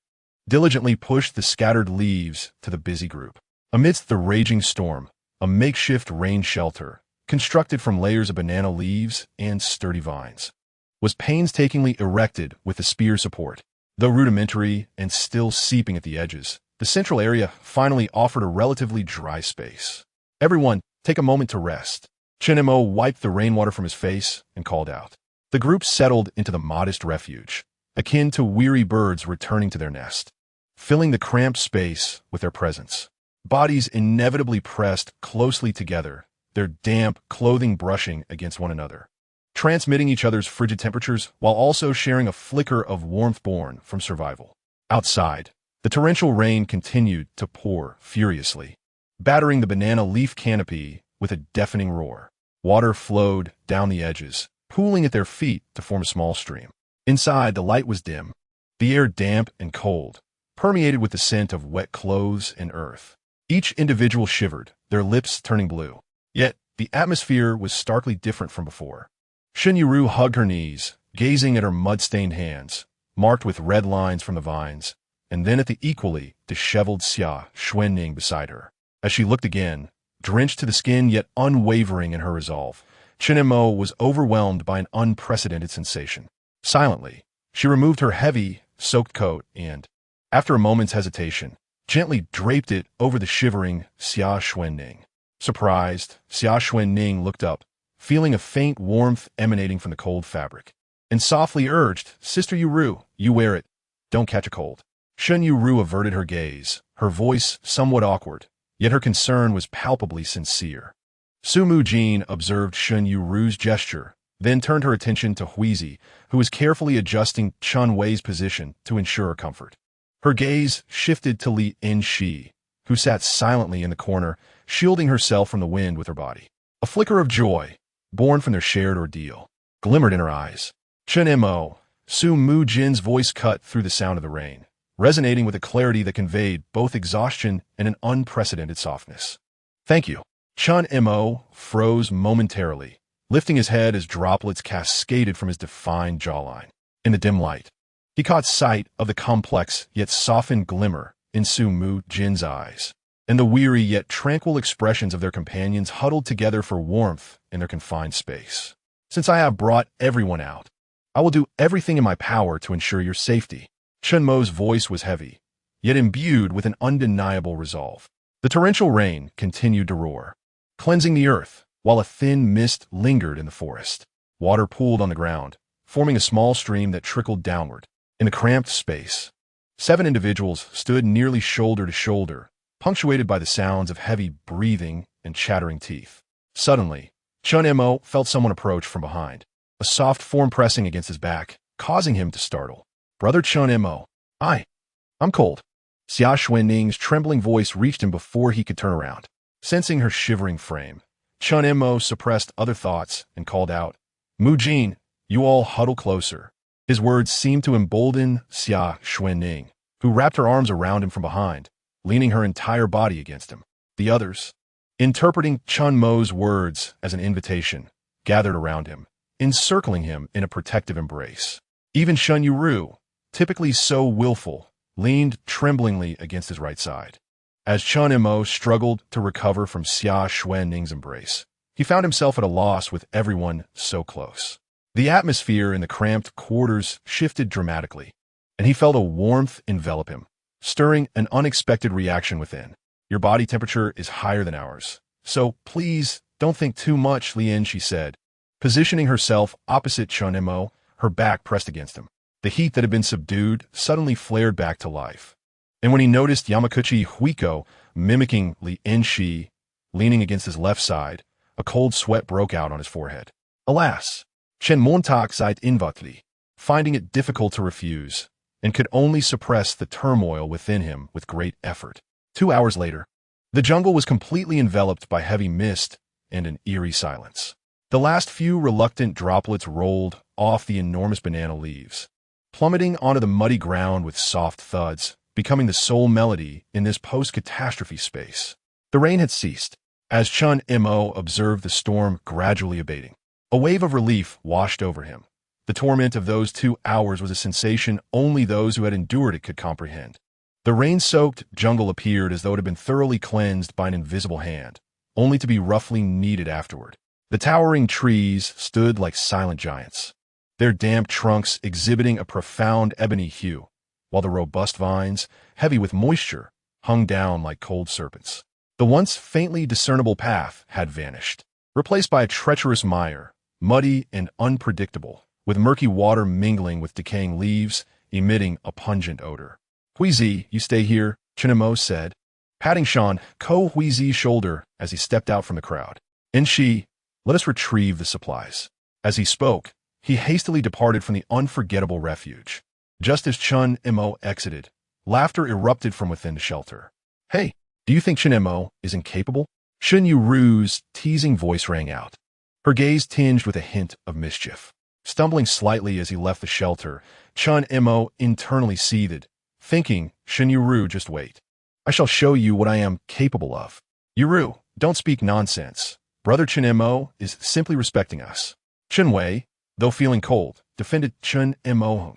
Speaker 1: diligently pushed the scattered leaves to the busy group. Amidst the raging storm, a makeshift rain shelter, constructed from layers of banana leaves and sturdy vines, was painstakingly erected with a spear support. Though rudimentary and still seeping at the edges, the central area finally offered a relatively dry space. Everyone, take a moment to rest. Chen Mo wiped the rainwater from his face and called out. The group settled into the modest refuge, akin to weary birds returning to their nest, filling the cramped space with their presence. Bodies inevitably pressed closely together, their damp clothing brushing against one another, transmitting each other's frigid temperatures while also sharing a flicker of warmth born from survival. Outside, the torrential rain continued to pour furiously, battering the banana leaf canopy with a deafening roar. Water flowed down the edges, pooling at their feet to form a small stream. Inside, the light was dim, the air damp and cold, permeated with the scent of wet clothes and earth. Each individual shivered, their lips turning blue. Yet, the atmosphere was starkly different from before. Shen Yueru hugged her knees, gazing at her mud-stained hands, marked with red lines from the vines, and then at the equally disheveled Xia Xuening beside her. As she looked again, drenched to the skin yet unwavering in her resolve, Chen Mo was overwhelmed by an unprecedented sensation. Silently, she removed her heavy, soaked coat and, after a moment's hesitation, gently draped it over the shivering Xia Xuening. Surprised, Xia Xuening looked up, feeling a faint warmth emanating from the cold fabric, and softly urged, "Sister Yueru, you wear it. Don't catch a cold." Shen Yueru averted her gaze, her voice somewhat awkward, yet her concern was palpably sincere. Su Mujin observed Shen Yueru's gesture, then turned her attention to Huizi, who was carefully adjusting Chen Wei's position to ensure her comfort. Her gaze shifted to Li Enxi, who sat silently in the corner, shielding herself from the wind with her body. A flicker of joy, born from their shared ordeal, glimmered in her eyes. Chen Mo, Su Mujin's voice cut through the sound of the rain, resonating with a clarity that conveyed both exhaustion and an unprecedented softness. "Thank you." Chen Mo froze momentarily, lifting his head as droplets cascaded from his defined jawline. In the dim light, he caught sight of the complex yet softened glimmer in Su Mujin's eyes, and the weary yet tranquil expressions of their companions huddled together for warmth in their confined space. "Since I have brought everyone out, I will do everything in my power to ensure your safety." Chen Mo's voice was heavy, yet imbued with an undeniable resolve. The torrential rain continued to roar, cleansing the earth, while a thin mist lingered in the forest. Water pooled on the ground, forming a small stream that trickled downward. In the cramped space, 7 individuals stood nearly shoulder to shoulder, punctuated by the sounds of heavy breathing and chattering teeth. Suddenly, Chen Mo felt someone approach from behind, a soft form pressing against his back, causing him to startle. "Brother Chen Mo, I'm cold." Xia Xuening's trembling voice reached him before he could turn around. Sensing her shivering frame, Chen Mo suppressed other thoughts and called out, "Mujin, you all huddle closer." His words seemed to embolden Xia Xuening, who wrapped her arms around him from behind, leaning her entire body against him. The others, interpreting Chen Mo's words as an invitation, gathered around him, encircling him in a protective embrace. Even Shen Yueru, typically so willful, leaned tremblingly against his right side. As Chen Mo struggled to recover from Xia Xuening's embrace, he found himself at a loss with everyone so close. The atmosphere in the cramped quarters shifted dramatically, and he felt a warmth envelop him, stirring an unexpected reaction within. "Your body temperature is higher than ours, so please don't think too much," Li Enxi said, positioning herself opposite Chen Mo, her back pressed against him. The heat that had been subdued suddenly flared back to life. And when he noticed Yamaguchi Keiko mimicking Li Enxi, leaning against his left side, a cold sweat broke out on his forehead. Alas, Chen Montag seid inwardly, finding it difficult to refuse, and could only suppress the turmoil within him with great effort. 2 hours later, the jungle was completely enveloped by heavy mist and an eerie silence. The last few reluctant droplets rolled off the enormous banana leaves, plummeting onto the muddy ground with soft thuds, becoming the sole melody in this post-catastrophe space. The rain had ceased, as Chen Mo observed the storm gradually abating. A wave of relief washed over him. The torment of those 2 hours was a sensation only those who had endured it could comprehend. The rain-soaked jungle appeared as though it had been thoroughly cleansed by an invisible hand, only to be roughly kneaded afterward. The towering trees stood like silent giants, their damp trunks exhibiting a profound ebony hue, while the robust vines, heavy with moisture, hung down like cold serpents. The once faintly discernible path had vanished, replaced by a treacherous mire, muddy and unpredictable, with murky water mingling with decaying leaves, emitting a pungent odor. "Huizi, you stay here," Chen Mo said, patting Shan Huizi's shoulder as he stepped out from the crowd. "Enxi, let us retrieve the supplies." As he spoke, he hastily departed from the unforgettable refuge. Just as Chen Mo exited, laughter erupted from within the shelter. "Hey, do you think Chen Mo is incapable?" Shen Yueru's teasing voice rang out, her gaze tinged with a hint of mischief. Stumbling slightly as he left the shelter, Chen Mo internally seethed, thinking, "Shen Yueru, just wait. I shall show you what I am capable of." "Yueru, don't speak nonsense. Brother Chen Mo is simply respecting us." Chen Wei, though feeling cold, defended Chen Mo.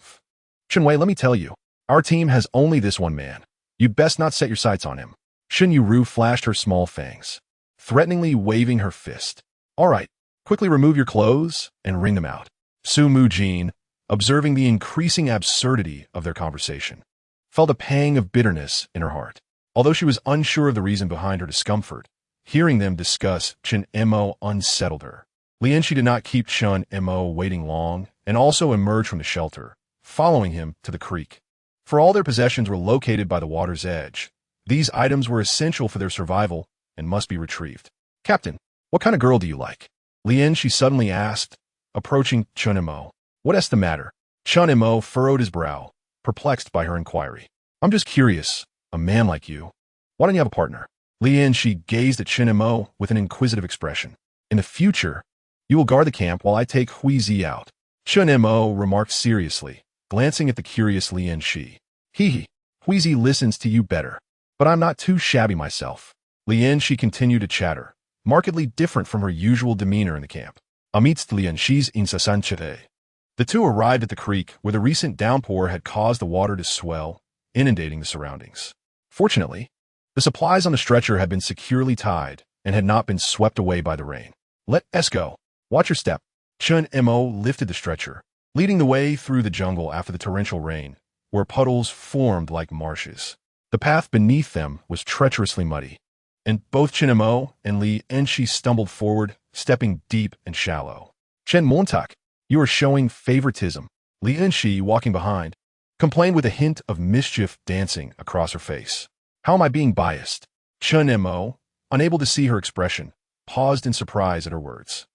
Speaker 1: "Chen Wei, let me tell you, our team has only this one man. You'd best not set your sights on him." Shen Yueru flashed her small fangs, threateningly waving her fist. "All right, quickly remove your clothes and wring them out." Su Mujin, observing the increasing absurdity of their conversation, felt a pang of bitterness in her heart. Although she was unsure of the reason behind her discomfort, hearing them discuss Chen Mo unsettled her. Li Enxi did not keep Chen Mo waiting long and also emerged from the shelter, following him to the creek. For all their possessions were located by the water's edge, these items were essential for their survival and must be retrieved. "Captain, what kind of girl do you like?" Li Enxi suddenly asked, approaching Chen Mo. "What's the matter?" Chen Mo furrowed his brow, perplexed by her inquiry. "I'm just curious. A man like you. Why don't you have a partner?" Li Enxi gazed at Chen Mo with an inquisitive expression. "In the future, you will guard the camp while I take Huizi out," Chen Mo remarked seriously, glancing at the curious Li Enxi. "Hee, Huizi listens to you better. But I'm not too shabby myself." Li Enxi continued to chatter, markedly different from her usual demeanor in the camp. Amidst Li Enxi's incessante, the two arrived at the creek where the recent downpour had caused the water to swell, inundating the surroundings. Fortunately, the supplies on the stretcher had been securely tied and had not been swept away by the rain. "Let us go. Watch your step." Chen Mo lifted the stretcher, leading the way through the jungle after the torrential rain, where puddles formed like marshes. The path beneath them was treacherously muddy, and both Chen Mo and Li Enxi stumbled forward, stepping deep and shallow. "Chen Montak, you are showing favoritism." Li Enxi, walking behind, complained with a hint of mischief dancing across her face. "How am I being biased?" Chen Mo, unable to see her expression, paused in surprise at her words.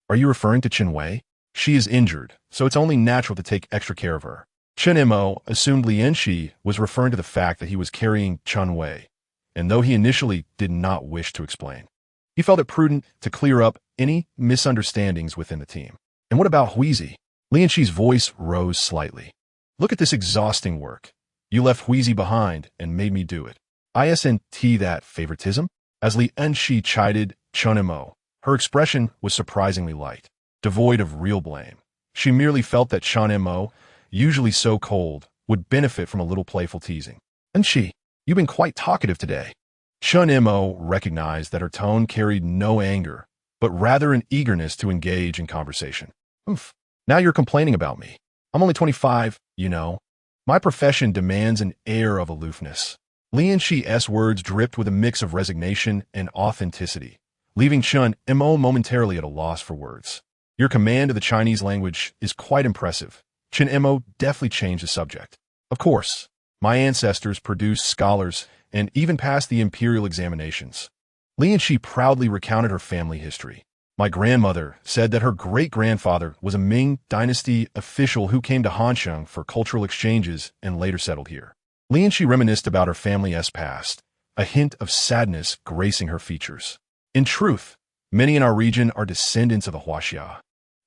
Speaker 1: "Are you referring to Chen Wei? She is injured, so it's only natural to take extra care of her." Chen Mo assumed Li Enxi was referring to the fact that he was carrying Chen Wei, and though he initially did not wish to explain, he felt it prudent to clear up any misunderstandings within the team. "And what about Huizi?" Li Enxi's voice rose slightly. "Look at this exhausting work. You left Huizi behind and made me do it. Isn't that favoritism?" As Li Enxi chided Chen Mo, her expression was surprisingly light, devoid of real blame. She merely felt that Chen Mo, usually so cold, would benefit from a little playful teasing. "Enxi, you've been quite talkative today." Chen Mo recognized that her tone carried no anger, but rather an eagerness to engage in conversation. "Oof, now you're complaining about me. I'm only 25, you know. My profession demands an air of aloofness." Li Enxi's words dripped with a mix of resignation and authenticity, leaving Chen Mo momentarily at a loss for words. "Your command of the Chinese language is quite impressive." Chen Mo deftly changed the subject. "Of course, my ancestors produced scholars and even passed the imperial examinations." Li Enxi proudly recounted her family history. "My grandmother said that her great-grandfather was a Ming dynasty official who came to Hansheng for cultural exchanges and later settled here." Li Enxi reminisced about her family's past, a hint of sadness gracing her features. "In truth, many in our region are descendants of the Huaxia,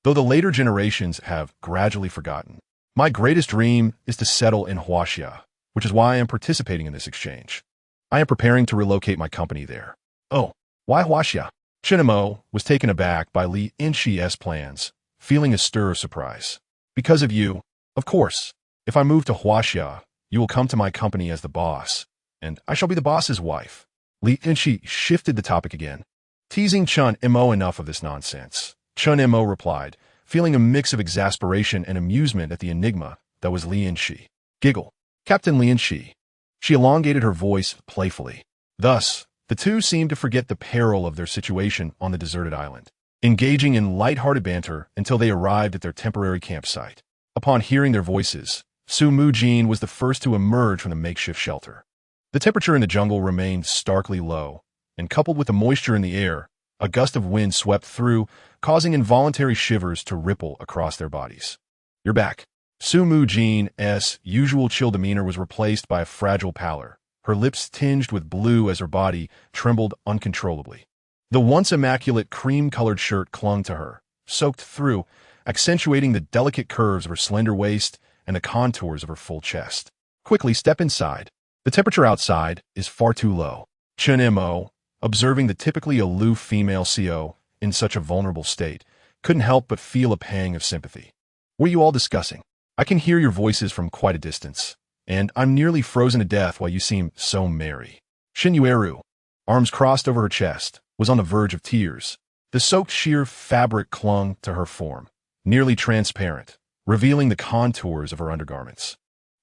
Speaker 1: though the later generations have gradually forgotten. My greatest dream is to settle in Huaxia, which is why I am participating in this exchange. I am preparing to relocate my company there." "Oh, why Huaxia?" Chen Mo was taken aback by Li Enxi's plans, feeling a stir of surprise. "Because of you. Of course, if I move to Huaxia, You will come to my company as the boss, and I shall be the boss's wife. Li Enxi shifted the topic again, teasing Chen Mo enough of this nonsense. Chen Mo replied, feeling a mix of exasperation and amusement at the enigma that was Li Enxi. Giggle. Captain Li Enxi. She elongated her voice playfully. Thus, the two seemed to forget the peril of their situation on the deserted island, engaging in light-hearted banter until they arrived at their temporary campsite. Upon hearing their voices, Su Mujin was the first to emerge from the makeshift shelter. The temperature in the jungle remained starkly low, and coupled with the moisture in the air, a gust of wind swept through, causing involuntary shivers to ripple across their bodies. You're back. Su Mujin's usual chill demeanor was replaced by a fragile pallor, her lips tinged with blue as her body trembled uncontrollably. The once immaculate cream-colored shirt clung to her, soaked through, accentuating the delicate curves of her slender waist and the contours of her full chest. Quickly step inside. The temperature outside is far too low. Chen Mo, observing the typically aloof female CEO in such a vulnerable state, couldn't help but feel a pang of sympathy. What are you all discussing? I can hear your voices from quite a distance, and I'm nearly frozen to death while you seem so merry. Shen Yueru, arms crossed over her chest, was on the verge of tears. The soaked sheer fabric clung to her form, nearly transparent, revealing the contours of her undergarments.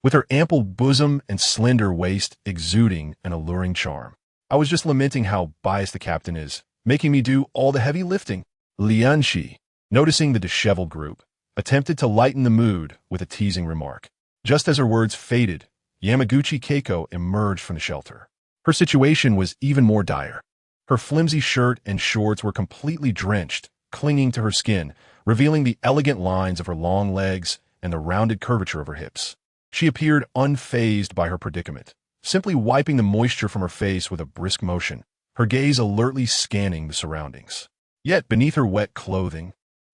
Speaker 1: With her ample bosom and slender waist exuding an alluring charm. I was just lamenting how biased the captain is, making me do all the heavy lifting. Li Enxi, noticing the disheveled group, attempted to lighten the mood with a teasing remark. Just as her words faded, Yamaguchi Keiko emerged from the shelter. Her situation was even more dire. Her flimsy shirt and shorts were completely drenched, clinging to her skin, revealing the elegant lines of her long legs and the rounded curvature of her hips. She appeared unfazed by her predicament, simply wiping the moisture from her face with a brisk motion, her gaze alertly scanning the surroundings. Yet beneath her wet clothing,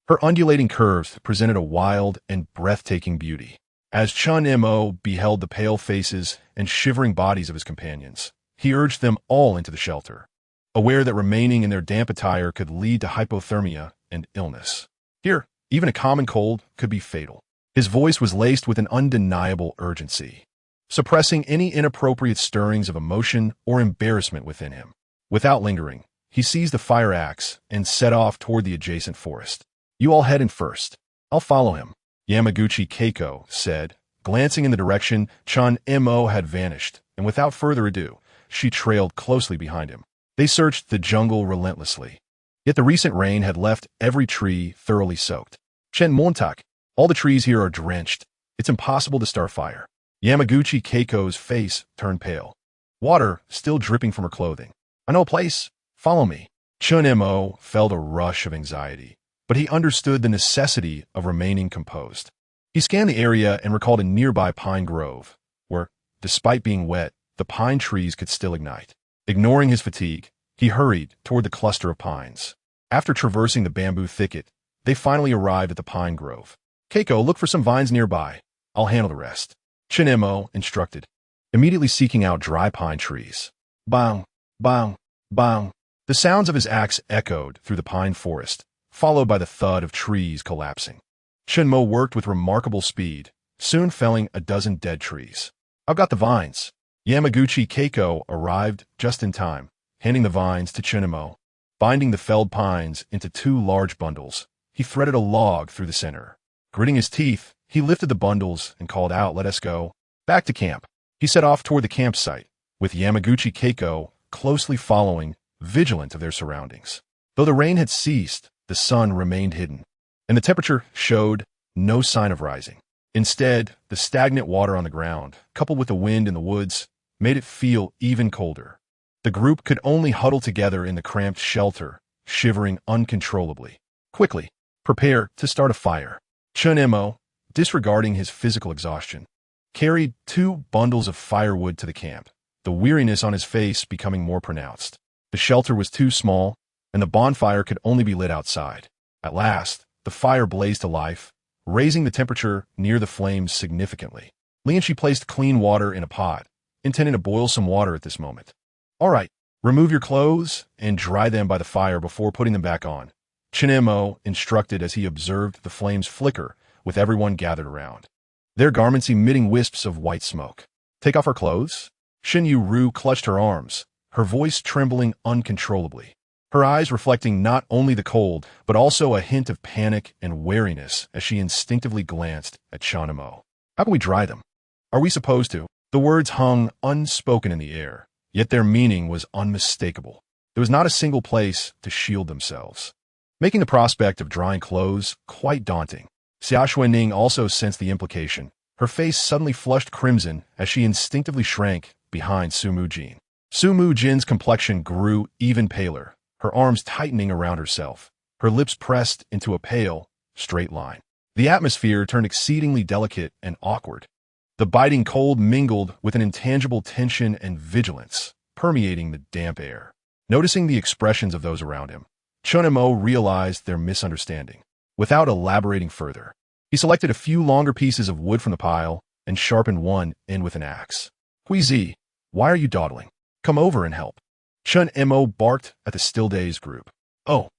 Speaker 1: her undulating curves presented a wild and breathtaking beauty. As Chen Mo beheld the pale faces and shivering bodies of his companions, he urged them all into the shelter, aware that remaining in their damp attire could lead to hypothermia and illness. Here, even a common cold could be fatal. His voice was laced with an undeniable urgency, suppressing any inappropriate stirrings of emotion or embarrassment within him. Without lingering, he seized a fire axe and set off toward the adjacent forest. You all head in first. I'll follow him, Yamaguchi Keiko said, glancing in the direction Chen Mo had vanished, and without further ado, she trailed closely behind him. They searched the jungle relentlessly. Yet the recent rain had left every tree thoroughly soaked. Chen Montak, all the trees here are drenched. It's impossible to start fire. Yamaguchi Keiko's face turned pale, water still dripping from her clothing. I know a place. Follow me. Chen Mo felt a rush of anxiety, but he understood the necessity of remaining composed. He scanned the area and recalled a nearby pine grove, where, despite being wet, the pine trees could still ignite. Ignoring his fatigue, he hurried toward the cluster of pines. After traversing the bamboo thicket, they finally arrived at the pine grove. Keiko, look for some vines nearby. I'll handle the rest. Chen Mo instructed, immediately seeking out dry pine trees. Bang, bang, bang. The sounds of his axe echoed through the pine forest, followed by the thud of trees collapsing. Chen Mo worked with remarkable speed, soon felling a dozen dead trees. I've got the vines. Yamaguchi Keiko arrived just in time, handing the vines to Chen Mo. Binding the felled pines into two large bundles, he threaded a log through the center. Gritting his teeth, he lifted the bundles and called out, "Let us go." Back to camp. He set off toward the campsite, with Yamaguchi Keiko closely following, vigilant of their surroundings. Though the rain had ceased, the sun remained hidden, and the temperature showed no sign of rising. Instead, the stagnant water on the ground, coupled with the wind in the woods, made it feel even colder. The group could only huddle together in the cramped shelter, shivering uncontrollably. Quickly, prepare to start a fire. Chen Mo, disregarding his physical exhaustion, carried 2 bundles of firewood to the camp, the weariness on his face becoming more pronounced. The shelter was too small, and the bonfire could only be lit outside. At last, the fire blazed to life, raising the temperature near the flames significantly. Li Enxi placed clean water in a pot, intending to boil some water at this moment. All right, remove your clothes and dry them by the fire before putting them back on, Chen Mo instructed as he observed the flames flicker with everyone gathered around, their garments emitting wisps of white smoke. Take off our clothes? Shen Yueru clutched her arms, her voice trembling uncontrollably. Her eyes reflecting not only the cold, but also a hint of panic and wariness as she instinctively glanced at Chen Mo. How can we dry them? Are we supposed to? The words hung unspoken in the air, yet their meaning was unmistakable. There was not a single place to shield themselves, making the prospect of drying clothes quite daunting. Xia Xuening also sensed the implication. Her face suddenly flushed crimson as she instinctively shrank behind Su Mujin. Su Mujin's complexion grew even paler, her arms tightening around herself, her lips pressed into a pale, straight line. The atmosphere turned exceedingly delicate and awkward. The biting cold mingled with an intangible tension and vigilance, permeating the damp air. Noticing the expressions of those around him, Chen Mo realized their misunderstanding. Without elaborating further, he selected a few longer pieces of wood from the pile and sharpened one end with an axe. Huizi, why are you dawdling? Come over and help. Chen Mo barked at the still-dazed group. Oh,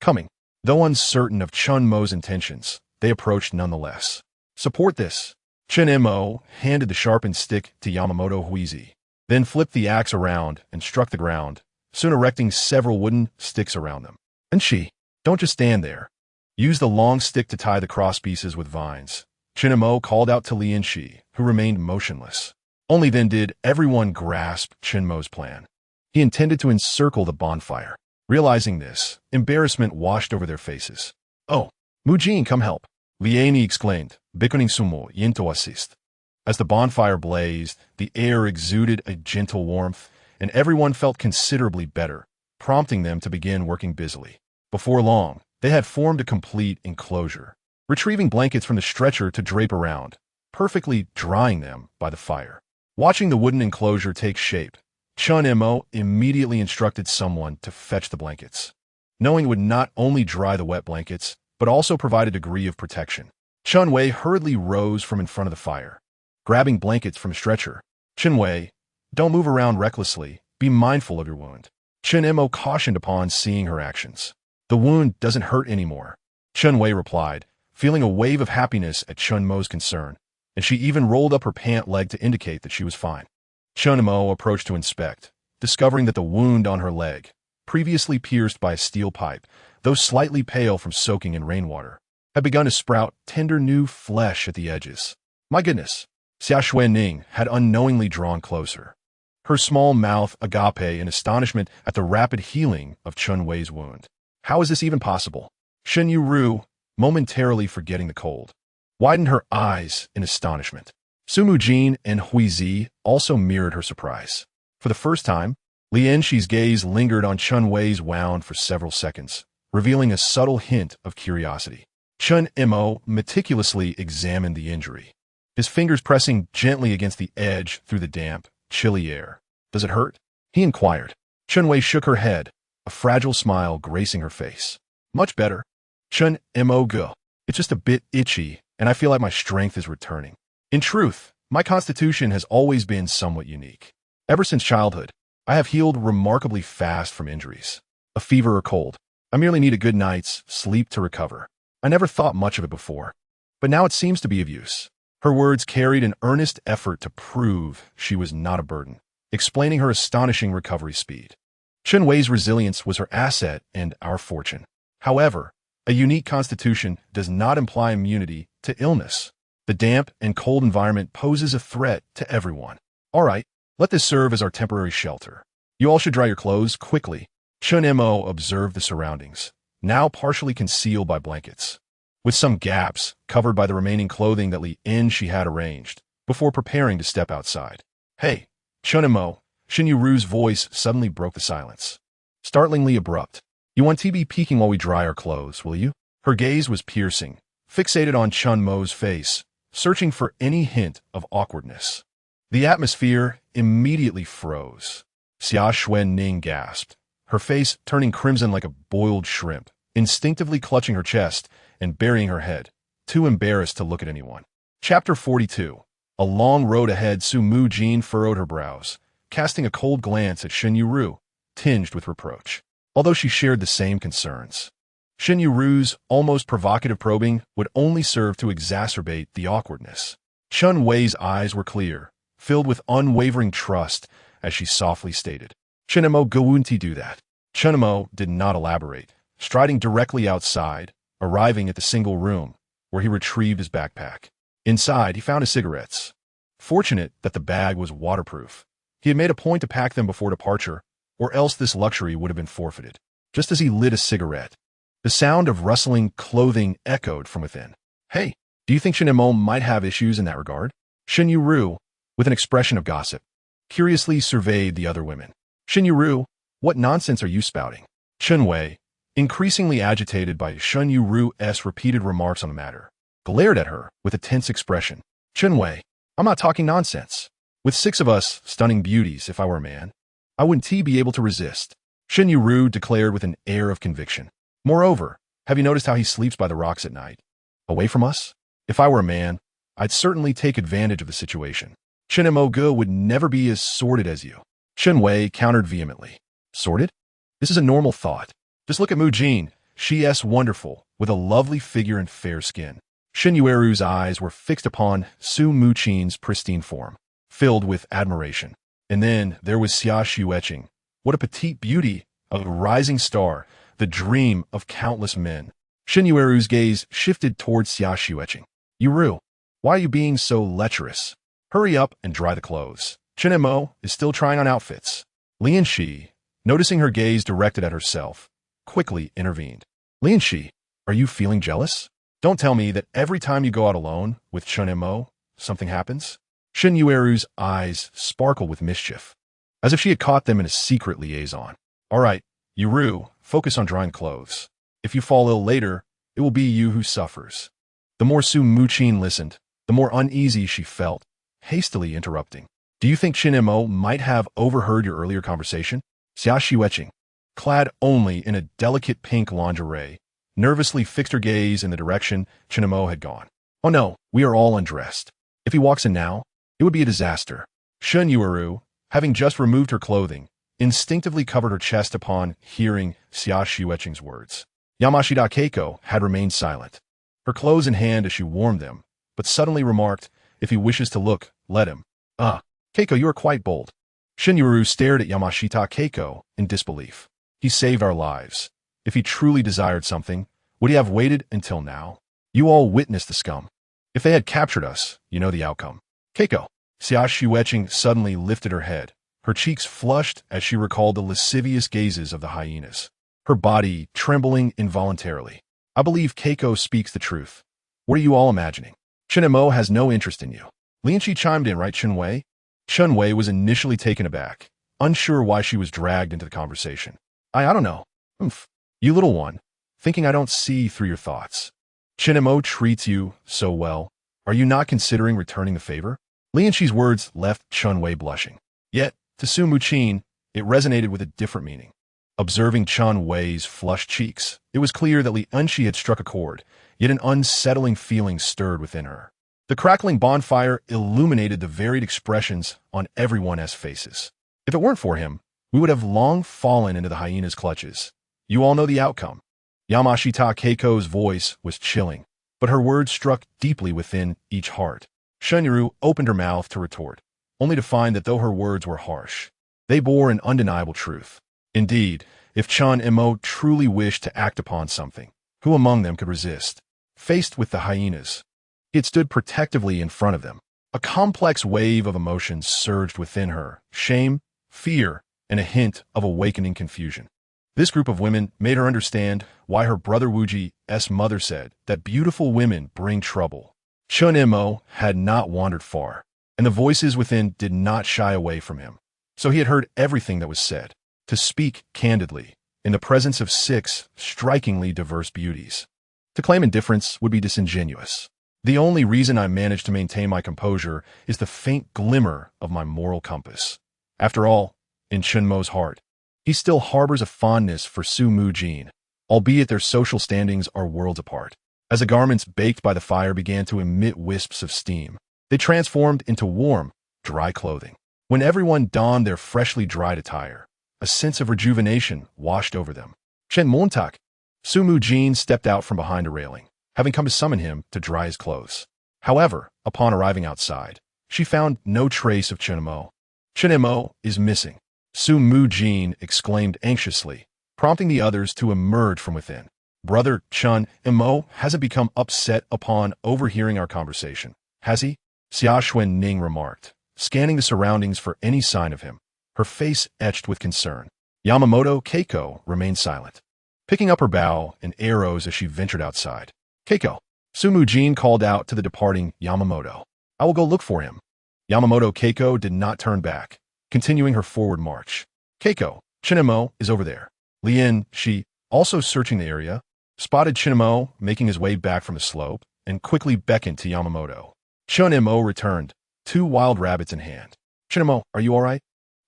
Speaker 1: coming. Though uncertain of Chen Mo's intentions, they approached nonetheless. Support this. Chen Mo handed the sharpened stick to Yamamoto Huizi, then flipped the axe around and struck the ground, soon erecting several wooden sticks around them. Enxi, don't just stand there. Use the long stick to tie the cross pieces with vines. Chen Mo called out to Li Enxi, who remained motionless. Only then did everyone grasp Chen Mo's plan. He intended to encircle the bonfire. Realizing this, embarrassment washed over their faces. Oh, Mujin, come help. Li Enxi exclaimed, beckoning Su Mujin to assist. As the bonfire blazed, the air exuded a gentle warmth, and everyone felt considerably better, prompting them to begin working busily. Before long, they had formed a complete enclosure, retrieving blankets from the stretcher to drape around, perfectly drying them by the fire. Watching the wooden enclosure take shape, Chen Mo immediately instructed someone to fetch the blankets, knowing it would not only dry the wet blankets, but also provide a degree of protection. Chen Wei hurriedly rose from in front of the fire, grabbing blankets from a stretcher. Chen Wei, don't move around recklessly. Be mindful of your wound. Chen Mo cautioned upon seeing her actions. The wound doesn't hurt anymore, Chen Wei replied, feeling a wave of happiness at Chen Mo's concern, and she even rolled up her pant leg to indicate that she was fine. Chen Mo approached to inspect, discovering that the wound on her leg, previously pierced by a steel pipe, though slightly pale from soaking in rainwater, had begun to sprout tender new flesh at the edges. My goodness, Xia Xuening had unknowingly drawn closer, her small mouth agape in astonishment at the rapid healing of Chen Wei's wound. How is this even possible? Shen Yueru, momentarily forgetting the cold, widened her eyes in astonishment. Su Mujin and Huizi also mirrored her surprise. For the first time, Li Enxi's gaze lingered on Chen Wei's wound for several seconds, revealing a subtle hint of curiosity. Chen Mo meticulously examined the injury, his fingers pressing gently against the edge through the damp, chilly air. Does it hurt? He inquired. Chen Wei shook her head, a fragile smile gracing her face. Much better. Chen Mo go. It's just a bit itchy, and I feel like my strength is returning. In truth, my constitution has always been somewhat unique. Ever since childhood, I have healed remarkably fast from injuries. A fever or cold. I merely need a good night's sleep to recover. I never thought much of it before, but now it seems to be of use. Her words carried an earnest effort to prove she was not a burden, explaining her astonishing recovery speed. Chen Wei's resilience was her asset and our fortune. However, a unique constitution does not imply immunity to illness. The damp and cold environment poses a threat to everyone. All right, let this serve as our temporary shelter. You all should dry your clothes quickly. Chen Mo observed the surroundings, now partially concealed by blankets, with some gaps covered by the remaining clothing that Li Enxi had arranged, before preparing to step outside. Hey, Chen Mo, Shen Yueru's voice suddenly broke the silence. Startlingly abrupt. You want to be peeking while we dry our clothes, will you? Her gaze was piercing, fixated on Chen Mo's face, searching for any hint of awkwardness. The atmosphere immediately froze. Xia Xuening gasped, her face turning crimson like a boiled shrimp, instinctively clutching her chest and burying her head, too embarrassed to look at anyone. Chapter 42. A long road ahead. Su Mujin furrowed her brows, casting a cold glance at Shen Yueru, tinged with reproach. Although she shared the same concerns, Shen Yueru's almost provocative probing would only serve to exacerbate the awkwardness. Chen Wei's eyes were clear, filled with unwavering trust, as she softly stated. Chen Mo wouldn't do that. Chen Mo did not elaborate, striding directly outside, arriving at the single room, where he retrieved his backpack. Inside, he found his cigarettes. Fortunate that the bag was waterproof. He had made a point to pack them before departure, or else this luxury would have been forfeited. Just as he lit a cigarette, the sound of rustling clothing echoed from within. Hey, do you think Shen Mo might have issues in that regard? Shen Yueru, with an expression of gossip, curiously surveyed the other women. Shen Yueru, what nonsense are you spouting? Chen Wei, increasingly agitated by Shen Yueru's repeated remarks on the matter, glared at her with a tense expression. Chen Wei, I'm not talking nonsense. With 6 of us stunning beauties, if I were a man, I wouldn't be able to resist, Shen Yueru declared with an air of conviction. Moreover, have you noticed how he sleeps by the rocks at night? Away from us? If I were a man, I'd certainly take advantage of the situation. Chen Mo would never be as sordid as you. Chen Wei countered vehemently. Sordid? This is a normal thought. Just look at Mujin. She's wonderful, with a lovely figure and fair skin. Shen Yueru's eyes were fixed upon Su Mujin's pristine form, filled with admiration. And then there was Xia Xuening. What a petite beauty, a rising star, the dream of countless men. Shen Yueru's gaze shifted towards Xia Xuening. Yueru, why are you being so lecherous? Hurry up and dry the clothes. Chen Mo is still trying on outfits. Li Enxi, noticing her gaze directed at herself, quickly intervened. Li Enxi, are you feeling jealous? Don't tell me that every time you go out alone with Chen Mo, something happens? Shen Yueru's eyes sparkled with mischief, as if she had caught them in a secret liaison. All right, Yueru, focus on drying clothes. If you fall ill later, it will be you who suffers. The more Su Mujin listened, the more uneasy she felt, hastily interrupting. Do you think Chen Mo might have overheard your earlier conversation? Xia Xuening, clad only in a delicate pink lingerie, nervously fixed her gaze in the direction Chen Mo had gone. Oh no, we are all undressed. If he walks in now, it would be a disaster. Shen Yueru, having just removed her clothing, instinctively covered her chest upon hearing Xia Xuening's words. Yamaguchi Keiko had remained silent, her clothes in hand as she warmed them, but suddenly remarked, if he wishes to look, let him. Keiko, you are quite bold. Shen Yueru stared at Yamaguchi Keiko in disbelief. He saved our lives. If he truly desired something, would he have waited until now? You all witnessed the scum. If they had captured us, you know the outcome. Keiko. Xia Xuening suddenly lifted her head, her cheeks flushed as she recalled the lascivious gazes of the hyenas, her body trembling involuntarily. I believe Keiko speaks the truth. What are you all imagining? Chen Mo has no interest in you. Li Enxi chimed in, right, Chen Wei? Chen Wei was initially taken aback, unsure why she was dragged into the conversation. I don't know. You little one, thinking I don't see through your thoughts. Chen Mo treats you so well. Are you not considering returning the favor? Li Enxi's words left Chen Wei blushing. Yet, to Su Mujin, it resonated with a different meaning. Observing Chen Wei's flushed cheeks, it was clear that Li Enxi had struck a chord, yet an unsettling feeling stirred within her. The crackling bonfire illuminated the varied expressions on everyone's faces. If it weren't for him, we would have long fallen into the hyena's clutches. You all know the outcome. Yamaguchi Keiko's voice was chilling, but her words struck deeply within each heart. Shen Yueru opened her mouth to retort, only to find that though her words were harsh, they bore an undeniable truth. Indeed, if Chen Mo truly wished to act upon something, who among them could resist? Faced with the hyenas, he had stood protectively in front of them. A complex wave of emotions surged within her, shame, fear, and a hint of awakening confusion. This group of women made her understand why her brother Wuji's mother said that beautiful women bring trouble. Chen Mo had not wandered far, and the voices within did not shy away from him. So he had heard everything that was said. To speak candidly, in the presence of 6 strikingly diverse beauties, to claim indifference would be disingenuous. The only reason I managed to maintain my composure is the faint glimmer of my moral compass. After all, in Chen Mo's heart, he still harbors a fondness for Su Mujin, albeit their social standings are worlds apart. As the garments baked by the fire began to emit wisps of steam, they transformed into warm, dry clothing. When everyone donned their freshly dried attire, a sense of rejuvenation washed over them. Chen Montak. Su Mujin stepped out from behind a railing, having come to summon him to dry his clothes. However, upon arriving outside, she found no trace of Chen Mo. Chen Mo is missing, Su Mujin exclaimed anxiously, prompting the others to emerge from within. Brother Chen Mo hasn't become upset upon overhearing our conversation, has he? Xia Xuening remarked, scanning the surroundings for any sign of him, her face etched with concern. Yamaguchi Keiko remained silent, picking up her bow and arrows as she ventured outside. Keiko, Su Mujin called out to the departing Yamamoto. I will go look for him. Yamaguchi Keiko did not turn back, continuing her forward march. Keiko, Chen Mo is over there. Li Enxi, also searching the area, spotted Chen Mo making his way back from the slope and quickly beckoned to Yamamoto. Chen Mo returned, 2 wild rabbits in hand. Chen Mo, are you all right?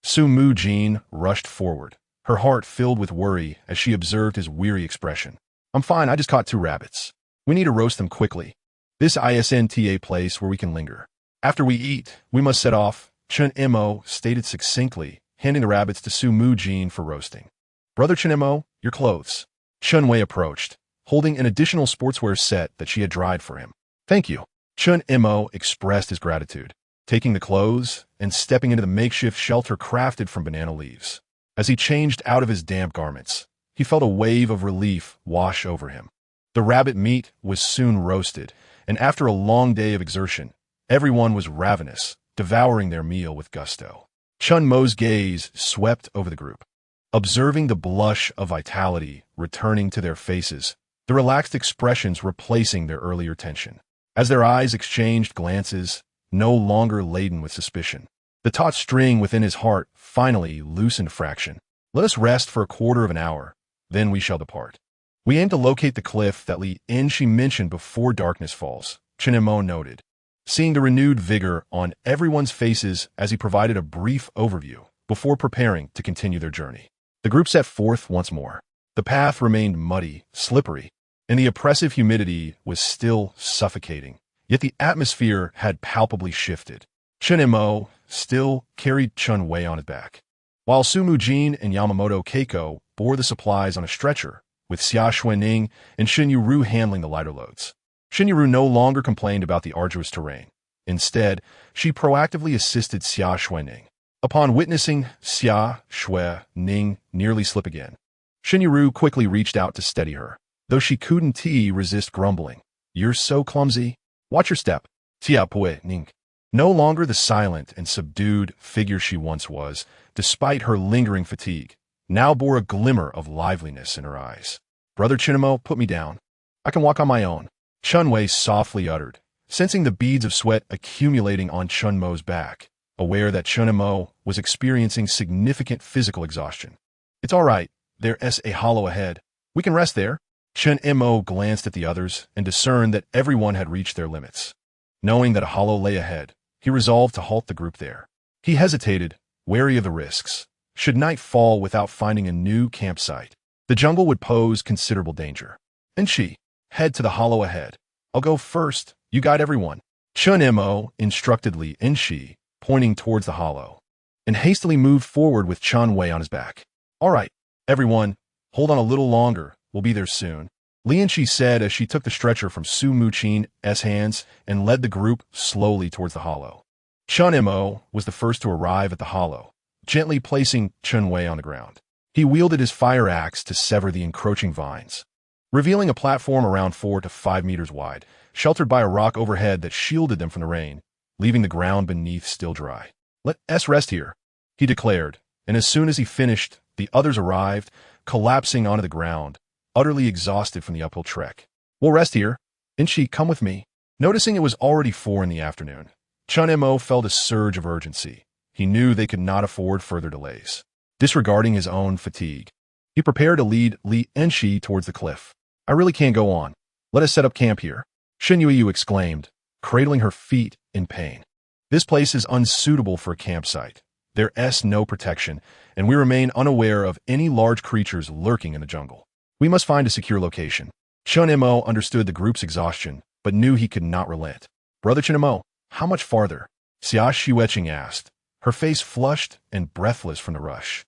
Speaker 1: Su Mujin rushed forward, her heart filled with worry as she observed his weary expression. I'm fine, I just caught 2 rabbits. We need to roast them quickly. This isn't a place where we can linger. After we eat, we must set off, Chen Mo stated succinctly, handing the rabbits to Su Mujin for roasting. Brother Chen Mo, your clothes. Chen Wei approached, holding an additional sportswear set that she had dried for him. Thank you. Chen Mo expressed his gratitude, taking the clothes and stepping into the makeshift shelter crafted from banana leaves. As he changed out of his damp garments, he felt a wave of relief wash over him. The rabbit meat was soon roasted, and after a long day of exertion, everyone was ravenous, devouring their meal with gusto. Chen Mo's gaze swept over the group, observing the blush of vitality returning to their faces, the relaxed expressions replacing their earlier tension. As their eyes exchanged glances, no longer laden with suspicion, the taut string within his heart finally loosened a fraction. Let us rest for a quarter of an hour, then we shall depart. We aim to locate the cliff that Li Enxi mentioned before darkness falls, Chen Mo noted, seeing the renewed vigor on everyone's faces as he provided a brief overview before preparing to continue their journey. The group set forth once more. The path remained muddy, slippery, and the oppressive humidity was still suffocating, yet the atmosphere had palpably shifted. Chen Mo still carried Chen Wei on his back, while Su Mujin and Yamaguchi Keiko bore the supplies on a stretcher, with Xia Xuening and Shen Yueru handling the lighter loads. Shen Yueru no longer complained about the arduous terrain. Instead, she proactively assisted Xia Xuening. Upon witnessing Xia Xuening nearly slip again, Shen Yueru quickly reached out to steady her, though she couldn't resist grumbling. You're so clumsy. Watch your step. Xia Xuening. No longer the silent and subdued figure she once was, despite her lingering fatigue, now bore a glimmer of liveliness in her eyes. Brother Chen Mo, put me down. I can walk on my own. Chen Wei softly uttered, sensing the beads of sweat accumulating on Chen Mo's back, aware that Chen Mo was experiencing significant physical exhaustion. It's all right. There's a hollow ahead. We can rest there. Chen Mo glanced at the others and discerned that everyone had reached their limits. Knowing that a hollow lay ahead, he resolved to halt the group there. He hesitated, wary of the risks. Should night fall without finding a new campsite, the jungle would pose considerable danger. Enxi, head to the hollow ahead. I'll go first. You guide everyone. Chen Mo instructed Li Enxi, pointing towards the hollow, and hastily moved forward with Chen Wei on his back. All right, everyone, hold on a little longer. We'll be there soon. Li Enxi said as she took the stretcher from Su Mujin's hands and led the group slowly towards the hollow. Chen Mo was the first to arrive at the hollow, gently placing Chen Wei on the ground. He wielded his fire axe to sever the encroaching vines, revealing a platform around 4 to 5 meters wide, sheltered by a rock overhead that shielded them from the rain, leaving the ground beneath still dry. Let us rest here, he declared, and as soon as he finished, the others arrived, collapsing onto the ground, utterly exhausted from the uphill trek. We'll rest here. Enxi, come with me. Noticing it was already 4 in the afternoon, Chen Mo felt a surge of urgency. He knew they could not afford further delays. Disregarding his own fatigue, he prepared to lead Li Enxi towards the cliff. I really can't go on. Let us set up camp here, Shen Yueru exclaimed, cradling her feet in pain. This place is unsuitable for a campsite. There's no protection, and we remain unaware of any large creatures lurking in the jungle. We must find a secure location. Chen Mo understood the group's exhaustion, but knew he could not relent. Brother Chen Mo, how much farther? Xia Xuening asked, her face flushed and breathless from the rush.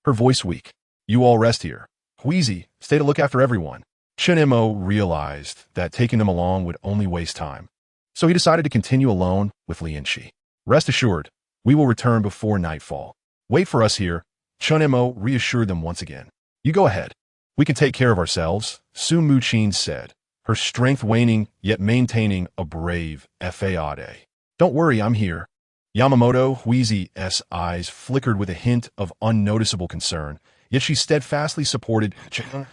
Speaker 1: Her voice weak. You all rest here. Wheezy, stay to look after everyone. Chen Mo realized that taking them along would only waste time, so he decided to continue alone with Li Enxi. Rest assured, we will return before nightfall. Wait for us here, Chen Mo reassured them once again. You go ahead. We can take care of ourselves, Su Mujin said, her strength waning yet maintaining a brave faade. Don't worry, I'm here. Yamamoto Huizi's eyes flickered with a hint of unnoticeable concern, yet she steadfastly supported Chen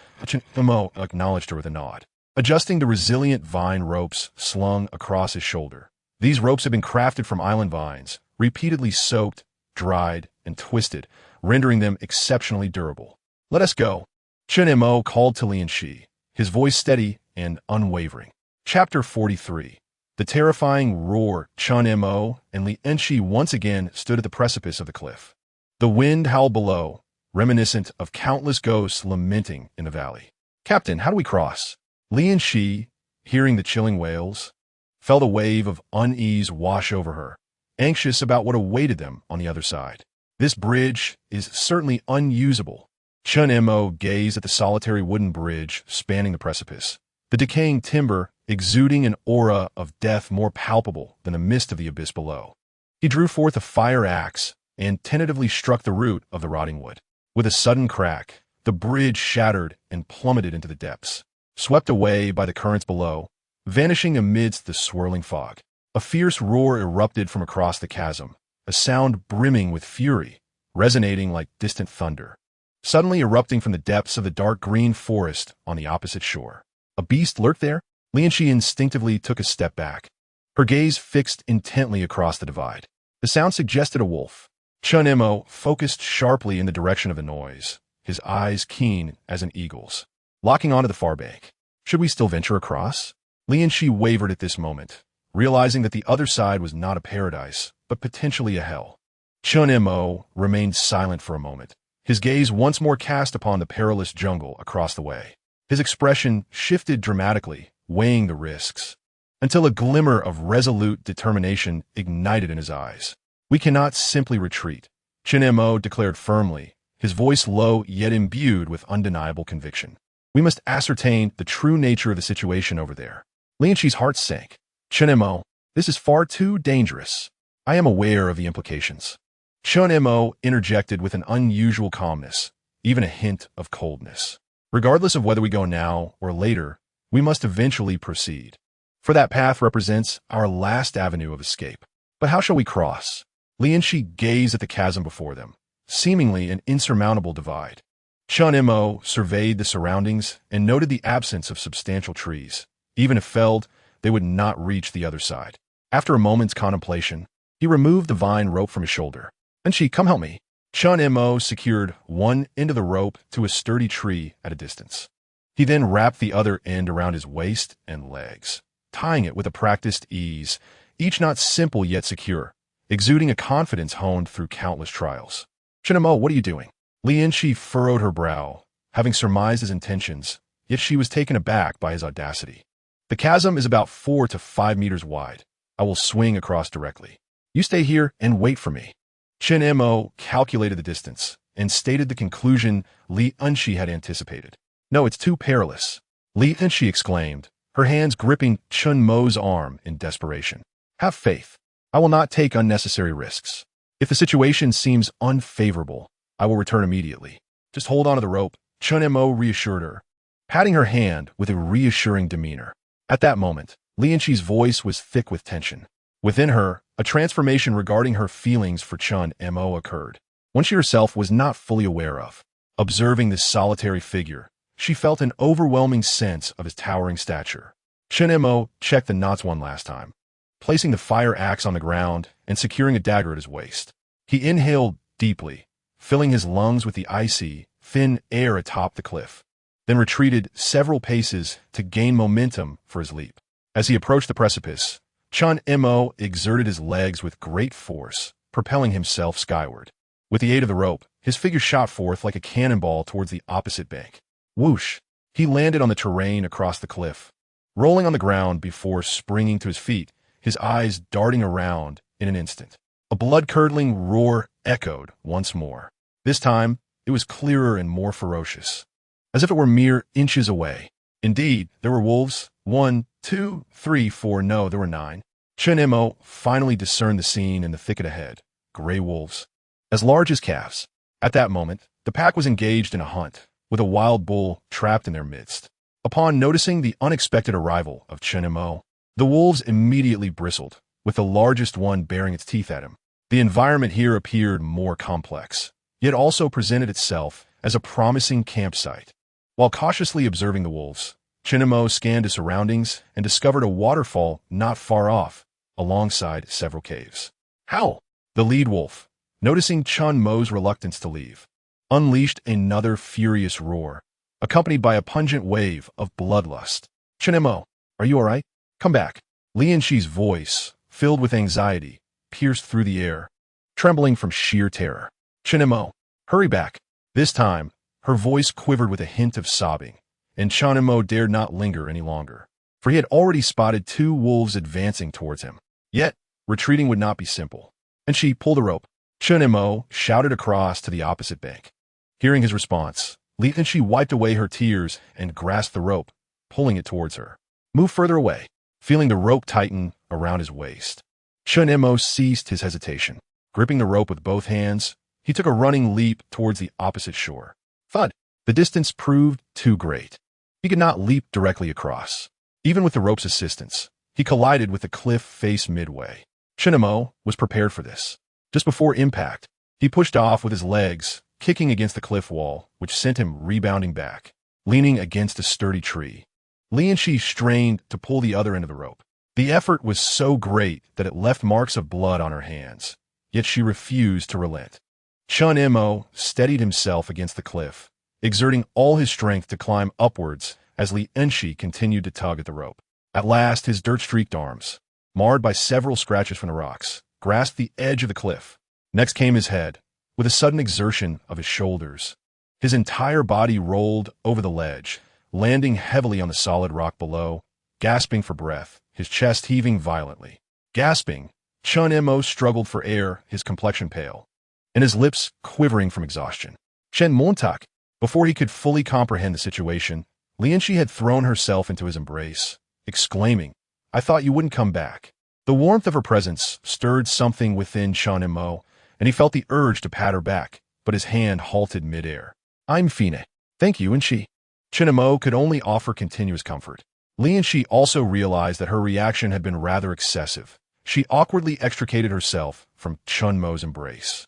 Speaker 1: Mo, acknowledged her with a nod. Adjusting the resilient vine ropes slung across his shoulder. These ropes had been crafted from island vines, repeatedly soaked, dried, and twisted, rendering them exceptionally durable. Let us go. Chen Mo called to Li Enxi, his voice steady and unwavering. Chapter 43. The terrifying roar. Chen Mo and Li Enxi once again stood at the precipice of the cliff. The wind howled below, reminiscent of countless ghosts lamenting in the valley. Captain, how do we cross? Li Enxi, hearing the chilling wails, felt a wave of unease wash over her, anxious about what awaited them on the other side. This bridge is certainly unusable. Chen Mo gazed at the solitary wooden bridge spanning the precipice, the decaying timber exuding an aura of death more palpable than the mist of the abyss below. He drew forth a fire axe and tentatively struck the root of the rotting wood. With a sudden crack, the bridge shattered and plummeted into the depths, swept away by the currents below, vanishing amidst the swirling fog. A fierce roar erupted from across the chasm, a sound brimming with fury, resonating like distant thunder, suddenly erupting from the depths of the dark green forest on the opposite shore. A beast lurked there? Li Enxi instinctively took a step back, her gaze fixed intently across the divide. The sound suggested a wolf. Chen Mo focused sharply in the direction of the noise, his eyes keen as an eagle's, locking onto the far bank. Should we still venture across? Li Enxi wavered at this moment, realizing that the other side was not a paradise, but potentially a hell. Chen Mo remained silent for a moment, his gaze once more cast upon the perilous jungle across the way. His expression shifted dramatically, weighing the risks, until a glimmer of resolute determination ignited in his eyes. We cannot simply retreat, Chen Mo declared firmly, his voice low yet imbued with undeniable conviction. We must ascertain the true nature of the situation over there. Li Enxi's heart sank. Chen Mo, this is far too dangerous. I am aware of the implications. Chen Mo interjected with an unusual calmness, even a hint of coldness. Regardless of whether we go now or later, we must eventually proceed. For that path represents our last avenue of escape. But how shall we cross? Li Enxi gazed at the chasm before them, seemingly an insurmountable divide. Chen Mo surveyed the surroundings and noted the absence of substantial trees. Even if felled, they would not reach the other side. After a moment's contemplation, he removed the vine rope from his shoulder. Enxi, come help me. Chen Mo secured one end of the rope to a sturdy tree at a distance. He then wrapped the other end around his waist and legs, tying it with a practiced ease, each knot simple yet secure, exuding a confidence honed through countless trials. Chen Mo, what are you doing? Li Enxi furrowed her brow, having surmised his intentions, yet she was taken aback by his audacity. The chasm is about 4 to 5 meters wide. I will swing across directly. You stay here and wait for me. Chen Mo calculated the distance and stated the conclusion Li Enxi had anticipated. No, it's too perilous. Li Enxi exclaimed, her hands gripping Chen Mo's arm in desperation. Have faith. I will not take unnecessary risks. If the situation seems unfavorable, I will return immediately. Just hold on to the rope, Chen Mo reassured her, patting her hand with a reassuring demeanor. At that moment, Li Enxi's voice was thick with tension. Within her, a transformation regarding her feelings for Chen Mo occurred, one she herself was not fully aware of. Observing this solitary figure, she felt an overwhelming sense of his towering stature. Chen Mo checked the knots one last time, placing the fire axe on the ground and securing a dagger at his waist. He inhaled deeply, filling his lungs with the icy, thin air atop the cliff, then retreated several paces to gain momentum for his leap. As he approached the precipice, Chen Mo exerted his legs with great force, propelling himself skyward. With the aid of the rope, his figure shot forth like a cannonball towards the opposite bank. Whoosh! He landed on the terrain across the cliff, rolling on the ground before springing to his feet, his eyes darting around in an instant. A blood-curdling roar echoed once more. This time, it was clearer and more ferocious, as if it were mere inches away. Indeed, there were wolves. 1, 2, 3, 4, no, there were 9. Chen Mo finally discerned the scene in the thicket ahead, gray wolves, as large as calves. At that moment, the pack was engaged in a hunt, with a wild bull trapped in their midst. Upon noticing the unexpected arrival of Chen Mo, the wolves immediately bristled, with the largest one baring its teeth at him. The environment here appeared more complex, yet also presented itself as a promising campsite. While cautiously observing the wolves, Chen Mo scanned his surroundings and discovered a waterfall not far off, alongside several caves. Howl! The lead wolf, noticing Chen Mo's reluctance to leave, unleashed another furious roar, accompanied by a pungent wave of bloodlust. Chen Mo, are you all right? Come back. Li Enxi's voice, filled with anxiety, pierced through the air, trembling from sheer terror. Chen Mo, hurry back. This time, her voice quivered with a hint of sobbing, and Chen Mo dared not linger any longer, for he had already spotted 2 wolves advancing towards him. Yet, retreating would not be simple, and she pulled a rope. Chen Mo shouted across to the opposite bank. Hearing his response, Li Enxi wiped away her tears and grasped the rope, pulling it towards her. Move further away, feeling the rope tighten around his waist. Chen Mo ceased his hesitation. Gripping the rope with both hands, he took a running leap towards the opposite shore. Thud! The distance proved too great. He could not leap directly across. Even with the rope's assistance, he collided with the cliff face midway. Chen Mo was prepared for this. Just before impact, he pushed off with his legs, kicking against the cliff wall, which sent him rebounding back, leaning against a sturdy tree. Li Enxi strained to pull the other end of the rope. The effort was so great that it left marks of blood on her hands, yet she refused to relent. Chen Mo steadied himself against the cliff, exerting all his strength to climb upwards as Li Enxi continued to tug at the rope. At last, his dirt-streaked arms, marred by several scratches from the rocks, grasped the edge of the cliff. Next came his head, with a sudden exertion of his shoulders. His entire body rolled over the ledge, landing heavily on the solid rock below, gasping for breath, his chest heaving violently. Gasping, Chen Mo struggled for air, his complexion pale, and his lips quivering from exhaustion. Shen Montak. Before he could fully comprehend the situation, Li Enxi had thrown herself into his embrace, exclaiming, I thought you wouldn't come back. The warmth of her presence stirred something within Chen Mo, and he felt the urge to pat her back, but his hand halted midair. I'm fine. Thank you, Enxi. Chen Mo could only offer continuous comfort. Li Enxi also realized that her reaction had been rather excessive. She awkwardly extricated herself from Chen Mo's embrace.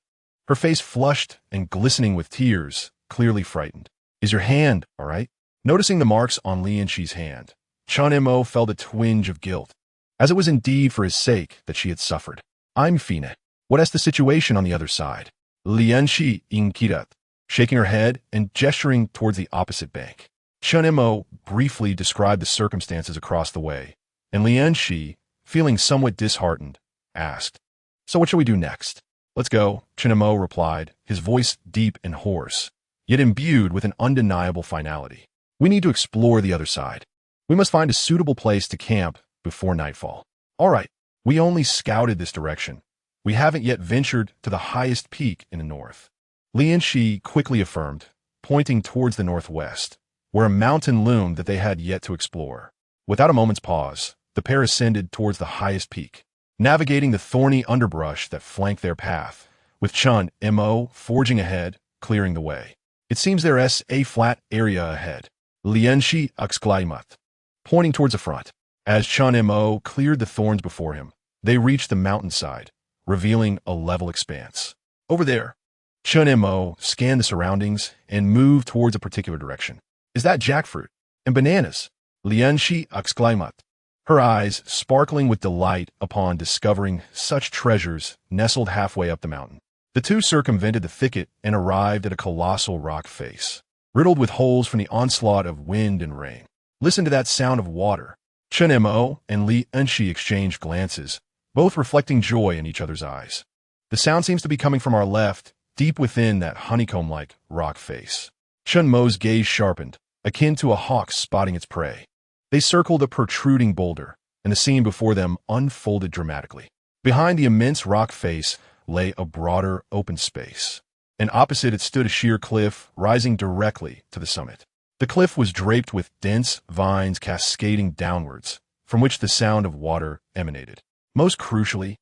Speaker 1: Her face flushed and glistening with tears, clearly frightened. Is your hand all right? Noticing the marks on Li Enxi's hand, Chen Mo felt a twinge of guilt, as it was indeed for his sake that she had suffered. I'm fine. What is the situation on the other side? Li Enxi inquired, shaking her head and gesturing towards the opposite bank. Chen Mo briefly described the circumstances across the way, and Li Enxi, feeling somewhat disheartened, asked, So what shall we do next? Let's go, Chen Mo replied, his voice deep and hoarse, yet imbued with an undeniable finality. We need to explore the other side. We must find a suitable place to camp before nightfall. All right, we only scouted this direction. We haven't yet ventured to the highest peak in the north. Li Enxi quickly affirmed, pointing towards the northwest, where a mountain loomed that they had yet to explore. Without a moment's pause, the pair ascended towards the highest peak, navigating the thorny underbrush that flanked their path, with Chen Mo forging ahead, clearing the way. It seems there is a flat area ahead. Li Enxi exclaimed, pointing towards the front. As Chen Mo cleared the thorns before him, they reached the mountainside, revealing a level expanse. Over there, Chen Mo scanned the surroundings and moved towards a particular direction. Is that jackfruit? And bananas? Li Enxi exclaimed, her eyes sparkling with delight upon discovering such treasures nestled halfway up the mountain. The two circumvented the thicket and arrived at a colossal rock face, riddled with holes from the onslaught of wind and rain. Listen to that sound of water. Chen Mo and Li Enxi exchanged glances, both reflecting joy in each other's eyes. The sound seems to be coming from our left, deep within that honeycomb-like rock face. Chen Mo's gaze sharpened, akin to a hawk spotting its prey. They circled a protruding boulder, and the scene before them unfolded dramatically. Behind the immense rock face lay a broader, open space, and opposite it stood a sheer cliff rising directly to the summit. The cliff was draped with dense vines cascading downwards, from which the sound of water emanated. Most crucially,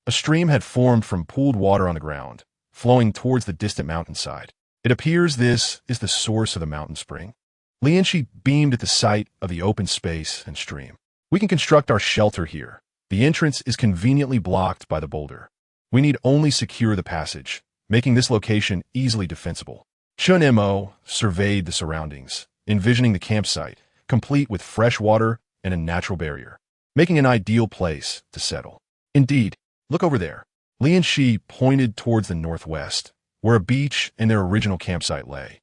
Speaker 1: a stream had formed from pooled water on the ground, flowing towards the distant mountainside. It appears this is the source of the mountain spring. Li Enxi beamed at the sight of the open space and stream. We can construct our shelter here. The entrance is conveniently blocked by the boulder. We need only secure the passage, making this location easily defensible. Chen Mo surveyed the surroundings, envisioning the campsite, complete with fresh water and a natural barrier, making an ideal place to settle. Indeed, look over there. Li Enxi pointed towards the northwest, where a beach and their original campsite lay,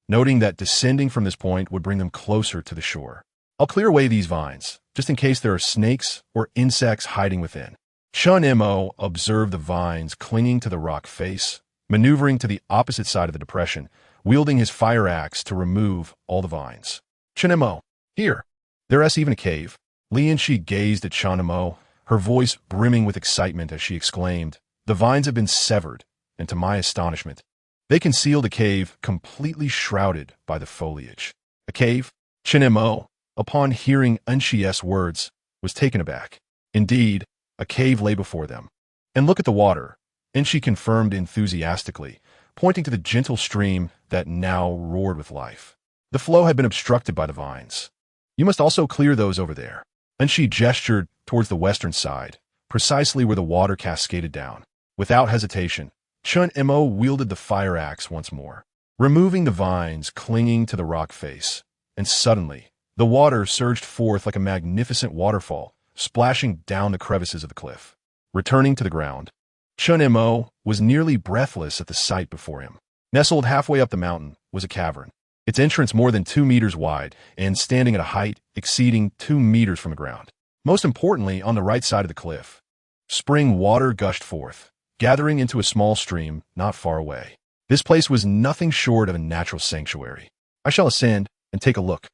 Speaker 1: noting that descending from this point would bring them closer to the shore. I'll clear away these vines, just in case there are snakes or insects hiding within. Chen Mo observed the vines clinging to the rock face, maneuvering to the opposite side of the depression, wielding his fire axe to remove all the vines. Chen Mo, here. There's even a cave. Li Enxi gazed at Chen Mo, her voice brimming with excitement as she exclaimed, "The vines have been severed," and to my astonishment, they concealed a cave completely shrouded by the foliage. A cave? Chen Mo, upon hearing Enxi's words, was taken aback. Indeed, a cave lay before them. And look at the water, Enxi confirmed enthusiastically, pointing to the gentle stream that now roared with life. The flow had been obstructed by the vines. You must also clear those over there. Enxi gestured towards the western side, precisely where the water cascaded down. Without hesitation, Chen Mo wielded the fire axe once more, removing the vines clinging to the rock face, and suddenly, the water surged forth like a magnificent waterfall, splashing down the crevices of the cliff. Returning to the ground, Chen Mo was nearly breathless at the sight before him. Nestled halfway up the mountain was a cavern, its entrance more than 2 meters wide and standing at a height exceeding 2 meters from the ground. Most importantly, on the right side of the cliff, spring water gushed forth, gathering into a small stream not far away. This place was nothing short of a natural sanctuary. I shall ascend and take a look.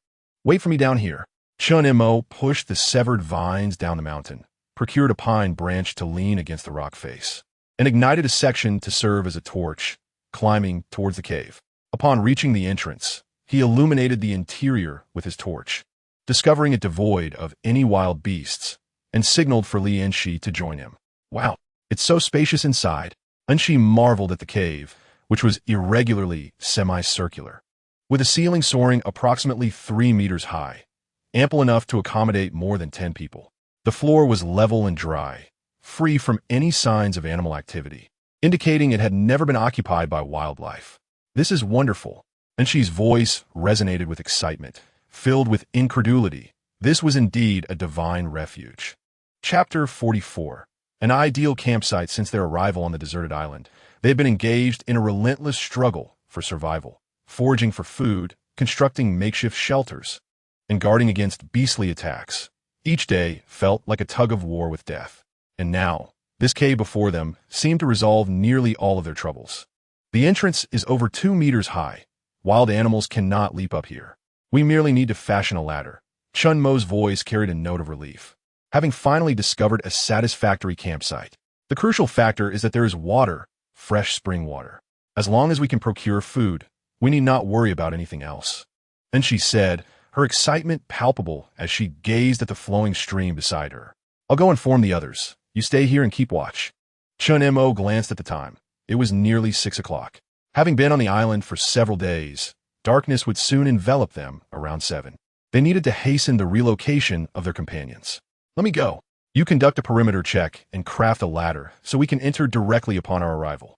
Speaker 1: Wait for me down here. Chen Mo pushed the severed vines down the mountain, procured a pine branch to lean against the rock face, and ignited a section to serve as a torch, climbing towards the cave. Upon reaching the entrance, he illuminated the interior with his torch, discovering it devoid of any wild beasts, and signaled for Li Enxi to join him. Wow, it's so spacious inside. Enxi marveled at the cave, which was irregularly semicircular, with a ceiling soaring approximately 3 meters high, ample enough to accommodate more than 10 people. The floor was level and dry, free from any signs of animal activity, indicating it had never been occupied by wildlife. This is wonderful. Enxi's voice resonated with excitement, filled with incredulity. This was indeed a divine refuge. Chapter 44. An ideal campsite since their arrival on the deserted island. They had been engaged in a relentless struggle for survival, foraging for food, constructing makeshift shelters, and guarding against beastly attacks. Each day felt like a tug-of-war with death. And now, this cave before them seemed to resolve nearly all of their troubles. The entrance is over 2 meters high. Wild animals cannot leap up here. We merely need to fashion a ladder. Chen Mo's voice carried a note of relief, having finally discovered a satisfactory campsite. The crucial factor is that there is water, fresh spring water. As long as we can procure food, we need not worry about anything else. And she said, her excitement palpable as she gazed at the flowing stream beside her. I'll go inform the others. You stay here and keep watch. Chen Mo glanced at the time. It was nearly 6 o'clock. Having been on the island for several days, darkness would soon envelop them around 7. They needed to hasten the relocation of their companions. Let me go. You conduct a perimeter check and craft a ladder so we can enter directly upon our arrival.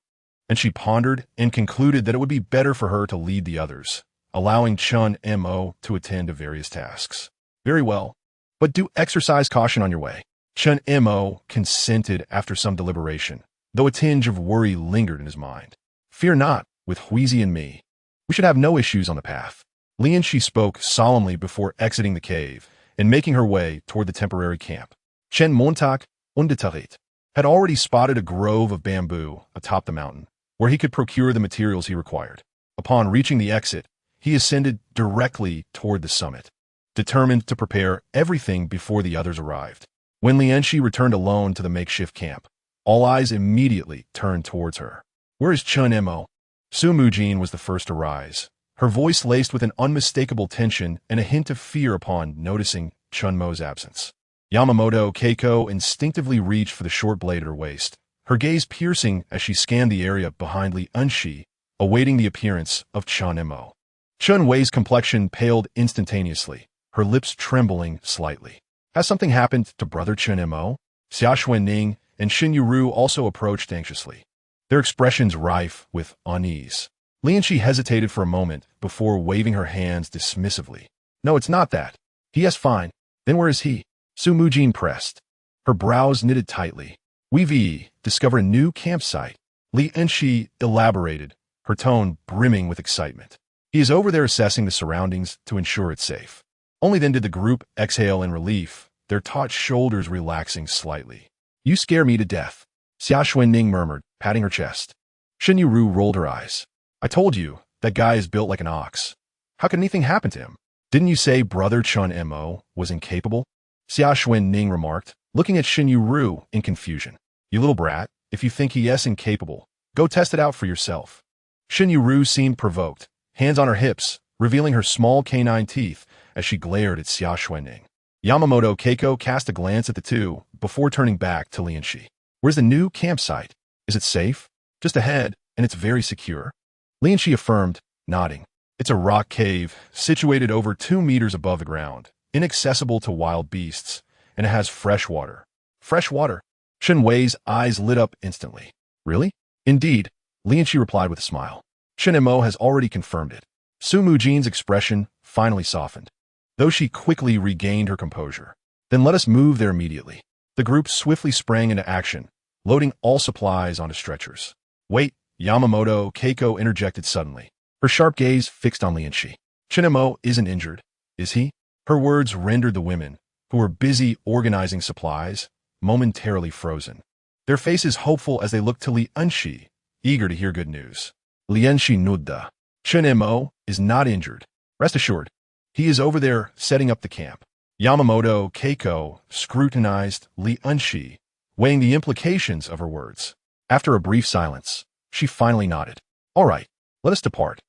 Speaker 1: And she pondered and concluded that it would be better for her to lead the others, allowing Chen Mo to attend to various tasks. Very well, but do exercise caution on your way. Chen Mo consented after some deliberation, though a tinge of worry lingered in his mind. Fear not, with Huizi and me. We should have no issues on the path. Li Enxi spoke solemnly before exiting the cave and making her way toward the temporary camp. Chen Montak Undetarit had already spotted a grove of bamboo atop the mountain, where he could procure the materials he required. Upon reaching the exit, he ascended directly toward the summit, determined to prepare everything before the others arrived. When Li Enxi returned alone to the makeshift camp, all eyes immediately turned towards her. Where is Chen Mo? Su Mujin was the first to rise, her voice laced with an unmistakable tension and a hint of fear upon noticing Chen Mo's absence. Yamaguchi Keiko instinctively reached for the short blade at her waist, her gaze piercing as she scanned the area behind Li Enxi, awaiting the appearance of Chen Mo. Chen Wei's complexion paled instantaneously, her lips trembling slightly. Has something happened to brother Chen Mo? Xia Xuening and Shen Yueru also approached anxiously, their expressions rife with unease. Li Enxi hesitated for a moment before waving her hands dismissively. No, it's not that. Yes, fine. Then where is he? Su Mujin pressed. Her brows knitted tightly. We discover a new campsite. Li Enxi elaborated, her tone brimming with excitement. He is over there assessing the surroundings to ensure it's safe. Only then did the group exhale in relief, their taut shoulders relaxing slightly. You scare me to death, Xia Xuening murmured, patting her chest. Shen Yueru rolled her eyes. I told you, that guy is built like an ox. How could anything happen to him? Didn't you say brother Chen Mo was incapable? Xia Xuening remarked, looking at Shen Yueru in confusion. You little brat, if you think he is incapable, go test it out for yourself. Shen Yueru seemed provoked, hands on her hips, revealing her small canine teeth as she glared at Xia Xuening. Yamaguchi Keiko cast a glance at the two before turning back to Li Enxi. Where's the new campsite? Is it safe? Just ahead, and it's very secure. Li Enxi affirmed, nodding. It's a rock cave situated over 2 meters above the ground, inaccessible to wild beasts, and it has fresh water. Fresh water? Chen Wei's eyes lit up instantly. Really? Indeed, Li Enxi replied with a smile. Chen Mo has already confirmed it. Su Mujin's expression finally softened, though she quickly regained her composure. Then let us move there immediately. The group swiftly sprang into action, loading all supplies onto stretchers. Wait, Yamaguchi Keiko interjected suddenly, her sharp gaze fixed on Li Enxi. Chen Mo isn't injured, is he? Her words rendered the women, who were busy organizing supplies, momentarily frozen. Their faces hopeful as they looked to Li Enxi, eager to hear good news. Li Enxi nodded. Chen Mo is not injured. Rest assured, he is over there setting up the camp. Yamaguchi Keiko scrutinized Li Enxi, weighing the implications of her words. After a brief silence, she finally nodded. All right, let us depart.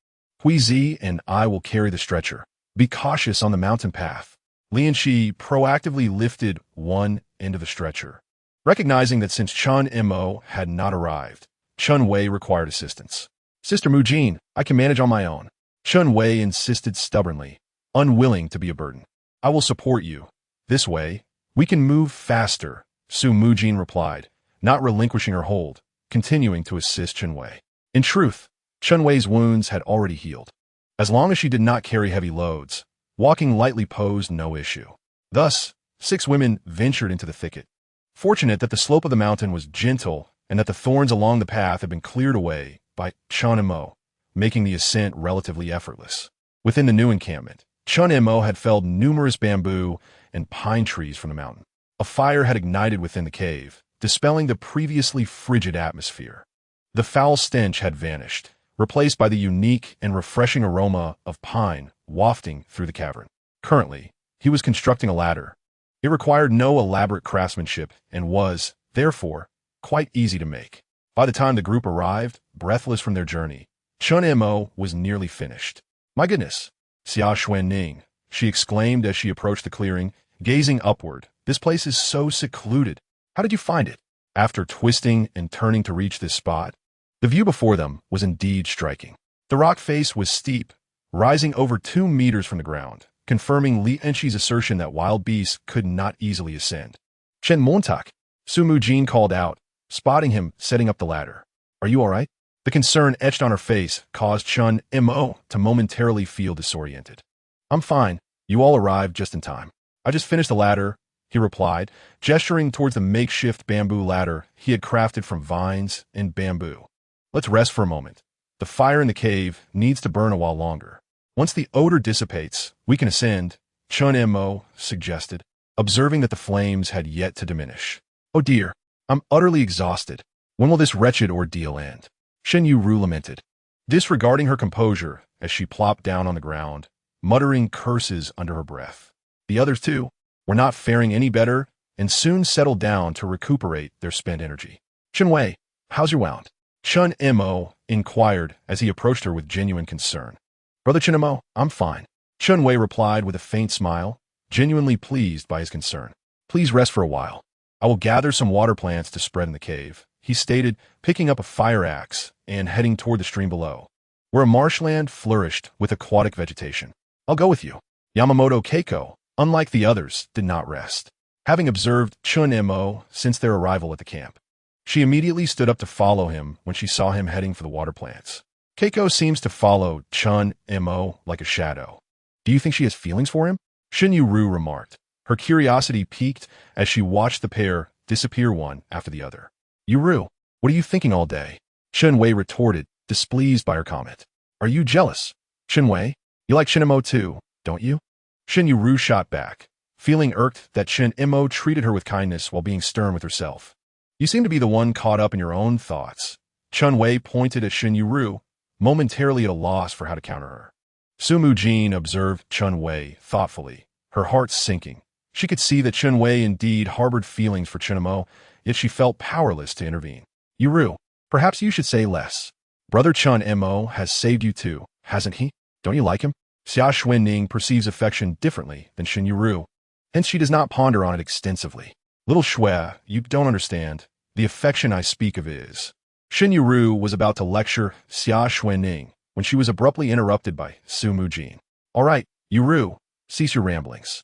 Speaker 1: Huizi and I will carry the stretcher. Be cautious on the mountain path. Li Enxi proactively lifted one end of the stretcher, recognizing that since Chen Mo had not arrived, Chen Wei required assistance. Sister Mujin, I can manage on my own. Chen Wei insisted stubbornly, unwilling to be a burden. I will support you. This way, we can move faster, Su Mujin replied, not relinquishing her hold, continuing to assist Chen Wei. In truth, Chen Wei's wounds had already healed. As long as she did not carry heavy loads, walking lightly posed no issue. Thus, 6 women ventured into the thicket, fortunate that the slope of the mountain was gentle and that the thorns along the path had been cleared away by Chen Mo, making the ascent relatively effortless. Within the new encampment, Chen Mo had felled numerous bamboo and pine trees from the mountain. A fire had ignited within the cave, dispelling the previously frigid atmosphere. The foul stench had vanished, replaced by the unique and refreshing aroma of pine wafting through the cavern. Currently, he was constructing a ladder. It required no elaborate craftsmanship and was, therefore, quite easy to make. By the time the group arrived, breathless from their journey, Chen Mo was nearly finished. My goodness, Xia Xuening, she exclaimed as she approached the clearing, gazing upward. This place is so secluded. How did you find it? After twisting and turning to reach this spot, the view before them was indeed striking. The rock face was steep, rising over 2 meters from the ground, confirming Li Enxi's assertion that wild beasts could not easily ascend. Chen Montak, Su Mujin called out, spotting him setting up the ladder. Are you all right? The concern etched on her face caused Chen Mo to momentarily feel disoriented. I'm fine. You all arrived just in time. I just finished the ladder, he replied, gesturing towards the makeshift bamboo ladder he had crafted from vines and bamboo. Let's rest for a moment. The fire in the cave needs to burn a while longer. Once the odor dissipates, we can ascend, Chen Mo suggested, observing that the flames had yet to diminish. Oh dear, I'm utterly exhausted. When will this wretched ordeal end? Shen Yueru lamented, disregarding her composure as she plopped down on the ground, muttering curses under her breath. The others, too, were not faring any better and soon settled down to recuperate their spent energy. Chen Wei, how's your wound? Chen Mo inquired as he approached her with genuine concern. Brother Chen Mo, I'm fine. Chen Wei replied with a faint smile, genuinely pleased by his concern. Please rest for a while. I will gather some water plants to spread in the cave, he stated, picking up a fire axe and heading toward the stream below, where a marshland flourished with aquatic vegetation. I'll go with you. Yamaguchi Keiko, unlike the others, did not rest. Having observed Chen Mo since their arrival at the camp, she immediately stood up to follow him when she saw him heading for the water plants. Keiko seems to follow Chen Mo like a shadow. Do you think she has feelings for him? Shen Yueru remarked. Her curiosity piqued as she watched the pair disappear one after the other. Yueru, what are you thinking all day? Chen Wei retorted, displeased by her comment. Are you jealous? Chen Wei, you like Chen Mo too, don't you? Shen Yueru shot back, feeling irked that Chen Mo treated her with kindness while being stern with herself. You seem to be the one caught up in your own thoughts. Chen Wei pointed at Shen Yueru, momentarily at a loss for how to counter her. Su Mujin observed Chen Wei thoughtfully, her heart sinking. She could see that Chen Wei indeed harbored feelings for Chen Mo, yet she felt powerless to intervene. Yueru, perhaps you should say less. Brother Chen Mo has saved you too, hasn't he? Don't you like him? Xia Xuening perceives affection differently than Shen Yueru, hence she does not ponder on it extensively. Little Shui, you don't understand. The affection I speak of is. Shen Yueru was about to lecture Xia Xuening when she was abruptly interrupted by Su Mujin. All right, Yueru, cease your ramblings.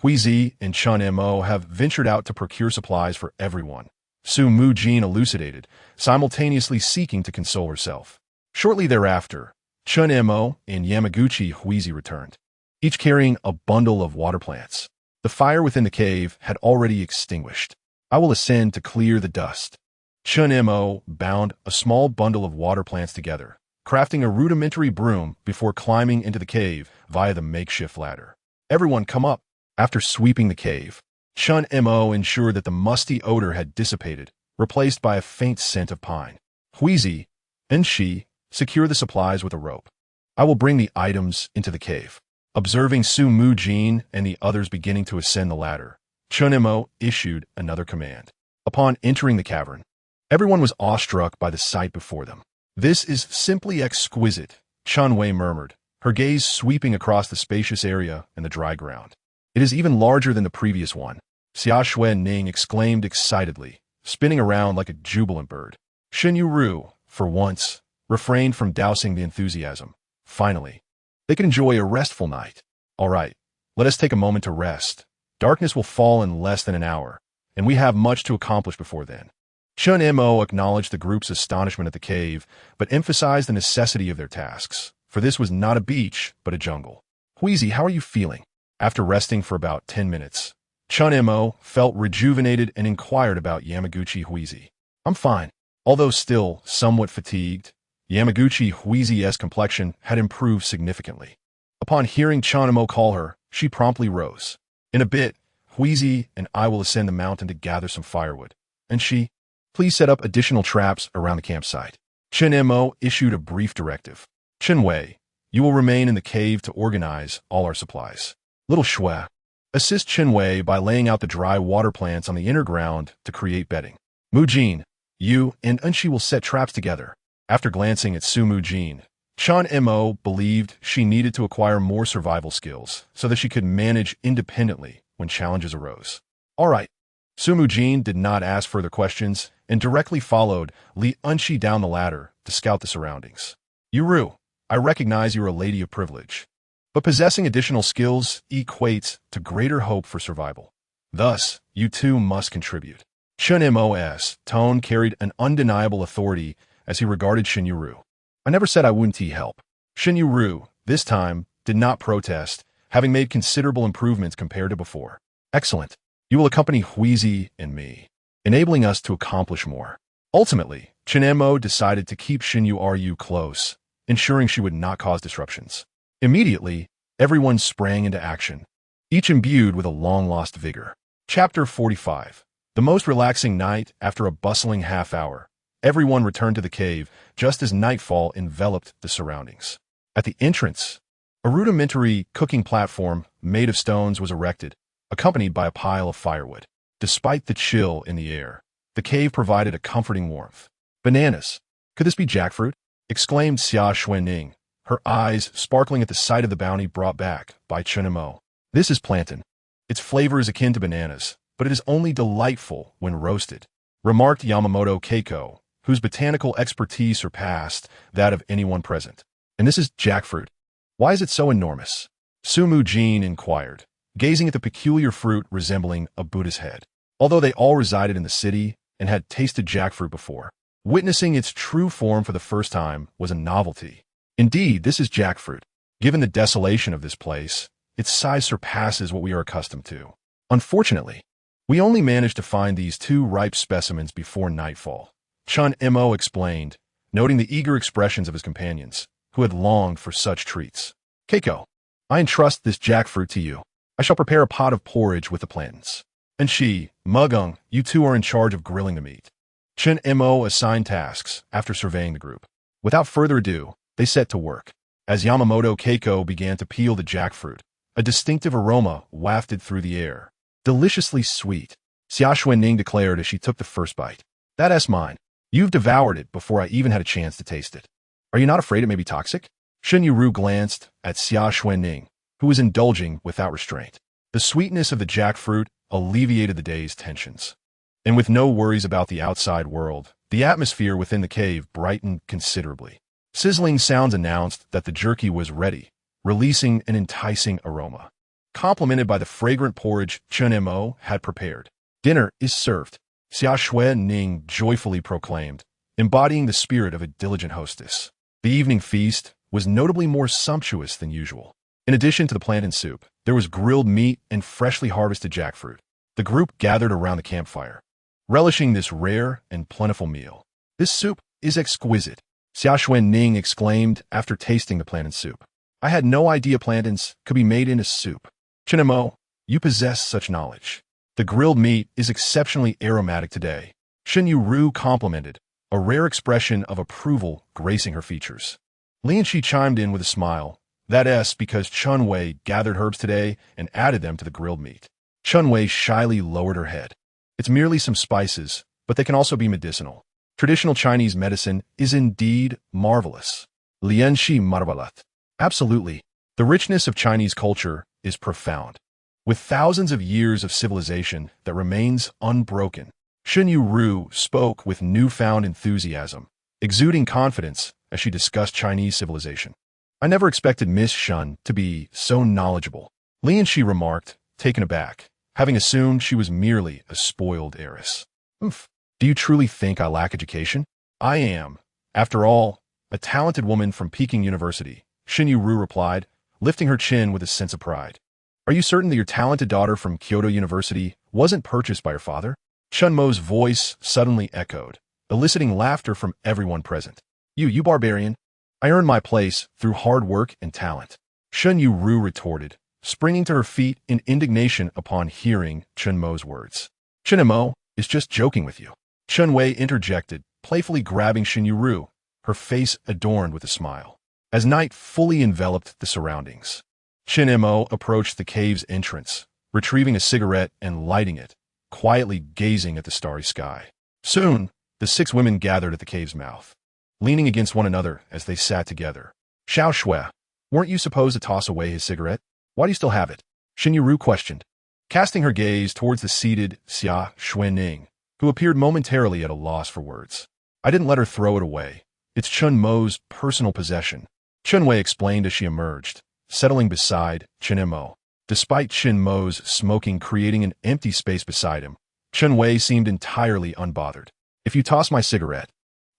Speaker 1: Huizi and Chen Mo have ventured out to procure supplies for everyone, Su Mujin elucidated, simultaneously seeking to console herself. Shortly thereafter, Chen Mo and Yamaguchi Huizi returned, each carrying a bundle of water plants. The fire within the cave had already extinguished. I will ascend to clear the dust. Chen Mo bound a small bundle of water plants together, crafting a rudimentary broom before climbing into the cave via the makeshift ladder. Everyone come up. After sweeping the cave, Chen Mo ensured that the musty odor had dissipated, replaced by a faint scent of pine. Li Enxi secure the supplies with a rope. I will bring the items into the cave. Observing Su Mujin and the others beginning to ascend the ladder, Chen Mo issued another command. Upon entering the cavern, everyone was awestruck by the sight before them. This is simply exquisite, Chen Wei murmured, her gaze sweeping across the spacious area and the dry ground. It is even larger than the previous one, Xia Xuening exclaimed excitedly, spinning around like a jubilant bird. Shen Yueru, for once, refrained from dousing the enthusiasm. Finally, they could enjoy a restful night. All right, let us take a moment to rest. Darkness will fall in less than an hour, and we have much to accomplish before then. Chen Mo acknowledged the group's astonishment at the cave, but emphasized the necessity of their tasks, for this was not a beach, but a jungle. Huizi, how are you feeling? After resting for about 10 minutes, Chen Mo felt rejuvenated and inquired about Yamaguchi Huizi. I'm fine. Although still somewhat fatigued, Yamaguchi Huizi's complexion had improved significantly. Upon hearing Chen Mo call her, she promptly rose. In a bit, Huizi and I will ascend the mountain to gather some firewood. And she, please set up additional traps around the campsite. Chen Mo issued a brief directive. Chen Wei, you will remain in the cave to organize all our supplies. Little Shui, assist Chen Wei by laying out the dry water plants on the inner ground to create bedding. Mujin, you and Enxi will set traps together. After glancing at Su Mujin, Chen Mo believed she needed to acquire more survival skills so that she could manage independently when challenges arose. All right. Su Mujin did not ask further questions and directly followed Li Enxi down the ladder to scout the surroundings. Yueru, I recognize you are a lady of privilege, but possessing additional skills equates to greater hope for survival. Thus, you too must contribute. Chen Mo's tone carried an undeniable authority as he regarded Shen Yueru. I never said I wouldn't help. Shen Yueru, this time, did not protest, having made considerable improvements compared to before. Excellent. You will accompany Huizi and me, enabling us to accomplish more. Ultimately, Chen Mo decided to keep Shen Yueru close, ensuring she would not cause disruptions. Immediately, everyone sprang into action, each imbued with a long-lost vigor. Chapter 45. The most relaxing night after a bustling half-hour. Everyone returned to the cave just as nightfall enveloped the surroundings. At the entrance, a rudimentary cooking platform made of stones was erected, accompanied by a pile of firewood. Despite the chill in the air, the cave provided a comforting warmth. Bananas! Could this be jackfruit? Exclaimed Xia Xuening, her eyes sparkling at the sight of the bounty brought back by Chen Mo. This is plantain. Its flavor is akin to bananas, but it is only delightful when roasted, remarked Yamaguchi Keiko, whose botanical expertise surpassed that of anyone present. And this is jackfruit. Why is it so enormous? Su Mujin inquired, gazing at the peculiar fruit resembling a Buddha's head. Although they all resided in the city and had tasted jackfruit before, witnessing its true form for the first time was a novelty. Indeed, this is jackfruit. Given the desolation of this place, its size surpasses what we are accustomed to. Unfortunately, we only managed to find these 2 ripe specimens before nightfall, Chen Mo explained, noting the eager expressions of his companions, who had longed for such treats. Keiko, I entrust this jackfruit to you. I shall prepare a pot of porridge with the plantains. And she, Mugung, you 2 are in charge of grilling the meat. Chen Mo assigned tasks after surveying the group. Without further ado, they set to work. As Yamaguchi Keiko began to peel the jackfruit, a distinctive aroma wafted through the air. Deliciously sweet, Xia Xuening declared as she took the first bite. That's mine. You've devoured it before I even had a chance to taste it. Are you not afraid it may be toxic? Shen Yueru glanced at Xia Xuening, who was indulging without restraint. The sweetness of the jackfruit alleviated the day's tensions. And with no worries about the outside world, the atmosphere within the cave brightened considerably. Sizzling sounds announced that the jerky was ready, releasing an enticing aroma. Complemented by the fragrant porridge Chen Mo had prepared. Dinner is served, Xia Xuening joyfully proclaimed, embodying the spirit of a diligent hostess. The evening feast was notably more sumptuous than usual. In addition to the plantain soup, there was grilled meat and freshly harvested jackfruit. The group gathered around the campfire, relishing this rare and plentiful meal. This soup is exquisite, Xia Xuening exclaimed after tasting the plantain soup. I had no idea plantains could be made into soup. Chen Mo, you possess such knowledge. The grilled meat is exceptionally aromatic today, Shen Yueru complimented, a rare expression of approval gracing her features. Li Enxi chimed in with a smile. That's because Chen Wei gathered herbs today and added them to the grilled meat. Chen Wei shyly lowered her head. It's merely some spices, but they can also be medicinal. Traditional Chinese medicine is indeed marvelous. Li Enxi marvelat. Absolutely. The richness of Chinese culture is profound. With thousands of years of civilization that remains unbroken, Shen Yueru spoke with newfound enthusiasm, exuding confidence as she discussed Chinese civilization. I never expected Miss Shen to be so knowledgeable, Li Enxi remarked, taken aback, having assumed she was merely a spoiled heiress. Do you truly think I lack education? I am, after all, a talented woman from Peking University, Shen Yueru replied, lifting her chin with a sense of pride. Are you certain that your talented daughter from Kyoto University wasn't purchased by her father? Chen Mo's voice suddenly echoed, eliciting laughter from everyone present. You barbarian. I earned my place through hard work and talent. Shen Yueru retorted, springing to her feet in indignation upon hearing Chen Mo's words. Chen Mo is just joking with you. Chen Wei interjected, playfully grabbing Shen Yueru, her face adorned with a smile. As night fully enveloped the surroundings, Chen Mo approached the cave's entrance, retrieving a cigarette and lighting it, quietly gazing at the starry sky. Soon, the 6 women gathered at the cave's mouth, leaning against one another as they sat together. Xiao Shui, weren't you supposed to toss away his cigarette? Why do you still have it? Shen Yueru questioned, casting her gaze towards the seated Xia Xuening, who appeared momentarily at a loss for words. I didn't let her throw it away. It's Chen Mo's personal possession, Chen Wei explained as she emerged, settling beside Chen Mo. Despite Chen Mo's smoking creating an empty space beside him, Chen Wei seemed entirely unbothered. If you toss my cigarette,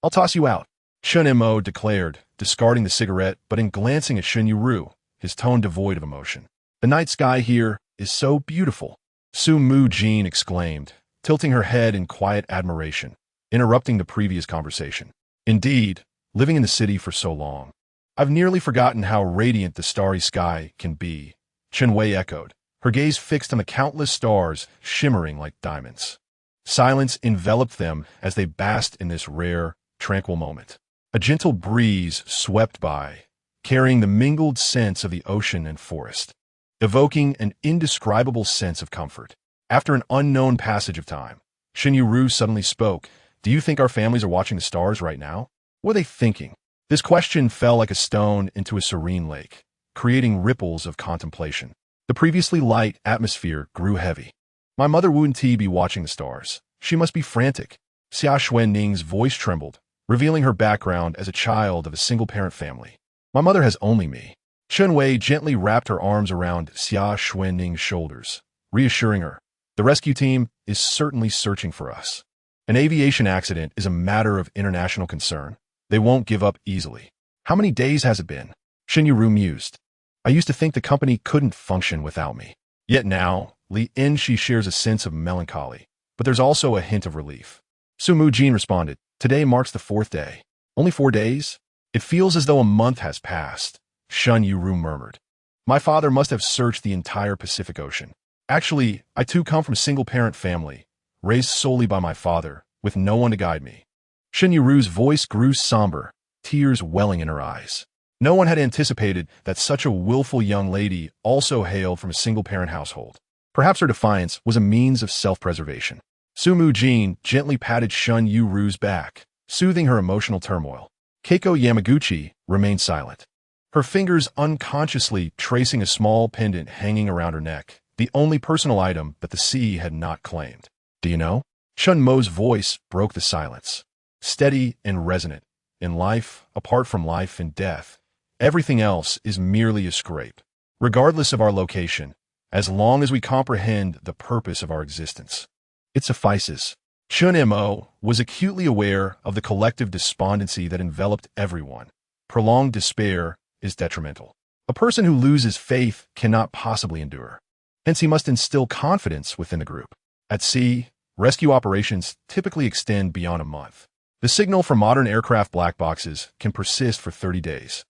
Speaker 1: I'll toss you out, Chen Mo declared, discarding the cigarette but in glancing at Shen Yueru, his tone devoid of emotion. The night sky here is so beautiful, Su Mujin exclaimed, tilting her head in quiet admiration, interrupting the previous conversation. Indeed, living in the city for so long, I've nearly forgotten how radiant the starry sky can be, Chen Wei echoed, her gaze fixed on the countless stars shimmering like diamonds. Silence enveloped them as they basked in this rare, tranquil moment. A gentle breeze swept by, carrying the mingled scents of the ocean and forest, evoking an indescribable sense of comfort. After an unknown passage of time, Shen Yueru suddenly spoke. Do you think our families are watching the stars right now? What are they thinking? This question fell like a stone into a serene lake, creating ripples of contemplation. The previously light atmosphere grew heavy. My mother wouldn't be watching the stars. She must be frantic. Xia Xuening's voice trembled, revealing her background as a child of a single-parent family. My mother has only me. Chen Wei gently wrapped her arms around Xia Xuening's shoulders, reassuring her. The rescue team is certainly searching for us. An aviation accident is a matter of international concern. They won't give up easily. How many days has it been? Shen Yueru mused. I used to think the company couldn't function without me. Yet now, Li Enxi shares a sense of melancholy, but there's also a hint of relief. Su Mujin responded, today marks the 4th day. Only 4 days? It feels as though a month has passed, Shen Yueru murmured. My father must have searched the entire Pacific Ocean. Actually, I too come from a single-parent family, raised solely by my father, with no one to guide me. Shen Yueru's voice grew somber, tears welling in her eyes. No one had anticipated that such a willful young lady also hailed from a single-parent household. Perhaps her defiance was a means of self-preservation. Su Mujin gently patted Shen Yueru's back, soothing her emotional turmoil. Keiko Yamaguchi remained silent, her fingers unconsciously tracing a small pendant hanging around her neck, the only personal item that the sea had not claimed. Do you know? Chen Mo's voice broke the silence. Steady and resonant. In life, apart from life and death, everything else is merely a scrape. Regardless of our location, as long as we comprehend the purpose of our existence, it suffices. Chen Mo was acutely aware of the collective despondency that enveloped everyone. Prolonged despair is detrimental. A person who loses faith cannot possibly endure. Hence, he must instill confidence within the group. At sea, rescue operations typically extend beyond a month. The signal for modern aircraft black boxes can persist for 30 days.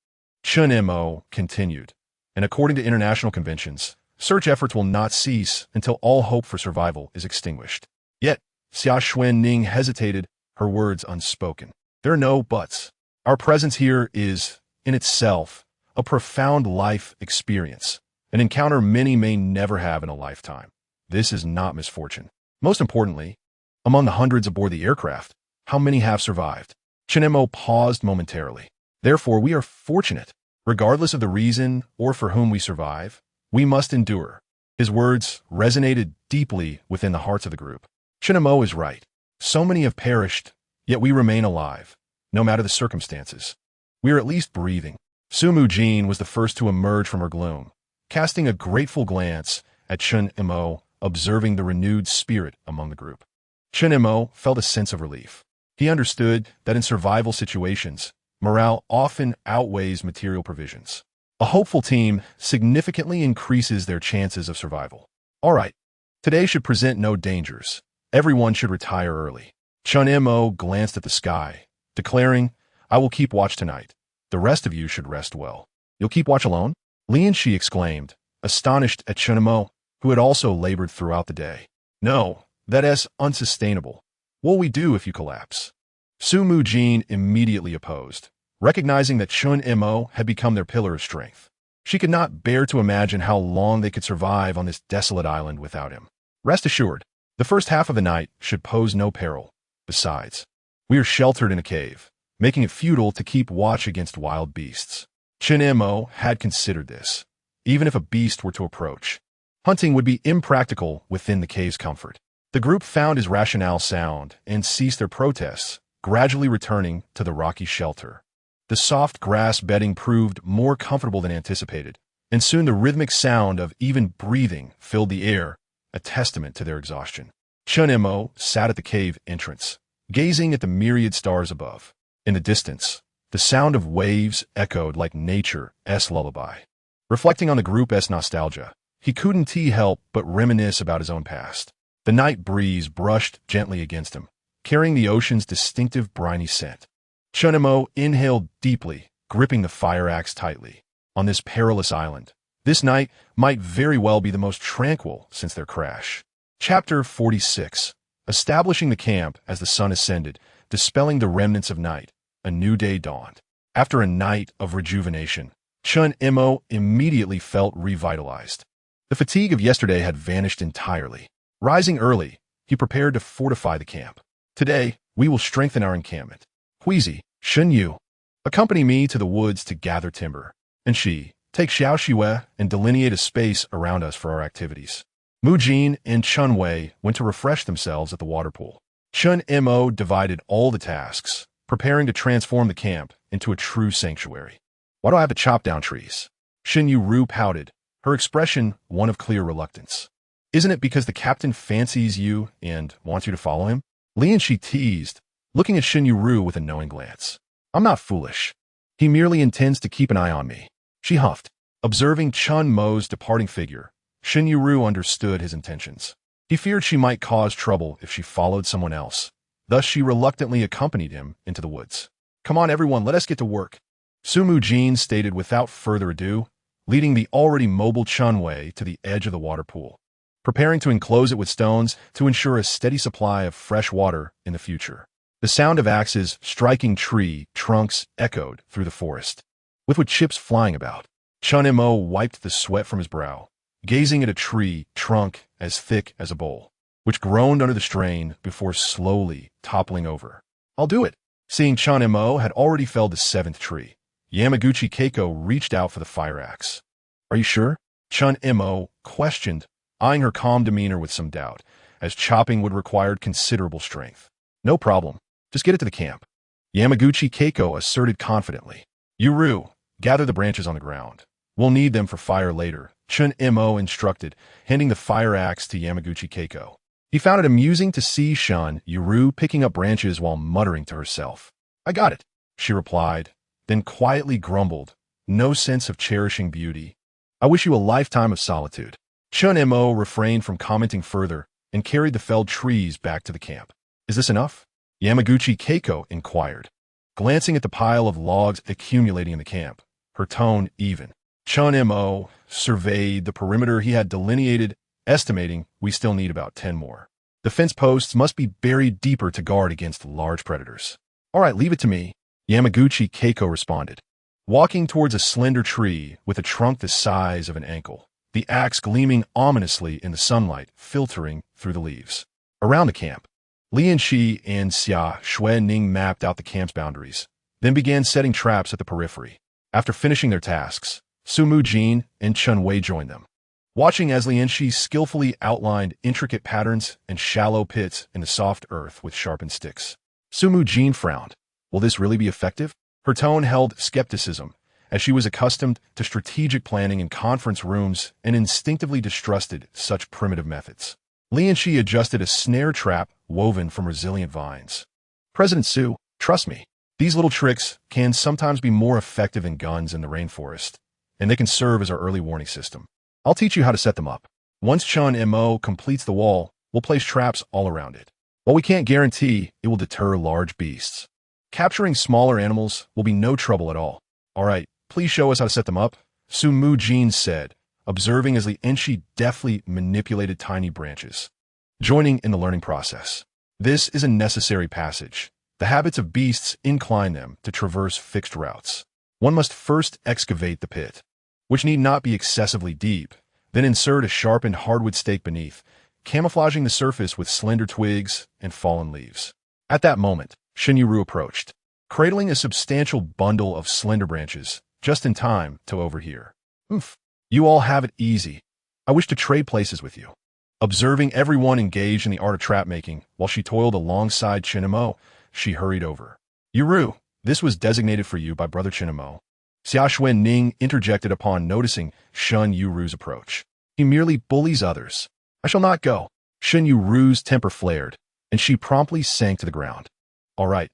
Speaker 1: Chen Mo continued, and according to international conventions, search efforts will not cease until all hope for survival is extinguished. Yet, Xia Xuening hesitated, her words unspoken. There are no buts. Our presence here is, in itself, a profound life experience, an encounter many may never have in a lifetime. This is not misfortune. Most importantly, among the hundreds aboard the aircraft, how many have survived? Chen Mo paused momentarily. Therefore, we are fortunate. Regardless of the reason or for whom we survive, we must endure. His words resonated deeply within the hearts of the group. Chen Mo is right. So many have perished, yet we remain alive, no matter the circumstances. We are at least breathing. Su Mujin was the first to emerge from her gloom, casting a grateful glance at Chen Mo, observing the renewed spirit among the group. Chen Mo felt a sense of relief. He understood that in survival situations, morale often outweighs material provisions. A hopeful team significantly increases their chances of survival. All right, today should present no dangers. Everyone should retire early. Chen Mo glanced at the sky, declaring, I will keep watch tonight. The rest of you should rest well. You'll keep watch alone? Li Enxi exclaimed, astonished at Chen Mo, who had also labored throughout the day. No, that is unsustainable. What will we do if you collapse? Su Mujin immediately opposed, recognizing that Chen Mo had become their pillar of strength. She could not bear to imagine how long they could survive on this desolate island without him. Rest assured, the first half of the night should pose no peril. Besides, we are sheltered in a cave, making it futile to keep watch against wild beasts. Chen Mo had considered this. Even if a beast were to approach, hunting would be impractical within the cave's comfort. The group found his rationale sound and ceased their protests, gradually returning to the rocky shelter. The soft grass bedding proved more comfortable than anticipated, and soon the rhythmic sound of even breathing filled the air, a testament to their exhaustion. Chen Mo sat at the cave entrance, gazing at the myriad stars above. In the distance, the sound of waves echoed like nature's lullaby. Reflecting on the group's nostalgia, he couldn't help but reminisce about his own past. The night breeze brushed gently against him, carrying the ocean's distinctive briny scent. Chen Mo inhaled deeply, gripping the fire axe tightly. On this perilous island, this night might very well be the most tranquil since their crash. Chapter 46. Establishing the camp as the sun ascended, dispelling the remnants of night, a new day dawned. After a night of rejuvenation, Chen Mo immediately felt revitalized. The fatigue of yesterday had vanished entirely. Rising early, he prepared to fortify the camp. Today, we will strengthen our encampment. Huizi, Shen Yu, accompany me to the woods to gather timber. And she, take Xiao Xue and delineate a space around us for our activities. Mujin and Chen Wei went to refresh themselves at the water pool. Chen Mo divided all the tasks, preparing to transform the camp into a true sanctuary. Why do I have to chop down trees? Shen Yueru pouted, her expression one of clear reluctance. Isn't it because the captain fancies you and wants you to follow him? Li Enxi teased, looking at Shen Yueru with a knowing glance. I'm not foolish. He merely intends to keep an eye on me. She huffed. Observing Chen Mo's departing figure, Shen Yueru understood his intentions. He feared she might cause trouble if she followed someone else. Thus she reluctantly accompanied him into the woods. Come on, everyone, let us get to work. Su Mujin stated without further ado, leading the already mobile Chen Wei to the edge of the water pool, preparing to enclose it with stones to ensure a steady supply of fresh water in the future. The sound of axes striking tree trunks echoed through the forest, with chips flying about. Chen Mo wiped the sweat from his brow, gazing at a tree trunk as thick as a bowl, which groaned under the strain before slowly toppling over. I'll do it. Seeing Chen Mo had already felled the 7th tree, Yamaguchi Keiko reached out for the fire axe. Are you sure? Chen Mo questioned, eyeing her calm demeanor with some doubt, as chopping would require considerable strength. No problem. Just get it to the camp. Yamaguchi Keiko asserted confidently. Yueru, gather the branches on the ground. We'll need them for fire later, Chen Mo instructed, handing the fire axe to Yamaguchi Keiko. He found it amusing to see Shen Yueru picking up branches while muttering to herself. I got it, she replied, then quietly grumbled, no sense of cherishing beauty. I wish you a lifetime of solitude. Chen Mo refrained from commenting further and carried the felled trees back to the camp. Is this enough? Yamaguchi Keiko inquired, glancing at the pile of logs accumulating in the camp, her tone even. Chen Mo surveyed the perimeter he had delineated, estimating we still need about 10 more. The fence posts must be buried deeper to guard against large predators. All right, leave it to me, Yamaguchi Keiko responded, walking towards a slender tree with a trunk the size of an ankle, the axe gleaming ominously in the sunlight filtering through the leaves. Around the camp, Li Enxi and Xia Xuening mapped out the camp's boundaries, then began setting traps at the periphery. After finishing their tasks, Su Mujin and Chen Wei joined them, watching as Li Enxi skillfully outlined intricate patterns and shallow pits in the soft earth with sharpened sticks. Su Mujin frowned. Will this really be effective? Her tone held skepticism, as she was accustomed to strategic planning in conference rooms and instinctively distrusted such primitive methods. Li Enxi adjusted a snare trap woven from resilient vines. President Su, trust me, these little tricks can sometimes be more effective than guns in the rainforest, and they can serve as our early warning system. I'll teach you how to set them up. Once Chen Mo completes the wall, we'll place traps all around it. While we can't guarantee it will deter large beasts, capturing smaller animals will be no trouble at all. All right, please show us how to set them up, Su Mujin said, observing as Li Enxi deftly manipulated tiny branches, joining in the learning process. This is a necessary passage. The habits of beasts incline them to traverse fixed routes. One must first excavate the pit, which need not be excessively deep, then insert a sharpened hardwood stake beneath, camouflaging the surface with slender twigs and fallen leaves. At that moment, Shen Yueru approached, cradling a substantial bundle of slender branches, just in time to overhear. You all have it easy. I wish to trade places with you. Observing everyone engaged in the art of trap-making while she toiled alongside Chen Mo, she hurried over. Yueru, this was designated for you by Brother Chen Mo. Xia Xuening interjected upon noticing Shen Yueru's approach. He merely bullies others. I shall not go. Shen Yueru's temper flared, and she promptly sank to the ground. All right,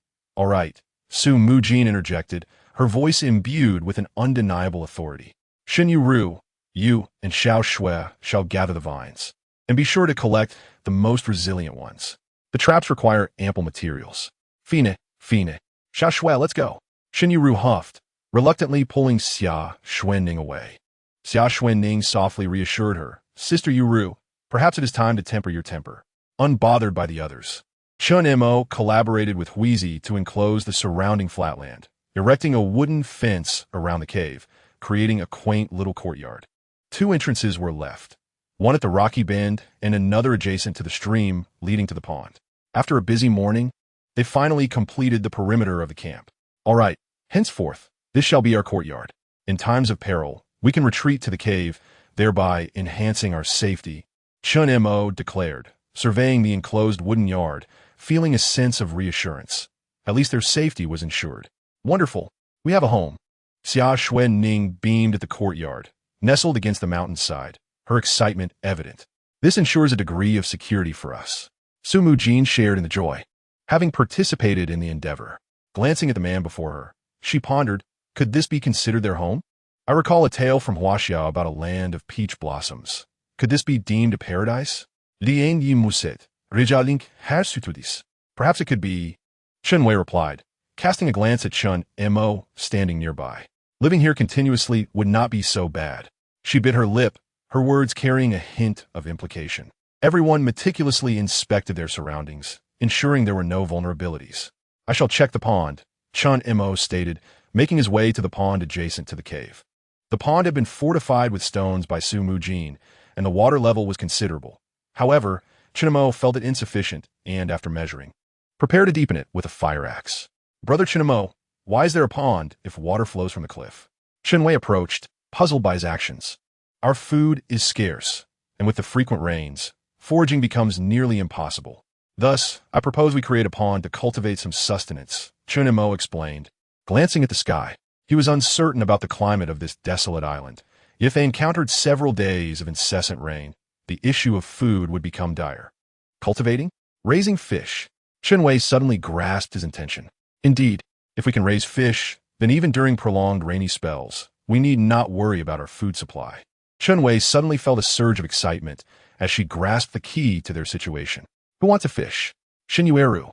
Speaker 1: Su Mujin interjected, her voice imbued with an undeniable authority. Shen Yueru, you and Xiao Xue shall gather the vines, and be sure to collect the most resilient ones. The traps require ample materials. Fine. Xiao Xue, let's go. Shen Yueru huffed, reluctantly pulling Xia Xuening away. Xia Xuening softly reassured her, Sister Yueru, perhaps it is time to temper your temper. Unbothered by the others, Chen Mo collaborated with Huizi to enclose the surrounding flatland, erecting a wooden fence around the cave, creating a quaint little courtyard. 2 entrances were left, one at the rocky bend and another adjacent to the stream leading to the pond. After a busy morning, they finally completed the perimeter of the camp. All right, henceforth, this shall be our courtyard. In times of peril, we can retreat to the cave, thereby enhancing our safety Chen Mo declared, surveying the enclosed wooden yard, feeling a sense of reassurance. At least their safety was ensured. Wonderful. We have a home. Xia Xuening beamed at the courtyard, nestled against the mountainside, her excitement evident. This ensures a degree of security for us. Su Mujin shared in the joy, having participated in the endeavor. Glancing at the man before her, she pondered, could this be considered their home? I recall a tale from Huaxia about a land of peach blossoms. Could this be deemed a paradise? Li Enxi muset, rijalink hersutudis. Perhaps it could be. Chen Wei replied, casting a glance at Chen Mo standing nearby. Living here continuously would not be so bad. She bit her lip, her words carrying a hint of implication. Everyone meticulously inspected their surroundings, ensuring there were no vulnerabilities. I shall check the pond, Chen Mo stated, making his way to the pond adjacent to the cave. The pond had been fortified with stones by Su Mujin, and the water level was considerable. However, Chen Mo felt it insufficient, and after measuring, prepared to deepen it with a fire axe. Brother Chen Mo, why is there a pond if water flows from the cliff? Chen Wei approached, puzzled by his actions. Our food is scarce, and with the frequent rains, foraging becomes nearly impossible. Thus, I propose we create a pond to cultivate some sustenance, Chen Mo explained. Glancing at the sky, he was uncertain about the climate of this desolate island. If they encountered several days of incessant rain, the issue of food would become dire. Cultivating? Raising fish. Chen Wei suddenly grasped his intention. Indeed, if we can raise fish, then even during prolonged rainy spells, we need not worry about our food supply. Chen Wei suddenly felt a surge of excitement as she grasped the key to their situation. Who wants a fish? Shen Yueru,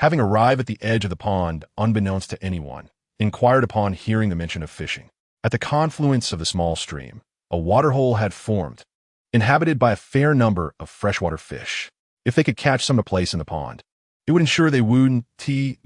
Speaker 1: having arrived at the edge of the pond unbeknownst to anyone, inquired upon hearing the mention of fishing. At the confluence of the small stream, a waterhole had formed, inhabited by a fair number of freshwater fish. If they could catch some to place in the pond, it would ensure they wouldn't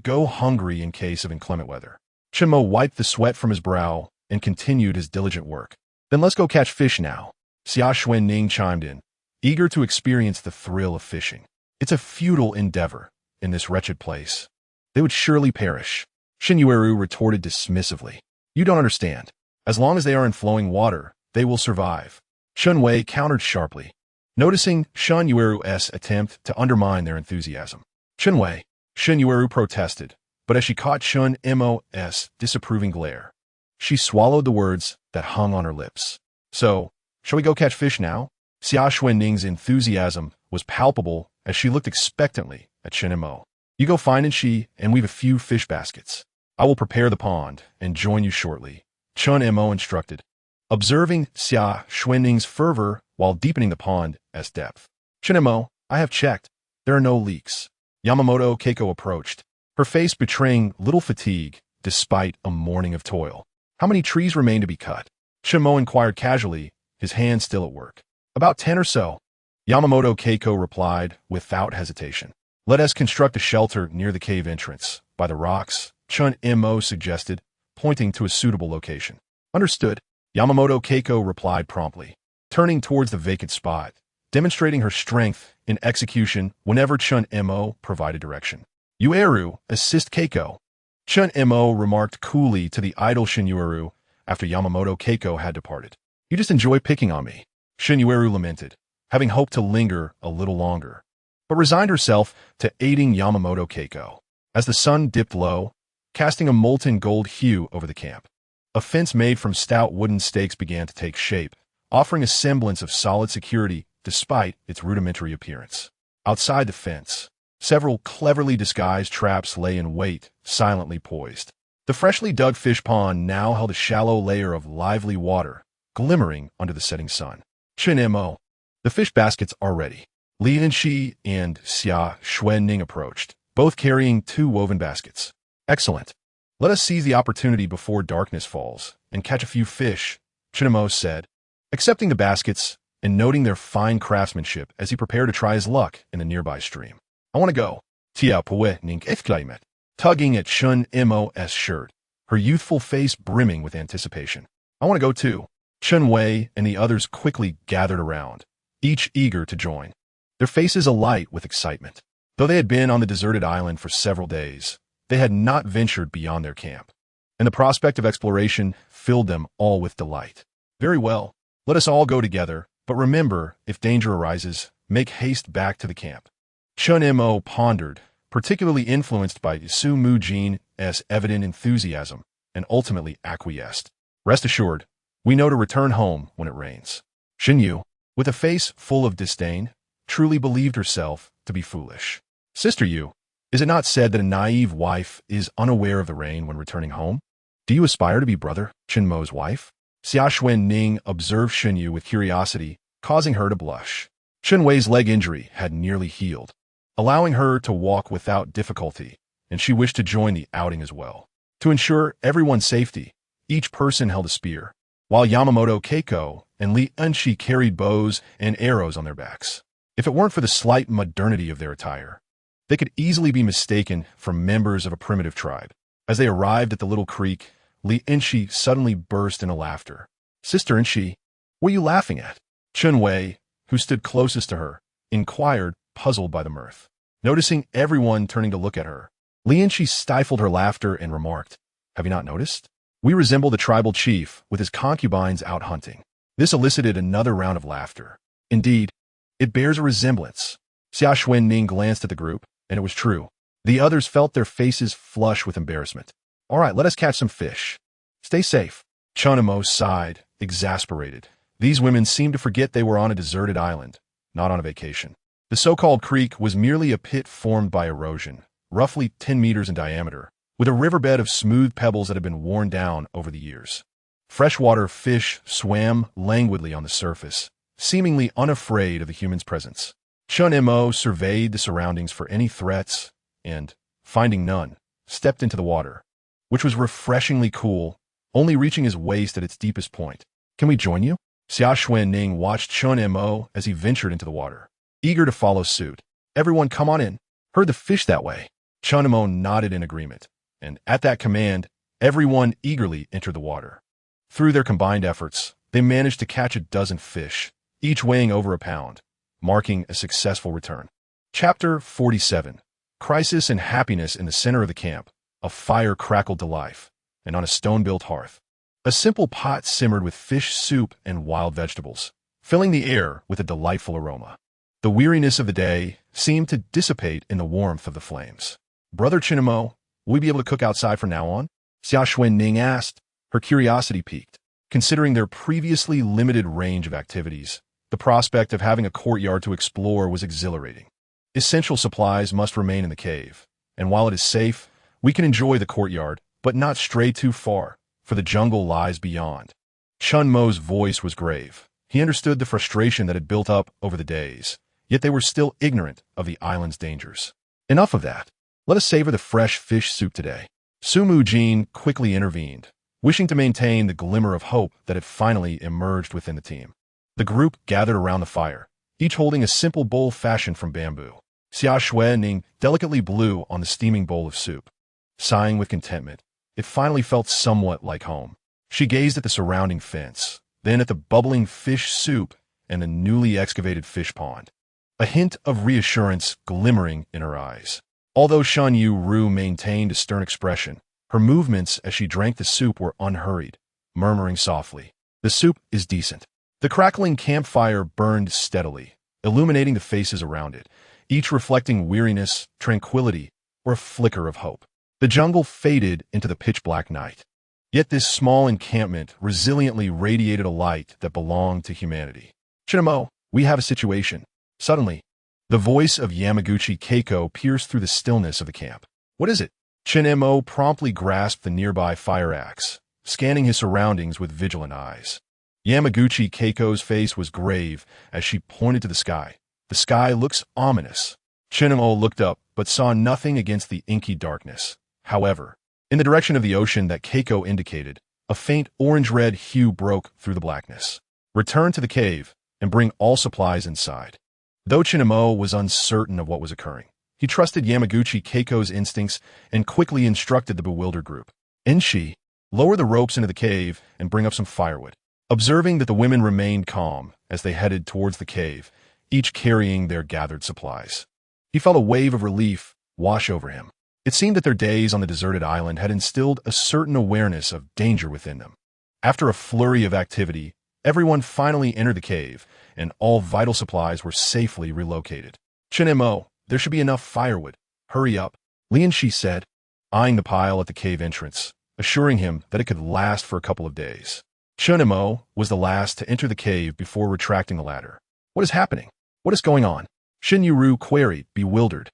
Speaker 1: go hungry in case of inclement weather. Chen Mo wiped the sweat from his brow and continued his diligent work. Then let's go catch fish now. Xia Xuening chimed in, eager to experience the thrill of fishing. It's a futile endeavor in this wretched place. They would surely perish. Shen Yueru retorted dismissively. You don't understand. As long as they are in flowing water, they will survive. Chen Wei countered sharply, noticing Shen Yueru's attempt to undermine their enthusiasm. Chen Wei, Shen Yueru protested, but as she caught Chen Mo's disapproving glare, she swallowed the words that hung on her lips. So, shall we go catch fish now? Xia Xuening's enthusiasm was palpable as she looked expectantly at Chen Mo. You go find Enxi and weave a few fish baskets. I will prepare the pond and join you shortly, Chen Mo instructed, observing Xia Xuening's fervor while deepening the pond's depth. Chen Mo, I have checked. There are no leaks. Yamaguchi Keiko approached, her face betraying little fatigue despite a morning of toil. How many trees remain to be cut? Chen Mo inquired casually, his hand still at work. About 10 or so. Yamaguchi Keiko replied without hesitation. Let us construct a shelter near the cave entrance, by the rocks, Chen Mo suggested, pointing to a suitable location. Understood. Yamaguchi Keiko replied promptly, turning towards the vacant spot, demonstrating her strength in execution whenever Chen Mo provided direction. Yueru, assist Keiko. Chen Mo remarked coolly to the idle Shen Yueru after Yamaguchi Keiko had departed. You just enjoy picking on me, Shen Yueru lamented, having hoped to linger a little longer, but resigned herself to aiding Yamaguchi Keiko. As the sun dipped low, casting a molten gold hue over the camp, a fence made from stout wooden stakes began to take shape, offering a semblance of solid security despite its rudimentary appearance. Outside the fence, several cleverly disguised traps lay in wait, silently poised. The freshly dug fish pond now held a shallow layer of lively water, glimmering under the setting sun. Chen Mo, the fish baskets are ready. Li Enxi and Xia Xuening approached, both carrying 2 woven baskets. Excellent. Let us seize the opportunity before darkness falls and catch a few fish, Chen Mo said, accepting the baskets and noting their fine craftsmanship as he prepared to try his luck in the nearby stream. I want to go. Xia Xuening exclaimed, tugging at Chen Mo's shirt, her youthful face brimming with anticipation. I want to go too. Chen Wei and the others quickly gathered around, each eager to join, their faces alight with excitement. Though they had been on the deserted island for several days, they had not ventured beyond their camp, and the prospect of exploration filled them all with delight. Very well, let us all go together, But remember, if danger arises, make haste back to the camp. Chen Mo pondered, particularly influenced by Su Mujin's evident enthusiasm, and ultimately acquiesced. Rest assured, we know to return home when it rains. Shen Yu, with a face full of disdain, truly believed herself to be foolish. Sister Yu, is it not said that a naive wife is unaware of the rain when returning home? Do you aspire to be brother Chen Mo's wife? Xia Xuening observed Shen Yu with curiosity, causing her to blush. Chen Wei's leg injury had nearly healed, allowing her to walk without difficulty, and she wished to join the outing as well. To ensure everyone's safety, each person held a spear, while Yamaguchi Keiko and Li Enxi carried bows and arrows on their backs. If it weren't for the slight modernity of their attire, they could easily be mistaken for members of a primitive tribe. As they arrived at the little creek, Li Enxi suddenly burst into laughter. Sister Enxi, what are you laughing at? Chen Wei, who stood closest to her, inquired, puzzled by the mirth. Noticing everyone turning to look at her, Li Enxi stifled her laughter and remarked, "Have you not noticed? We resemble the tribal chief with his concubines out hunting." This elicited another round of laughter. Indeed, it bears a resemblance. Xia Xuening glanced at the group, and it was true. The others felt their faces flush with embarrassment. "All right, let us catch some fish. Stay safe." Chen Mo sighed, exasperated. These women seemed to forget they were on a deserted island, not on a vacation. The so-called creek was merely a pit formed by erosion, roughly 10 meters in diameter, with a riverbed of smooth pebbles that had been worn down over the years. Freshwater fish swam languidly on the surface, seemingly unafraid of the human's presence. Chen Mo surveyed the surroundings for any threats and, finding none, stepped into the water, which was refreshingly cool, only reaching his waist at its deepest point. "Can we join you?" Xia Xuening watched Chen Mo as he ventured into the water, eager to follow suit. "Everyone come on in. Heard the fish that way." Chen Mo nodded in agreement, and at that command, everyone eagerly entered the water. Through their combined efforts, they managed to catch a dozen fish, each weighing over a pound, marking a successful return. Chapter 47. Crisis and happiness in the center of the camp. A fire crackled to life, and on a stone-built hearth, a simple pot simmered with fish soup and wild vegetables, filling the air with a delightful aroma. The weariness of the day seemed to dissipate in the warmth of the flames. "Brother Chen Mo, will we be able to cook outside from now on?" Xia Xuening asked, her curiosity piqued. Considering their previously limited range of activities, the prospect of having a courtyard to explore was exhilarating. Essential supplies must remain in the cave, and while it is safe, we can enjoy the courtyard, but not stray too far, for the jungle lies beyond. Chen Mo's voice was grave. He understood the frustration that had built up over the days, yet they were still ignorant of the island's dangers. "Enough of that. Let us savor the fresh fish soup today." Su Mujin quickly intervened, wishing to maintain the glimmer of hope that had finally emerged within the team. The group gathered around the fire, each holding a simple bowl fashioned from bamboo. Xia Xuening delicately blew on the steaming bowl of soup. Sighing with contentment, it finally felt somewhat like home. She gazed at the surrounding fence, then at the bubbling fish soup and the newly excavated fish pond, a hint of reassurance glimmering in her eyes. Although Shen Yueru maintained a stern expression, her movements as she drank the soup were unhurried, murmuring softly, "The soup is decent." The crackling campfire burned steadily, illuminating the faces around it, each reflecting weariness, tranquility, or a flicker of hope. The jungle faded into the pitch-black night. Yet this small encampment resiliently radiated a light that belonged to humanity. "Chen Mo, we have a situation." Suddenly, the voice of Yamaguchi Keiko pierced through the stillness of the camp. "What is it?" Chen Mo promptly grasped the nearby fire axe, scanning his surroundings with vigilant eyes. Yamaguchi Keiko's face was grave as she pointed to the sky. "The sky looks ominous." Chen Mo looked up, but saw nothing against the inky darkness. However, in the direction of the ocean that Keiko indicated, a faint orange-red hue broke through the blackness. "Return to the cave and bring all supplies inside." Though Chen Mo was uncertain of what was occurring, he trusted Yamaguchi Keiko's instincts and quickly instructed the bewildered group. "Enxi, lower the ropes into the cave and bring up some firewood." Observing that the women remained calm as they headed towards the cave, each carrying their gathered supplies, he felt a wave of relief wash over him. It seemed that their days on the deserted island had instilled a certain awareness of danger within them. After a flurry of activity, Everyone finally entered the cave, and all vital supplies were safely relocated. Chen Mo, there should be enough firewood. Hurry up, Li Enxi said, eyeing the pile at the cave entrance, assuring him that it could last for a couple of days. Chen Mo was the last to enter the cave before retracting the ladder. What is happening? What is going on? Shen Yueru queried, bewildered,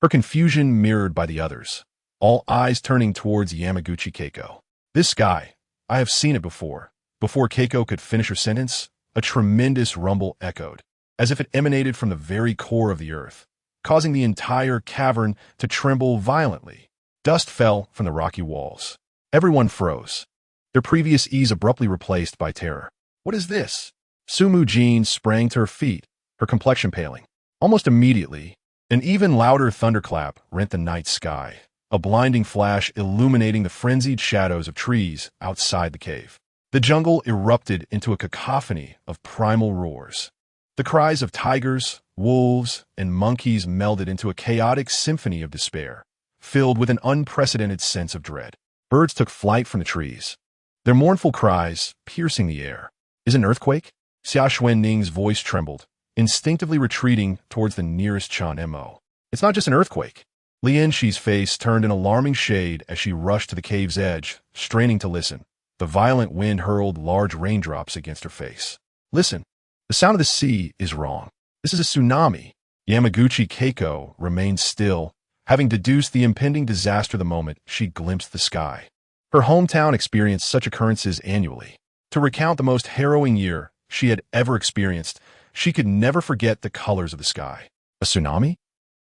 Speaker 1: her confusion mirrored by the others, all eyes turning towards Yamaguchi Keiko. This guy, I have seen it before. Before Keiko could finish her sentence, a tremendous rumble echoed, as if it emanated from the very core of the earth, causing the entire cavern to tremble violently. Dust fell from the rocky walls. Everyone froze, their previous ease abruptly replaced by terror. What is this? Su Mujin sprang to her feet, her complexion paling. Almost immediately, an even louder thunderclap rent the night sky, a blinding flash illuminating the frenzied shadows of trees outside the cave. The jungle erupted into a cacophony of primal roars. The cries of tigers, wolves, and monkeys melded into a chaotic symphony of despair, filled with an unprecedented sense of dread. Birds took flight from the trees, their mournful cries piercing the air. Is it an earthquake? Xia Xuening's voice trembled, instinctively retreating towards the nearest Chen Mo. It's not just an earthquake. Li Enxi's face turned an alarming shade as she rushed to the cave's edge, straining to listen. The violent wind hurled large raindrops against her face. Listen, the sound of the sea is wrong. This is a tsunami. Yamaguchi Keiko remained still, having deduced the impending disaster the moment she glimpsed the sky. Her hometown experienced such occurrences annually. To recount the most harrowing year she had ever experienced, she could never forget the colors of the sky. A tsunami?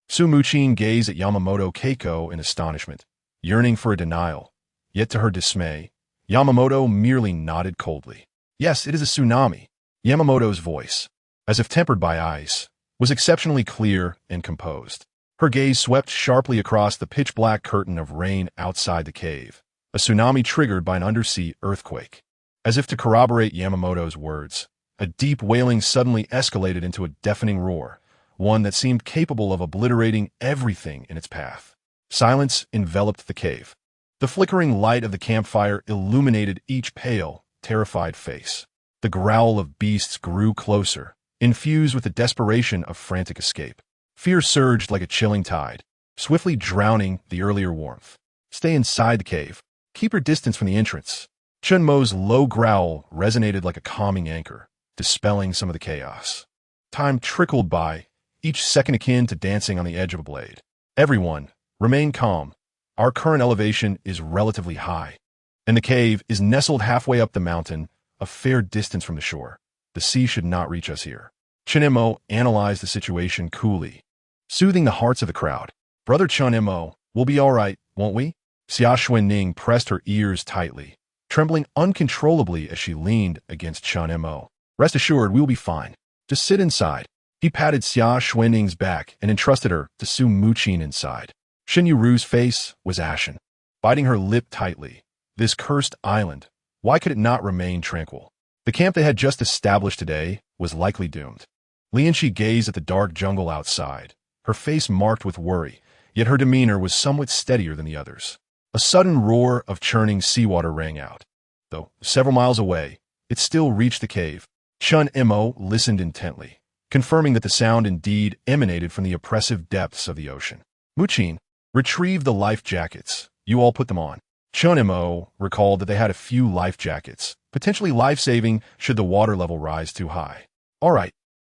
Speaker 1: Su Mujin gazed at Yamamoto Keiko in astonishment, yearning for a denial. Yet to her dismay, Yamamoto merely nodded coldly. Yes, it is a tsunami. Yamamoto's voice, as if tempered by ice, was exceptionally clear and composed. Her gaze swept sharply across the pitch-black curtain of rain outside the cave, a tsunami triggered by an undersea earthquake. As if to corroborate Yamamoto's words, a deep wailing suddenly escalated into a deafening roar, one that seemed capable of obliterating everything in its path. Silence enveloped the cave. The flickering light of the campfire illuminated each pale, terrified face. The growl of beasts grew closer, infused with the desperation of frantic escape. Fear surged like a chilling tide, swiftly drowning the earlier warmth. Stay inside the cave. Keep your distance from the entrance. Chen Mo's low growl resonated like a calming anchor, dispelling some of the chaos. Time trickled by, each second akin to dancing on the edge of a blade. Everyone, remain calm. Our current elevation is relatively high, and the cave is nestled halfway up the mountain, a fair distance from the shore. The sea should not reach us here. Chen Mo analyzed the situation coolly, soothing the hearts of the crowd. Brother Chen Mo, we'll be all right, won't we? Xia Xuening pressed her ears tightly, trembling uncontrollably as she leaned against Chen Mo. Rest assured, we will be fine. Just sit inside. He patted Xia Xuening's back and entrusted her to Su Mujin inside. Shen Yueru's face was ashen, biting her lip tightly. This cursed island, why could it not remain tranquil? The camp they had just established today was likely doomed. Li Enxi gazed at the dark jungle outside, her face marked with worry, yet her demeanor was somewhat steadier than the others. A sudden roar of churning seawater rang out. Though several miles away, it still reached the cave. Chen Mo listened intently, confirming that the sound indeed emanated from the oppressive depths of the ocean. Mujin, retrieve the life jackets. You all put them on. Chen Mo recalled that they had a few life jackets, potentially life-saving should the water level rise too high. All right.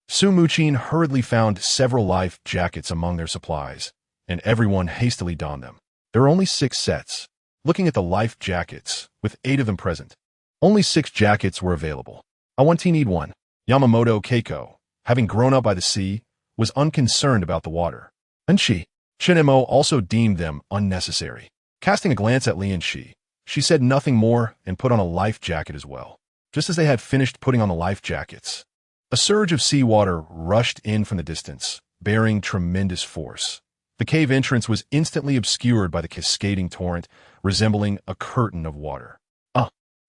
Speaker 1: Su Mujin hurriedly found several life jackets among their supplies, and everyone hastily donned them. There were only 6 sets. Looking at the life jackets, with 8 of them present, only 6 jackets were available. I want to need one. Yamamoto Keiko, having grown up by the sea, was unconcerned about the water. Enxi, Chen Mo also deemed them unnecessary. Casting a glance at Li Enxi, she said nothing more and put on a life jacket as well. Just as they had finished putting on the life jackets, a surge of seawater rushed in from the distance, bearing tremendous force. The cave entrance was instantly obscured by the cascading torrent, resembling a curtain of water.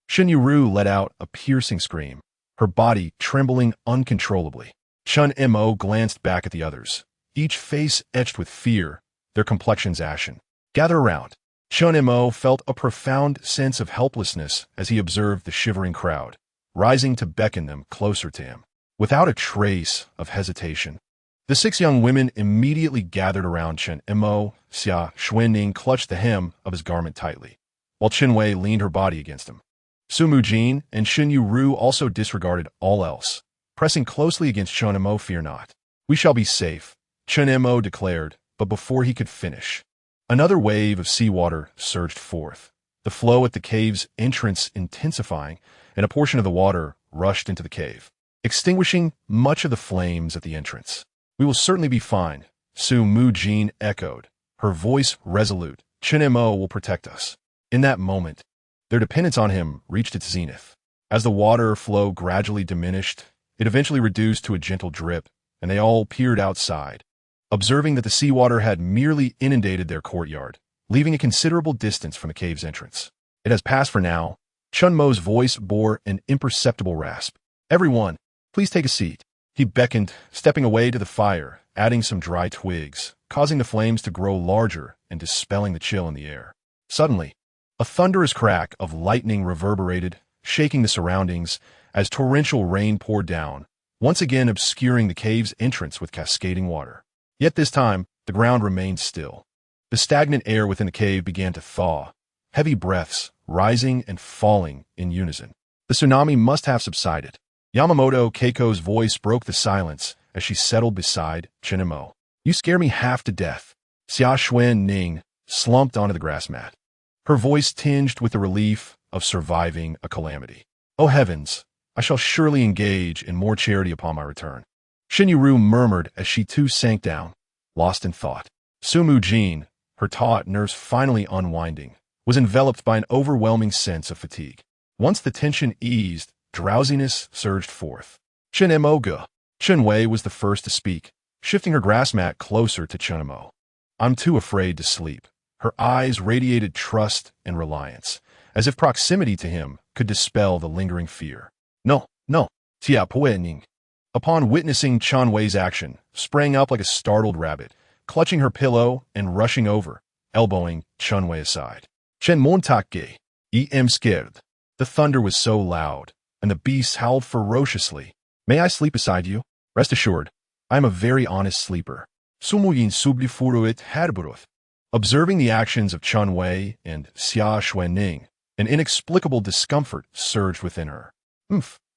Speaker 1: Shen Yueru let out a piercing scream, her body trembling uncontrollably. Chen Mo glanced back at the others, each face etched with fear, their complexions ashen. Gather around. Chen Mo felt a profound sense of helplessness as he observed the shivering crowd, rising to beckon them closer to him. Without a trace of hesitation, the 6 young women immediately gathered around Chen Mo. Xia Xuening clutched the hem of his garment tightly, while Chen Wei leaned her body against him. Su Mujin and Shen Yueru also disregarded all else, pressing closely against Chen Mo. Fear not. We shall be safe, Chen Mo declared, but before he could finish, another wave of seawater surged forth, the flow at the cave's entrance intensifying, and a portion of the water rushed into the cave, extinguishing much of the flames at the entrance. We will certainly be fine, Su Mujin echoed, her voice resolute. Chen Mo will protect us. In that moment, their dependence on him reached its zenith. As the water flow gradually diminished, it eventually reduced to a gentle drip, and they all peered outside, observing that the seawater had merely inundated their courtyard, leaving a considerable distance from the cave's entrance. It has passed for now. Chen Mo's voice bore an imperceptible rasp. Everyone, please take a seat. He beckoned, stepping away to the fire, adding some dry twigs, causing the flames to grow larger and dispelling the chill in the air. Suddenly, a thunderous crack of lightning reverberated, shaking the surroundings as torrential rain poured down, once again obscuring the cave's entrance with cascading water. Yet this time, the ground remained still. The stagnant air within the cave began to thaw, heavy breaths rising and falling in unison. The tsunami must have subsided. Yamaguchi Keiko's voice broke the silence as she settled beside Chen Mo. You scare me half to death. Xia Xuening slumped onto the grass mat, her voice tinged with the relief of surviving a calamity. Oh heavens, I shall surely engage in more charity upon my return. Shen Yueru murmured as she too sank down, lost in thought. Su Mujin, her taut nerves finally unwinding, was enveloped by an overwhelming sense of fatigue. Once the tension eased, drowsiness surged forth. Chen Mo. Chen Wei was the first to speak, shifting her grass mat closer to Chen Mo. I'm too afraid to sleep. Her eyes radiated trust and reliance, as if proximity to him could dispel the lingering fear. No, Xia Xuening. Upon witnessing Chen Wei's action, sprang up like a startled rabbit, clutching her pillow and rushing over, elbowing Chen Wei aside. Chen Montake. I'm scared. The thunder was so loud, and the beasts howled ferociously. May I sleep beside you? Rest assured, I am a very honest sleeper. Sumuyin sublifuruit herburuth. Observing the actions of Chen Wei and Xia Xuening, an inexplicable discomfort surged within her.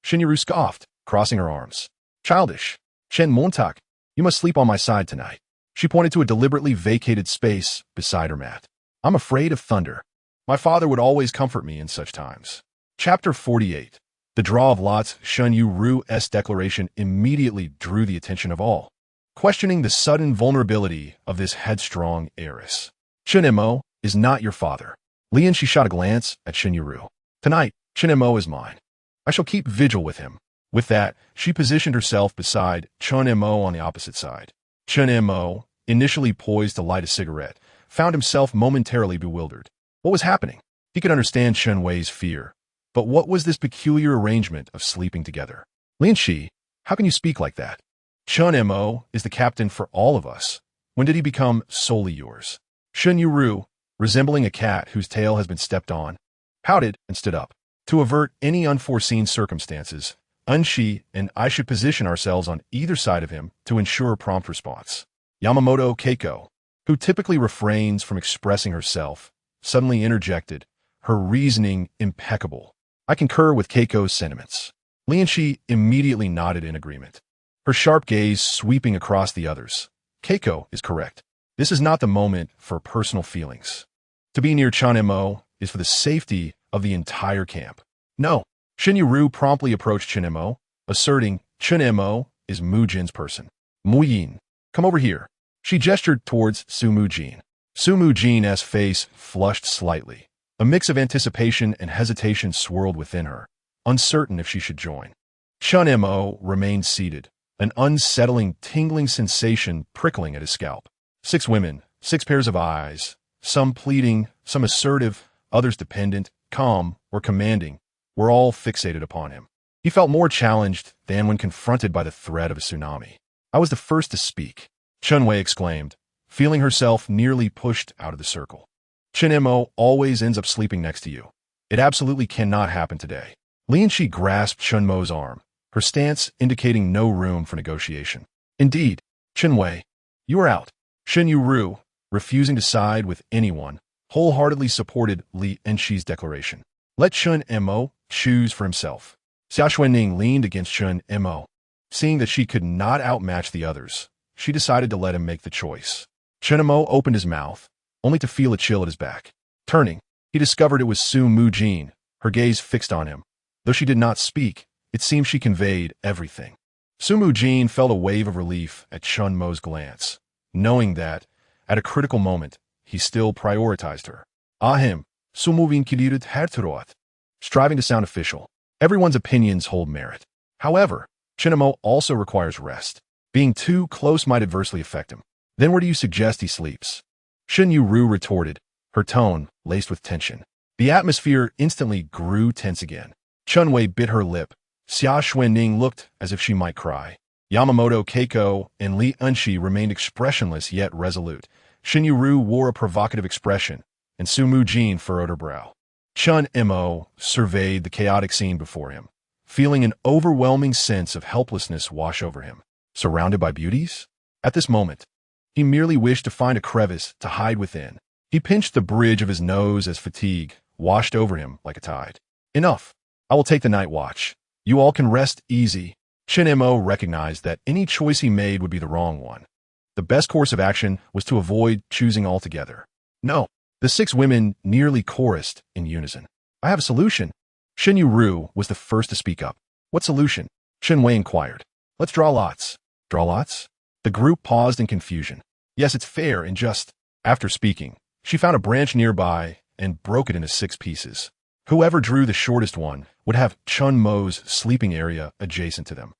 Speaker 1: Shen Yueru scoffed, crossing her arms. Childish. Chen Montak, you must sleep on my side tonight. She pointed to a deliberately vacated space beside her mat. I'm afraid of thunder. My father would always comfort me in such times. Chapter 48. The draw of lots. Shen Yueru's declaration immediately drew the attention of all, questioning the sudden vulnerability of this headstrong heiress. Chen Mo is not your father. Li Enxi shot a glance at Shen Yueru. Tonight, Chen Mo is mine. I shall keep vigil with him. With that, she positioned herself beside Chen Mo on the opposite side. Chen Mo, initially poised to light a cigarette, found himself momentarily bewildered. What was happening? He could understand Chen Wei's fear. But what was this peculiar arrangement of sleeping together? Li Enxi, how can you speak like that? Chen Mo is the captain for all of us. When did he become solely yours? Shen Yueru, resembling a cat whose tail has been stepped on, pouted and stood up. To avert any unforeseen circumstances, Enxi and I should position ourselves on either side of him to ensure a prompt response. Yamaguchi Keiko, who typically refrains from expressing herself, suddenly interjected, her reasoning impeccable. I concur with Keiko's sentiments. Li Enxi immediately nodded in agreement, her sharp gaze sweeping across the others. Keiko is correct. This is not the moment for personal feelings. To be near Chen Mo is for the safety of the entire camp. No. Shen Yueru promptly approached Chen Mo, asserting Chen Mo is Mujin's person. Muyin, come over here. She gestured towards Su Mujin. Su Mujin's face flushed slightly. A mix of anticipation and hesitation swirled within her, uncertain if she should join. Chen Mo remained seated, an unsettling, tingling sensation prickling at his scalp. 6 women, 6 pairs of eyes, some pleading, some assertive, others dependent, calm, or commanding, were all fixated upon him. He felt more challenged than when confronted by the threat of a tsunami. I was the first to speak, Chen Wei exclaimed, feeling herself nearly pushed out of the circle. Chen Mo always ends up sleeping next to you. It absolutely cannot happen today. Li Enxi grasped Chen Mo's arm, her stance indicating no room for negotiation. Indeed, Chen Wei, you are out. Shen Yueru, refusing to side with anyone, wholeheartedly supported Li Enxi's declaration. Let Chen Mo choose for himself. Xia Xuening leaned against Chen Mo. Seeing that she could not outmatch the others, she decided to let him make the choice. Chen Mo opened his mouth, only to feel a chill at his back. Turning, he discovered it was Su Mujin, her gaze fixed on him. Though she did not speak, it seemed she conveyed everything. Su Mujin felt a wave of relief at Chen Mo's glance, knowing that, at a critical moment, he still prioritized her. Ahim, Su Mujin kilirit herturoat. Striving to sound official, everyone's opinions hold merit. However, Chen Mo also requires rest. Being too close might adversely affect him. Then where do you suggest he sleeps? Shen Yueru retorted, her tone laced with tension. The atmosphere instantly grew tense again. Chen Wei bit her lip. Xia Xuening looked as if she might cry. Yamaguchi Keiko and Li Enxi remained expressionless yet resolute. Shen Yueru wore a provocative expression, and Su Mujin furrowed her brow. Chen Mo surveyed the chaotic scene before him, feeling an overwhelming sense of helplessness wash over him. Surrounded by beauties? At this moment, he merely wished to find a crevice to hide within. He pinched the bridge of his nose as fatigue washed over him like a tide. Enough. I will take the night watch. You all can rest easy. Chen Mo recognized that any choice he made would be the wrong one. The best course of action was to avoid choosing altogether. No. The 6 women nearly chorused in unison. I have a solution. Shen Yueru was the first to speak up. What solution? Chen Wei inquired. Let's draw lots. Draw lots? The group paused in confusion. Yes, it's fair and just. After speaking, she found a branch nearby and broke it into 6 pieces. Whoever drew the shortest one would have Chen Mo's sleeping area adjacent to them.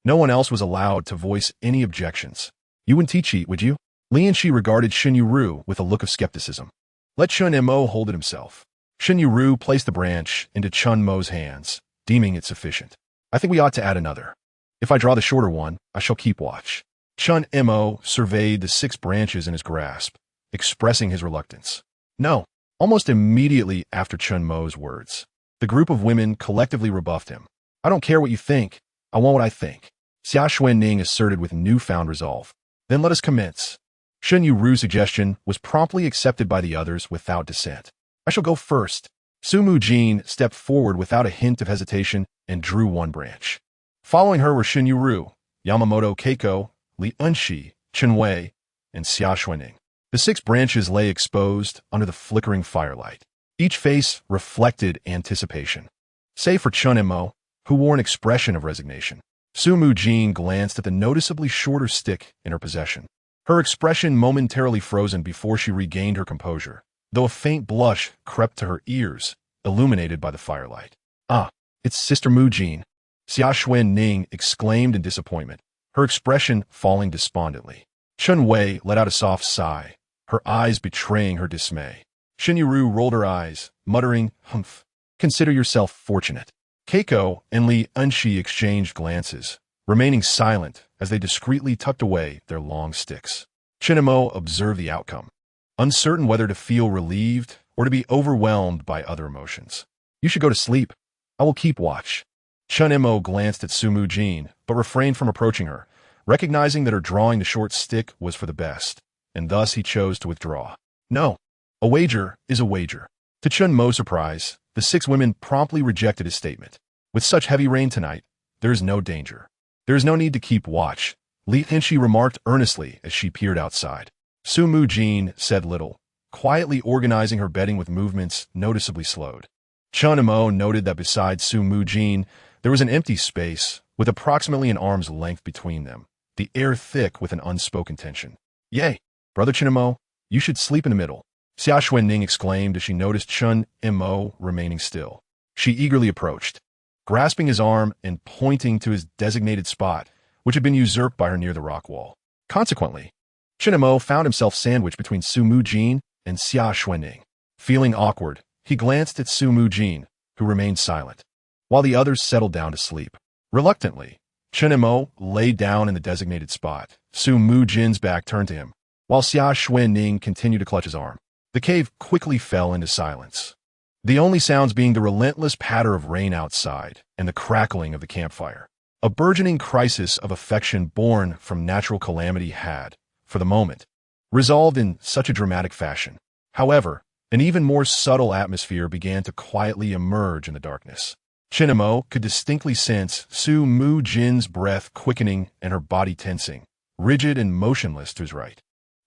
Speaker 1: No one else was allowed to voice any objections. You wouldn't cheat, would you? Li Enxi regarded Shen Yueru with a look of skepticism. Let Chen Mo hold it himself. Shen Yueru placed the branch into Chen Mo's hands, deeming it sufficient. I think we ought to add another. If I draw the shorter one, I shall keep watch. Chen Mo surveyed the 6 branches in his grasp, expressing his reluctance. No. Almost immediately after Chen Mo's words, the group of women collectively rebuffed him. I don't care what you think. I want what I think. Xia Xuening asserted with newfound resolve. Then let us commence. Shen Yueru's suggestion was promptly accepted by the others without dissent. I shall go first. Su Mujin stepped forward without a hint of hesitation and drew one branch. Following her were Shen Yueru, Yamaguchi Keiko, Li Enxi, Chen Wei, and Xia Xuening. The 6 branches lay exposed under the flickering firelight. Each face reflected anticipation. Save for Chen Mo, who wore an expression of resignation. Su Mujin glanced at the noticeably shorter stick in her possession. Her expression momentarily frozen before she regained her composure, though a faint blush crept to her ears, illuminated by the firelight. Ah, it's Sister Mujin. Xia Xuening exclaimed in disappointment, her expression falling despondently. Chen Wei let out a soft sigh, her eyes betraying her dismay. Shen Yueru rolled her eyes, muttering, humph. Consider yourself fortunate. Keiko and Li Enxi exchanged glances, remaining silent as they discreetly tucked away their long sticks. Chen Mo observed the outcome, uncertain whether to feel relieved or to be overwhelmed by other emotions. You should go to sleep. I will keep watch. Chen Mo glanced at Su Mujin, but refrained from approaching her, recognizing that her drawing the short stick was for the best, and thus he chose to withdraw. No, a wager is a wager. To Chen Mo's surprise, the 6 women promptly rejected his statement. With such heavy rain tonight, there is no danger. There is no need to keep watch, Li Enxi remarked earnestly as she peered outside. Su Mujin said little, quietly organizing her bedding with movements noticeably slowed. Chen Mo noted that beside Su Mujin, there was an empty space with approximately an arm's length between them, the air thick with an unspoken tension. Yay, Brother Chen Mo, you should sleep in the middle. Xia Xuening exclaimed as she noticed Chen Mo remaining still. She eagerly approached, grasping his arm and pointing to his designated spot, which had been usurped by her near the rock wall. Consequently, Chen Mo found himself sandwiched between Su Mujin and Xia Xuening. Feeling awkward, he glanced at Su Mujin, who remained silent, while the others settled down to sleep. Reluctantly, Chen Mo lay down in the designated spot. Su Mujin's back turned to him, while Xia Xuening continued to clutch his arm. The cave quickly fell into silence, the only sounds being the relentless patter of rain outside and the crackling of the campfire. A burgeoning crisis of affection born from natural calamity had, for the moment, resolved in such a dramatic fashion. However, an even more subtle atmosphere began to quietly emerge in the darkness. Chen Mo could distinctly sense Su Mujin's breath quickening and her body tensing, rigid and motionless to his right.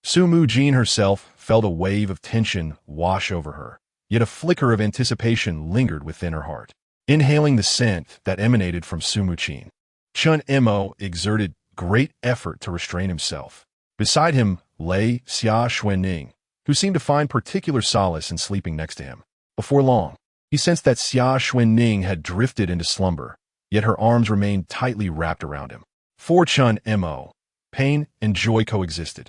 Speaker 1: Su Mujin herself felt a wave of tension wash over her, yet a flicker of anticipation lingered within her heart. Inhaling the scent that emanated from Su Mujin, Chen Mo exerted great effort to restrain himself. Beside him lay Xia Xuening, who seemed to find particular solace in sleeping next to him. Before long, he sensed that Xia Xuening had drifted into slumber, yet her arms remained tightly wrapped around him. For Chen Mo, pain and joy coexisted.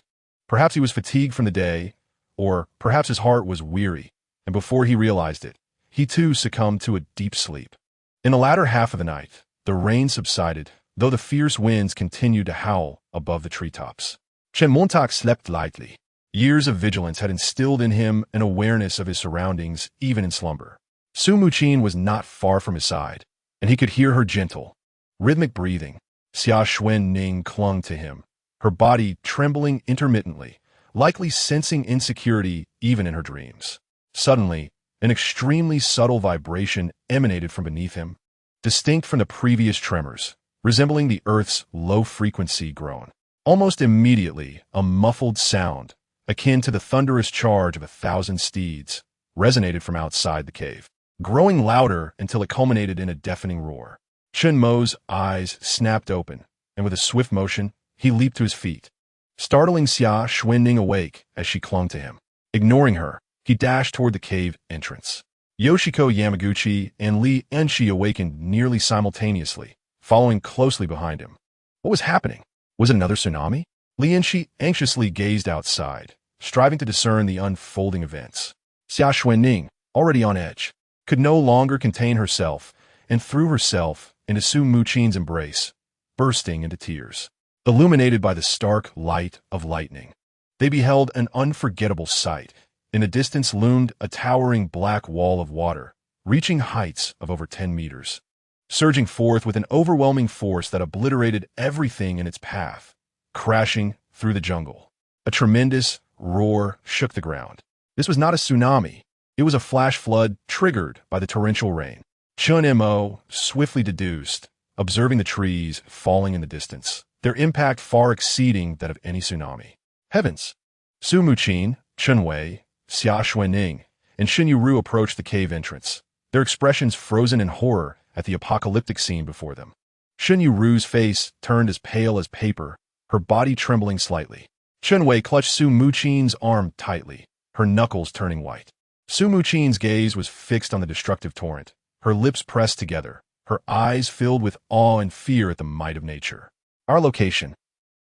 Speaker 1: Perhaps he was fatigued from the day, or perhaps his heart was weary, and before he realized it, he too succumbed to a deep sleep. In the latter half of the night, the rain subsided, though the fierce winds continued to howl above the treetops. Chen Mo slept lightly. Years of vigilance had instilled in him an awareness of his surroundings even in slumber. Su Mujin was not far from his side, and he could hear her gentle, rhythmic breathing. Xia Xuening clung to him, her body trembling intermittently, likely sensing insecurity even in her dreams. Suddenly, an extremely subtle vibration emanated from beneath him, distinct from the previous tremors, resembling the earth's low-frequency groan. Almost immediately, a muffled sound, akin to the thunderous charge of 1,000 steeds, resonated from outside the cave, growing louder until it culminated in a deafening roar. Chen Mo's eyes snapped open, and with a swift motion, he leaped to his feet, startling Xia Xuening awake as she clung to him. Ignoring her, he dashed toward the cave entrance. Yoshiko Yamaguchi and Li Enxi awakened nearly simultaneously, following closely behind him. What was happening? Was it another tsunami? Li Enxi anxiously gazed outside, striving to discern the unfolding events. Xia Xuening, already on edge, could no longer contain herself and threw herself into Su Mujin's embrace, bursting into tears. Illuminated by the stark light of lightning, they beheld an unforgettable sight. In the distance loomed a towering black wall of water, reaching heights of over 10 meters, surging forth with an overwhelming force that obliterated everything in its path, crashing through the jungle. A tremendous roar shook the ground. This was not a tsunami. It was a flash flood triggered by the torrential rain. Chen Mo swiftly deduced, observing the trees falling in the distance, their impact far exceeding that of any tsunami. Heavens! Su Mujin, Chen Wei, Xia Xuening, and Shen Yueru approached the cave entrance, their expressions frozen in horror at the apocalyptic scene before them. Shen Yueru's face turned as pale as paper, her body trembling slightly. Chen Wei clutched Su Mujin's arm tightly, her knuckles turning white. Su Mujin's gaze was fixed on the destructive torrent, her lips pressed together, her eyes filled with awe and fear at the might of nature. Our location.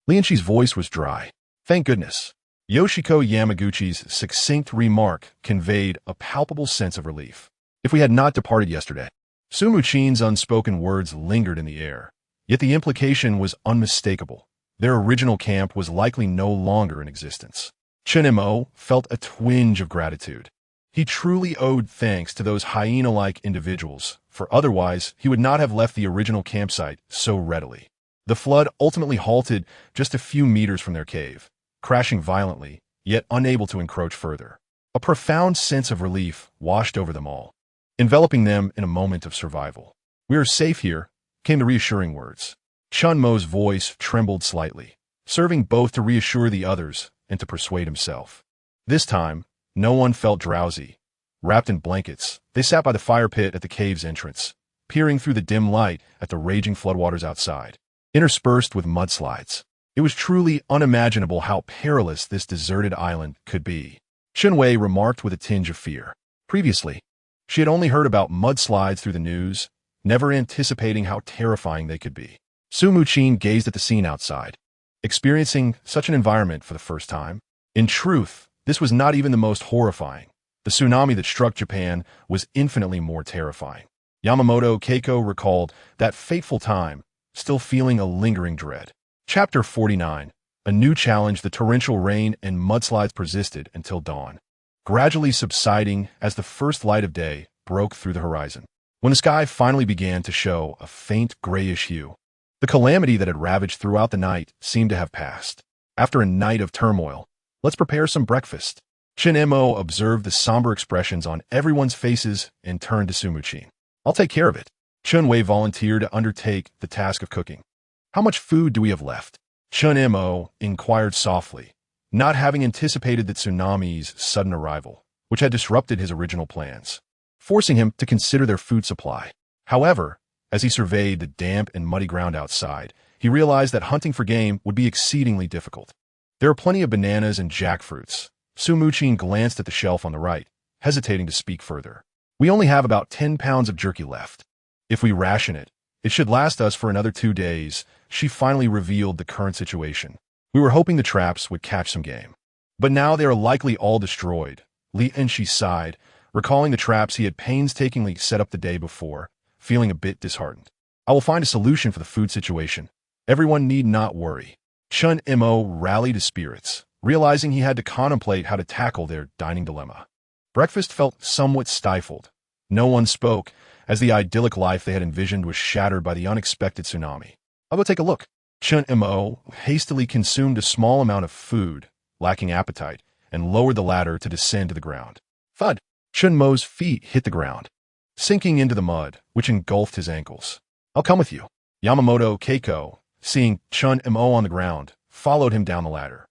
Speaker 1: Li Enxi's voice was dry. Thank goodness. Yoshiko Yamaguchi's succinct remark conveyed a palpable sense of relief. If we had not departed yesterday. Su Mujin's unspoken words lingered in the air, yet the implication was unmistakable. Their original camp was likely no longer in existence. Chen Mo felt a twinge of gratitude. He truly owed thanks to those hyena-like individuals, for otherwise he would not have left the original campsite so readily. The flood ultimately halted just a few meters from their cave, crashing violently, yet unable to encroach further. A profound sense of relief washed over them all, enveloping them in a moment of survival. "We are safe here," came the reassuring words. Chen Mo's voice trembled slightly, serving both to reassure the others and to persuade himself. This time, no one felt drowsy. Wrapped in blankets, they sat by the fire pit at the cave's entrance, peering through the dim light at the raging floodwaters outside, interspersed with mudslides. It was truly unimaginable how perilous this deserted island could be. Chen Wei remarked with a tinge of fear. Previously, she had only heard about mudslides through the news, never anticipating how terrifying they could be. Su Mujin gazed at the scene outside, experiencing such an environment for the first time. In truth, this was not even the most horrifying. The tsunami that struck Japan was infinitely more terrifying. Yamaguchi Keiko recalled that fateful time, still feeling a lingering dread. Chapter 49. A new challenge. The torrential rain and mudslides persisted until dawn, gradually subsiding as the first light of day broke through the horizon. When the sky finally began to show a faint grayish hue, the calamity that had ravaged throughout the night seemed to have passed. After a night of turmoil, let's prepare some breakfast. Chen Mo observed the somber expressions on everyone's faces and turned to Su Mujin. I'll take care of it. Chen Wei volunteered to undertake the task of cooking. How much food do we have left? Chen Mo inquired softly, not having anticipated the tsunami's sudden arrival, which had disrupted his original plans, forcing him to consider their food supply. However, as he surveyed the damp and muddy ground outside, he realized that hunting for game would be exceedingly difficult. There are plenty of bananas and jackfruits. Su Mujin glanced at the shelf on the right, hesitating to speak further. We only have about 10 pounds of jerky left. If we ration it, it should last us for another 2 days. She finally revealed the current situation. We were hoping the traps would catch some game. But now they are likely all destroyed. Li Enxi sighed, recalling the traps he had painstakingly set up the day before, feeling a bit disheartened. I will find a solution for the food situation. Everyone need not worry. Chen Mo rallied his spirits, realizing he had to contemplate how to tackle their dining dilemma. Breakfast felt somewhat stifled. No one spoke, as the idyllic life they had envisioned was shattered by the unexpected tsunami. I'll go take a look. Chen Mo hastily consumed a small amount of food, lacking appetite, and lowered the ladder to descend to the ground. Thud! Chen Mo's feet hit the ground, sinking into the mud, which engulfed his ankles. I'll come with you. Yamaguchi Keiko, seeing Chen Mo on the ground, followed him down the ladder.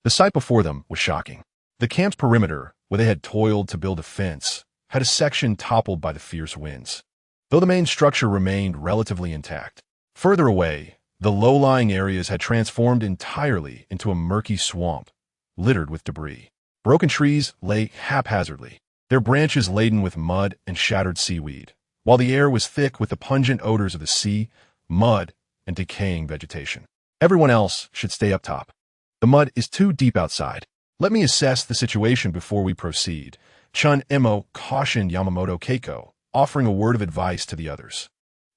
Speaker 1: The sight before them was shocking. The camp's perimeter, where they had toiled to build a fence, had a section toppled by the fierce winds, though the main structure remained relatively intact. Further away, the low-lying areas had transformed entirely into a murky swamp, littered with debris. Broken trees lay haphazardly, their branches laden with mud and shattered seaweed, while the air was thick with the pungent odors of the sea, mud, and decaying vegetation. Everyone else should stay up top. The mud is too deep outside. Let me assess the situation before we proceed. Chen Mo cautioned Yamaguchi Keiko, offering a word of advice to the others.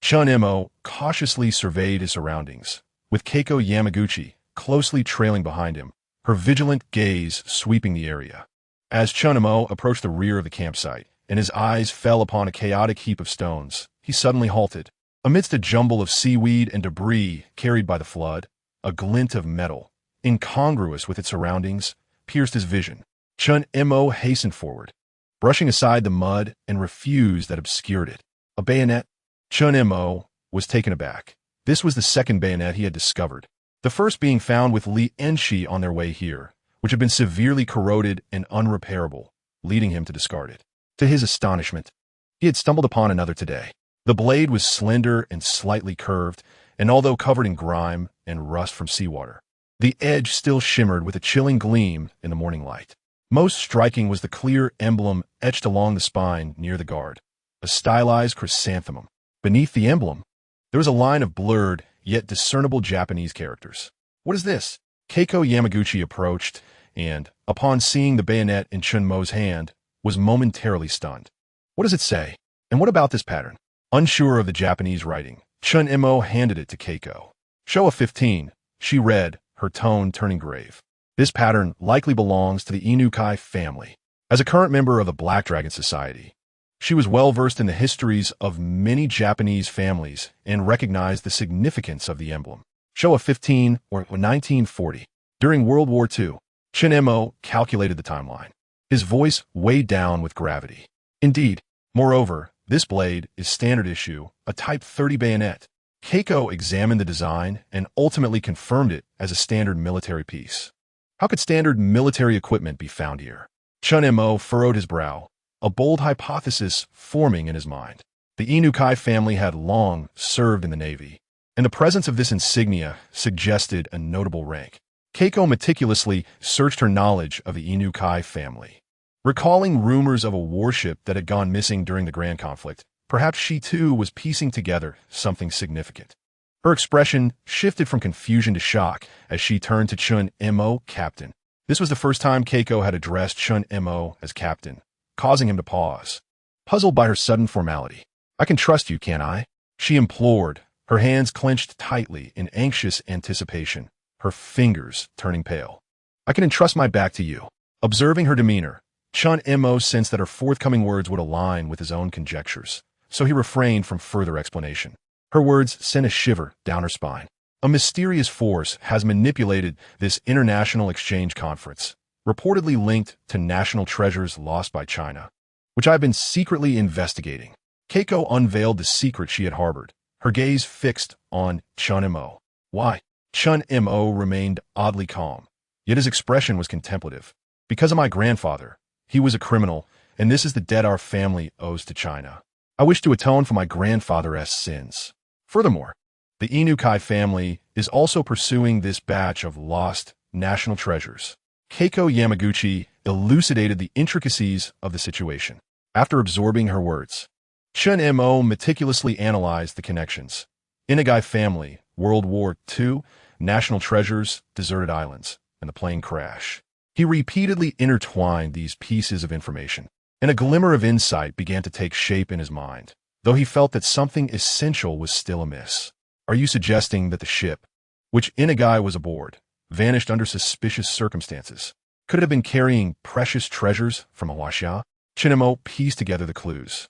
Speaker 1: Chen Mo cautiously surveyed his surroundings, with Keiko Yamaguchi closely trailing behind him, her vigilant gaze sweeping the area. As Chen Mo approached the rear of the campsite, and his eyes fell upon a chaotic heap of stones, he suddenly halted. Amidst a jumble of seaweed and debris carried by the flood, a glint of metal, incongruous with its surroundings, pierced his vision. Chen Mo hastened forward, brushing aside the mud and refuse that obscured it. A bayonet? Chen Mo was taken aback. This was the second bayonet he had discovered, the first being found with Li Enxi on their way here, which had been severely corroded and unrepairable, leading him to discard it. To his astonishment, he had stumbled upon another today. The blade was slender and slightly curved, and although covered in grime and rust from seawater, the edge still shimmered with a chilling gleam in the morning light. Most striking was the clear emblem etched along the spine near the guard, a stylized chrysanthemum. Beneath the emblem, there was a line of blurred, yet discernible Japanese characters. What is this? Keiko Yamaguchi approached, and, upon seeing the bayonet in Chen Mo's hand, was momentarily stunned. What does it say? And what about this pattern? Unsure of the Japanese writing, Chen Mo handed it to Keiko. Show of 15, she read, her tone turning grave. This pattern likely belongs to the Inukai family. As a current member of the Black Dragon Society, she was well versed in the histories of many Japanese families and recognized the significance of the emblem. Show of 15 or 1940. During World War II, Chen Mo calculated the timeline. His voice weighed down with gravity. Indeed, moreover, this blade is standard issue, a Type 30 bayonet. Keiko examined the design and ultimately confirmed it as a standard military piece. How could standard military equipment be found here? Chen Mo furrowed his brow, a bold hypothesis forming in his mind. The Inukai family had long served in the Navy, and the presence of this insignia suggested a notable rank. Keiko meticulously searched her knowledge of the Inukai family. Recalling rumors of a warship that had gone missing during the Grand Conflict, perhaps she too was piecing together something significant. Her expression shifted from confusion to shock as she turned to Chen Mo, Captain. This was the first time Keiko had addressed Chen Mo as Captain, causing him to pause, puzzled by her sudden formality. I can trust you, can't I? She implored, her hands clenched tightly in anxious anticipation, her fingers turning pale. I can entrust my back to you. Observing her demeanor, Chen Mo sensed that her forthcoming words would align with his own conjectures, so he refrained from further explanation. Her words sent a shiver down her spine. A mysterious force has manipulated this international exchange conference, reportedly linked to national treasures lost by China, which I've been secretly investigating. Keiko unveiled the secret she had harbored, her gaze fixed on Chen Mo. Why? Chen Mo remained oddly calm, yet his expression was contemplative. Because of my grandfather, he was a criminal, and this is the debt our family owes to China. I wish to atone for my grandfather's sins. Furthermore, the Inukai family is also pursuing this batch of lost national treasures. Keiko Yamaguchi elucidated the intricacies of the situation. After absorbing her words, Chen Mo meticulously analyzed the connections. Inukai family, World War II, national treasures, deserted islands, and the plane crash. He repeatedly intertwined these pieces of information, and a glimmer of insight began to take shape in his mind, though he felt that something essential was still amiss. Are you suggesting that the ship, which Inukai was aboard, vanished under suspicious circumstances? Could it have been carrying precious treasures from Huaxia? Chen Mo pieced together the clues.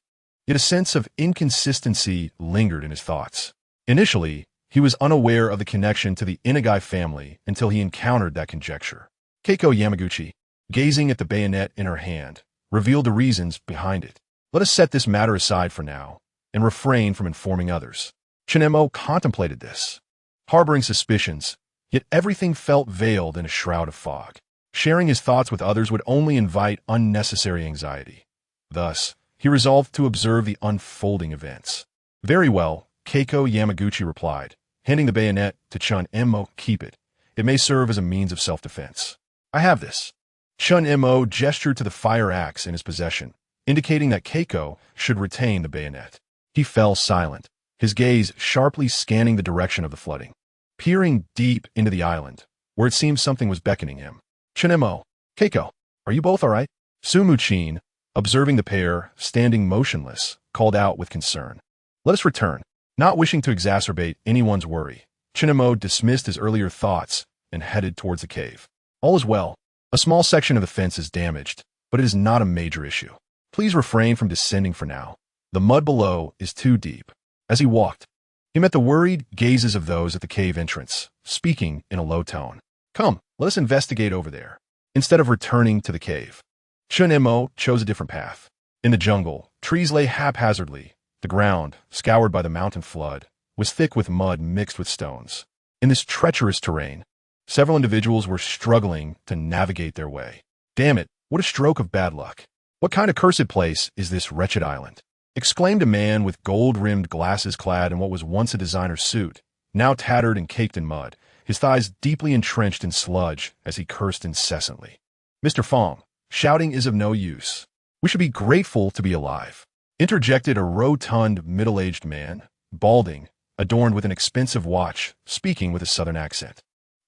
Speaker 1: Yet a sense of inconsistency lingered in his thoughts. Initially, he was unaware of the connection to the Inukai family until he encountered that conjecture. Keiko Yamaguchi, gazing at the bayonet in her hand, revealed the reasons behind it. Let us set this matter aside for now and refrain from informing others. Chen Mo contemplated this, harboring suspicions, yet everything felt veiled in a shroud of fog. Sharing his thoughts with others would only invite unnecessary anxiety. Thus, he resolved to observe the unfolding events. Very well, Keiko Yamaguchi replied, handing the bayonet to Chen Mo. Keep it. It may serve as a means of self-defense. I have this. Chen Mo gestured to the fire axe in his possession, indicating that Keiko should retain the bayonet. He fell silent, his gaze sharply scanning the direction of the flooding, peering deep into the island, where it seemed something was beckoning him. Chen Mo, Keiko, are you both all right? Su Mujin, observing the pair standing motionless, called out with concern. Let us return. Not wishing to exacerbate anyone's worry, Chen Mo dismissed his earlier thoughts and headed towards the cave. All is well. A small section of the fence is damaged, but it is not a major issue. Please refrain from descending for now. The mud below is too deep. As he walked, he met the worried gazes of those at the cave entrance, speaking in a low tone. Come, let us investigate over there. Instead of returning to the cave, Chen Mo chose a different path. In the jungle, trees lay haphazardly. The ground, scoured by the mountain flood, was thick with mud mixed with stones. In this treacherous terrain, several individuals were struggling to navigate their way. Damn it, what a stroke of bad luck. What kind of cursed place is this wretched island? Exclaimed a man with gold-rimmed glasses clad in what was once a designer suit, now tattered and caked in mud, his thighs deeply entrenched in sludge as he cursed incessantly. Mr. Fong, shouting is of no use. We should be grateful to be alive. Interjected a rotund, middle-aged man, balding, adorned with an expensive watch, speaking with a southern accent.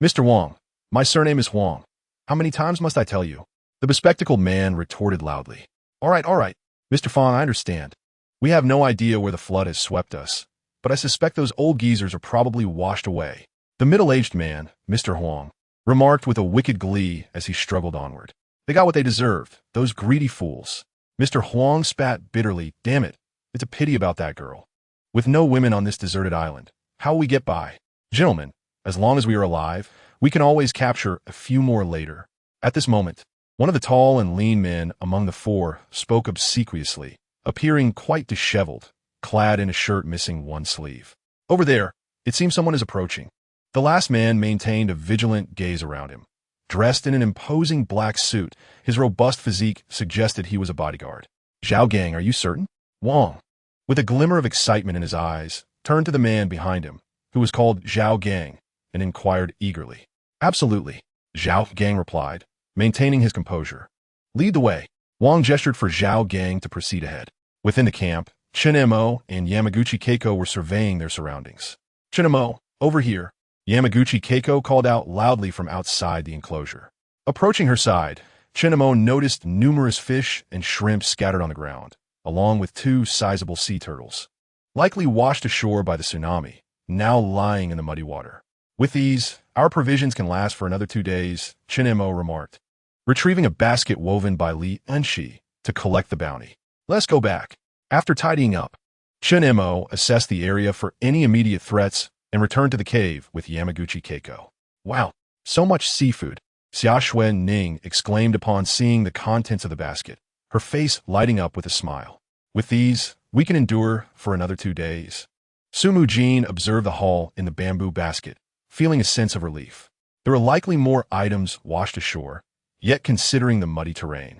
Speaker 1: Mr. Wang, my surname is Huang. How many times must I tell you? The bespectacled man retorted loudly. All right, Mr. Fong, I understand. We have no idea where the flood has swept us, but I suspect those old geezers are probably washed away. The middle-aged man, Mr. Huang, remarked with a wicked glee as he struggled onward. They got what they deserved, those greedy fools. Mr. Huang spat bitterly. Damn it, it's a pity about that girl. With no women on this deserted island, how will we get by? Gentlemen, as long as we are alive, we can always capture a few more later. At this moment, one of the tall and lean men among the four spoke obsequiously, appearing quite disheveled, clad in a shirt missing one sleeve. Over there, it seems someone is approaching. The last man maintained a vigilant gaze around him. Dressed in an imposing black suit, his robust physique suggested he was a bodyguard. Zhao Gang, are you certain? Wang, with a glimmer of excitement in his eyes, turned to the man behind him, who was called Zhao Gang, and inquired eagerly. Absolutely, Zhao Gang replied, maintaining his composure. Lead the way. Wang gestured for Zhao Gang to proceed ahead. Within the camp, Chen Mo and Yamaguchi Keiko were surveying their surroundings. Chen Mo, over here. Yamaguchi Keiko called out loudly from outside the enclosure. Approaching her side, Chen Mo noticed numerous fish and shrimp scattered on the ground, along with 2 sizable sea turtles, likely washed ashore by the tsunami, now lying in the muddy water. With these, our provisions can last for another 2 days, Chen Mo remarked, retrieving a basket woven by Li Enxi to collect the bounty. Let's go back. After tidying up, Chen Mo assessed the area for any immediate threats and returned to the cave with Yamaguchi Keiko. Wow, so much seafood! Xia Xuening exclaimed upon seeing the contents of the basket, her face lighting up with a smile. With these, we can endure for another 2 days. Su Mujin observed the haul in the bamboo basket, feeling a sense of relief. There were likely more items washed ashore, yet considering the muddy terrain,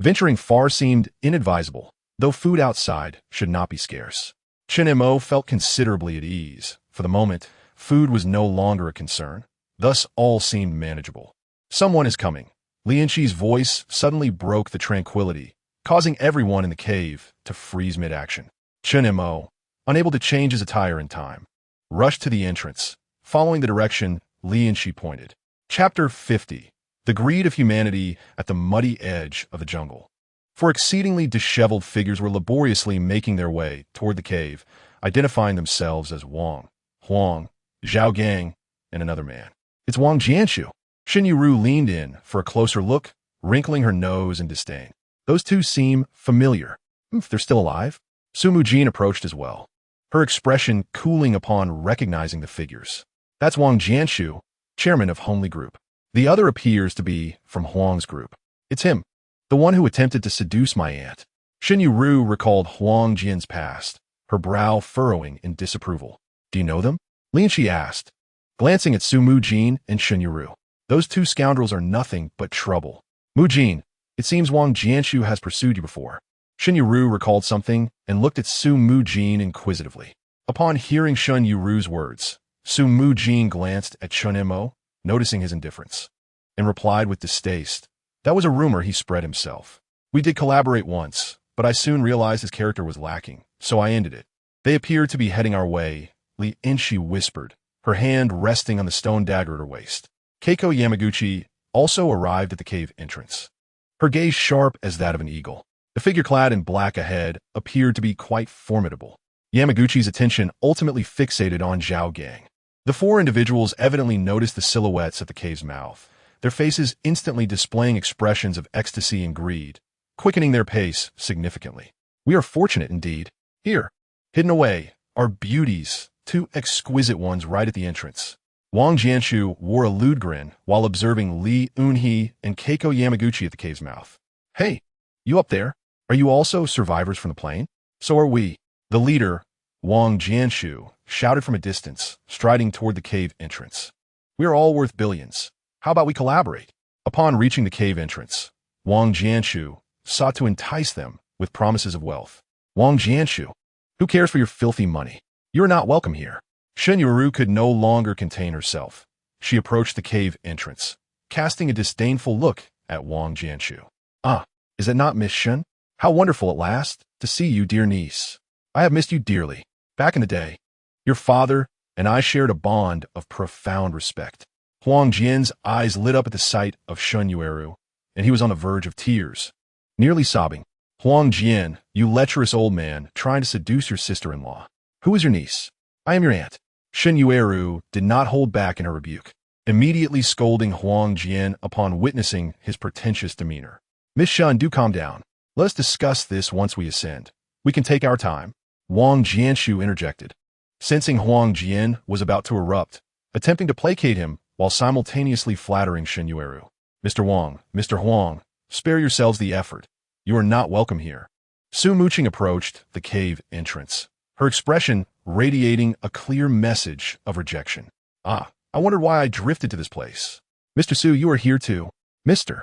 Speaker 1: venturing far seemed inadvisable, though food outside should not be scarce. Chen Mo felt considerably at ease. For the moment, food was no longer a concern. Thus, all seemed manageable. Someone is coming. Li Enxi's voice suddenly broke the tranquility, causing everyone in the cave to freeze mid-action. Chen Mo, unable to change his attire in time, rushed to the entrance, following the direction Li Enxi pointed. Chapter 50. The Greed of Humanity at the Muddy Edge of the Jungle. Four exceedingly disheveled figures were laboriously making their way toward the cave, identifying themselves as Wang, Huang, Zhao Gang, and another man. It's Wang Jianshu. Shen Yueru leaned in for a closer look, wrinkling her nose in disdain. Those two seem familiar. If they're still alive? Su Mujin approached as well, her expression cooling upon recognizing the figures. That's Wang Jianshu, chairman of Homely Group. The other appears to be from Huang's group. It's him, the one who attempted to seduce my aunt. Shen Yueru recalled Huang Jian's past, her brow furrowing in disapproval. Do you know them? Li Enxi asked, glancing at Su Mujin and Shen Yueru. Those two scoundrels are nothing but trouble. Mujin, it seems Wang Jianshu has pursued you before. Shen Yueru recalled something and looked at Su Mujin inquisitively. Upon hearing Shen Yueru's words, Su Mujin glanced at Chen Mo, noticing his indifference, and replied with distaste. That was a rumor he spread himself. We did collaborate once, but I soon realized his character was lacking, so I ended it. They appear to be heading our way, Li Enxi whispered, her hand resting on the stone dagger at her waist. Keiko Yamaguchi also arrived at the cave entrance, her gaze sharp as that of an eagle. The figure clad in black ahead appeared to be quite formidable. Yamaguchi's attention ultimately fixated on Zhao Gang. The four individuals evidently noticed the silhouettes at the cave's mouth, their faces instantly displaying expressions of ecstasy and greed, quickening their pace significantly. We are fortunate indeed. Here, hidden away, are Beauties, two exquisite ones right at the entrance. Wang Jianshu wore a lewd grin while observing Li Enxi and Keiko Yamaguchi at the cave's mouth. Hey, you up there? Are you also survivors from the plane? So are we. The leader, Wang Jianshu, shouted from a distance, striding toward the cave entrance. We are all worth billions. How about we collaborate? Upon reaching the cave entrance, Wang Jianshu sought to entice them with promises of wealth. Wang Jianshu, who cares for your filthy money? You are not welcome here. Shen Yueru could no longer contain herself. She approached the cave entrance, casting a disdainful look at Wang Jianshu. Ah, is it not Miss Shen? How wonderful at last to see you, dear niece. I have missed you dearly. Back in the day, your father and I shared a bond of profound respect. Huang Jian's eyes lit up at the sight of Shen Yueru, and he was on the verge of tears, nearly sobbing. Huang Jian, you lecherous old man, trying to seduce your sister-in-law. Who is your niece? I am your aunt. Shen Yueru did not hold back in her rebuke, immediately scolding Huang Jian upon witnessing his pretentious demeanor. Miss Shen, do calm down. Let us discuss this once we ascend. We can take our time. Wang Jianshu interjected, sensing Huang Jian was about to erupt, attempting to placate him while simultaneously flattering Shen Yueru. Mr. Huang, spare yourselves the effort. You are not welcome here. Su Mujin approached the cave entrance, her expression radiating a clear message of rejection. Ah, I wondered why I drifted to this place. Mr. Su, you are here too. Mr.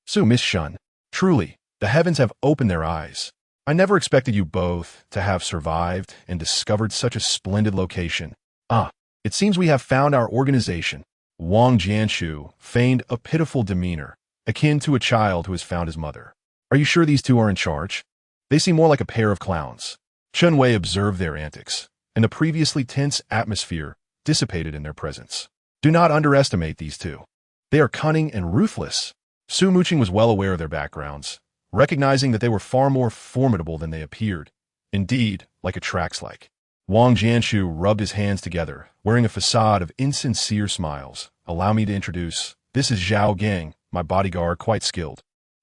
Speaker 1: Su, Miss Shen. Truly, the heavens have opened their eyes. I never expected you both to have survived and discovered such a splendid location. Ah, it seems we have found our organization. Wang Jianshu feigned a pitiful demeanor, akin to a child who has found his mother. Are you sure these two are in charge? They seem more like a pair of clowns. Chen Wei observed their antics, and the previously tense atmosphere dissipated in their presence. Do not underestimate these two. They are cunning and ruthless. Su Mujin was well aware of their backgrounds, recognizing that they were far more formidable than they appeared. Indeed, like a trax-like. Wang Jianshu rubbed his hands together, wearing a facade of insincere smiles. Allow me to introduce, this is Zhao Gang, my bodyguard, quite skilled.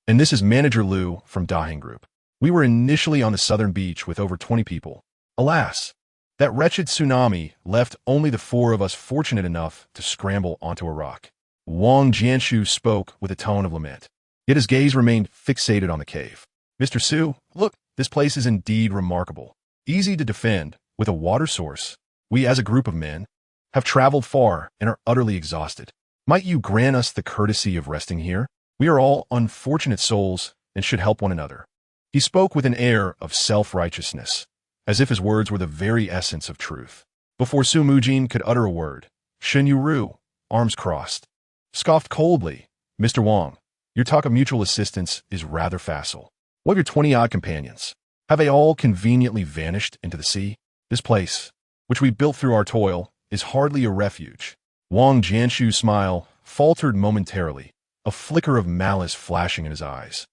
Speaker 1: And this is Manager Liu from Dunhuang Group. We were initially on the southern beach with over 20 people, Alas, that wretched tsunami left only the four of us fortunate enough to scramble onto a rock. Wang Jianshu spoke with a tone of lament. Yet his gaze remained fixated on the cave. Mr. Su, look, this place is indeed remarkable. Easy to defend, with a water source. We, as a group of men, have traveled far and are utterly exhausted. Might you grant us the courtesy of resting here? We are all unfortunate souls and should help one another. He spoke with an air of self-righteousness, as if his words were the very essence of truth. Before Su Mujin could utter a word, Shen Yueru, arms crossed, scoffed coldly. Mr. Wang, your talk of mutual assistance is rather facile. What of your 20-odd companions? Have they all conveniently vanished into the sea? This place, which we built through our toil, is hardly a refuge. Wang Jianshu's smile faltered momentarily, a flicker of malice flashing in his eyes,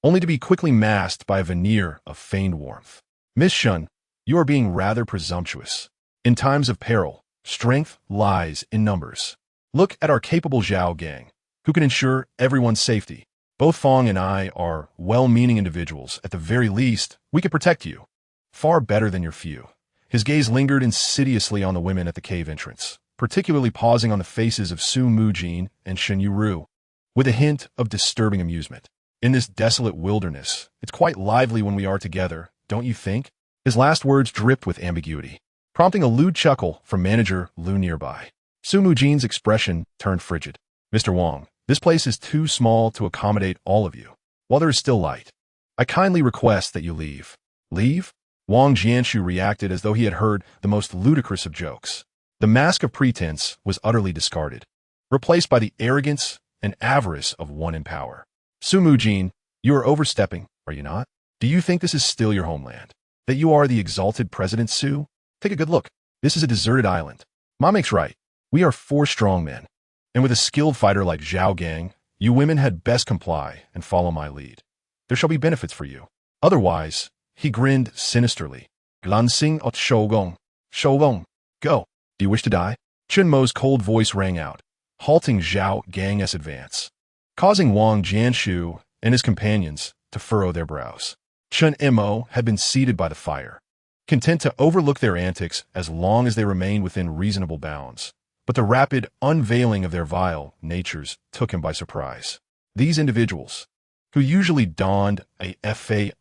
Speaker 1: only to be quickly masked by a veneer of feigned warmth. Miss Shun, you are being rather presumptuous. In times of peril, strength lies in numbers. Look at our capable Zhao gang, who can ensure everyone's safety. Both Fong and I are well-meaning individuals. At the very least, we could protect you. Far better than your few. His gaze lingered insidiously on the women at the cave entrance, particularly pausing on the faces of Su Mujin and Shen Yueru, with a hint of disturbing amusement. In this desolate wilderness, it's quite lively when we are together, don't you think? His last words dripped with ambiguity, prompting a lewd chuckle from manager Lu nearby. Su Mujin's expression turned frigid. Mr. Wang, this place is too small to accommodate all of you. While there is still light, I kindly request that you leave. Leave? Wang Jianshu reacted as though he had heard the most ludicrous of jokes. The mask of pretense was utterly discarded, replaced by the arrogance and avarice of one in power. Su Mujin, you are overstepping, are you not? Do you think this is still your homeland? That you are the exalted President Su? Take a good look. This is a deserted island. Ma makes right. We are 4 strong men. And with a skilled fighter like Zhao Gang, you women had best comply and follow my lead. There shall be benefits for you. Otherwise, he grinned sinisterly. Glancing at Shougong. Shougong, go. Do you wish to die? Chen Mo's cold voice rang out, halting Zhao Gang's advance, causing Wang Jianshu and his companions to furrow their brows. Chen Mo had been seated by the fire, content to overlook their antics as long as they remained within reasonable bounds. But the rapid unveiling of their vile natures took him by surprise. These individuals, who usually donned a faade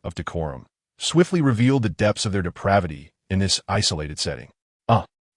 Speaker 1: of decorum, swiftly revealed the depths of their depravity in this isolated setting.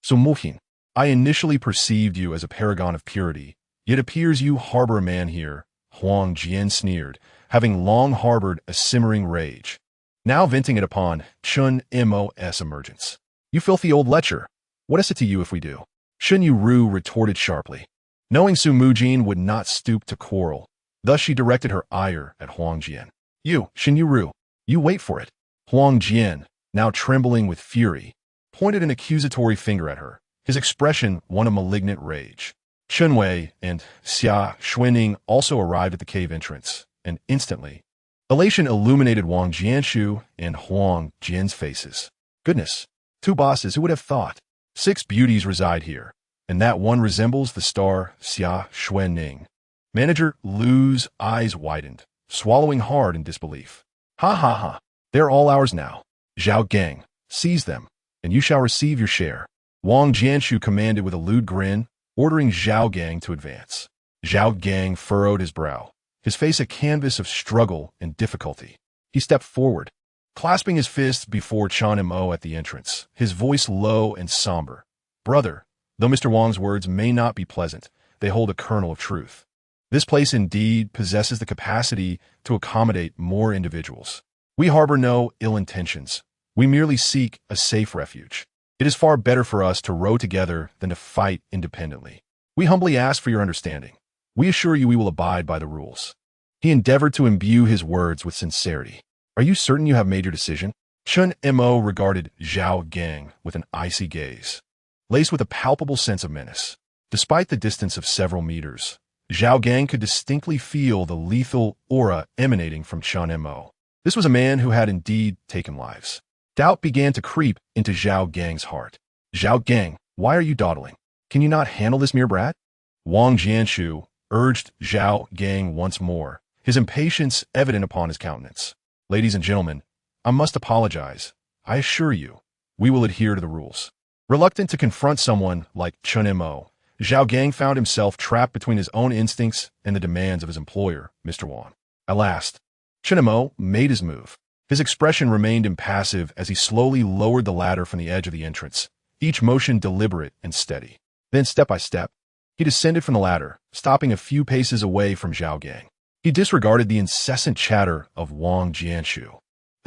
Speaker 1: Su Mujin, I initially perceived you as a paragon of purity, yet appears you harbor a man here, Huang Jian sneered, having long harbored a simmering rage, now venting it upon Chen Mo's emergence. You filthy old lecher, what is it to you if we do? Shen Yueru retorted sharply, knowing Su Mujin would not stoop to quarrel. Thus she directed her ire at Huang Jian. You, Shen Yueru, you wait for it. Huang Jian, now trembling with fury, pointed an accusatory finger at her, his expression one of malignant rage. Chen Wei and Xia Xuening also arrived at the cave entrance, and instantly, elation illuminated Wang Jianshu and Huang Jian's faces. Goodness, 2 bosses, who would have thought? 6 beauties reside here, and that one resembles the star Xia Xuening. Manager Lu's eyes widened, swallowing hard in disbelief. Ha ha ha, they're all ours now. Zhao Gang, seize them, and you shall receive your share. Wang Jianshu commanded with a lewd grin, ordering Zhao Gang to advance. Zhao Gang furrowed his brow, his face a canvas of struggle and difficulty. He stepped forward, clasping his fists before Chen Mo at the entrance, his voice low and somber. Brother, though Mr. Wang's words may not be pleasant, they hold a kernel of truth. This place indeed possesses the capacity to accommodate more individuals. We harbor no ill intentions. We merely seek a safe refuge. It is far better for us to row together than to fight independently. We humbly ask for your understanding. We assure you we will abide by the rules. He endeavored to imbue his words with sincerity. Are you certain you have made your decision? Chen Mo regarded Zhao Gang with an icy gaze, laced with a palpable sense of menace. Despite the distance of several meters, Zhao Gang could distinctly feel the lethal aura emanating from Chen Mo. This was a man who had indeed taken lives. Doubt began to creep into Zhao Gang's heart. Zhao Gang, why are you dawdling? Can you not handle this mere brat? Wang Jianshu urged Zhao Gang once more, his impatience evident upon his countenance. Ladies and gentlemen, I must apologize. I assure you, we will adhere to the rules. Reluctant to confront someone like Chen Mo, Zhao Gang found himself trapped between his own instincts and the demands of his employer, Mr. Wang. At last, Chen Mo made his move. His expression remained impassive as he slowly lowered the ladder from the edge of the entrance, each motion deliberate and steady. Then, step by step, he descended from the ladder, stopping a few paces away from Zhao Gang. He disregarded the incessant chatter of Wang Jianshu,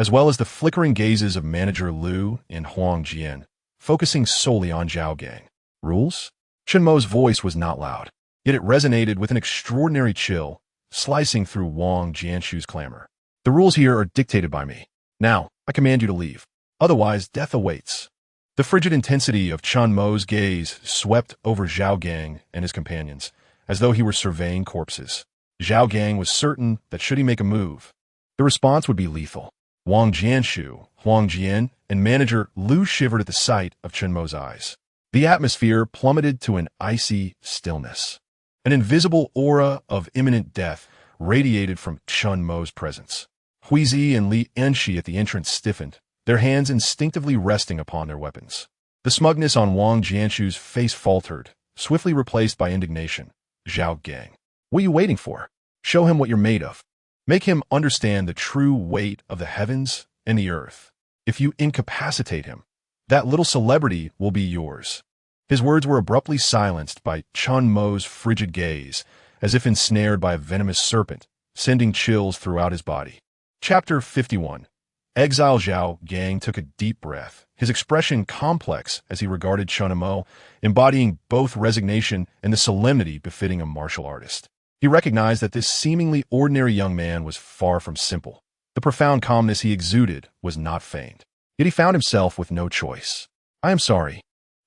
Speaker 1: as well as the flickering gazes of manager Liu and Huang Jian, focusing solely on Zhao Gang. Rules? Chen Mo's voice was not loud, yet it resonated with an extraordinary chill, slicing through Wang Jianshu's clamor. The rules here are dictated by me. Now, I command you to leave. Otherwise, death awaits. The frigid intensity of Chen Mo's gaze swept over Zhao Gang and his companions, as though he were surveying corpses. Zhao Gang was certain that should he make a move, the response would be lethal. Wang Jianshu, Huang Jian, and manager Liu shivered at the sight of Chen Mo's eyes. The atmosphere plummeted to an icy stillness. An invisible aura of imminent death radiated from Chen Mo's presence. Huizi and Li Enxi at the entrance stiffened, their hands instinctively resting upon their weapons. The smugness on Wang Jianshu's face faltered, swiftly replaced by indignation. Zhao Gang, what are you waiting for? Show him what you're made of. Make him understand the true weight of the heavens and the earth. If you incapacitate him, that little celebrity will be yours. His words were abruptly silenced by Chen Mo's frigid gaze, as if ensnared by a venomous serpent, sending chills throughout his body. Chapter 51. Exile Zhao Gang took a deep breath, his expression complex as he regarded Chen Mo, embodying both resignation and the solemnity befitting a martial artist. He recognized that this seemingly ordinary young man was far from simple. The profound calmness he exuded was not feigned. Yet he found himself with no choice. I am sorry,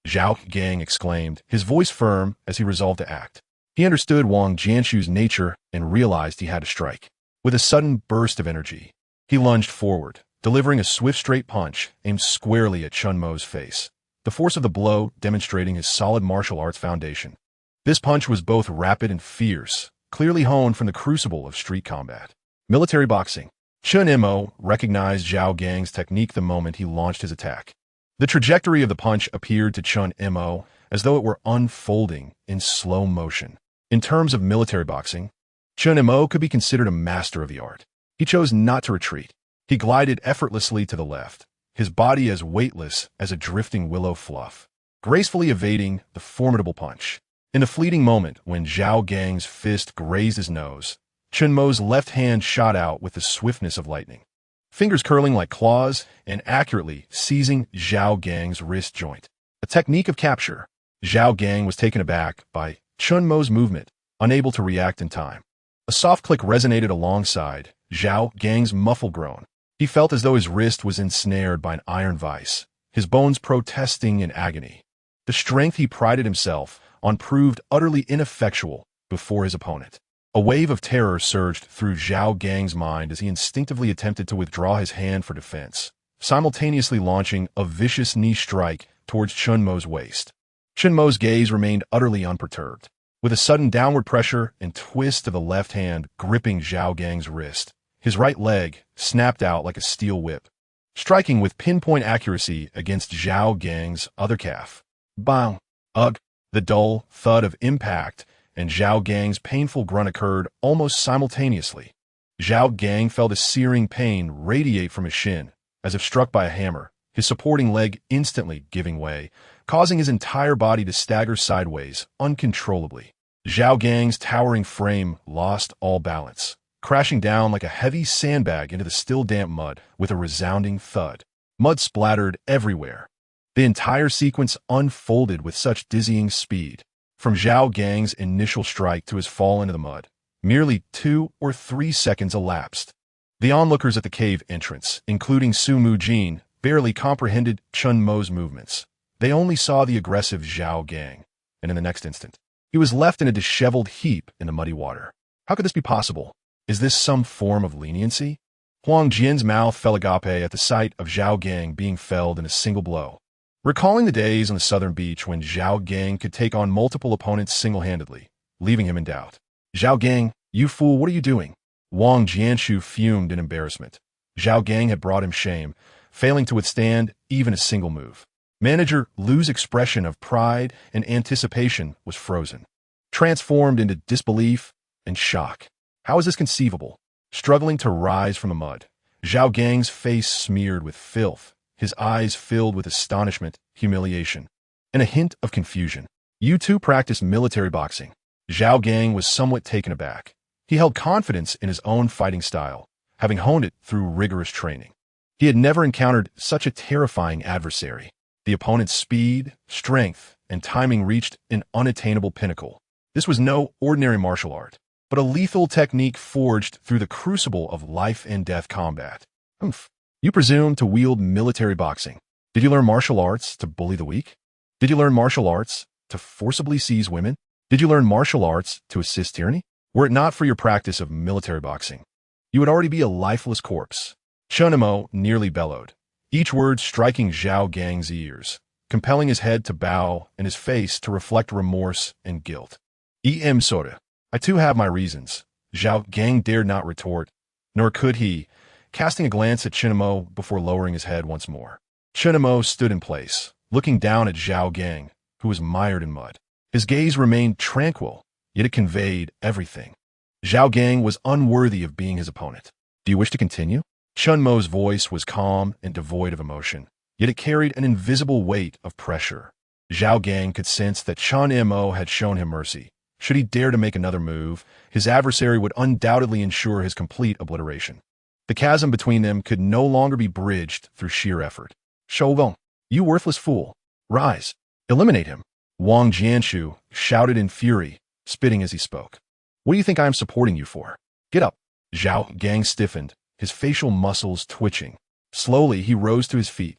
Speaker 1: Zhao Gang exclaimed, his voice firm as he resolved to act. He understood Wang Jianshu's nature and realized he had to strike. With a sudden burst of energy, he lunged forward, delivering a swift straight punch aimed squarely at Chen Mo's face, the force of the blow demonstrating his solid martial arts foundation. This punch was both rapid and fierce, clearly honed from the crucible of street combat. Military boxing. Chen Mo recognized Zhao Gang's technique the moment he launched his attack. The trajectory of the punch appeared to Chen Mo as though it were unfolding in slow motion. In terms of military boxing, Chen Mo could be considered a master of the art. He chose not to retreat. He glided effortlessly to the left, his body as weightless as a drifting willow fluff, gracefully evading the formidable punch. In the fleeting moment when Zhao Gang's fist grazed his nose, Chen Mo's left hand shot out with the swiftness of lightning, fingers curling like claws and accurately seizing Zhao Gang's wrist joint. A technique of capture. Zhao Gang was taken aback by Chen Mo's movement, unable to react in time. A soft click resonated alongside Zhao Gang's muffled groan. He felt as though his wrist was ensnared by an iron vice, his bones protesting in agony. The strength he prided himself on proved utterly ineffectual before his opponent. A wave of terror surged through Zhao Gang's mind as he instinctively attempted to withdraw his hand for defense, simultaneously launching a vicious knee strike towards Chen Mo's waist. Chen Mo's gaze remained utterly unperturbed, with a sudden downward pressure and twist of the left hand gripping Zhao Gang's wrist. His right leg snapped out like a steel whip, striking with pinpoint accuracy against Zhao Gang's other calf. Bang! Ugh! The dull thud of impact and Zhao Gang's painful grunt occurred almost simultaneously. Zhao Gang felt a searing pain radiate from his shin, as if struck by a hammer, his supporting leg instantly giving way, causing his entire body to stagger sideways uncontrollably. Zhao Gang's towering frame lost all balance, crashing down like a heavy sandbag into the still damp mud with a resounding thud. Mud splattered everywhere. The entire sequence unfolded with such dizzying speed. From Zhao Gang's initial strike to his fall into the mud, merely 2 or 3 seconds elapsed. The onlookers at the cave entrance, including Su Mujin, barely comprehended Chen Mo's movements. They only saw the aggressive Zhao Gang, and in the next instant, he was left in a disheveled heap in the muddy water. How could this be possible? Is this some form of leniency? Huang Jian's mouth fell agape at the sight of Zhao Gang being felled in a single blow. Recalling the days on the southern beach when Zhao Gang could take on multiple opponents single-handedly, leaving him in doubt. Zhao Gang, you fool, what are you doing? Wang Jianshu fumed in embarrassment. Zhao Gang had brought him shame, failing to withstand even a single move. Manager Lu's expression of pride and anticipation was frozen, transformed into disbelief and shock. How is this conceivable? Struggling to rise from the mud, Zhao Gang's face smeared with filth, his eyes filled with astonishment, humiliation, and a hint of confusion. You two practice military boxing. Zhao Gang was somewhat taken aback. He held confidence in his own fighting style, having honed it through rigorous training. He had never encountered such a terrifying adversary. The opponent's speed, strength, and timing reached an unattainable pinnacle. This was no ordinary martial art, but a lethal technique forged through the crucible of life and death combat. Oomph. You presume to wield military boxing. Did you learn martial arts to bully the weak? Did you learn martial arts to forcibly seize women? Did you learn martial arts to assist tyranny? Were it not for your practice of military boxing, you would already be a lifeless corpse. Chen Mo nearly bellowed, each word striking Zhao Gang's ears, compelling his head to bow and his face to reflect remorse and guilt. Soda. I too have my reasons. Zhao Gang dared not retort, nor could he, casting a glance at Chen Mo before lowering his head once more. Chen Mo stood in place, looking down at Zhao Gang, who was mired in mud. His gaze remained tranquil, yet it conveyed everything. Zhao Gang was unworthy of being his opponent. Do you wish to continue? Chen Mo's voice was calm and devoid of emotion, yet it carried an invisible weight of pressure. Zhao Gang could sense that Chen Mo had shown him mercy. Should he dare to make another move, his adversary would undoubtedly ensure his complete obliteration. The chasm between them could no longer be bridged through sheer effort. Shougong, you worthless fool. Rise. Eliminate him. Wang Jianshu shouted in fury, spitting as he spoke. What do you think I am supporting you for? Get up. Zhao Gang stiffened, his facial muscles twitching. Slowly, he rose to his feet,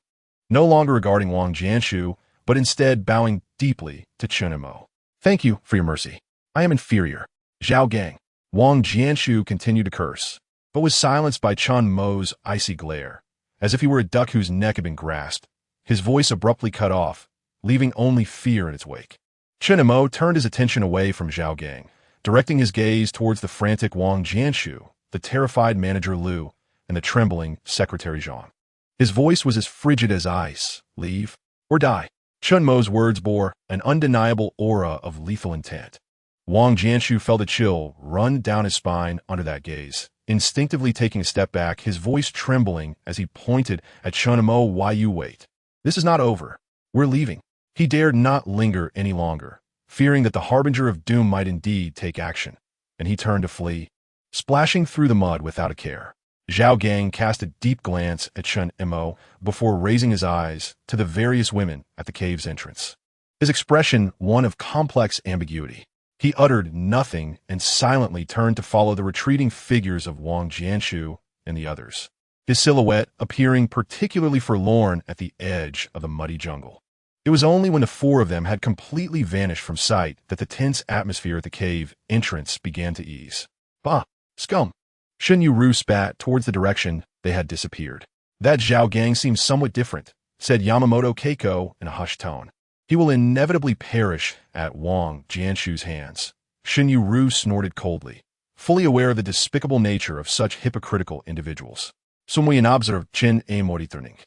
Speaker 1: no longer regarding Wang Jianshu, but instead bowing deeply to Chen Mo. Thank you for your mercy. I am inferior. Zhao Gang. Wang Jianshu continued to curse, but was silenced by Chen Mo's icy glare, as if he were a duck whose neck had been grasped. His voice abruptly cut off, leaving only fear in its wake. Chen Mo turned his attention away from Zhao Gang, directing his gaze towards the frantic Wang Jianshu, the terrified manager Lu, and the trembling secretary Zhang. His voice was as frigid as ice. Leave or die. Chen Mo's words bore an undeniable aura of lethal intent. Wang Jianshu felt a chill run down his spine under that gaze, instinctively taking a step back, his voice trembling as he pointed at Chen Mo. Why you wait? This is not over. We're leaving. He dared not linger any longer, fearing that the harbinger of doom might indeed take action, and he turned to flee, splashing through the mud without a care. Zhao Gang cast a deep glance at Chen Mo before raising his eyes to the various women at the cave's entrance. His expression one of complex ambiguity. He uttered nothing and silently turned to follow the retreating figures of Wang Jianshu and the others, his silhouette appearing particularly forlorn at the edge of the muddy jungle. It was only when the four of them had completely vanished from sight that the tense atmosphere at the cave entrance began to ease. Bah, scum! Shen Yueru spat towards the direction they had disappeared. That Zhao Gang seems somewhat different, said Yamaguchi Keiko in a hushed tone. He will inevitably perish at Wang Jianshu's hands. Shen Yueru snorted coldly, fully aware of the despicable nature of such hypocritical individuals. Someone observed Chen Mo returning,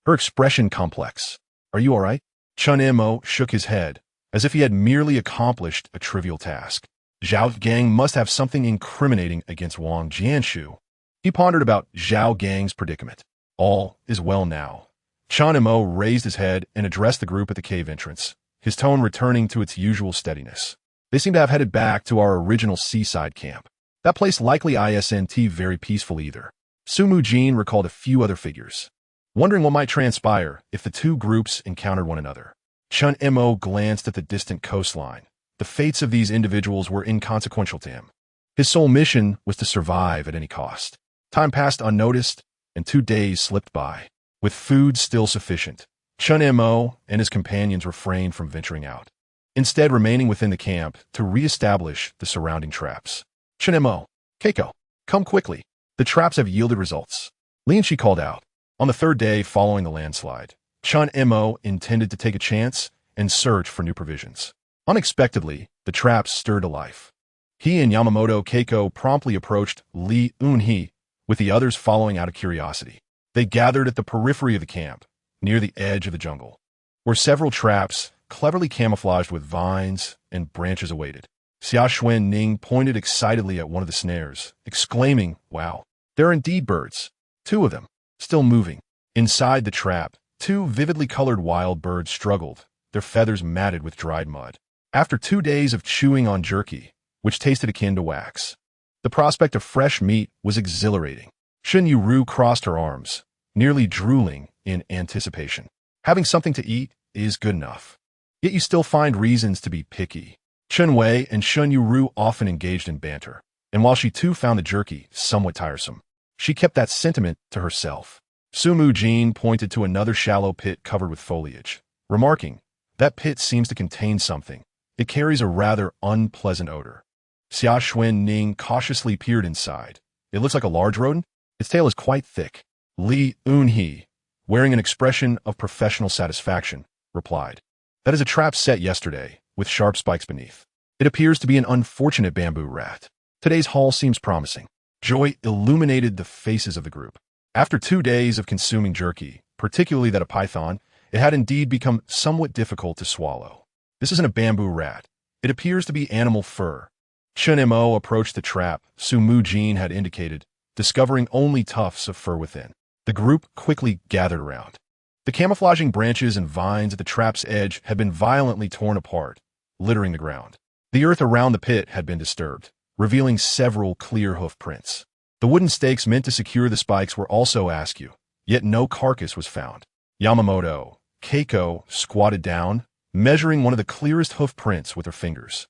Speaker 1: her expression complex. Are you all right? Chen Mo shook his head, as if he had merely accomplished a trivial task. Zhao Gang must have something incriminating against Wang Jianshu. He pondered about Zhao Gang's predicament. All is well now. Chen Mo raised his head and addressed the group at the cave entrance, his tone returning to its usual steadiness. They seem to have headed back to our original seaside camp. That place likely isn't very peaceful either. Su Mujin recalled a few other figures, wondering what might transpire if the two groups encountered one another. Chen Mo glanced at the distant coastline. The fates of these individuals were inconsequential to him. His sole mission was to survive at any cost. Time passed unnoticed, and 2 days slipped by. With food still sufficient, Chen Mo and his companions refrained from venturing out, instead remaining within the camp to re-establish the surrounding traps. Chen Mo, Keiko, come quickly. The traps have yielded results. Li Enxi called out. On the 3rd day following the landslide, Chen Mo intended to take a chance and search for new provisions. Unexpectedly, the traps stirred to life. He and Yamaguchi Keiko promptly approached Li Enxi, with the others following out of curiosity. They gathered at the periphery of the camp, near the edge of the jungle, where several traps, cleverly camouflaged with vines and branches, awaited. Xia Xuening pointed excitedly at one of the snares, exclaiming, "Wow, there are indeed birds. 2 of them, still moving." Inside the trap, 2 vividly colored wild birds struggled, their feathers matted with dried mud. After 2 days of chewing on jerky, which tasted akin to wax, the prospect of fresh meat was exhilarating. Shen Yueru crossed her arms, nearly drooling in anticipation. Having something to eat is good enough. Yet you still find reasons to be picky. Chen Wei and Shen Yueru often engaged in banter, and while she too found the jerky somewhat tiresome, she kept that sentiment to herself. Su Mujin pointed to another shallow pit covered with foliage, remarking, "That pit seems to contain something. It carries a rather unpleasant odor." Xia Xuening cautiously peered inside. "It looks like a large rodent. Its tail is quite thick." Li Enxi, wearing an expression of professional satisfaction, replied, "That is a trap set yesterday, with sharp spikes beneath. It appears to be an unfortunate bamboo rat. Today's haul seems promising." Joy illuminated the faces of the group. After 2 days of consuming jerky, particularly that of python, it had indeed become somewhat difficult to swallow. "This isn't a bamboo rat. It appears to be animal fur." Chen Mo approached the trap Su Mujin had indicated, discovering only tufts of fur within. The group quickly gathered around. The camouflaging branches and vines at the trap's edge had been violently torn apart, littering the ground. The earth around the pit had been disturbed, revealing several clear hoof prints. The wooden stakes meant to secure the spikes were also askew, yet no carcass was found. Yamaguchi Keiko squatted down, measuring one of the clearest hoof prints with her fingers.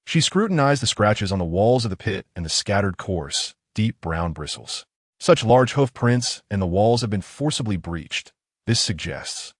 Speaker 1: She scrutinized the scratches on the walls of the pit and the scattered coarse, deep brown bristles. Such large hoof prints, and the walls have been forcibly breached. This suggests.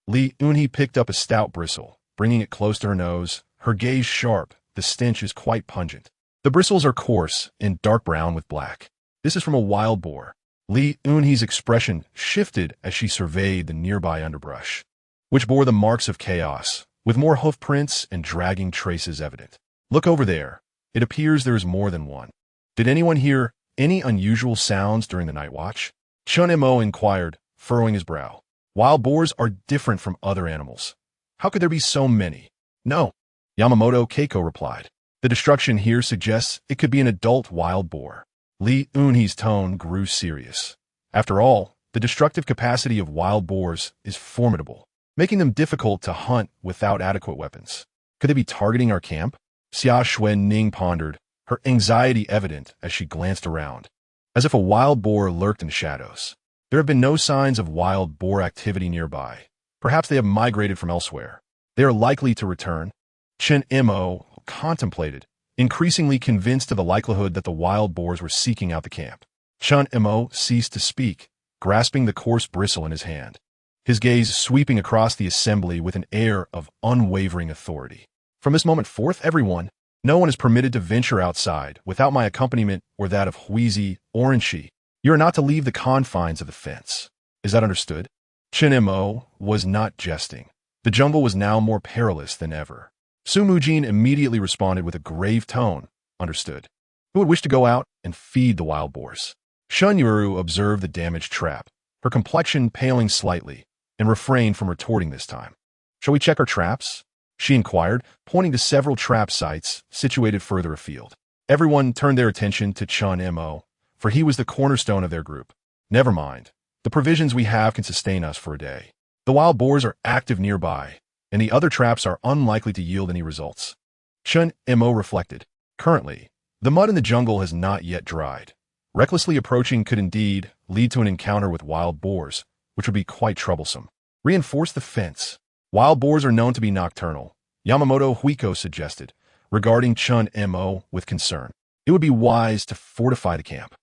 Speaker 1: Li Enxi picked up a stout bristle, bringing it close to her nose, her gaze sharp. The stench is quite pungent. The bristles are coarse and dark brown with black. This is from a wild boar. Li Enxi's expression shifted as she surveyed the nearby underbrush, which bore the marks of chaos, with more hoof prints and dragging traces evident. "Look over there. It appears there is more than one. Did anyone hear any unusual sounds during the night watch?" Chen Mo inquired, furrowing his brow. "Wild boars are different from other animals. How could there be so many?" "No," Yamaguchi Keiko replied. "The destruction here suggests it could be an adult wild boar." Li Enxi's tone grew serious. After all, the destructive capacity of wild boars is formidable, making them difficult to hunt without adequate weapons. Could they be targeting our camp? Xia Xuening pondered, her anxiety evident as she glanced around, as if a wild boar lurked in the shadows. There have been no signs of wild boar activity nearby. Perhaps they have migrated from elsewhere. They are likely to return. Chen Mo contemplated, increasingly convinced of the likelihood that the wild boars were seeking out the camp. Chen Mo ceased to speak, grasping the coarse bristle in his hand, his gaze sweeping across the assembly with an air of unwavering authority. "From this moment forth, everyone, no one is permitted to venture outside without my accompaniment or that of Li Enxi. You are not to leave the confines of the fence. Is that understood?" Chen Mo was not jesting. The jungle was now more perilous than ever. Su Mujin immediately responded with a grave tone, "Understood. Who would wish to go out and feed the wild boars?" Shen Yueru observed the damaged trap, her complexion paling slightly, and refrained from retorting this time. "Shall we check our traps?" she inquired, pointing to several trap sites situated further afield. Everyone turned their attention to Chen Mo, for he was the cornerstone of their group. "Never mind. The provisions we have can sustain us for a day. The wild boars are active nearby, and the other traps are unlikely to yield any results." Chen Mo reflected. Currently, the mud in the jungle has not yet dried. Recklessly approaching could indeed lead to an encounter with wild boars, which would be quite troublesome. "Reinforce the fence. Wild boars are known to be nocturnal," Yamaguchi Keiko suggested, regarding Chen Mo with concern. "It would be wise to fortify the camp.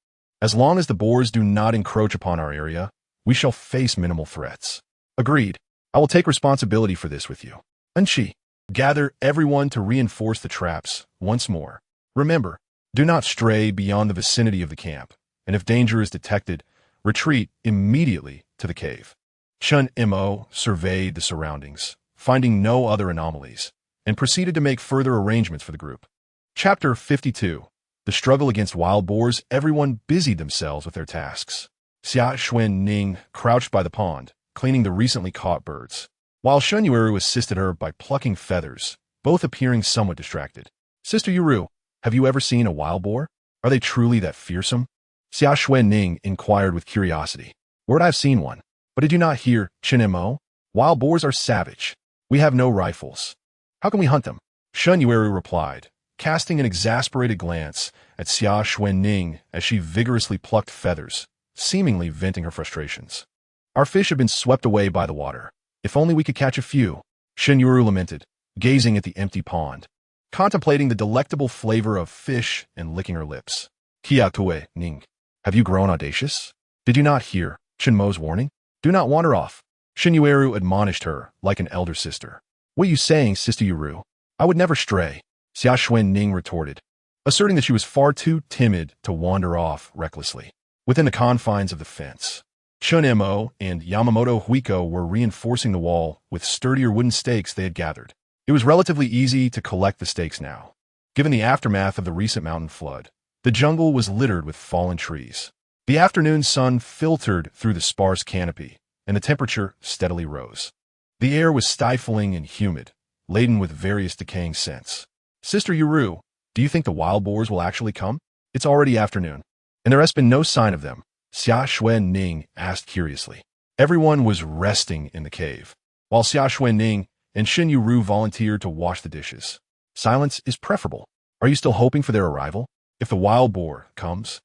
Speaker 1: As long as the boars do not encroach upon our area, we shall face minimal threats." "Agreed. I will take responsibility for this with you." Enxi, gather everyone to reinforce the traps once more. Remember, do not stray beyond the vicinity of the camp, and if danger is detected, retreat immediately to the cave. Chen Mo surveyed the surroundings, finding no other anomalies, and proceeded to make further arrangements for the group. Chapter 52. The struggle against wild boars. Everyone busied themselves with their tasks. Xia Xuening crouched by the pond, cleaning the recently caught birds, while Shen Yueru assisted her by plucking feathers, both appearing somewhat distracted. Sister Yueru, have you ever seen a wild boar? Are they truly that fearsome? Xia Xuening inquired with curiosity. Word I've seen one. But did you not hear, Chen Mo? Wild boars are savage. We have no rifles. How can we hunt them? Shen Yueru replied, casting an exasperated glance at Xia Xuening as she vigorously plucked feathers, seemingly venting her frustrations. Our fish have been swept away by the water. If only we could catch a few, Shen Yueru lamented, gazing at the empty pond, contemplating the delectable flavor of fish and licking her lips. Xia Xuening, have you grown audacious? Did you not hear Chen Mo's warning? Do not wander off. Shen Yueru admonished her like an elder sister. What are you saying, Sister Yueru? I would never stray, Xia Xuening retorted, asserting that she was far too timid to wander off recklessly. Within the confines of the fence, Chen Mo and Yamaguchi Keiko were reinforcing the wall with sturdier wooden stakes they had gathered. It was relatively easy to collect the stakes now. Given the aftermath of the recent mountain flood, the jungle was littered with fallen trees. The afternoon sun filtered through the sparse canopy, and the temperature steadily rose. The air was stifling and humid, laden with various decaying scents. Sister Yueru, do you think the wild boars will actually come? It's already afternoon, and there has been no sign of them, Xia Xuening asked curiously. Everyone was resting in the cave, while Xia Xuening and Shen Yueru volunteered to wash the dishes. Silence is preferable. Are you still hoping for their arrival? If the wild boar comes,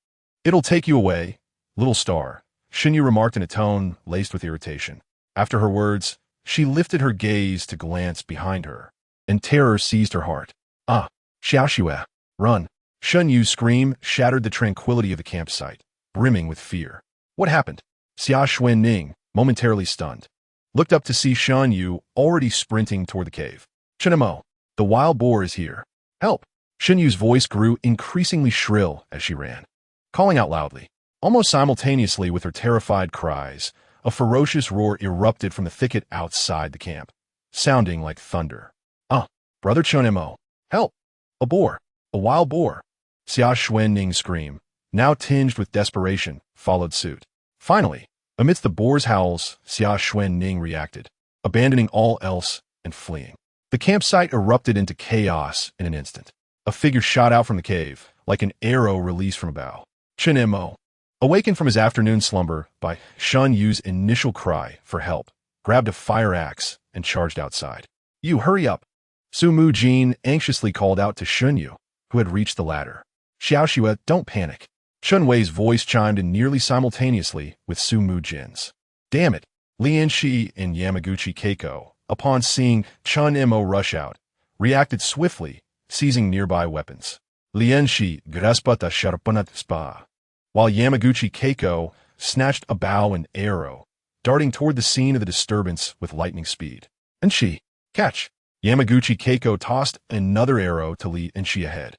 Speaker 1: it'll take you away, little star, Shen Yu remarked in a tone laced with irritation. After her words, she lifted her gaze to glance behind her, and terror seized her heart. Ah, Xia Xuening, run. Shen Yu's scream shattered the tranquility of the campsite, brimming with fear. What happened? Xia Xuening, momentarily stunned, looked up to see Shen Yu already sprinting toward the cave. Chen Mo, the wild boar is here. Help! Shen Yu's voice grew increasingly shrill as she ran, calling out loudly. Almost simultaneously with her terrified cries, a ferocious roar erupted from the thicket outside the camp, sounding like thunder. Ah, brother Chen Mo, help! A boar! A wild boar! Xia Xuening's scream, now tinged with desperation, followed suit. Finally, amidst the boar's howls, Xia Xuening reacted, abandoning all else and fleeing. The campsite erupted into chaos in an instant. A figure shot out from the cave, like an arrow released from a bow. Chen Mo, awakened from his afternoon slumber by Shen Yu's initial cry for help, grabbed a fire axe and charged outside. You hurry up! Su Mujin anxiously called out to Shen Yu, who had reached the ladder. Xiao Xue, don't panic. Chen Wei's voice chimed in nearly simultaneously with Su Mujin's. Damn it! Li Enxi and Yamaguchi Keiko, upon seeing Chen Mo rush out, reacted swiftly, seizing nearby weapons. Li Enxi graspata sharpanat spa, while Yamaguchi Keiko snatched a bow and arrow, darting toward the scene of the disturbance with lightning speed. Enxi, catch! Yamaguchi Keiko tossed another arrow to Li Enxi ahead,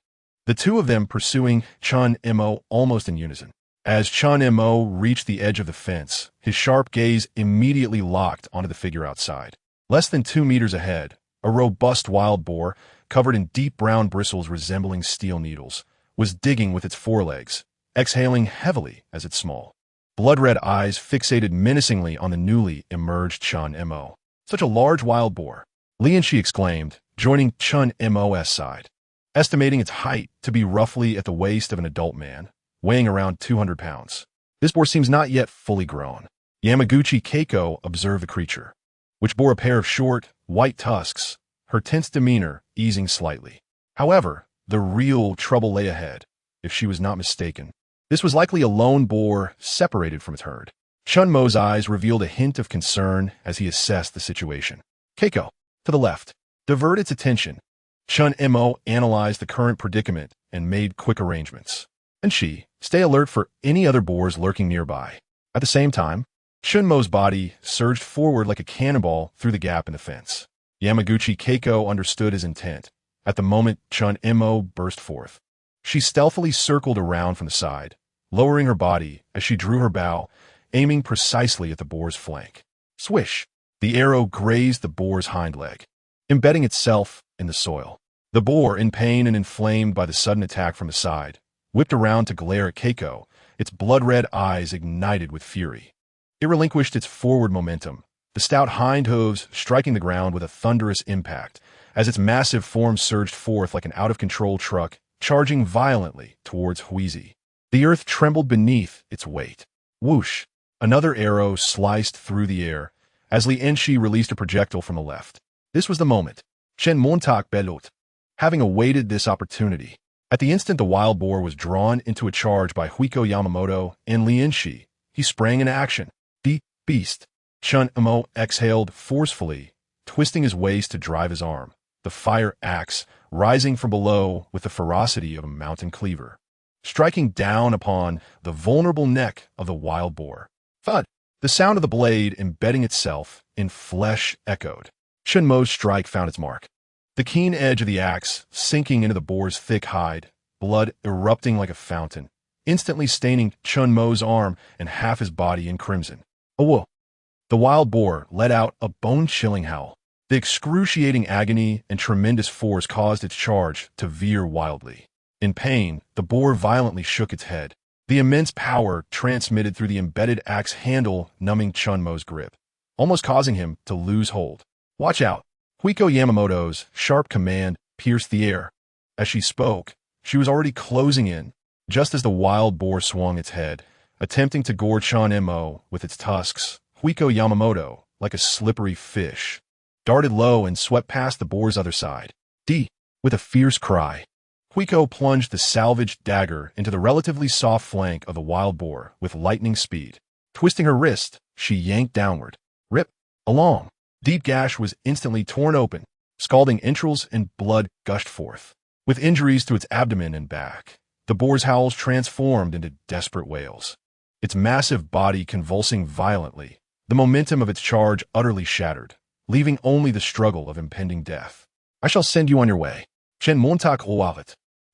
Speaker 1: the two of them pursuing Chen Mo almost in unison. As Chen Mo reached the edge of the fence, his sharp gaze immediately locked onto the figure outside. Less than 2 meters ahead, a robust wild boar, covered in deep brown bristles resembling steel needles, was digging with its forelegs, exhaling heavily as its small, blood-red eyes fixated menacingly on the newly emerged Chen Mo. Such a large wild boar, Li Enxi exclaimed, joining Chen Mo's side, estimating its height to be roughly at the waist of an adult man, weighing around 200 pounds. This boar seems not yet fully grown. Yamaguchi Keiko observed the creature, which bore a pair of short, white tusks, her tense demeanor easing slightly. However, the real trouble lay ahead, if she was not mistaken. This was likely a lone boar separated from its herd. Chen Mo's eyes revealed a hint of concern as he assessed the situation. Keiko, to the left, divert its attention. Chen Mo analyzed the current predicament and made quick arrangements. And she, stay alert for any other boars lurking nearby. At the same time, Chen Mo's body surged forward like a cannonball through the gap in the fence. Yamaguchi Keiko understood his intent. At the moment Chen Mo burst forth, she stealthily circled around from the side, lowering her body as she drew her bow, aiming precisely at the boar's flank. Swish! The arrow grazed the boar's hind leg, embedding itself in the soil. The boar, in pain and inflamed by the sudden attack from the side, whipped around to glare at Keiko, its blood-red eyes ignited with fury. It relinquished its forward momentum, the stout hind hooves striking the ground with a thunderous impact, as its massive form surged forth like an out-of-control truck, charging violently towards Huizi. The earth trembled beneath its weight. Whoosh! Another arrow sliced through the air, as Li Enxi released a projectile from the left. This was the moment. Chen Montak belut. Having awaited this opportunity, at the instant the wild boar was drawn into a charge by Huiko Yamamoto and Li Enxi, he sprang into action. The beast. Chen Mo exhaled forcefully, twisting his waist to drive his arm, the fire axe rising from below with the ferocity of a mountain cleaver, striking down upon the vulnerable neck of the wild boar. Thud! The sound of the blade embedding itself in flesh echoed. Chen Mo's strike found its mark. The keen edge of the axe sinking into the boar's thick hide, blood erupting like a fountain, instantly staining Chen Mo's arm and half his body in crimson. Oh, whoa! The wild boar let out a bone-chilling howl. The excruciating agony and tremendous force caused its charge to veer wildly. In pain, the boar violently shook its head. The immense power transmitted through the embedded axe handle numbing Chen Mo's grip, almost causing him to lose hold. Watch out! Huiko Yamamoto's sharp command pierced the air. As she spoke, she was already closing in, just as the wild boar swung its head, attempting to gore Chen Mo with its tusks. Huiko Yamamoto, like a slippery fish, darted low and swept past the boar's other side. With a fierce cry, Huiko plunged the salvaged dagger into the relatively soft flank of the wild boar with lightning speed. Twisting her wrist, she yanked downward. Rip! A long, deep gash was instantly torn open, scalding entrails and blood gushed forth. With injuries to its abdomen and back, the boar's howls transformed into desperate wails. Its massive body convulsing violently, the momentum of its charge utterly shattered, leaving only the struggle of impending death. I shall send you on your way. Chen Montak Oalit,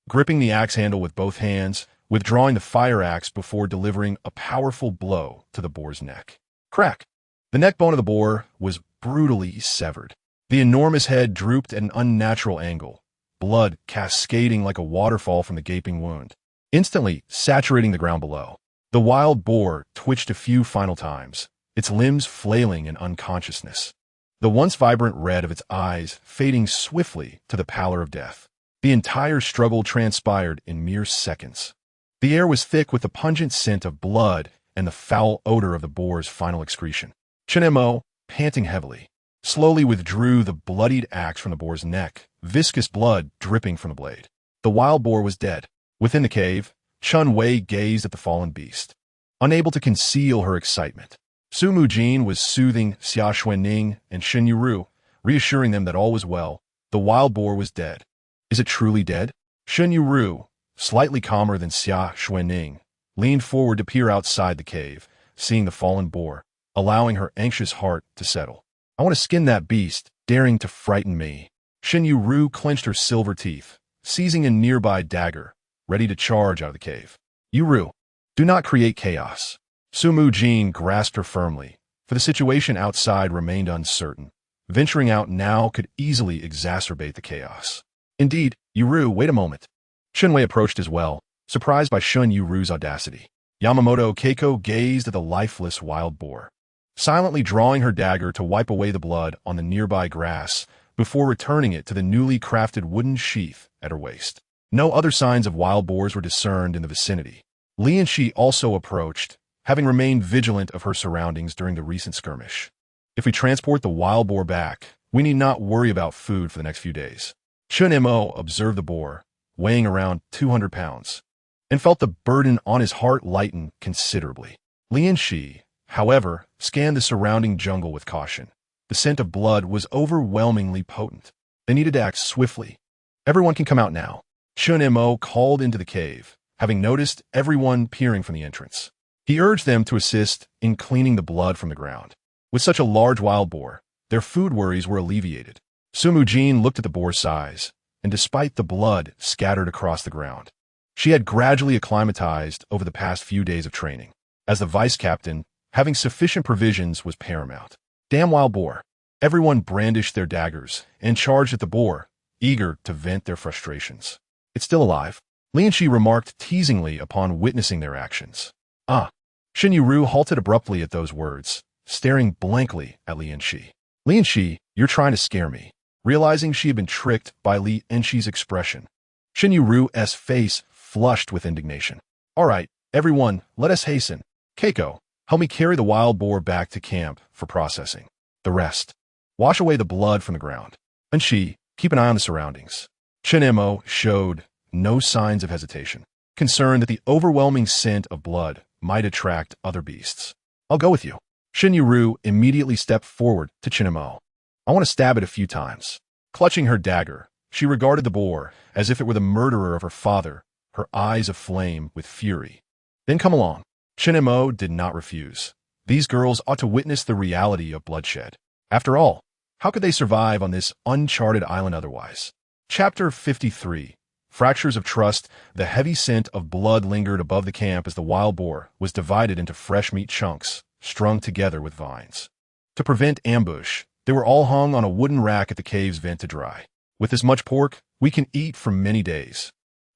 Speaker 1: gripping the axe handle with both hands, withdrawing the fire axe before delivering a powerful blow to the boar's neck. Crack! The neck bone of the boar was brutally severed. The enormous head drooped at an unnatural angle, blood cascading like a waterfall from the gaping wound, instantly saturating the ground below. The wild boar twitched a few final times, its limbs flailing in unconsciousness, the once vibrant red of its eyes fading swiftly to the pallor of death. The entire struggle transpired in mere seconds. The air was thick with the pungent scent of blood and the foul odor of the boar's final excretion. Chen Mo, panting heavily, slowly withdrew the bloodied axe from the boar's neck, viscous blood dripping from the blade. The wild boar was dead. Within the cave, Chen Wei gazed at the fallen beast, unable to conceal her excitement. Su Mujin was soothing Xia Xuening and Shen Yueru, reassuring them that all was well. The wild boar was dead. Is it truly dead? Shen Yueru, slightly calmer than Xia Xuening, leaned forward to peer outside the cave, seeing the fallen boar, allowing her anxious heart to settle. I want to skin that beast, daring to frighten me. Shen Yueru clenched her silver teeth, seizing a nearby dagger, ready to charge out of the cave. Yueru, do not create chaos. Su Mujin grasped her firmly, for the situation outside remained uncertain. Venturing out now could easily exacerbate the chaos. Indeed, Yueru, wait a moment. Chen Wei approached as well, surprised by Shen Yueru's audacity. Yamaguchi Keiko gazed at the lifeless wild boar, silently drawing her dagger to wipe away the blood on the nearby grass before returning it to the newly crafted wooden sheath at her waist. No other signs of wild boars were discerned in the vicinity. Li Enxi also approached, having remained vigilant of her surroundings during the recent skirmish. If we transport the wild boar back, we need not worry about food for the next few days. Chen Mo observed the boar, weighing around 200 pounds, and felt the burden on his heart lighten considerably. Li Enxi, however, scanned the surrounding jungle with caution. The scent of blood was overwhelmingly potent. They needed to act swiftly. Everyone can come out now. Chen Mo called into the cave, having noticed everyone peering from the entrance. He urged them to assist in cleaning the blood from the ground. With such a large wild boar, their food worries were alleviated. Su Mujin looked at the boar's size, and despite the blood scattered across the ground, she had gradually acclimatized over the past few days of training. As the vice captain, having sufficient provisions was paramount. Damn wild boar. Everyone brandished their daggers and charged at the boar, eager to vent their frustrations. It's still alive, Li Enxi remarked teasingly upon witnessing their actions. Ah. Shen Yueru halted abruptly at those words, staring blankly at Li Enxi. Li Enxi, you're trying to scare me. Realizing she had been tricked by Li Enxi's expression, Shen Yueru's face flushed with indignation. All right, everyone, let us hasten. Keiko, help me carry the wild boar back to camp for processing. The rest. Wash away the blood from the ground. Enxi, keep an eye on the surroundings. Chen Mo showed no signs of hesitation, concerned that the overwhelming scent of blood might attract other beasts. I'll go with you. Shen Yueru immediately stepped forward to Chen Mo. I want to stab it a few times. Clutching her dagger, she regarded the boar as if it were the murderer of her father, her eyes aflame with fury. Then come along. Chen Mo did not refuse. These girls ought to witness the reality of bloodshed. After all, how could they survive on this uncharted island otherwise? Chapter 53. Fractures of trust. The heavy scent of blood lingered above the camp as the wild boar was divided into fresh meat chunks, strung together with vines. To prevent ambush, they were all hung on a wooden rack at the cave's vent to dry. With this much pork, we can eat for many days.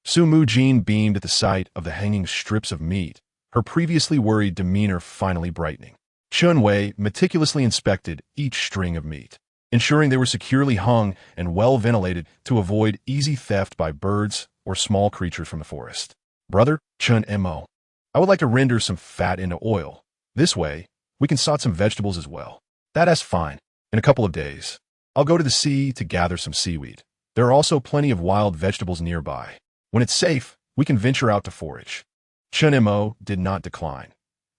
Speaker 1: Su Mujin beamed at the sight of the hanging strips of meat, her previously worried demeanor finally brightening. Chen Wei meticulously inspected each string of meat, ensuring they were securely hung and well ventilated to avoid easy theft by birds or small creatures from the forest. Brother, Chen Mo, I would like to render some fat into oil. This way, we can saute some vegetables as well. That's fine. In a couple of days, I'll go to the sea to gather some seaweed. There are also plenty of wild vegetables nearby. When it's safe, we can venture out to forage. Chen Mo did not decline.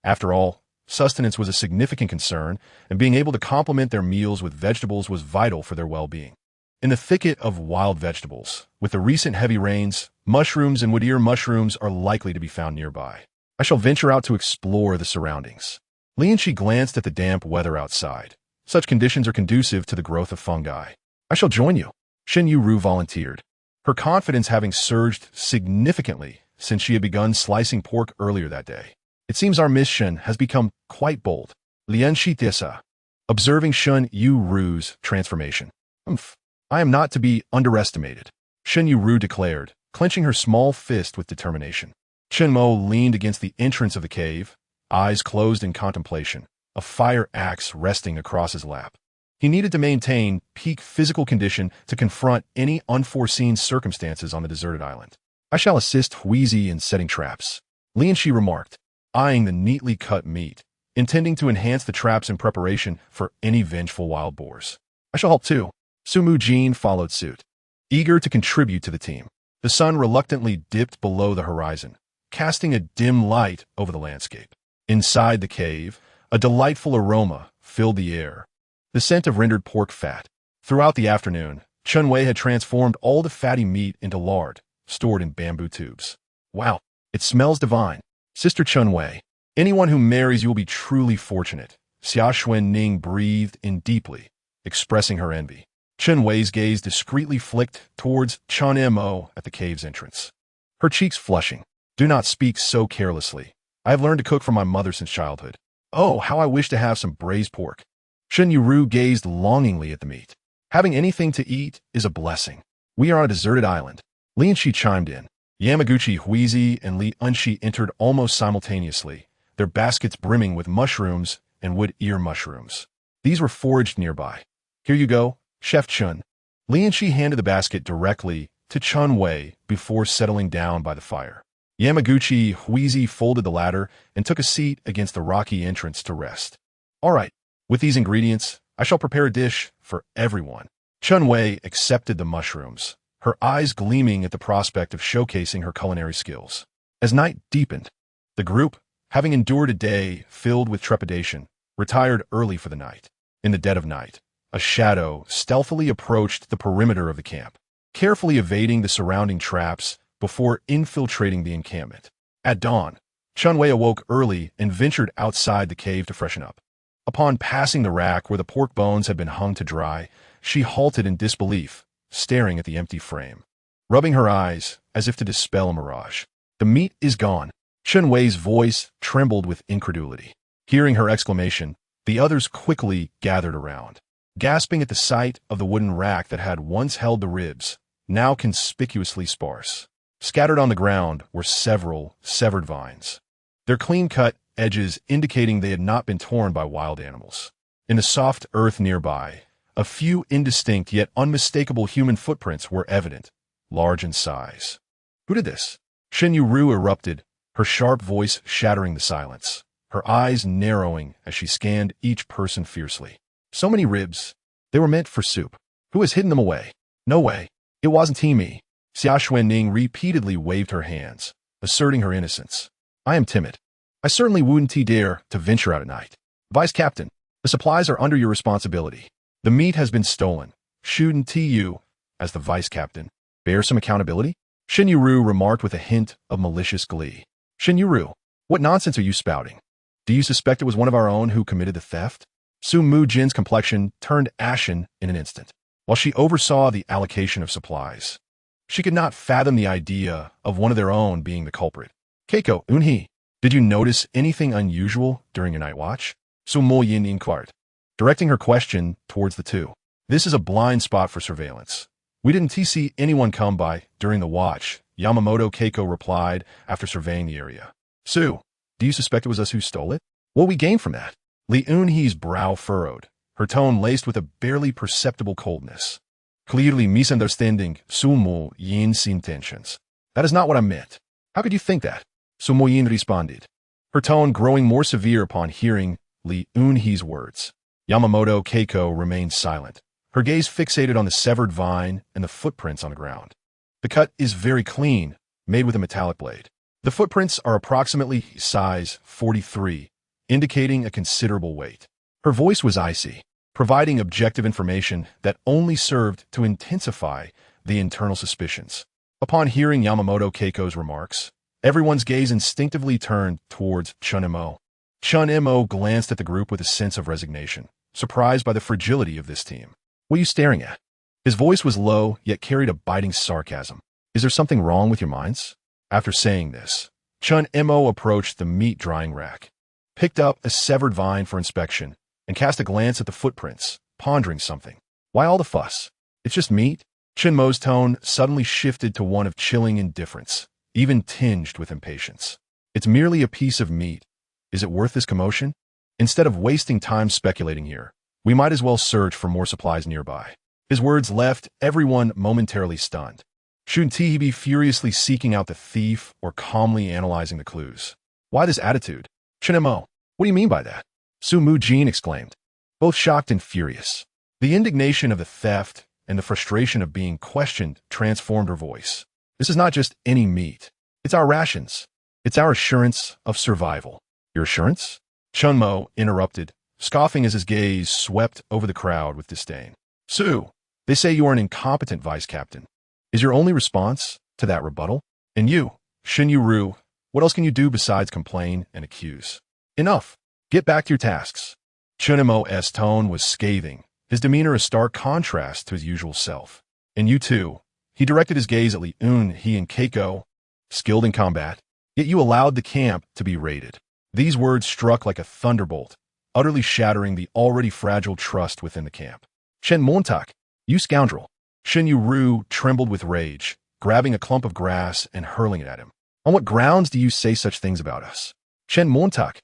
Speaker 1: After all, sustenance was a significant concern, and being able to complement their meals with vegetables was vital for their well-being. In the thicket of wild vegetables, with the recent heavy rains, mushrooms and wood ear mushrooms are likely to be found nearby. I shall venture out to explore the surroundings. Li Enxi glanced at the damp weather outside. Such conditions are conducive to the growth of fungi. I shall join you. Shen Yueru volunteered, her confidence having surged significantly since she had begun slicing pork earlier that day. It seems our mission has become quite bold. Li Enxi Tisa, observing Shen Yueru's transformation. I am not to be underestimated, Shen Yueru declared, clenching her small fist with determination. Chen Mo leaned against the entrance of the cave, eyes closed in contemplation, a fire axe resting across his lap. He needed to maintain peak physical condition to confront any unforeseen circumstances on the deserted island. I shall assist Huizi in setting traps, Li Enxi remarked, eyeing the neatly cut meat, intending to enhance the traps in preparation for any vengeful wild boars. I shall help too. Su Mujin followed suit, eager to contribute to the team. The sun reluctantly dipped below the horizon, casting a dim light over the landscape. Inside the cave, a delightful aroma filled the air, the scent of rendered pork fat. Throughout the afternoon, Chen Wei had transformed all the fatty meat into lard, stored in bamboo tubes. Wow, it smells divine. Sister Chen Wei, anyone who marries you will be truly fortunate. Xia Xuening breathed in deeply, expressing her envy. Chen Wei's gaze discreetly flicked towards Chen Mo at the cave's entrance, her cheeks flushing. Do not speak so carelessly. I have learned to cook from my mother since childhood. Oh, how I wish to have some braised pork. Shen Yueru gazed longingly at the meat. Having anything to eat is a blessing. We are on a deserted island. Li Enxi chimed in. Yamaguchi Huizi and Li Enxi entered almost simultaneously, their baskets brimming with mushrooms and wood ear mushrooms. These were foraged nearby. Here you go, Chef Chen. Li Enxi handed the basket directly to Chen Wei before settling down by the fire. Yamaguchi Huizi folded the latter and took a seat against the rocky entrance to rest. All right, with these ingredients, I shall prepare a dish for everyone. Chen Wei accepted the mushrooms, her eyes gleaming at the prospect of showcasing her culinary skills. As night deepened, the group, having endured a day filled with trepidation, retired early for the night. In the dead of night, a shadow stealthily approached the perimeter of the camp, carefully evading the surrounding traps before infiltrating the encampment. At dawn, Chen Wei awoke early and ventured outside the cave to freshen up. Upon passing the rack where the pork bones had been hung to dry, she halted in disbelief, staring at the empty frame, rubbing her eyes as if to dispel a mirage. The meat is gone. Chen Wei's voice trembled with incredulity. Hearing her exclamation, the others quickly gathered around, gasping at the sight of the wooden rack that had once held the ribs, now conspicuously sparse. Scattered on the ground were several severed vines. their clean-cut edges indicating they had not been torn by wild animals. In the soft earth nearby, a few indistinct yet unmistakable human footprints were evident, large in size. Who did this? Shen Yueru erupted, her sharp voice shattering the silence, her eyes narrowing as she scanned each person fiercely. So many ribs. They were meant for soup. Who has hidden them away? No way. It wasn't me. Xia Xuening repeatedly waved her hands, asserting her innocence. I am timid. I certainly wouldn't dare to venture out at night. Vice Captain, the supplies are under your responsibility. The meat has been stolen. Shouldn't you, as the Vice Captain, bear some accountability? Shen Yueru remarked with a hint of malicious glee. Shen Yueru, what nonsense are you spouting? Do you suspect it was one of our own who committed the theft? Su Mujin's complexion turned ashen in an instant, while she oversaw the allocation of supplies. She could not fathom the idea of one of their own being the culprit. Keiko, Unhe, did you notice anything unusual during your night watch? Su Mujin inquired, directing her question towards the two. This is a blind spot for surveillance. We didn't see anyone come by during the watch, Yamaguchi Keiko replied after surveying the area. Su, do you suspect it was us who stole it? What will we gain from that? Li Enxi's brow furrowed, her tone laced with a barely perceptible coldness. Clearly misunderstanding Su Mujin's intentions. That is not what I meant. How could you think that? Su Mujin responded, her tone growing more severe upon hearing Li Enxi's words. Yamaguchi Keiko remained silent, her gaze fixated on the severed vine and the footprints on the ground. The cut is very clean, made with a metallic blade. The footprints are approximately size 43, indicating a considerable weight. Her voice was icy, providing objective information that only served to intensify the internal suspicions. Upon hearing Yamaguchi Keiko's remarks, everyone's gaze instinctively turned towards Chen Mo. Chen Mo glanced at the group with a sense of resignation, surprised by the fragility of this team. What are you staring at? His voice was low, yet carried a biting sarcasm. Is there something wrong with your minds? After saying this, Chen Mo approached the meat drying rack, picked up a severed vine for inspection, and cast a glance at the footprints, pondering something. Why all the fuss? It's just meat? Chen Mo's tone suddenly shifted to one of chilling indifference, even tinged with impatience. It's merely a piece of meat. Is it worth this commotion? Instead of wasting time speculating here, we might as well search for more supplies nearby. His words left everyone momentarily stunned. Shouldn't he be furiously seeking out the thief or calmly analyzing the clues? Why this attitude? Chen Mo, what do you mean by that? Su Mujin exclaimed, both shocked and furious. The indignation of the theft and the frustration of being questioned transformed her voice. This is not just any meat. It's our rations. It's our assurance of survival. Your assurance? Chen Mo interrupted, scoffing as his gaze swept over the crowd with disdain. Su, they say you are an incompetent vice captain. Is your only response to that rebuttal? And you, Shen Yueru, what else can you do besides complain and accuse? Enough. Get back to your tasks. Chen Mo's tone was scathing, his demeanor a stark contrast to his usual self. And you too. He directed his gaze at Li Enxi and Keiko, skilled in combat, yet you allowed the camp to be raided. These words struck like a thunderbolt, utterly shattering the already fragile trust within the camp. Chen Montak, you scoundrel. Shen Yueru trembled with rage, grabbing a clump of grass and hurling it at him. On what grounds do you say such things about us? Chen Montak,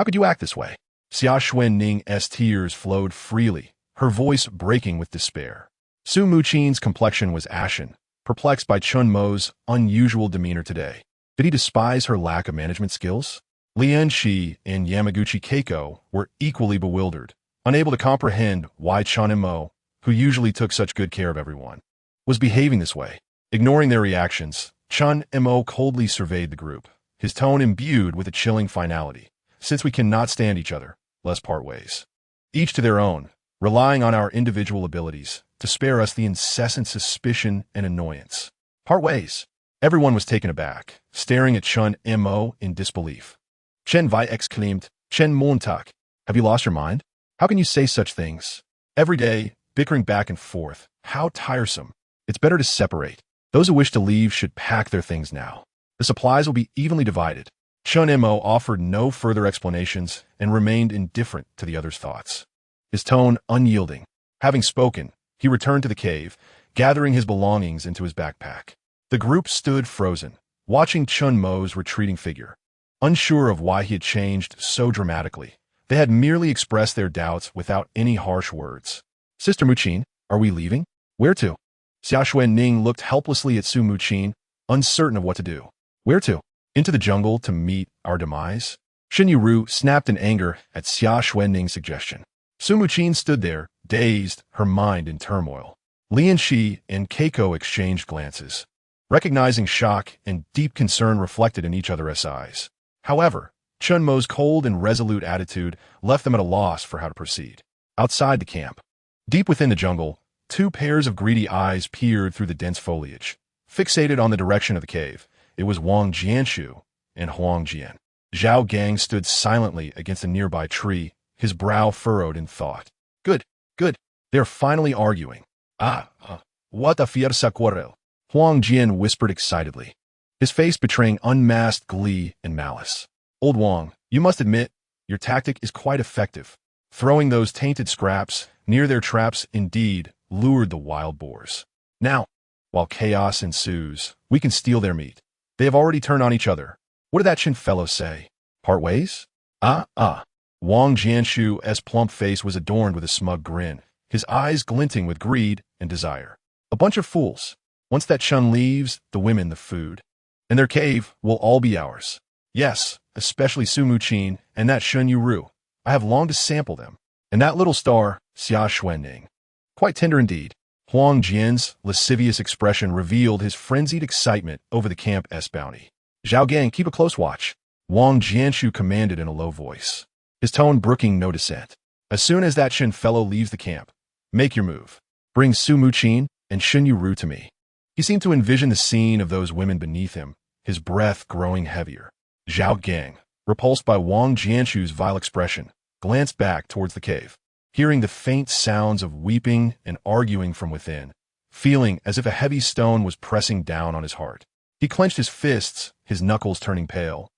Speaker 1: how could you act this way? Xia Xuening's tears flowed freely, her voice breaking with despair. Su Mujin's complexion was ashen, perplexed by Chen Mo's unusual demeanor today. Did he despise her lack of management skills? Li Enxi and Yamaguchi Keiko were equally bewildered, unable to comprehend why Chen Mo, who usually took such good care of everyone, was behaving this way. Ignoring their reactions, Chen Mo coldly surveyed the group, his tone imbued with a chilling finality. Since we cannot stand each other, let's part ways. Each to their own, relying on our individual abilities to spare us the incessant suspicion and annoyance. Part ways. Everyone was taken aback, staring at Chen Mo in disbelief. Chen Wei exclaimed, Chen Montak, have you lost your mind? How can you say such things? Every day, bickering back and forth. How tiresome. It's better to separate. Those who wish to leave should pack their things now. The supplies will be evenly divided. Chen Mo offered no further explanations and remained indifferent to the other's thoughts. His tone unyielding. Having spoken, he returned to the cave, gathering his belongings into his backpack. The group stood frozen, watching Chen Mo's retreating figure. unsure of why he had changed so dramatically. They had merely expressed their doubts without any harsh words. Sister Mujin, are we leaving? Where to? Xia Xuening looked helplessly at Su Mujin, uncertain of what to do. Where to? Into the jungle to meet our demise? Shen Yueru snapped in anger at Xia Xuening's suggestion. Su Mujin stood there, dazed, her mind in turmoil. Li Enxi and Keiko exchanged glances, recognizing shock and deep concern reflected in each other's eyes. However, Chen Mo's cold and resolute attitude left them at a loss for how to proceed. Outside the camp, deep within the jungle, two pairs of greedy eyes peered through the dense foliage. Fixated on the direction of the cave, it was Wang Jianshu and Huang Jian. Zhao Gang stood silently against a nearby tree, his brow furrowed in thought. Good, good, they're finally arguing. What a fierce quarrel, Huang Jian whispered excitedly, his face betraying unmasked glee and malice. Old Wang, you must admit, your tactic is quite effective. Throwing those tainted scraps near their traps indeed lured the wild boars. Now, while chaos ensues, we can steal their meat. They have already turned on each other. What did that Chen fellow say? Part ways? Wang Jianshu's plump face was adorned with a smug grin, his eyes glinting with greed and desire. A bunch of fools. Once that Chen leaves, the women the food. And their cave will all be ours. Yes, especially Su Mujin and that Shen Yueru. I have longed to sample them. And that little star, Xia Xuening. Quite tender indeed. Huang Jian's lascivious expression revealed his frenzied excitement over the camp's bounty. Zhao Gang, keep a close watch, Wang Jianshu commanded in a low voice, his tone brooking no dissent. As soon as that Chen fellow leaves the camp, make your move. Bring Su Mujin and Shen Yueru to me. He seemed to envision the scene of those women beneath him, his breath growing heavier. Zhao Gang, repulsed by Wang Jianshu's vile expression, glanced back towards the cave, hearing the faint sounds of weeping and arguing from within, feeling as if a heavy stone was pressing down on his heart. He clenched his fists, his knuckles turning pale,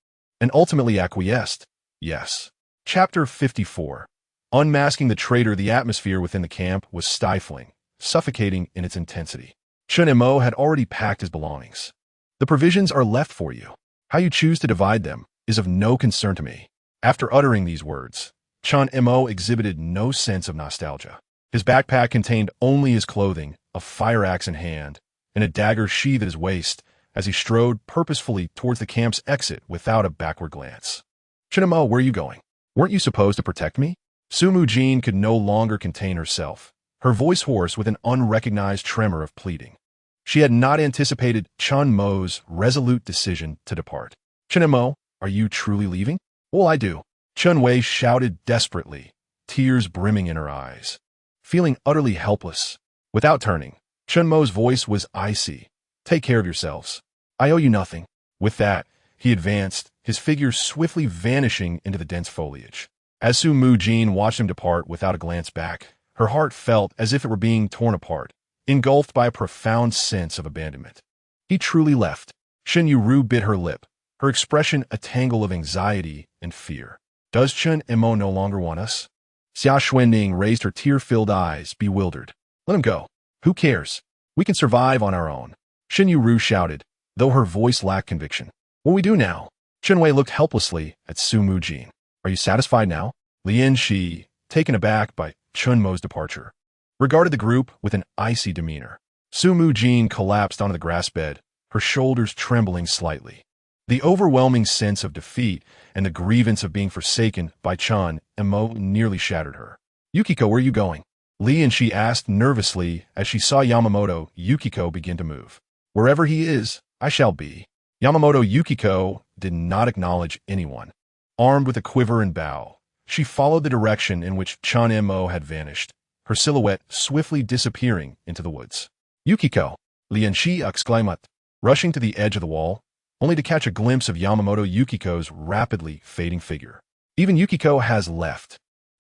Speaker 1: and ultimately acquiesced. Yes. Chapter 54. Unmasking the traitor, the atmosphere within the camp was stifling, suffocating in its intensity. Chen Mo had already packed his belongings. The provisions are left for you. How you choose to divide them is of no concern to me. After uttering these words, Chen Mo exhibited no sense of nostalgia. His backpack contained only his clothing, a fire axe in hand, and a dagger sheathed at his waist, as he strode purposefully towards the camp's exit without a backward glance. Chen Mo, where are you going? Weren't you supposed to protect me? Su Mujin could no longer contain herself, her voice hoarse with an unrecognized tremor of pleading. She had not anticipated Chen Mo's resolute decision to depart. Chen Mo, are you truly leaving? Well, I do. Chen Wei shouted desperately, tears brimming in her eyes. Feeling utterly helpless, without turning, Chen Mo's voice was icy. Take care of yourselves. I owe you nothing. With that, he advanced, his figure swiftly vanishing into the dense foliage. As Su Mujin watched him depart without a glance back, her heart felt as if it were being torn apart, engulfed by a profound sense of abandonment. He truly left. Shen Yueru bit her lip, her expression a tangle of anxiety and fear. Does Chen Mo no longer want us? Xia Xuening raised her tear-filled eyes, bewildered. Let him go. Who cares? We can survive on our own. Shen Yueru shouted, though her voice lacked conviction. What do we do now? Chen Wei looked helplessly at Su Mujin. Are you satisfied now? Li Enxi, taken aback by Chen Mo's departure, regarded the group with an icy demeanor. Su Mujin collapsed onto the grass bed, her shoulders trembling slightly. The overwhelming sense of defeat and the grievance of being forsaken by Chen Mo nearly shattered her. Yukiko, where are you going? Li Enxi asked nervously as she saw Yamamoto Yukiko begin to move. Wherever he is, I shall be. Yamamoto Yukiko did not acknowledge anyone. Armed with a quiver and bow, she followed the direction in which Chen Mo had vanished, her silhouette swiftly disappearing into the woods. Yukiko! Li Enxi exclaimed, rushing to the edge of the wall, only to catch a glimpse of Yamamoto Yukiko's rapidly fading figure. Even Yukiko has left.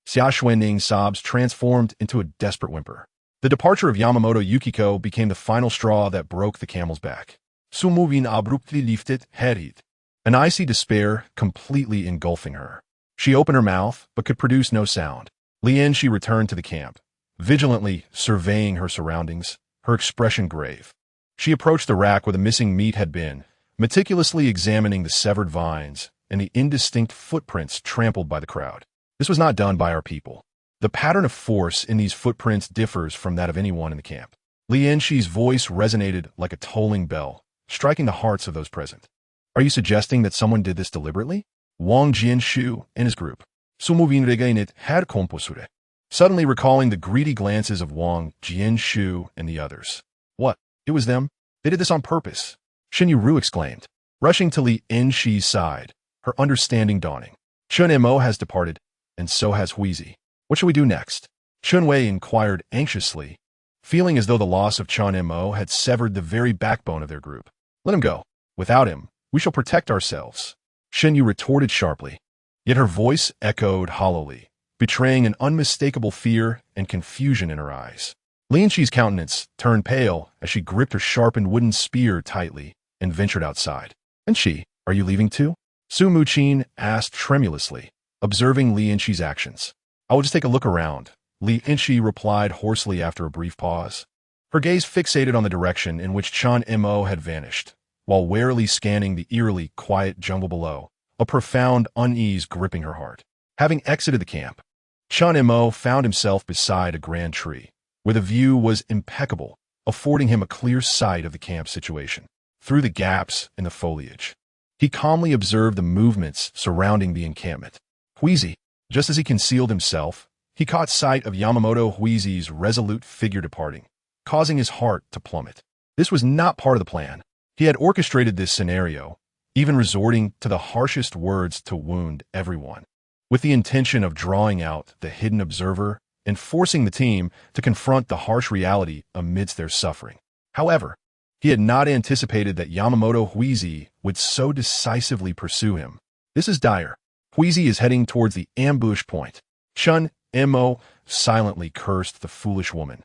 Speaker 1: Xia Xuening's sobs transformed into a desperate whimper. The departure of Yamamoto Yukiko became the final straw that broke the camel's back. Su Mujin abruptly lifted her head, an icy despair completely engulfing her. She opened her mouth, but could produce no sound. Li Enxi returned to the camp, vigilantly surveying her surroundings, her expression grave. She approached the rack where the missing meat had been, meticulously examining the severed vines and the indistinct footprints trampled by the crowd. This was not done by our people. The pattern of force in these footprints differs from that of anyone in the camp. Li Enxi's voice resonated like a tolling bell, striking the hearts of those present. Are you suggesting that someone did this deliberately? Wang Jianshu and his group. Su Mujin had composure. Suddenly recalling the greedy glances of Wang Jianshu and the others. What? It was them? They did this on purpose. Shen Yueru exclaimed, rushing to Li Enxi's side, her understanding dawning. Chen Mo has departed, and so has Huizi. What shall we do next? Chen Wei inquired anxiously, feeling as though the loss of Chen Mo had severed the very backbone of their group. Let him go. Without him, we shall protect ourselves. Shen Yu retorted sharply, yet her voice echoed hollowly, betraying an unmistakable fear and confusion in her eyes. Li Enxi's countenance turned pale as she gripped her sharpened wooden spear tightly and ventured outside. Enxi, are you leaving too? Su Mujin asked tremulously, observing Li Enxi's actions. I will just take a look around, Li Enxi replied hoarsely after a brief pause. Her gaze fixated on the direction in which Chen Mo had vanished, while warily scanning the eerily quiet jungle below, a profound unease gripping her heart. Having exited the camp, Chen Mo found himself beside a grand tree, where the view was impeccable, affording him a clear sight of the camp situation. Through the gaps in the foliage, he calmly observed the movements surrounding the encampment. Huizi, just as he concealed himself, he caught sight of Yamamoto Huizi's resolute figure departing, causing his heart to plummet. This was not part of the plan. He had orchestrated this scenario, even resorting to the harshest words to wound everyone, with the intention of drawing out the hidden observer and forcing the team to confront the harsh reality amidst their suffering. However, he had not anticipated that Yamamoto Huizi would so decisively pursue him. This is dire. Huizi is heading towards the ambush point. Chen Mo silently cursed the foolish woman,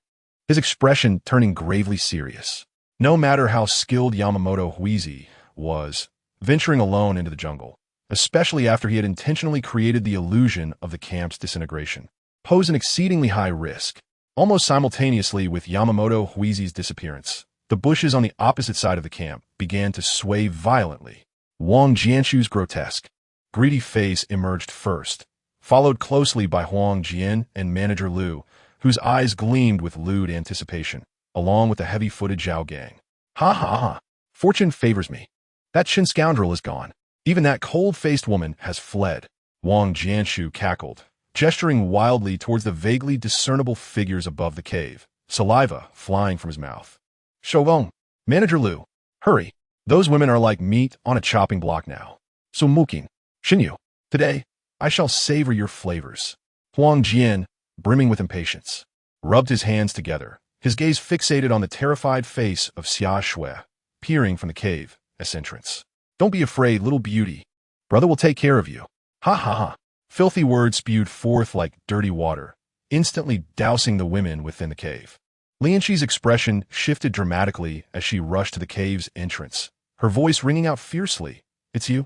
Speaker 1: his expression turning gravely serious. No matter how skilled Yamamoto Huizi was, venturing alone into the jungle, especially after he had intentionally created the illusion of the camp's disintegration, posed an exceedingly high risk. Almost simultaneously with Yamamoto Huizi's disappearance, the bushes on the opposite side of the camp began to sway violently. Wang Jianshu's grotesque, greedy face emerged first, followed closely by Huang Jian and manager Lu, whose eyes gleamed with lewd anticipation, along with the heavy-footed Zhao Gang. Ha ha ha! Fortune favors me. That Chen scoundrel is gone. Even that cold-faced woman has fled. Wang Jianshu cackled, gesturing wildly towards the vaguely discernible figures above the cave, saliva flying from his mouth. Shougong, manager Lu, hurry. Those women are like meat on a chopping block now. So Mukin, Shenyu, today, I shall savor your flavors. Huang Jian, brimming with impatience, rubbed his hands together, his gaze fixated on the terrified face of Xia Xuening, peering from the cave entrance. Don't be afraid, little beauty. Brother will take care of you. Ha ha ha. Filthy words spewed forth like dirty water, instantly dousing the women within the cave. Li Enxi's expression shifted dramatically as she rushed to the cave's entrance, her voice ringing out fiercely. It's you?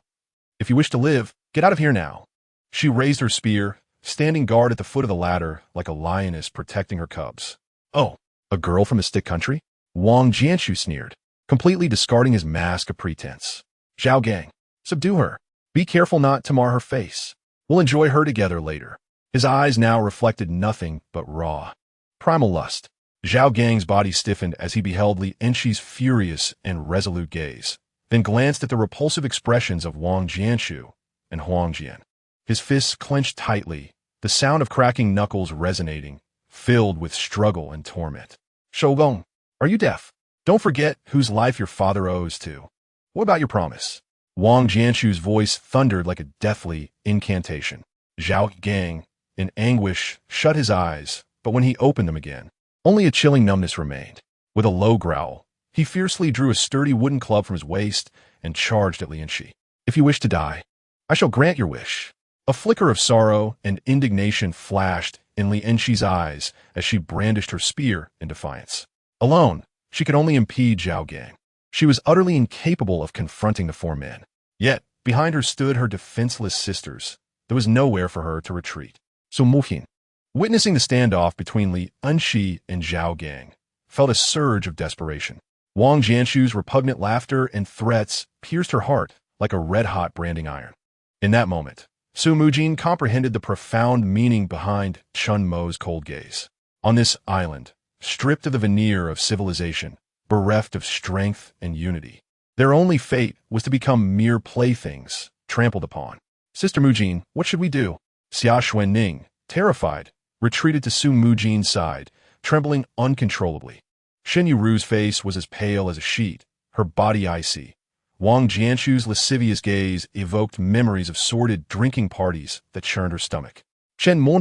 Speaker 1: If you wish to live, get out of here now. She raised her spear, standing guard at the foot of the ladder like a lioness protecting her cubs. Oh, a girl from a stick country? Wang Jianshu sneered, completely discarding his mask of pretense. Zhao Gang, subdue her. Be careful not to mar her face. We'll enjoy her together later. His eyes now reflected nothing but raw, primal lust. Zhao Gang's body stiffened as he beheld Li Enxi's furious and resolute gaze, then glanced at the repulsive expressions of Wang Jianshu and Huang Jian. His fists clenched tightly, the sound of cracking knuckles resonating, filled with struggle and torment. Shougong, are you deaf? Don't forget whose life your father owes to. What about your promise? Wang Jianshu's voice thundered like a deathly incantation. Zhao Gang, in anguish, shut his eyes, but when he opened them again, only a chilling numbness remained. With a low growl, he fiercely drew a sturdy wooden club from his waist and charged at Li Enxi. If you wish to die, I shall grant your wish. A flicker of sorrow and indignation flashed in Li Enxi's eyes as she brandished her spear in defiance. Alone, she could only impede Zhao Gang. She was utterly incapable of confronting the four men. Yet, behind her stood her defenseless sisters. There was nowhere for her to retreat. So Mujin, witnessing the standoff between Li Enxi and Zhao Gang, felt a surge of desperation. Wang Jianshu's repugnant laughter and threats pierced her heart like a red-hot branding iron. In that moment, Su Mujin comprehended the profound meaning behind Chen Mo's cold gaze. On this island, stripped of the veneer of civilization, bereft of strength and unity, their only fate was to become mere playthings, trampled upon. Sister Mujin, what should we do? Xia Xuening, terrified, retreated to Su Mujin's side, trembling uncontrollably. Shen Yueru's face was as pale as a sheet, her body icy. Wang Jianshu's lascivious gaze evoked memories of sordid drinking parties that churned her stomach. Chen Mo,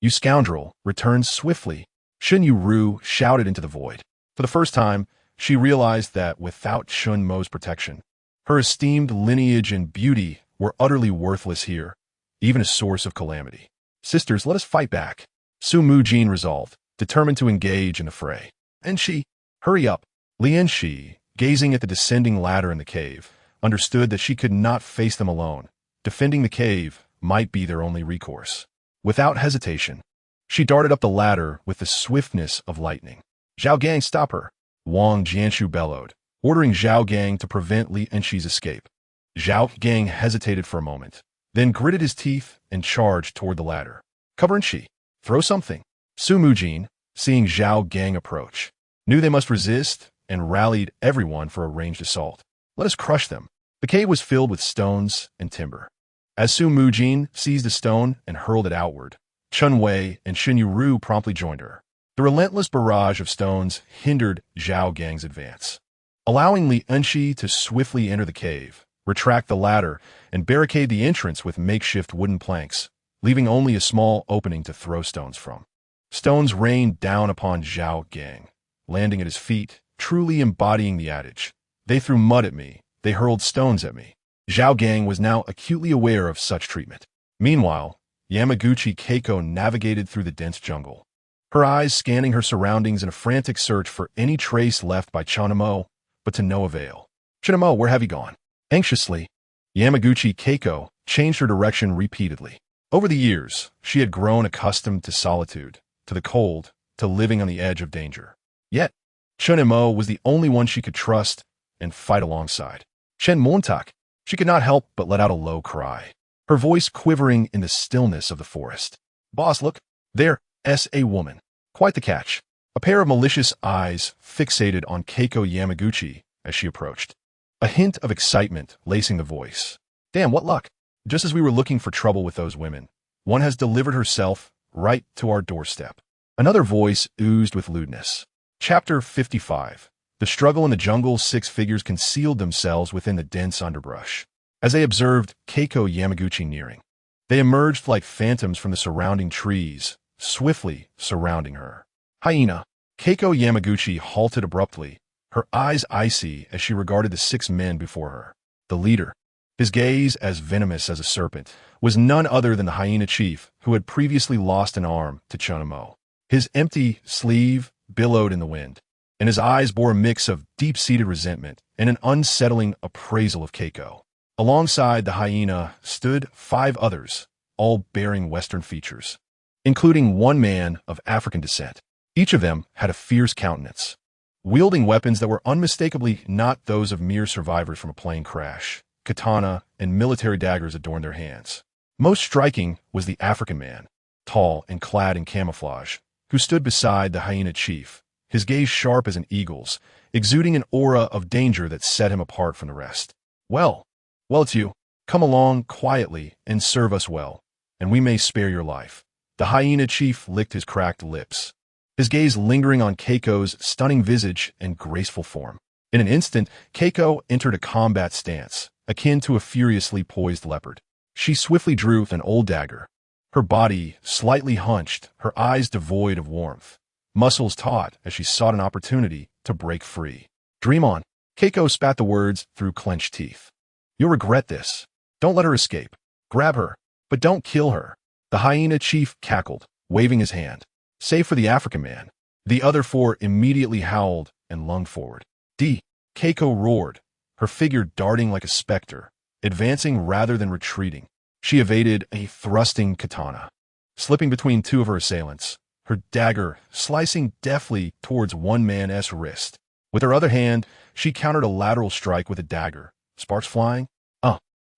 Speaker 1: you scoundrel, returned swiftly. Shen Yueru shouted into the void. For the first time, she realized that without Chen Mo's protection, her esteemed lineage and beauty were utterly worthless here, even a source of calamity. Sisters, let us fight back. Su Mujin resolved, determined to engage in the fray. Enxi, hurry up. Li Enxi, gazing at the descending ladder in the cave, understood that she could not face them alone. Defending the cave might be their only recourse. Without hesitation, she darted up the ladder with the swiftness of lightning. Zhao Gang, stop her! Wang Jianshu bellowed, ordering Zhao Gang to prevent Li Enxi's escape. Zhao Gang hesitated for a moment, then gritted his teeth and charged toward the ladder. Cover Enxi. Throw something. Su Mujin, seeing Zhao Gang approach, knew they must resist and rallied everyone for a ranged assault. Let us crush them. The cave was filled with stones and timber. As Su Mujin seized a stone and hurled it outward, Chen Wei and Shen Yueru promptly joined her. The relentless barrage of stones hindered Zhao Gang's advance. Allowing Li Enxi to swiftly enter the cave, retract the ladder, and barricade the entrance with makeshift wooden planks, leaving only a small opening to throw stones from. Stones rained down upon Zhao Gang, landing at his feet, truly embodying the adage. They threw mud at me, they hurled stones at me. Zhao Gang was now acutely aware of such treatment. Meanwhile, Yamaguchi Keiko navigated through the dense jungle, her eyes scanning her surroundings in a frantic search for any trace left by Chen Mo, but to no avail. Chen Mo, where have you gone? Anxiously, Yamaguchi Keiko changed her direction repeatedly. Over the years, she had grown accustomed to solitude, to the cold, to living on the edge of danger. Yet, Chen Mo was the only one she could trust and fight alongside. Chen Mo, she could not help but let out a low cry, her voice quivering in the stillness of the forest. Boss, look, there's a woman. Quite the catch. A pair of malicious eyes fixated on Keiko Yamaguchi as she approached. A hint of excitement lacing the voice. Damn, what luck. Just as we were looking for trouble with those women, one has delivered herself right to our doorstep. Another voice oozed with lewdness. Chapter 55. The struggle in the jungle. 6 figures concealed themselves within the dense underbrush. As they observed Keiko Yamaguchi nearing, they emerged like phantoms from the surrounding trees, swiftly surrounding her. Hyena. Keiko Yamaguchi halted abruptly, her eyes icy as she regarded the 6 men before her. The leader, his gaze as venomous as a serpent, was none other than the hyena chief who had previously lost an arm to Chen Mo. His empty sleeve billowed in the wind, and his eyes bore a mix of deep-seated resentment and an unsettling appraisal of Keiko. Alongside the hyena stood 5 others, all bearing Western features, including one man of African descent. Each of them had a fierce countenance, wielding weapons that were unmistakably not those of mere survivors from a plane crash. Katana and military daggers adorned their hands. Most striking was the African man, tall and clad in camouflage, who stood beside the hyena chief, his gaze sharp as an eagle's, exuding an aura of danger that set him apart from the rest. Well, it's you. Come along quietly and serve us well, and we may spare your life. The hyena chief licked his cracked lips, his gaze lingering on Keiko's stunning visage and graceful form. In an instant, Keiko entered a combat stance, akin to a furiously poised leopard. She swiftly drew an old dagger, her body slightly hunched, her eyes devoid of warmth, muscles taut as she sought an opportunity to break free. Dream on. Keiko spat the words through clenched teeth. You'll regret this. Don't let her escape. Grab her, but don't kill her. The hyena chief cackled, waving his hand. Save for the African man. The other 4 immediately howled and lunged forward. Keiko roared, her figure darting like a specter, advancing rather than retreating. She evaded a thrusting katana, slipping between 2 of her assailants, her dagger slicing deftly towards one man's wrist. With her other hand, she countered a lateral strike with a dagger, sparks flying.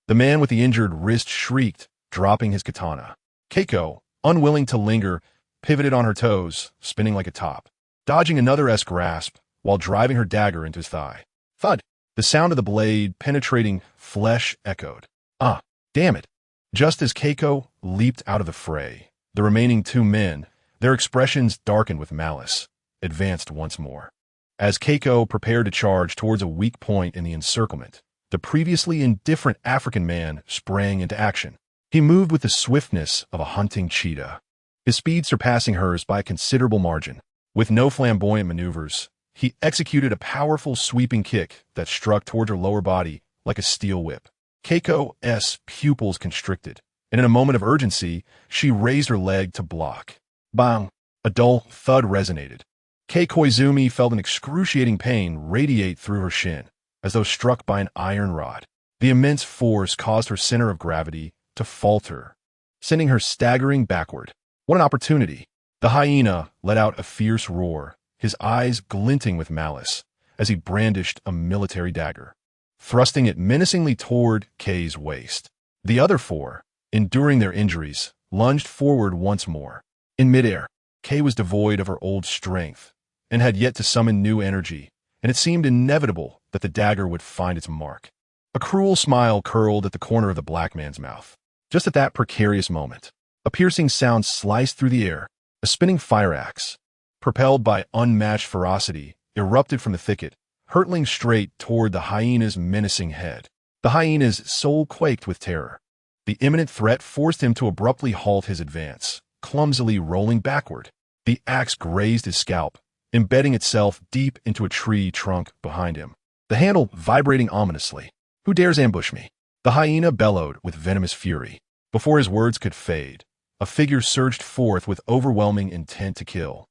Speaker 1: The man with the injured wrist shrieked, dropping his katana. Keiko, unwilling to linger, pivoted on her toes, spinning like a top, dodging another grasp while driving her dagger into his thigh. Thud! The sound of the blade penetrating flesh echoed. Ah, damn it! Just as Keiko leaped out of the fray, the remaining two men, their expressions darkened with malice, advanced once more. As Keiko prepared to charge towards a weak point in the encirclement, the previously indifferent African man sprang into action. He moved with the swiftness of a hunting cheetah, his speed surpassing hers by a considerable margin. With no flamboyant maneuvers, he executed a powerful sweeping kick that struck toward her lower body like a steel whip. Keiko's pupils constricted, and in a moment of urgency, she raised her leg to block. Bang! A dull thud resonated. Kei Koizumi felt an excruciating pain radiate through her shin, as though struck by an iron rod. The immense force caused her center of gravity to falter, sending her staggering backward. What an opportunity! The hyena let out a fierce roar, his eyes glinting with malice, as he brandished a military dagger, thrusting it menacingly toward Kei's waist. The other four, enduring their injuries, lunged forward once more. In midair, Kei was devoid of her old strength, and had yet to summon new energy, and it seemed inevitable that the dagger would find its mark. A cruel smile curled at the corner of the black man's mouth. Just at that precarious moment, a piercing sound sliced through the air. A spinning fire axe, propelled by unmatched ferocity, erupted from the thicket, hurtling straight toward the hyena's menacing head. The hyena's soul quaked with terror. The imminent threat forced him to abruptly halt his advance, clumsily rolling backward. The axe grazed his scalp, embedding itself deep into a tree trunk behind him, the handle vibrating ominously. Who dares ambush me? The hyena bellowed with venomous fury. Before his words could fade, a figure surged forth with overwhelming intent to kill.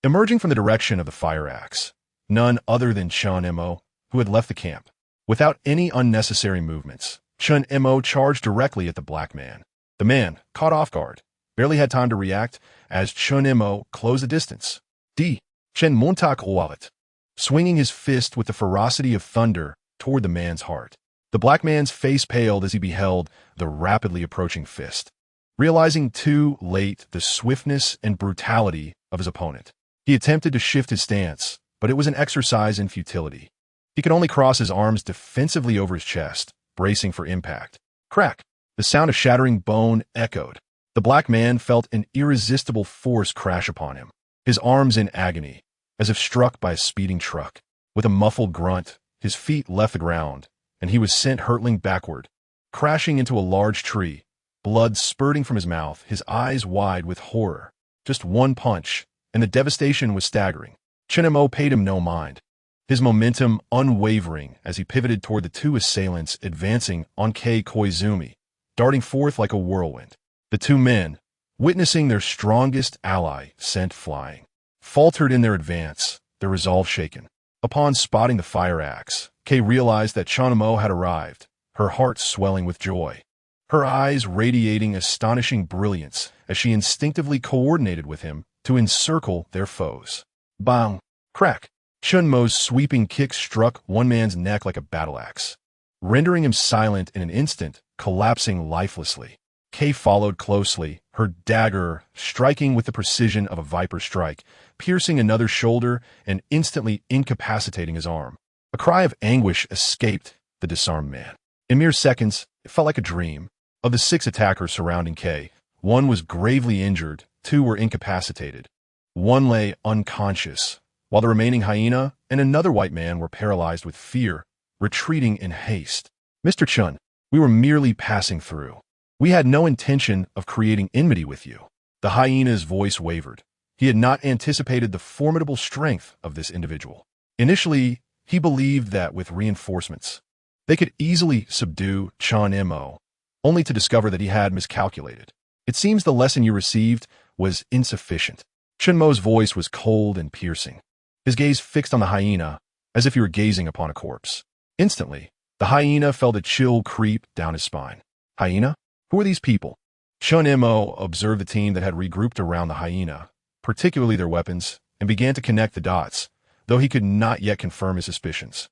Speaker 1: Emerging from the direction of the fire axe, none other than Chen Mo, who had left the camp. Without any unnecessary movements, Chen Mo charged directly at the black man. The man, caught off guard, barely had time to react as Chen Mo closed the distance. Chen Montak wallet, swinging his fist with the ferocity of thunder toward the man's heart. The black man's face paled as he beheld the rapidly approaching fist. Realizing too late the swiftness and brutality of his opponent, he attempted to shift his stance, but it was an exercise in futility. He could only cross his arms defensively over his chest, bracing for impact. Crack! The sound of shattering bone echoed. The black man felt an irresistible force crash upon him, his arms in agony, as if struck by a speeding truck. With a muffled grunt, his feet left the ground, and he was sent hurtling backward, crashing into a large tree, blood spurting from his mouth, his eyes wide with horror. Just one punch, and the devastation was staggering. Chen Mo paid him no mind, his momentum unwavering as he pivoted toward the two assailants advancing on Kei Koizumi, darting forth like a whirlwind. The two men, witnessing their strongest ally sent flying, faltered in their advance, their resolve shaken. Upon spotting the fire axe, Kei realized that Chen Mo had arrived, her heart swelling with joy, her eyes radiating astonishing brilliance as she instinctively coordinated with him to encircle their foes. Bang! Crack! Chen Mo's sweeping kick struck one man's neck like a battle axe, rendering him silent in an instant, collapsing lifelessly. Kei followed closely, her dagger striking with the precision of a viper strike, piercing another shoulder and instantly incapacitating his arm. A cry of anguish escaped the disarmed man. In mere seconds, it felt like a dream. Of the 6 attackers surrounding Kei, 1 was gravely injured, 2 were incapacitated. 1 lay unconscious, while the remaining hyena and another white man were paralyzed with fear, retreating in haste. Mr. Chen, we were merely passing through. We had no intention of creating enmity with you. The hyena's voice wavered. He had not anticipated the formidable strength of this individual. Initially, he believed that with reinforcements, they could easily subdue Chen Mo, only to discover that he had miscalculated. It seems the lesson you received was insufficient. Chen Mo's voice was cold and piercing, his gaze fixed on the hyena, as if he were gazing upon a corpse. Instantly, the hyena felt a chill creep down his spine. Hyena? Who are these people? Chen Mo observed the team that had regrouped around the hyena, particularly their weapons, and began to connect the dots, though he could not yet confirm his suspicions.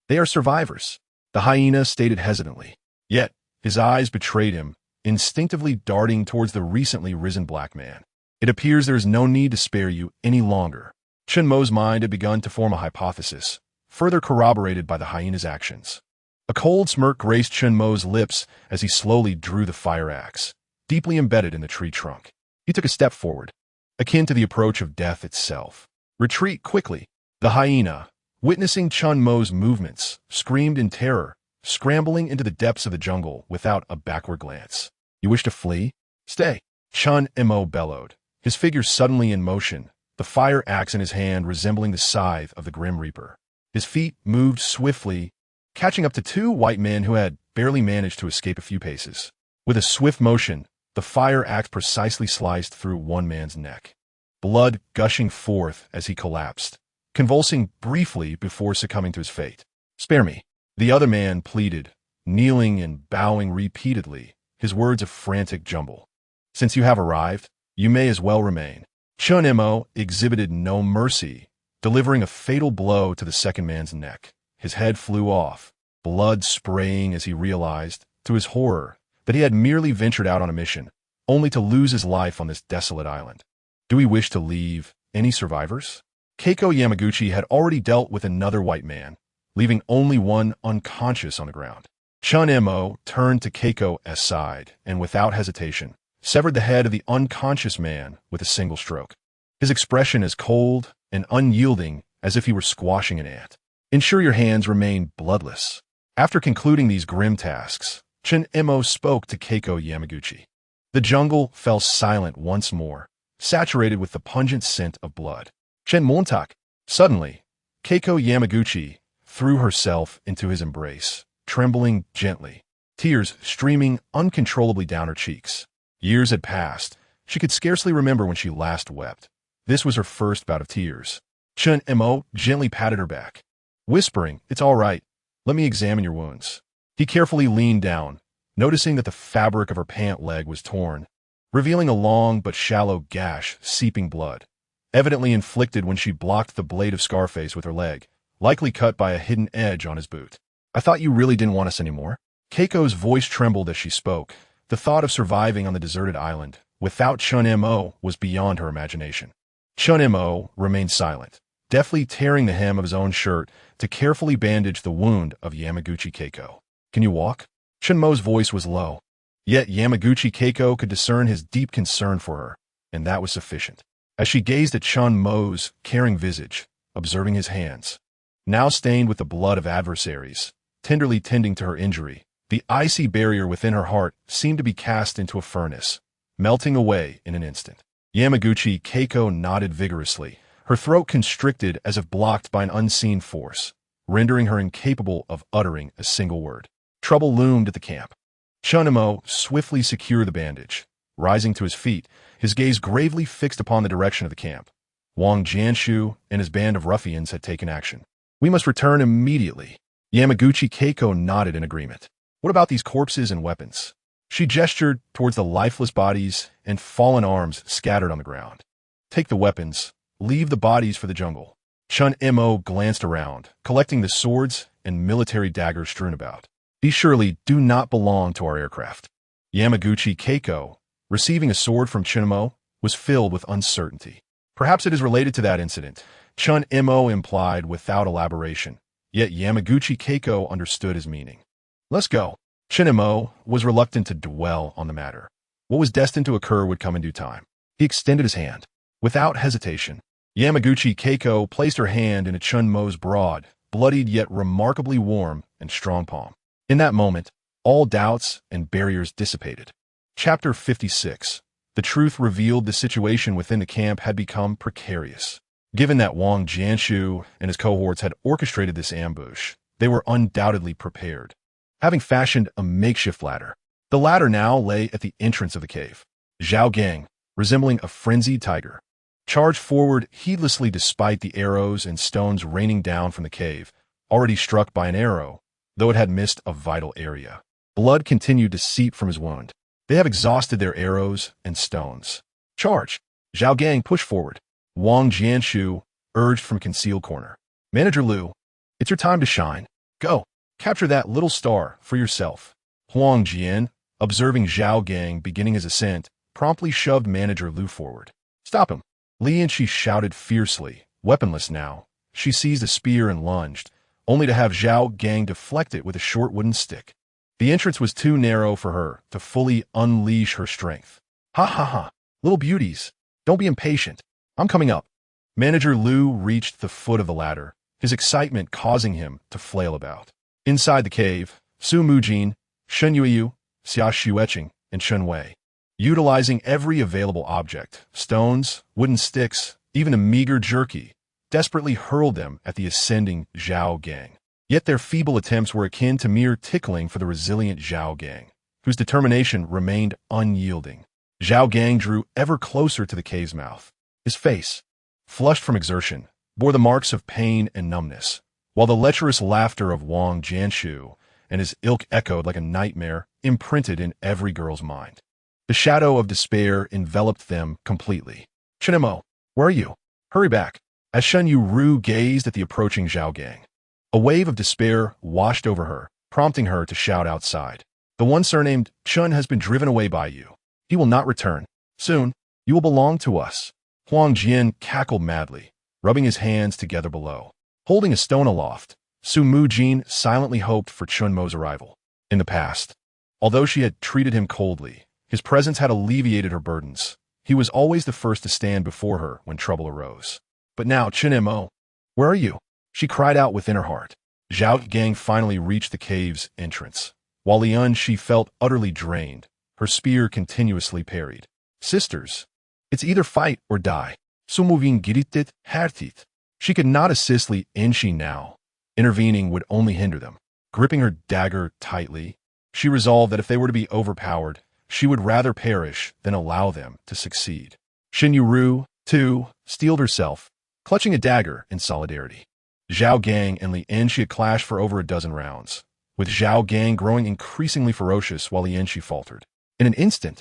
Speaker 1: They are survivors, the hyena stated hesitantly. Yet, His eyes betrayed him, instinctively darting towards the recently risen black man. It appears there is no need to spare you any longer. Chen Mo's mind had begun to form a hypothesis, further corroborated by the hyena's actions. A cold smirk graced Chen Mo's lips as he slowly drew the fire axe, deeply embedded in the tree trunk. He took a step forward, akin to the approach of death itself. Retreat quickly. The hyena, witnessing Chen Mo's movements, screamed in terror, scrambling into the depths of the jungle without a backward glance. You wish to flee? Stay. Chen Mo bellowed, his figure suddenly in motion, the fire axe in his hand resembling the scythe of the Grim Reaper. His feet moved swiftly, catching up to two white men who had barely managed to escape a few paces. With a swift motion, the fire axe precisely sliced through one man's neck, blood gushing forth as he collapsed, convulsing briefly before succumbing to his fate. Spare me, the other man pleaded, kneeling and bowing repeatedly, his words a frantic jumble. Since you have arrived, you may as well remain. Chen Mo exhibited no mercy, delivering a fatal blow to the second man's neck. His head flew off, blood spraying as he realized, to his horror, that he had merely ventured out on a mission, only to lose his life on this desolate island. Do we wish to leave any survivors? Keiko Yamaguchi had already dealt with another white man, leaving only one unconscious on the ground. Chen Mo turned to Keiko's side and, without hesitation, severed the head of the unconscious man with a single stroke. His expression as cold and unyielding as if he were squashing an ant. Ensure your hands remain bloodless. After concluding these grim tasks, Chen Mo spoke to Keiko Yamaguchi. The jungle fell silent once more, saturated with the pungent scent of blood. Chen Montak. Suddenly, Keiko Yamaguchi threw herself into his embrace, trembling gently, tears streaming uncontrollably down her cheeks. Years had passed. She could scarcely remember when she last wept. This was her first bout of tears. Chen Mo gently patted her back, whispering, "It's all right. Let me examine your wounds." He carefully leaned down, noticing that the fabric of her pant leg was torn, revealing a long but shallow gash seeping blood, evidently inflicted when she blocked the blade of Scarface with her leg, likely cut by a hidden edge on his boot. "I thought you really didn't want us anymore." Keiko's voice trembled as she spoke. The thought of surviving on the deserted island without Chen Mo was beyond her imagination. Chen Mo remained silent, deftly tearing the hem of his own shirt to carefully bandage the wound of Yamaguchi Keiko. "Can you walk?" Chen Mo's voice was low, yet Yamaguchi Keiko could discern his deep concern for her, and that was sufficient. As she gazed at Chen Mo's caring visage, observing his hands, now stained with the blood of adversaries, tenderly tending to her injury, the icy barrier within her heart seemed to be cast into a furnace, melting away in an instant. Yamaguchi Keiko nodded vigorously, her throat constricted as if blocked by an unseen force, rendering her incapable of uttering a single word. Trouble loomed at the camp. Chen Mo swiftly secured the bandage. Rising to his feet, his gaze gravely fixed upon the direction of the camp. Wang Jianshu and his band of ruffians had taken action. "We must return immediately." Yamaguchi Keiko nodded in agreement. "What about these corpses and weapons?" She gestured towards the lifeless bodies and fallen arms scattered on the ground. "Take the weapons. Leave the bodies for the jungle." Chen Mo glanced around, collecting the swords and military daggers strewn about. "These surely do not belong to our aircraft." Yamaguchi Keiko, receiving a sword from Chen Mo, was filled with uncertainty. "Perhaps it is related to that incident," Chen Mo implied without elaboration, yet Yamaguchi Keiko understood his meaning. "Let's go." Chen Mo was reluctant to dwell on the matter. What was destined to occur would come in due time. He extended his hand. Without hesitation, Yamaguchi Keiko placed her hand in Chen Mo's broad, bloodied yet remarkably warm and strong palm. In that moment, all doubts and barriers dissipated. Chapter 56. The truth revealed the situation within the camp had become precarious. Given that Wang Jianshu and his cohorts had orchestrated this ambush, they were undoubtedly prepared, having fashioned a makeshift ladder. The ladder now lay at the entrance of the cave. Zhao Gang, resembling a frenzied tiger, charged forward heedlessly despite the arrows and stones raining down from the cave, already struck by an arrow, though it had missed a vital area. Blood continued to seep from his wound. "They have exhausted their arrows and stones. Charge!" Zhao Gang pushed forward. Wang Jianshu urged from a concealed corner. "Manager Liu, it's your time to shine. Go, capture that little star for yourself." Huang Jian, observing Zhao Gang beginning his ascent, promptly shoved manager Lu forward. "Stop him!" Li Enxi shouted fiercely. Weaponless now, she seized a spear and lunged, only to have Zhao Gang deflect it with a short wooden stick. The entrance was too narrow for her to fully unleash her strength. "Ha ha ha! Little beauties, don't be impatient. I'm coming up." Manager Lu reached the foot of the ladder, his excitement causing him to flail about. Inside the cave, Su Mujin, Shen Yueru, Xia Xuening, and Chen Wei, utilizing every available object, stones, wooden sticks, even a meager jerky, desperately hurled them at the ascending Zhao Gang. Yet their feeble attempts were akin to mere tickling for the resilient Zhao Gang, whose determination remained unyielding. Zhao Gang drew ever closer to the cave's mouth. His face, flushed from exertion, bore the marks of pain and numbness, while the lecherous laughter of Wang Jianshu and his ilk echoed like a nightmare imprinted in every girl's mind. The shadow of despair enveloped them completely. "Chen Mo, where are you? Hurry back!" As Shen Yueru gazed at the approaching Zhao Gang, a wave of despair washed over her, prompting her to shout outside. "The one surnamed Chen has been driven away by you. He will not return. Soon, you will belong to us." Huang Jian cackled madly, rubbing his hands together below. Holding a stone aloft, Su Mujin silently hoped for Chen Mo's arrival. In the past, although she had treated him coldly, his presence had alleviated her burdens. He was always the first to stand before her when trouble arose. But now, "Chen Mo, where are you?" she cried out within her heart. Zhao Gang finally reached the cave's entrance. While Li Enxi felt utterly drained, her spear continuously parried. "Sisters, it's either fight or die." Su Mujin gritted, "Härtigt." She could not assist Li Enxi now. Intervening would only hinder them. Gripping her dagger tightly, she resolved that if they were to be overpowered, she would rather perish than allow them to succeed. Shen Yueru, too, steeled herself, clutching a dagger in solidarity. Zhao Gang and Li Enxi had clashed for over a dozen rounds, with Zhao Gang growing increasingly ferocious while Li Enxi faltered. In an instant,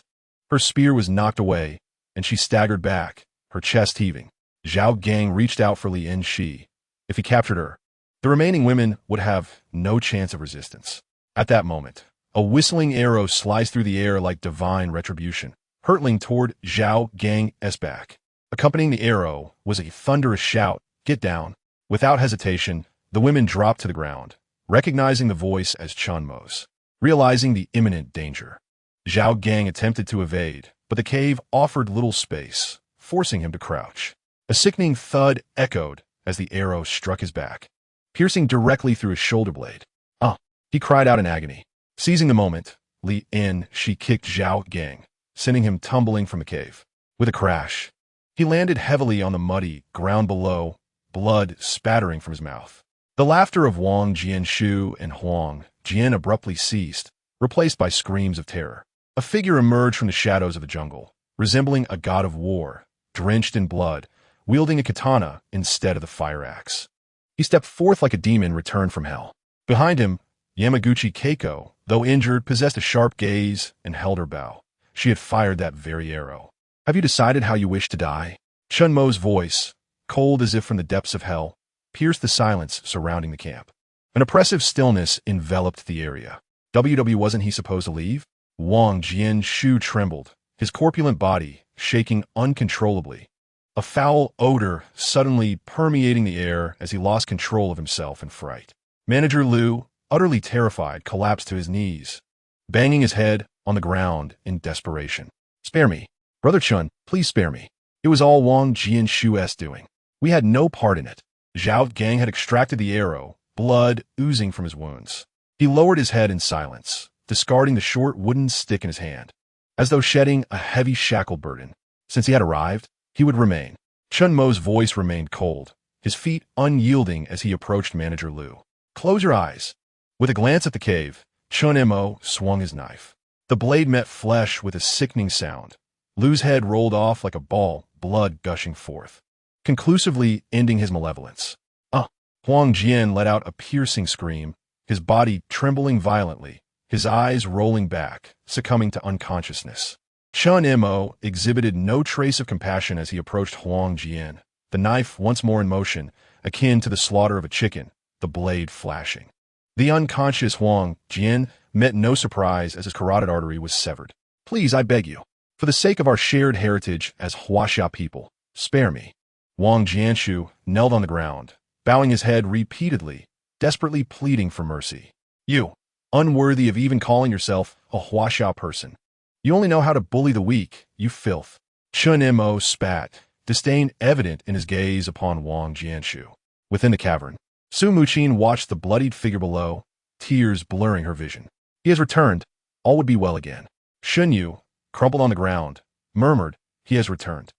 Speaker 1: her spear was knocked away, and she staggered back, her chest heaving. Zhao Gang reached out for Li Enxi. If he captured her, the remaining women would have no chance of resistance. At that moment, a whistling arrow sliced through the air like divine retribution, hurtling toward Zhao Gang's back. Accompanying the arrow was a thunderous shout, "Get down!" Without hesitation, the women dropped to the ground, recognizing the voice as Chen Mo's. Realizing the imminent danger, Zhao Gang attempted to evade, but the cave offered little space, forcing him to crouch. A sickening thud echoed as the arrow struck his back, piercing directly through his shoulder blade. "Ah!" he cried out in agony. Seizing the moment, Li Enxi kicked Zhao Gang, sending him tumbling from the cave. With a crash, he landed heavily on the muddy ground below, blood spattering from his mouth. The laughter of Wang Jianshu and Huang Jian abruptly ceased, replaced by screams of terror. A figure emerged from the shadows of the jungle, resembling a god of war, drenched in blood, wielding a katana instead of the fire axe. He stepped forth like a demon returned from hell. Behind him, Yamaguchi Keiko, though injured, possessed a sharp gaze and held her bow. She had fired that very arrow. "Have you decided how you wish to die?" Chen Mo's voice, cold as if from the depths of hell, pierced the silence surrounding the camp. An oppressive stillness enveloped the area. Wasn't he supposed to leave? Wang Jianshu trembled, his corpulent body shaking uncontrollably. A foul odor suddenly permeating the air as he lost control of himself in fright. Manager Lu, utterly terrified, collapsed to his knees, banging his head on the ground in desperation. "Spare me. Brother Chen, please spare me. It was all Wang Jianshu's doing. We had no part in it." Zhao Gang had extracted the arrow, blood oozing from his wounds. He lowered his head in silence, discarding the short wooden stick in his hand, as though shedding a heavy shackled burden. Since he had arrived, he would remain. Chen Mo's voice remained cold, his feet unyielding as he approached Manager Lu. "Close your eyes." With a glance at the cave, Chen Mo swung his knife. The blade met flesh with a sickening sound. Lu's head rolled off like a ball, blood gushing forth, conclusively ending his malevolence. "Ah!" Huang Jian let out a piercing scream, his body trembling violently, his eyes rolling back, succumbing to unconsciousness. Chen Mo exhibited no trace of compassion as he approached Huang Jian, the knife once more in motion, akin to the slaughter of a chicken, the blade flashing. The unconscious Huang Jian met no surprise as his carotid artery was severed. Please, I beg you, for the sake of our shared heritage as Huaxia people, spare me. Wang Jianshu knelt on the ground, bowing his head repeatedly, desperately pleading for mercy. You, unworthy of even calling yourself a Huaxia person. You only know how to bully the weak, you filth. Chen Mo spat, disdain evident in his gaze upon Wang Jianshu. Within the cavern, Su Mujin watched the bloodied figure below, tears blurring her vision. He has returned. All would be well again. Shen Yu, crumpled on the ground, murmured, he has returned.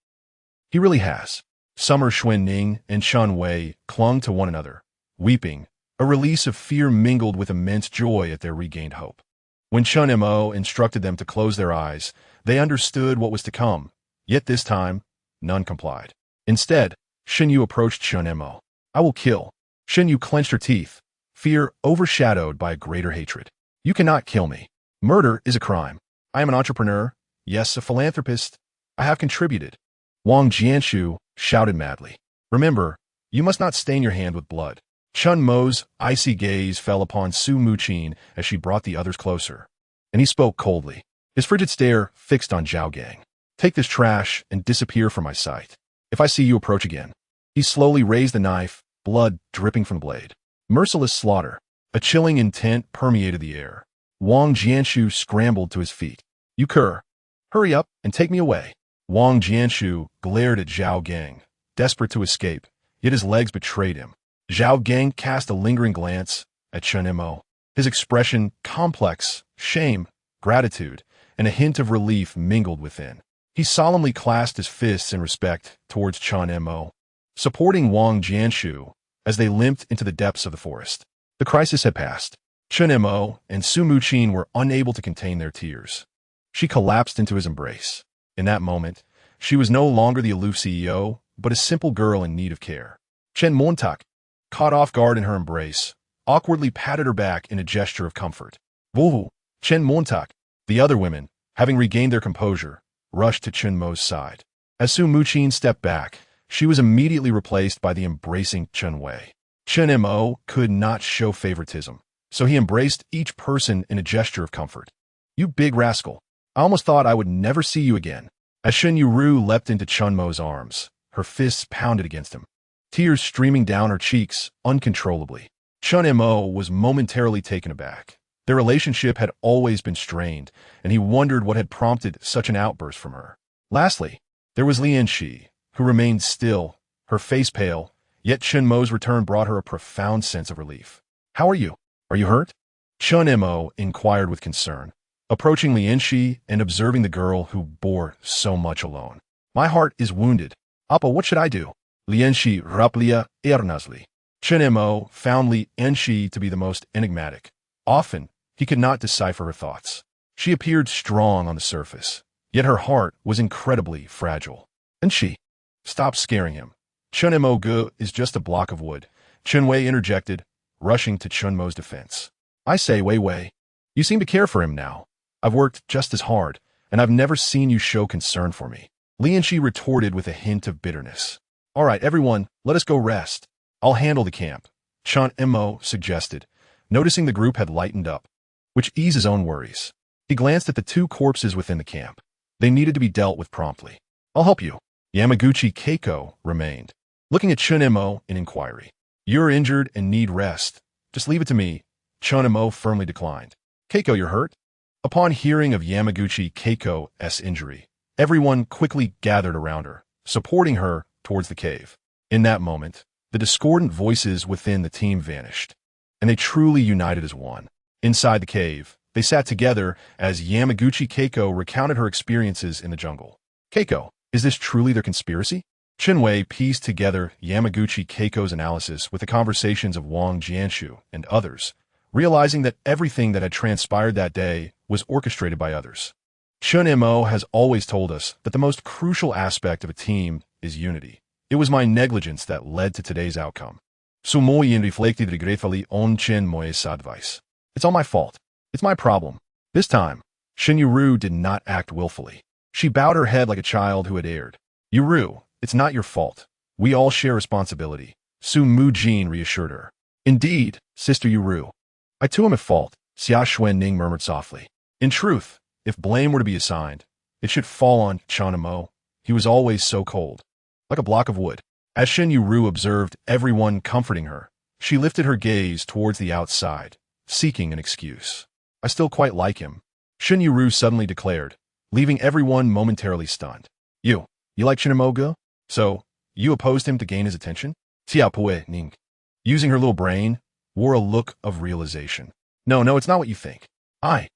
Speaker 1: He really has. Summer Xuening and Chen Wei clung to one another, weeping, a release of fear mingled with immense joy at their regained hope. When Chen Mo instructed them to close their eyes, they understood what was to come, yet this time, none complied. Instead, Shen Yu approached Chen Mo. I will kill. Shen Yu clenched her teeth, fear overshadowed by a greater hatred. You cannot kill me. Murder is a crime. I am an entrepreneur, yes, a philanthropist. I have contributed. Wang Jianshu shouted madly. Remember, you must not stain your hand with blood. Chen Mo's icy gaze fell upon Su Mujin as she brought the others closer, and he spoke coldly, his frigid stare fixed on Zhao Gang. Take this trash and disappear from my sight. If I see you approach again. He slowly raised the knife, blood dripping from the blade. Merciless slaughter. A chilling intent permeated the air. Wang Jianshu scrambled to his feet. You cur. Hurry up and take me away. Wang Jianshu glared at Zhao Gang, desperate to escape, yet his legs betrayed him. Zhao Gang cast a lingering glance at Chen Mo. His expression complex, shame, gratitude, and a hint of relief mingled within. He solemnly clasped his fists in respect towards Chen Mo, supporting Wang Jianshu as they limped into the depths of the forest. The crisis had passed. Chen Mo and Su Mujin were unable to contain their tears. She collapsed into his embrace. In that moment, she was no longer the aloof CEO, but a simple girl in need of care. Chen Montak, caught off guard in her embrace, awkwardly patted her back in a gesture of comfort. Woohoo! Chen Montak. The other women, having regained their composure, rushed to Chen Mo's side. As Su Mujin stepped back, she was immediately replaced by the embracing Chen Wei. Chen Mo could not show favoritism, so he embraced each person in a gesture of comfort. You big rascal. I almost thought I would never see you again. As Shen Yueru leapt into Chen Mo's arms, her fists pounded against him, tears streaming down her cheeks uncontrollably. Chen Mo was momentarily taken aback. Their relationship had always been strained, and he wondered what had prompted such an outburst from her. Lastly, there was Li Enxi, who remained still, her face pale, yet Chen Mo's return brought her a profound sense of relief. How are you? Are you hurt? Chen Mo inquired with concern, approaching Li Enxi and observing the girl who bore so much alone. My heart is wounded. Appa, what should I do? Li Enxi raplia earnestly. Chen Mo found Li Enxi to be the most enigmatic. Often, he could not decipher her thoughts. She appeared strong on the surface, yet her heart was incredibly fragile. Enxi, stop scaring him. Chen Mo Gu is just a block of wood. Chen Wei interjected, rushing to Chen Mo's defense. I say, Wei, you seem to care for him now. I've worked just as hard, and I've never seen you show concern for me. Li Enxi retorted with a hint of bitterness. All right, everyone, let us go rest. I'll handle the camp, Chen Mo suggested, noticing the group had lightened up, which eased his own worries. He glanced at the two corpses within the camp. They needed to be dealt with promptly. I'll help you. Yamaguchi Keiko remained, looking at Chen Mo in inquiry. You're injured and need rest. Just leave it to me. Chen Mo firmly declined. Keiko, you're hurt? Upon hearing of Yamaguchi Keiko's injury, everyone quickly gathered around her, supporting her towards the cave. In that moment, the discordant voices within the team vanished, and they truly united as one. Inside the cave, they sat together as Yamaguchi Keiko recounted her experiences in the jungle. Keiko, is this truly their conspiracy? Chen Wei pieced together Yamaguchi Keiko's analysis with the conversations of Wang Jianshu and others, realizing that everything that had transpired that day was orchestrated by others. Chen Mo has always told us that the most crucial aspect of a team is unity. It was my negligence that led to today's outcome. Su Mujin reflected regretfully on Chen Mo's advice. It's all my fault. It's my problem. This time, Shen Yueru did not act willfully. She bowed her head like a child who had erred. Yueru, it's not your fault. We all share responsibility, Su Mujin reassured her. Indeed, Sister Yueru. I too am at fault, Xia Xuening murmured softly. In truth, if blame were to be assigned, it should fall on Chen Mo. He was always so cold, like a block of wood. As Shen Yueru observed everyone comforting her, she lifted her gaze towards the outside, seeking an excuse. I still quite like him, Shen Yueru suddenly declared, leaving everyone momentarily stunned. You like Chen Mo? So, you opposed him to gain his attention? Xia Xuening, using her little brain, wore a look of realization. No, it's not what you think. I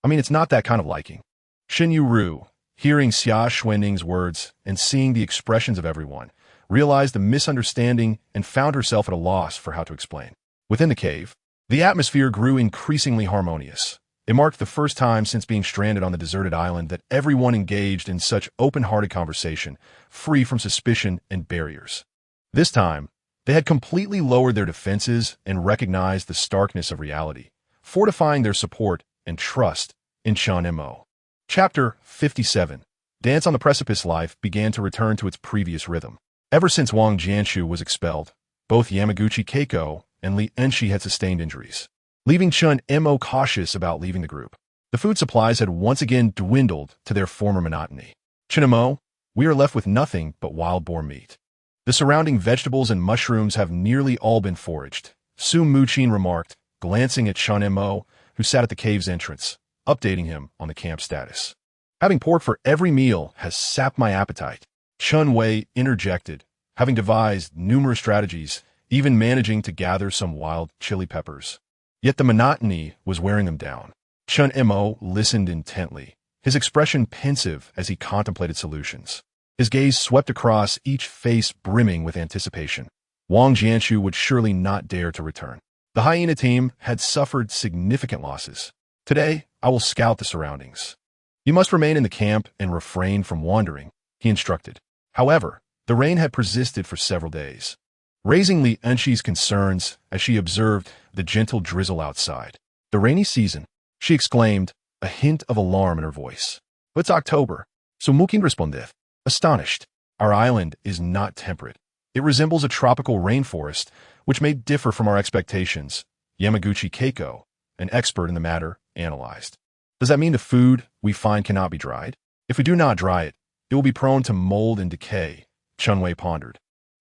Speaker 1: mean, it's not that kind of liking. Shen Yueru, hearing Xia Xuening's words and seeing the expressions of everyone, realized the misunderstanding and found herself at a loss for how to explain. Within the cave, the atmosphere grew increasingly harmonious. It marked the first time since being stranded on the deserted island that everyone engaged in such open-hearted conversation, free from suspicion and barriers. This time, they had completely lowered their defenses and recognized the starkness of reality, fortifying their support and trust in Chen Mo. Chapter 57. Dance on the Precipice life began to return to its previous rhythm. Ever since Wang Jianshu was expelled, both Yamaguchi Keiko and Li Enxi had sustained injuries, leaving Chen Mo cautious about leaving the group. The food supplies had once again dwindled to their former monotony. Chen Mo, we are left with nothing but wild boar meat. The surrounding vegetables and mushrooms have nearly all been foraged, Su Mujin remarked, glancing at Chen Mo, who sat at the cave's entrance, updating him on the camp status. Having pork for every meal has sapped my appetite, Chen Wei interjected, having devised numerous strategies, even managing to gather some wild chili peppers. Yet the monotony was wearing them down. Chen Mo listened intently, his expression pensive as he contemplated solutions. His gaze swept across each face brimming with anticipation. Wang Jianshu would surely not dare to return. The hyena team had suffered significant losses. Today, I will scout the surroundings. You must remain in the camp and refrain from wandering, he instructed. However, the rain had persisted for several days, raising Li Enxi's concerns as she observed the gentle drizzle outside. The rainy season, she exclaimed, a hint of alarm in her voice. It's October, Su Mujin respondeth, astonished. Our island is not temperate. It resembles a tropical rainforest, which may differ from our expectations, Yamaguchi Keiko, an expert in the matter, analyzed. Does that mean the food we find cannot be dried? If we do not dry it, it will be prone to mold and decay, Chen Wei pondered,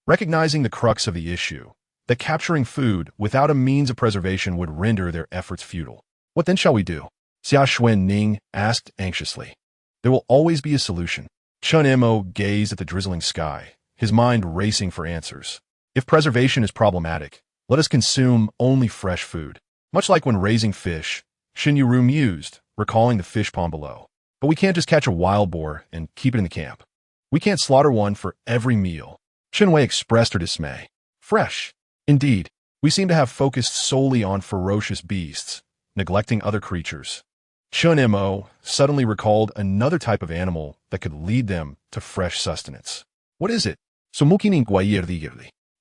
Speaker 1: recognizing the crux of the issue, that capturing food without a means of preservation would render their efforts futile. What then shall we do? Xia Xuening asked anxiously. There will always be a solution. Chen Mo gazed at the drizzling sky, his mind racing for answers. If preservation is problematic, let us consume only fresh food. Much like when raising fish, Shen Yueru mused, recalling the fish pond below. But we can't just catch a wild boar and keep it in the camp. We can't slaughter one for every meal. Chen Wei expressed her dismay. Fresh. Indeed, we seem to have focused solely on ferocious beasts, neglecting other creatures. Chen Mo suddenly recalled another type of animal that could lead them to fresh sustenance. What is it?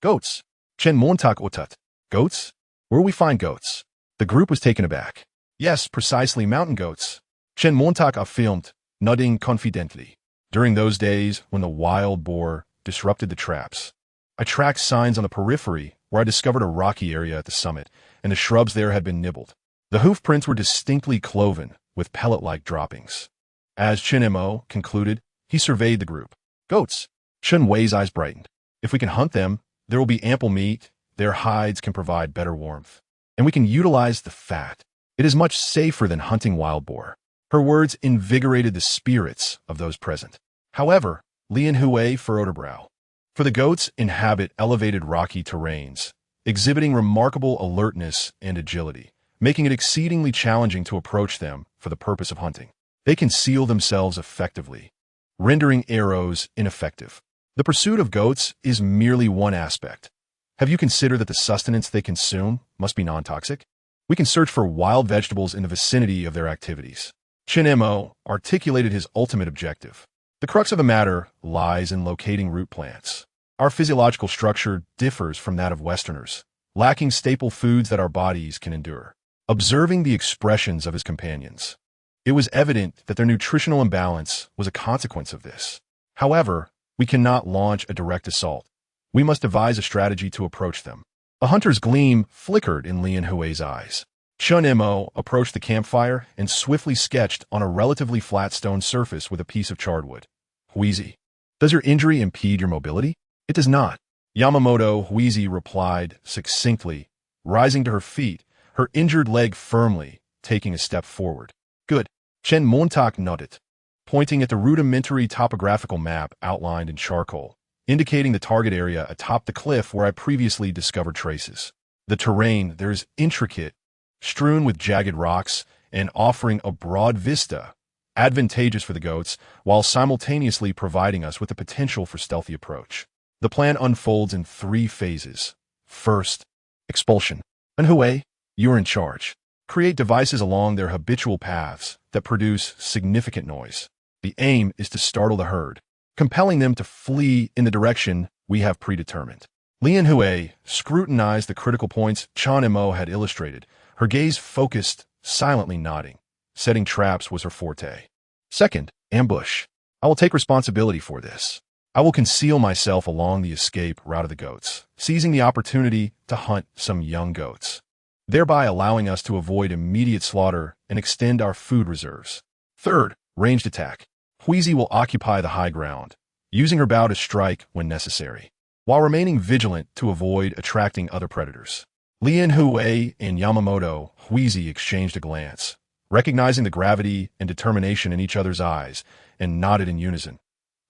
Speaker 1: Goats. Chen Montak otat. Goats? Where will we find goats? The group was taken aback. Yes, precisely, mountain goats. Chen Montak affirmed, nodding confidently. During those days when the wild boar disrupted the traps, I tracked signs on the periphery where I discovered a rocky area at the summit, and the shrubs there had been nibbled. The hoof prints were distinctly cloven, with pellet-like droppings. As Chen Mo concluded, he surveyed the group. Goats. Chen Wei's eyes brightened. If we can hunt them, there will be ample meat, their hides can provide better warmth, and we can utilize the fat. It is much safer than hunting wild boar. Her words invigorated the spirits of those present. However, Li Enxi furrowed her brow. For the goats inhabit elevated rocky terrains, exhibiting remarkable alertness and agility, making it exceedingly challenging to approach them for the purpose of hunting. They conceal themselves effectively, rendering arrows ineffective. The pursuit of goats is merely one aspect. Have you considered that the sustenance they consume must be non-toxic? We can search for wild vegetables in the vicinity of their activities. Chen Mo articulated his ultimate objective. The crux of the matter lies in locating root plants. Our physiological structure differs from that of Westerners, lacking staple foods that our bodies can endure. Observing the expressions of his companions, it was evident that their nutritional imbalance was a consequence of this. However, we cannot launch a direct assault. We must devise a strategy to approach them. A hunter's gleam flickered in Li Enxi's eyes. Chen Mo approached the campfire and swiftly sketched on a relatively flat stone surface with a piece of charred wood. Huizi, does your injury impede your mobility? It does not. Yamamoto Huizi replied succinctly, rising to her feet, her injured leg firmly taking a step forward. Good. Chen Montak nodded, pointing at the rudimentary topographical map outlined in charcoal, indicating the target area atop the cliff where I previously discovered traces. The terrain there is intricate, strewn with jagged rocks and offering a broad vista, advantageous for the goats, while simultaneously providing us with the potential for stealthy approach. The plan unfolds in 3 phases. First, expulsion. Dunhuang, you are in charge. Create devices along their habitual paths that produce significant noise. The aim is to startle the herd, compelling them to flee in the direction we have predetermined. Li Enxi scrutinized the critical points Chen Mo had illustrated, her gaze focused, silently nodding. Setting traps was her forte. Second, ambush. I will take responsibility for this. I will conceal myself along the escape route of the goats, seizing the opportunity to hunt some young goats, thereby allowing us to avoid immediate slaughter and extend our food reserves. Third, ranged attack. Huizi will occupy the high ground, using her bow to strike when necessary, while remaining vigilant to avoid attracting other predators. Li Enxi and Yamamoto Huizi exchanged a glance, recognizing the gravity and determination in each other's eyes, and nodded in unison.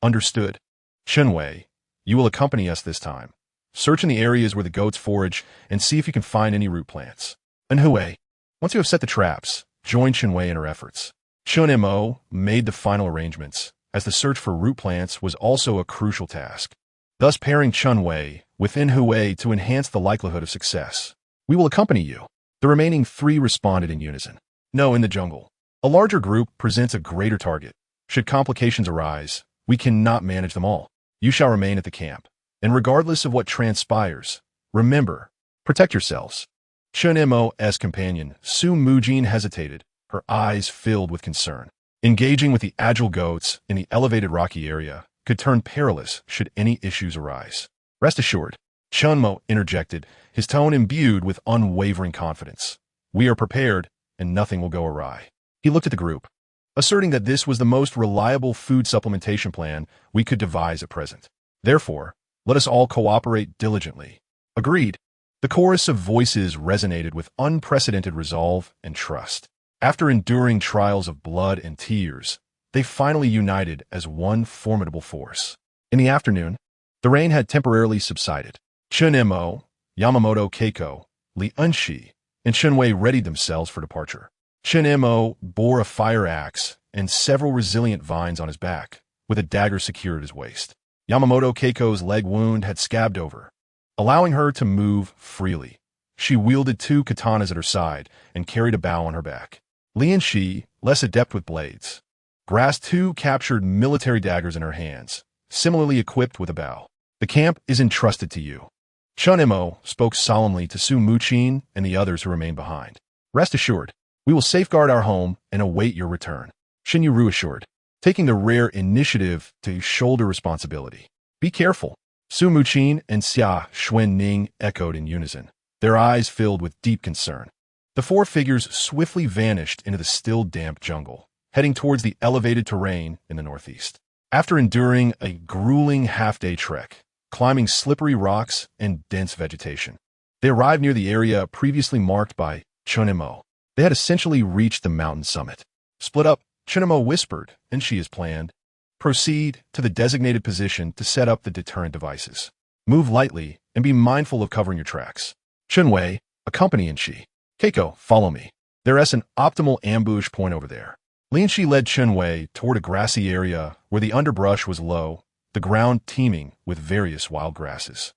Speaker 1: Understood. Chen Wei, you will accompany us this time. Search in the areas where the goats forage and see if you can find any root plants. Dunhuang, once you have set the traps, join Chen Wei in her efforts. Chen Mo made the final arrangements, as the search for root plants was also a crucial task, thus pairing Chen Wei with Dunhuang to enhance the likelihood of success. We will accompany you. The remaining 3 responded in unison. No, in the jungle. A larger group presents a greater target. Should complications arise, we cannot manage them all. You shall remain at the camp. And regardless of what transpires, remember, protect yourselves. Chen Mo's companion, Su Mujin, hesitated, her eyes filled with concern. Engaging with the agile goats in the elevated rocky area could turn perilous should any issues arise. Rest assured, Chen Mo interjected, his tone imbued with unwavering confidence. We are prepared, and nothing will go awry. He looked at the group, asserting that this was the most reliable food supplementation plan we could devise at present. Therefore, let us all cooperate diligently. Agreed. The chorus of voices resonated with unprecedented resolve and trust. After enduring trials of blood and tears, they finally united as one formidable force. In the afternoon, the rain had temporarily subsided. Chen Mo, Yamaguchi Keiko, Li Enxi, and Chen Wei readied themselves for departure. Chen Mo bore a fire axe and several resilient vines on his back, with a dagger secured at his waist. Yamaguchi Keiko's leg wound had scabbed over, allowing her to move freely. She wielded 2 katanas at her side and carried a bow on her back. Li Enxi, less adept with blades, grasped 2 captured military daggers in her hands, similarly equipped with a bow. The camp is entrusted to you. Chen Mo spoke solemnly to Su Mujin and the others who remained behind. Rest assured, we will safeguard our home and await your return. Shen Yueru assured, taking the rare initiative to shoulder responsibility. Be careful. Su Mujin and Xia Xuening echoed in unison, their eyes filled with deep concern. The 4 figures swiftly vanished into the still damp jungle, heading towards the elevated terrain in the northeast. After enduring a grueling half-day trek, climbing slippery rocks and dense vegetation, they arrived near the area previously marked by Chen Mo. They had essentially reached the mountain summit. Split up, Chen Mo whispered, and she has planned. Proceed to the designated position to set up the deterrent devices. Move lightly and be mindful of covering your tracks. Chen Wei, accompany Enxi. Keiko, follow me. There is an optimal ambush point over there. Li Enxi led Chen Wei toward a grassy area where the underbrush was low, the ground teeming with various wild grasses.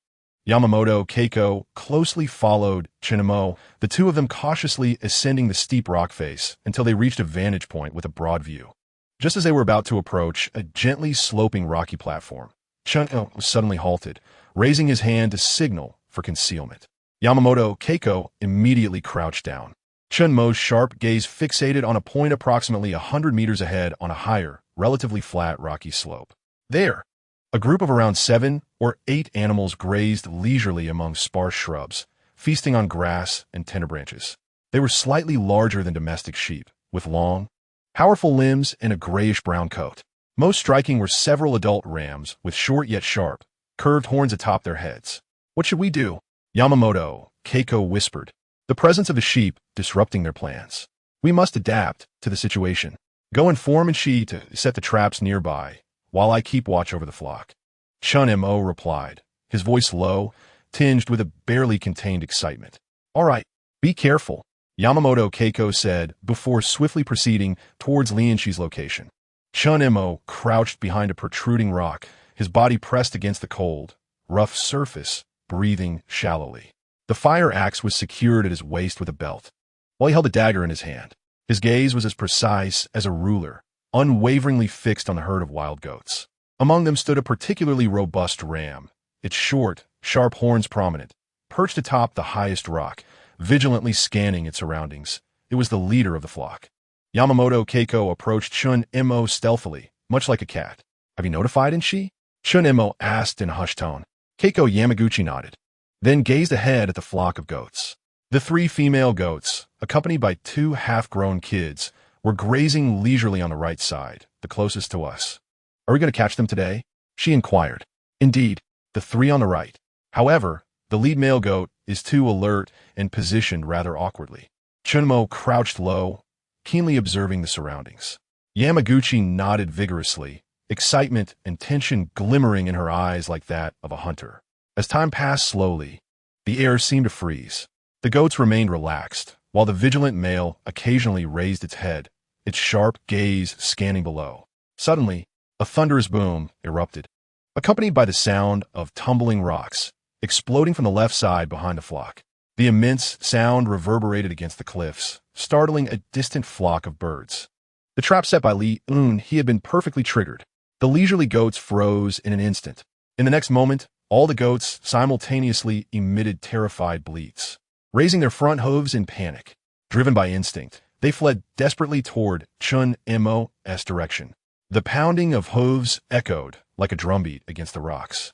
Speaker 1: Yamaguchi Keiko closely followed Chen Mo, the 2 of them cautiously ascending the steep rock face until they reached a vantage point with a broad view. Just as they were about to approach a gently sloping rocky platform, Chen Mo suddenly halted, raising his hand to signal for concealment. Yamaguchi Keiko immediately crouched down. Chen Mo's sharp gaze fixated on a point approximately 100 meters ahead on a higher, relatively flat rocky slope. There, a group of around 7 or 8 animals grazed leisurely among sparse shrubs, feasting on grass and tender branches. They were slightly larger than domestic sheep, with long, powerful limbs and a grayish-brown coat. Most striking were several adult rams with short yet sharp, curved horns atop their heads. "What should we do?" Yamaguchi Keiko whispered, the presence of the sheep disrupting their plans. "We must adapt to the situation. Go inform Enxi to set the traps nearby, while I keep watch over the flock." Chen Mo replied, his voice low, tinged with a barely contained excitement. "All right, be careful," Yamaguchi Keiko said before swiftly proceeding towards Li Enxi's location. Chen Mo crouched behind a protruding rock, his body pressed against the cold, rough surface, breathing shallowly. The fire axe was secured at his waist with a belt, while he held a dagger in his hand. His gaze was as precise as a ruler, unwaveringly fixed on the herd of wild goats. Among them stood a particularly robust ram, its short, sharp horns prominent, perched atop the highest rock, vigilantly scanning its surroundings. It was the leader of the flock. Yamaguchi Keiko approached Chen Mo stealthily, much like a cat. "Have you notified Enxi?" Chen Mo asked in a hushed tone. Keiko Yamaguchi nodded, then gazed ahead at the flock of goats. The 3 female goats, accompanied by 2 half-grown kids, were grazing leisurely on the right side, the closest to us. "Are we going to catch them today?" she inquired. "Indeed, the 3 on the right. However, the lead male goat is too alert and positioned rather awkwardly." Chen Mo crouched low, keenly observing the surroundings. Yamaguchi nodded vigorously, excitement and tension glimmering in her eyes like that of a hunter. As time passed slowly, the air seemed to freeze. The goats remained relaxed, while the vigilant male occasionally raised its head, its sharp gaze scanning below. Suddenly, a thunderous boom erupted, accompanied by the sound of tumbling rocks, exploding from the left side behind the flock. The immense sound reverberated against the cliffs, startling a distant flock of birds. The trap set by Li Enxi had been perfectly triggered. The leisurely goats froze in an instant. In the next moment, all the goats simultaneously emitted terrified bleats. Raising their front hooves in panic, driven by instinct, they fled desperately toward Chen Mo's direction. The pounding of hooves echoed like a drumbeat against the rocks.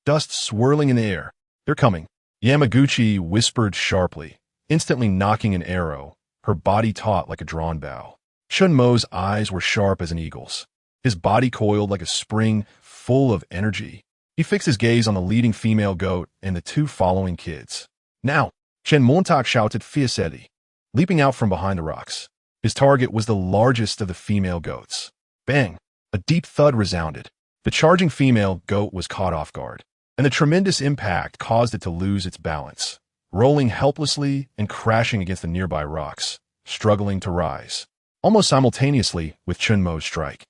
Speaker 1: Dust swirling in the air. "They're coming," Yamaguchi whispered sharply, instantly knocking an arrow, her body taut like a drawn bow. Chen Mo's eyes were sharp as an eagle's, his body coiled like a spring full of energy. He fixed his gaze on the leading female goat and the 2 following kids. "Now!" Chen Montauk shouted fiercely, leaping out from behind the rocks. His target was the largest of the female goats. Bang! A deep thud resounded. The charging female goat was caught off guard, and the tremendous impact caused it to lose its balance, rolling helplessly and crashing against the nearby rocks, struggling to rise. Almost simultaneously with Chen Mo's strike,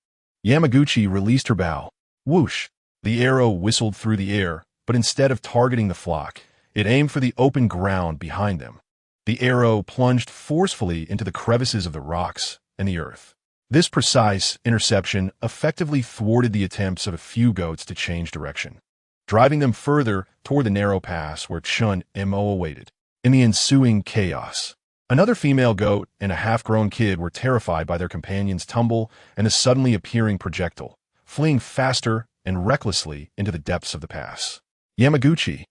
Speaker 1: Yamaguchi released her bow. Whoosh! The arrow whistled through the air, but instead of targeting the flock, it aimed for the open ground behind them. The arrow plunged forcefully into the crevices of the rocks and the earth. This precise interception effectively thwarted the attempts of a few goats to change direction, driving them further toward the narrow pass where Chen Mo awaited. In the ensuing chaos, another female goat and a half-grown kid were terrified by their companion's tumble and the suddenly appearing projectile, fleeing faster and recklessly into the depths of the pass. "Yamaguchi,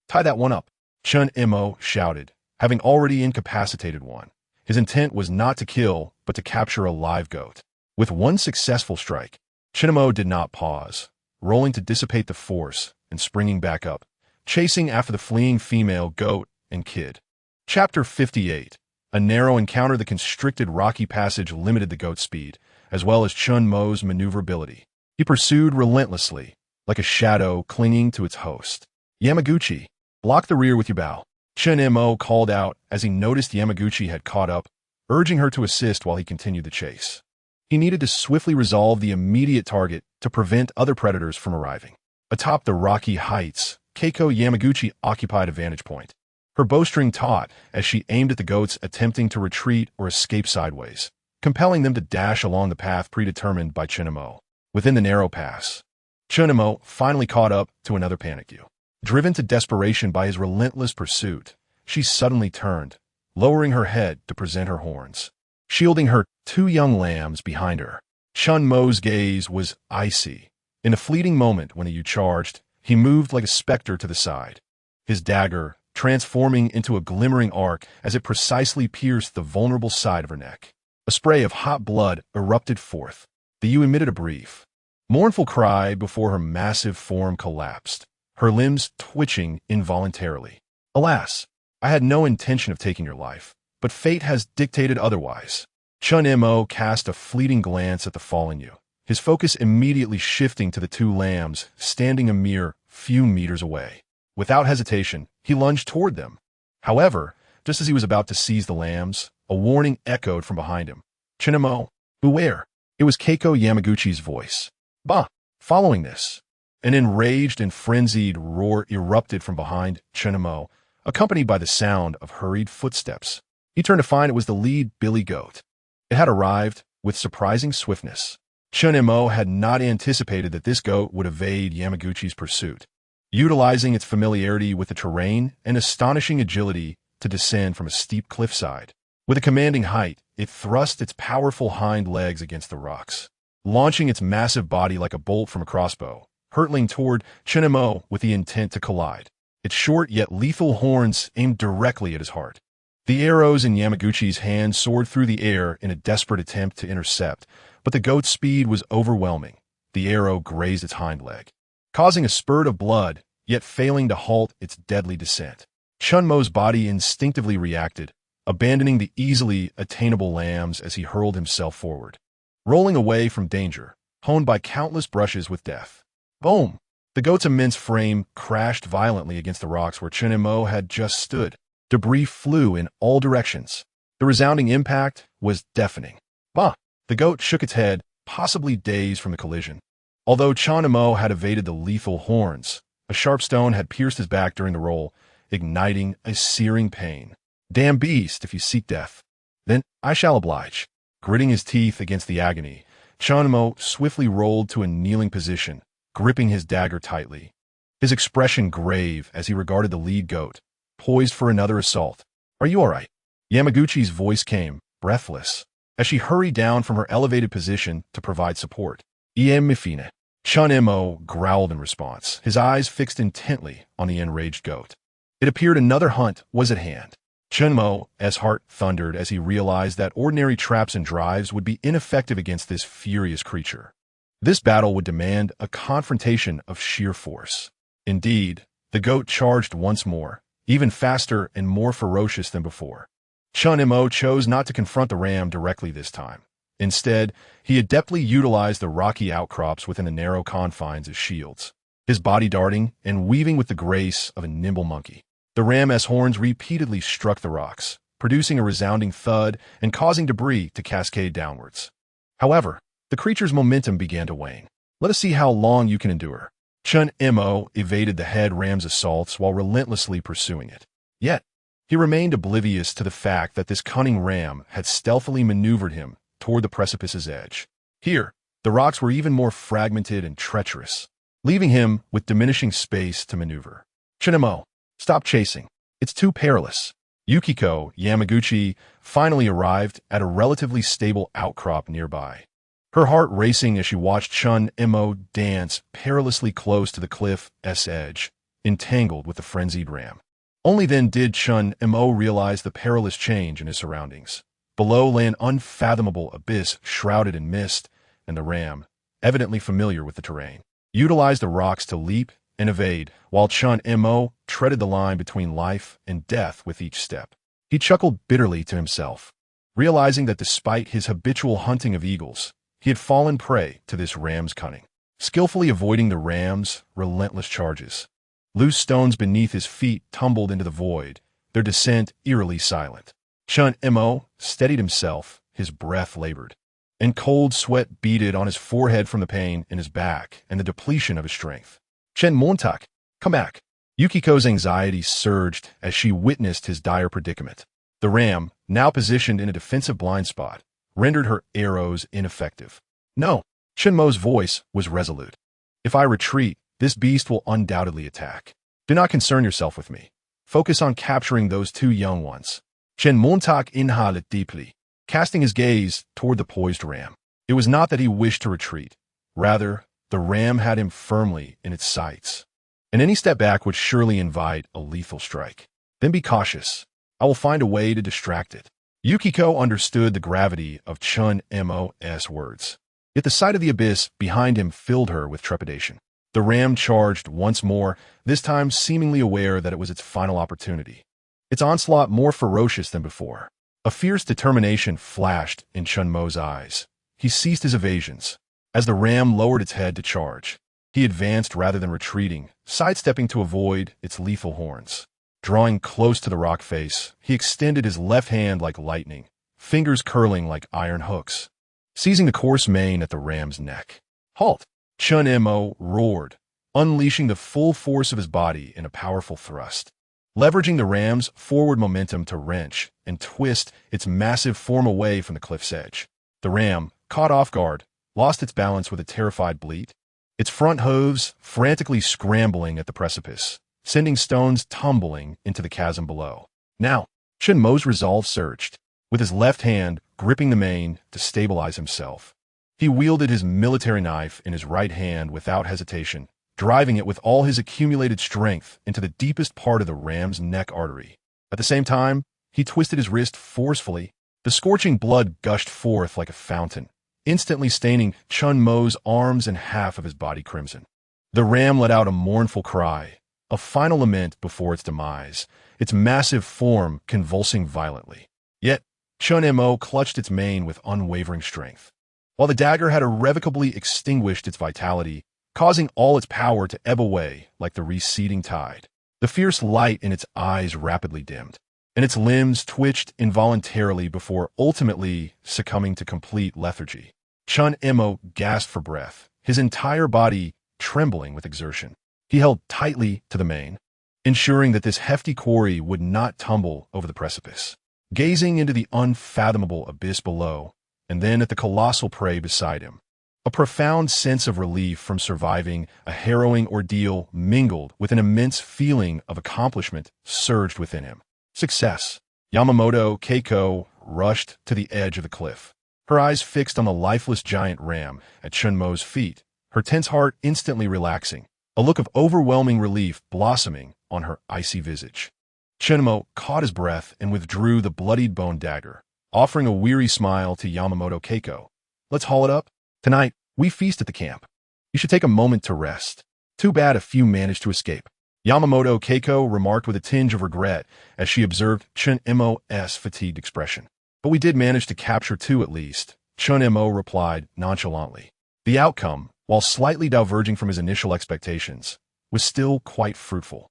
Speaker 1: tie that one up," Chen Mo shouted, having already incapacitated one. His intent was not to kill, but to capture a live goat. With one successful strike, Chen Mo did not pause, rolling to dissipate the force and springing back up, chasing after the fleeing female goat and kid. Chapter 58. A narrow encounter. The constricted rocky passage limited the goat's speed, as well as Chen Mo's maneuverability. He pursued relentlessly, like a shadow clinging to its host. "Yamaguchi, block the rear with your bow," Chen Mo called out as he noticed Yamaguchi had caught up, urging her to assist while he continued the chase. He needed to swiftly resolve the immediate target to prevent other predators from arriving. Atop the rocky heights, Keiko Yamaguchi occupied a vantage point, her bowstring taut as she aimed at the goats attempting to retreat or escape sideways, compelling them to dash along the path predetermined by Chen Mo. Within the narrow pass, Chen Mo finally caught up to another panic view. Driven to desperation by his relentless pursuit, she suddenly turned, lowering her head to present her horns, shielding her 2 young lambs behind her. Chen Mo's gaze was icy. In a fleeting moment when the ewe charged, he moved like a specter to the side, his dagger transforming into a glimmering arc as it precisely pierced the vulnerable side of her neck. A spray of hot blood erupted forth. The Yu emitted a brief, mournful cry before her massive form collapsed, her limbs twitching involuntarily. Alas, I had no intention of taking your life, but fate has dictated otherwise. Chen Mo cast a fleeting glance at the fallen Yu, his focus immediately shifting to the two lambs standing a mere few meters away. Without hesitation, he lunged toward them. However, just as he was about to seize the lambs, a warning echoed from behind him. Chen Mo, beware! It was Keiko Yamaguchi's voice. Bah! Following this, an enraged and frenzied roar erupted from behind Chen Mo, accompanied by the sound of hurried footsteps. He turned to find it was the lead billy goat. It had arrived with surprising swiftness. Chen Mo had not anticipated that this goat would evade Yamaguchi's pursuit, utilizing its familiarity with the terrain and astonishing agility to descend from a steep cliffside. With a commanding height, it thrust its powerful hind legs against the rocks, launching its massive body like a bolt from a crossbow, hurtling toward Chen Mo with the intent to collide. Its short yet lethal horns aimed directly at his heart. The arrows in Yamaguchi's hand soared through the air in a desperate attempt to intercept, but the goat's speed was overwhelming. The arrow grazed its hind leg, causing a spurt of blood, yet failing to halt its deadly descent. Chen Mo's body instinctively reacted, abandoning the easily attainable lambs as he hurled himself forward, rolling away from danger, honed by countless brushes with death. Boom! The goat's immense frame crashed violently against the rocks where Chen Mo had just stood. Debris flew in all directions. The resounding impact was deafening. Bah! The goat shook its head, possibly dazed from the collision. Although Chen Mo had evaded the lethal horns, a sharp stone had pierced his back during the roll, igniting a searing pain. Damn beast, if you seek death, then I shall oblige. Gritting his teeth against the agony, Chen Mo swiftly rolled to a kneeling position, gripping his dagger tightly. His expression grave as he regarded the lead goat, poised for another assault. Are you all right? Yamaguchi's voice came, breathless, as she hurried down from her elevated position to provide support. Mifine. Chen Mo growled in response, his eyes fixed intently on the enraged goat. It appeared another hunt was at hand. Chen Mo's heart thundered as he realized that ordinary traps and drives would be ineffective against this furious creature. This battle would demand a confrontation of sheer force. Indeed, the goat charged once more, even faster and more ferocious than before. Chen Mo chose not to confront the ram directly this time. Instead, he adeptly utilized the rocky outcrops within the narrow confines as shields, his body darting and weaving with the grace of a nimble monkey. The ram's horns repeatedly struck the rocks, producing a resounding thud and causing debris to cascade downwards. However, the creature's momentum began to wane. Let us see how long you can endure. Chen Mo evaded the head ram's assaults while relentlessly pursuing it. Yet, he remained oblivious to the fact that this cunning ram had stealthily maneuvered him toward the precipice's edge. Here, the rocks were even more fragmented and treacherous, leaving him with diminishing space to maneuver. Chen Mo, stop chasing. It's too perilous. Yukiko Yamaguchi finally arrived at a relatively stable outcrop nearby, her heart racing as she watched Chen Mo dance perilously close to the cliff's edge, entangled with the frenzied ram. Only then did Chen Mo realize the perilous change in his surroundings. Below lay an unfathomable abyss shrouded in mist, and the ram, evidently familiar with the terrain, utilized the rocks to leap and evade, while Chen Mo treaded the line between life and death with each step. He chuckled bitterly to himself, realizing that despite his habitual hunting of eagles, he had fallen prey to this ram's cunning, skillfully avoiding the ram's relentless charges. Loose stones beneath his feet tumbled into the void, their descent eerily silent. Chen Mo steadied himself, his breath labored, and cold sweat beaded on his forehead from the pain in his back and the depletion of his strength. Chen Montak, come back. Yukiko's anxiety surged as she witnessed his dire predicament. The ram, now positioned in a defensive blind spot, rendered her arrows ineffective. No, Chen Mo's voice was resolute. If I retreat, this beast will undoubtedly attack. Do not concern yourself with me. Focus on capturing those two young ones. Chen Montak inhaled deeply, casting his gaze toward the poised ram. It was not that he wished to retreat. Rather, the ram had him firmly in its sights, and any step back would surely invite a lethal strike. Then be cautious. I will find a way to distract it. Yukiko understood the gravity of Chen Mo's words. Yet the sight of the abyss behind him filled her with trepidation. The ram charged once more, this time seemingly aware that it was its final opportunity. Its onslaught more ferocious than before. A fierce determination flashed in Chen Mo's eyes. He ceased his evasions. As the ram lowered its head to charge, he advanced rather than retreating, sidestepping to avoid its lethal horns. Drawing close to the rock face, he extended his left hand like lightning, fingers curling like iron hooks, seizing the coarse mane at the ram's neck. Halt! Chen Mo roared, unleashing the full force of his body in a powerful thrust. Leveraging the ram's forward momentum to wrench and twist its massive form away from the cliff's edge. The ram, caught off guard, lost its balance with a terrified bleat, its front hooves frantically scrambling at the precipice, sending stones tumbling into the chasm below. Now, Chen Mo's resolve surged, with his left hand gripping the mane to stabilize himself. He wielded his military knife in his right hand without hesitation, driving it with all his accumulated strength into the deepest part of the ram's neck artery. At the same time, he twisted his wrist forcefully. The scorching blood gushed forth like a fountain, instantly staining Chen Mo's arms and half of his body crimson. The ram let out a mournful cry, a final lament before its demise, its massive form convulsing violently. Yet, Chen Mo clutched its mane with unwavering strength. While the dagger had irrevocably extinguished its vitality, causing all its power to ebb away like the receding tide. The fierce light in its eyes rapidly dimmed, and its limbs twitched involuntarily before ultimately succumbing to complete lethargy. Chen Mo gasped for breath, his entire body trembling with exertion. He held tightly to the mane, ensuring that this hefty quarry would not tumble over the precipice. Gazing into the unfathomable abyss below, and then at the colossal prey beside him, a profound sense of relief from surviving a harrowing ordeal mingled with an immense feeling of accomplishment surged within him. Success! Yamaguchi Keiko rushed to the edge of the cliff, her eyes fixed on the lifeless giant ram at Chen Mo's feet, her tense heart instantly relaxing, a look of overwhelming relief blossoming on her icy visage. Chen Mo caught his breath and withdrew the bloodied bone dagger, offering a weary smile to Yamaguchi Keiko. Let's haul it up. Tonight, we feast at the camp. You should take a moment to rest. Too bad a few managed to escape. Yamaguchi Keiko remarked with a tinge of regret as she observed Chen Mo's fatigued expression. But we did manage to capture 2 at least, Chen Mo replied nonchalantly. The outcome, while slightly diverging from his initial expectations, was still quite fruitful.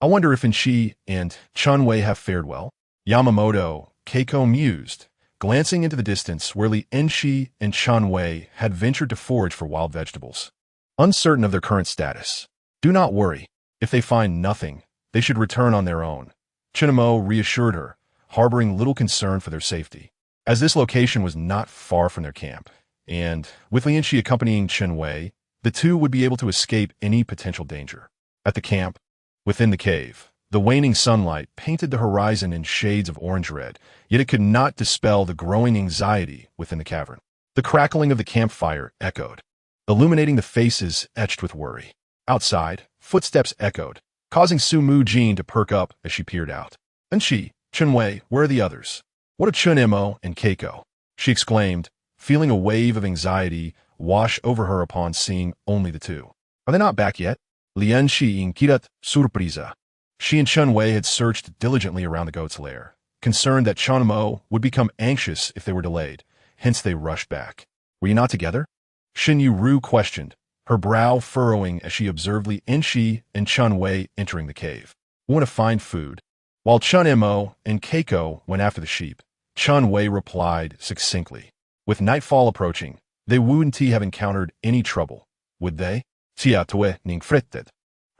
Speaker 1: I wonder if Enxi and Chen Wei have fared well. Yamaguchi Keiko mused, glancing into the distance where Li Enxi and Chen Wei had ventured to forage for wild vegetables. Uncertain of their current status. Do not worry. If they find nothing, they should return on their own. Chen Mo reassured her, harboring little concern for their safety, as this location was not far from their camp, and, with Li Enxi accompanying Chen Wei, the 2 would be able to escape any potential danger. At the camp, within the cave, the waning sunlight painted the horizon in shades of orange-red, yet it could not dispel the growing anxiety within the cavern. The crackling of the campfire echoed, illuminating the faces etched with worry. Outside, footsteps echoed, causing Su Mujin to perk up as she peered out. Enxi, Chen Wei, where are the others? What of Chen Mo and Keiko? She exclaimed, feeling a wave of anxiety wash over her upon seeing only the 2. Are they not back yet? Li Enxi inquirat surpresa. She and Chen Wei had searched diligently around the goat's lair, concerned that Chen Mo would become anxious if they were delayed, hence they rushed back. Were you not together? Shen Yueru questioned, her brow furrowing as she observed Li Enxi and Chen Wei entering the cave. We want to find food. While Chen Mo and Keiko went after the sheep, Chen Wei replied succinctly. With nightfall approaching, they wouldn't have encountered any trouble, would they? Xia Xuening fritted,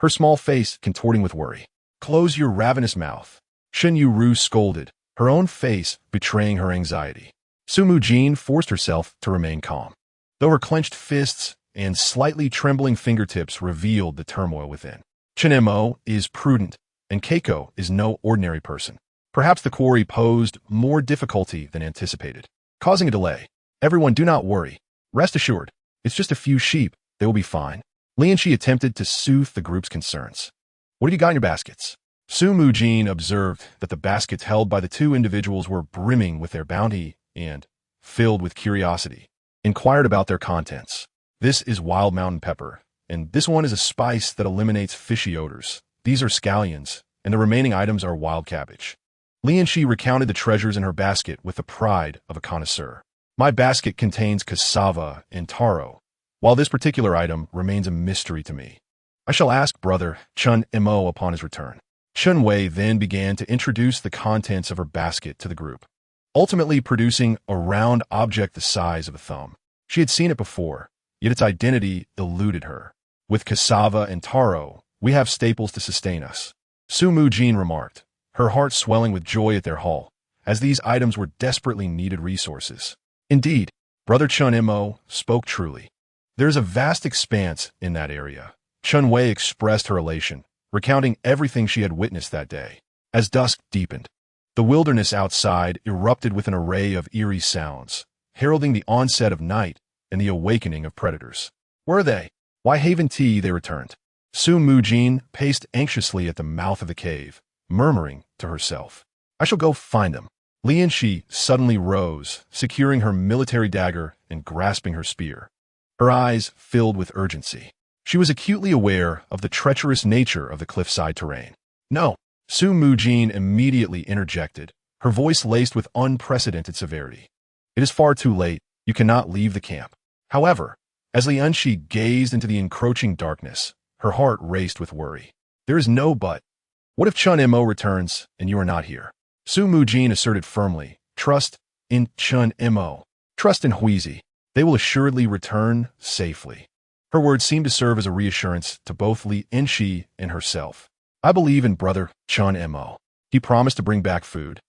Speaker 1: her small face contorting with worry. Close your ravenous mouth. Shen Yueru scolded, her own face betraying her anxiety. Su Mujin forced herself to remain calm, though her clenched fists and slightly trembling fingertips revealed the turmoil within. Chen Mo is prudent, and Keiko is no ordinary person. Perhaps the quarry posed more difficulty than anticipated, causing a delay. Everyone do not worry. Rest assured, it's just a few sheep. They will be fine. Li Enxi attempted to soothe the group's concerns. What have you got in your baskets? Su Mujin observed that the baskets held by the two individuals were brimming with their bounty and, filled with curiosity, inquired about their contents. This is wild mountain pepper, and this one is a spice that eliminates fishy odors. These are scallions, and the remaining items are wild cabbage. Li Enxi recounted the treasures in her basket with the pride of a connoisseur. My basket contains cassava and taro, while this particular item remains a mystery to me. I shall ask brother Chen Mo upon his return. Chen Wei then began to introduce the contents of her basket to the group, ultimately producing a round object the size of a thumb. She had seen it before, yet its identity eluded her. With cassava and taro, we have staples to sustain us, Su Mujin remarked, her heart swelling with joy at their haul, as these items were desperately needed resources. Indeed, brother Chen Mo spoke truly. There is a vast expanse in that area. Chen Wei expressed her elation, recounting everything she had witnessed that day. As dusk deepened, the wilderness outside erupted with an array of eerie sounds, heralding the onset of night and the awakening of predators. Where are they? Why haven't they returned? Su Mujin paced anxiously at the mouth of the cave, murmuring to herself, I shall go find them. Li Enxi suddenly rose, securing her military dagger and grasping her spear. Her eyes filled with urgency. She was acutely aware of the treacherous nature of the cliffside terrain. No, Su Mujin immediately interjected, her voice laced with unprecedented severity. It is far too late. You cannot leave the camp. However, as Li Enxi gazed into the encroaching darkness, her heart raced with worry. There is no but. What if Chen Mo returns and you are not here? Su Mujin asserted firmly, trust in Chen Mo. Trust in Huizi. They will assuredly return safely. Her words seemed to serve as a reassurance to both Li Enxi and herself. I believe in brother Chen Mo. He promised to bring back food,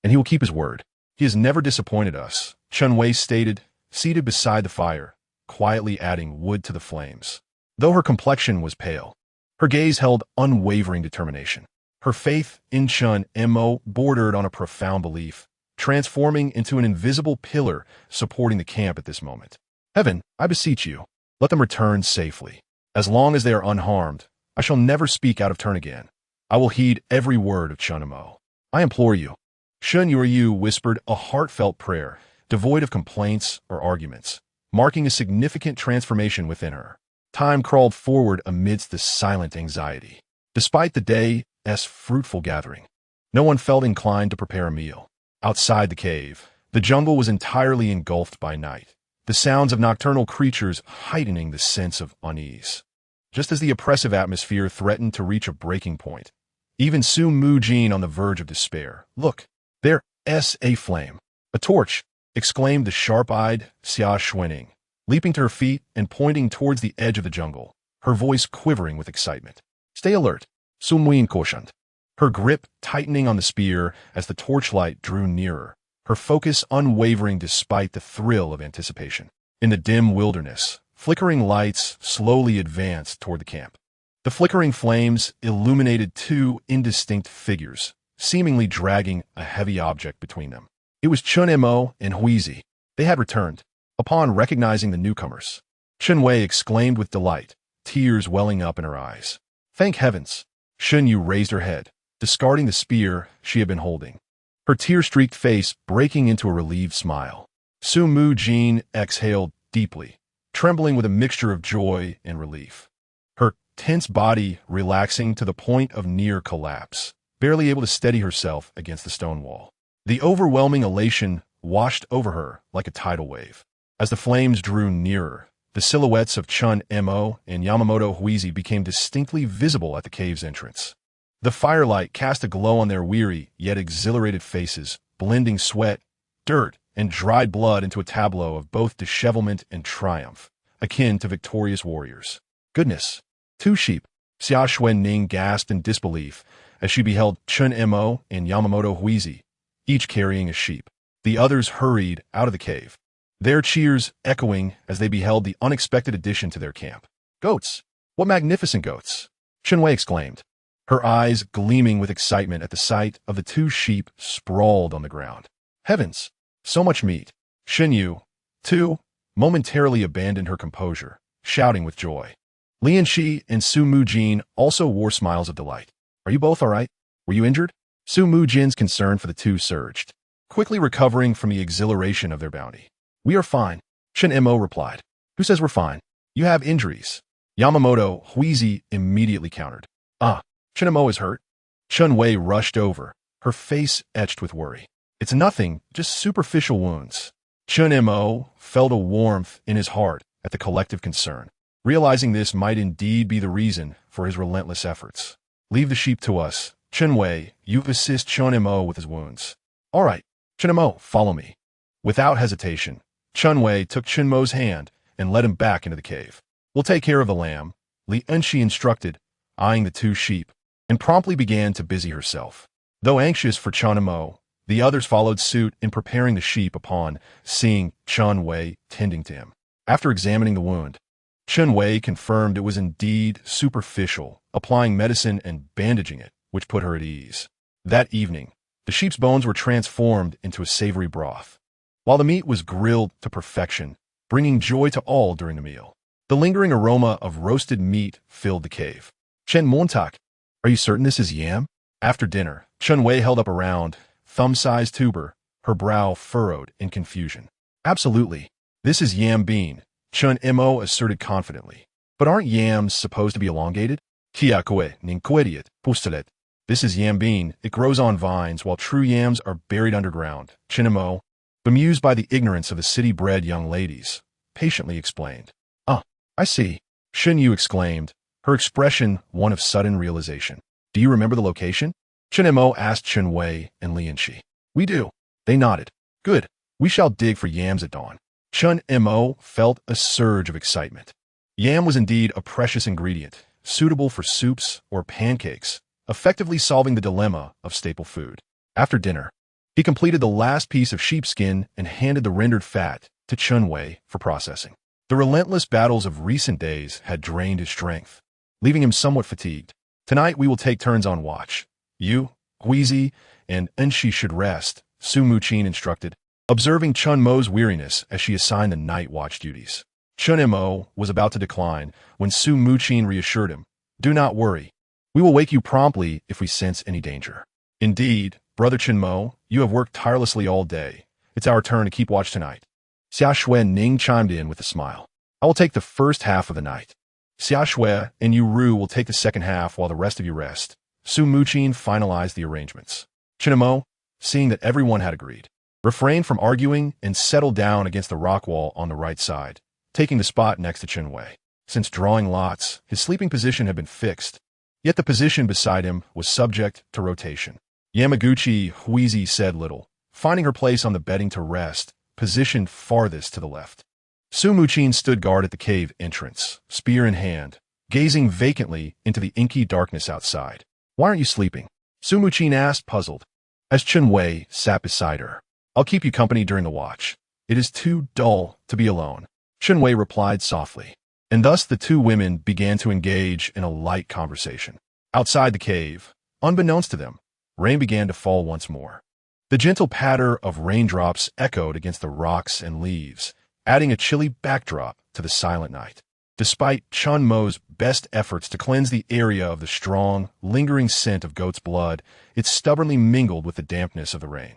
Speaker 1: and he will keep his word. He has never disappointed us, Chen Wei stated, seated beside the fire, quietly adding wood to the flames. Though her complexion was pale, her gaze held unwavering determination. Her faith in Chen Mo bordered on a profound belief, transforming into an invisible pillar supporting the camp at this moment. Heaven, I beseech you, let them return safely. As long as they are unharmed, I shall never speak out of turn again. I will heed every word of Chen Mo. I implore you. Shen Yueru whispered a heartfelt prayer, devoid of complaints or arguments, marking a significant transformation within her. Time crawled forward amidst this silent anxiety. Despite the day's fruitful gathering, no one felt inclined to prepare a meal. Outside the cave, the jungle was entirely engulfed by night, the sounds of nocturnal creatures heightening the sense of unease. Just as the oppressive atmosphere threatened to reach a breaking point, even Su Mujin on the verge of despair. Look, there's a flame. A torch, exclaimed the sharp-eyed Xia Xuening, leaping to her feet and pointing towards the edge of the jungle, her voice quivering with excitement. Stay alert, Su Mujin cautioned, her grip tightening on the spear as the torchlight drew nearer, her focus unwavering despite the thrill of anticipation. In the dim wilderness, flickering lights slowly advanced toward the camp. The flickering flames illuminated two indistinct figures, seemingly dragging a heavy object between them. It was Chen Mo and Huizi. They had returned. Upon recognizing the newcomers, Chen Wei exclaimed with delight, tears welling up in her eyes. Thank heavens! Shen Yueru raised her head, discarding the spear she had been holding, her tear-streaked face breaking into a relieved smile. Su Mujin exhaled deeply, trembling with a mixture of joy and relief, her tense body relaxing to the point of near collapse, barely able to steady herself against the stone wall. The overwhelming elation washed over her like a tidal wave. As the flames drew nearer, the silhouettes of Chen Mo and Yamamoto Huizi became distinctly visible at the cave's entrance. The firelight cast a glow on their weary yet exhilarated faces, blending sweat, dirt, and dried blood into a tableau of both dishevelment and triumph, akin to victorious warriors. Goodness! 2 sheep! Xia Xuening gasped in disbelief as she beheld Chen Mo and Yamamoto Huizi, each carrying a sheep. The others hurried out of the cave, their cheers echoing as they beheld the unexpected addition to their camp. Goats! What magnificent goats! Chen Wei exclaimed, her eyes gleaming with excitement at the sight of the 2 sheep sprawled on the ground. Heavens! So much meat! Shen Yueru, too, momentarily abandoned her composure, shouting with joy. Li Enxi and Su Mujin also wore smiles of delight. Are you both all right? Were you injured? Su Mujin's concern for the two surged, quickly recovering from the exhilaration of their bounty. We are fine, Chen Mo replied. Who says we're fine? You have injuries. Yamamoto Huizi immediately countered. Ah, Chen Mo is hurt. Chen Wei rushed over, her face etched with worry. It's nothing, just superficial wounds. Chen Mo felt a warmth in his heart at the collective concern, realizing this might indeed be the reason for his relentless efforts. Leave the sheep to us. Chen Wei, you assist Chen Mo with his wounds. All right, Chen Mo, follow me. Without hesitation, Chen Wei took Chen Mo's hand and led him back into the cave. We'll take care of the lamb, Li Enxi instructed, eyeing the two sheep, and promptly began to busy herself. Though anxious for Chen Mo, the others followed suit in preparing the sheep upon seeing Chen Wei tending to him. After examining the wound, Chen Wei confirmed it was indeed superficial, applying medicine and bandaging it, which put her at ease. That evening, the sheep's bones were transformed into a savory broth, while the meat was grilled to perfection, bringing joy to all during the meal. The lingering aroma of roasted meat filled the cave. Chen Montak, are you certain this is yam? After dinner, Chen Wei held up a round, thumb-sized tuber, her brow furrowed in confusion. Absolutely. This is yam bean, Chen Mo asserted confidently. But aren't yams supposed to be elongated? Xia Xuening pustulet. This is yam bean. It grows on vines, while true yams are buried underground. Chen Mo, bemused by the ignorance of the city-bred young ladies, patiently explained. Ah, I see. Shen Yu exclaimed, her expression one of sudden realization. Do you remember the location? Chen Mo asked Chen Wei and Li Enxi. We do. They nodded. Good. We shall dig for yams at dawn. Chen Mo felt a surge of excitement. Yam was indeed a precious ingredient, suitable for soups or pancakes, effectively solving the dilemma of staple food. After dinner, he completed the last piece of sheepskin and handed the rendered fat to Chen Wei for processing. The relentless battles of recent days had drained his strength, leaving him somewhat fatigued. Tonight we will take turns on watch. You, Huizi, and Enxi should rest, Su Mujin instructed, observing Chen Mo's weariness as she assigned the night watch duties. Chen Mo was about to decline when Su Mujin reassured him, do not worry. We will wake you promptly if we sense any danger. Indeed, Brother Chen Mo, you have worked tirelessly all day. It's our turn to keep watch tonight. Xia Xuening chimed in with a smile. I will take the first half of the night. Xia Xuening and Yueru will take the second half while the rest of you rest. Su Mujin finalized the arrangements. Chen Mo, seeing that everyone had agreed, refrained from arguing and settled down against the rock wall on the right side, taking the spot next to Chen Wei. Since drawing lots, his sleeping position had been fixed, yet the position beside him was subject to rotation. Yamaguchi Huizi said little, finding her place on the bedding to rest, positioned farthest to the left. Su Mujin stood guard at the cave entrance, spear in hand, gazing vacantly into the inky darkness outside. Why aren't you sleeping? Su Mujin asked, puzzled, as Chen Wei sat beside her. I'll keep you company during the watch. It is too dull to be alone, Chen Wei replied softly. And thus the two women began to engage in a light conversation. Outside the cave, unbeknownst to them, rain began to fall once more. The gentle patter of raindrops echoed against the rocks and leaves, adding a chilly backdrop to the silent night. Despite Chen Mo's best efforts to cleanse the area of the strong, lingering scent of goat's blood, it stubbornly mingled with the dampness of the rain,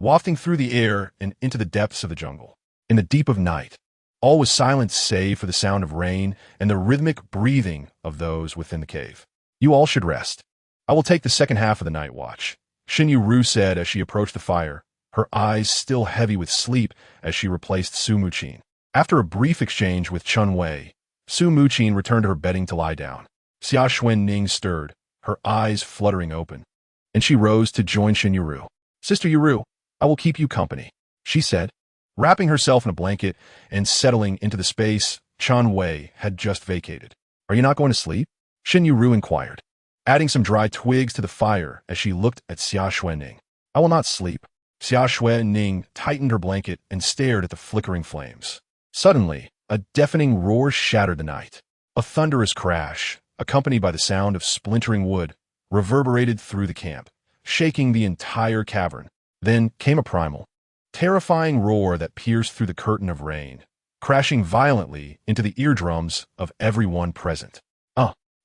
Speaker 1: wafting through the air and into the depths of the jungle. In the deep of night, all was silent save for the sound of rain and the rhythmic breathing of those within the cave. You all should rest. I will take the second half of the night watch, Shen Yueru said as she approached the fire, her eyes still heavy with sleep as she replaced Su Mujin. After a brief exchange with Chen Wei, Su Mujin returned to her bedding to lie down. Xia Xuening stirred, her eyes fluttering open, and she rose to join Shen Yueru. Sister Yueru, I will keep you company, she said, wrapping herself in a blanket and settling into the space Chen Wei had just vacated. Are you not going to sleep? Shen Yueru inquired, adding some dry twigs to the fire as she looked at Xia Xuening. I will not sleep. Xia Xuening tightened her blanket and stared at the flickering flames. Suddenly, a deafening roar shattered the night. A thunderous crash, accompanied by the sound of splintering wood, reverberated through the camp, shaking the entire cavern. Then came a primal, terrifying roar that pierced through the curtain of rain, crashing violently into the eardrums of everyone present.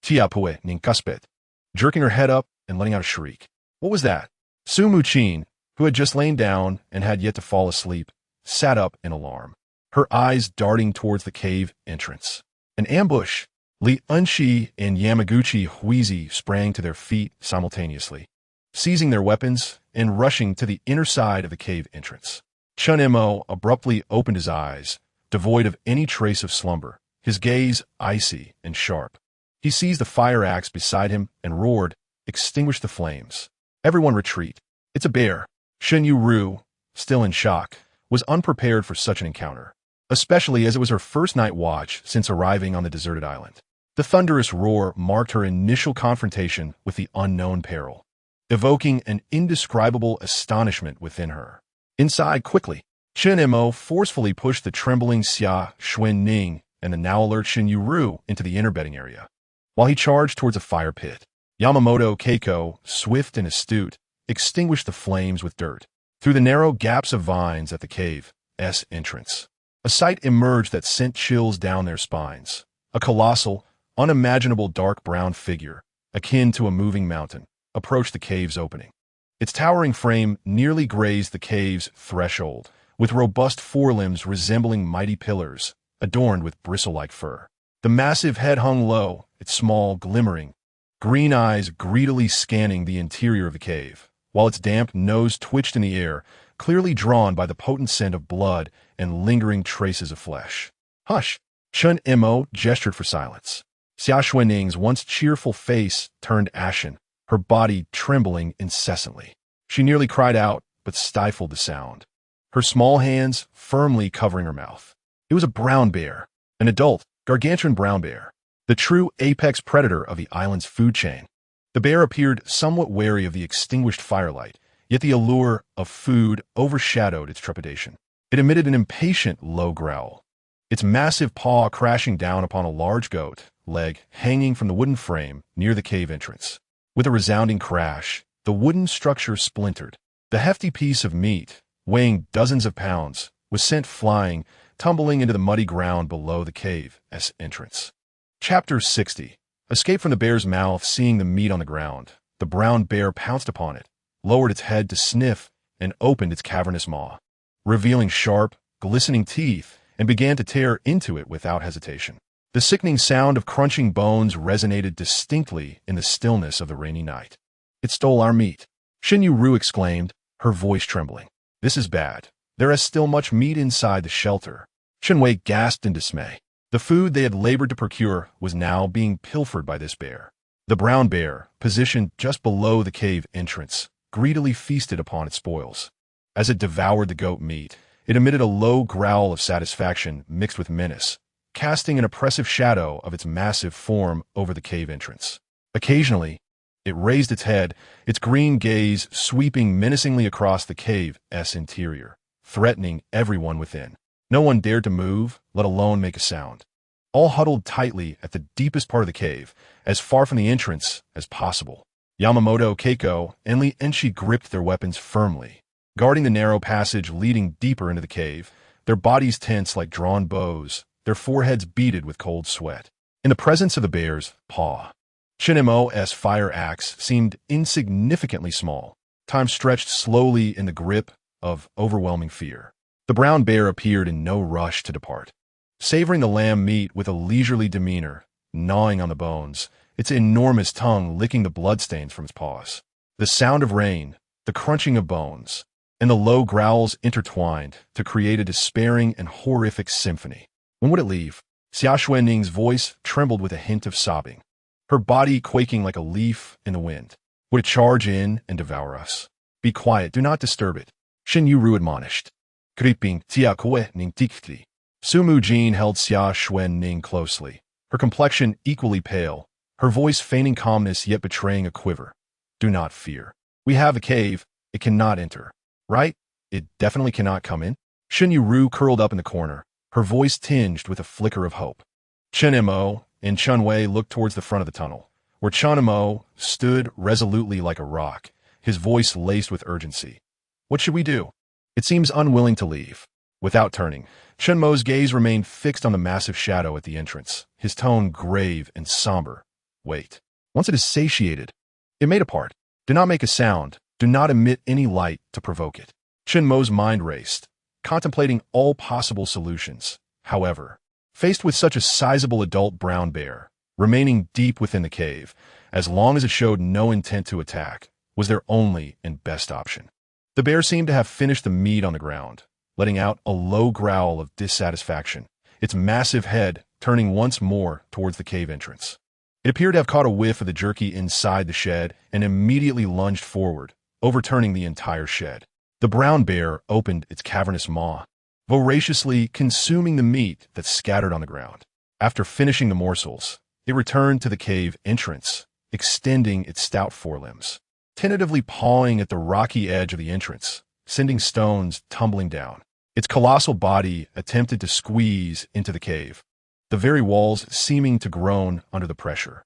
Speaker 1: Tia Pue Ninkaspet, jerking her head up and letting out a shriek. What was that? Su Mujin, who had just lain down and had yet to fall asleep, sat up in alarm, her eyes darting towards the cave entrance. An ambush! Li Enxi and Yamaguchi Keiko sprang to their feet simultaneously, seizing their weapons and rushing to the inner side of the cave entrance. Chen Mo abruptly opened his eyes, devoid of any trace of slumber, his gaze icy and sharp. He seized the fire axe beside him and roared, "Extinguish the flames. Everyone retreat. It's a bear." Shen Yueru, still in shock, was unprepared for such an encounter, especially as it was her first night watch since arriving on the deserted island. The thunderous roar marked her initial confrontation with the unknown peril, evoking an indescribable astonishment within her. Inside quickly, Chen Mo forcefully pushed the trembling Xia Xuening and the now alert Shen Yueru into the inner bedding area, while he charged towards a fire pit. Yamaguchi Keiko, swift and astute, extinguished the flames with dirt. Through the narrow gaps of vines at the cave's entrance, a sight emerged that sent chills down their spines. A colossal, unimaginable dark brown figure, akin to a moving mountain, approached the cave's opening. Its towering frame nearly grazed the cave's threshold, with robust forelimbs resembling mighty pillars, adorned with bristle-like fur. The massive head hung low, its small, glimmering, green eyes greedily scanning the interior of the cave, while its damp nose twitched in the air, clearly drawn by the potent scent of blood and lingering traces of flesh. "Hush!" Chen Mo gestured for silence. Xia Xuening's once cheerful face turned ashen, her body trembling incessantly. She nearly cried out, but stifled the sound, her small hands firmly covering her mouth. It was a brown bear, an adult, gargantuan brown bear, the true apex predator of the island's food chain. The bear appeared somewhat wary of the extinguished firelight, yet the allure of food overshadowed its trepidation. It emitted an impatient, low growl, its massive paw crashing down upon a large goat leg hanging from the wooden frame near the cave entrance. With a resounding crash, the wooden structure splintered. The hefty piece of meat, weighing dozens of pounds, was sent flying, tumbling into the muddy ground below the cave's entrance. Chapter 60. Escape from the bear's mouth. Seeing the meat on the ground, the brown bear pounced upon it, lowered its head to sniff, and opened its cavernous maw, revealing sharp, glistening teeth, and began to tear into it without hesitation. The sickening sound of crunching bones resonated distinctly in the stillness of the rainy night. "It stole our meat," Shen Yueru exclaimed, her voice trembling. "This is bad. There is still much meat inside the shelter." Chen Wei gasped in dismay. The food they had labored to procure was now being pilfered by this bear. The brown bear, positioned just below the cave entrance, greedily feasted upon its spoils. As it devoured the goat meat, it emitted a low growl of satisfaction mixed with menace, casting an oppressive shadow of its massive form over the cave entrance. Occasionally, it raised its head, its green gaze sweeping menacingly across the cave's interior, threatening everyone within. No one dared to move, let alone make a sound. All huddled tightly at the deepest part of the cave, as far from the entrance as possible. Yamaguchi Keiko and Li Enxi gripped their weapons firmly, guarding the narrow passage leading deeper into the cave, their bodies tense like drawn bows, their foreheads beaded with cold sweat. In the presence of the bear's paw, Chen Mo's fire axe seemed insignificantly small. Time stretched slowly in the grip of overwhelming fear. The brown bear appeared in no rush to depart, savoring the lamb meat with a leisurely demeanor, gnawing on the bones, its enormous tongue licking the bloodstains from its paws. The sound of rain, the crunching of bones, and the low growls intertwined to create a despairing and horrific symphony. When would it leave? Xia Xuening's voice trembled with a hint of sobbing, her body quaking like a leaf in the wind. Would it charge in and devour us? Be quiet, do not disturb it, Shen Yueru admonished. Creeping Xia Xuening tikti. Su Mujin held Xia Xuening closely, her complexion equally pale, her voice feigning calmness yet betraying a quiver. Do not fear. We have a cave. It cannot enter. Right? It definitely cannot come in. Shen Yueru curled up in the corner, her voice tinged with a flicker of hope. Chen Mo and Chen Wei looked towards the front of the tunnel, where Chen Mo stood resolutely like a rock, his voice laced with urgency. What should we do? It seems unwilling to leave. Without turning, Chen Mo's gaze remained fixed on the massive shadow at the entrance, his tone grave and somber. Wait. Once it is satiated, it may depart. Do not make a sound. Do not emit any light to provoke it. Chen Mo's mind raced, contemplating all possible solutions. However, faced with such a sizable adult brown bear, remaining deep within the cave, as long as it showed no intent to attack, was their only and best option. The bear seemed to have finished the meat on the ground, letting out a low growl of dissatisfaction, its massive head turning once more towards the cave entrance. It appeared to have caught a whiff of the jerky inside the shed and immediately lunged forward, overturning the entire shed. The brown bear opened its cavernous maw, voraciously consuming the meat that scattered on the ground. After finishing the morsels, it returned to the cave entrance, extending its stout forelimbs, tentatively pawing at the rocky edge of the entrance, sending stones tumbling down. Its colossal body attempted to squeeze into the cave, the very walls seeming to groan under the pressure.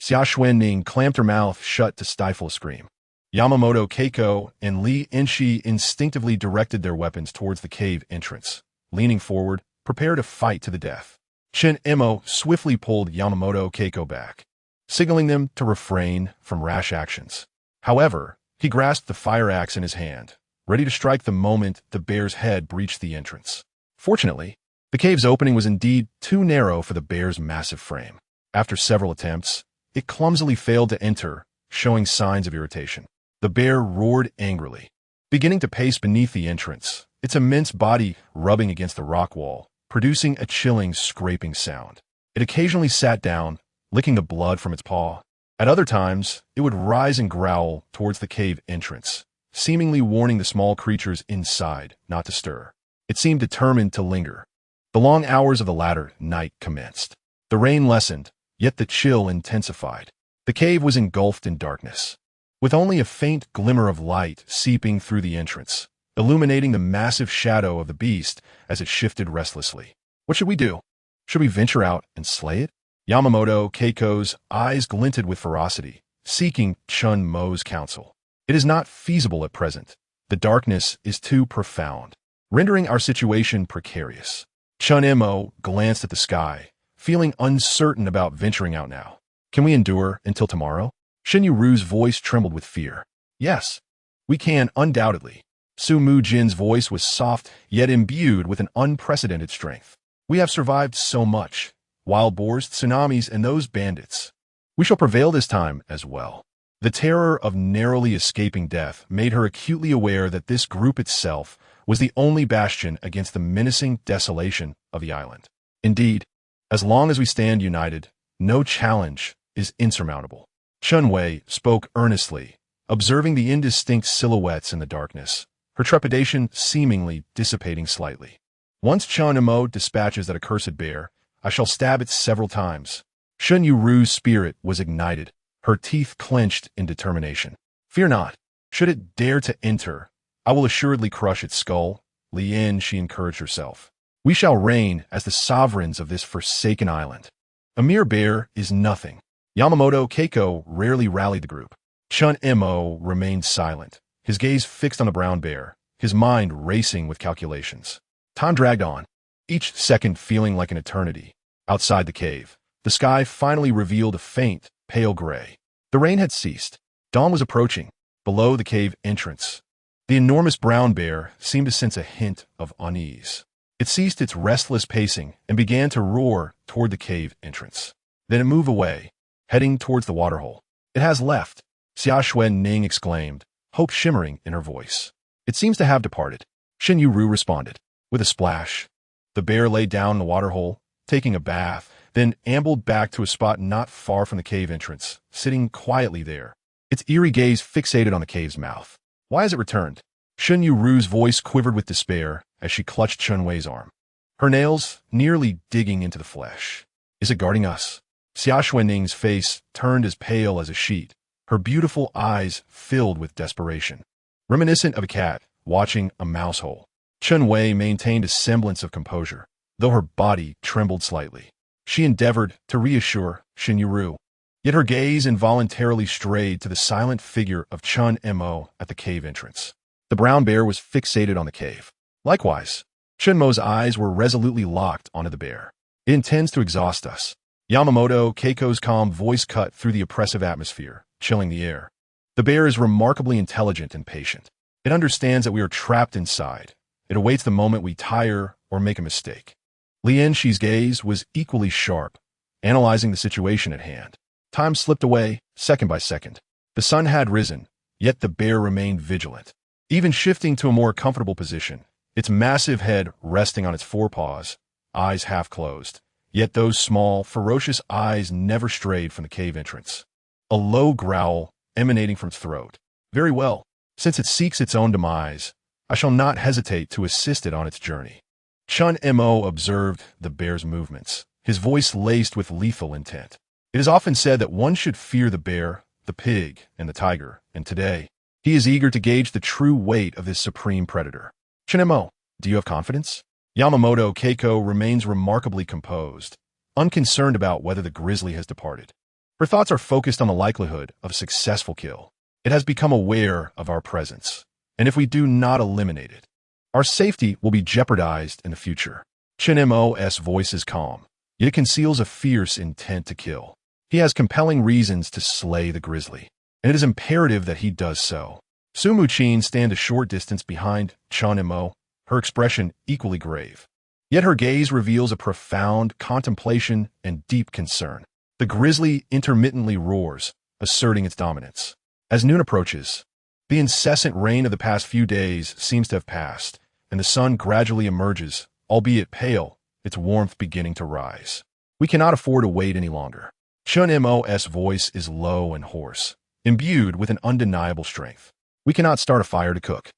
Speaker 1: Xia Xuening clamped her mouth shut to stifle a scream. Yamaguchi Keiko and Li Enxi instinctively directed their weapons towards the cave entrance, leaning forward, prepared to fight to the death. Chen Mo swiftly pulled Yamaguchi Keiko back, signaling them to refrain from rash actions. However, he grasped the fire axe in his hand, ready to strike the moment the bear's head breached the entrance. Fortunately, the cave's opening was indeed too narrow for the bear's massive frame. After several attempts, it clumsily failed to enter, showing signs of irritation. The bear roared angrily, beginning to pace beneath the entrance, its immense body rubbing against the rock wall, producing a chilling, scraping sound. It occasionally sat down, licking the blood from its paw. At other times, it would rise and growl towards the cave entrance, seemingly warning the small creatures inside not to stir. It seemed determined to linger. The long hours of the latter night commenced. The rain lessened, yet the chill intensified. The cave was engulfed in darkness, with only a faint glimmer of light seeping through the entrance, illuminating the massive shadow of the beast as it shifted restlessly. What should we do? Should we venture out and slay it? Yamaguchi Keiko's eyes glinted with ferocity, seeking Chen Mo's counsel. It is not feasible at present. The darkness is too profound, rendering our situation precarious. Chen Mo glanced at the sky, feeling uncertain about venturing out now. Can we endure until tomorrow? Shen Yueru's voice trembled with fear. Yes, we can, undoubtedly. Su Mujin's voice was soft, yet imbued with an unprecedented strength. We have survived so much. Wild boars, tsunamis, and those bandits. We shall prevail this time as well. The terror of narrowly escaping death made her acutely aware that this group itself was the only bastion against the menacing desolation of the island. Indeed, as long as we stand united, no challenge is insurmountable. Chen Wei spoke earnestly, observing the indistinct silhouettes in the darkness, her trepidation seemingly dissipating slightly. Once Chen Mo dispatches that accursed bear, I shall stab it several times. Shen Yueru's spirit was ignited, her teeth clenched in determination. Fear not. Should it dare to enter, I will assuredly crush its skull. Li Enxi encouraged herself. We shall reign as the sovereigns of this forsaken island. A mere bear is nothing. Yamaguchi Keiko rarely rallied the group. Chen Mo remained silent, his gaze fixed on the brown bear, his mind racing with calculations. Time dragged on, each second feeling like an eternity. Outside the cave, the sky finally revealed a faint, pale gray. The rain had ceased. Dawn was approaching. Below the cave entrance, the enormous brown bear seemed to sense a hint of unease. It ceased its restless pacing and began to roar toward the cave entrance. Then it moved away, heading towards the waterhole. It has left, Xia Xuening exclaimed, hope shimmering in her voice. It seems to have departed. Shen Yueru responded. With a splash, the bear lay down in the waterhole, taking a bath, then ambled back to a spot not far from the cave entrance, sitting quietly there, its eerie gaze fixated on the cave's mouth. Why has it returned? Shen Yueru's voice quivered with despair as she clutched Chen Wei's arm, her nails nearly digging into the flesh. Is it guarding us? Xia Xuening's face turned as pale as a sheet, her beautiful eyes filled with desperation. Reminiscent of a cat watching a mouse hole, Chen Wei maintained a semblance of composure, though her body trembled slightly. She endeavored to reassure Shen Yueru, yet her gaze involuntarily strayed to the silent figure of Chen Mo at the cave entrance. The brown bear was fixated on the cave. Likewise, Chen Mo's eyes were resolutely locked onto the bear. It intends to exhaust us. Yamaguchi Keiko's calm voice cut through the oppressive atmosphere, chilling the air. The bear is remarkably intelligent and patient. It understands that we are trapped inside. It awaits the moment we tire or make a mistake. Li Enxi's gaze was equally sharp, analyzing the situation at hand. Time slipped away, second by second. The sun had risen, yet the bear remained vigilant. Even shifting to a more comfortable position, its massive head resting on its forepaws, eyes half closed. Yet those small, ferocious eyes never strayed from the cave entrance. A low growl emanating from its throat. Very well. Since it seeks its own demise, I shall not hesitate to assist it on its journey. Chen Mo observed the bear's movements, his voice laced with lethal intent. It is often said that one should fear the bear, the pig, and the tiger, and today, he is eager to gauge the true weight of this supreme predator. Chen Mo, do you have confidence? Yamaguchi Keiko remains remarkably composed, unconcerned about whether the grizzly has departed. Her thoughts are focused on the likelihood of a successful kill. It has become aware of our presence, and if we do not eliminate it, our safety will be jeopardized in the future. Chen Mo's voice is calm, yet it conceals a fierce intent to kill. He has compelling reasons to slay the grizzly, and it is imperative that he does so. Su Mujin stands a short distance behind Chen Mo, her expression equally grave. Yet her gaze reveals a profound contemplation and deep concern. The grizzly intermittently roars, asserting its dominance. As noon approaches, the incessant rain of the past few days seems to have passed, and the sun gradually emerges, albeit pale, its warmth beginning to rise. We cannot afford to wait any longer. Chen Mo's voice is low and hoarse, imbued with an undeniable strength. We cannot start a fire to cook.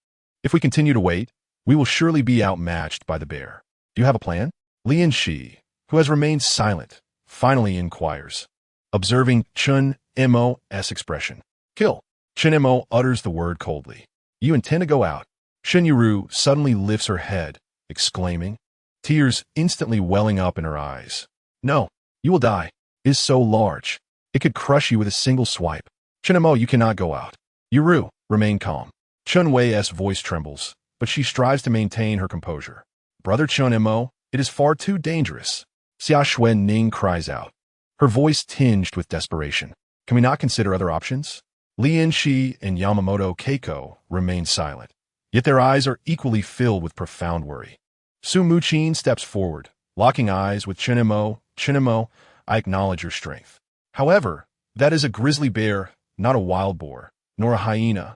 Speaker 1: If we continue to wait, we will surely be outmatched by the bear. Do you have a plan? Li Enxi, who has remained silent, finally inquires, observing Chen Mo's expression. Kill. Chen Mo utters the word coldly. You intend to go out. Shen Yueru suddenly lifts her head, exclaiming, tears instantly welling up in her eyes. No, you will die. It is so large. It could crush you with a single swipe. Chen Mo, you cannot go out. Yueru, remain calm. Chen Wei's voice trembles, but she strives to maintain her composure. Brother Chen Mo, it is far too dangerous. Xia Xuening cries out, her voice tinged with desperation. Can we not consider other options? Li Enxi and Yamaguchi Keiko remain silent, yet their eyes are equally filled with profound worry. Su Mujin steps forward, locking eyes with Chen Mo. Chen Mo, I acknowledge your strength. However, that is a grizzly bear, not a wild boar, nor a hyena.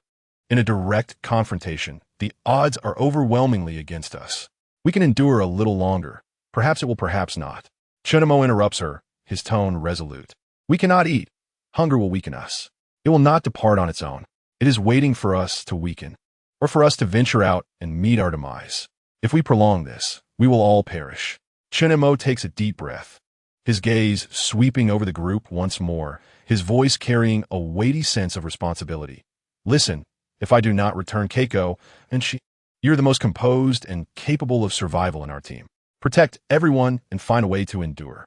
Speaker 1: In a direct confrontation, the odds are overwhelmingly against us. We can endure a little longer. Perhaps it will, perhaps not. Chen Mo interrupts her, his tone resolute. We cannot eat. Hunger will weaken us. It will not depart on its own. It is waiting for us to weaken, or for us to venture out and meet our demise. If we prolong this, we will all perish. Chen Mo takes a deep breath, his gaze sweeping over the group once more, his voice carrying a weighty sense of responsibility. Listen, if I do not return Keiko, and you're the most composed and capable of survival in our team. Protect everyone and find a way to endure.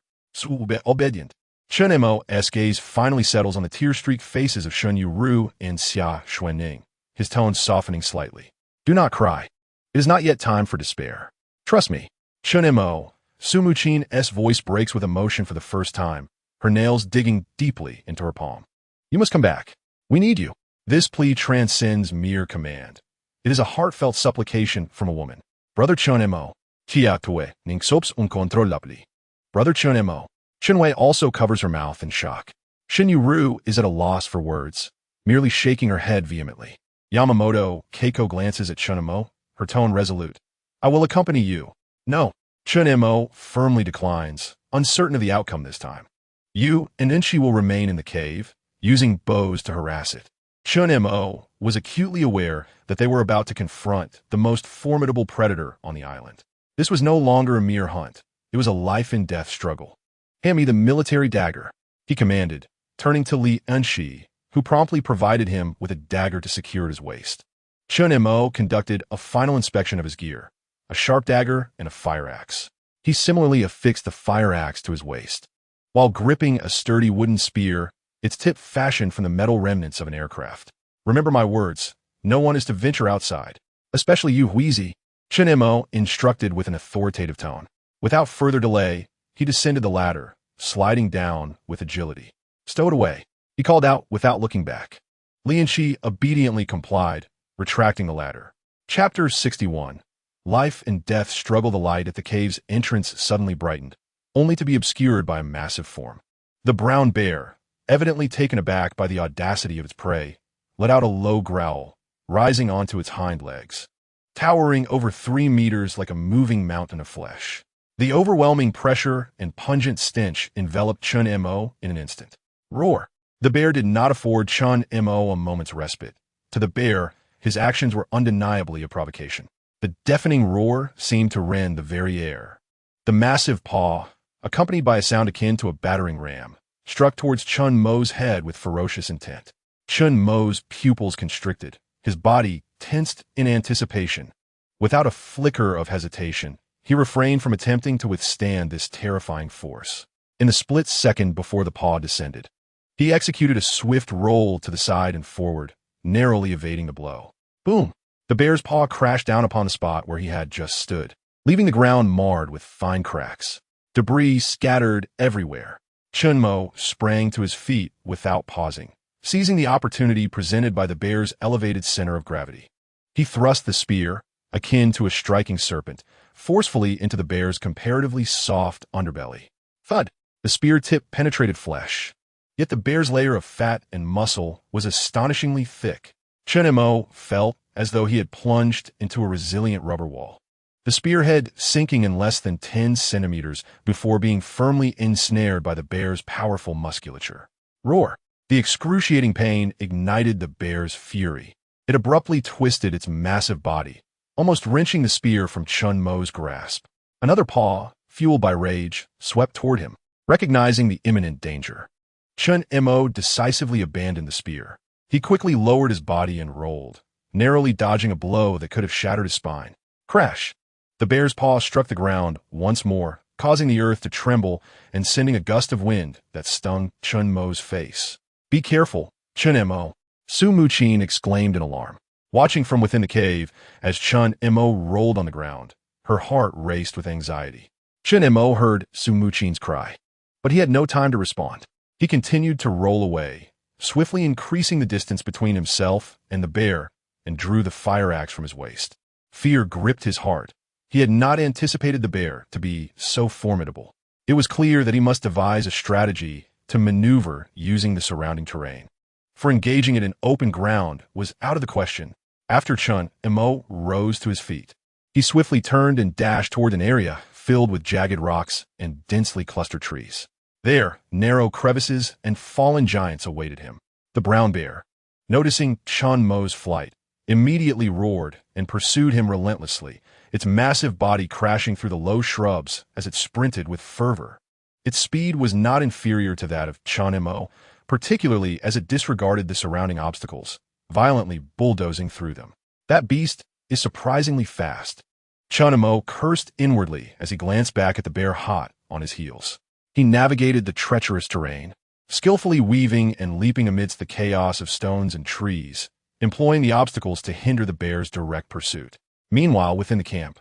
Speaker 1: Obedient. Chen Mo's gaze finally settles on the tear-streaked faces of Shen Yueru and Xia Xuening, his tone softening slightly. Do not cry. It is not yet time for despair. Trust me. Chen Mo, Su Mujin's voice breaks with emotion for the first time, her nails digging deeply into her palm. You must come back. We need you. This plea transcends mere command. It is a heartfelt supplication from a woman. Brother Chen Mo, Xia Xuening sops uncontrollably. Brother Chen Mo. Chen Wei also covers her mouth in shock. Shen Yueru is at a loss for words, merely shaking her head vehemently. Yamaguchi Keiko glances at Chen Mo, her tone resolute. I will accompany you. No. Chen Mo firmly declines, uncertain of the outcome this time. You and Enxi will remain in the cave, using bows to harass it. Chen Mo was acutely aware that they were about to confront the most formidable predator on the island. This was no longer a mere hunt. It was a life-and-death struggle. Hand me the military dagger, he commanded, turning to Li Enxi, who promptly provided him with a dagger to secure at his waist. Chen Mo conducted a final inspection of his gear, a sharp dagger and a fire axe. He similarly affixed the fire axe to his waist, while gripping a sturdy wooden spear, its tip fashioned from the metal remnants of an aircraft. Remember my words, no one is to venture outside, especially you, Huizi, Chen Mo instructed with an authoritative tone. Without further delay, he descended the ladder, sliding down with agility. Stow it away, he called out without looking back. Li Enxi obediently complied, retracting the ladder. Chapter 61. Life and death struggle. The light at the cave's entrance suddenly brightened, only to be obscured by a massive form. The brown bear, evidently taken aback by the audacity of its prey, let out a low growl, rising onto its hind legs, towering over 3 meters like a moving mountain of flesh. The overwhelming pressure and pungent stench enveloped Chen Mo in an instant. Roar! The bear did not afford Chen Mo a moment's respite. To the bear, his actions were undeniably a provocation. The deafening roar seemed to rend the very air. The massive paw, accompanied by a sound akin to a battering ram, struck towards Chen Mo's head with ferocious intent. Chen Mo's pupils constricted, his body tensed in anticipation. Without a flicker of hesitation, he refrained from attempting to withstand this terrifying force. In the split second before the paw descended, he executed a swift roll to the side and forward, narrowly evading the blow. Boom! The bear's paw crashed down upon the spot where he had just stood, leaving the ground marred with fine cracks. Debris scattered everywhere. Chen Mo sprang to his feet without pausing, seizing the opportunity presented by the bear's elevated center of gravity. He thrust the spear, akin to a striking serpent, forcefully into the bear's comparatively soft underbelly. Thud! The spear tip penetrated flesh. Yet the bear's layer of fat and muscle was astonishingly thick. Chen Mo felt as though he had plunged into a resilient rubber wall, the spearhead sinking in less than 10 centimeters before being firmly ensnared by the bear's powerful musculature. Roar! The excruciating pain ignited the bear's fury. It abruptly twisted its massive body, almost wrenching the spear from Chen Mo's grasp. Another paw, fueled by rage, swept toward him, recognizing the imminent danger. Chen Mo decisively abandoned the spear. He quickly lowered his body and rolled, narrowly dodging a blow that could have shattered his spine. Crash! The bear's paw struck the ground once more, causing the earth to tremble and sending a gust of wind that stung Chen Mo's face. Be careful, Chen Mo! Su Mujin exclaimed in alarm. Watching from within the cave, as Chen Mo rolled on the ground, her heart raced with anxiety. Chen Mo heard Su Mujin's cry, but he had no time to respond. He continued to roll away, swiftly increasing the distance between himself and the bear, and drew the fire axe from his waist. Fear gripped his heart. He had not anticipated the bear to be so formidable. It was clear that he must devise a strategy to maneuver using the surrounding terrain, for engaging it in open ground was out of the question. After Chen Mo rose to his feet, he swiftly turned and dashed toward an area filled with jagged rocks and densely clustered trees. There, narrow crevices and fallen giants awaited him. The brown bear, noticing Chen Mo's flight, immediately roared and pursued him relentlessly, its massive body crashing through the low shrubs as it sprinted with fervor. Its speed was not inferior to that of Chen Mo, particularly as it disregarded the surrounding obstacles, violently bulldozing through them. That beast is surprisingly fast. Chen Mo cursed inwardly as he glanced back at the bear hot on his heels. He navigated the treacherous terrain, skillfully weaving and leaping amidst the chaos of stones and trees, employing the obstacles to hinder the bear's direct pursuit. Meanwhile, within the camp,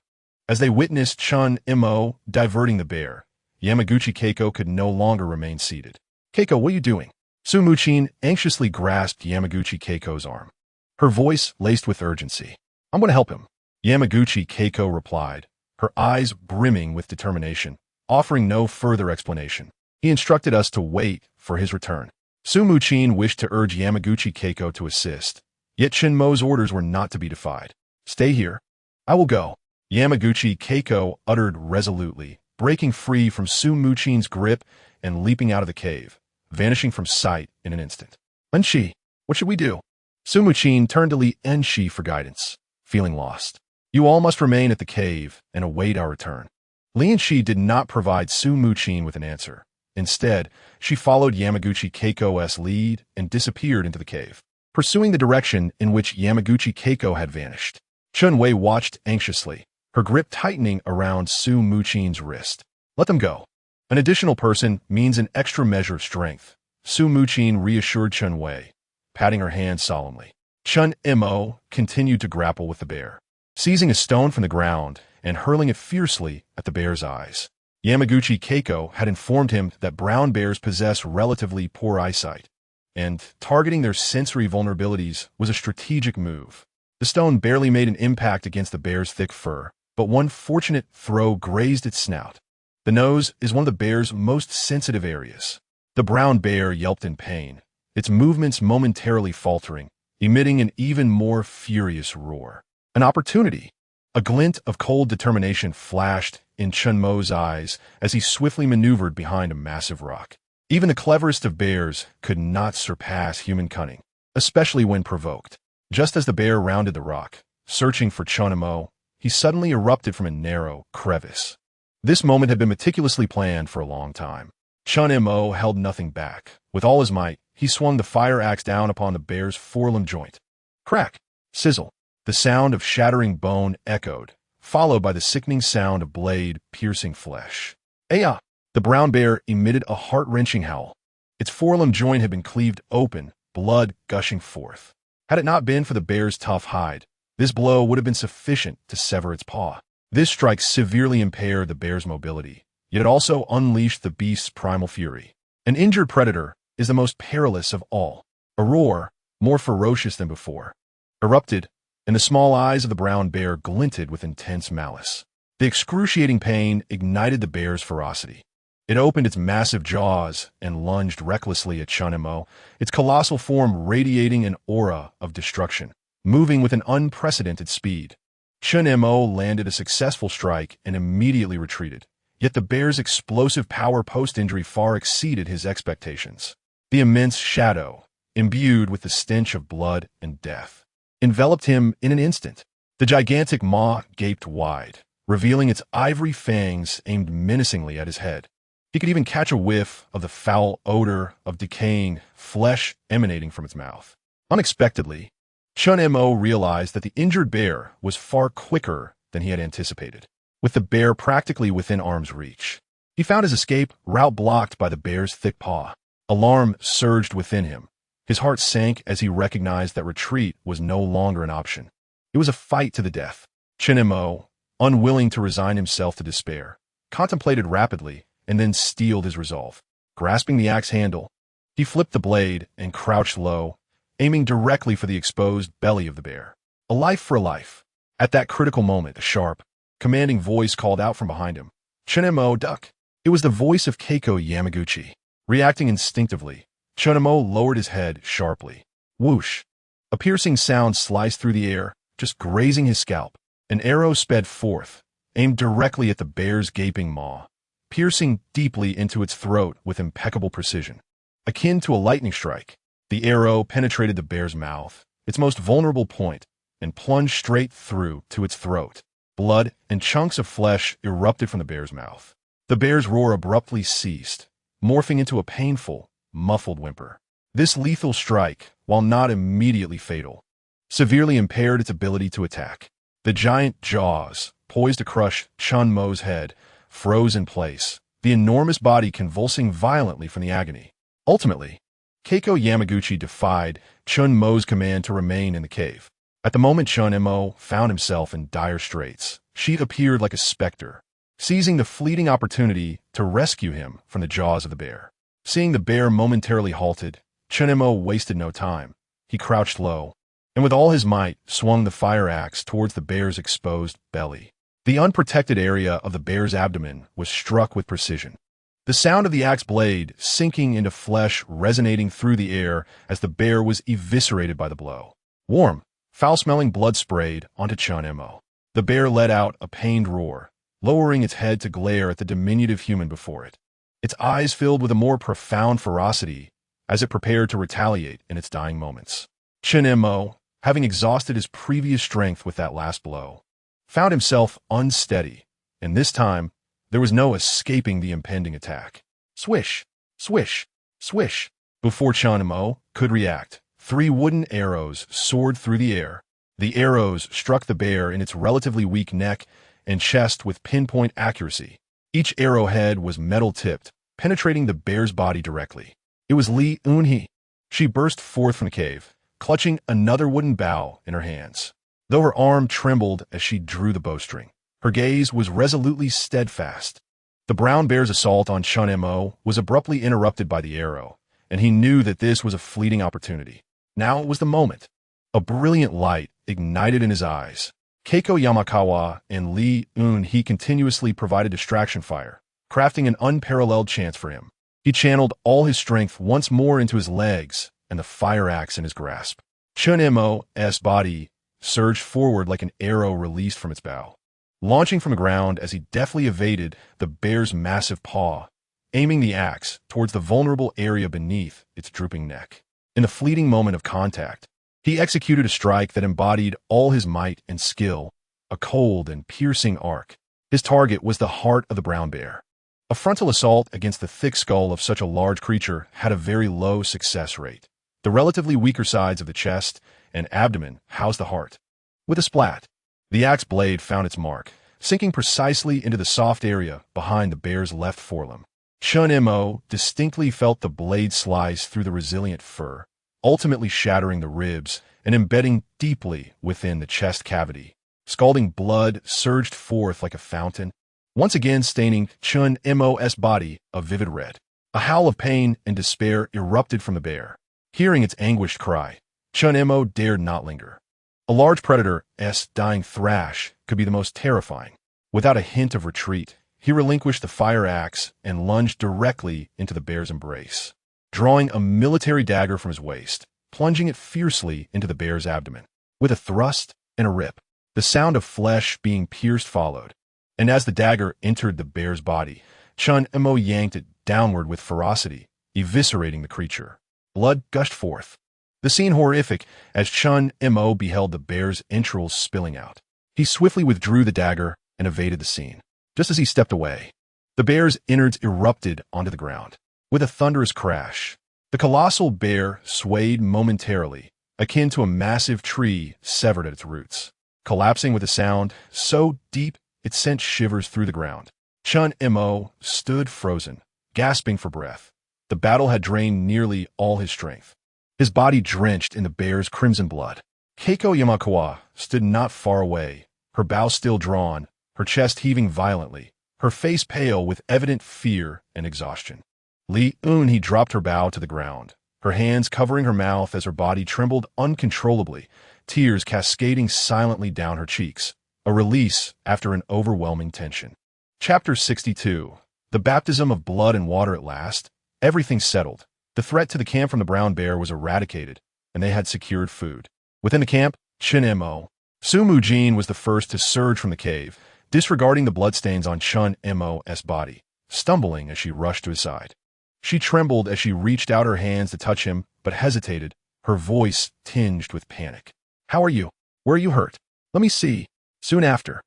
Speaker 1: as they witnessed Chen Mo diverting the bear, Yamaguchi Keiko could no longer remain seated. Keiko, what are you doing? Su Mujin anxiously grasped Yamaguchi Keiko's arm, her voice laced with urgency. I'm going to help him. Yamaguchi Keiko replied, her eyes brimming with determination, offering no further explanation. He instructed us to wait for his return. Su Mujin wished to urge Yamaguchi Keiko to assist, yet Chen Mo's orders were not to be defied. Stay here. I will go. Yamaguchi Keiko uttered resolutely, breaking free from Su Mujin's grip and leaping out of the cave, vanishing from sight in an instant. Enxi, what should we do? Su Mujin turned to Li Enxi for guidance, feeling lost. You all must remain at the cave and await our return. Li Enxi did not provide Su Mujin with an answer. Instead, she followed Yamaguchi Keiko's lead and disappeared into the cave, pursuing the direction in which Yamaguchi Keiko had vanished. Chen Wei watched anxiously, her grip tightening around Su Mujin's wrist. Let them go. An additional person means an extra measure of strength, Su Mujin reassured Chen Wei, patting her hand solemnly. Chen Mo continued to grapple with the bear, seizing a stone from the ground and hurling it fiercely at the bear's eyes. Yamaguchi Keiko had informed him that brown bears possess relatively poor eyesight, and targeting their sensory vulnerabilities was a strategic move. The stone barely made an impact against the bear's thick fur, but one fortunate throw grazed its snout. The nose is one of the bear's most sensitive areas. The brown bear yelped in pain, its movements momentarily faltering, emitting an even more furious roar. An opportunity. A glint of cold determination flashed in Chen Mo's eyes as he swiftly maneuvered behind a massive rock. Even the cleverest of bears could not surpass human cunning, especially when provoked. Just as the bear rounded the rock, searching for Chen Mo, he suddenly erupted from a narrow crevice. This moment had been meticulously planned for a long time. Chen Mo held nothing back. With all his might, he swung the fire axe down upon the bear's forelimb joint. Crack! Sizzle! The sound of shattering bone echoed, followed by the sickening sound of blade piercing flesh. Aya! The brown bear emitted a heart-wrenching howl. Its forelimb joint had been cleaved open, blood gushing forth. Had it not been for the bear's tough hide, this blow would have been sufficient to sever its paw. This strike severely impaired the bear's mobility, yet it also unleashed the beast's primal fury. An injured predator is the most perilous of all. A roar, more ferocious than before, erupted, and the small eyes of the brown bear glinted with intense malice. The excruciating pain ignited the bear's ferocity. It opened its massive jaws and lunged recklessly at Chen Mo, its colossal form radiating an aura of destruction, moving with an unprecedented speed. Chen Mo landed a successful strike and immediately retreated, yet the bear's explosive power post-injury far exceeded his expectations. The immense shadow, imbued with the stench of blood and death, enveloped him in an instant. The gigantic maw gaped wide, revealing its ivory fangs aimed menacingly at his head. He could even catch a whiff of the foul odor of decaying flesh emanating from its mouth. Unexpectedly, Chen Mo realized that the injured bear was far quicker than he had anticipated. With the bear practically within arm's reach, he found his escape route blocked by the bear's thick paw. Alarm surged within him. His heart sank as he recognized that retreat was no longer an option. It was a fight to the death. Chen Mo, unwilling to resign himself to despair, contemplated rapidly and then steeled his resolve. Grasping the axe handle, he flipped the blade and crouched low, aiming directly for the exposed belly of the bear. A life for a life. At that critical moment, a sharp, commanding voice called out from behind him. Chen Mo, duck. It was the voice of Keiko Yamaguchi. Reacting instinctively, Chen Mo lowered his head sharply. Whoosh! A piercing sound sliced through the air, just grazing his scalp. An arrow sped forth, aimed directly at the bear's gaping maw, piercing deeply into its throat with impeccable precision. Akin to a lightning strike, the arrow penetrated the bear's mouth, its most vulnerable point, and plunged straight through to its throat. Blood and chunks of flesh erupted from the bear's mouth. The bear's roar abruptly ceased, morphing into a painful, muffled whimper. This lethal strike, while not immediately fatal, severely impaired its ability to attack. The giant jaws, poised to crush Chen Mo's head, froze in place, the enormous body convulsing violently from the agony. Ultimately, Keiko Yamaguchi defied Chen Mo's command to remain in the cave. At the moment Chen Mo found himself in dire straits, she appeared like a specter, seizing the fleeting opportunity to rescue him from the jaws of the bear. Seeing the bear momentarily halted, Chen Mo wasted no time. He crouched low, and with all his might swung the fire axe towards the bear's exposed belly. The unprotected area of the bear's abdomen was struck with precision. The sound of the axe blade sinking into flesh resonating through the air as the bear was eviscerated by the blow. Warm, foul-smelling blood sprayed onto Chen Mo. The bear let out a pained roar, lowering its head to glare at the diminutive human before it. Its eyes filled with a more profound ferocity as it prepared to retaliate in its dying moments. Chen Mo, having exhausted his previous strength with that last blow, found himself unsteady, and this time, there was no escaping the impending attack. Swish, swish, swish. Before Chen Mo could react, 3 wooden arrows soared through the air. The arrows struck the bear in its relatively weak neck and chest with pinpoint accuracy. Each arrowhead was metal-tipped, penetrating the bear's body directly. It was Li Enxi. She burst forth from the cave, clutching another wooden bough in her hands. Though her arm trembled as she drew the bowstring, her gaze was resolutely steadfast. The brown bear's assault on Chen Mo was abruptly interrupted by the arrow, and he knew that this was a fleeting opportunity. Now was the moment. A brilliant light ignited in his eyes. Keiko Yamakawa and Li Enxi continuously provided distraction fire, crafting an unparalleled chance for him. He channeled all his strength once more into his legs and the fire axe in his grasp. Chen Mo's body surged forward like an arrow released from its bow, launching from the ground as he deftly evaded the bear's massive paw, aiming the axe towards the vulnerable area beneath its drooping neck. In the fleeting moment of contact, he executed a strike that embodied all his might and skill, a cold and piercing arc. His target was the heart of the brown bear. A frontal assault against the thick skull of such a large creature had a very low success rate. The relatively weaker sides of the chest and abdomen housed the heart. With a splat, the axe blade found its mark, sinking precisely into the soft area behind the bear's left forelimb. Chen Mo distinctly felt the blade slice through the resilient fur, ultimately shattering the ribs and embedding deeply within the chest cavity. Scalding blood surged forth like a fountain, once again staining Chen Mo's body a vivid red. A howl of pain and despair erupted from the bear. Hearing its anguished cry, Chen Mo dared not linger. A large predator's dying thrash could be the most terrifying. Without a hint of retreat, he relinquished the fire axe and lunged directly into the bear's embrace, drawing a military dagger from his waist, plunging it fiercely into the bear's abdomen. With a thrust and a rip, the sound of flesh being pierced followed, and as the dagger entered the bear's body, Chen Mo yanked it downward with ferocity, eviscerating the creature. Blood gushed forth. The scene horrific as Chen Mo beheld the bear's entrails spilling out. He swiftly withdrew the dagger and evaded the scene. Just as he stepped away, the bear's innards erupted onto the ground. With a thunderous crash, the colossal bear swayed momentarily, akin to a massive tree severed at its roots, collapsing with a sound so deep it sent shivers through the ground. Chen Mo stood frozen, gasping for breath. The battle had drained nearly all his strength, his body drenched in the bear's crimson blood. Keiko Yamakawa stood not far away, her bow still drawn, her chest heaving violently, her face pale with evident fear and exhaustion. Li Enxi dropped her bow to the ground, her hands covering her mouth as her body trembled uncontrollably, tears cascading silently down her cheeks, a release after an overwhelming tension. Chapter 62. The baptism of blood and water at last. Everything settled. The threat to the camp from the brown bear was eradicated, and they had secured food. Within the camp, Chen Su Mujin was the first to surge from the cave, disregarding the bloodstains on Chen Mo's body, stumbling as she rushed to his side. She trembled as she reached out her hands to touch him, but hesitated, her voice tinged with panic. "How are you? Where are you hurt? Let me see." Soon after,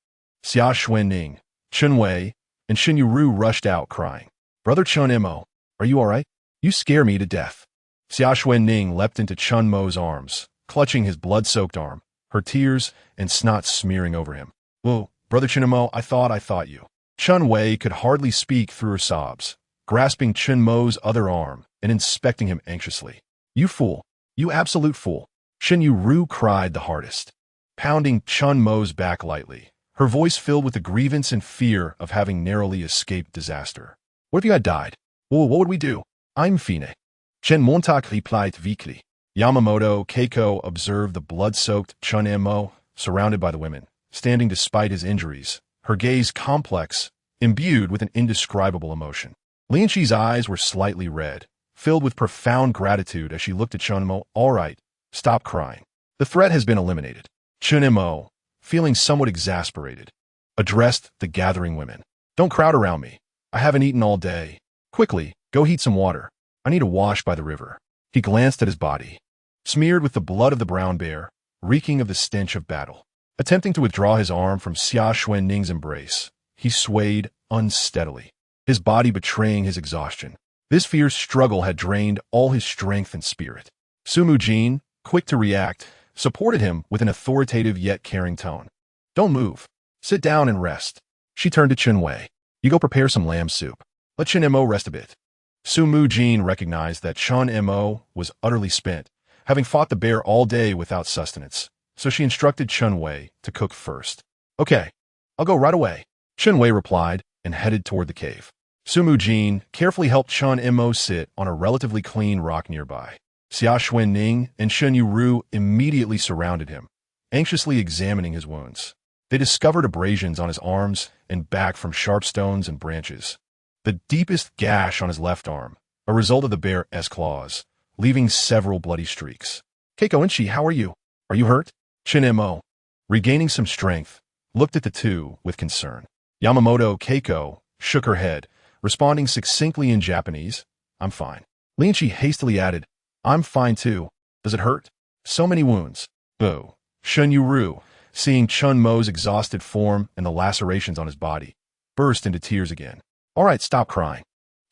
Speaker 1: Xia Xuening, Chen Wei, and Shen Yueru rushed out, crying, "Brother Chen Mo, are you all right? You scare me to death." Xia Xuening leapt into Chen Mo's arms, clutching his blood-soaked arm, her tears and snot smearing over him. "Whoa, Brother Chen Mo, I thought you." Chen Wei could hardly speak through her sobs, grasping Chen Mo's other arm and inspecting him anxiously. "You fool, you absolute fool." Shen Yueru cried the hardest, pounding Chen Mo's back lightly, her voice filled with the grievance and fear of having narrowly escaped disaster. "What if you had died? Well, what would we do? I'm fine." Chen Montauk replied weakly. Yamaguchi Keiko observed the blood-soaked Chen Mo, surrounded by the women, standing despite his injuries, her gaze complex, imbued with an indescribable emotion. Li Enxi's eyes were slightly red, filled with profound gratitude as she looked at Chen Mo. "All right, stop crying. The threat has been eliminated." Chen Mo, feeling somewhat exasperated, addressed the gathering women. "Don't crowd around me. I haven't eaten all day. Quickly, go heat some water. I need a wash by the river." He glanced at his body, smeared with the blood of the brown bear, reeking of the stench of battle. Attempting to withdraw his arm from Xia Xuening's embrace, he swayed unsteadily, his body betraying his exhaustion. This fierce struggle had drained all his strength and spirit. Su Mujin, quick to react, supported him with an authoritative yet caring tone. "Don't move. Sit down and rest." She turned to Chen Wei. "You go prepare some lamb soup. Let Chen Mo rest a bit." Su Mujin recognized that Chen Mo was utterly spent, having fought the bear all day without sustenance, so she instructed Chen Wei to cook first. "Okay, I'll go right away," Chen Wei replied and headed toward the cave. Su Mujin carefully helped Chen Mo sit on a relatively clean rock nearby. Xia Xuening and Shen Yueru immediately surrounded him, anxiously examining his wounds. They discovered abrasions on his arms and back from sharp stones and branches. The deepest gash on his left arm, a result of the bear's claws, leaving several bloody streaks. Keiko Enchi, how are you? Are you hurt? Chen Mo, regaining some strength, looked at the two with concern. Yamaguchi Keiko shook her head, responding succinctly in Japanese, I'm fine. Li Enxi hastily added, I'm fine too. Does it hurt? So many wounds. Boo. Shen Yueru, seeing Chen Mo's exhausted form and the lacerations on his body, burst into tears again. All right, stop crying.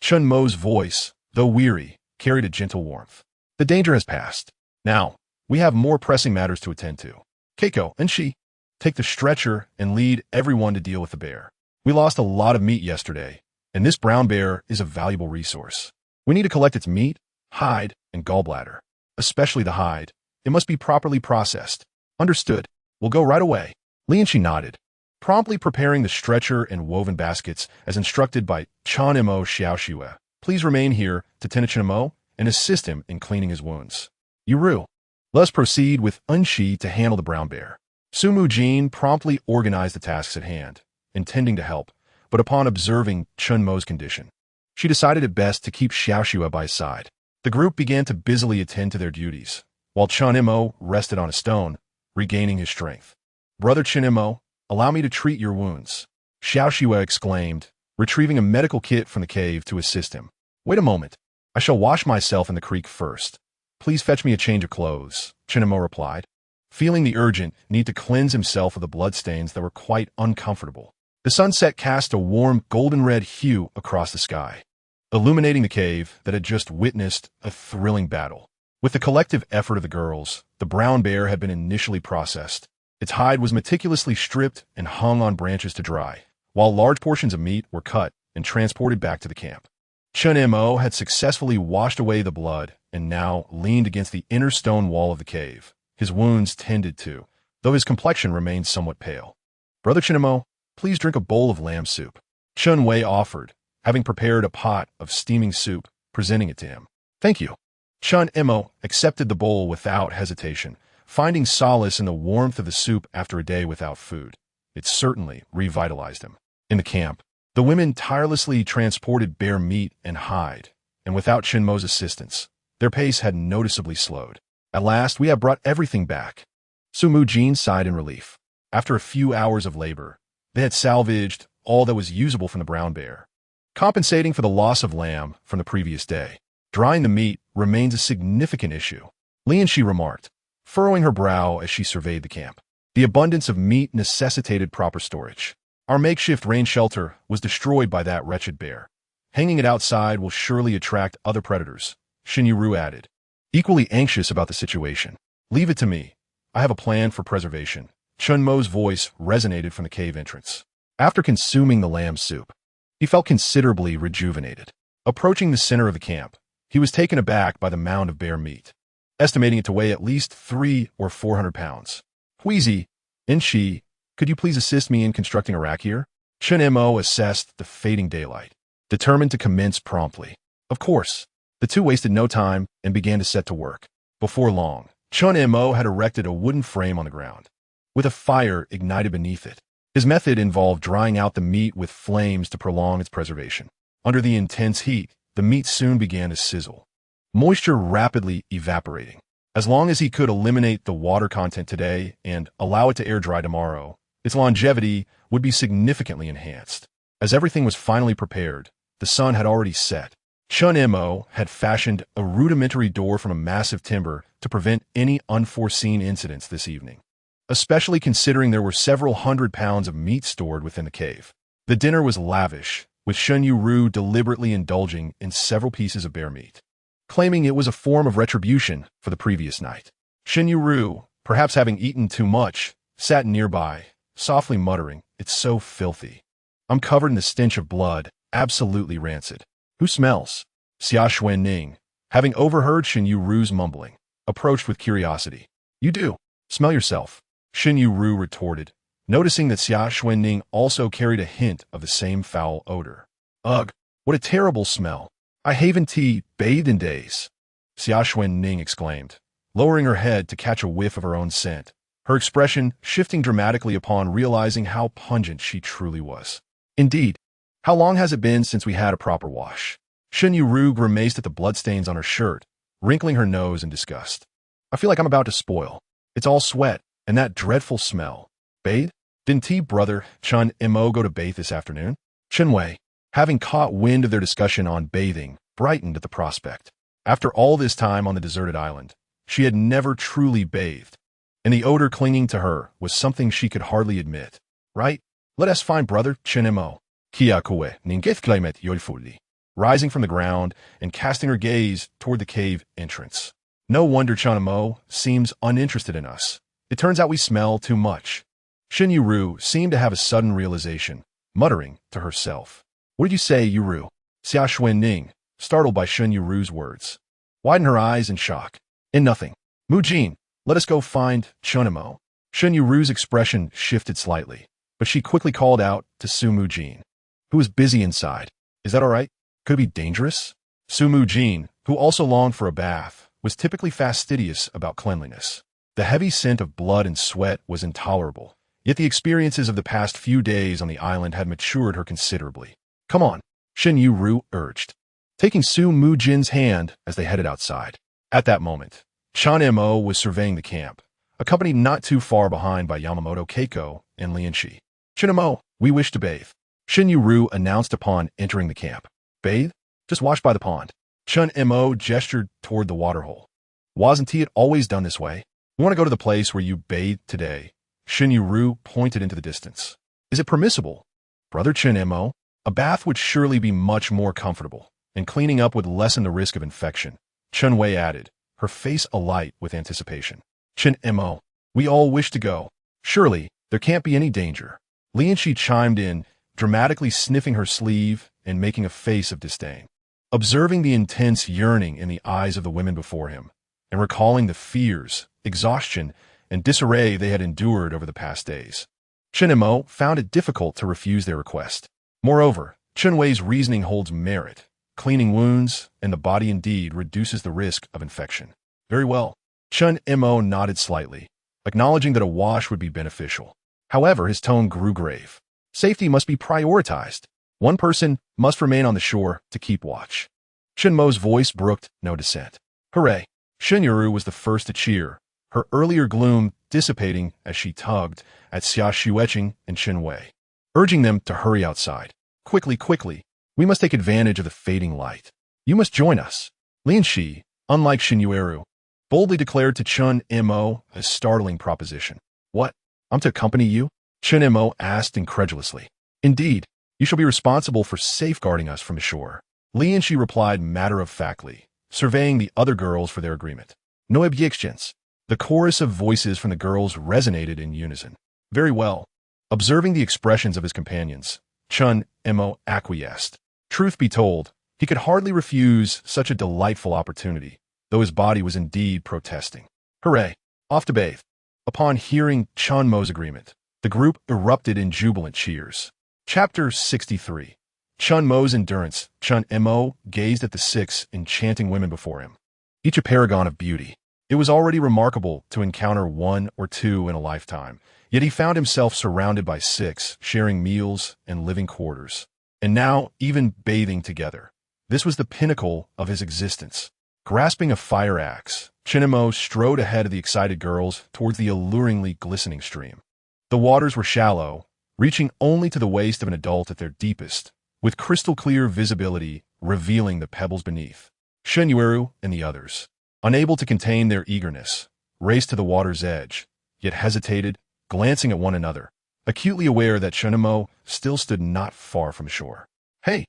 Speaker 1: Chen Mo's voice, though weary, carried a gentle warmth. The danger has passed. Now, we have more pressing matters to attend to. Keiko Enchi, take the stretcher and lead everyone to deal with the bear. We lost a lot of meat yesterday, and this brown bear is a valuable resource. We need to collect its meat, hide, and gallbladder. Especially the hide. It must be properly processed. Understood. We'll go right away. Li Enxi nodded, promptly preparing the stretcher and woven baskets as instructed by Chen Mo Xia Xuening. Please remain here to tend to Chen Mo and assist him in cleaning his wounds. Yueru, let us proceed with Enxi to handle the brown bear. Su Mujin promptly organized the tasks at hand, intending to help, but upon observing Chen Mo's condition, she decided it best to keep Xia Xuening by his side. The group began to busily attend to their duties, while Chen Mo rested on a stone, regaining his strength. Brother Chen Mo, allow me to treat your wounds, Xia Xuening exclaimed, retrieving a medical kit from the cave to assist him. Wait a moment. I shall wash myself in the creek first. Please fetch me a change of clothes, Chen Mo replied, feeling the urgent need to cleanse himself of the bloodstains that were quite uncomfortable. The sunset cast a warm golden-red hue across the sky, illuminating the cave that had just witnessed a thrilling battle. With the collective effort of the girls, the brown bear had been initially processed. Its hide was meticulously stripped and hung on branches to dry, while large portions of meat were cut and transported back to the camp. Chen Mo had successfully washed away the blood and now leaned against the inner stone wall of the cave, his wounds tended to, though his complexion remained somewhat pale. Brother Chen Mo, please drink a bowl of lamb soup, Chen Wei offered, having prepared a pot of steaming soup, presenting it to him. Thank you. Chen Mo accepted the bowl without hesitation, finding solace in the warmth of the soup after a day without food. It certainly revitalized him. In the camp, the women tirelessly transported bear meat and hide, and without Chen Mo's assistance, their pace had noticeably slowed. At last, we have brought everything back. Su Mujin sighed in relief. After a few hours of labor, they had salvaged all that was usable from the brown bear, compensating for the loss of lamb from the previous day. Drying the meat remains a significant issue, Li Enxi remarked, furrowing her brow as she surveyed the camp. The abundance of meat necessitated proper storage. Our makeshift rain shelter was destroyed by that wretched bear. Hanging it outside will surely attract other predators, Shen Yueru added, equally anxious about the situation. Leave it to me. I have a plan for preservation. Chen Mo's voice resonated from the cave entrance. After consuming the lamb soup, he felt considerably rejuvenated. Approaching the center of the camp, he was taken aback by the mound of bear meat, estimating it to weigh at least 300 or 400 pounds. Huizi, Enxi, could you please assist me in constructing a rack here? Chen Mo assessed the fading daylight, determined to commence promptly. Of course. The two wasted no time and began to set to work. Before long, Chen Mo had erected a wooden frame on the ground, with a fire ignited beneath it. His method involved drying out the meat with flames to prolong its preservation. Under the intense heat, the meat soon began to sizzle, moisture rapidly evaporating. As long as he could eliminate the water content today and allow it to air dry tomorrow, its longevity would be significantly enhanced. As everything was finally prepared, the sun had already set. Chen Mo had fashioned a rudimentary door from a massive timber to prevent any unforeseen incidents this evening, especially considering there were several hundred pounds of meat stored within the cave. The dinner was lavish, with Shen Yueru deliberately indulging in several pieces of bear meat, claiming it was a form of retribution for the previous night. Shen Yueru, perhaps having eaten too much, sat nearby, softly muttering, "It's so filthy. I'm covered in the stench of blood, absolutely rancid. Who smells?" Xia Xuening, having overheard Shen Yueru's mumbling, approached with curiosity. "You do. Smell yourself," Shen Yueru retorted, noticing that Xia Xuening also carried a hint of the same foul odor. "Ugh, What a terrible smell. I haven't bathed in days. Xia Xuening exclaimed, lowering her head to catch a whiff of her own scent, her expression shifting dramatically upon realizing how pungent she truly was. Indeed, how long has it been since we had a proper wash? Shen Yueru grimaced at the bloodstains on her shirt, wrinkling her nose in disgust. I feel like I'm about to spoil. It's all sweat, and that dreadful smell. Bathe? Didn't brother Chen Mo go to bathe this afternoon? Chen Wei, having caught wind of their discussion on bathing, brightened at the prospect. After all this time on the deserted island, she had never truly bathed, and the odor clinging to her was something she could hardly admit. Right? Let us find brother Chen Mo. Xia Xuening, rising from the ground and casting her gaze toward the cave entrance. No wonder Chen Mo seems uninterested in us. It turns out we smell too much. Shen Yueru seemed to have a sudden realization, muttering to herself. What did you say, Yueru? Xia Xuening, startled by Shen Yueru's words, widened her eyes in shock. In nothing. Mujin, let us go find Chen Mo. Shen Yueru's expression shifted slightly, but she quickly called out to Su Mujin, who was busy inside. Is that all right? Could it be dangerous? Su Mujin, who also longed for a bath, was typically fastidious about cleanliness. The heavy scent of blood and sweat was intolerable, yet the experiences of the past few days on the island had matured her considerably. Come on, Shen Yueru urged, taking Su Mujin's hand as they headed outside. At that moment, Chen Mo was surveying the camp, accompanied not too far behind by Yamaguchi Keiko and Li Enxi. Chen Mo, we wish to bathe, Shen Yueru announced upon entering the camp. Bathe? Just wash by the pond. Chen Mo gestured toward the waterhole. Wasn't it always done this way? We want to go to the place where you bathed today. Shen Yueru pointed into the distance. Is it permissible? Brother Chen Mo, a bath would surely be much more comfortable, and cleaning up would lessen the risk of infection. Chen Wei added, her face alight with anticipation. Chen Mo, we all wish to go. Surely, there can't be any danger. Li Enxi chimed in, dramatically sniffing her sleeve and making a face of disdain. Observing the intense yearning in the eyes of the women before him, and recalling the fears, exhaustion, and disarray they had endured over the past days, Chen Mo found it difficult to refuse their request. Moreover, Chen Wei's reasoning holds merit. Cleaning wounds and the body indeed reduces the risk of infection. Very well. Chen Mo nodded slightly, acknowledging that a wash would be beneficial. However, his tone grew grave. Safety must be prioritized. One person must remain on the shore to keep watch. Chen Mo's voice brooked no dissent. Hooray! Shen Yueru was the first to cheer, her earlier gloom dissipating as she tugged at Xia Xuening and Chen Wei, urging them to hurry outside. Quickly, quickly, we must take advantage of the fading light. You must join us. Li Enxi, unlike Shen Yueru, boldly declared to Chen Mo a startling proposition. What? I'm to accompany you? Chen Mo asked incredulously. Indeed, you shall be responsible for safeguarding us from the shore. Li Enxi replied matter-of-factly, surveying the other girls for their agreement. No objections. The chorus of voices from the girls resonated in unison. Very well. Observing the expressions of his companions, Chen Mo acquiesced. Truth be told, he could hardly refuse such a delightful opportunity, though his body was indeed protesting. Hooray! Off to bathe. Upon hearing Chen Mo's agreement, the group erupted in jubilant cheers. Chapter 63. Chen Mo's endurance. Chen Mo gazed at the 6 enchanting women before him, each a paragon of beauty. It was already remarkable to encounter 1 or 2 in a lifetime, yet he found himself surrounded by 6, sharing meals and living quarters. And now, even bathing together. This was the pinnacle of his existence. Grasping a fire axe, Chen Mo strode ahead of the excited girls towards the alluringly glistening stream. The waters were shallow, reaching only to the waist of an adult at their deepest, with crystal-clear visibility revealing the pebbles beneath. Shen Yueru and the others, unable to contain their eagerness, raced to the water's edge, yet hesitated, glancing at one another, acutely aware that Chen Mo still stood not far from shore. Hey,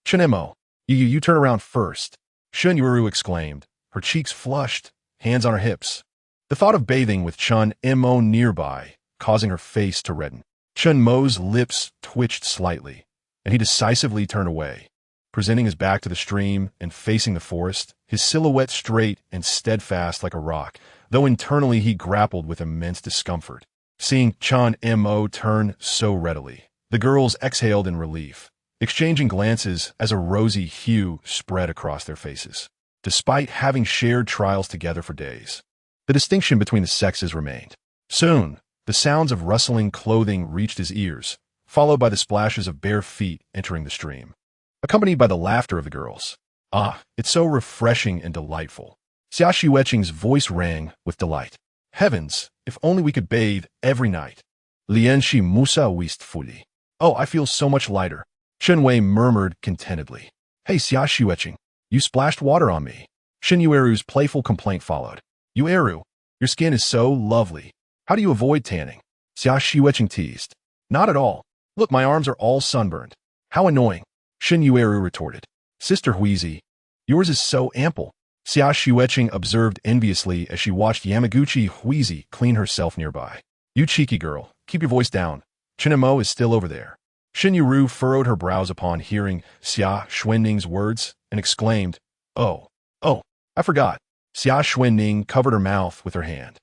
Speaker 1: Chen Mo, you turn around first, Shen Yueru exclaimed, her cheeks flushed, hands on her hips. The thought of bathing with Chen Mo nearby, causing her face to redden. Chen Mo's lips twitched slightly, and he decisively turned away, presenting his back to the stream and facing the forest, his silhouette straight and steadfast like a rock, though internally he grappled with immense discomfort. Seeing Chen Mo turn so readily, the girls exhaled in relief, exchanging glances as a rosy hue spread across their faces. Despite having shared trials together for days, the distinction between the sexes remained. Soon, the sounds of rustling clothing reached his ears, followed by the splashes of bare feet entering the stream, accompanied by the laughter of the girls. Ah, it's so refreshing and delightful. Xia Xuening's voice rang with delight. Heavens, if only we could bathe every night. Li Enxi musa wistfully. Oh, I feel so much lighter. Chen Wei murmured contentedly. Hey, Xia Xuening, you splashed water on me. Shen Yueru's playful complaint followed. Yueru, your skin is so lovely. How do you avoid tanning? Xia Xuening teased. Not at all. Look, my arms are all sunburned. How annoying. Shen Yueru retorted. Sister Huizi, yours is so ample. Xia Xuening observed enviously as she watched Yamaguchi Huizi clean herself nearby. You cheeky girl, keep your voice down. Chen Mo is still over there. Shen Yueru furrowed her brows upon hearing Xia Xuening's words and exclaimed, Oh, I forgot. Xia Xuening covered her mouth with her hand,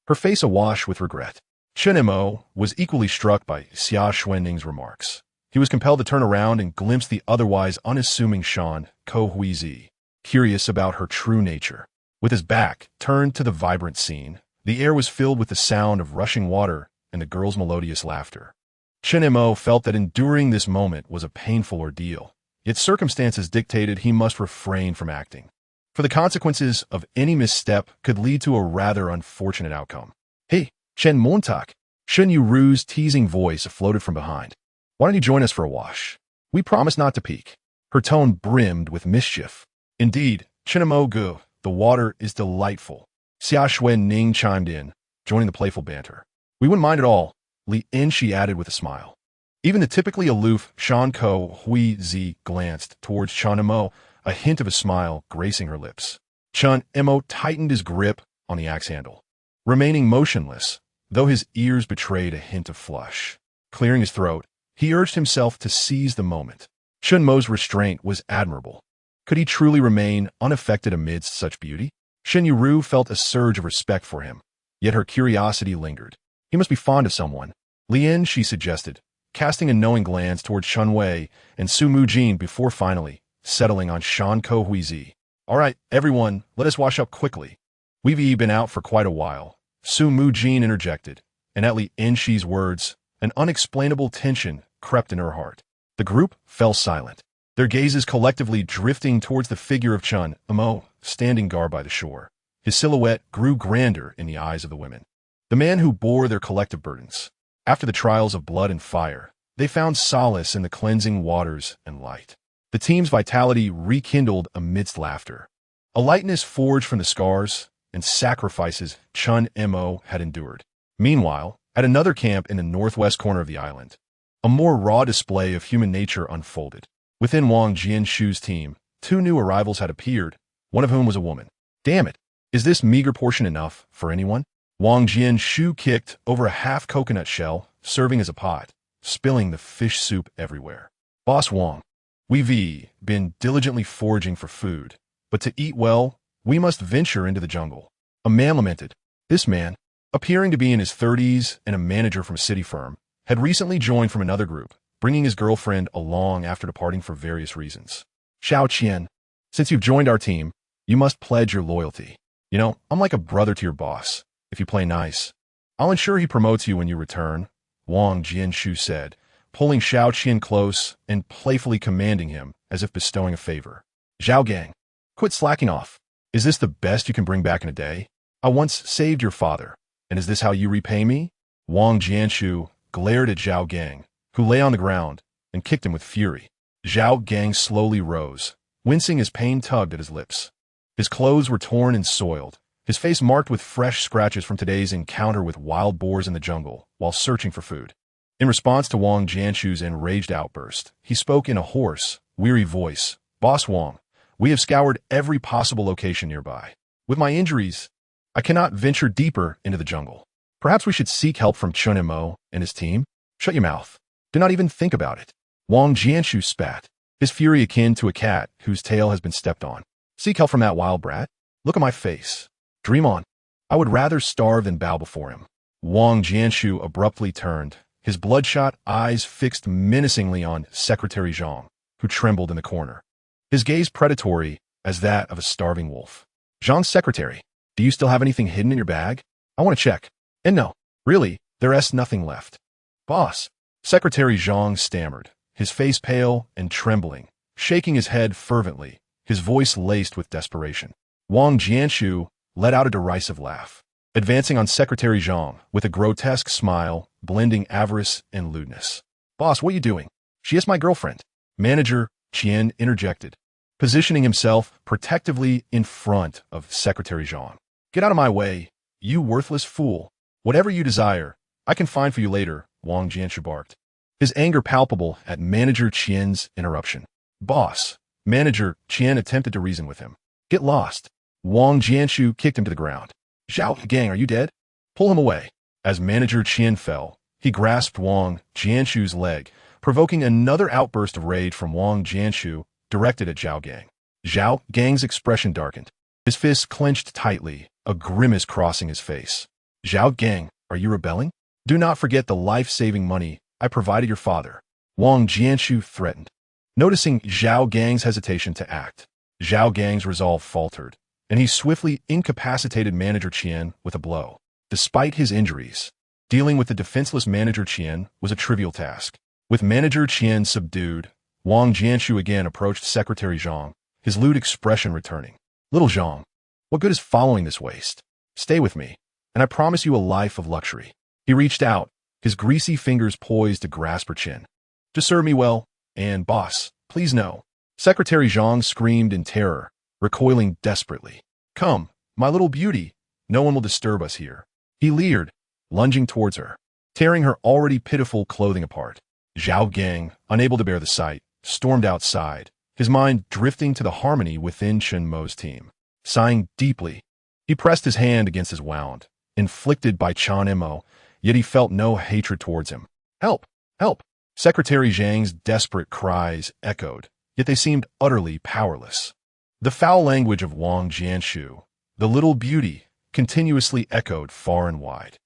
Speaker 1: her face awash with regret. Chen Mo was equally struck by Xia Xuening's remarks. He was compelled to turn around and glimpse the otherwise unassuming Shan Huizi, curious about her true nature. With his back turned to the vibrant scene, the air was filled with the sound of rushing water and the girl's melodious laughter. Chen Mo felt that enduring this moment was a painful ordeal, yet circumstances dictated he must refrain from acting, for the consequences of any misstep could lead to a rather unfortunate outcome. Hey, Chen Montak, Shen Yueru's teasing voice floated from behind. Why don't you join us for a wash? We promise not to peek. Her tone brimmed with mischief. Indeed, Chen Mo go, the water is delightful. Xia Xuening chimed in, joining the playful banter. We wouldn't mind at all, Li Enxi added with a smile. Even the typically aloof Shan Huizi glanced towards Chen Mo, a hint of a smile gracing her lips. Chen Mo tightened his grip on the axe handle, remaining motionless, though his ears betrayed a hint of flush. Clearing his throat, he urged himself to seize the moment. Chen Mo's restraint was admirable. Could he truly remain unaffected amidst such beauty? Shen Yueru felt a surge of respect for him, yet her curiosity lingered. He must be fond of someone. Li Enxi suggested, casting a knowing glance toward Chen Wei and Su Mujin before finally settling on Shan Huizi. All right, everyone, let us wash up quickly. We've been out for quite a while. Su Mujin interjected, and at Li Enxi's words, an unexplainable tension crept in her heart. The group fell silent, their gazes collectively drifting towards the figure of Chen Mo, standing guard by the shore. His silhouette grew grander in the eyes of the women, the man who bore their collective burdens. After the trials of blood and fire, they found solace in the cleansing waters and light. The team's vitality rekindled amidst laughter, a lightness forged from the scars and sacrifices Chen Mo had endured. Meanwhile, at another camp in the northwest corner of the island, a more raw display of human nature unfolded. Within Wang Jianshu's team, 2 new arrivals had appeared, one of whom was a woman. Damn it, is this meager portion enough for anyone? Wang Jianshu kicked over a half coconut shell, serving as a pot, spilling the fish soup everywhere. Boss Wang, we've been diligently foraging for food, but to eat well, we must venture into the jungle. A man lamented. This man, appearing to be in his 30s and a manager from a city firm, had recently joined from another group, bringing his girlfriend along after departing for various reasons. Xiao Qian, since you've joined our team, you must pledge your loyalty. You know, I'm like a brother to your boss. If you play nice, I'll ensure he promotes you when you return, Wang Jianshu said, pulling Xiao Qian close and playfully commanding him as if bestowing a favor. Zhao Gang, quit slacking off. Is this the best you can bring back in a day? I once saved your father, and is this how you repay me? Wang Jianshu glared at Zhao Gang, who lay on the ground, and kicked him with fury. Zhao Gang slowly rose, wincing as pain tugged at his lips. His clothes were torn and soiled, his face marked with fresh scratches from today's encounter with wild boars in the jungle while searching for food. In response to Wang Jianshu's enraged outburst, he spoke in a hoarse, weary voice. Boss Wang, we have scoured every possible location nearby. With my injuries, I cannot venture deeper into the jungle. Perhaps we should seek help from Chen Mo and his team? Shut your mouth. Do not even think about it. Wang Jianshu spat, his fury akin to a cat whose tail has been stepped on. Seek help from that wild brat? Look at my face. Dream on. I would rather starve than bow before him. Wang Jianshu abruptly turned, his bloodshot eyes fixed menacingly on Secretary Zhang, who trembled in the corner. His gaze predatory as that of a starving wolf. Zhang's secretary, do you still have anything hidden in your bag? I want to check. And no, really, there's nothing left. Boss, Secretary Zhang stammered, his face pale and trembling, shaking his head fervently, his voice laced with desperation. Wang Jianshu let out a derisive laugh, advancing on Secretary Zhang with a grotesque smile, blending avarice and lewdness. Boss, what are you doing? She is my girlfriend. Manager Qian interjected, positioning himself protectively in front of Secretary Zhang. Get out of my way, you worthless fool. Whatever you desire, I can find for you later, Wang Jianshu barked, his anger palpable at Manager Qian's interruption. Boss, Manager Qian attempted to reason with him. Get lost. Wang Jianshu kicked him to the ground. Zhao Gang, are you dead? Pull him away. As Manager Qian fell, he grasped Wang Jianshu's leg, provoking another outburst of rage from Wang Jianshu directed at Zhao Gang. Zhao Gang's expression darkened. His fists clenched tightly, a grimace crossing his face. Zhao Gang, are you rebelling? Do not forget the life-saving money I provided your father, Wang Jianshu threatened. Noticing Zhao Gang's hesitation to act, Zhao Gang's resolve faltered, and he swiftly incapacitated Manager Qian with a blow. Despite his injuries, dealing with the defenseless Manager Qian was a trivial task. With Manager Qian subdued, Wang Jianshu again approached Secretary Zhang, his lewd expression returning. Little Zhang, what good is following this waste? Stay with me, and I promise you a life of luxury. He reached out, his greasy fingers poised to grasp her chin. Just serve me well, and boss, please no. Secretary Zhang screamed in terror, recoiling desperately. Come, my little beauty, no one will disturb us here. He leered, lunging towards her, tearing her already pitiful clothing apart. Zhao Gang, unable to bear the sight, stormed outside, his mind drifting to the harmony within Chen Mo's team. Sighing deeply, he pressed his hand against his wound, inflicted by Chen Mo, yet he felt no hatred towards him. Help! Help! Secretary Zhang's desperate cries echoed, yet they seemed utterly powerless. The foul language of Wang Jianshu, the little beauty, continuously echoed far and wide.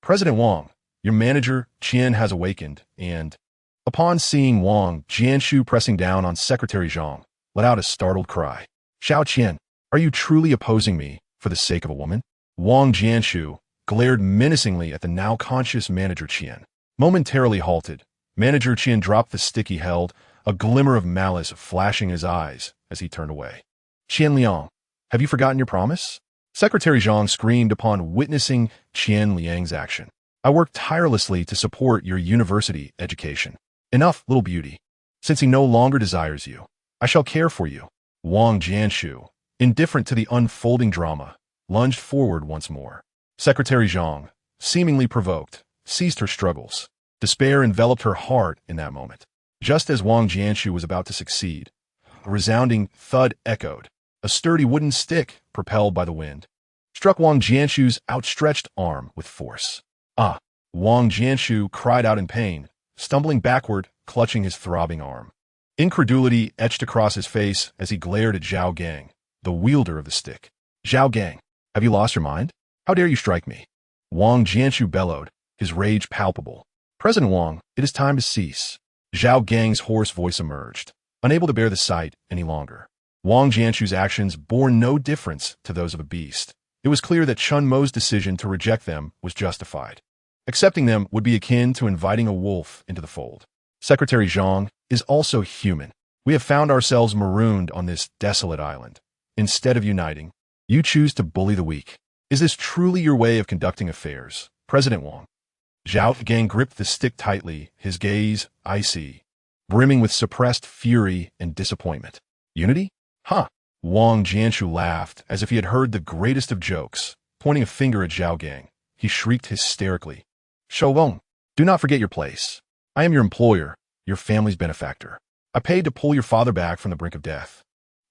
Speaker 1: President Wang, your manager, Qian, has awakened, and, upon seeing Wang Jianshu pressing down on Secretary Zhang, let out a startled cry. Xiao Qian, are you truly opposing me for the sake of a woman? Wang Jianshu glared menacingly at the now conscious Manager Qian. Momentarily halted, Manager Qian dropped the stick he held, a glimmer of malice flashing in his eyes as he turned away. Qian Liang, have you forgotten your promise? Secretary Zhang screamed upon witnessing Qian Liang's action. I worked tirelessly to support your university education. Enough, little beauty. Since he no longer desires you, I shall care for you. Wang Jianshu, indifferent to the unfolding drama, lunged forward once more. Secretary Zhang, seemingly provoked, ceased her struggles. Despair enveloped her heart in that moment. Just as Wang Jianshu was about to succeed, a resounding thud echoed. A sturdy wooden stick, propelled by the wind, struck Wang Jianshu's outstretched arm with force. Wang Jianshu cried out in pain, stumbling backward, clutching his throbbing arm. Incredulity etched across his face as he glared at Zhao Gang, the wielder of the stick. Zhao Gang, have you lost your mind? How dare you strike me? Wang Jianshu bellowed, his rage palpable. President Wang, it is time to cease. Zhao Gang's hoarse voice emerged, unable to bear the sight any longer. Wang Jianshu's actions bore no difference to those of a beast. It was clear that Chen Mo's decision to reject them was justified. Accepting them would be akin to inviting a wolf into the fold. Secretary Zhang is also human. We have found ourselves marooned on this desolate island. Instead of uniting, you choose to bully the weak. Is this truly your way of conducting affairs, President Wang? Zhao Gang gripped the stick tightly, his gaze icy, brimming with suppressed fury and disappointment. Unity? Wang Jianshu laughed as if he had heard the greatest of jokes, pointing a finger at Zhao Gang. He shrieked hysterically. Shougong, do not forget your place. I am your employer, your family's benefactor. I paid to pull your father back from the brink of death.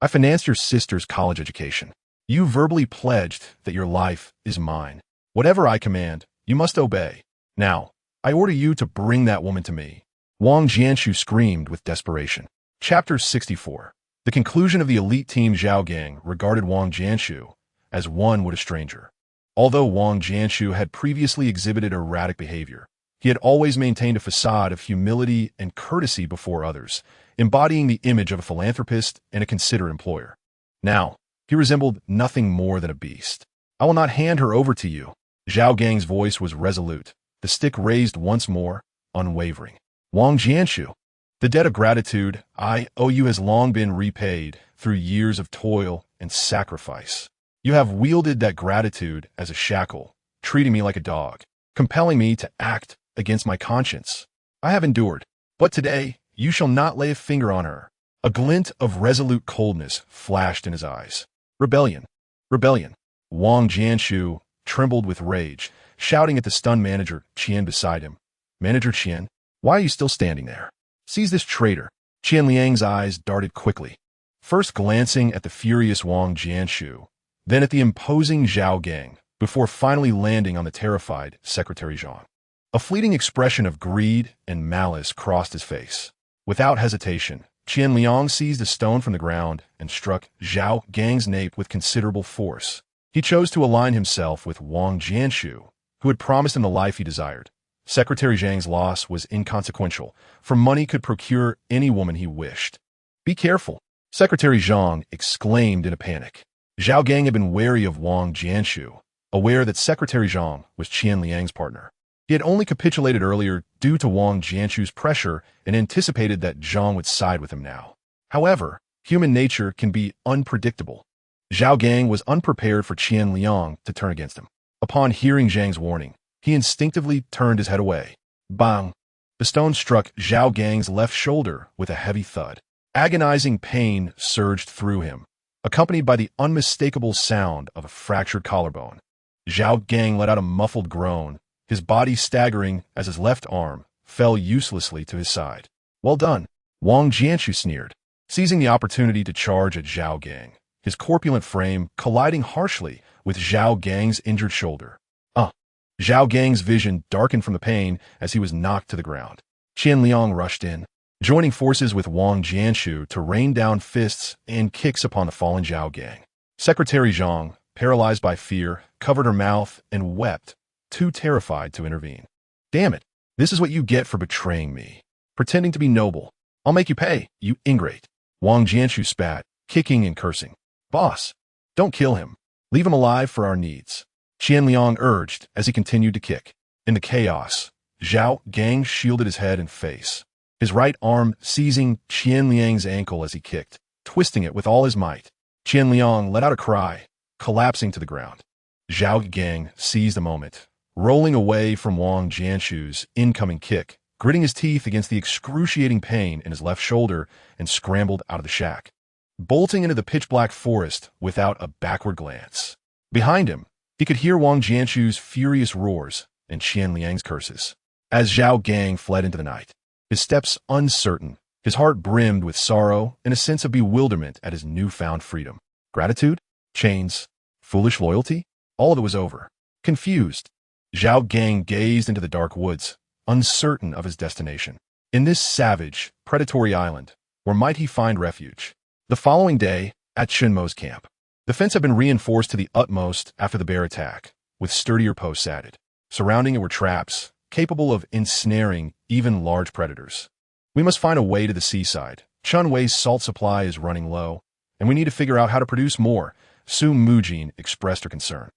Speaker 1: I financed your sister's college education. You verbally pledged that your life is mine. Whatever I command, you must obey. Now, I order you to bring that woman to me. Wang Jianshu screamed with desperation. Chapter 64. The conclusion of the elite team. Zhao Gang regarded Wang Jianshu as one would a stranger. Although Wang Jianshu had previously exhibited erratic behavior, He had always maintained a facade of humility and courtesy before others, embodying the image of a philanthropist and a considerate employer. Now, he resembled nothing more than a beast. "I will not hand her over to you." Zhao Gang's voice was resolute, the stick raised once more, unwavering. "Wang Jianshu, the debt of gratitude I owe you has long been repaid through years of toil and sacrifice. You have wielded that gratitude as a shackle, treating me like a dog, compelling me to act against my conscience. I have endured, but today you shall not lay a finger on her." A glint of resolute coldness flashed in his eyes. "Rebellion! Rebellion!" Wang Jianshu trembled with rage, shouting at the stunned manager Qian beside him. "Manager Qian, why are you still standing there? Seize this traitor." Qian Liang's eyes darted quickly, first glancing at the furious Wang Jianshu, then at the imposing Zhao Gang, before finally landing on the terrified Secretary Zhang. A fleeting expression of greed and malice crossed his face. Without hesitation, Qian Liang seized a stone from the ground and struck Zhao Gang's nape with considerable force. He chose to align himself with Wang Jianshu, who had promised him the life he desired. Secretary Zhang's loss was inconsequential, for money could procure any woman he wished. "Be careful," Secretary Zhang exclaimed in a panic. Zhao Gang had been wary of Wang Jianshu, aware that Secretary Zhang was Qian Liang's partner. He had only capitulated earlier due to Wang Jianshu's pressure and anticipated that Zhang would side with him now. However, human nature can be unpredictable. Zhao Gang was unprepared for Qian Liang to turn against him. Upon hearing Zhang's warning, he instinctively turned his head away. Bang! The stone struck Zhao Gang's left shoulder with a heavy thud. Agonizing pain surged through him, accompanied by the unmistakable sound of a fractured collarbone. Zhao Gang let out a muffled groan, his body staggering as his left arm fell uselessly to his side. "Well done," Wang Jianshu sneered, seizing the opportunity to charge at Zhao Gang, his corpulent frame colliding harshly with Zhao Gang's injured shoulder. Zhao Gang's vision darkened from the pain as he was knocked to the ground. Qian Liang rushed in, joining forces with Wang Jianshu to rain down fists and kicks upon the fallen Zhao Gang. Secretary Zhang, paralyzed by fear, covered her mouth and wept, too terrified to intervene. "Damn it, this is what you get for betraying me. Pretending to be noble. I'll make you pay, you ingrate." Wang Jianshu spat, kicking and cursing. "Boss, don't kill him. Leave him alive for our needs," Qian Liang urged as he continued to kick. In the chaos, Zhao Gang shielded his head and face, his right arm seizing Qian Liang's ankle as he kicked, twisting it with all his might. Qian Liang let out a cry, collapsing to the ground. Zhao Gang seized the moment, rolling away from Wang Jianshu's incoming kick, gritting his teeth against the excruciating pain in his left shoulder, and scrambled out of the shack, bolting into the pitch-black forest without a backward glance. Behind him, he could hear Wang Jianshu's furious roars and Qian Liang's curses. As Zhao Gang fled into the night, his steps uncertain, his heart brimmed with sorrow and a sense of bewilderment at his newfound freedom. Gratitude? Chains? Foolish loyalty? All of it was over. Confused, Zhao Gang gazed into the dark woods, uncertain of his destination. In this savage, predatory island, where might he find refuge? The following day, at Chen Mo's camp, the fence had been reinforced to the utmost after the bear attack, with sturdier posts added. Surrounding it were traps, capable of ensnaring even large predators. "We must find a way to the seaside. Chen Wei's salt supply is running low, and we need to figure out how to produce more," Su Mujin expressed her concern.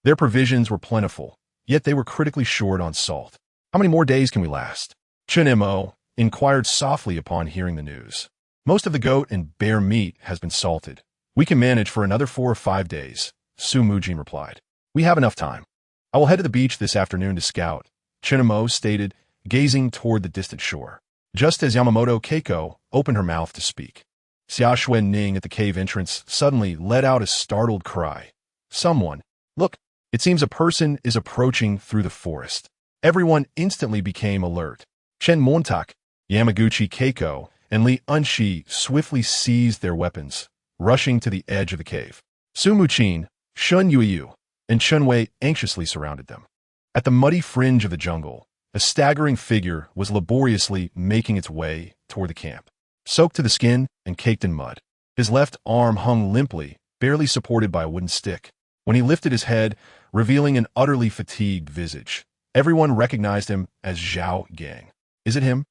Speaker 1: Their provisions were plentiful, yet they were critically short on salt. "How many more days can we last?" Chen Mo inquired softly upon hearing the news. "Most of the goat and bear meat has been salted. We can manage for another 4 or 5 days," Su Mujin replied. "We have enough time. I will head to the beach this afternoon to scout," Chen Mo stated, gazing toward the distant shore. Just as Yamaguchi Keiko opened her mouth to speak, Xia Xuening at the cave entrance suddenly let out a startled cry. "Someone! Look! It seems a person is approaching through the forest." Everyone instantly became alert. Chen Mo, Yamaguchi Keiko, and Li Enxi swiftly seized their weapons, rushing to the edge of the cave. Su Mujin, Shen Yueru, and Chen Wei anxiously surrounded them. At the muddy fringe of the jungle, a staggering figure was laboriously making its way toward the camp, soaked to the skin and caked in mud. His left arm hung limply, barely supported by a wooden stick. When he lifted his head, revealing an utterly fatigued visage, Everyone recognized him as Zhao Gang. Is it him?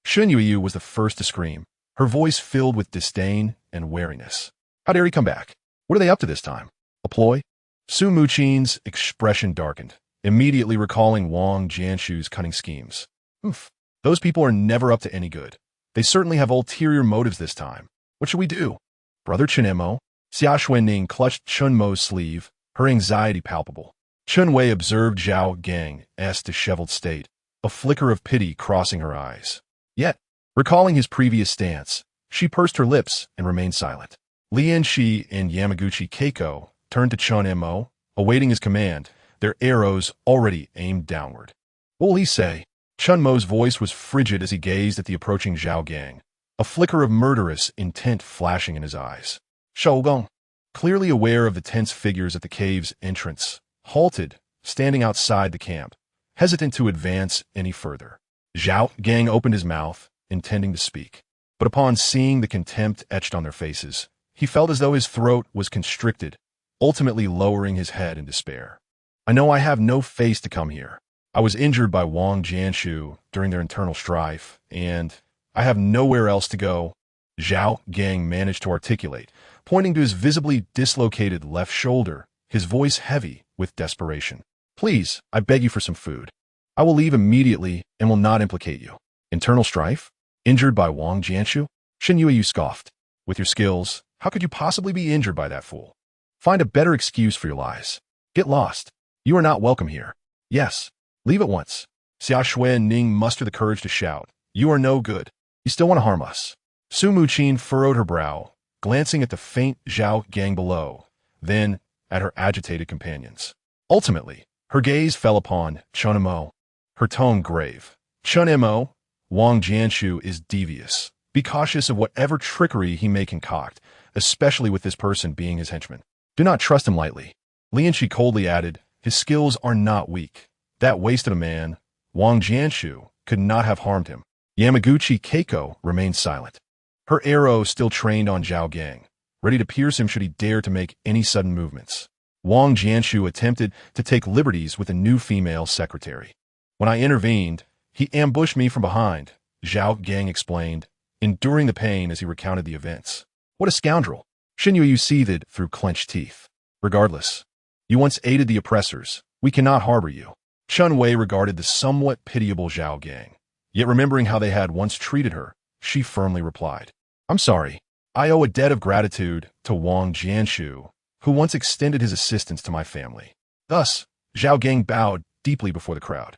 Speaker 1: Shen Yueru was the first to scream, her voice filled with disdain and wariness. How dare he come back? What are they up to this time? A ploy? Su Mujin's expression darkened, immediately recalling Wang Jianshu's cunning schemes. Oof. Those people are never up to any good. They certainly have ulterior motives this time. What should we do? Brother Chen Mo? Xia Xuening clutched Chen Mo's sleeve, her anxiety palpable. Chen Wei observed Zhao Gang's disheveled state, a flicker of pity crossing her eyes. Yet, recalling his previous stance, she pursed her lips and remained silent. Li Enxi and Yamaguchi Keiko turned to Chen Mo, awaiting his command, their arrows already aimed downward. What will he say? Chen Mo's voice was frigid as he gazed at the approaching Zhao Gang, a flicker of murderous intent flashing in his eyes. Shougong, clearly aware of the tense figures at the cave's entrance, halted, standing outside the camp, hesitant to advance any further. Zhao Gang opened his mouth, intending to speak, but upon seeing the contempt etched on their faces, he felt as though his throat was constricted, ultimately lowering his head in despair. I know I have no face to come here. I was injured by Wang Jianshu during their internal strife, and I have nowhere else to go. Zhao Gang managed to articulate, pointing to his visibly dislocated left shoulder, his voice heavy with desperation. Please, I beg you for some food. I will leave immediately and will not implicate you. Internal strife? Injured by Wang Jianshu? Shen Yueru scoffed. With your skills, how could you possibly be injured by that fool? Find a better excuse for your lies. Get lost. You are not welcome here. Yes. Leave at once. Xia Xuening mustered the courage to shout. You are no good. You still want to harm us. Su Mujin furrowed her brow, glancing at the faint Zhao Gang below, then at her agitated companions. Ultimately, her gaze fell upon Chen Mo, her tone grave. Chen Mo, Wang Jianshu is devious. Be cautious of whatever trickery he may concoct, especially with this person being his henchman. Do not trust him lightly. Li Enxi coldly added, his skills are not weak. That wasted a man, Wang Jianshu, could not have harmed him. Yamaguchi Keiko remained silent. Her arrow still trained on Zhao Gang, ready to pierce him should he dare to make any sudden movements. Wang Jianshu attempted to take liberties with a new female secretary. When I intervened, he ambushed me from behind, Zhao Gang explained, enduring the pain as he recounted the events. What a scoundrel! Shen Yueru seethed through clenched teeth. Regardless, you once aided the oppressors. We cannot harbor you. Chen Wei regarded the somewhat pitiable Zhao Gang. Yet remembering how they had once treated her, she firmly replied, I'm sorry. I owe a debt of gratitude to Wang Jianshu, who once extended his assistance to my family. Thus, Zhao Gang bowed deeply before the crowd.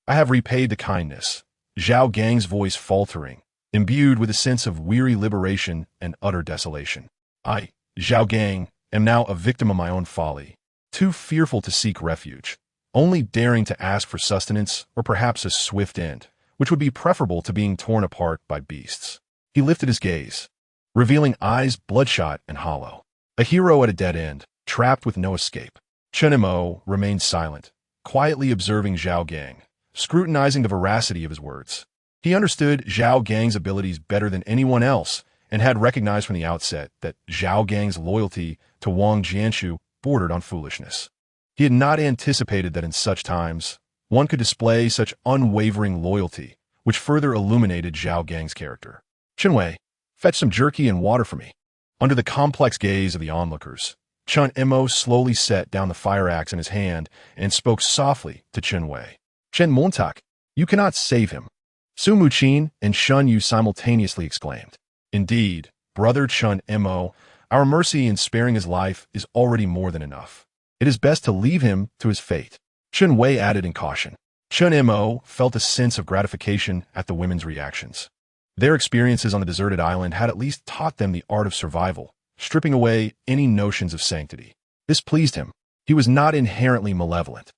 Speaker 1: I have repaid the kindness. Zhao Gang's voice faltering, imbued with a sense of weary liberation and utter desolation. I, Zhao Gang, am now a victim of my own folly, too fearful to seek refuge, only daring to ask for sustenance or perhaps a swift end, which would be preferable to being torn apart by beasts. He lifted his gaze, revealing eyes bloodshot and hollow. A hero at a dead end, trapped with no escape. Chen Mo remained silent, quietly observing Zhao Gang, scrutinizing the veracity of his words. He understood Zhao Gang's abilities better than anyone else and had recognized from the outset that Zhao Gang's loyalty to Wang Jianshu bordered on foolishness. He had not anticipated that in such times, one could display such unwavering loyalty, which further illuminated Zhao Gang's character. Chen Wei, fetch some jerky and water for me. Under the complex gaze of the onlookers, Chen Mo slowly set down the fire axe in his hand and spoke softly to Chen Wei. Chen Montak, you cannot save him. Su Mujin and Shen Yueru simultaneously exclaimed. Indeed, brother Chen Mo, our mercy in sparing his life is already more than enough. It is best to leave him to his fate. Chen Wei added in caution. Chen Mo felt a sense of gratification at the women's reactions. Their experiences on the deserted island had at least taught them the art of survival, stripping away any notions of sanctity. This pleased him. He was not inherently malevolent,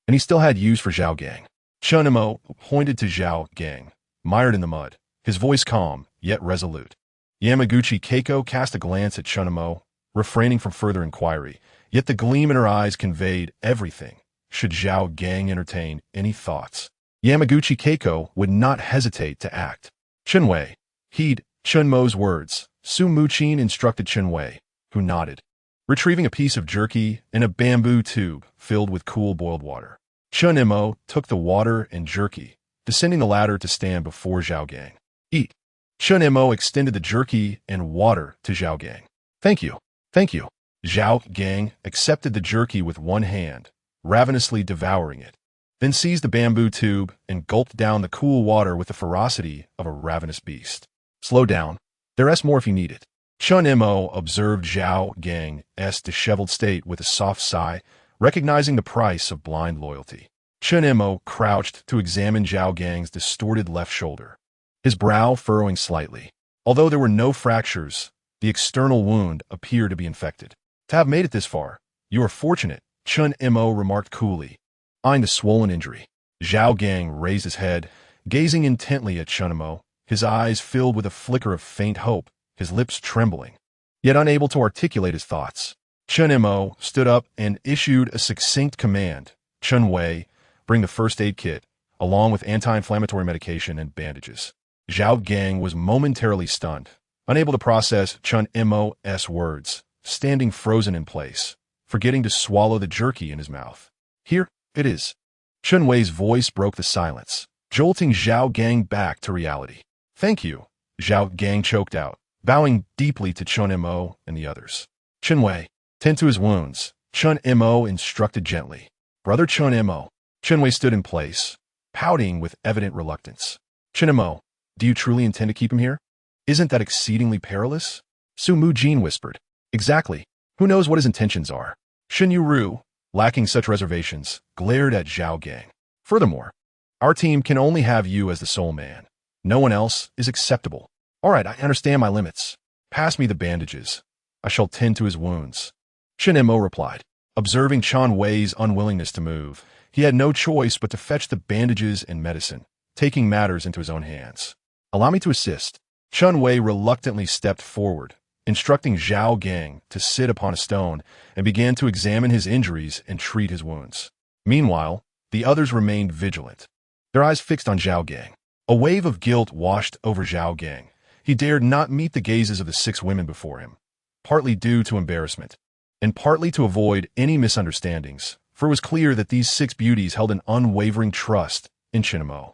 Speaker 1: and he still had use for Zhao Gang. Chen Mo pointed to Zhao Gang, mired in the mud, his voice calm, yet resolute. Yamaguchi Keiko cast a glance at Chen Mo, refraining from further inquiry, yet the gleam in her eyes conveyed everything, should Zhao Gang entertain any thoughts. Yamaguchi Keiko would not hesitate to act. Chen Wei, heed Chen Mo's words, Su Mujin instructed Chen Wei, who nodded, retrieving a piece of jerky and a bamboo tube filled with cool boiled water. Chen Mo took the water and jerky, descending the ladder to stand before Zhao Gang. Eat. Chen Mo extended the jerky and water to Zhao Gang. Thank you. Thank you. Zhao Gang accepted the jerky with one hand, ravenously devouring it, then seized the bamboo tube and gulped down the cool water with the ferocity of a ravenous beast. Slow down. There's more if you need it. Chen Mo observed Zhao Gang's disheveled state with a soft sigh, recognizing the price of blind loyalty. Chen Mo crouched to examine Zhao Gang's distorted left shoulder, his brow furrowing slightly. Although there were no fractures, the external wound appeared to be infected. To have made it this far, you are fortunate, Chen Mo remarked coolly, eyeing the swollen injury. Zhao Gang raised his head, gazing intently at Chen Mo, his eyes filled with a flicker of faint hope, his lips trembling, yet unable to articulate his thoughts. Chen Mo stood up and issued a succinct command. Chen Wei, bring the first aid kit, along with anti-inflammatory medication and bandages. Zhao Gang was momentarily stunned, unable to process Chen Mo's words, standing frozen in place, forgetting to swallow the jerky in his mouth. Here it is. Chen Wei's voice broke the silence, jolting Zhao Gang back to reality. Thank you, Zhao Gang choked out, bowing deeply to Chen Mo and the others. Chen Wei, tend to his wounds, Chen Mo instructed gently. Brother Chen Mo. Chen Wei stood in place, pouting with evident reluctance. Chen Mo, do you truly intend to keep him here? Isn't that exceedingly perilous? Su Mujin whispered. Exactly. Who knows what his intentions are? Shen Yueru, lacking such reservations, glared at Zhao Gang. Furthermore, our team can only have you as the sole man. No one else is acceptable. All right, I understand my limits. Pass me the bandages. I shall tend to his wounds. Chen Mo replied. Observing Chen Wei's unwillingness to move, he had no choice but to fetch the bandages and medicine, taking matters into his own hands. Allow me to assist. Chen Wei reluctantly stepped forward, instructing Zhao Gang to sit upon a stone and began to examine his injuries and treat his wounds. Meanwhile, the others remained vigilant, their eyes fixed on Zhao Gang. A wave of guilt washed over Zhao Gang. He dared not meet the gazes of the 6 women before him, partly due to embarrassment, and partly to avoid any misunderstandings, for it was clear that these 6 beauties held an unwavering trust in Chen Mo.